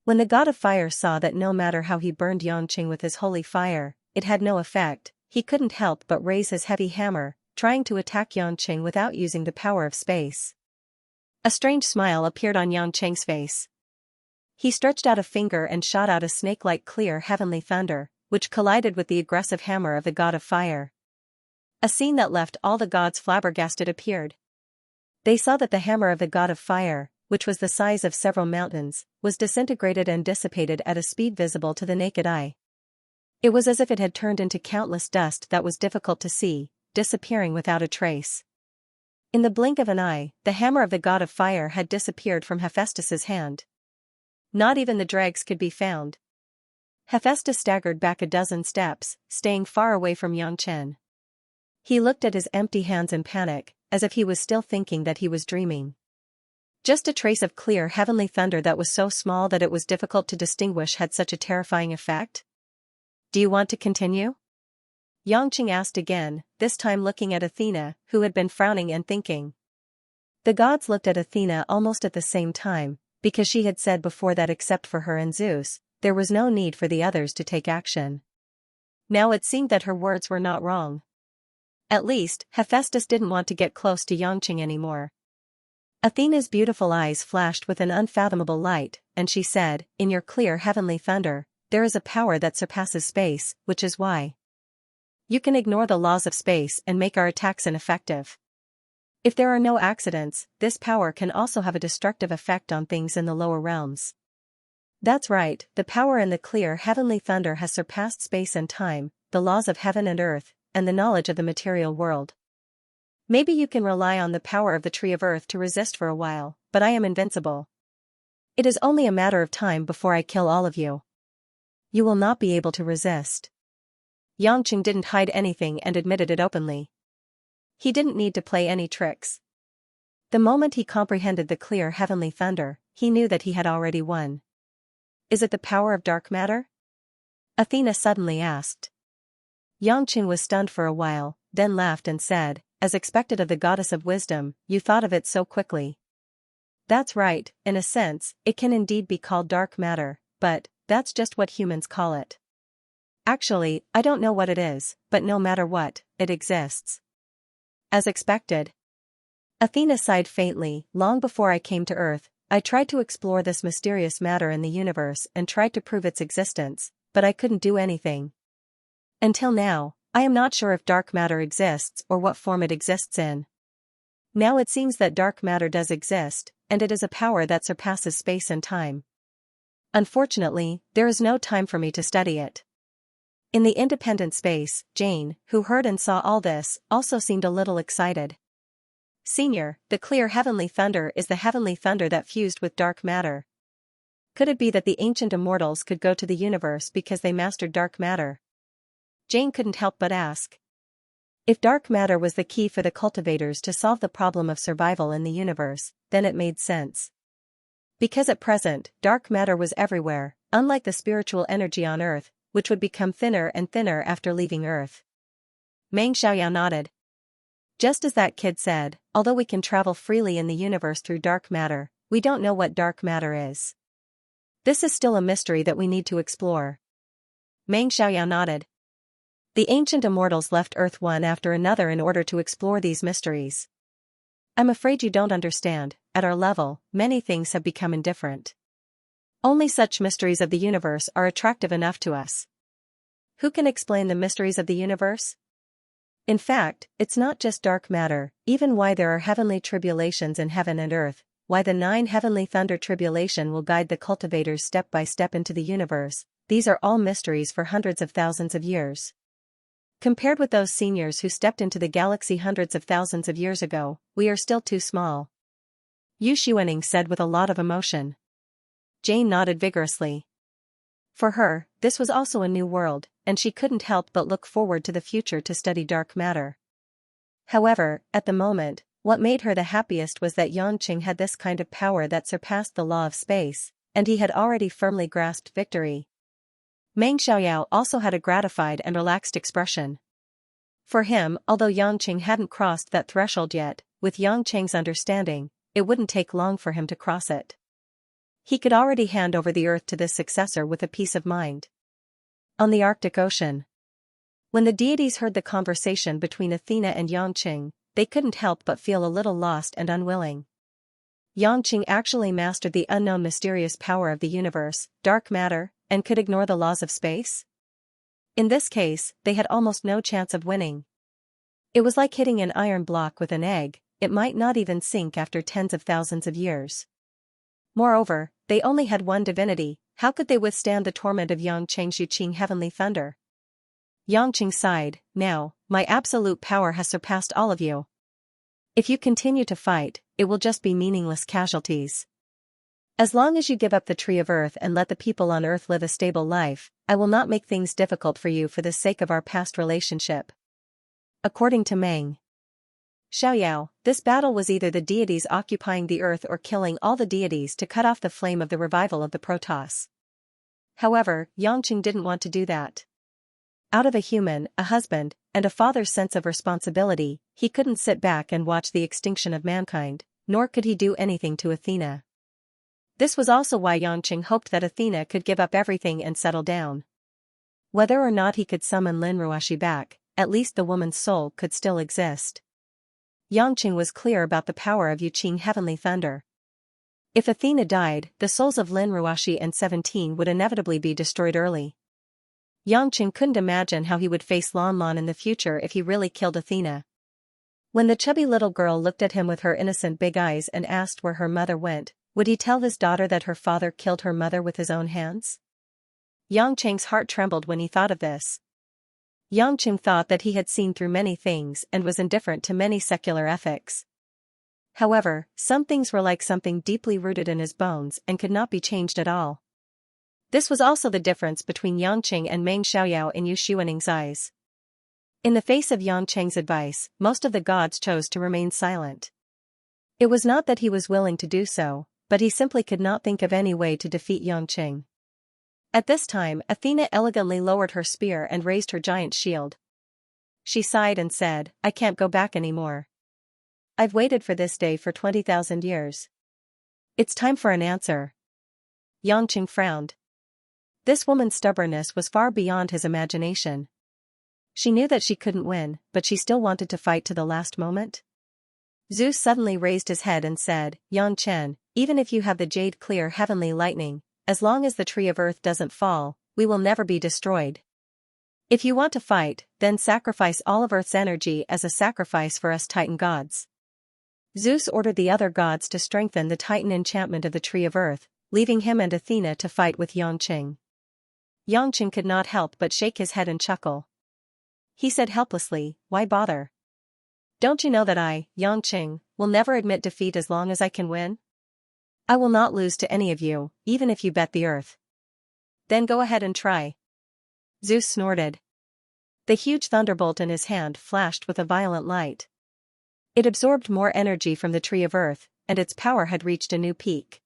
When the god of fire saw that no matter how he burned Xianxia with his holy fire, it had no effect, he couldn't help but raise his heavy hammer, trying to attack Xianxia without using the power of space. A strange smile appeared on Xianxia's face. He stretched out a finger and shot out a snake-like clear heavenly thunder, which collided with the aggressive hammer of the god of fire. A scene that left all the gods flabbergasted appeared. They saw that the hammer of the god of fire, which was the size of several mountains, was disintegrated and dissipated at a speed visible to the naked eye. It was as if it had turned into countless dust that was difficult to see, disappearing without a trace. In the blink of an eye, the hammer of the god of fire had disappeared from Hephaestus's hand. Not even the dregs could be found. Hephaestus staggered back a dozen steps, staying far away from Xianxia. He looked at his empty hands in panic, as if he was still thinking that he was dreaming. Just a trace of clear heavenly thunder that was so small that it was difficult to distinguish had such a terrifying effect? Do you want to continue? Xianxia asked again, this time looking at Athena, who had been frowning and thinking. The gods looked at Athena almost at the same time, because she had said before that except for her and Zeus, there was no need for the others to take action. Now it seemed that her words were not wrong. At least, Hephaestus didn't want to get close to Xianxia anymore. Athena's beautiful eyes flashed with an unfathomable light, and she said, in your clear heavenly thunder, there is a power that surpasses space, which is why you can ignore the laws of space and make our attacks ineffective. If there are no accidents, this power can also have a destructive effect on things in the lower realms. That's right, the power in the clear heavenly thunder has surpassed space and time, the laws of heaven and earth, and the knowledge of the material world. Maybe you can rely on the power of the tree of earth to resist for a while, but I am invincible. It is only a matter of time before I kill all of you. You will not be able to resist. Xianxia didn't hide anything and admitted it openly. He didn't need to play any tricks. The moment he comprehended the clear heavenly thunder, he knew that he had already won. Is it the power of dark matter? Athena suddenly asked. Xianxia was stunned for a while, then laughed and said, as expected of the goddess of wisdom, you thought of it so quickly. That's right, in a sense, it can indeed be called dark matter, but that's just what humans call it. Actually, I don't know what it is, but no matter what, it exists. As expected. Athena sighed faintly, long before I came to Earth, I tried to explore this mysterious matter in the universe and tried to prove its existence, but I couldn't do anything. Until now, I am not sure if dark matter exists or what form it exists in. Now it seems that dark matter does exist, and it is a power that surpasses space and time. Unfortunately, there is no time for me to study it. In the independent space, Jane, who heard and saw all this, also seemed a little excited. Senior, the clear heavenly thunder is the heavenly thunder that fused with dark matter. Could it be that the ancient immortals could go to the universe because they mastered dark matter? Jane couldn't help but ask. If dark matter was the key for the cultivators to solve the problem of survival in the universe, then it made sense. Because at present, dark matter was everywhere, unlike the spiritual energy on Earth, which would become thinner and thinner after leaving Earth. Meng Xiaoyao nodded. Just as that kid said, although we can travel freely in the universe through dark matter, we don't know what dark matter is. This is still a mystery that we need to explore. Meng Xiaoyao nodded. The ancient immortals left Earth one after another in order to explore these mysteries. I'm afraid you don't understand, at our level, many things have become indifferent. Only such mysteries of the universe are attractive enough to us. Who can explain the mysteries of the universe? In fact, it's not just dark matter, even why there are heavenly tribulations in heaven and earth, why the 9 heavenly thunder tribulation will guide the cultivators step by step into the universe, these are all mysteries for hundreds of thousands of years. Compared with those seniors who stepped into the galaxy hundreds of thousands of years ago, we are still too small. Yu Xuaning said with a lot of emotion. Jane nodded vigorously. For her, this was also a new world, and she couldn't help but look forward to the future to study dark matter. However, at the moment, what made her the happiest was that Xianxia had this kind of power that surpassed the law of space, and he had already firmly grasped victory. Meng Xiaoyao also had a gratified and relaxed expression. For him, although Xianxia hadn't crossed that threshold yet, with Xianxia's understanding, it wouldn't take long for him to cross it. He could already hand over the earth to this successor with a peace of mind. On the Arctic Ocean. When the deities heard the conversation between Athena and Xianxia, they couldn't help but feel a little lost and unwilling. Xianxia actually mastered the unknown mysterious power of the universe, dark matter, and could ignore the laws of space? In this case, they had almost no chance of winning. It was like hitting an iron block with an egg, it might not even sink after tens of thousands of years. Moreover, they only had one divinity, how could they withstand the torment of Xianxia's Yuqing heavenly thunder? Xianxia sighed, now, my absolute power has surpassed all of you. If you continue to fight, it will just be meaningless casualties. As long as you give up the tree of earth and let the people on earth live a stable life, I will not make things difficult for you for the sake of our past relationship. According to Meng Xiaoyao, this battle was either the deities occupying the earth or killing all the deities to cut off the flame of the revival of the Protoss. However, Xianxia didn't want to do that. Out of a human, a husband, and a father's sense of responsibility, he couldn't sit back and watch the extinction of mankind, nor could he do anything to Athena. This was also why Xianxia hoped that Athena could give up everything and settle down. Whether or not he could summon Lin Ruashi back, at least the woman's soul could still exist. Xianxia was clear about the power of Yuqing heavenly thunder. If Athena died, the souls of Lin Ruashi and 17 would inevitably be destroyed early. Xianxia couldn't imagine how he would face Lan Lan in the future if he really killed Athena. When the chubby little girl looked at him with her innocent big eyes and asked where her mother went, would he tell his daughter that her father killed her mother with his own hands? Xianxia's heart trembled when he thought of this. Xianxia thought that he had seen through many things and was indifferent to many secular ethics. However, some things were like something deeply rooted in his bones and could not be changed at all. This was also the difference between Xianxia and Meng Xiaoyao in Yu Xuaning's eyes. In the face of Xianxia's advice, most of the gods chose to remain silent. It was not that he was willing to do so, but he simply could not think of any way to defeat Xianxia. At this time, Athena elegantly lowered her spear and raised her giant shield. She sighed and said, I can't go back anymore. I've waited for this day for 20,000 years. It's time for an answer. Xianxia frowned. This woman's stubbornness was far beyond his imagination. She knew that she couldn't win, but she still wanted to fight to the last moment. Zeus suddenly raised his head and said, Xianxia, even if you have the jade clear heavenly lightning, as long as the tree of earth doesn't fall, we will never be destroyed. If you want to fight, then sacrifice all of earth's energy as a sacrifice for us Titan gods. Zeus ordered the other gods to strengthen the Titan enchantment of the tree of earth, leaving him and Athena to fight with Xianxia. Xianxia could not help but shake his head and chuckle. He said helplessly, why bother? Don't you know that I, Xianxia, will never admit defeat as long as I can win? I will not lose to any of you, even if you bet the earth. Then go ahead and try. Zeus snorted. The huge thunderbolt in his hand flashed with a violent light. It absorbed more energy from the tree of earth, and its power had reached a new peak.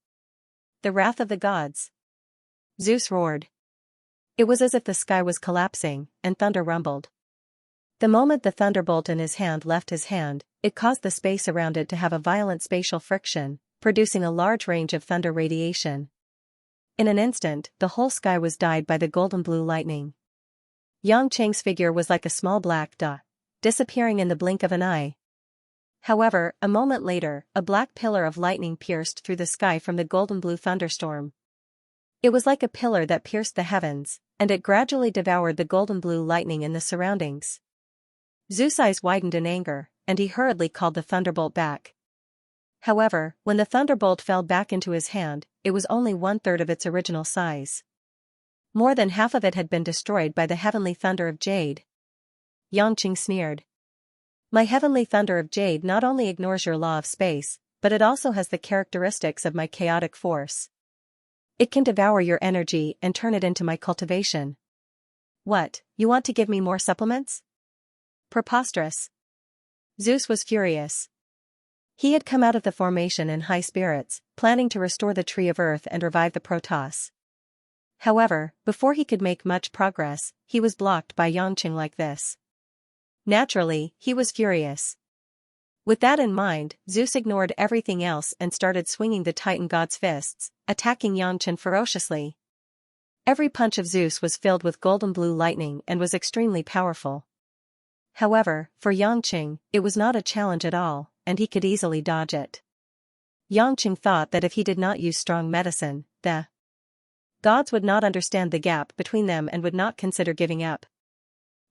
The wrath of the gods. Zeus roared. It was as if the sky was collapsing, and thunder rumbled. The moment the thunderbolt in his hand left his hand, it caused the space around it to have a violent spatial friction, producing a large range of thunder radiation. In an instant, the whole sky was dyed by the golden blue lightning. Xianxia's figure was like a small black dot, disappearing in the blink of an eye. However, a moment later, a black pillar of lightning pierced through the sky from the golden blue thunderstorm. It was like a pillar that pierced the heavens, and it gradually devoured the golden blue lightning in the surroundings. Zeus' eyes widened in anger, and he hurriedly called the thunderbolt back. However, when the thunderbolt fell back into his hand, it was only 1/3 of its original size. More than half of it had been destroyed by the heavenly thunder of jade. Xianxia sneered. My heavenly thunder of jade not only ignores your law of space, but it also has the characteristics of my chaotic force. It can devour your energy and turn it into my cultivation. What, you want to give me more supplements? Preposterous. Zeus was furious. He had come out of the formation in high spirits, planning to restore the tree of earth and revive the Protoss. However, before he could make much progress, he was blocked by Xianxia like this. Naturally, he was furious. With that in mind, Zeus ignored everything else and started swinging the Titan god's fists, attacking Xianxia ferociously. Every punch of Zeus was filled with golden blue lightning and was extremely powerful. However, for Xianxia, it was not a challenge at all, and he could easily dodge it. Xianxia thought that if he did not use strong medicine, the gods would not understand the gap between them and would not consider giving up.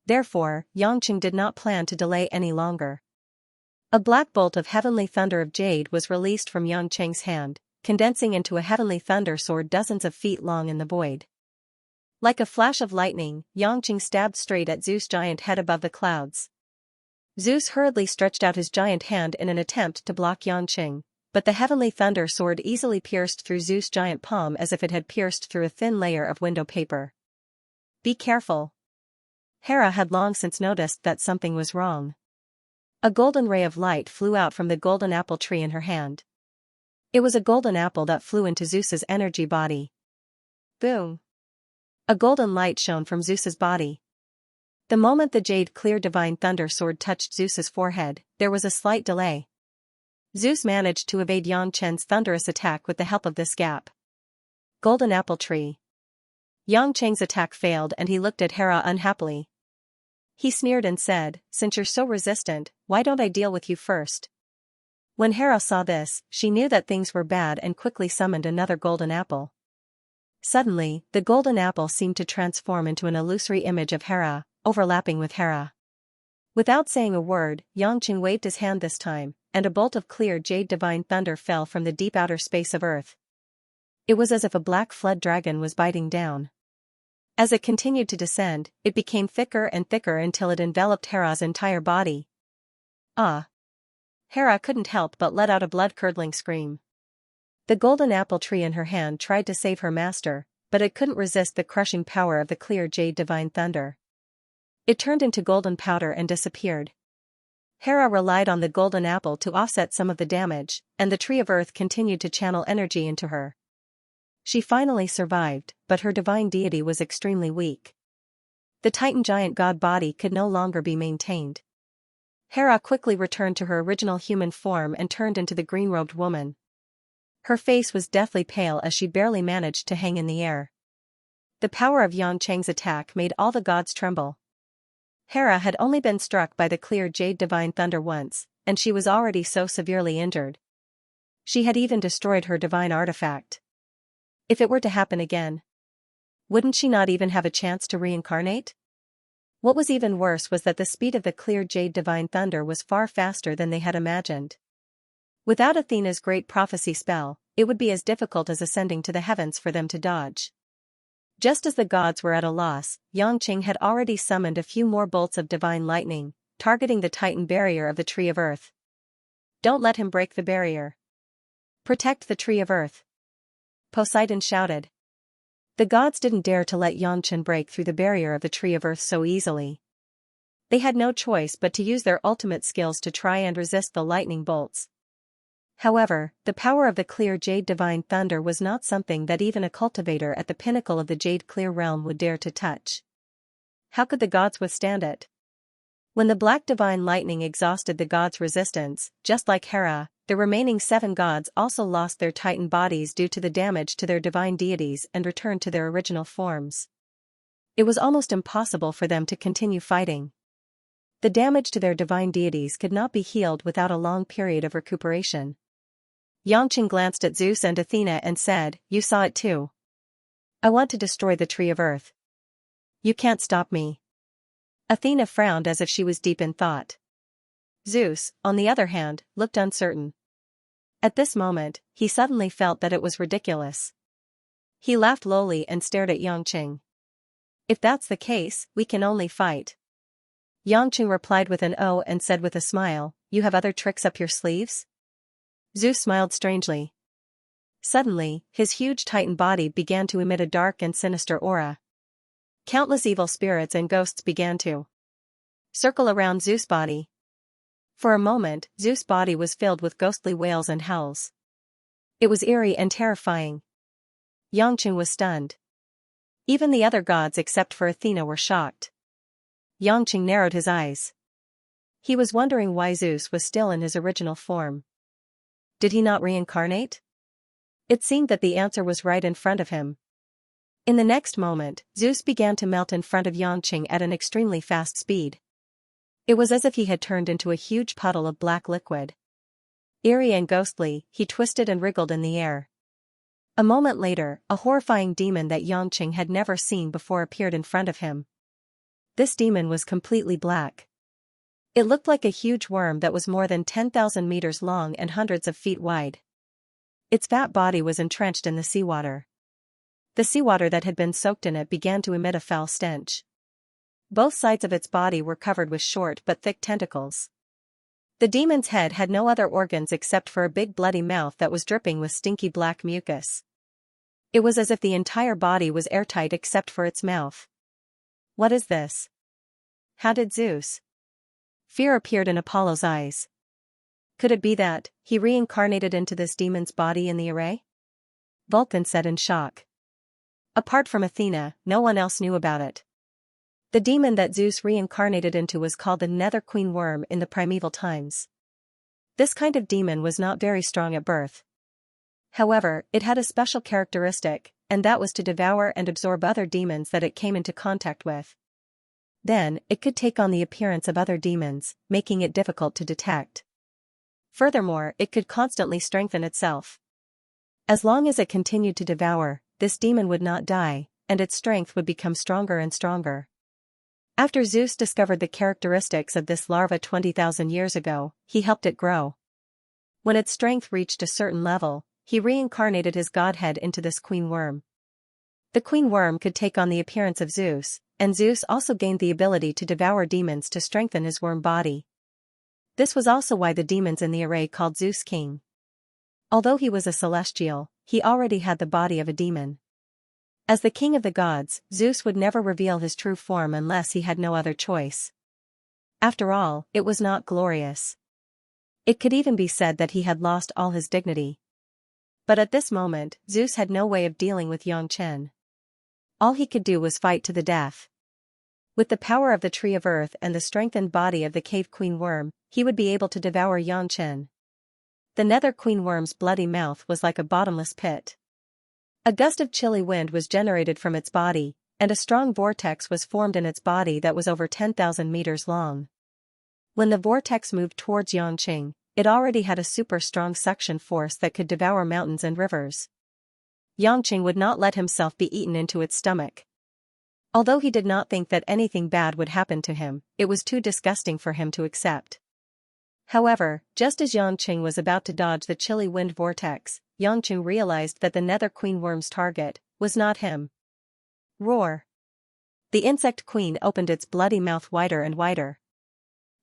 Therefore, Yangqing did not plan to delay any longer. A black bolt of heavenly thunder of jade was released from Yangqing's hand, condensing into a heavenly thunder sword dozens of feet long in the void. Like a flash of lightning, Yangqing stabbed straight at Zeus' giant head above the clouds. Zeus hurriedly stretched out his giant hand in an attempt to block Yangqing, but the heavenly thunder sword easily pierced through Zeus' giant palm as if it had pierced through a thin layer of window paper. "Be careful." Hera had long since noticed that something was wrong. A golden ray of light flew out from the golden apple tree in her hand. It was a golden apple that flew into Zeus's energy body. Boom! A golden light shone from Zeus's body. The moment the jade-clear divine thunder sword touched Zeus's forehead, there was a slight delay. Zeus managed to evade Yangqing's thunderous attack with the help of this gap. Golden apple tree. Yangqing's attack failed and he looked at Hera unhappily. He sneered and said, "Since you're so resistant, why don't I deal with you first?" When Hera saw this, she knew that things were bad and quickly summoned another golden apple. Suddenly, the golden apple seemed to transform into an illusory image of Hera, overlapping with Hera. Without saying a word, Yangqing waved his hand this time, and a bolt of clear jade divine thunder fell from the deep outer space of earth. It was as if a black flood dragon was biting down. As it continued to descend, it became thicker and thicker until it enveloped Hera's entire body. Ah! Hera couldn't help but let out a blood-curdling scream. The golden apple tree in her hand tried to save her master, but it couldn't resist the crushing power of the clear jade divine thunder. It turned into golden powder and disappeared. Hera relied on the golden apple to offset some of the damage, and the tree of earth continued to channel energy into her. She finally survived, but her divine deity was extremely weak. The Titan giant god body could no longer be maintained. Hera quickly returned to her original human form and turned into the green-robed woman. Her face was deathly pale as she barely managed to hang in the air. The power of Yangqing's attack made all the gods tremble. Hera had only been struck by the clear jade divine thunder once, and she was already so severely injured. She had even destroyed her divine artifact. If it were to happen again, wouldn't she not even have a chance to reincarnate? What was even worse was that the speed of the clear jade divine thunder was far faster than they had imagined. Without Athena's great prophecy spell, it would be as difficult as ascending to the heavens for them to dodge. Just as the gods were at a loss, Yangqing had already summoned a few more bolts of divine lightning, targeting the Titan barrier of the Tree of Earth. "Don't let him break the barrier. Protect the Tree of Earth," Poseidon shouted. The gods didn't dare to let Yangqing break through the barrier of the Tree of Earth so easily. They had no choice but to use their ultimate skills to try and resist the lightning bolts. However, the power of the clear jade divine thunder was not something that even a cultivator at the pinnacle of the jade clear realm would dare to touch. How could the gods withstand it? When the black divine lightning exhausted the gods' resistance, just like Hera, the remaining 7 gods also lost their Titan bodies due to the damage to their divine deities and returned to their original forms. It was almost impossible for them to continue fighting. The damage to their divine deities could not be healed without a long period of recuperation. Yangqing glanced at Zeus and Athena and said, "You saw it too. I want to destroy the Tree of Earth. You can't stop me." Athena frowned as if she was deep in thought. Zeus, on the other hand, looked uncertain. At this moment, he suddenly felt that it was ridiculous. He laughed lowly and stared at Yangqing. "If that's the case, we can only fight." Yangqing replied with an "oh" and said with a smile, "You have other tricks up your sleeves?" Zeus smiled strangely. Suddenly, his huge Titan body began to emit a dark and sinister aura. Countless evil spirits and ghosts began to circle around Zeus' body. For a moment, Zeus' body was filled with ghostly wails and howls. It was eerie and terrifying. Yangqing was stunned. Even the other gods except for Athena were shocked. Yangqing narrowed his eyes. He was wondering why Zeus was still in his original form. Did he not reincarnate? It seemed that the answer was right in front of him. In the next moment, Zeus began to melt in front of Yangqing at an extremely fast speed. It was as if he had turned into a huge puddle of black liquid. Eerie and ghostly, he twisted and wriggled in the air. A moment later, a horrifying demon that Yangqing had never seen before appeared in front of him. This demon was completely black. It looked like a huge worm that was more than 10,000 meters long and hundreds of feet wide. Its fat body was entrenched in the seawater. The seawater that had been soaked in it began to emit a foul stench. Both sides of its body were covered with short but thick tentacles. The demon's head had no other organs except for a big bloody mouth that was dripping with stinky black mucus. It was as if the entire body was airtight except for its mouth. What is this? How did Zeus? Fear appeared in Apollo's eyes. Could it be that he reincarnated into this demon's body in the array? Vulcan said in shock. Apart from Athena, no one else knew about it. The demon that Zeus reincarnated into was called the Nether Queen Worm in the primeval times. This kind of demon was not very strong at birth. However, it had a special characteristic, and that was to devour and absorb other demons that it came into contact with. Then, it could take on the appearance of other demons, making it difficult to detect. Furthermore, it could constantly strengthen itself. As long as it continued to devour, this demon would not die, and its strength would become stronger and stronger. After Zeus discovered the characteristics of this larva 20,000 years ago, he helped it grow. When its strength reached a certain level, he reincarnated his godhead into this queen worm. The queen worm could take on the appearance of Zeus, and Zeus also gained the ability to devour demons to strengthen his worm body. This was also why the demons in the array called Zeus king. Although he was a celestial, he already had the body of a demon. As the king of the gods, Zeus would never reveal his true form unless he had no other choice. After all, it was not glorious. It could even be said that he had lost all his dignity. But at this moment, Zeus had no way of dealing with Xianxia. All he could do was fight to the death. With the power of the tree of earth and the strengthened body of the cave queen worm, he would be able to devour Xianxia. The nether queen worm's bloody mouth was like a bottomless pit. A gust of chilly wind was generated from its body, and a strong vortex was formed in its body that was over 10,000 meters long. When the vortex moved towards Xianxia, it already had a super strong suction force that could devour mountains and rivers. Xianxia would not let himself be eaten into its stomach. Although he did not think that anything bad would happen to him, it was too disgusting for him to accept. However, just as Xianxia was about to dodge the chilly wind vortex, Xianxia realized that the nether queen worm's target was not him. Roar! The insect queen opened its bloody mouth wider and wider.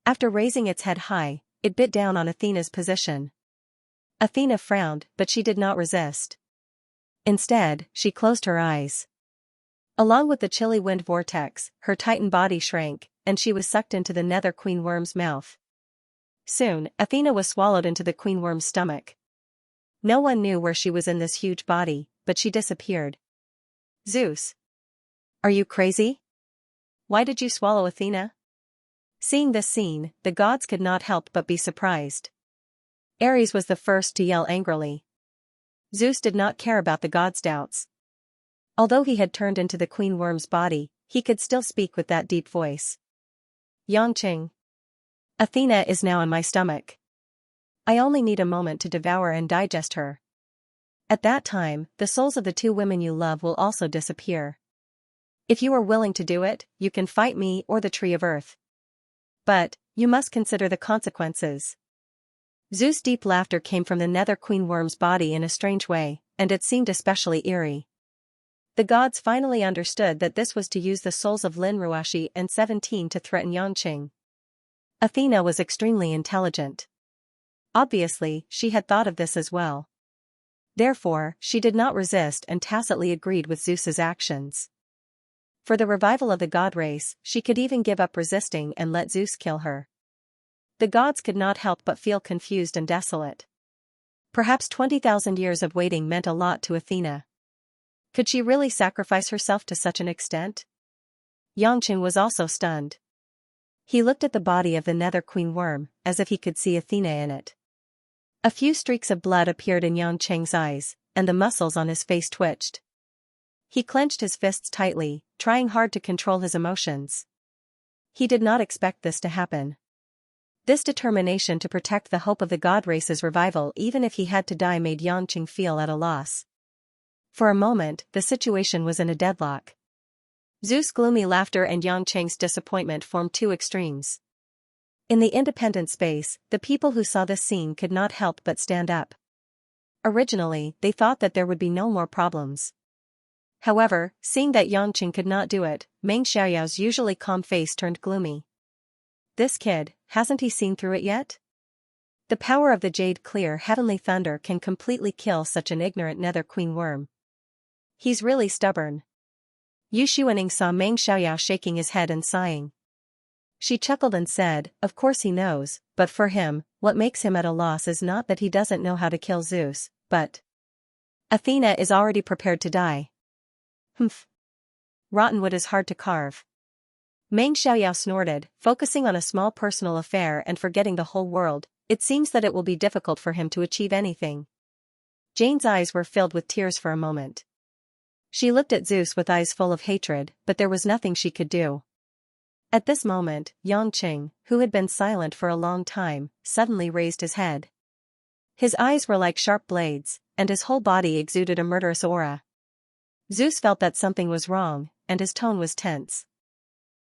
After raising its head high, it bit down on Athena's position. Athena frowned, but she did not resist. Instead, she closed her eyes. Along with the chilly wind vortex, her titan body shrank, and she was sucked into the nether queen worm's mouth. Soon, Athena was swallowed into the queen worm's stomach. No one knew where she was in this huge body, but she disappeared. Zeus! Are you crazy? Why did you swallow Athena? Seeing this scene, the gods could not help but be surprised. Ares was the first to yell angrily. Zeus did not care about the gods' doubts. Although he had turned into the queen worm's body, he could still speak with that deep voice. Xianxia. Athena is now in my stomach. I only need a moment to devour and digest her. At that time, the souls of the two women you love will also disappear. If you are willing to do it, you can fight me or the tree of earth. But, you must consider the consequences. Zeus' deep laughter came from the nether queen worm's body in a strange way, and it seemed especially eerie. The gods finally understood that this was to use the souls of Linruashi and 17 to threaten Xianxia. Athena was extremely intelligent. Obviously, she had thought of this as well. Therefore, she did not resist and tacitly agreed with Zeus's actions. For the revival of the god race, she could even give up resisting and let Zeus kill her. The gods could not help but feel confused and desolate. Perhaps 20,000 years of waiting meant a lot to Athena. Could she really sacrifice herself to such an extent? Xianxia was also stunned. He looked at the body of the nether queen worm, as if he could see Athena in it. A few streaks of blood appeared in Xianxia's eyes, and the muscles on his face twitched. He clenched his fists tightly, trying hard to control his emotions. He did not expect this to happen. This determination to protect the hope of the god race's revival even if he had to die made Xianxia feel at a loss. For a moment, the situation was in a deadlock. Zeus' gloomy laughter and Xianxia's disappointment formed two extremes. In the independent space, the people who saw this scene could not help but stand up. Originally, they thought that there would be no more problems. However, seeing that Xianxia could not do it, Meng Xiaoyao's usually calm face turned gloomy. This kid, hasn't he seen through it yet? The power of the jade clear heavenly thunder can completely kill such an ignorant nether queen worm. He's really stubborn. Yu Xuaning saw Meng Xiaoyao shaking his head and sighing. She chuckled and said, of course he knows, but for him, what makes him at a loss is not that he doesn't know how to kill Zeus, but Athena is already prepared to die. Humph. Rotten wood is hard to carve. Meng Xiaoyao snorted, focusing on a small personal affair and forgetting the whole world. It seems that it will be difficult for him to achieve anything. Jane's eyes were filled with tears for a moment. She looked at Zeus with eyes full of hatred, but there was nothing she could do. At this moment, Xianxia, who had been silent for a long time, suddenly raised his head. His eyes were like sharp blades, and his whole body exuded a murderous aura. Zeus felt that something was wrong, and his tone was tense.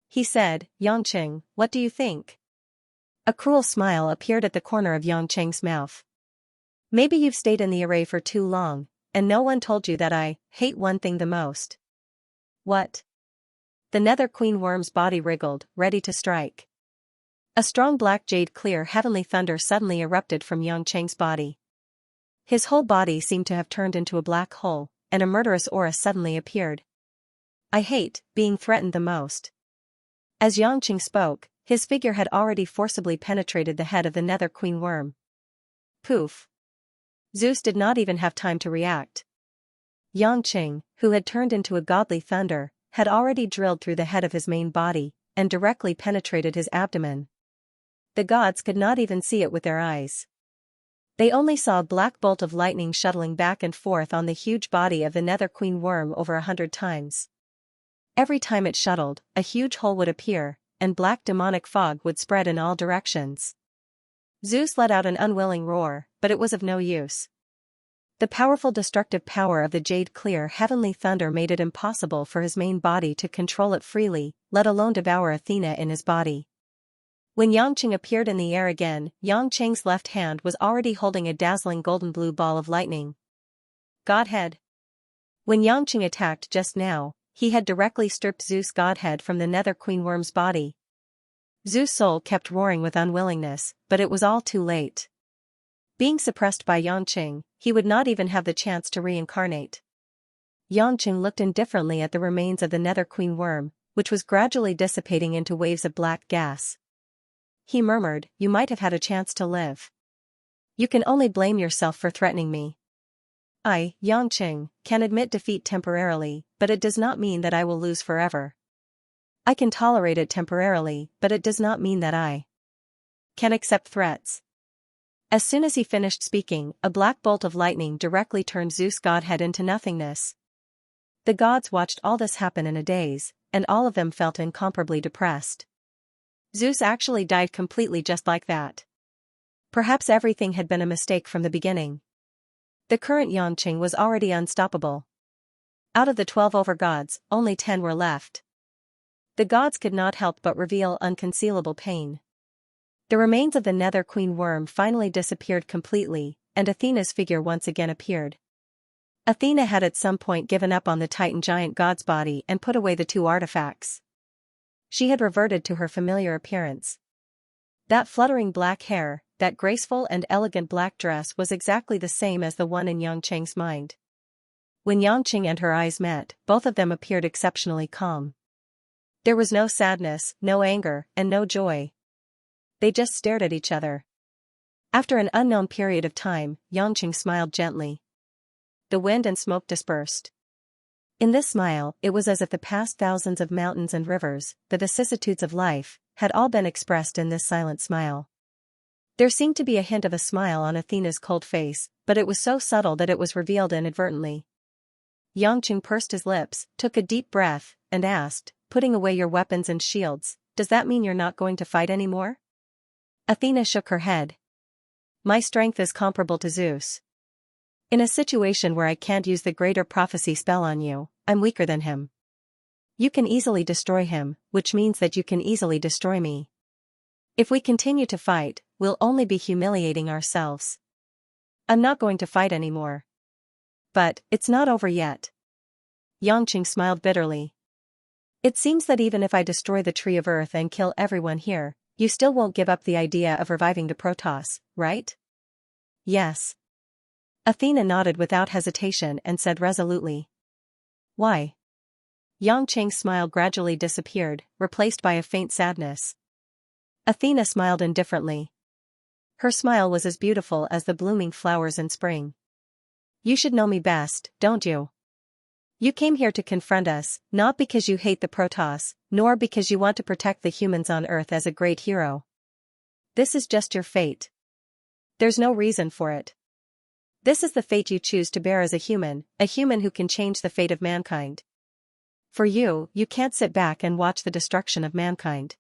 He said, Xianxia, what do you think? A cruel smile appeared at the corner of Xianxia's mouth. Maybe you've stayed in the array for too long, and no one told you that I hate one thing the most. What? The nether queen worm's body wriggled, ready to strike. A strong black jade clear heavenly thunder suddenly erupted from Xianxia's body. His whole body seemed to have turned into a black hole, and a murderous aura suddenly appeared. I hate being threatened the most. As Xianxia spoke, his figure had already forcibly penetrated the head of the nether queen worm. Poof. Zeus did not even have time to react. Xianxia, who had turned into a godly thunder, had already drilled through the head of his main body, and directly penetrated his abdomen. The gods could not even see it with their eyes. They only saw a black bolt of lightning shuttling back and forth on the huge body of the nether queen worm over 100 times. Every time it shuttled, a huge hole would appear, and black demonic fog would spread in all directions. Zeus let out an unwilling roar, but it was of no use. The powerful destructive power of the jade clear heavenly thunder made it impossible for his main body to control it freely, let alone devour Athena in his body. When Xianxia appeared in the air again, Xianxia's left hand was already holding a dazzling golden blue ball of lightning. Godhead. When Xianxia attacked just now, he had directly stripped Zeus' godhead from the nether queen worm's body. Zeus' soul kept roaring with unwillingness, but it was all too late. Being suppressed by Xianxia, he would not even have the chance to reincarnate. Xianxia looked indifferently at the remains of the nether queen worm, which was gradually dissipating into waves of black gas. He murmured, you might have had a chance to live. You can only blame yourself for threatening me. I, Xianxia, can admit defeat temporarily, but it does not mean that I will lose forever. I can tolerate it temporarily, but it does not mean that I can accept threats. As soon as he finished speaking, a black bolt of lightning directly turned Zeus' godhead into nothingness. The gods watched all this happen in a daze, and all of them felt incomparably depressed. Zeus actually died completely just like that. Perhaps everything had been a mistake from the beginning. The current Xianxia was already unstoppable. Out of the 12 overgods, only 10 were left. The gods could not help but reveal unconcealable pain. The remains of the nether queen worm finally disappeared completely, and Athena's figure once again appeared. Athena had at some point given up on the Titan giant god's body and put away the 2 artifacts. She had reverted to her familiar appearance. That fluttering black hair, that graceful and elegant black dress was exactly the same as the one in Xianxia's mind. When Xianxia and her eyes met, both of them appeared exceptionally calm. There was no sadness, no anger, and no joy. They just stared at each other. After an unknown period of time, Xianxia smiled gently. The wind and smoke dispersed. In this smile, it was as if the past thousands of mountains and rivers, the vicissitudes of life, had all been expressed in this silent smile. There seemed to be a hint of a smile on Athena's cold face, but it was so subtle that it was revealed inadvertently. Xianxia pursed his lips, took a deep breath, and asked, putting away your weapons and shields, does that mean you're not going to fight anymore? Athena shook her head. My strength is comparable to Zeus. In a situation where I can't use the greater prophecy spell on you, I'm weaker than him. You can easily destroy him, which means that you can easily destroy me. If we continue to fight, we'll only be humiliating ourselves. I'm not going to fight anymore. But, it's not over yet. Xianxia smiled bitterly. It seems that even if I destroy the Tree of Earth and kill everyone here, you still won't give up the idea of reviving the Protoss, right? Yes. Athena nodded without hesitation and said resolutely. Why? Xianxia's smile gradually disappeared, replaced by a faint sadness. Athena smiled indifferently. Her smile was as beautiful as the blooming flowers in spring. You should know me best, don't you? You came here to confront us, not because you hate the Protoss, nor because you want to protect the humans on Earth as a great hero. This is just your fate. There's no reason for it. This is the fate you choose to bear as a human who can change the fate of mankind. For you, you can't sit back and watch the destruction of mankind.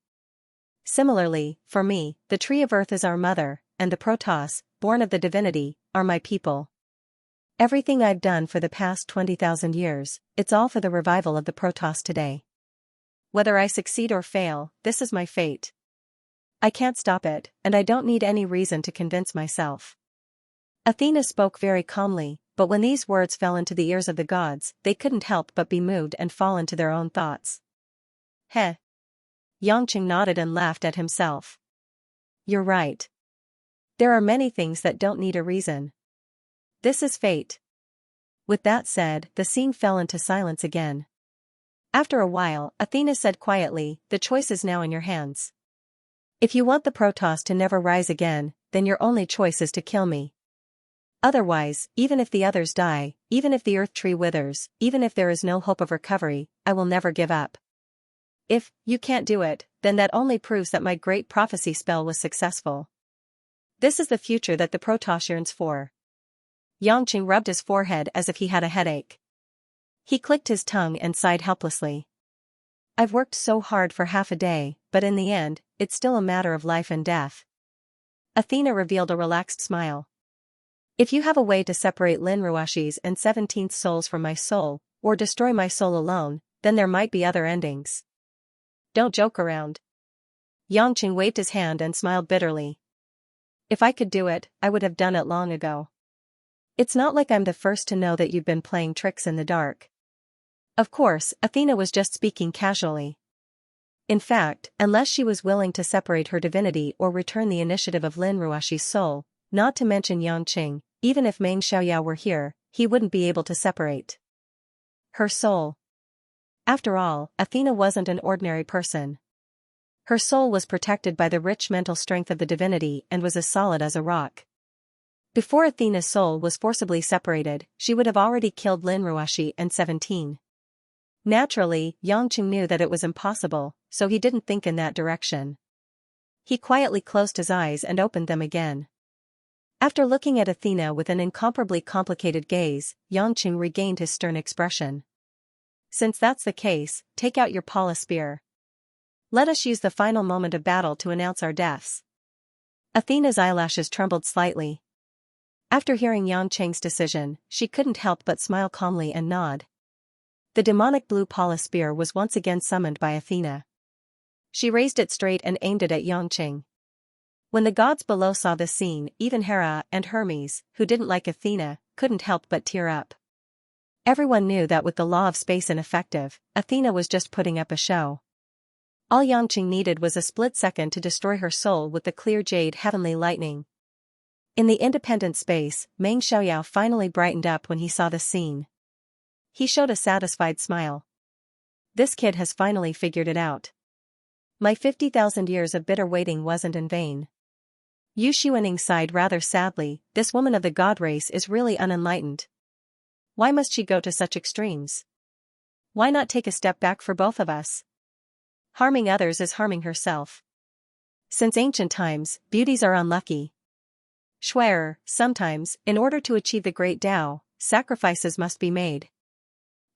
Similarly, for me, the Tree of Earth is our mother, and the Protoss, born of the divinity, are my people. Everything I've done for the past 20,000 years, it's all for the revival of the Protoss today. Whether I succeed or fail, this is my fate. I can't stop it, and I don't need any reason to convince myself. Athena spoke very calmly, but when these words fell into the ears of the gods, they couldn't help but be moved and fall into their own thoughts. Heh. Xianxia nodded and laughed at himself. You're right. There are many things that don't need a reason. This is fate. With that said, the scene fell into silence again. After a while, Athena said quietly, the choice is now in your hands. If you want the Protoss to never rise again, then your only choice is to kill me. Otherwise, even if the others die, even if the Earth Tree withers, even if there is no hope of recovery, I will never give up. If you can't do it, then that only proves that my great prophecy spell was successful. This is the future that the Protoss yearns for. Xianxia rubbed his forehead as if he had a headache. He clicked his tongue and sighed helplessly. I've worked so hard for half a day, but in the end, it's still a matter of life and death. Athena revealed a relaxed smile. If you have a way to separate Lin Ruashi's and 17th souls from my soul, or destroy my soul alone, then there might be other endings. Don't joke around. Xianxia waved his hand and smiled bitterly. If I could do it, I would have done it long ago. It's not like I'm the first to know that you've been playing tricks in the dark. Of course, Athena was just speaking casually. In fact, unless she was willing to separate her divinity or return the initiative of Lin Ruashi's soul, not to mention Xianxia, even if Meng Xiaoyao were here, he wouldn't be able to separate her soul. After all, Athena wasn't an ordinary person. Her soul was protected by the rich mental strength of the divinity and was as solid as a rock. Before Athena's soul was forcibly separated, she would have already killed Lin Ruashi and 17. Naturally, Xianxia knew that it was impossible, so he didn't think in that direction. He quietly closed his eyes and opened them again. After looking at Athena with an incomparably complicated gaze, Xianxia regained his stern expression. Since that's the case, take out your Pala spear. Let us use the final moment of battle to announce our deaths. Athena's eyelashes trembled slightly. After hearing Xianxia's decision, she couldn't help but smile calmly and nod. The demonic blue Pala spear was once again summoned by Athena. She raised it straight and aimed it at Xianxia. When the gods below saw this scene, even Hera and Hermes, who didn't like Athena, couldn't help but tear up. Everyone knew that with the law of space ineffective, Athena was just putting up a show. All Xianxia needed was a split second to destroy her soul with the clear jade heavenly lightning. In the independent space, Meng Xiaoyao finally brightened up when he saw the scene. He showed a satisfied smile. This kid has finally figured it out. My 50,000 years of bitter waiting wasn't in vain. Yu Xuaning sighed rather sadly, this woman of the god race is really unenlightened. Why must she go to such extremes? Why not take a step back for both of us? Harming others is harming herself. Since ancient times, beauties are unlucky. Schwerer, sometimes, in order to achieve the great Tao, sacrifices must be made.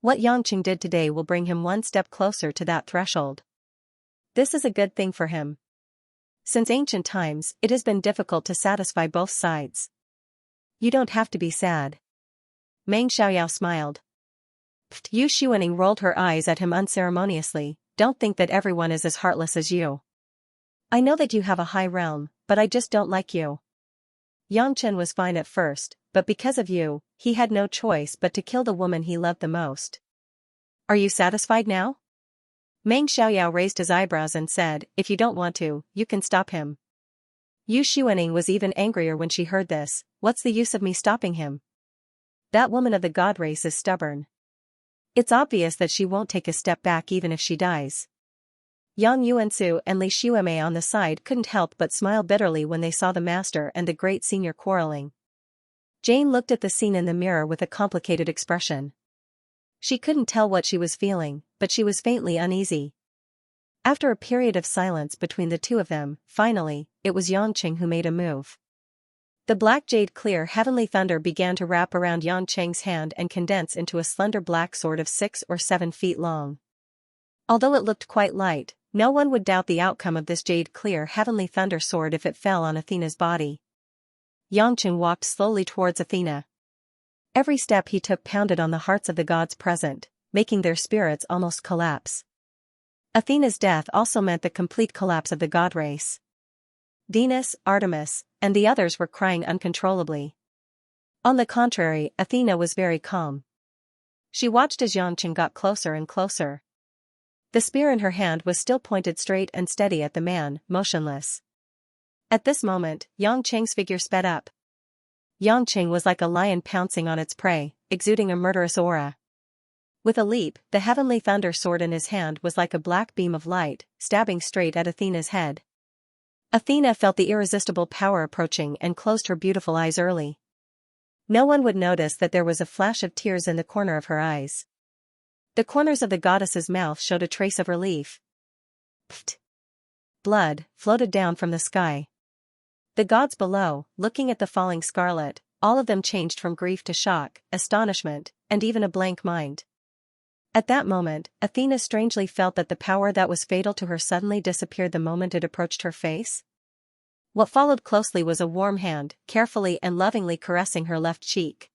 What Xianxia did today will bring him one step closer to that threshold. This is a good thing for him. Since ancient times, it has been difficult to satisfy both sides. You don't have to be sad. Meng Xiaoyao smiled. Pfft, Yu Xuaning rolled her eyes at him unceremoniously. Don't think that everyone is as heartless as you. I know that you have a high realm, but I just don't like you. Yang Chen was fine at first, but because of you, he had no choice but to kill the woman he loved the most. Are you satisfied now? Meng Xiaoyao raised his eyebrows and said, if you don't want to, you can stop him. Yu Xuaning was even angrier when she heard this. What's the use of me stopping him? That woman of the god race is stubborn. It's obvious that she won't take a step back even if she dies. Yang Yuansu and Li Xuemei on the side couldn't help but smile bitterly when they saw the master and the great senior quarreling. Jane looked at the scene in the mirror with a complicated expression. She couldn't tell what she was feeling, but she was faintly uneasy. After a period of silence between the two of them, finally, it was Yangqing who made a move. The black jade clear heavenly thunder began to wrap around Yangqing's hand and condense into a slender black sword of 6 or 7 feet long. Although it looked quite light, no one would doubt the outcome of this jade clear heavenly thunder sword if it fell on Athena's body. Yangqing walked slowly towards Athena. Every step he took pounded on the hearts of the gods present, making their spirits almost collapse. Athena's death also meant the complete collapse of the god race. Venus, Artemis, and the others were crying uncontrollably. On the contrary, Athena was very calm. She watched as Yangqing got closer and closer. The spear in her hand was still pointed straight and steady at the man, motionless. At this moment, Yangqing's figure sped up. Yangqing was like a lion pouncing on its prey, exuding a murderous aura. With a leap, the heavenly thunder sword in his hand was like a black beam of light, stabbing straight at Athena's head. Athena felt the irresistible power approaching and closed her beautiful eyes early. No one would notice that there was a flash of tears in the corner of her eyes. The corners of the goddess's mouth showed a trace of relief. Pfft! Blood floated down from the sky. The gods below, looking at the falling scarlet, all of them changed from grief to shock, astonishment, and even a blank mind. At that moment, Athena strangely felt that the power that was fatal to her suddenly disappeared the moment it approached her face. What followed closely was a warm hand, carefully and lovingly caressing her left cheek.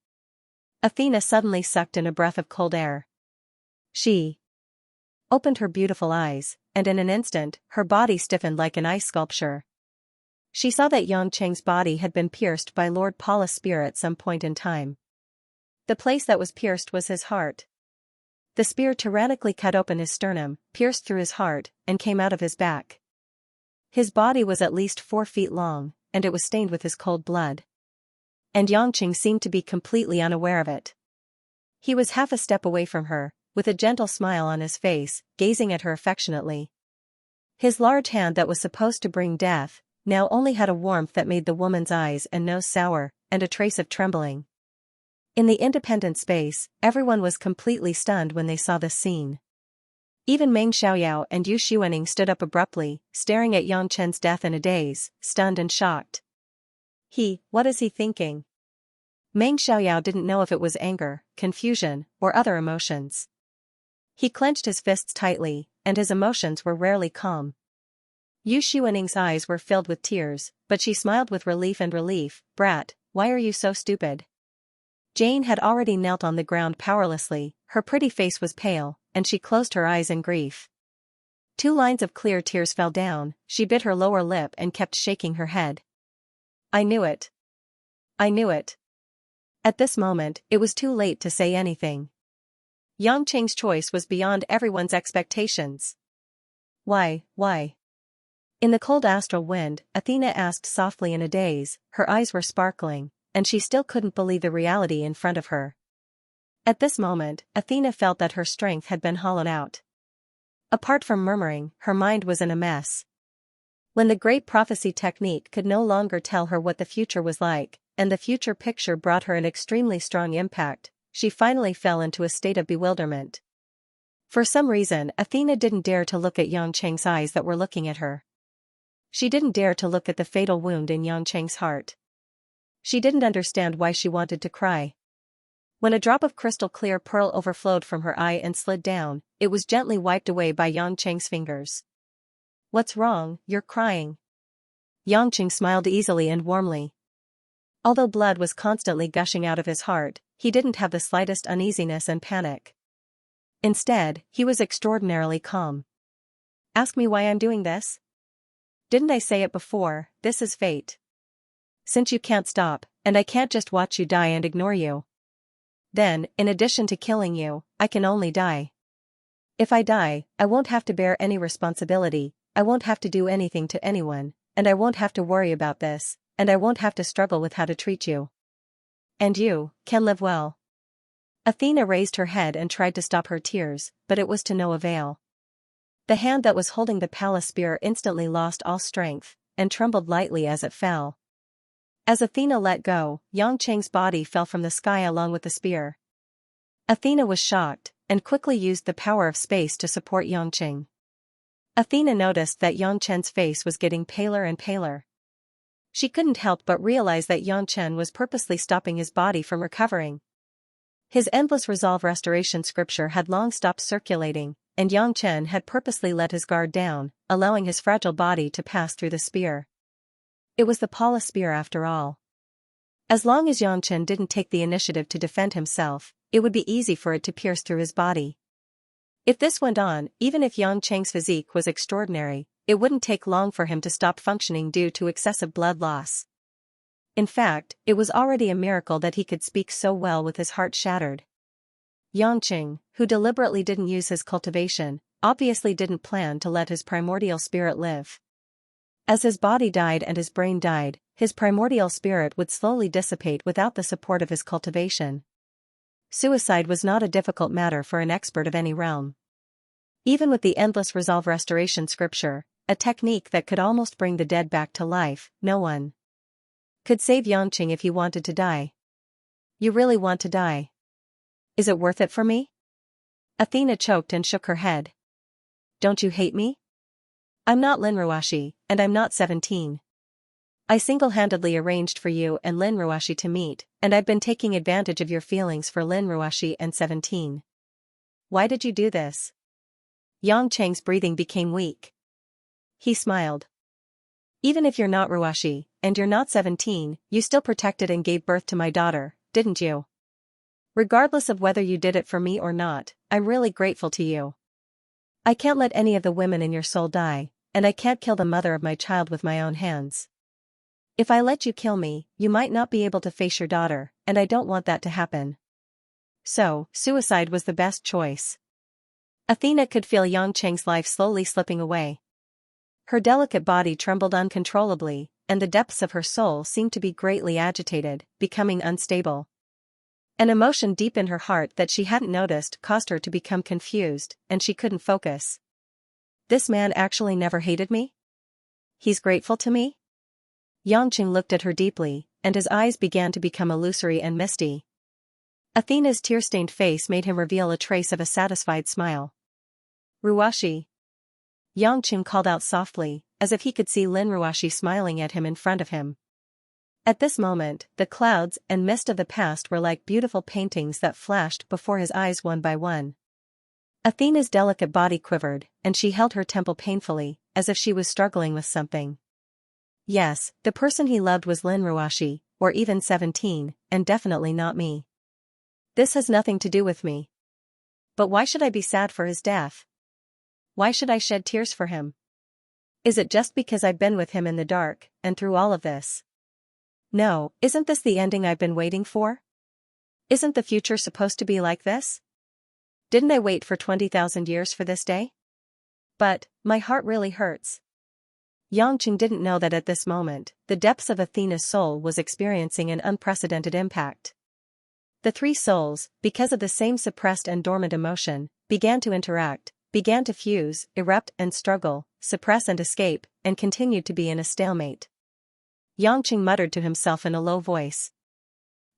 Athena suddenly sucked in a breath of cold air. She opened her beautiful eyes, and in an instant, her body stiffened like an ice sculpture. She saw that Yangqing's body had been pierced by Lord Paula's spear at some point in time. The place that was pierced was his heart. The spear tyrannically cut open his sternum, pierced through his heart, and came out of his back. His body was at least 4 feet long, and it was stained with his cold blood. And Yangqing seemed to be completely unaware of it. He was half a step away from her, with a gentle smile on his face, gazing at her affectionately. His large hand that was supposed to bring death, now only had a warmth that made the woman's eyes and nose sour, and a trace of trembling. In the independent space, everyone was completely stunned when they saw this scene. Even Meng Xiaoyao and Yu Xuaning stood up abruptly, staring at Yang Chen's death in a daze, stunned and shocked. What is he thinking? Meng Xiaoyao didn't know if it was anger, confusion, or other emotions. He clenched his fists tightly, and his emotions were rarely calm. Yu Xuaning's eyes were filled with tears, but she smiled with relief. Brat, why are you so stupid? Jane had already knelt on the ground powerlessly, her pretty face was pale, and she closed her eyes in grief. 2 lines of clear tears fell down, she bit her lower lip and kept shaking her head. I knew it. I knew it. At this moment, it was too late to say anything. Yangqing's choice was beyond everyone's expectations. Why? In the cold astral wind, Athena asked softly in a daze, her eyes were sparkling, and she still couldn't believe the reality in front of her. At this moment, Athena felt that her strength had been hollowed out. Apart from murmuring, her mind was in a mess. When the great prophecy technique could no longer tell her what the future was like, and the future picture brought her an extremely strong impact, she finally fell into a state of bewilderment. For some reason, Athena didn't dare to look at Yangqing's eyes that were looking at her. She didn't dare to look at the fatal wound in Yangqing's heart. She didn't understand why she wanted to cry. When a drop of crystal clear pearl overflowed from her eye and slid down, it was gently wiped away by Yangqing's fingers. What's wrong, you're crying? Yangqing smiled easily and warmly. Although blood was constantly gushing out of his heart, he didn't have the slightest uneasiness and panic. Instead, he was extraordinarily calm. Ask me why I'm doing this? Didn't I say it before, this is fate. Since you can't stop, and I can't just watch you die and ignore you. Then, in addition to killing you, I can only die. If I die, I won't have to bear any responsibility, I won't have to do anything to anyone, and I won't have to worry about this, and I won't have to struggle with how to treat you. And you can live well. Athena raised her head and tried to stop her tears, but it was to no avail. The hand that was holding the palace spear instantly lost all strength, and trembled lightly as it fell. As Athena let go, Xianxia's body fell from the sky along with the spear. Athena was shocked, and quickly used the power of space to support Xianxia. Athena noticed that Xianxia's face was getting paler and paler. She couldn't help but realize that Xianxia was purposely stopping his body from recovering. His endless resolve restoration scripture had long stopped circulating, and Xianxia had purposely let his guard down, allowing his fragile body to pass through the spear. It was the Pala spear after all. As long as Xianxia didn't take the initiative to defend himself, it would be easy for it to pierce through his body. If this went on, even if Xianxia's physique was extraordinary, it wouldn't take long for him to stop functioning due to excessive blood loss. In fact, it was already a miracle that he could speak so well with his heart shattered. Xianxia, who deliberately didn't use his cultivation, obviously didn't plan to let his primordial spirit live. As his body died and his brain died, his primordial spirit would slowly dissipate without the support of his cultivation. Suicide was not a difficult matter for an expert of any realm. Even with the endless resolve restoration scripture, a technique that could almost bring the dead back to life, no one could save Xianxia if he wanted to die. You really want to die? Is it worth it for me? Athena choked and shook her head. Don't you hate me? I'm not Lin Ruashi, and I'm not 17. I single-handedly arranged for you and Lin Ruashi to meet, and I've been taking advantage of your feelings for Lin Ruashi and 17. Why did you do this? Xianxia's breathing became weak. He smiled. Even if you're not Ruashi, and you're not 17, you still protected and gave birth to my daughter, didn't you? Regardless of whether you did it for me or not, I'm really grateful to you. I can't let any of the women in your soul die, and I can't kill the mother of my child with my own hands. If I let you kill me, you might not be able to face your daughter, and I don't want that to happen. So, suicide was the best choice. Athena could feel Xianxia's life slowly slipping away. Her delicate body trembled uncontrollably, and the depths of her soul seemed to be greatly agitated, becoming unstable. An emotion deep in her heart that she hadn't noticed caused her to become confused, and she couldn't focus. This man actually never hated me? He's grateful to me? Xianxia looked at her deeply, and his eyes began to become illusory and misty. Athena's tear-stained face made him reveal a trace of a satisfied smile. Ruashi. Xianxia called out softly, as if he could see Lin Ruashi smiling at him in front of him. At this moment, the clouds and mist of the past were like beautiful paintings that flashed before his eyes one by one. Athena's delicate body quivered, and she held her temple painfully, as if she was struggling with something. Yes, the person he loved was Lin Ruashi, or even 17, and definitely not me. This has nothing to do with me. But why should I be sad for his death? Why should I shed tears for him? Is it just because I've been with him in the dark, and through all of this? No, isn't this the ending I've been waiting for? Isn't the future supposed to be like this? Didn't I wait for 20,000 years for this day? But, my heart really hurts. Xianxia didn't know that at this moment, the depths of Athena's soul was experiencing an unprecedented impact. The three souls, because of the same suppressed and dormant emotion, began to interact, began to fuse, erupt and struggle, suppress and escape, and continued to be in a stalemate. Xianxia muttered to himself in a low voice.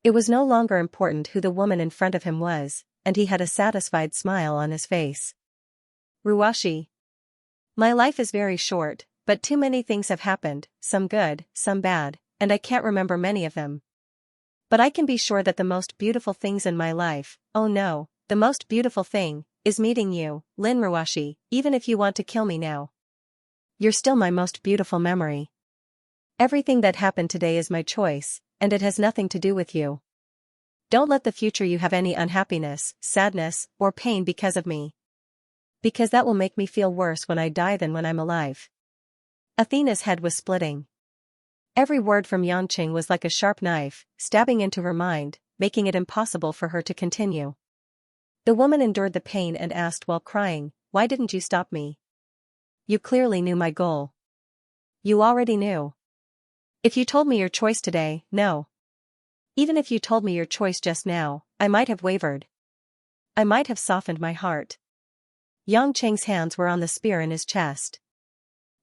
It was no longer important who the woman in front of him was, and he had a satisfied smile on his face. Ruashi. My life is very short, but too many things have happened, some good, some bad, and I can't remember many of them. But I can be sure that the most beautiful things in my life, oh no, the most beautiful thing, is meeting you, Lin Ruashi, even if you want to kill me now. You're still my most beautiful memory. Everything that happened today is my choice, and it has nothing to do with you. Don't let the future you have any unhappiness, sadness, or pain because of me. Because that will make me feel worse when I die than when I'm alive. Athena's head was splitting. Every word from Xianxia was like a sharp knife, stabbing into her mind, making it impossible for her to continue. The woman endured the pain and asked while crying, "Why didn't you stop me? You clearly knew my goal. You already knew. If you told me your choice today, no. Even if you told me your choice just now, I might have wavered. I might have softened my heart." Xianxia's hands were on the spear in his chest.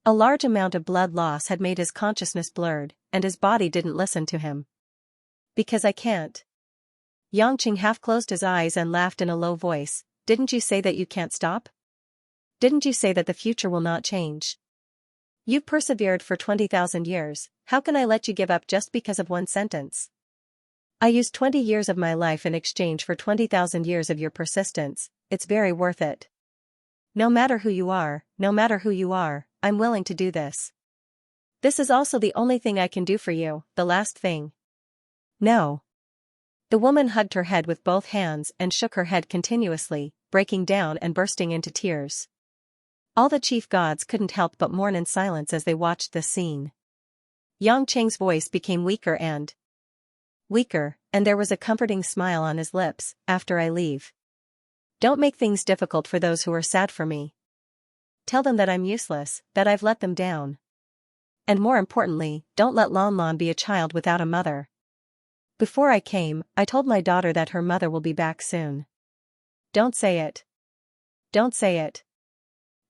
A large amount of blood loss had made his consciousness blurred, and his body didn't listen to him. "Because I can't." Xianxia half closed his eyes and laughed in a low voice. "Didn't you say that you can't stop? Didn't you say that the future will not change? You've persevered for 20,000 years, how can I let you give up just because of one sentence? I used 20 years of my life in exchange for 20,000 years of your persistence, it's very worth it. No matter who you are, I'm willing to do this. This is also the only thing I can do for you, the last thing." "No." The woman hugged her head with both hands and shook her head continuously, breaking down and bursting into tears. All the chief gods couldn't help but mourn in silence as they watched this scene. Xianxia's voice became weaker, and there was a comforting smile on his lips. "After I leave, don't make things difficult for those who are sad for me. Tell them that I'm useless, that I've let them down. And more importantly, don't let Lan be a child without a mother. Before I came, I told my daughter that her mother will be back soon. Don't say it. Don't say it."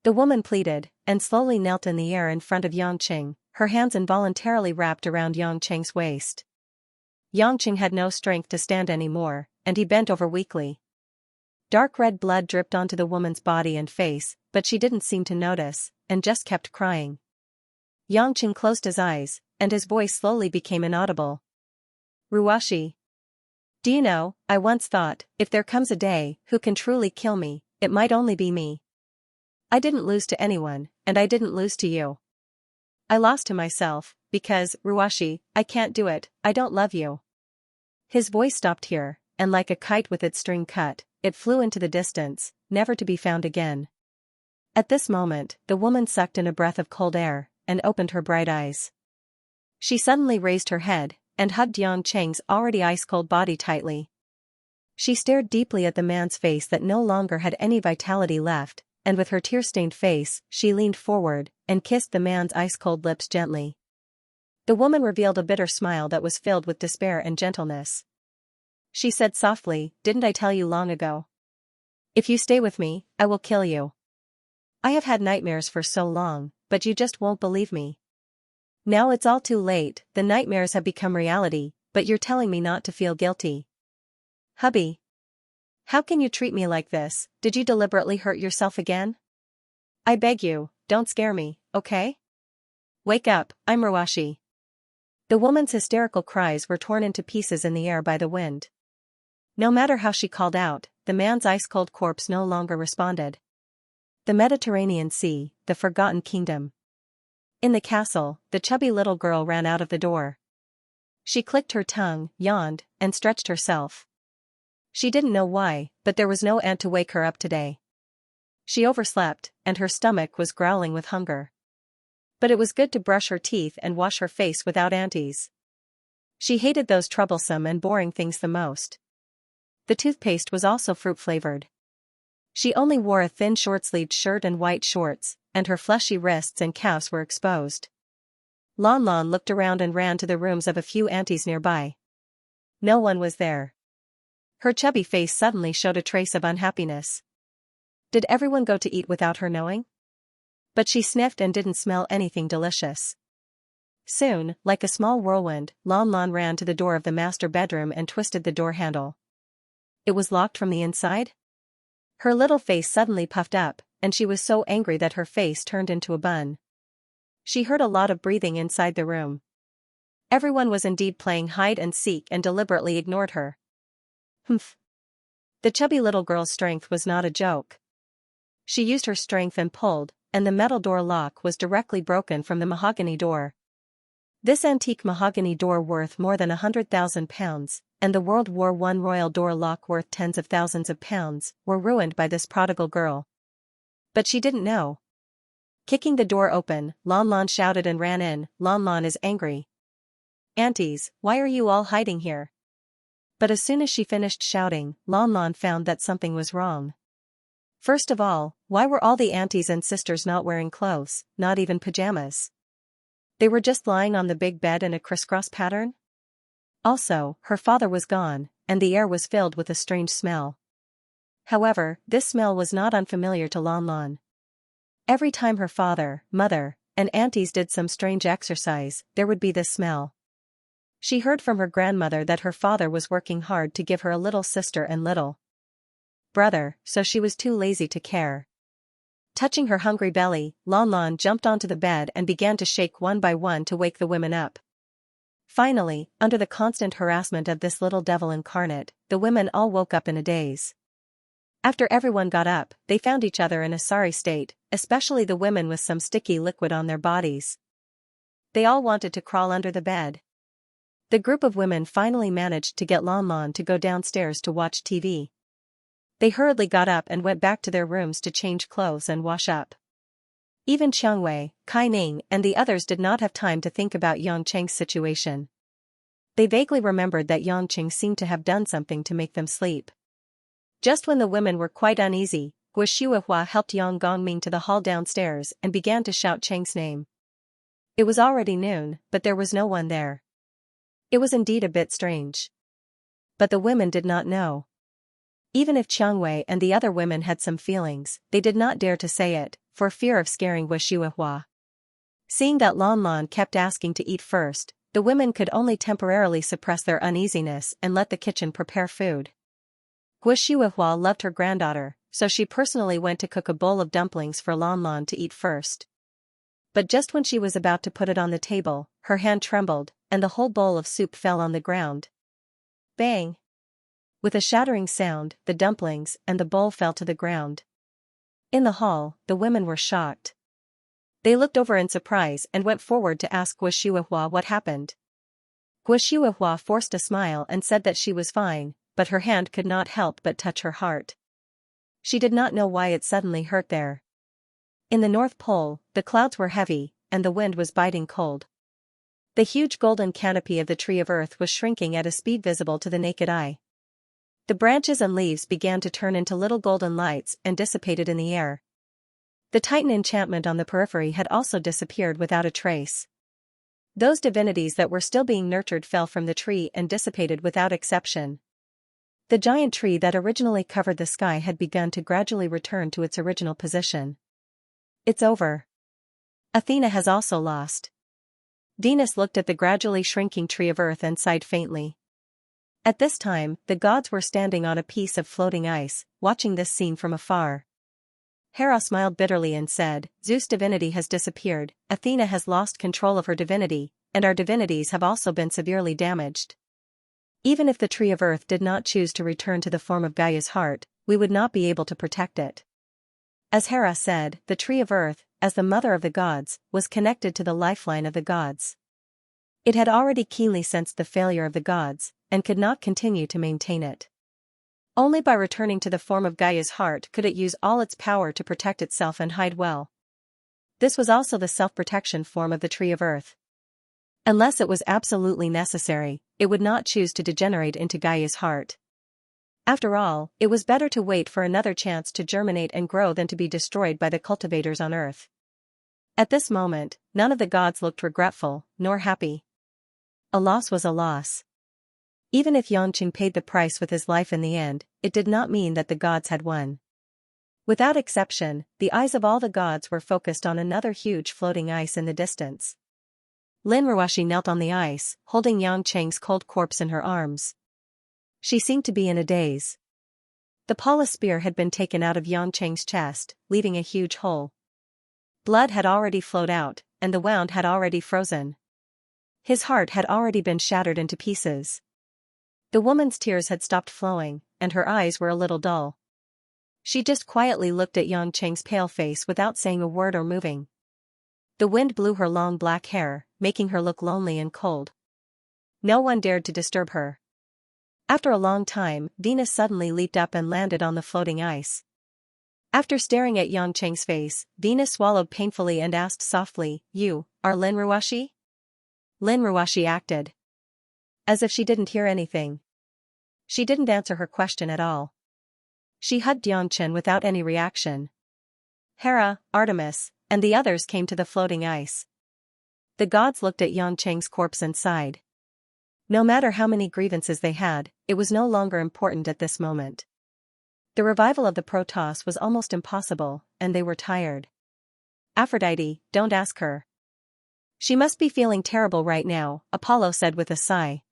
The woman pleaded, and slowly knelt in the air in front of Xianxia, her hands involuntarily wrapped around Xianxia's waist. Xianxia had no strength to stand anymore, and he bent over weakly. Dark red blood dripped onto the woman's body and face, but she didn't seem to notice, and just kept crying. Xianxia closed his eyes, and his voice slowly became inaudible. "Ruashi. Do you know, I once thought, if there comes a day, who can truly kill me, it might only be me. I didn't lose to anyone, and I didn't lose to you. I lost to myself, because, Ruashi, I can't do it, I don't love you." His voice stopped here, and like a kite with its string cut, it flew into the distance, never to be found again. At this moment, the woman sucked in a breath of cold air, and opened her bright eyes. She suddenly raised her head, and hugged Xianxia's already ice-cold body tightly. She stared deeply at the man's face that no longer had any vitality left, and with her tear-stained face, she leaned forward, and kissed the man's ice-cold lips gently. The woman revealed a bitter smile that was filled with despair and gentleness. She said softly, "Didn't I tell you long ago? If you stay with me, I will kill you. I have had nightmares for so long, but you just won't believe me. Now it's all too late, the nightmares have become reality, but you're telling me not to feel guilty. Hubby. How can you treat me like this? Did you deliberately hurt yourself again? I beg you, don't scare me, okay? Wake up, I'm Ruashi." The woman's hysterical cries were torn into pieces in the air by the wind. No matter how she called out, the man's ice-cold corpse no longer responded. The Mediterranean Sea, the Forgotten Kingdom. In the castle, the chubby little girl ran out of the door. She clicked her tongue, yawned, and stretched herself. She didn't know why, but there was no aunt to wake her up today. She overslept, and her stomach was growling with hunger. But it was good to brush her teeth and wash her face without aunties. She hated those troublesome and boring things the most. The toothpaste was also fruit-flavored. She only wore a thin short-sleeved shirt and white shorts, and her fleshy wrists and calves were exposed. Lan looked around and ran to the rooms of a few aunties nearby. No one was there. Her chubby face suddenly showed a trace of unhappiness. Did everyone go to eat without her knowing? But she sniffed and didn't smell anything delicious. Soon, like a small whirlwind, Lan ran to the door of the master bedroom and twisted the door handle. It was locked from the inside? Her little face suddenly puffed up, and she was so angry that her face turned into a bun. She heard a lot of breathing inside the room. Everyone was indeed playing hide and seek and deliberately ignored her. Humph. The chubby little girl's strength was not a joke. She used her strength and pulled, and the metal door lock was directly broken from the mahogany door. This antique mahogany door worth more than £100,000, and the World War I royal door lock worth tens of thousands of pounds, were ruined by this prodigal girl. But she didn't know. Kicking the door open, Lon Lon shouted and ran in. Lon Lon is angry. "Aunties, why are you all hiding here?" But as soon as she finished shouting, Lon Lon found that something was wrong. First of all, why were all the aunties and sisters not wearing clothes, not even pajamas? They were just lying on the big bed in a crisscross pattern? Also, her father was gone, and the air was filled with a strange smell. However, this smell was not unfamiliar to Lon Lon. Every time her father, mother, and aunties did some strange exercise, there would be this smell. She heard from her grandmother that her father was working hard to give her a little sister and little brother, so she was too lazy to care. Touching her hungry belly, Lon Lon jumped onto the bed and began to shake one by one to wake the women up. Finally, under the constant harassment of this little devil incarnate, the women all woke up in a daze. After everyone got up, they found each other in a sorry state, especially the women with some sticky liquid on their bodies. They all wanted to crawl under the bed. The group of women finally managed to get Lon Lon to go downstairs to watch TV. They hurriedly got up and went back to their rooms to change clothes and wash up. Even Xianxia, Kai Ning, and the others did not have time to think about Yang Cheng's situation. They vaguely remembered that Yang Cheng seemed to have done something to make them sleep. Just when the women were quite uneasy, Guo Shuihua helped Yang Gongming to the hall downstairs and began to shout Cheng's name. It was already noon, but there was no one there. It was indeed a bit strange. But the women did not know. Even if Qiangwei and the other women had some feelings, they did not dare to say it, for fear of scaring Guo Shuihua. Seeing that Lon Lon kept asking to eat first, the women could only temporarily suppress their uneasiness and let the kitchen prepare food. Guo Shuihua loved her granddaughter, so she personally went to cook a bowl of dumplings for Lon Lon to eat first. But just when she was about to put it on the table, her hand trembled, and the whole bowl of soup fell on the ground. Bang! With a shattering sound, the dumplings and the bowl fell to the ground. In the hall, the women were shocked. They looked over in surprise and went forward to ask Guo Shuihua what happened. Guo Shuihua forced a smile and said that she was fine, but her hand could not help but touch her heart. She did not know why it suddenly hurt there. In the North Pole, the clouds were heavy, and the wind was biting cold. The huge golden canopy of the tree of earth was shrinking at a speed visible to the naked eye. The branches and leaves began to turn into little golden lights and dissipated in the air. The Titan enchantment on the periphery had also disappeared without a trace. Those divinities that were still being nurtured fell from the tree and dissipated without exception. The giant tree that originally covered the sky had begun to gradually return to its original position. It's over. Athena has also lost. Venus looked at the gradually shrinking tree of earth and sighed faintly. At this time, the gods were standing on a piece of floating ice, watching this scene from afar. Hera smiled bitterly and said, "Zeus' divinity has disappeared, Athena has lost control of her divinity, and our divinities have also been severely damaged. Even if the tree of earth did not choose to return to the form of Gaia's heart, we would not be able to protect it." As Hera said, the tree of earth, as the mother of the gods, was connected to the lifeline of the gods. It had already keenly sensed the failure of the gods, and could not continue to maintain it. Only by returning to the form of Gaia's heart could it use all its power to protect itself and hide well. This was also the self-protection form of the tree of earth. Unless it was absolutely necessary, it would not choose to degenerate into Gaia's heart. After all, it was better to wait for another chance to germinate and grow than to be destroyed by the cultivators on earth. At this moment, none of the gods looked regretful, nor happy. A loss was a loss. Even if Yangqing paid the price with his life in the end, it did not mean that the gods had won. Without exception, the eyes of all the gods were focused on another huge floating ice in the distance. Lin Ruoshi knelt on the ice, holding Yangqing's cold corpse in her arms. She seemed to be in a daze. The Paula spear had been taken out of Yangqing's chest, leaving a huge hole. Blood had already flowed out, and the wound had already frozen. His heart had already been shattered into pieces. The woman's tears had stopped flowing, and her eyes were a little dull. She just quietly looked at Yangqing's pale face without saying a word or moving. The wind blew her long black hair, making her look lonely and cold. No one dared to disturb her. After a long time, Venus suddenly leaped up and landed on the floating ice. After staring at Xianxia's face, Venus swallowed painfully and asked softly, "You are Lin Ruashi?" Lin Ruashi acted as if she didn't hear anything. She didn't answer her question at all. She hugged Xianxia without any reaction. Hera, Artemis, and the others came to the floating ice. The gods looked at Xianxia's corpse and sighed. No matter how many grievances they had, it was no longer important at this moment. The revival of the Protoss was almost impossible, and they were tired. Aphrodite, don't ask her. She must be feeling terrible right now, Apollo said with a sigh.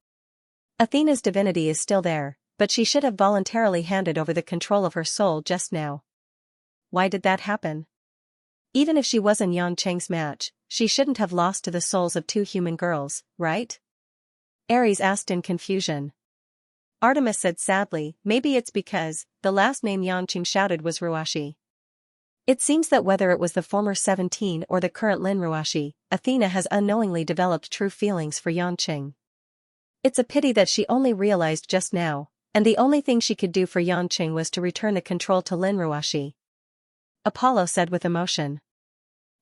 Athena's divinity is still there, but she should have voluntarily handed over the control of her soul just now. Why did that happen? Even if she was in Xianxia's match, she shouldn't have lost to the souls of two human girls, right? Ares asked in confusion. Artemis said sadly, maybe it's because the last name Xianxia shouted was Ruashi. It seems that whether it was the former 17 or the current Lin Ruashi, Athena has unknowingly developed true feelings for Xianxia. It's a pity that she only realized just now, and the only thing she could do for Xianxia was to return the control to Lin Ruashi. Apollo said with emotion.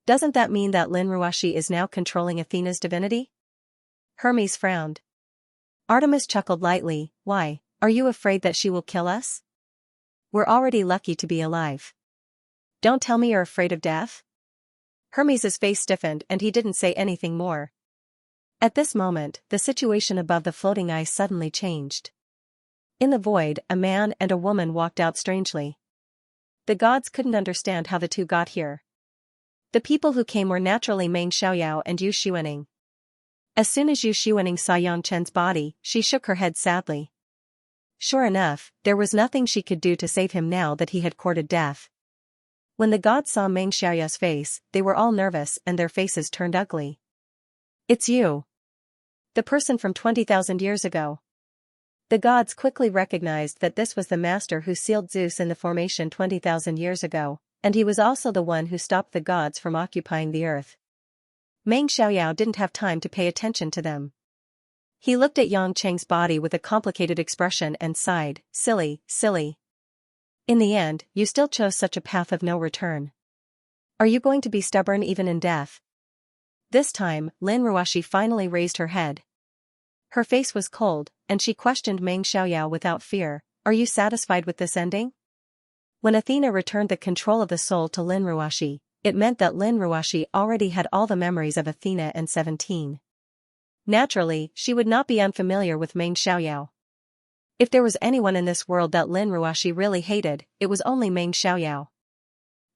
Doesn't that mean that Lin Ruashi is now controlling Athena's divinity? Hermes frowned. Artemis chuckled lightly, why, are you afraid that she will kill us? We're already lucky to be alive. Don't tell me you're afraid of death? Hermes's face stiffened and he didn't say anything more. At this moment, the situation above the floating ice suddenly changed. In the void, a man and a woman walked out strangely. The gods couldn't understand how the two got here. The people who came were naturally Meng Xiaoyao and Yu Xuening. As soon as Yu Xuening saw Xianxia's body, she shook her head sadly. Sure enough, there was nothing she could do to save him now that he had courted death. When the gods saw Meng Xiaoyao's face, they were all nervous and their faces turned ugly. It's you. The person from 20,000 years ago. The gods quickly recognized that this was the master who sealed Zeus in the formation 20,000 years ago, and he was also the one who stopped the gods from occupying the earth. Meng Xiaoyao didn't have time to pay attention to them. He looked at Xianxia's body with a complicated expression and sighed, silly, silly. In the end, you still chose such a path of no return. Are you going to be stubborn even in death? This time, Lin Ruashi finally raised her head. Her face was cold, and she questioned Meng Xiaoyao without fear, are you satisfied with this ending? When Athena returned the control of the soul to Lin Ruashi, it meant that Lin Ruashi already had all the memories of Athena and 17. Naturally, she would not be unfamiliar with Meng Xiaoyao. If there was anyone in this world that Lin Ruashi really hated, it was only Meng Xiaoyao.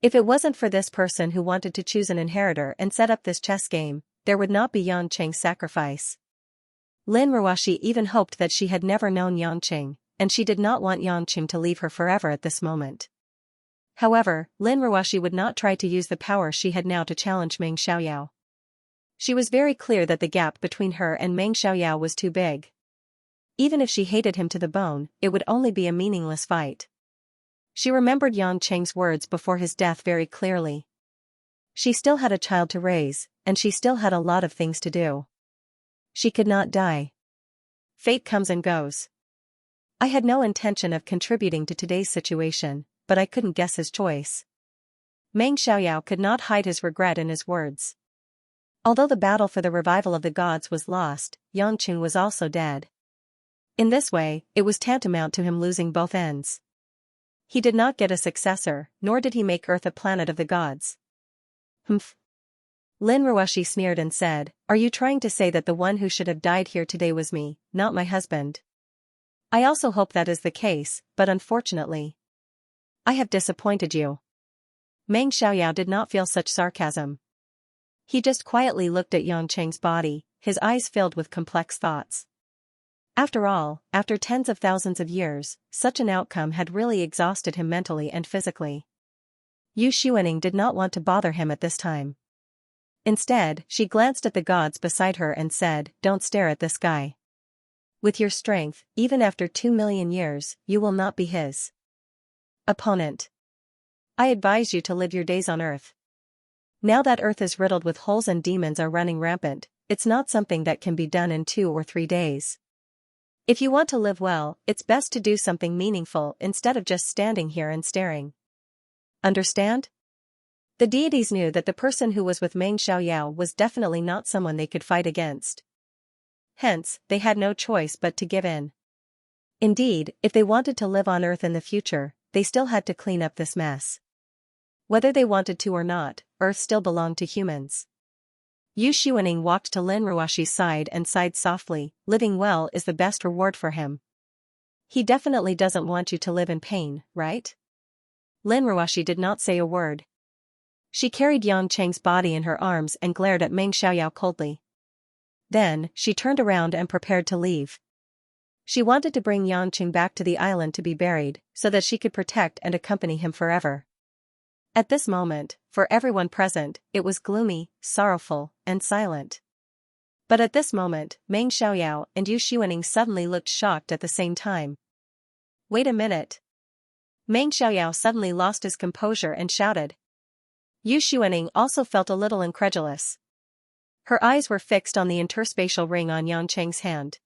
If it wasn't for this person who wanted to choose an inheritor and set up this chess game, there would not be Xianxia's sacrifice. Lin Ruashi even hoped that she had never known Xianxia, and she did not want Xianxia to leave her forever at this moment. However, Lin Ruashi would not try to use the power she had now to challenge Meng Xiaoyao. She was very clear that the gap between her and Meng Xiaoyao was too big. Even if she hated him to the bone, it would only be a meaningless fight. She remembered Xianxia's words before his death very clearly. She still had a child to raise, and she still had a lot of things to do. She could not die. Fate comes and goes. I had no intention of contributing to today's situation, but I couldn't guess his choice. Meng Xiaoyao could not hide his regret in his words. Although the battle for the revival of the gods was lost, Xianxia was also dead. In this way, it was tantamount to him losing both ends. He did not get a successor, nor did he make Earth a planet of the gods. Humph. Lin Ruashi sneered and said, are you trying to say that the one who should have died here today was me, not my husband? I also hope that is the case, but unfortunately, I have disappointed you. Meng Xiaoyao did not feel such sarcasm. He just quietly looked at Xianxia's body, his eyes filled with complex thoughts. After all, after tens of thousands of years, such an outcome had really exhausted him mentally and physically. Yu Xuening did not want to bother him at this time. Instead, she glanced at the gods beside her and said, don't stare at this guy. With your strength, even after 2 million years, you will not be his opponent. I advise you to live your days on Earth. Now that Earth is riddled with holes and demons are running rampant, it's not something that can be done in 2 or 3 days. If you want to live well, it's best to do something meaningful instead of just standing here and staring. Understand? The deities knew that the person who was with Meng Xiaoyao was definitely not someone they could fight against. Hence, they had no choice but to give in. Indeed, if they wanted to live on Earth in the future, they still had to clean up this mess. Whether they wanted to or not, Earth still belonged to humans. Yu Xuaning walked to Lin Ruoxi's side and sighed softly. Living well is the best reward for him. He definitely doesn't want you to live in pain, right? Lin Ruoxi did not say a word. She carried Yang Cheng's body in her arms and glared at Meng Xiaoyao coldly. Then, she turned around and prepared to leave. She wanted to bring Yang Cheng back to the island to be buried, so that she could protect and accompany him forever. At this moment, for everyone present, it was gloomy, sorrowful, and silent. But at this moment, Meng Xiaoyao and Yu Xuaning suddenly looked shocked at the same time. Wait a minute. Meng Xiaoyao suddenly lost his composure and shouted. Yu Xuaning also felt a little incredulous. Her eyes were fixed on the interspatial ring on Yang Cheng's hand.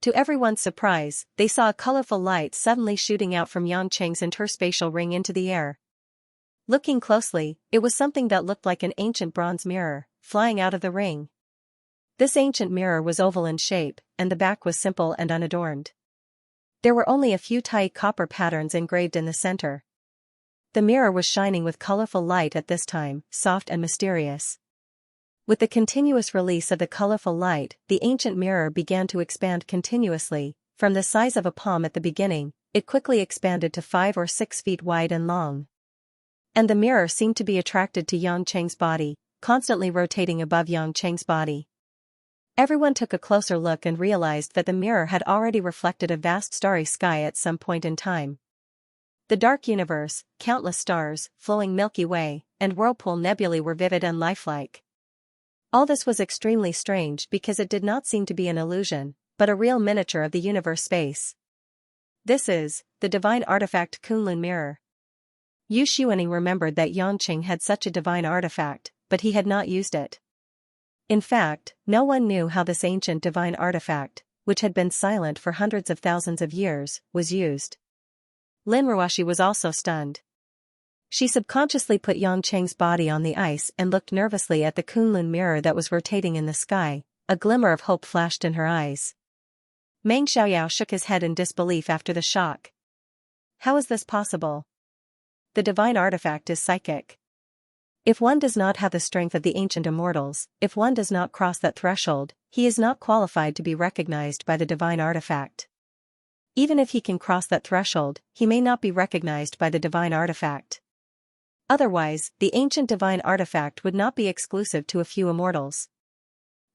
To everyone's surprise, they saw a colorful light suddenly shooting out from Yang Cheng's interspatial ring into the air. Looking closely, it was something that looked like an ancient bronze mirror, flying out of the ring. This ancient mirror was oval in shape, and the back was simple and unadorned. There were only a few tiny copper patterns engraved in the center. The mirror was shining with colorful light at this time, soft and mysterious. With the continuous release of the colorful light, the ancient mirror began to expand continuously. From the size of a palm at the beginning, it quickly expanded to 5 or 6 feet wide and long. And the mirror seemed to be attracted to Yang Cheng's body, constantly rotating above Yang Cheng's body. Everyone took a closer look and realized that the mirror had already reflected a vast starry sky at some point in time. The dark universe, countless stars, flowing Milky Way, and whirlpool nebulae were vivid and lifelike. All this was extremely strange because it did not seem to be an illusion, but a real miniature of the universe space. This is the divine artifact Kunlun mirror. Yu Xuaning remembered that Yang Cheng had such a divine artifact, but he had not used it. In fact, no one knew how this ancient divine artifact, which had been silent for hundreds of thousands of years, was used. Lin Ruoxi was also stunned. She subconsciously put Yang Cheng's body on the ice and looked nervously at the Kunlun mirror that was rotating in the sky. A glimmer of hope flashed in her eyes. Meng Xiaoyao shook his head in disbelief after the shock. How is this possible? The divine artifact is psychic. If one does not have the strength of the ancient immortals, if one does not cross that threshold, he is not qualified to be recognized by the divine artifact. Even if he can cross that threshold, he may not be recognized by the divine artifact. Otherwise, the ancient divine artifact would not be exclusive to a few immortals.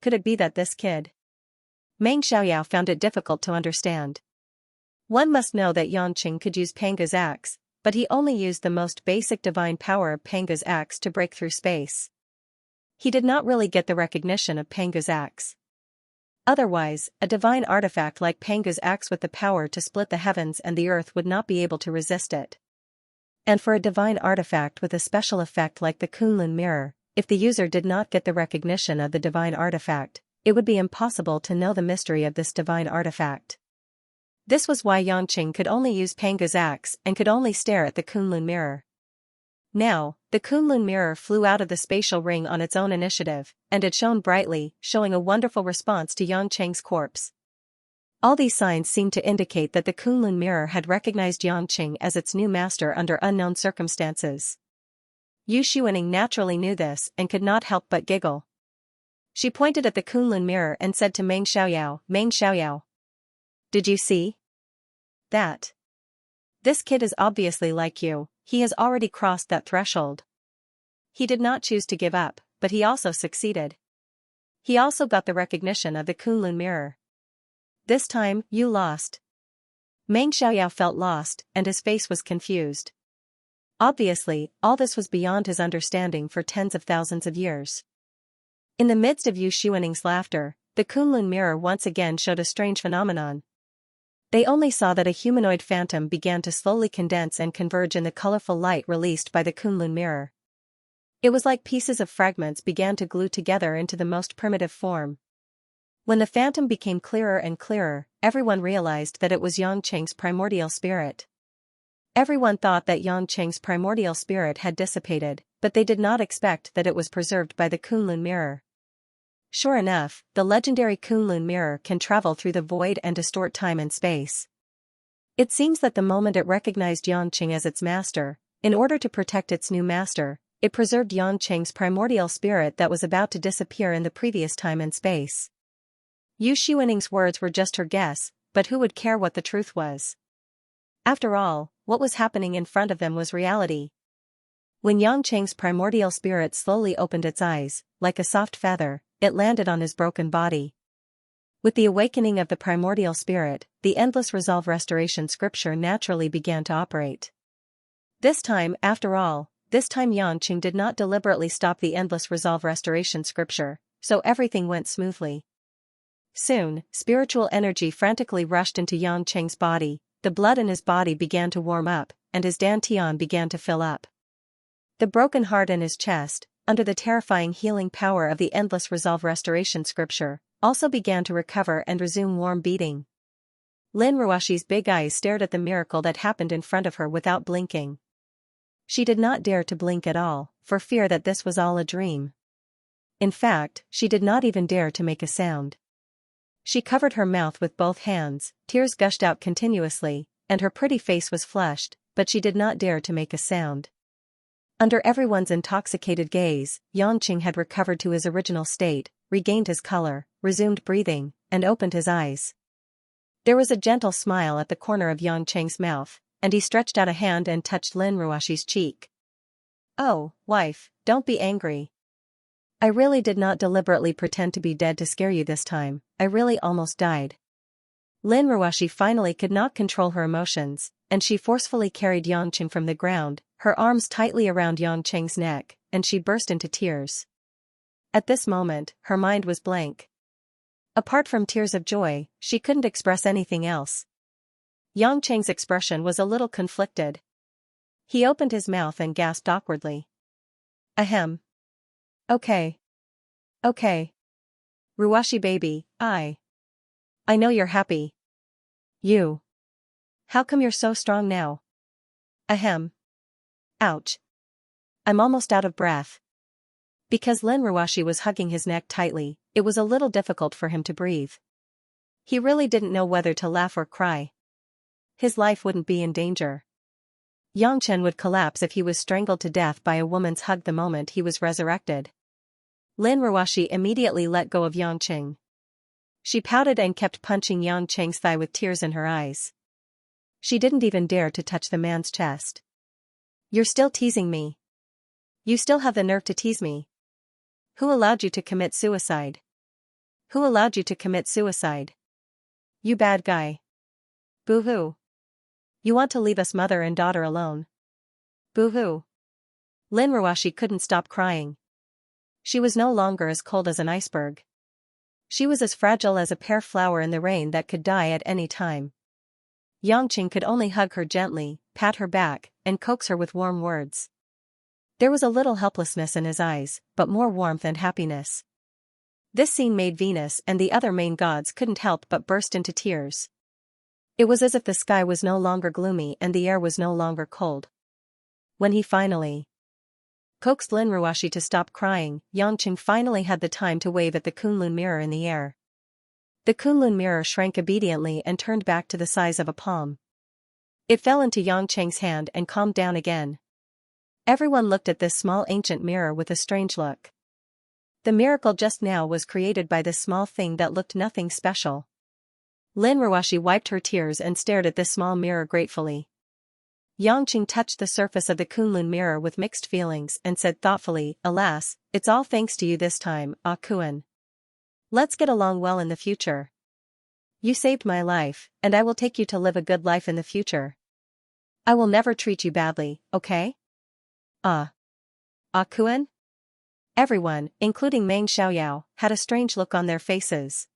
Could it be that this kid? Meng Xiaoyao found it difficult to understand. One must know that Yang Cheng could use Panga's axe, but he only used the most basic divine power of Panga's axe to break through space. He did not really get the recognition of Panga's axe. Otherwise, a divine artifact like Panga's axe with the power to split the heavens and the earth would not be able to resist it. And for a divine artifact with a special effect like the Kunlun mirror, if the user did not get the recognition of the divine artifact, it would be impossible to know the mystery of this divine artifact. This was why Yang Cheng could only use Panga's axe and could only stare at the Kunlun mirror. Now, the Kunlun mirror flew out of the spatial ring on its own initiative, and it shone brightly, showing a wonderful response to Yang Cheng's corpse. All these signs seemed to indicate that the Kunlun mirror had recognized Yang Cheng as its new master under unknown circumstances. Yu Xuaning naturally knew this and could not help but giggle. She pointed at the Kunlun mirror and said to Meng Xiaoyao, "Meng Xiaoyao. Did you see that? This kid is obviously like you, he has already crossed that threshold. He did not choose to give up, but he also succeeded. He also got the recognition of the Kunlun mirror. This time, you lost." Meng Xiaoyao felt lost, and his face was confused. Obviously, all this was beyond his understanding for tens of thousands of years. In the midst of Yu Xuaning's laughter, the Kunlun mirror once again showed a strange phenomenon. They only saw that a humanoid phantom began to slowly condense and converge in the colorful light released by the Kunlun mirror. It was like pieces of fragments began to glue together into the most primitive form. When the phantom became clearer and clearer, everyone realized that it was Xianxia's primordial spirit. Everyone thought that Xianxia's primordial spirit had dissipated, but they did not expect that it was preserved by the Kunlun mirror. Sure enough, the legendary Kunlun mirror can travel through the void and distort time and space. It seems that the moment it recognized Xianxia as its master, in order to protect its new master, it preserved Xianxia's primordial spirit that was about to disappear in the previous time and space. Yu Xuaning's words were just her guess, but who would care what the truth was? After all, what was happening in front of them was reality. When Xianxia's primordial spirit slowly opened its eyes, like a soft feather, it landed on his broken body. With the awakening of the primordial spirit, the endless resolve restoration scripture naturally began to operate. This time, after all, Xianxia did not deliberately stop the endless resolve restoration scripture, so everything went smoothly. Soon, spiritual energy frantically rushed into Xianxia's body, the blood in his body began to warm up, and his dantian began to fill up. The broken heart in his chest, under the terrifying healing power of the endless resolve restoration scripture, also began to recover and resume warm beating. Lin Ruoxi's big eyes stared at the miracle that happened in front of her without blinking. She did not dare to blink at all, for fear that this was all a dream. In fact, she did not even dare to make a sound. She covered her mouth with both hands, tears gushed out continuously, and her pretty face was flushed, but she did not dare to make a sound. Under everyone's intoxicated gaze, Xianxia had recovered to his original state, regained his color, resumed breathing, and opened his eyes. There was a gentle smile at the corner of Xianxia's mouth, and he stretched out a hand and touched Lin Ruoxi's cheek. "Oh, wife, don't be angry. I really did not deliberately pretend to be dead to scare you this time, I really almost died." Lin Ruoxi finally could not control her emotions, and she forcefully carried Xianxia from the ground, her arms tightly around Xianxia's neck, and she burst into tears. At this moment, her mind was blank. Apart from tears of joy, she couldn't express anything else. Xianxia's expression was a little conflicted. He opened his mouth and gasped awkwardly. "Ahem. Okay. Okay. Ruoxi baby, I know you're happy. You. How come you're so strong now? Ahem. Ouch. I'm almost out of breath." Because Lin Ruoxi was hugging his neck tightly, it was a little difficult for him to breathe. He really didn't know whether to laugh or cry. His life wouldn't be in danger. Xianxia would collapse if he was strangled to death by a woman's hug the moment he was resurrected. Lin Ruoxi immediately let go of Xianxia. She pouted and kept punching Xianxia's thigh with tears in her eyes. She didn't even dare to touch the man's chest. "You're still teasing me. You still have the nerve to tease me. Who allowed you to commit suicide? Who allowed you to commit suicide? You bad guy. Boo-hoo. You want to leave us mother and daughter alone? Boo-hoo." Lin Ruoxi couldn't stop crying. She was no longer as cold as an iceberg. She was as fragile as a pear flower in the rain that could die at any time. Xianxia could only hug her gently, pat her back, and coax her with warm words. There was a little helplessness in his eyes, but more warmth and happiness. This scene made Venus and the other main gods couldn't help but burst into tears. It was as if the sky was no longer gloomy and the air was no longer cold. When he finally coaxed Lin Ruoxi to stop crying, Xianxia finally had the time to wave at the Kunlun mirror in the air. The Kunlun mirror shrank obediently and turned back to the size of a palm. It fell into Xianxia's hand and calmed down again. Everyone looked at this small ancient mirror with a strange look. The miracle just now was created by this small thing that looked nothing special. Lin Ruoxi wiped her tears and stared at this small mirror gratefully. Xianxia touched the surface of the Kunlun mirror with mixed feelings and said thoughtfully, "Alas, it's all thanks to you this time, Ah Kuan. Let's get along well in the future. You saved my life, and I will take you to live a good life in the future. I will never treat you badly, okay? Ah Kuan?" Everyone, including Meng Xiaoyao, had a strange look on their faces.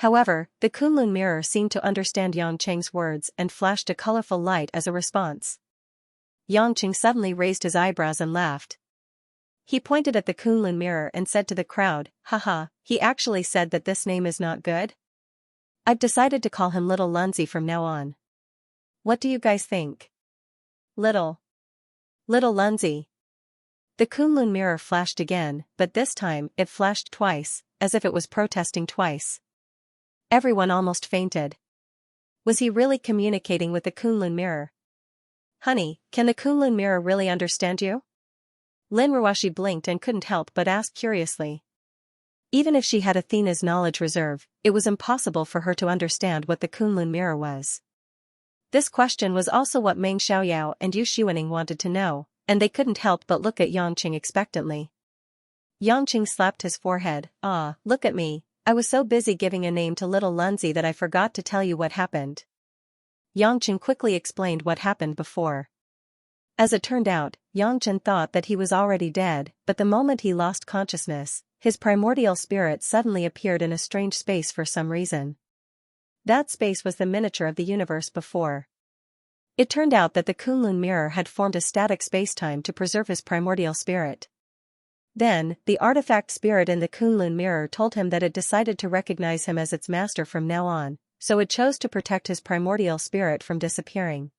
However, the Kunlun mirror seemed to understand Xianxia's words and flashed a colorful light as a response. Xianxia suddenly raised his eyebrows and laughed. He pointed at the Kunlun mirror and said to the crowd, "Haha, he actually said that this name is not good? I've decided to call him Little Lunzi from now on. What do you guys think?" Little Lunzi. The Kunlun mirror flashed again, but this time it flashed twice, as if it was protesting twice. Everyone almost fainted. Was he really communicating with the Kunlun mirror? "Honey, can the Kunlun mirror really understand you?" Lin Ruashi blinked and couldn't help but ask curiously. Even if she had Athena's knowledge reserve, it was impossible for her to understand what the Kunlun mirror was. This question was also what Meng Xiaoyao and Yu Xiuning wanted to know, and they couldn't help but look at Yangqing expectantly. Yangqing slapped his forehead. "Ah, look at me, I was so busy giving a name to Little Lunzi that I forgot to tell you what happened." Yangqing quickly explained what happened before. As it turned out, Yangqing thought that he was already dead, but the moment he lost consciousness, his primordial spirit suddenly appeared in a strange space for some reason. That space was the miniature of the universe before. It turned out that the Kunlun mirror had formed a static spacetime to preserve his primordial spirit. Then, the artifact spirit in the Kunlun mirror told him that it decided to recognize him as its master from now on, so it chose to protect his primordial spirit from disappearing.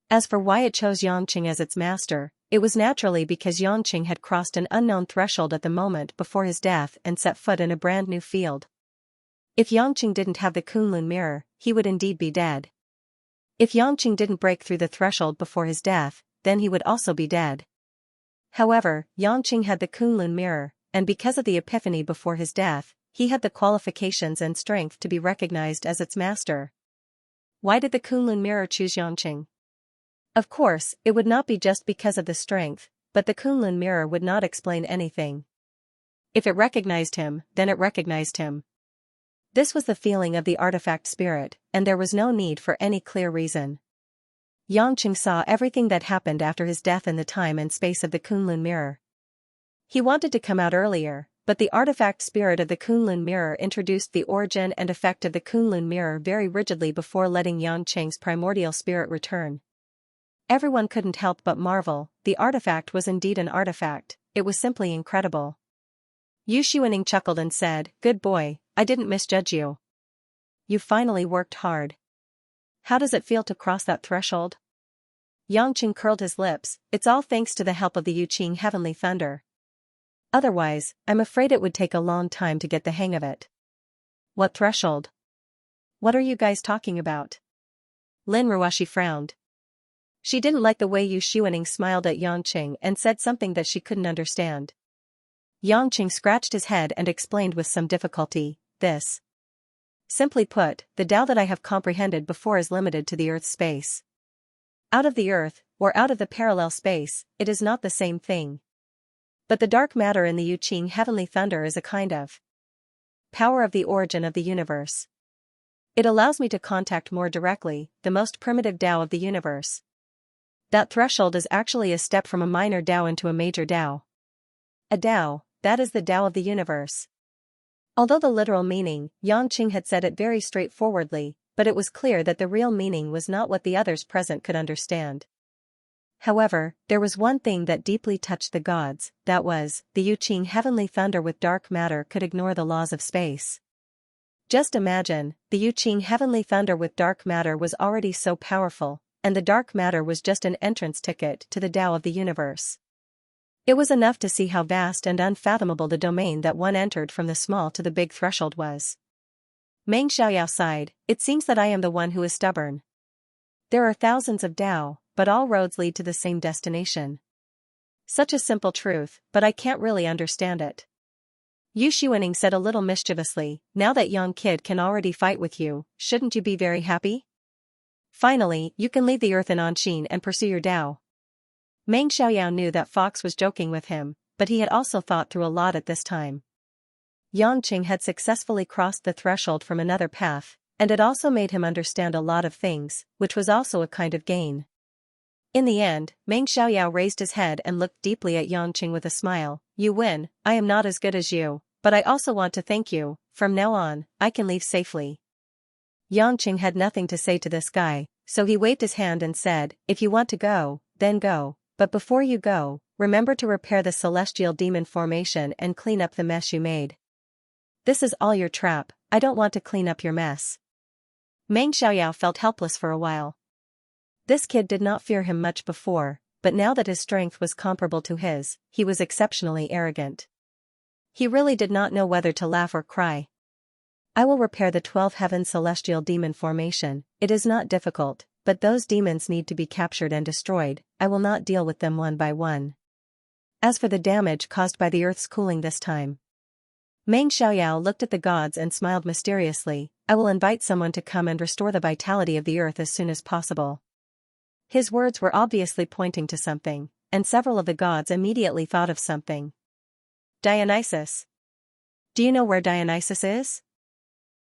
As for why it chose Yangqing as its master, it was naturally because Yangqing had crossed an unknown threshold at the moment before his death and set foot in a brand new field. If Yangqing didn't have the Kunlun mirror, he would indeed be dead. If Yangqing didn't break through the threshold before his death, then he would also be dead. However, Yangqing had the Kunlun mirror, and because of the epiphany before his death, he had the qualifications and strength to be recognized as its master. Why did the Kunlun mirror choose Yangqing? Of course, it would not be just because of the strength, but the Kunlun mirror would not explain anything. If it recognized him, then it recognized him. This was the feeling of the artifact spirit, and there was no need for any clear reason. Yangqing saw everything that happened after his death in the time and space of the Kunlun mirror. He wanted to come out earlier, but the artifact spirit of the Kunlun mirror introduced the origin and effect of the Kunlun mirror very rigidly before letting Yangqing's primordial spirit return. Everyone couldn't help but marvel. The artifact was indeed an artifact, it was simply incredible. Yu Xiuning chuckled and said, "Good boy, I didn't misjudge you. You finally worked hard. How does it feel to cross that threshold?" Yangqing curled his lips. "It's all thanks to the help of the Yuqing Heavenly Thunder. Otherwise, I'm afraid it would take a long time to get the hang of it." "What threshold? What are you guys talking about?" Lin Ruashi frowned. She didn't like the way Yu Xiuning smiled at Yangqing and said something that she couldn't understand. Yangqing scratched his head and explained with some difficulty, "This. Simply put, the Tao that I have comprehended before is limited to the Earth's space. Out of the Earth, or out of the parallel space, it is not the same thing. But the dark matter in the Yuqing Heavenly Thunder is a kind of power of the origin of the universe. It allows me to contact more directly the most primitive Tao of the universe. That threshold is actually a step from a minor Tao into a major Tao. A Tao, that is the Tao of the universe." Although the literal meaning, Yangqing had said it very straightforwardly, but it was clear that the real meaning was not what the others present could understand. However, there was one thing that deeply touched the gods, that was, the Yuqing Heavenly Thunder with dark matter could ignore the laws of space. Just imagine, the Yuqing Heavenly Thunder with dark matter was already so powerful, and the dark matter was just an entrance ticket to the Tao of the universe. It was enough to see how vast and unfathomable the domain that one entered from the small to the big threshold was. Meng Xiaoyao sighed, "It seems that I am the one who is stubborn. There are thousands of Tao, but all roads lead to the same destination. Such a simple truth, but I can't really understand it." Yu Xiuning said a little mischievously, "Now that young kid can already fight with you, shouldn't you be very happy? Finally, you can leave the Earth in Anshin and pursue your Tao." Meng Xiaoyao knew that Fox was joking with him, but he had also thought through a lot at this time. Yangqing had successfully crossed the threshold from another path, and it also made him understand a lot of things, which was also a kind of gain. In the end, Meng Xiaoyao raised his head and looked deeply at Yangqing with a smile. "You win, I am not as good as you, but I also want to thank you. From now on, I can leave safely." Yangqing had nothing to say to this guy, so he waved his hand and said, "If you want to go, then go, but before you go, remember to repair the celestial demon formation and clean up the mess you made. This is all your trap, I don't want to clean up your mess. Meng Xiaoyao felt helpless for a while. This kid did not fear him much before, but now that his strength was comparable to his, he was exceptionally arrogant. He really did not know whether to laugh or cry. I will repair the 12 heaven celestial demon formation, it is not difficult, but those demons need to be captured and destroyed, I will not deal with them one by one. As for the damage caused by the earth's cooling this time. Meng Xiaoyao looked at the gods and smiled mysteriously, I will invite someone to come and restore the vitality of the earth as soon as possible. His words were obviously pointing to something, and several of the gods immediately thought of something. Dionysus. Do you know where Dionysus is?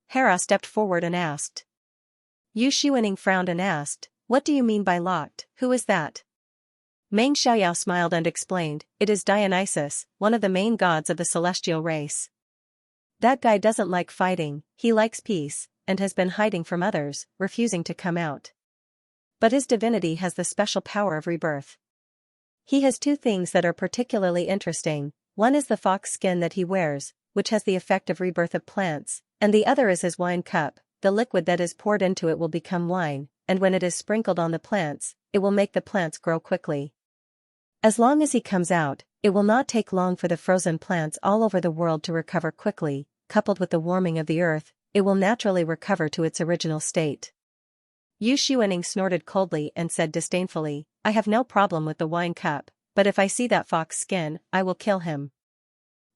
Hera stepped forward and asked. Yu Xuaning frowned and asked, what do you mean by locked, who is that? Meng Xiaoyao smiled and explained, it is Dionysus, one of the main gods of the celestial race. That guy doesn't like fighting, he likes peace, and has been hiding from others, refusing to come out. But his divinity has the special power of rebirth. He has two things that are particularly interesting, one is the fox skin that he wears, which has the effect of rebirth of plants, and the other is his wine cup, the liquid that is poured into it will become wine, and when it is sprinkled on the plants, it will make the plants grow quickly. As long as he comes out, it will not take long for the frozen plants all over the world to recover quickly, coupled with the warming of the earth, it will naturally recover to its original state. Yu Xuaning snorted coldly and said disdainfully, I have no problem with the wine cup, but if I see that fox skin, I will kill him.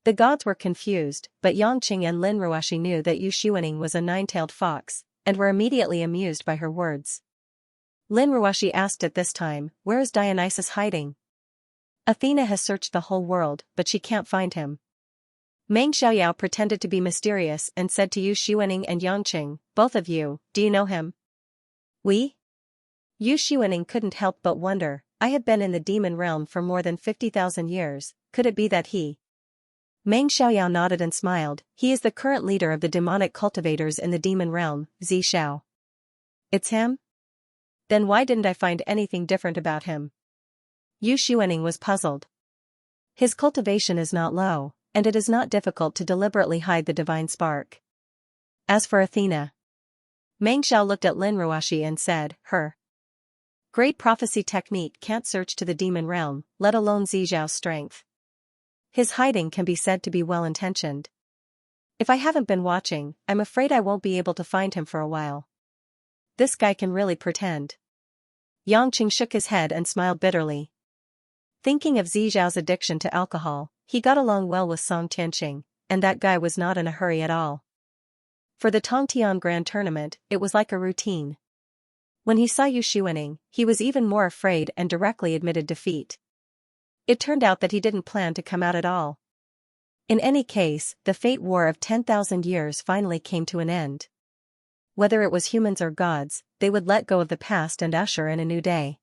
The gods were confused, but Yangqing and Lin Ruoxi knew that Yu Xuaning was a nine-tailed fox, and were immediately amused by her words. Lin Ruoxi asked at this time, where is Dionysus hiding? Athena has searched the whole world, but she can't find him. Meng Xiaoyao pretended to be mysterious and said to Yu Xuaning and Yangqing, both of you, do you know him? We? Yu Xuaning couldn't help but wonder, I have been in the demon realm for more than 50,000 years, could it be that he? Meng Xiaoyao nodded and smiled, he is the current leader of the demonic cultivators in the demon realm, Zishao. It's him? Then why didn't I find anything different about him? Yu Xuaning was puzzled. His cultivation is not low, and it is not difficult to deliberately hide the divine spark. As for Athena. Meng Xiao looked at Lin Ruoxi and said, her great prophecy technique can't search to the demon realm, let alone Zizhao's strength. His hiding can be said to be well-intentioned. If I haven't been watching, I'm afraid I won't be able to find him for a while. This guy can really pretend. Yangqing shook his head and smiled bitterly. Thinking of Zizhao's addiction to alcohol, he got along well with Song Tianqing, and that guy was not in a hurry at all. For the Tongtian Grand Tournament, it was like a routine. When he saw Yu Xuaning, he was even more afraid and directly admitted defeat. It turned out that he didn't plan to come out at all. In any case, the fate war of 10,000 years finally came to an end. Whether it was humans or gods, they would let go of the past and usher in a new day.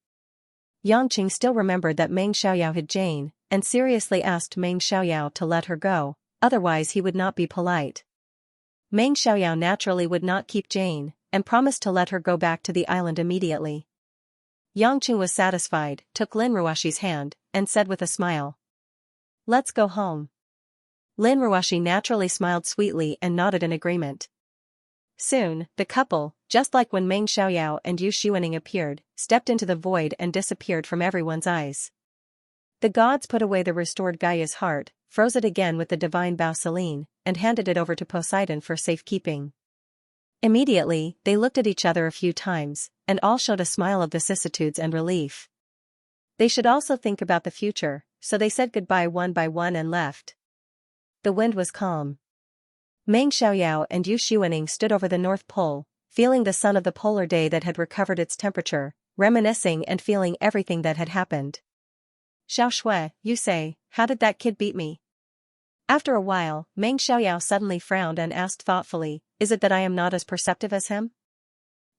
Yangqing still remembered that Meng Xiaoyao had Jane, and seriously asked Meng Xiaoyao to let her go, otherwise he would not be polite. Meng Xiaoyao naturally would not keep Jane, and promised to let her go back to the island immediately. Yangqing was satisfied, took Lin Ruoxi's hand, and said with a smile, let's go home. Lin Ruoxi naturally smiled sweetly and nodded in agreement. Soon, the couple, just like when Meng Xiaoyao and Yu Xuaning appeared, stepped into the void and disappeared from everyone's eyes. The gods put away the restored Gaia's heart, froze it again with the divine Bauceline, and handed it over to Poseidon for safekeeping. Immediately, they looked at each other a few times, and all showed a smile of vicissitudes and relief. They should also think about the future, so they said goodbye one by one and left. The wind was calm. Meng Xiaoyao and Yu Xuaning stood over the North Pole, feeling the sun of the polar day that had recovered its temperature, reminiscing and feeling everything that had happened. Xiao Shui, you say, how did that kid beat me? After a while, Meng Xiaoyao suddenly frowned and asked thoughtfully, is it that I am not as perceptive as him?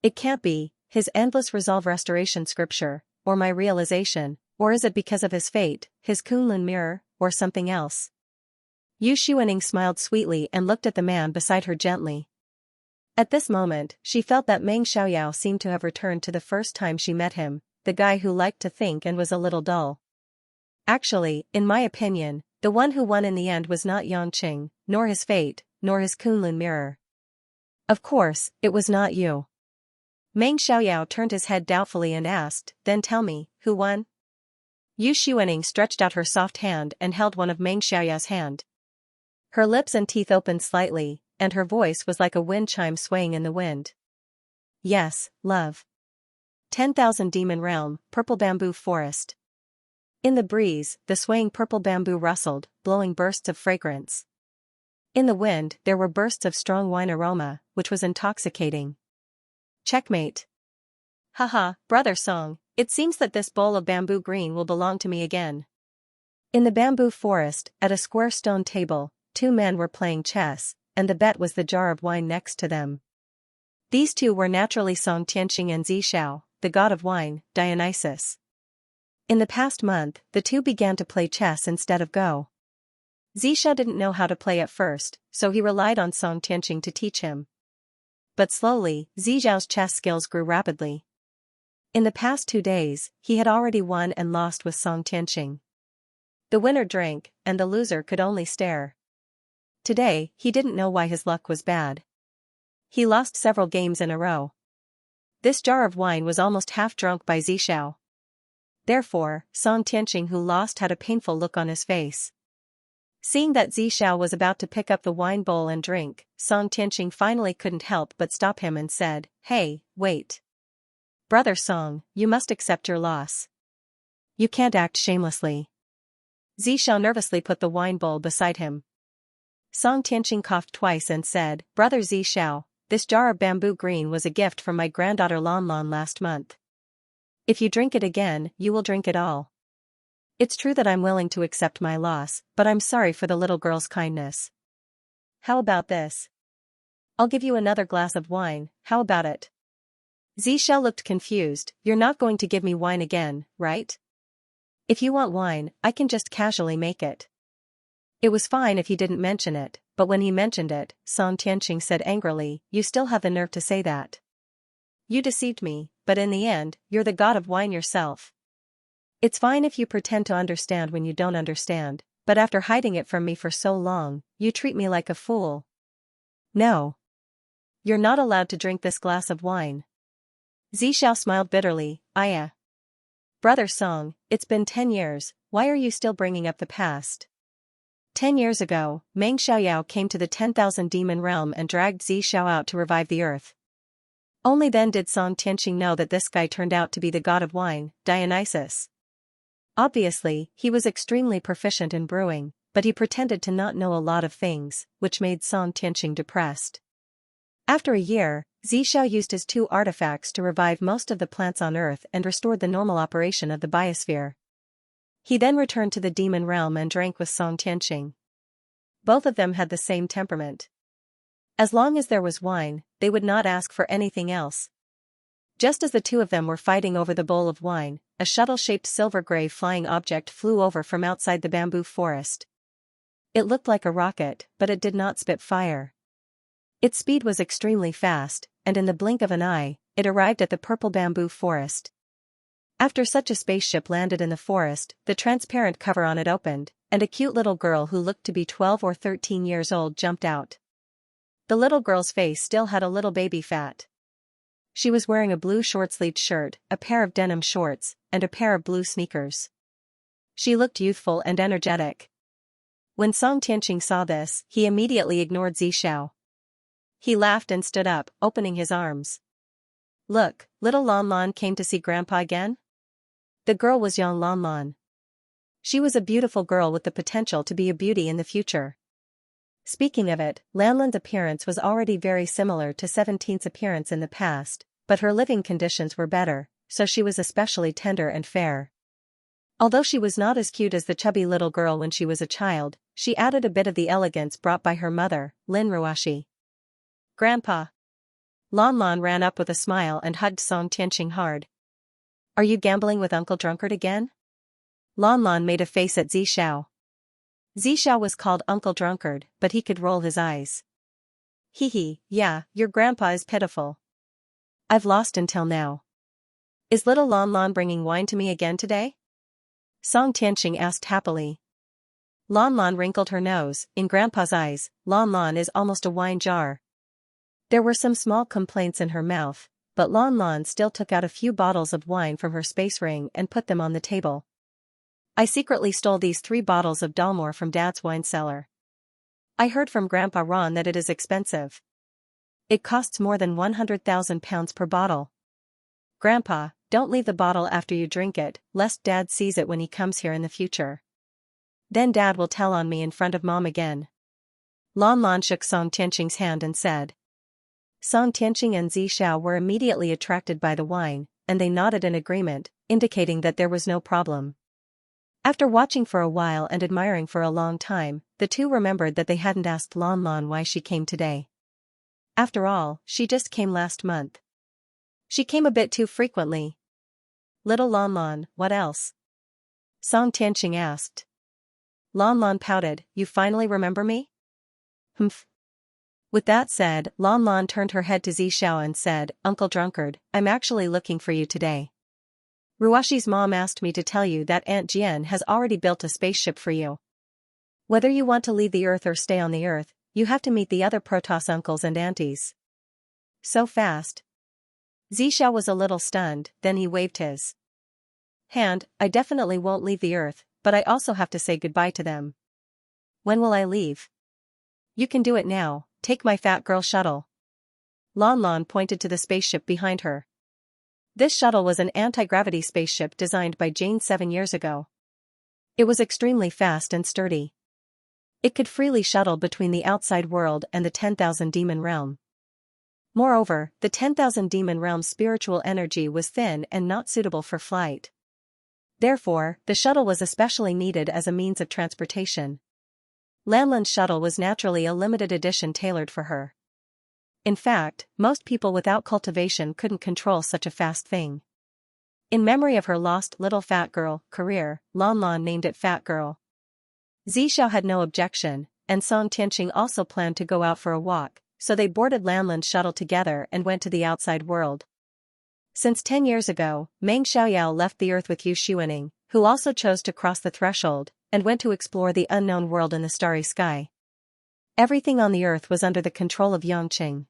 It can't be, his endless resolve restoration scripture, or my realization, or is it because of his fate, his Kunlun mirror, or something else? Yu Xuaning smiled sweetly and looked at the man beside her gently. At this moment, she felt that Meng Xiaoyao seemed to have returned to the first time she met him, the guy who liked to think and was a little dull. Actually, in my opinion, the one who won in the end was not Yangqing, nor his fate, nor his Kunlun mirror. Of course, it was not you. Meng Xiaoyao turned his head doubtfully and asked, then tell me, who won? Yu Xuaning stretched out her soft hand and held one of Meng Xiaoyao's hand. Her lips and teeth opened slightly, and her voice was like a wind chime swaying in the wind. Yes, love. 10,000 Demon Realm, Purple Bamboo Forest. In the breeze, the swaying purple bamboo rustled, blowing bursts of fragrance. In the wind, there were bursts of strong wine aroma, which was intoxicating. Checkmate. Haha, brother Song, it seems that this bowl of bamboo green will belong to me again. In the bamboo forest, at a square stone table, two men were playing chess, and the bet was the jar of wine next to them. These two were naturally Song Tianqing and Zishao, the god of wine, Dionysus. In the past month, the two began to play chess instead of Go. Zishao didn't know how to play at first, so he relied on Song Tianqing to teach him. But slowly, Zishao's chess skills grew rapidly. In the past 2 days, he had already won and lost with Song Tianqing. The winner drank, and the loser could only stare. Today, he didn't know why his luck was bad. He lost several games in a row. This jar of wine was almost half drunk by Zishao. Therefore, Song Tianqing who lost had a painful look on his face. Seeing that Zishao was about to pick up the wine bowl and drink, Song Tianqing finally couldn't help but stop him and said, "Hey, wait. Brother Song, you must accept your loss. You can't act shamelessly." Zishao nervously put the wine bowl beside him. Song Tianqing coughed twice and said, "Brother Zishao, this jar of bamboo green was a gift from my granddaughter Lanlan last month. If you drink it again, you will drink it all. It's true that I'm willing to accept my loss, but I'm sorry for the little girl's kindness. How about this? I'll give you another glass of wine, how about it?" Zishao looked confused. "You're not going to give me wine again, right? If you want wine, I can just casually make it." It was fine if he didn't mention it, but when he mentioned it, Song Tianqing said angrily, "You still have the nerve to say that. You deceived me, but in the end, you're the god of wine yourself. It's fine if you pretend to understand when you don't understand, but after hiding it from me for so long, you treat me like a fool. No. You're not allowed to drink this glass of wine." Zishao smiled bitterly, Brother Song, it's been 10 years, why are you still bringing up the past? 10 years ago, Meng Xiaoyao came to the 10,000 Demon Realm and dragged Zishao out to revive the earth. Only then did Song Tianqing know that this guy turned out to be the god of wine, Dionysus. Obviously, he was extremely proficient in brewing, but he pretended to not know a lot of things, which made Song Tianqing depressed. After a year, Zishao used his 2 artifacts to revive most of the plants on Earth and restored the normal operation of the biosphere. He then returned to the demon realm and drank with Song Tianqing. Both of them had the same temperament. As long as there was wine, they would not ask for anything else. Just as the two of them were fighting over the bowl of wine, a shuttle-shaped silver-gray flying object flew over from outside the bamboo forest. It looked like a rocket, but it did not spit fire. Its speed was extremely fast, and in the blink of an eye, it arrived at the purple bamboo forest. After such a spaceship landed in the forest, the transparent cover on it opened, and a cute little girl who looked to be 12 or 13 years old jumped out. The little girl's face still had a little baby fat. She was wearing a blue short-sleeved shirt, a pair of denim shorts, and a pair of blue sneakers. She looked youthful and energetic. When Song Tianqing saw this, he immediately ignored Zishao. He laughed and stood up, opening his arms. "Look, little Lanlan came to see Grandpa again?" The girl was young Lanlan. She was a beautiful girl with the potential to be a beauty in the future. Speaking of it, Lanlan's appearance was already very similar to 17's appearance in the past, but her living conditions were better, so she was especially tender and fair. Although she was not as cute as the chubby little girl when she was a child, she added a bit of the elegance brought by her mother, Lin Ruashi. "Grandpa." Lanlan ran up with a smile and hugged Song Tianqing hard. "Are you gambling with Uncle Drunkard again?" Lanlan made a face at Zishao. Zishao was called Uncle Drunkard, but he could roll his eyes. "Hee, yeah, your grandpa is pitiful. I've lost until now. Is little Lanlan bringing wine to me again today?" Song Tianqing asked happily. Lon Lon wrinkled her nose. In Grandpa's eyes, Lon Lon is almost a wine jar. There were some small complaints in her mouth, but Lon Lon still took out a few bottles of wine from her space ring and put them on the table. I secretly stole these 3 bottles of Dalmore from Dad's wine cellar. I heard from Grandpa Ron that it is expensive. It costs more than 100,000 pounds per bottle. Grandpa, don't leave the bottle after you drink it, lest Dad sees it when he comes here in the future. Then Dad will tell on me in front of Mom again. Lon Lon shook Song Tianqing's hand and said. Song Tianqing and Xiao were immediately attracted by the wine, and they nodded in agreement, indicating that there was no problem. After watching for a while and admiring for a long time, the two remembered that they hadn't asked Lon Lon why she came today. After all, she just came last month. She came a bit too frequently. Little Lon Lon, what else? Song Tianqing asked. Lon Lon pouted, you finally remember me? Humph. With that said, Lon Lon turned her head to Xiao and said, Uncle Drunkard, I'm actually looking for you today. Ruashi's mom asked me to tell you that Aunt Jian has already built a spaceship for you. Whether you want to leave the Earth or stay on the Earth, you have to meet the other Protoss uncles and aunties. So fast. Xiao was a little stunned, then he waved his hand. I definitely won't leave the Earth, but I also have to say goodbye to them. When will I leave? You can do it now, take my fat girl shuttle. Lon Lon pointed to the spaceship behind her. This shuttle was an anti-gravity spaceship designed by Jane 7 years ago. It was extremely fast and sturdy. It could freely shuttle between the outside world and the 10,000 demon realm. Moreover, the 10,000 demon realm's spiritual energy was thin and not suitable for flight. Therefore, the shuttle was especially needed as a means of transportation. Lanlan's shuttle was naturally a limited edition tailored for her. In fact, most people without cultivation couldn't control such a fast thing. In memory of her lost little fat girl career, Lon Lon named it Fat Girl. Xiao had no objection, and Song Tianqing also planned to go out for a walk, so they boarded Lanlan's shuttle together and went to the outside world. Since 10 years ago, Meng Xiaoyao left the Earth with Yu Xuaning, who also chose to cross the threshold, and went to explore the unknown world in the starry sky. Everything on the Earth was under the control of Yangqing.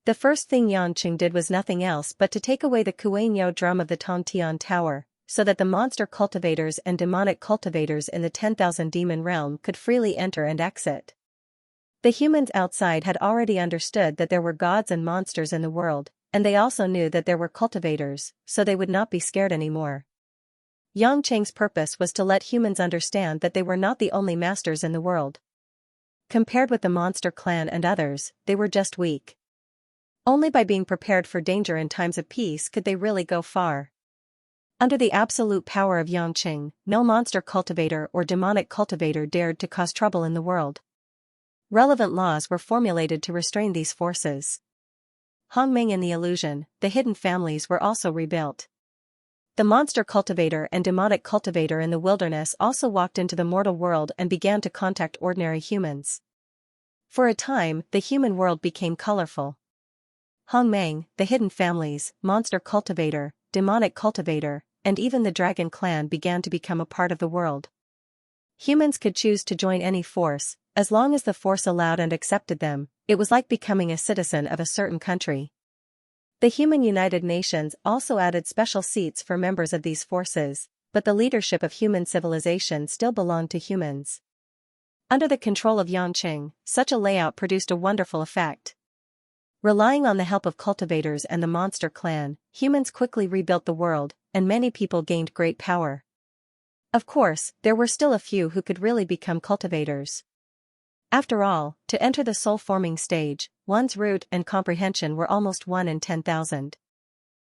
The first thing Yangqing did was nothing else but to take away the Kuanyo drum of the Tongtian Tower, so that the monster cultivators and demonic cultivators in the 10,000 demon realm could freely enter and exit. The humans outside had already understood that there were gods and monsters in the world, and they also knew that there were cultivators, so they would not be scared anymore. Yangqing's purpose was to let humans understand that they were not the only masters in the world. Compared with the monster clan and others, they were just weak. Only by being prepared for danger in times of peace could they really go far. Under the absolute power of Yangqing, no monster cultivator or demonic cultivator dared to cause trouble in the world. Relevant laws were formulated to restrain these forces. Hongming and the Illusion, the hidden families were also rebuilt. The monster cultivator and demonic cultivator in the wilderness also walked into the mortal world and began to contact ordinary humans. For a time, the human world became colorful. Hongmeng, the hidden families, monster cultivator, demonic cultivator, and even the dragon clan began to become a part of the world. Humans could choose to join any force, as long as the force allowed and accepted them. It was like becoming a citizen of a certain country. The Human United Nations also added special seats for members of these forces, but the leadership of human civilization still belonged to humans. Under the control of Yangqing, such a layout produced a wonderful effect. Relying on the help of cultivators and the monster clan, humans quickly rebuilt the world, and many people gained great power. Of course, there were still a few who could really become cultivators. After all, to enter the soul-forming stage, one's root and comprehension were almost 1 in 10,000.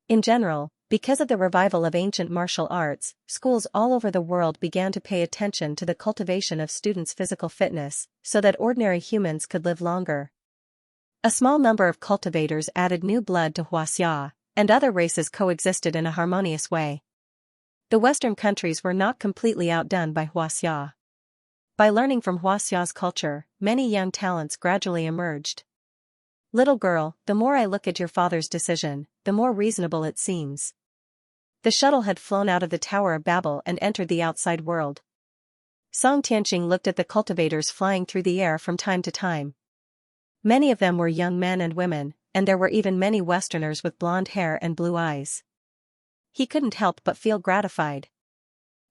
In general, because of the revival of ancient martial arts, schools all over the world began to pay attention to the cultivation of students' physical fitness, so that ordinary humans could live longer. A small number of cultivators added new blood to Huaxia, and other races coexisted in a harmonious way. The Western countries were not completely outdone by Huaxia. By learning from Huaxia's culture, many young talents gradually emerged. Little girl, the more I look at your father's decision, the more reasonable it seems. The shuttle had flown out of the Tower of Babel and entered the outside world. Song Tianqing looked at the cultivators flying through the air from time to time. Many of them were young men and women, and there were even many Westerners with blonde hair and blue eyes. He couldn't help but feel gratified.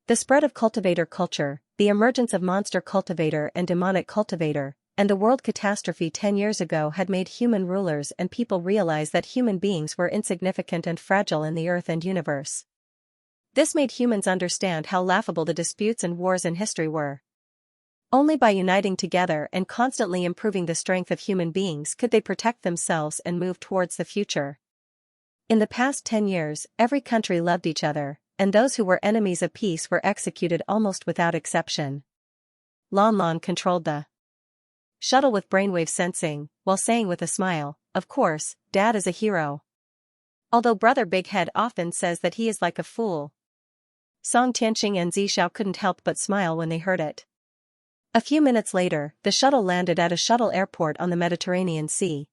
The spread of cultivator culture, the emergence of monster cultivator and demonic cultivator, and the world catastrophe 10 years ago had made human rulers and people realize that human beings were insignificant and fragile in the earth and universe. This made humans understand how laughable the disputes and wars in history were. Only by uniting together and constantly improving the strength of human beings could they protect themselves and move towards the future. In the past 10 years, every country loved each other, and those who were enemies of peace were executed almost without exception. Lon Lon controlled the shuttle with brainwave sensing, while saying with a smile, "Of course, Dad is a hero. Although Brother Big Head often says that he is like a fool." Song Tianqing and Xiao couldn't help but smile when they heard it. A few minutes later, the shuttle landed at a shuttle airport on the Mediterranean Sea.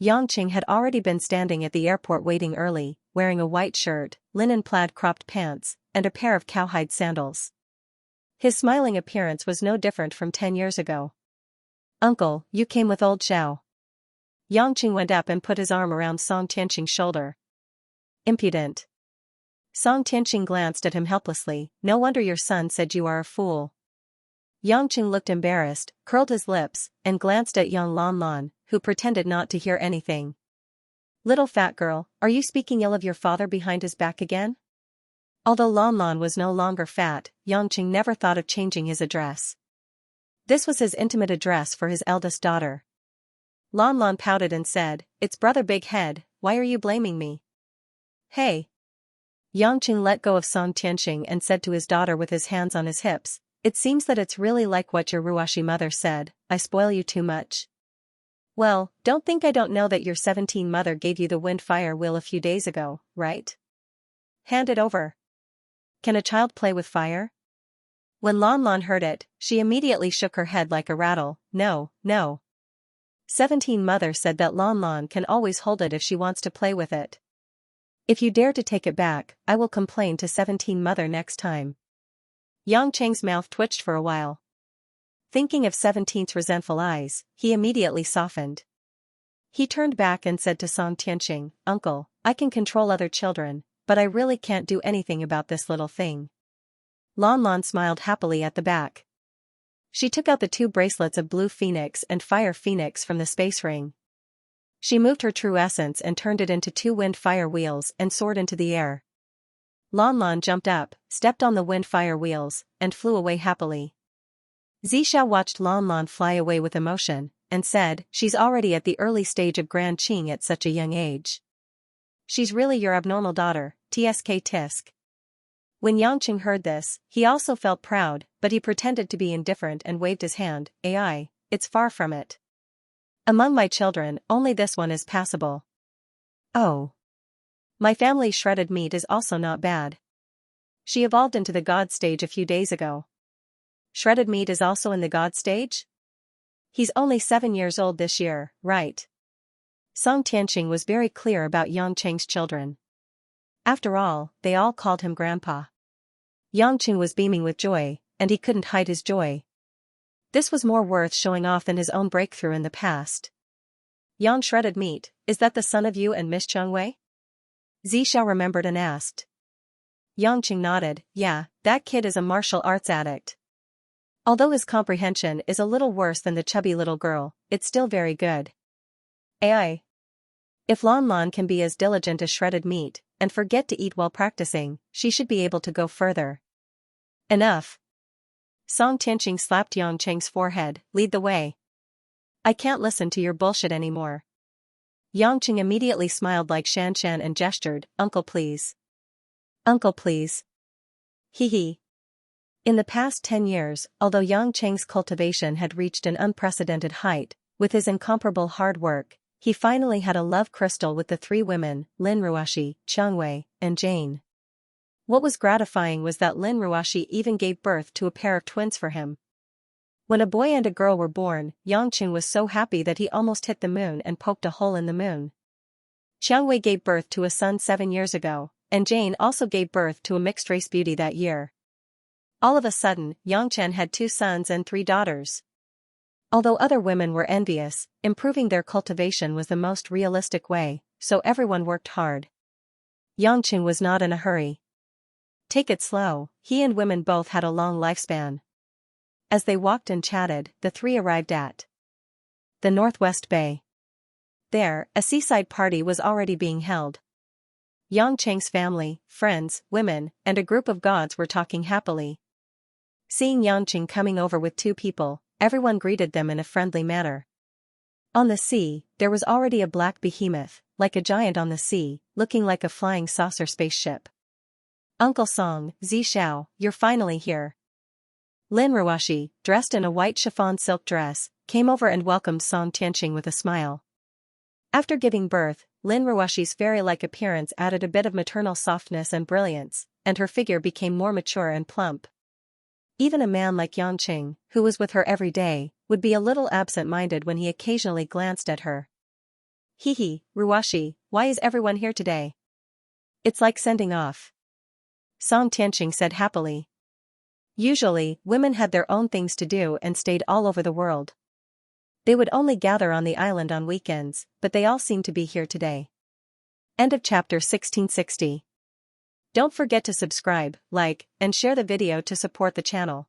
Yangqing had already been standing at the airport waiting early, wearing a white shirt, linen plaid cropped pants, and a pair of cowhide sandals. His smiling appearance was no different from 10 years ago. "Uncle, you came with old Xiao." Yangqing went up and put his arm around Song Tianqing's shoulder. "Impudent." Song Tianqing glanced at him helplessly. "No wonder your son said you are a fool." Yangqing looked embarrassed, curled his lips, and glanced at young Lon Lon, who pretended not to hear anything. "Little fat girl, are you speaking ill of your father behind his back again?" Although Lon Lon was no longer fat, Yangqing never thought of changing his address. This was his intimate address for his eldest daughter. Lon Lon pouted and said, "It's Brother Big Head, why are you blaming me?" "Hey." Yangqing let go of Song Tianqing and said to his daughter with his hands on his hips, "It seems that it's really like what your Ruashi mother said, I spoil you too much." "Well, don't think I don't know that your 17 mother gave you the wind-fire wheel a few days ago, right? Hand it over. Can a child play with fire?" When Lon Lon heard it, she immediately shook her head like a rattle. "No, no. 17 mother said that Lon Lon can always hold it if she wants to play with it. If you dare to take it back, I will complain to 17 mother next time." Yangqing's mouth twitched for a while. Thinking of 17's resentful eyes, he immediately softened. He turned back and said to Song Tianqing, "Uncle, I can control other children, but I really can't do anything about this little thing." Lon Lon smiled happily at the back. She took out the 2 bracelets of Blue Phoenix and Fire Phoenix from the space ring. She moved her true essence and turned it into 2 wind-fire wheels and soared into the air. Lon Lon jumped up, stepped on the wind-fire wheels, and flew away happily. Xiao watched Lon Lon fly away with emotion, and said, "She's already at the early stage of grand qing at such a young age. She's really your abnormal daughter, tsk tisk." When Yangqing heard this, he also felt proud, but he pretended to be indifferent and waved his hand. "Ai, it's far from it. Among my children, only this one is passable." "Oh. My family's shredded meat is also not bad. She evolved into the god stage a few days ago." "Shredded meat is also in the god stage?" "He's only 7 years old this year, right?" Song Tianqing was very clear about Yangqing's children. After all, they all called him Grandpa. Yangqing was beaming with joy, and he couldn't hide his joy. This was more worth showing off than his own breakthrough in the past. "Yang shredded meat, is that the son of you and Miss Chengwei?" Xiao remembered and asked. Yangqing nodded. "Yeah, that kid is a martial arts addict. Although his comprehension is a little worse than the chubby little girl, it's still very good." "Ai. If Lon Lon can be as diligent as shredded meat, and forget to eat while practicing, she should be able to go further." "Enough." Song Tianqing slapped Yangqing's forehead. "Lead the way. I can't listen to your bullshit anymore." Yangqing immediately smiled like Xianxia and gestured, "Uncle please. Uncle please." Hee hee. In the past 10 years, although Yangqing's cultivation had reached an unprecedented height, with his incomparable hard work, he finally had a love crystal with the 3 women, Lin Ruashi, Chengwei, and Jane. What was gratifying was that Lin Ruashi even gave birth to a pair of twins for him. When a boy and a girl were born, Yangqing was so happy that he almost hit the moon and poked a hole in the moon. Chengwei gave birth to a son 7 years ago, and Jane also gave birth to a mixed-race beauty that year. All of a sudden, Xianxia had 2 sons and 3 daughters. Although other women were envious, improving their cultivation was the most realistic way, so everyone worked hard. Xianxia was not in a hurry. Take it slow, he and women both had a long lifespan. As they walked and chatted, the 3 arrived at the Northwest Bay. There, a seaside party was already being held. Xianxia's family, friends, women, and a group of gods were talking happily. Seeing Xianxia coming over with 2 people, everyone greeted them in a friendly manner. On the sea, there was already a black behemoth, like a giant on the sea, looking like a flying saucer spaceship. Uncle Song, Xiao, you're finally here. Lin Ruoshi, dressed in a white chiffon silk dress, came over and welcomed Song Tianqing with a smile. After giving birth, Lin Ruoshi's fairy-like appearance added a bit of maternal softness and brilliance, and her figure became more mature and plump. Even a man like Xianxia, who was with her every day, would be a little absent-minded when he occasionally glanced at her. Hee, Ruoshi, why is everyone here today? It's like sending off. Song Tianqing said happily. Usually, women had their own things to do and stayed all over the world. They would only gather on the island on weekends, but they all seemed to be here today. End of chapter 1660. Don't forget to subscribe, like, and share the video to support the channel.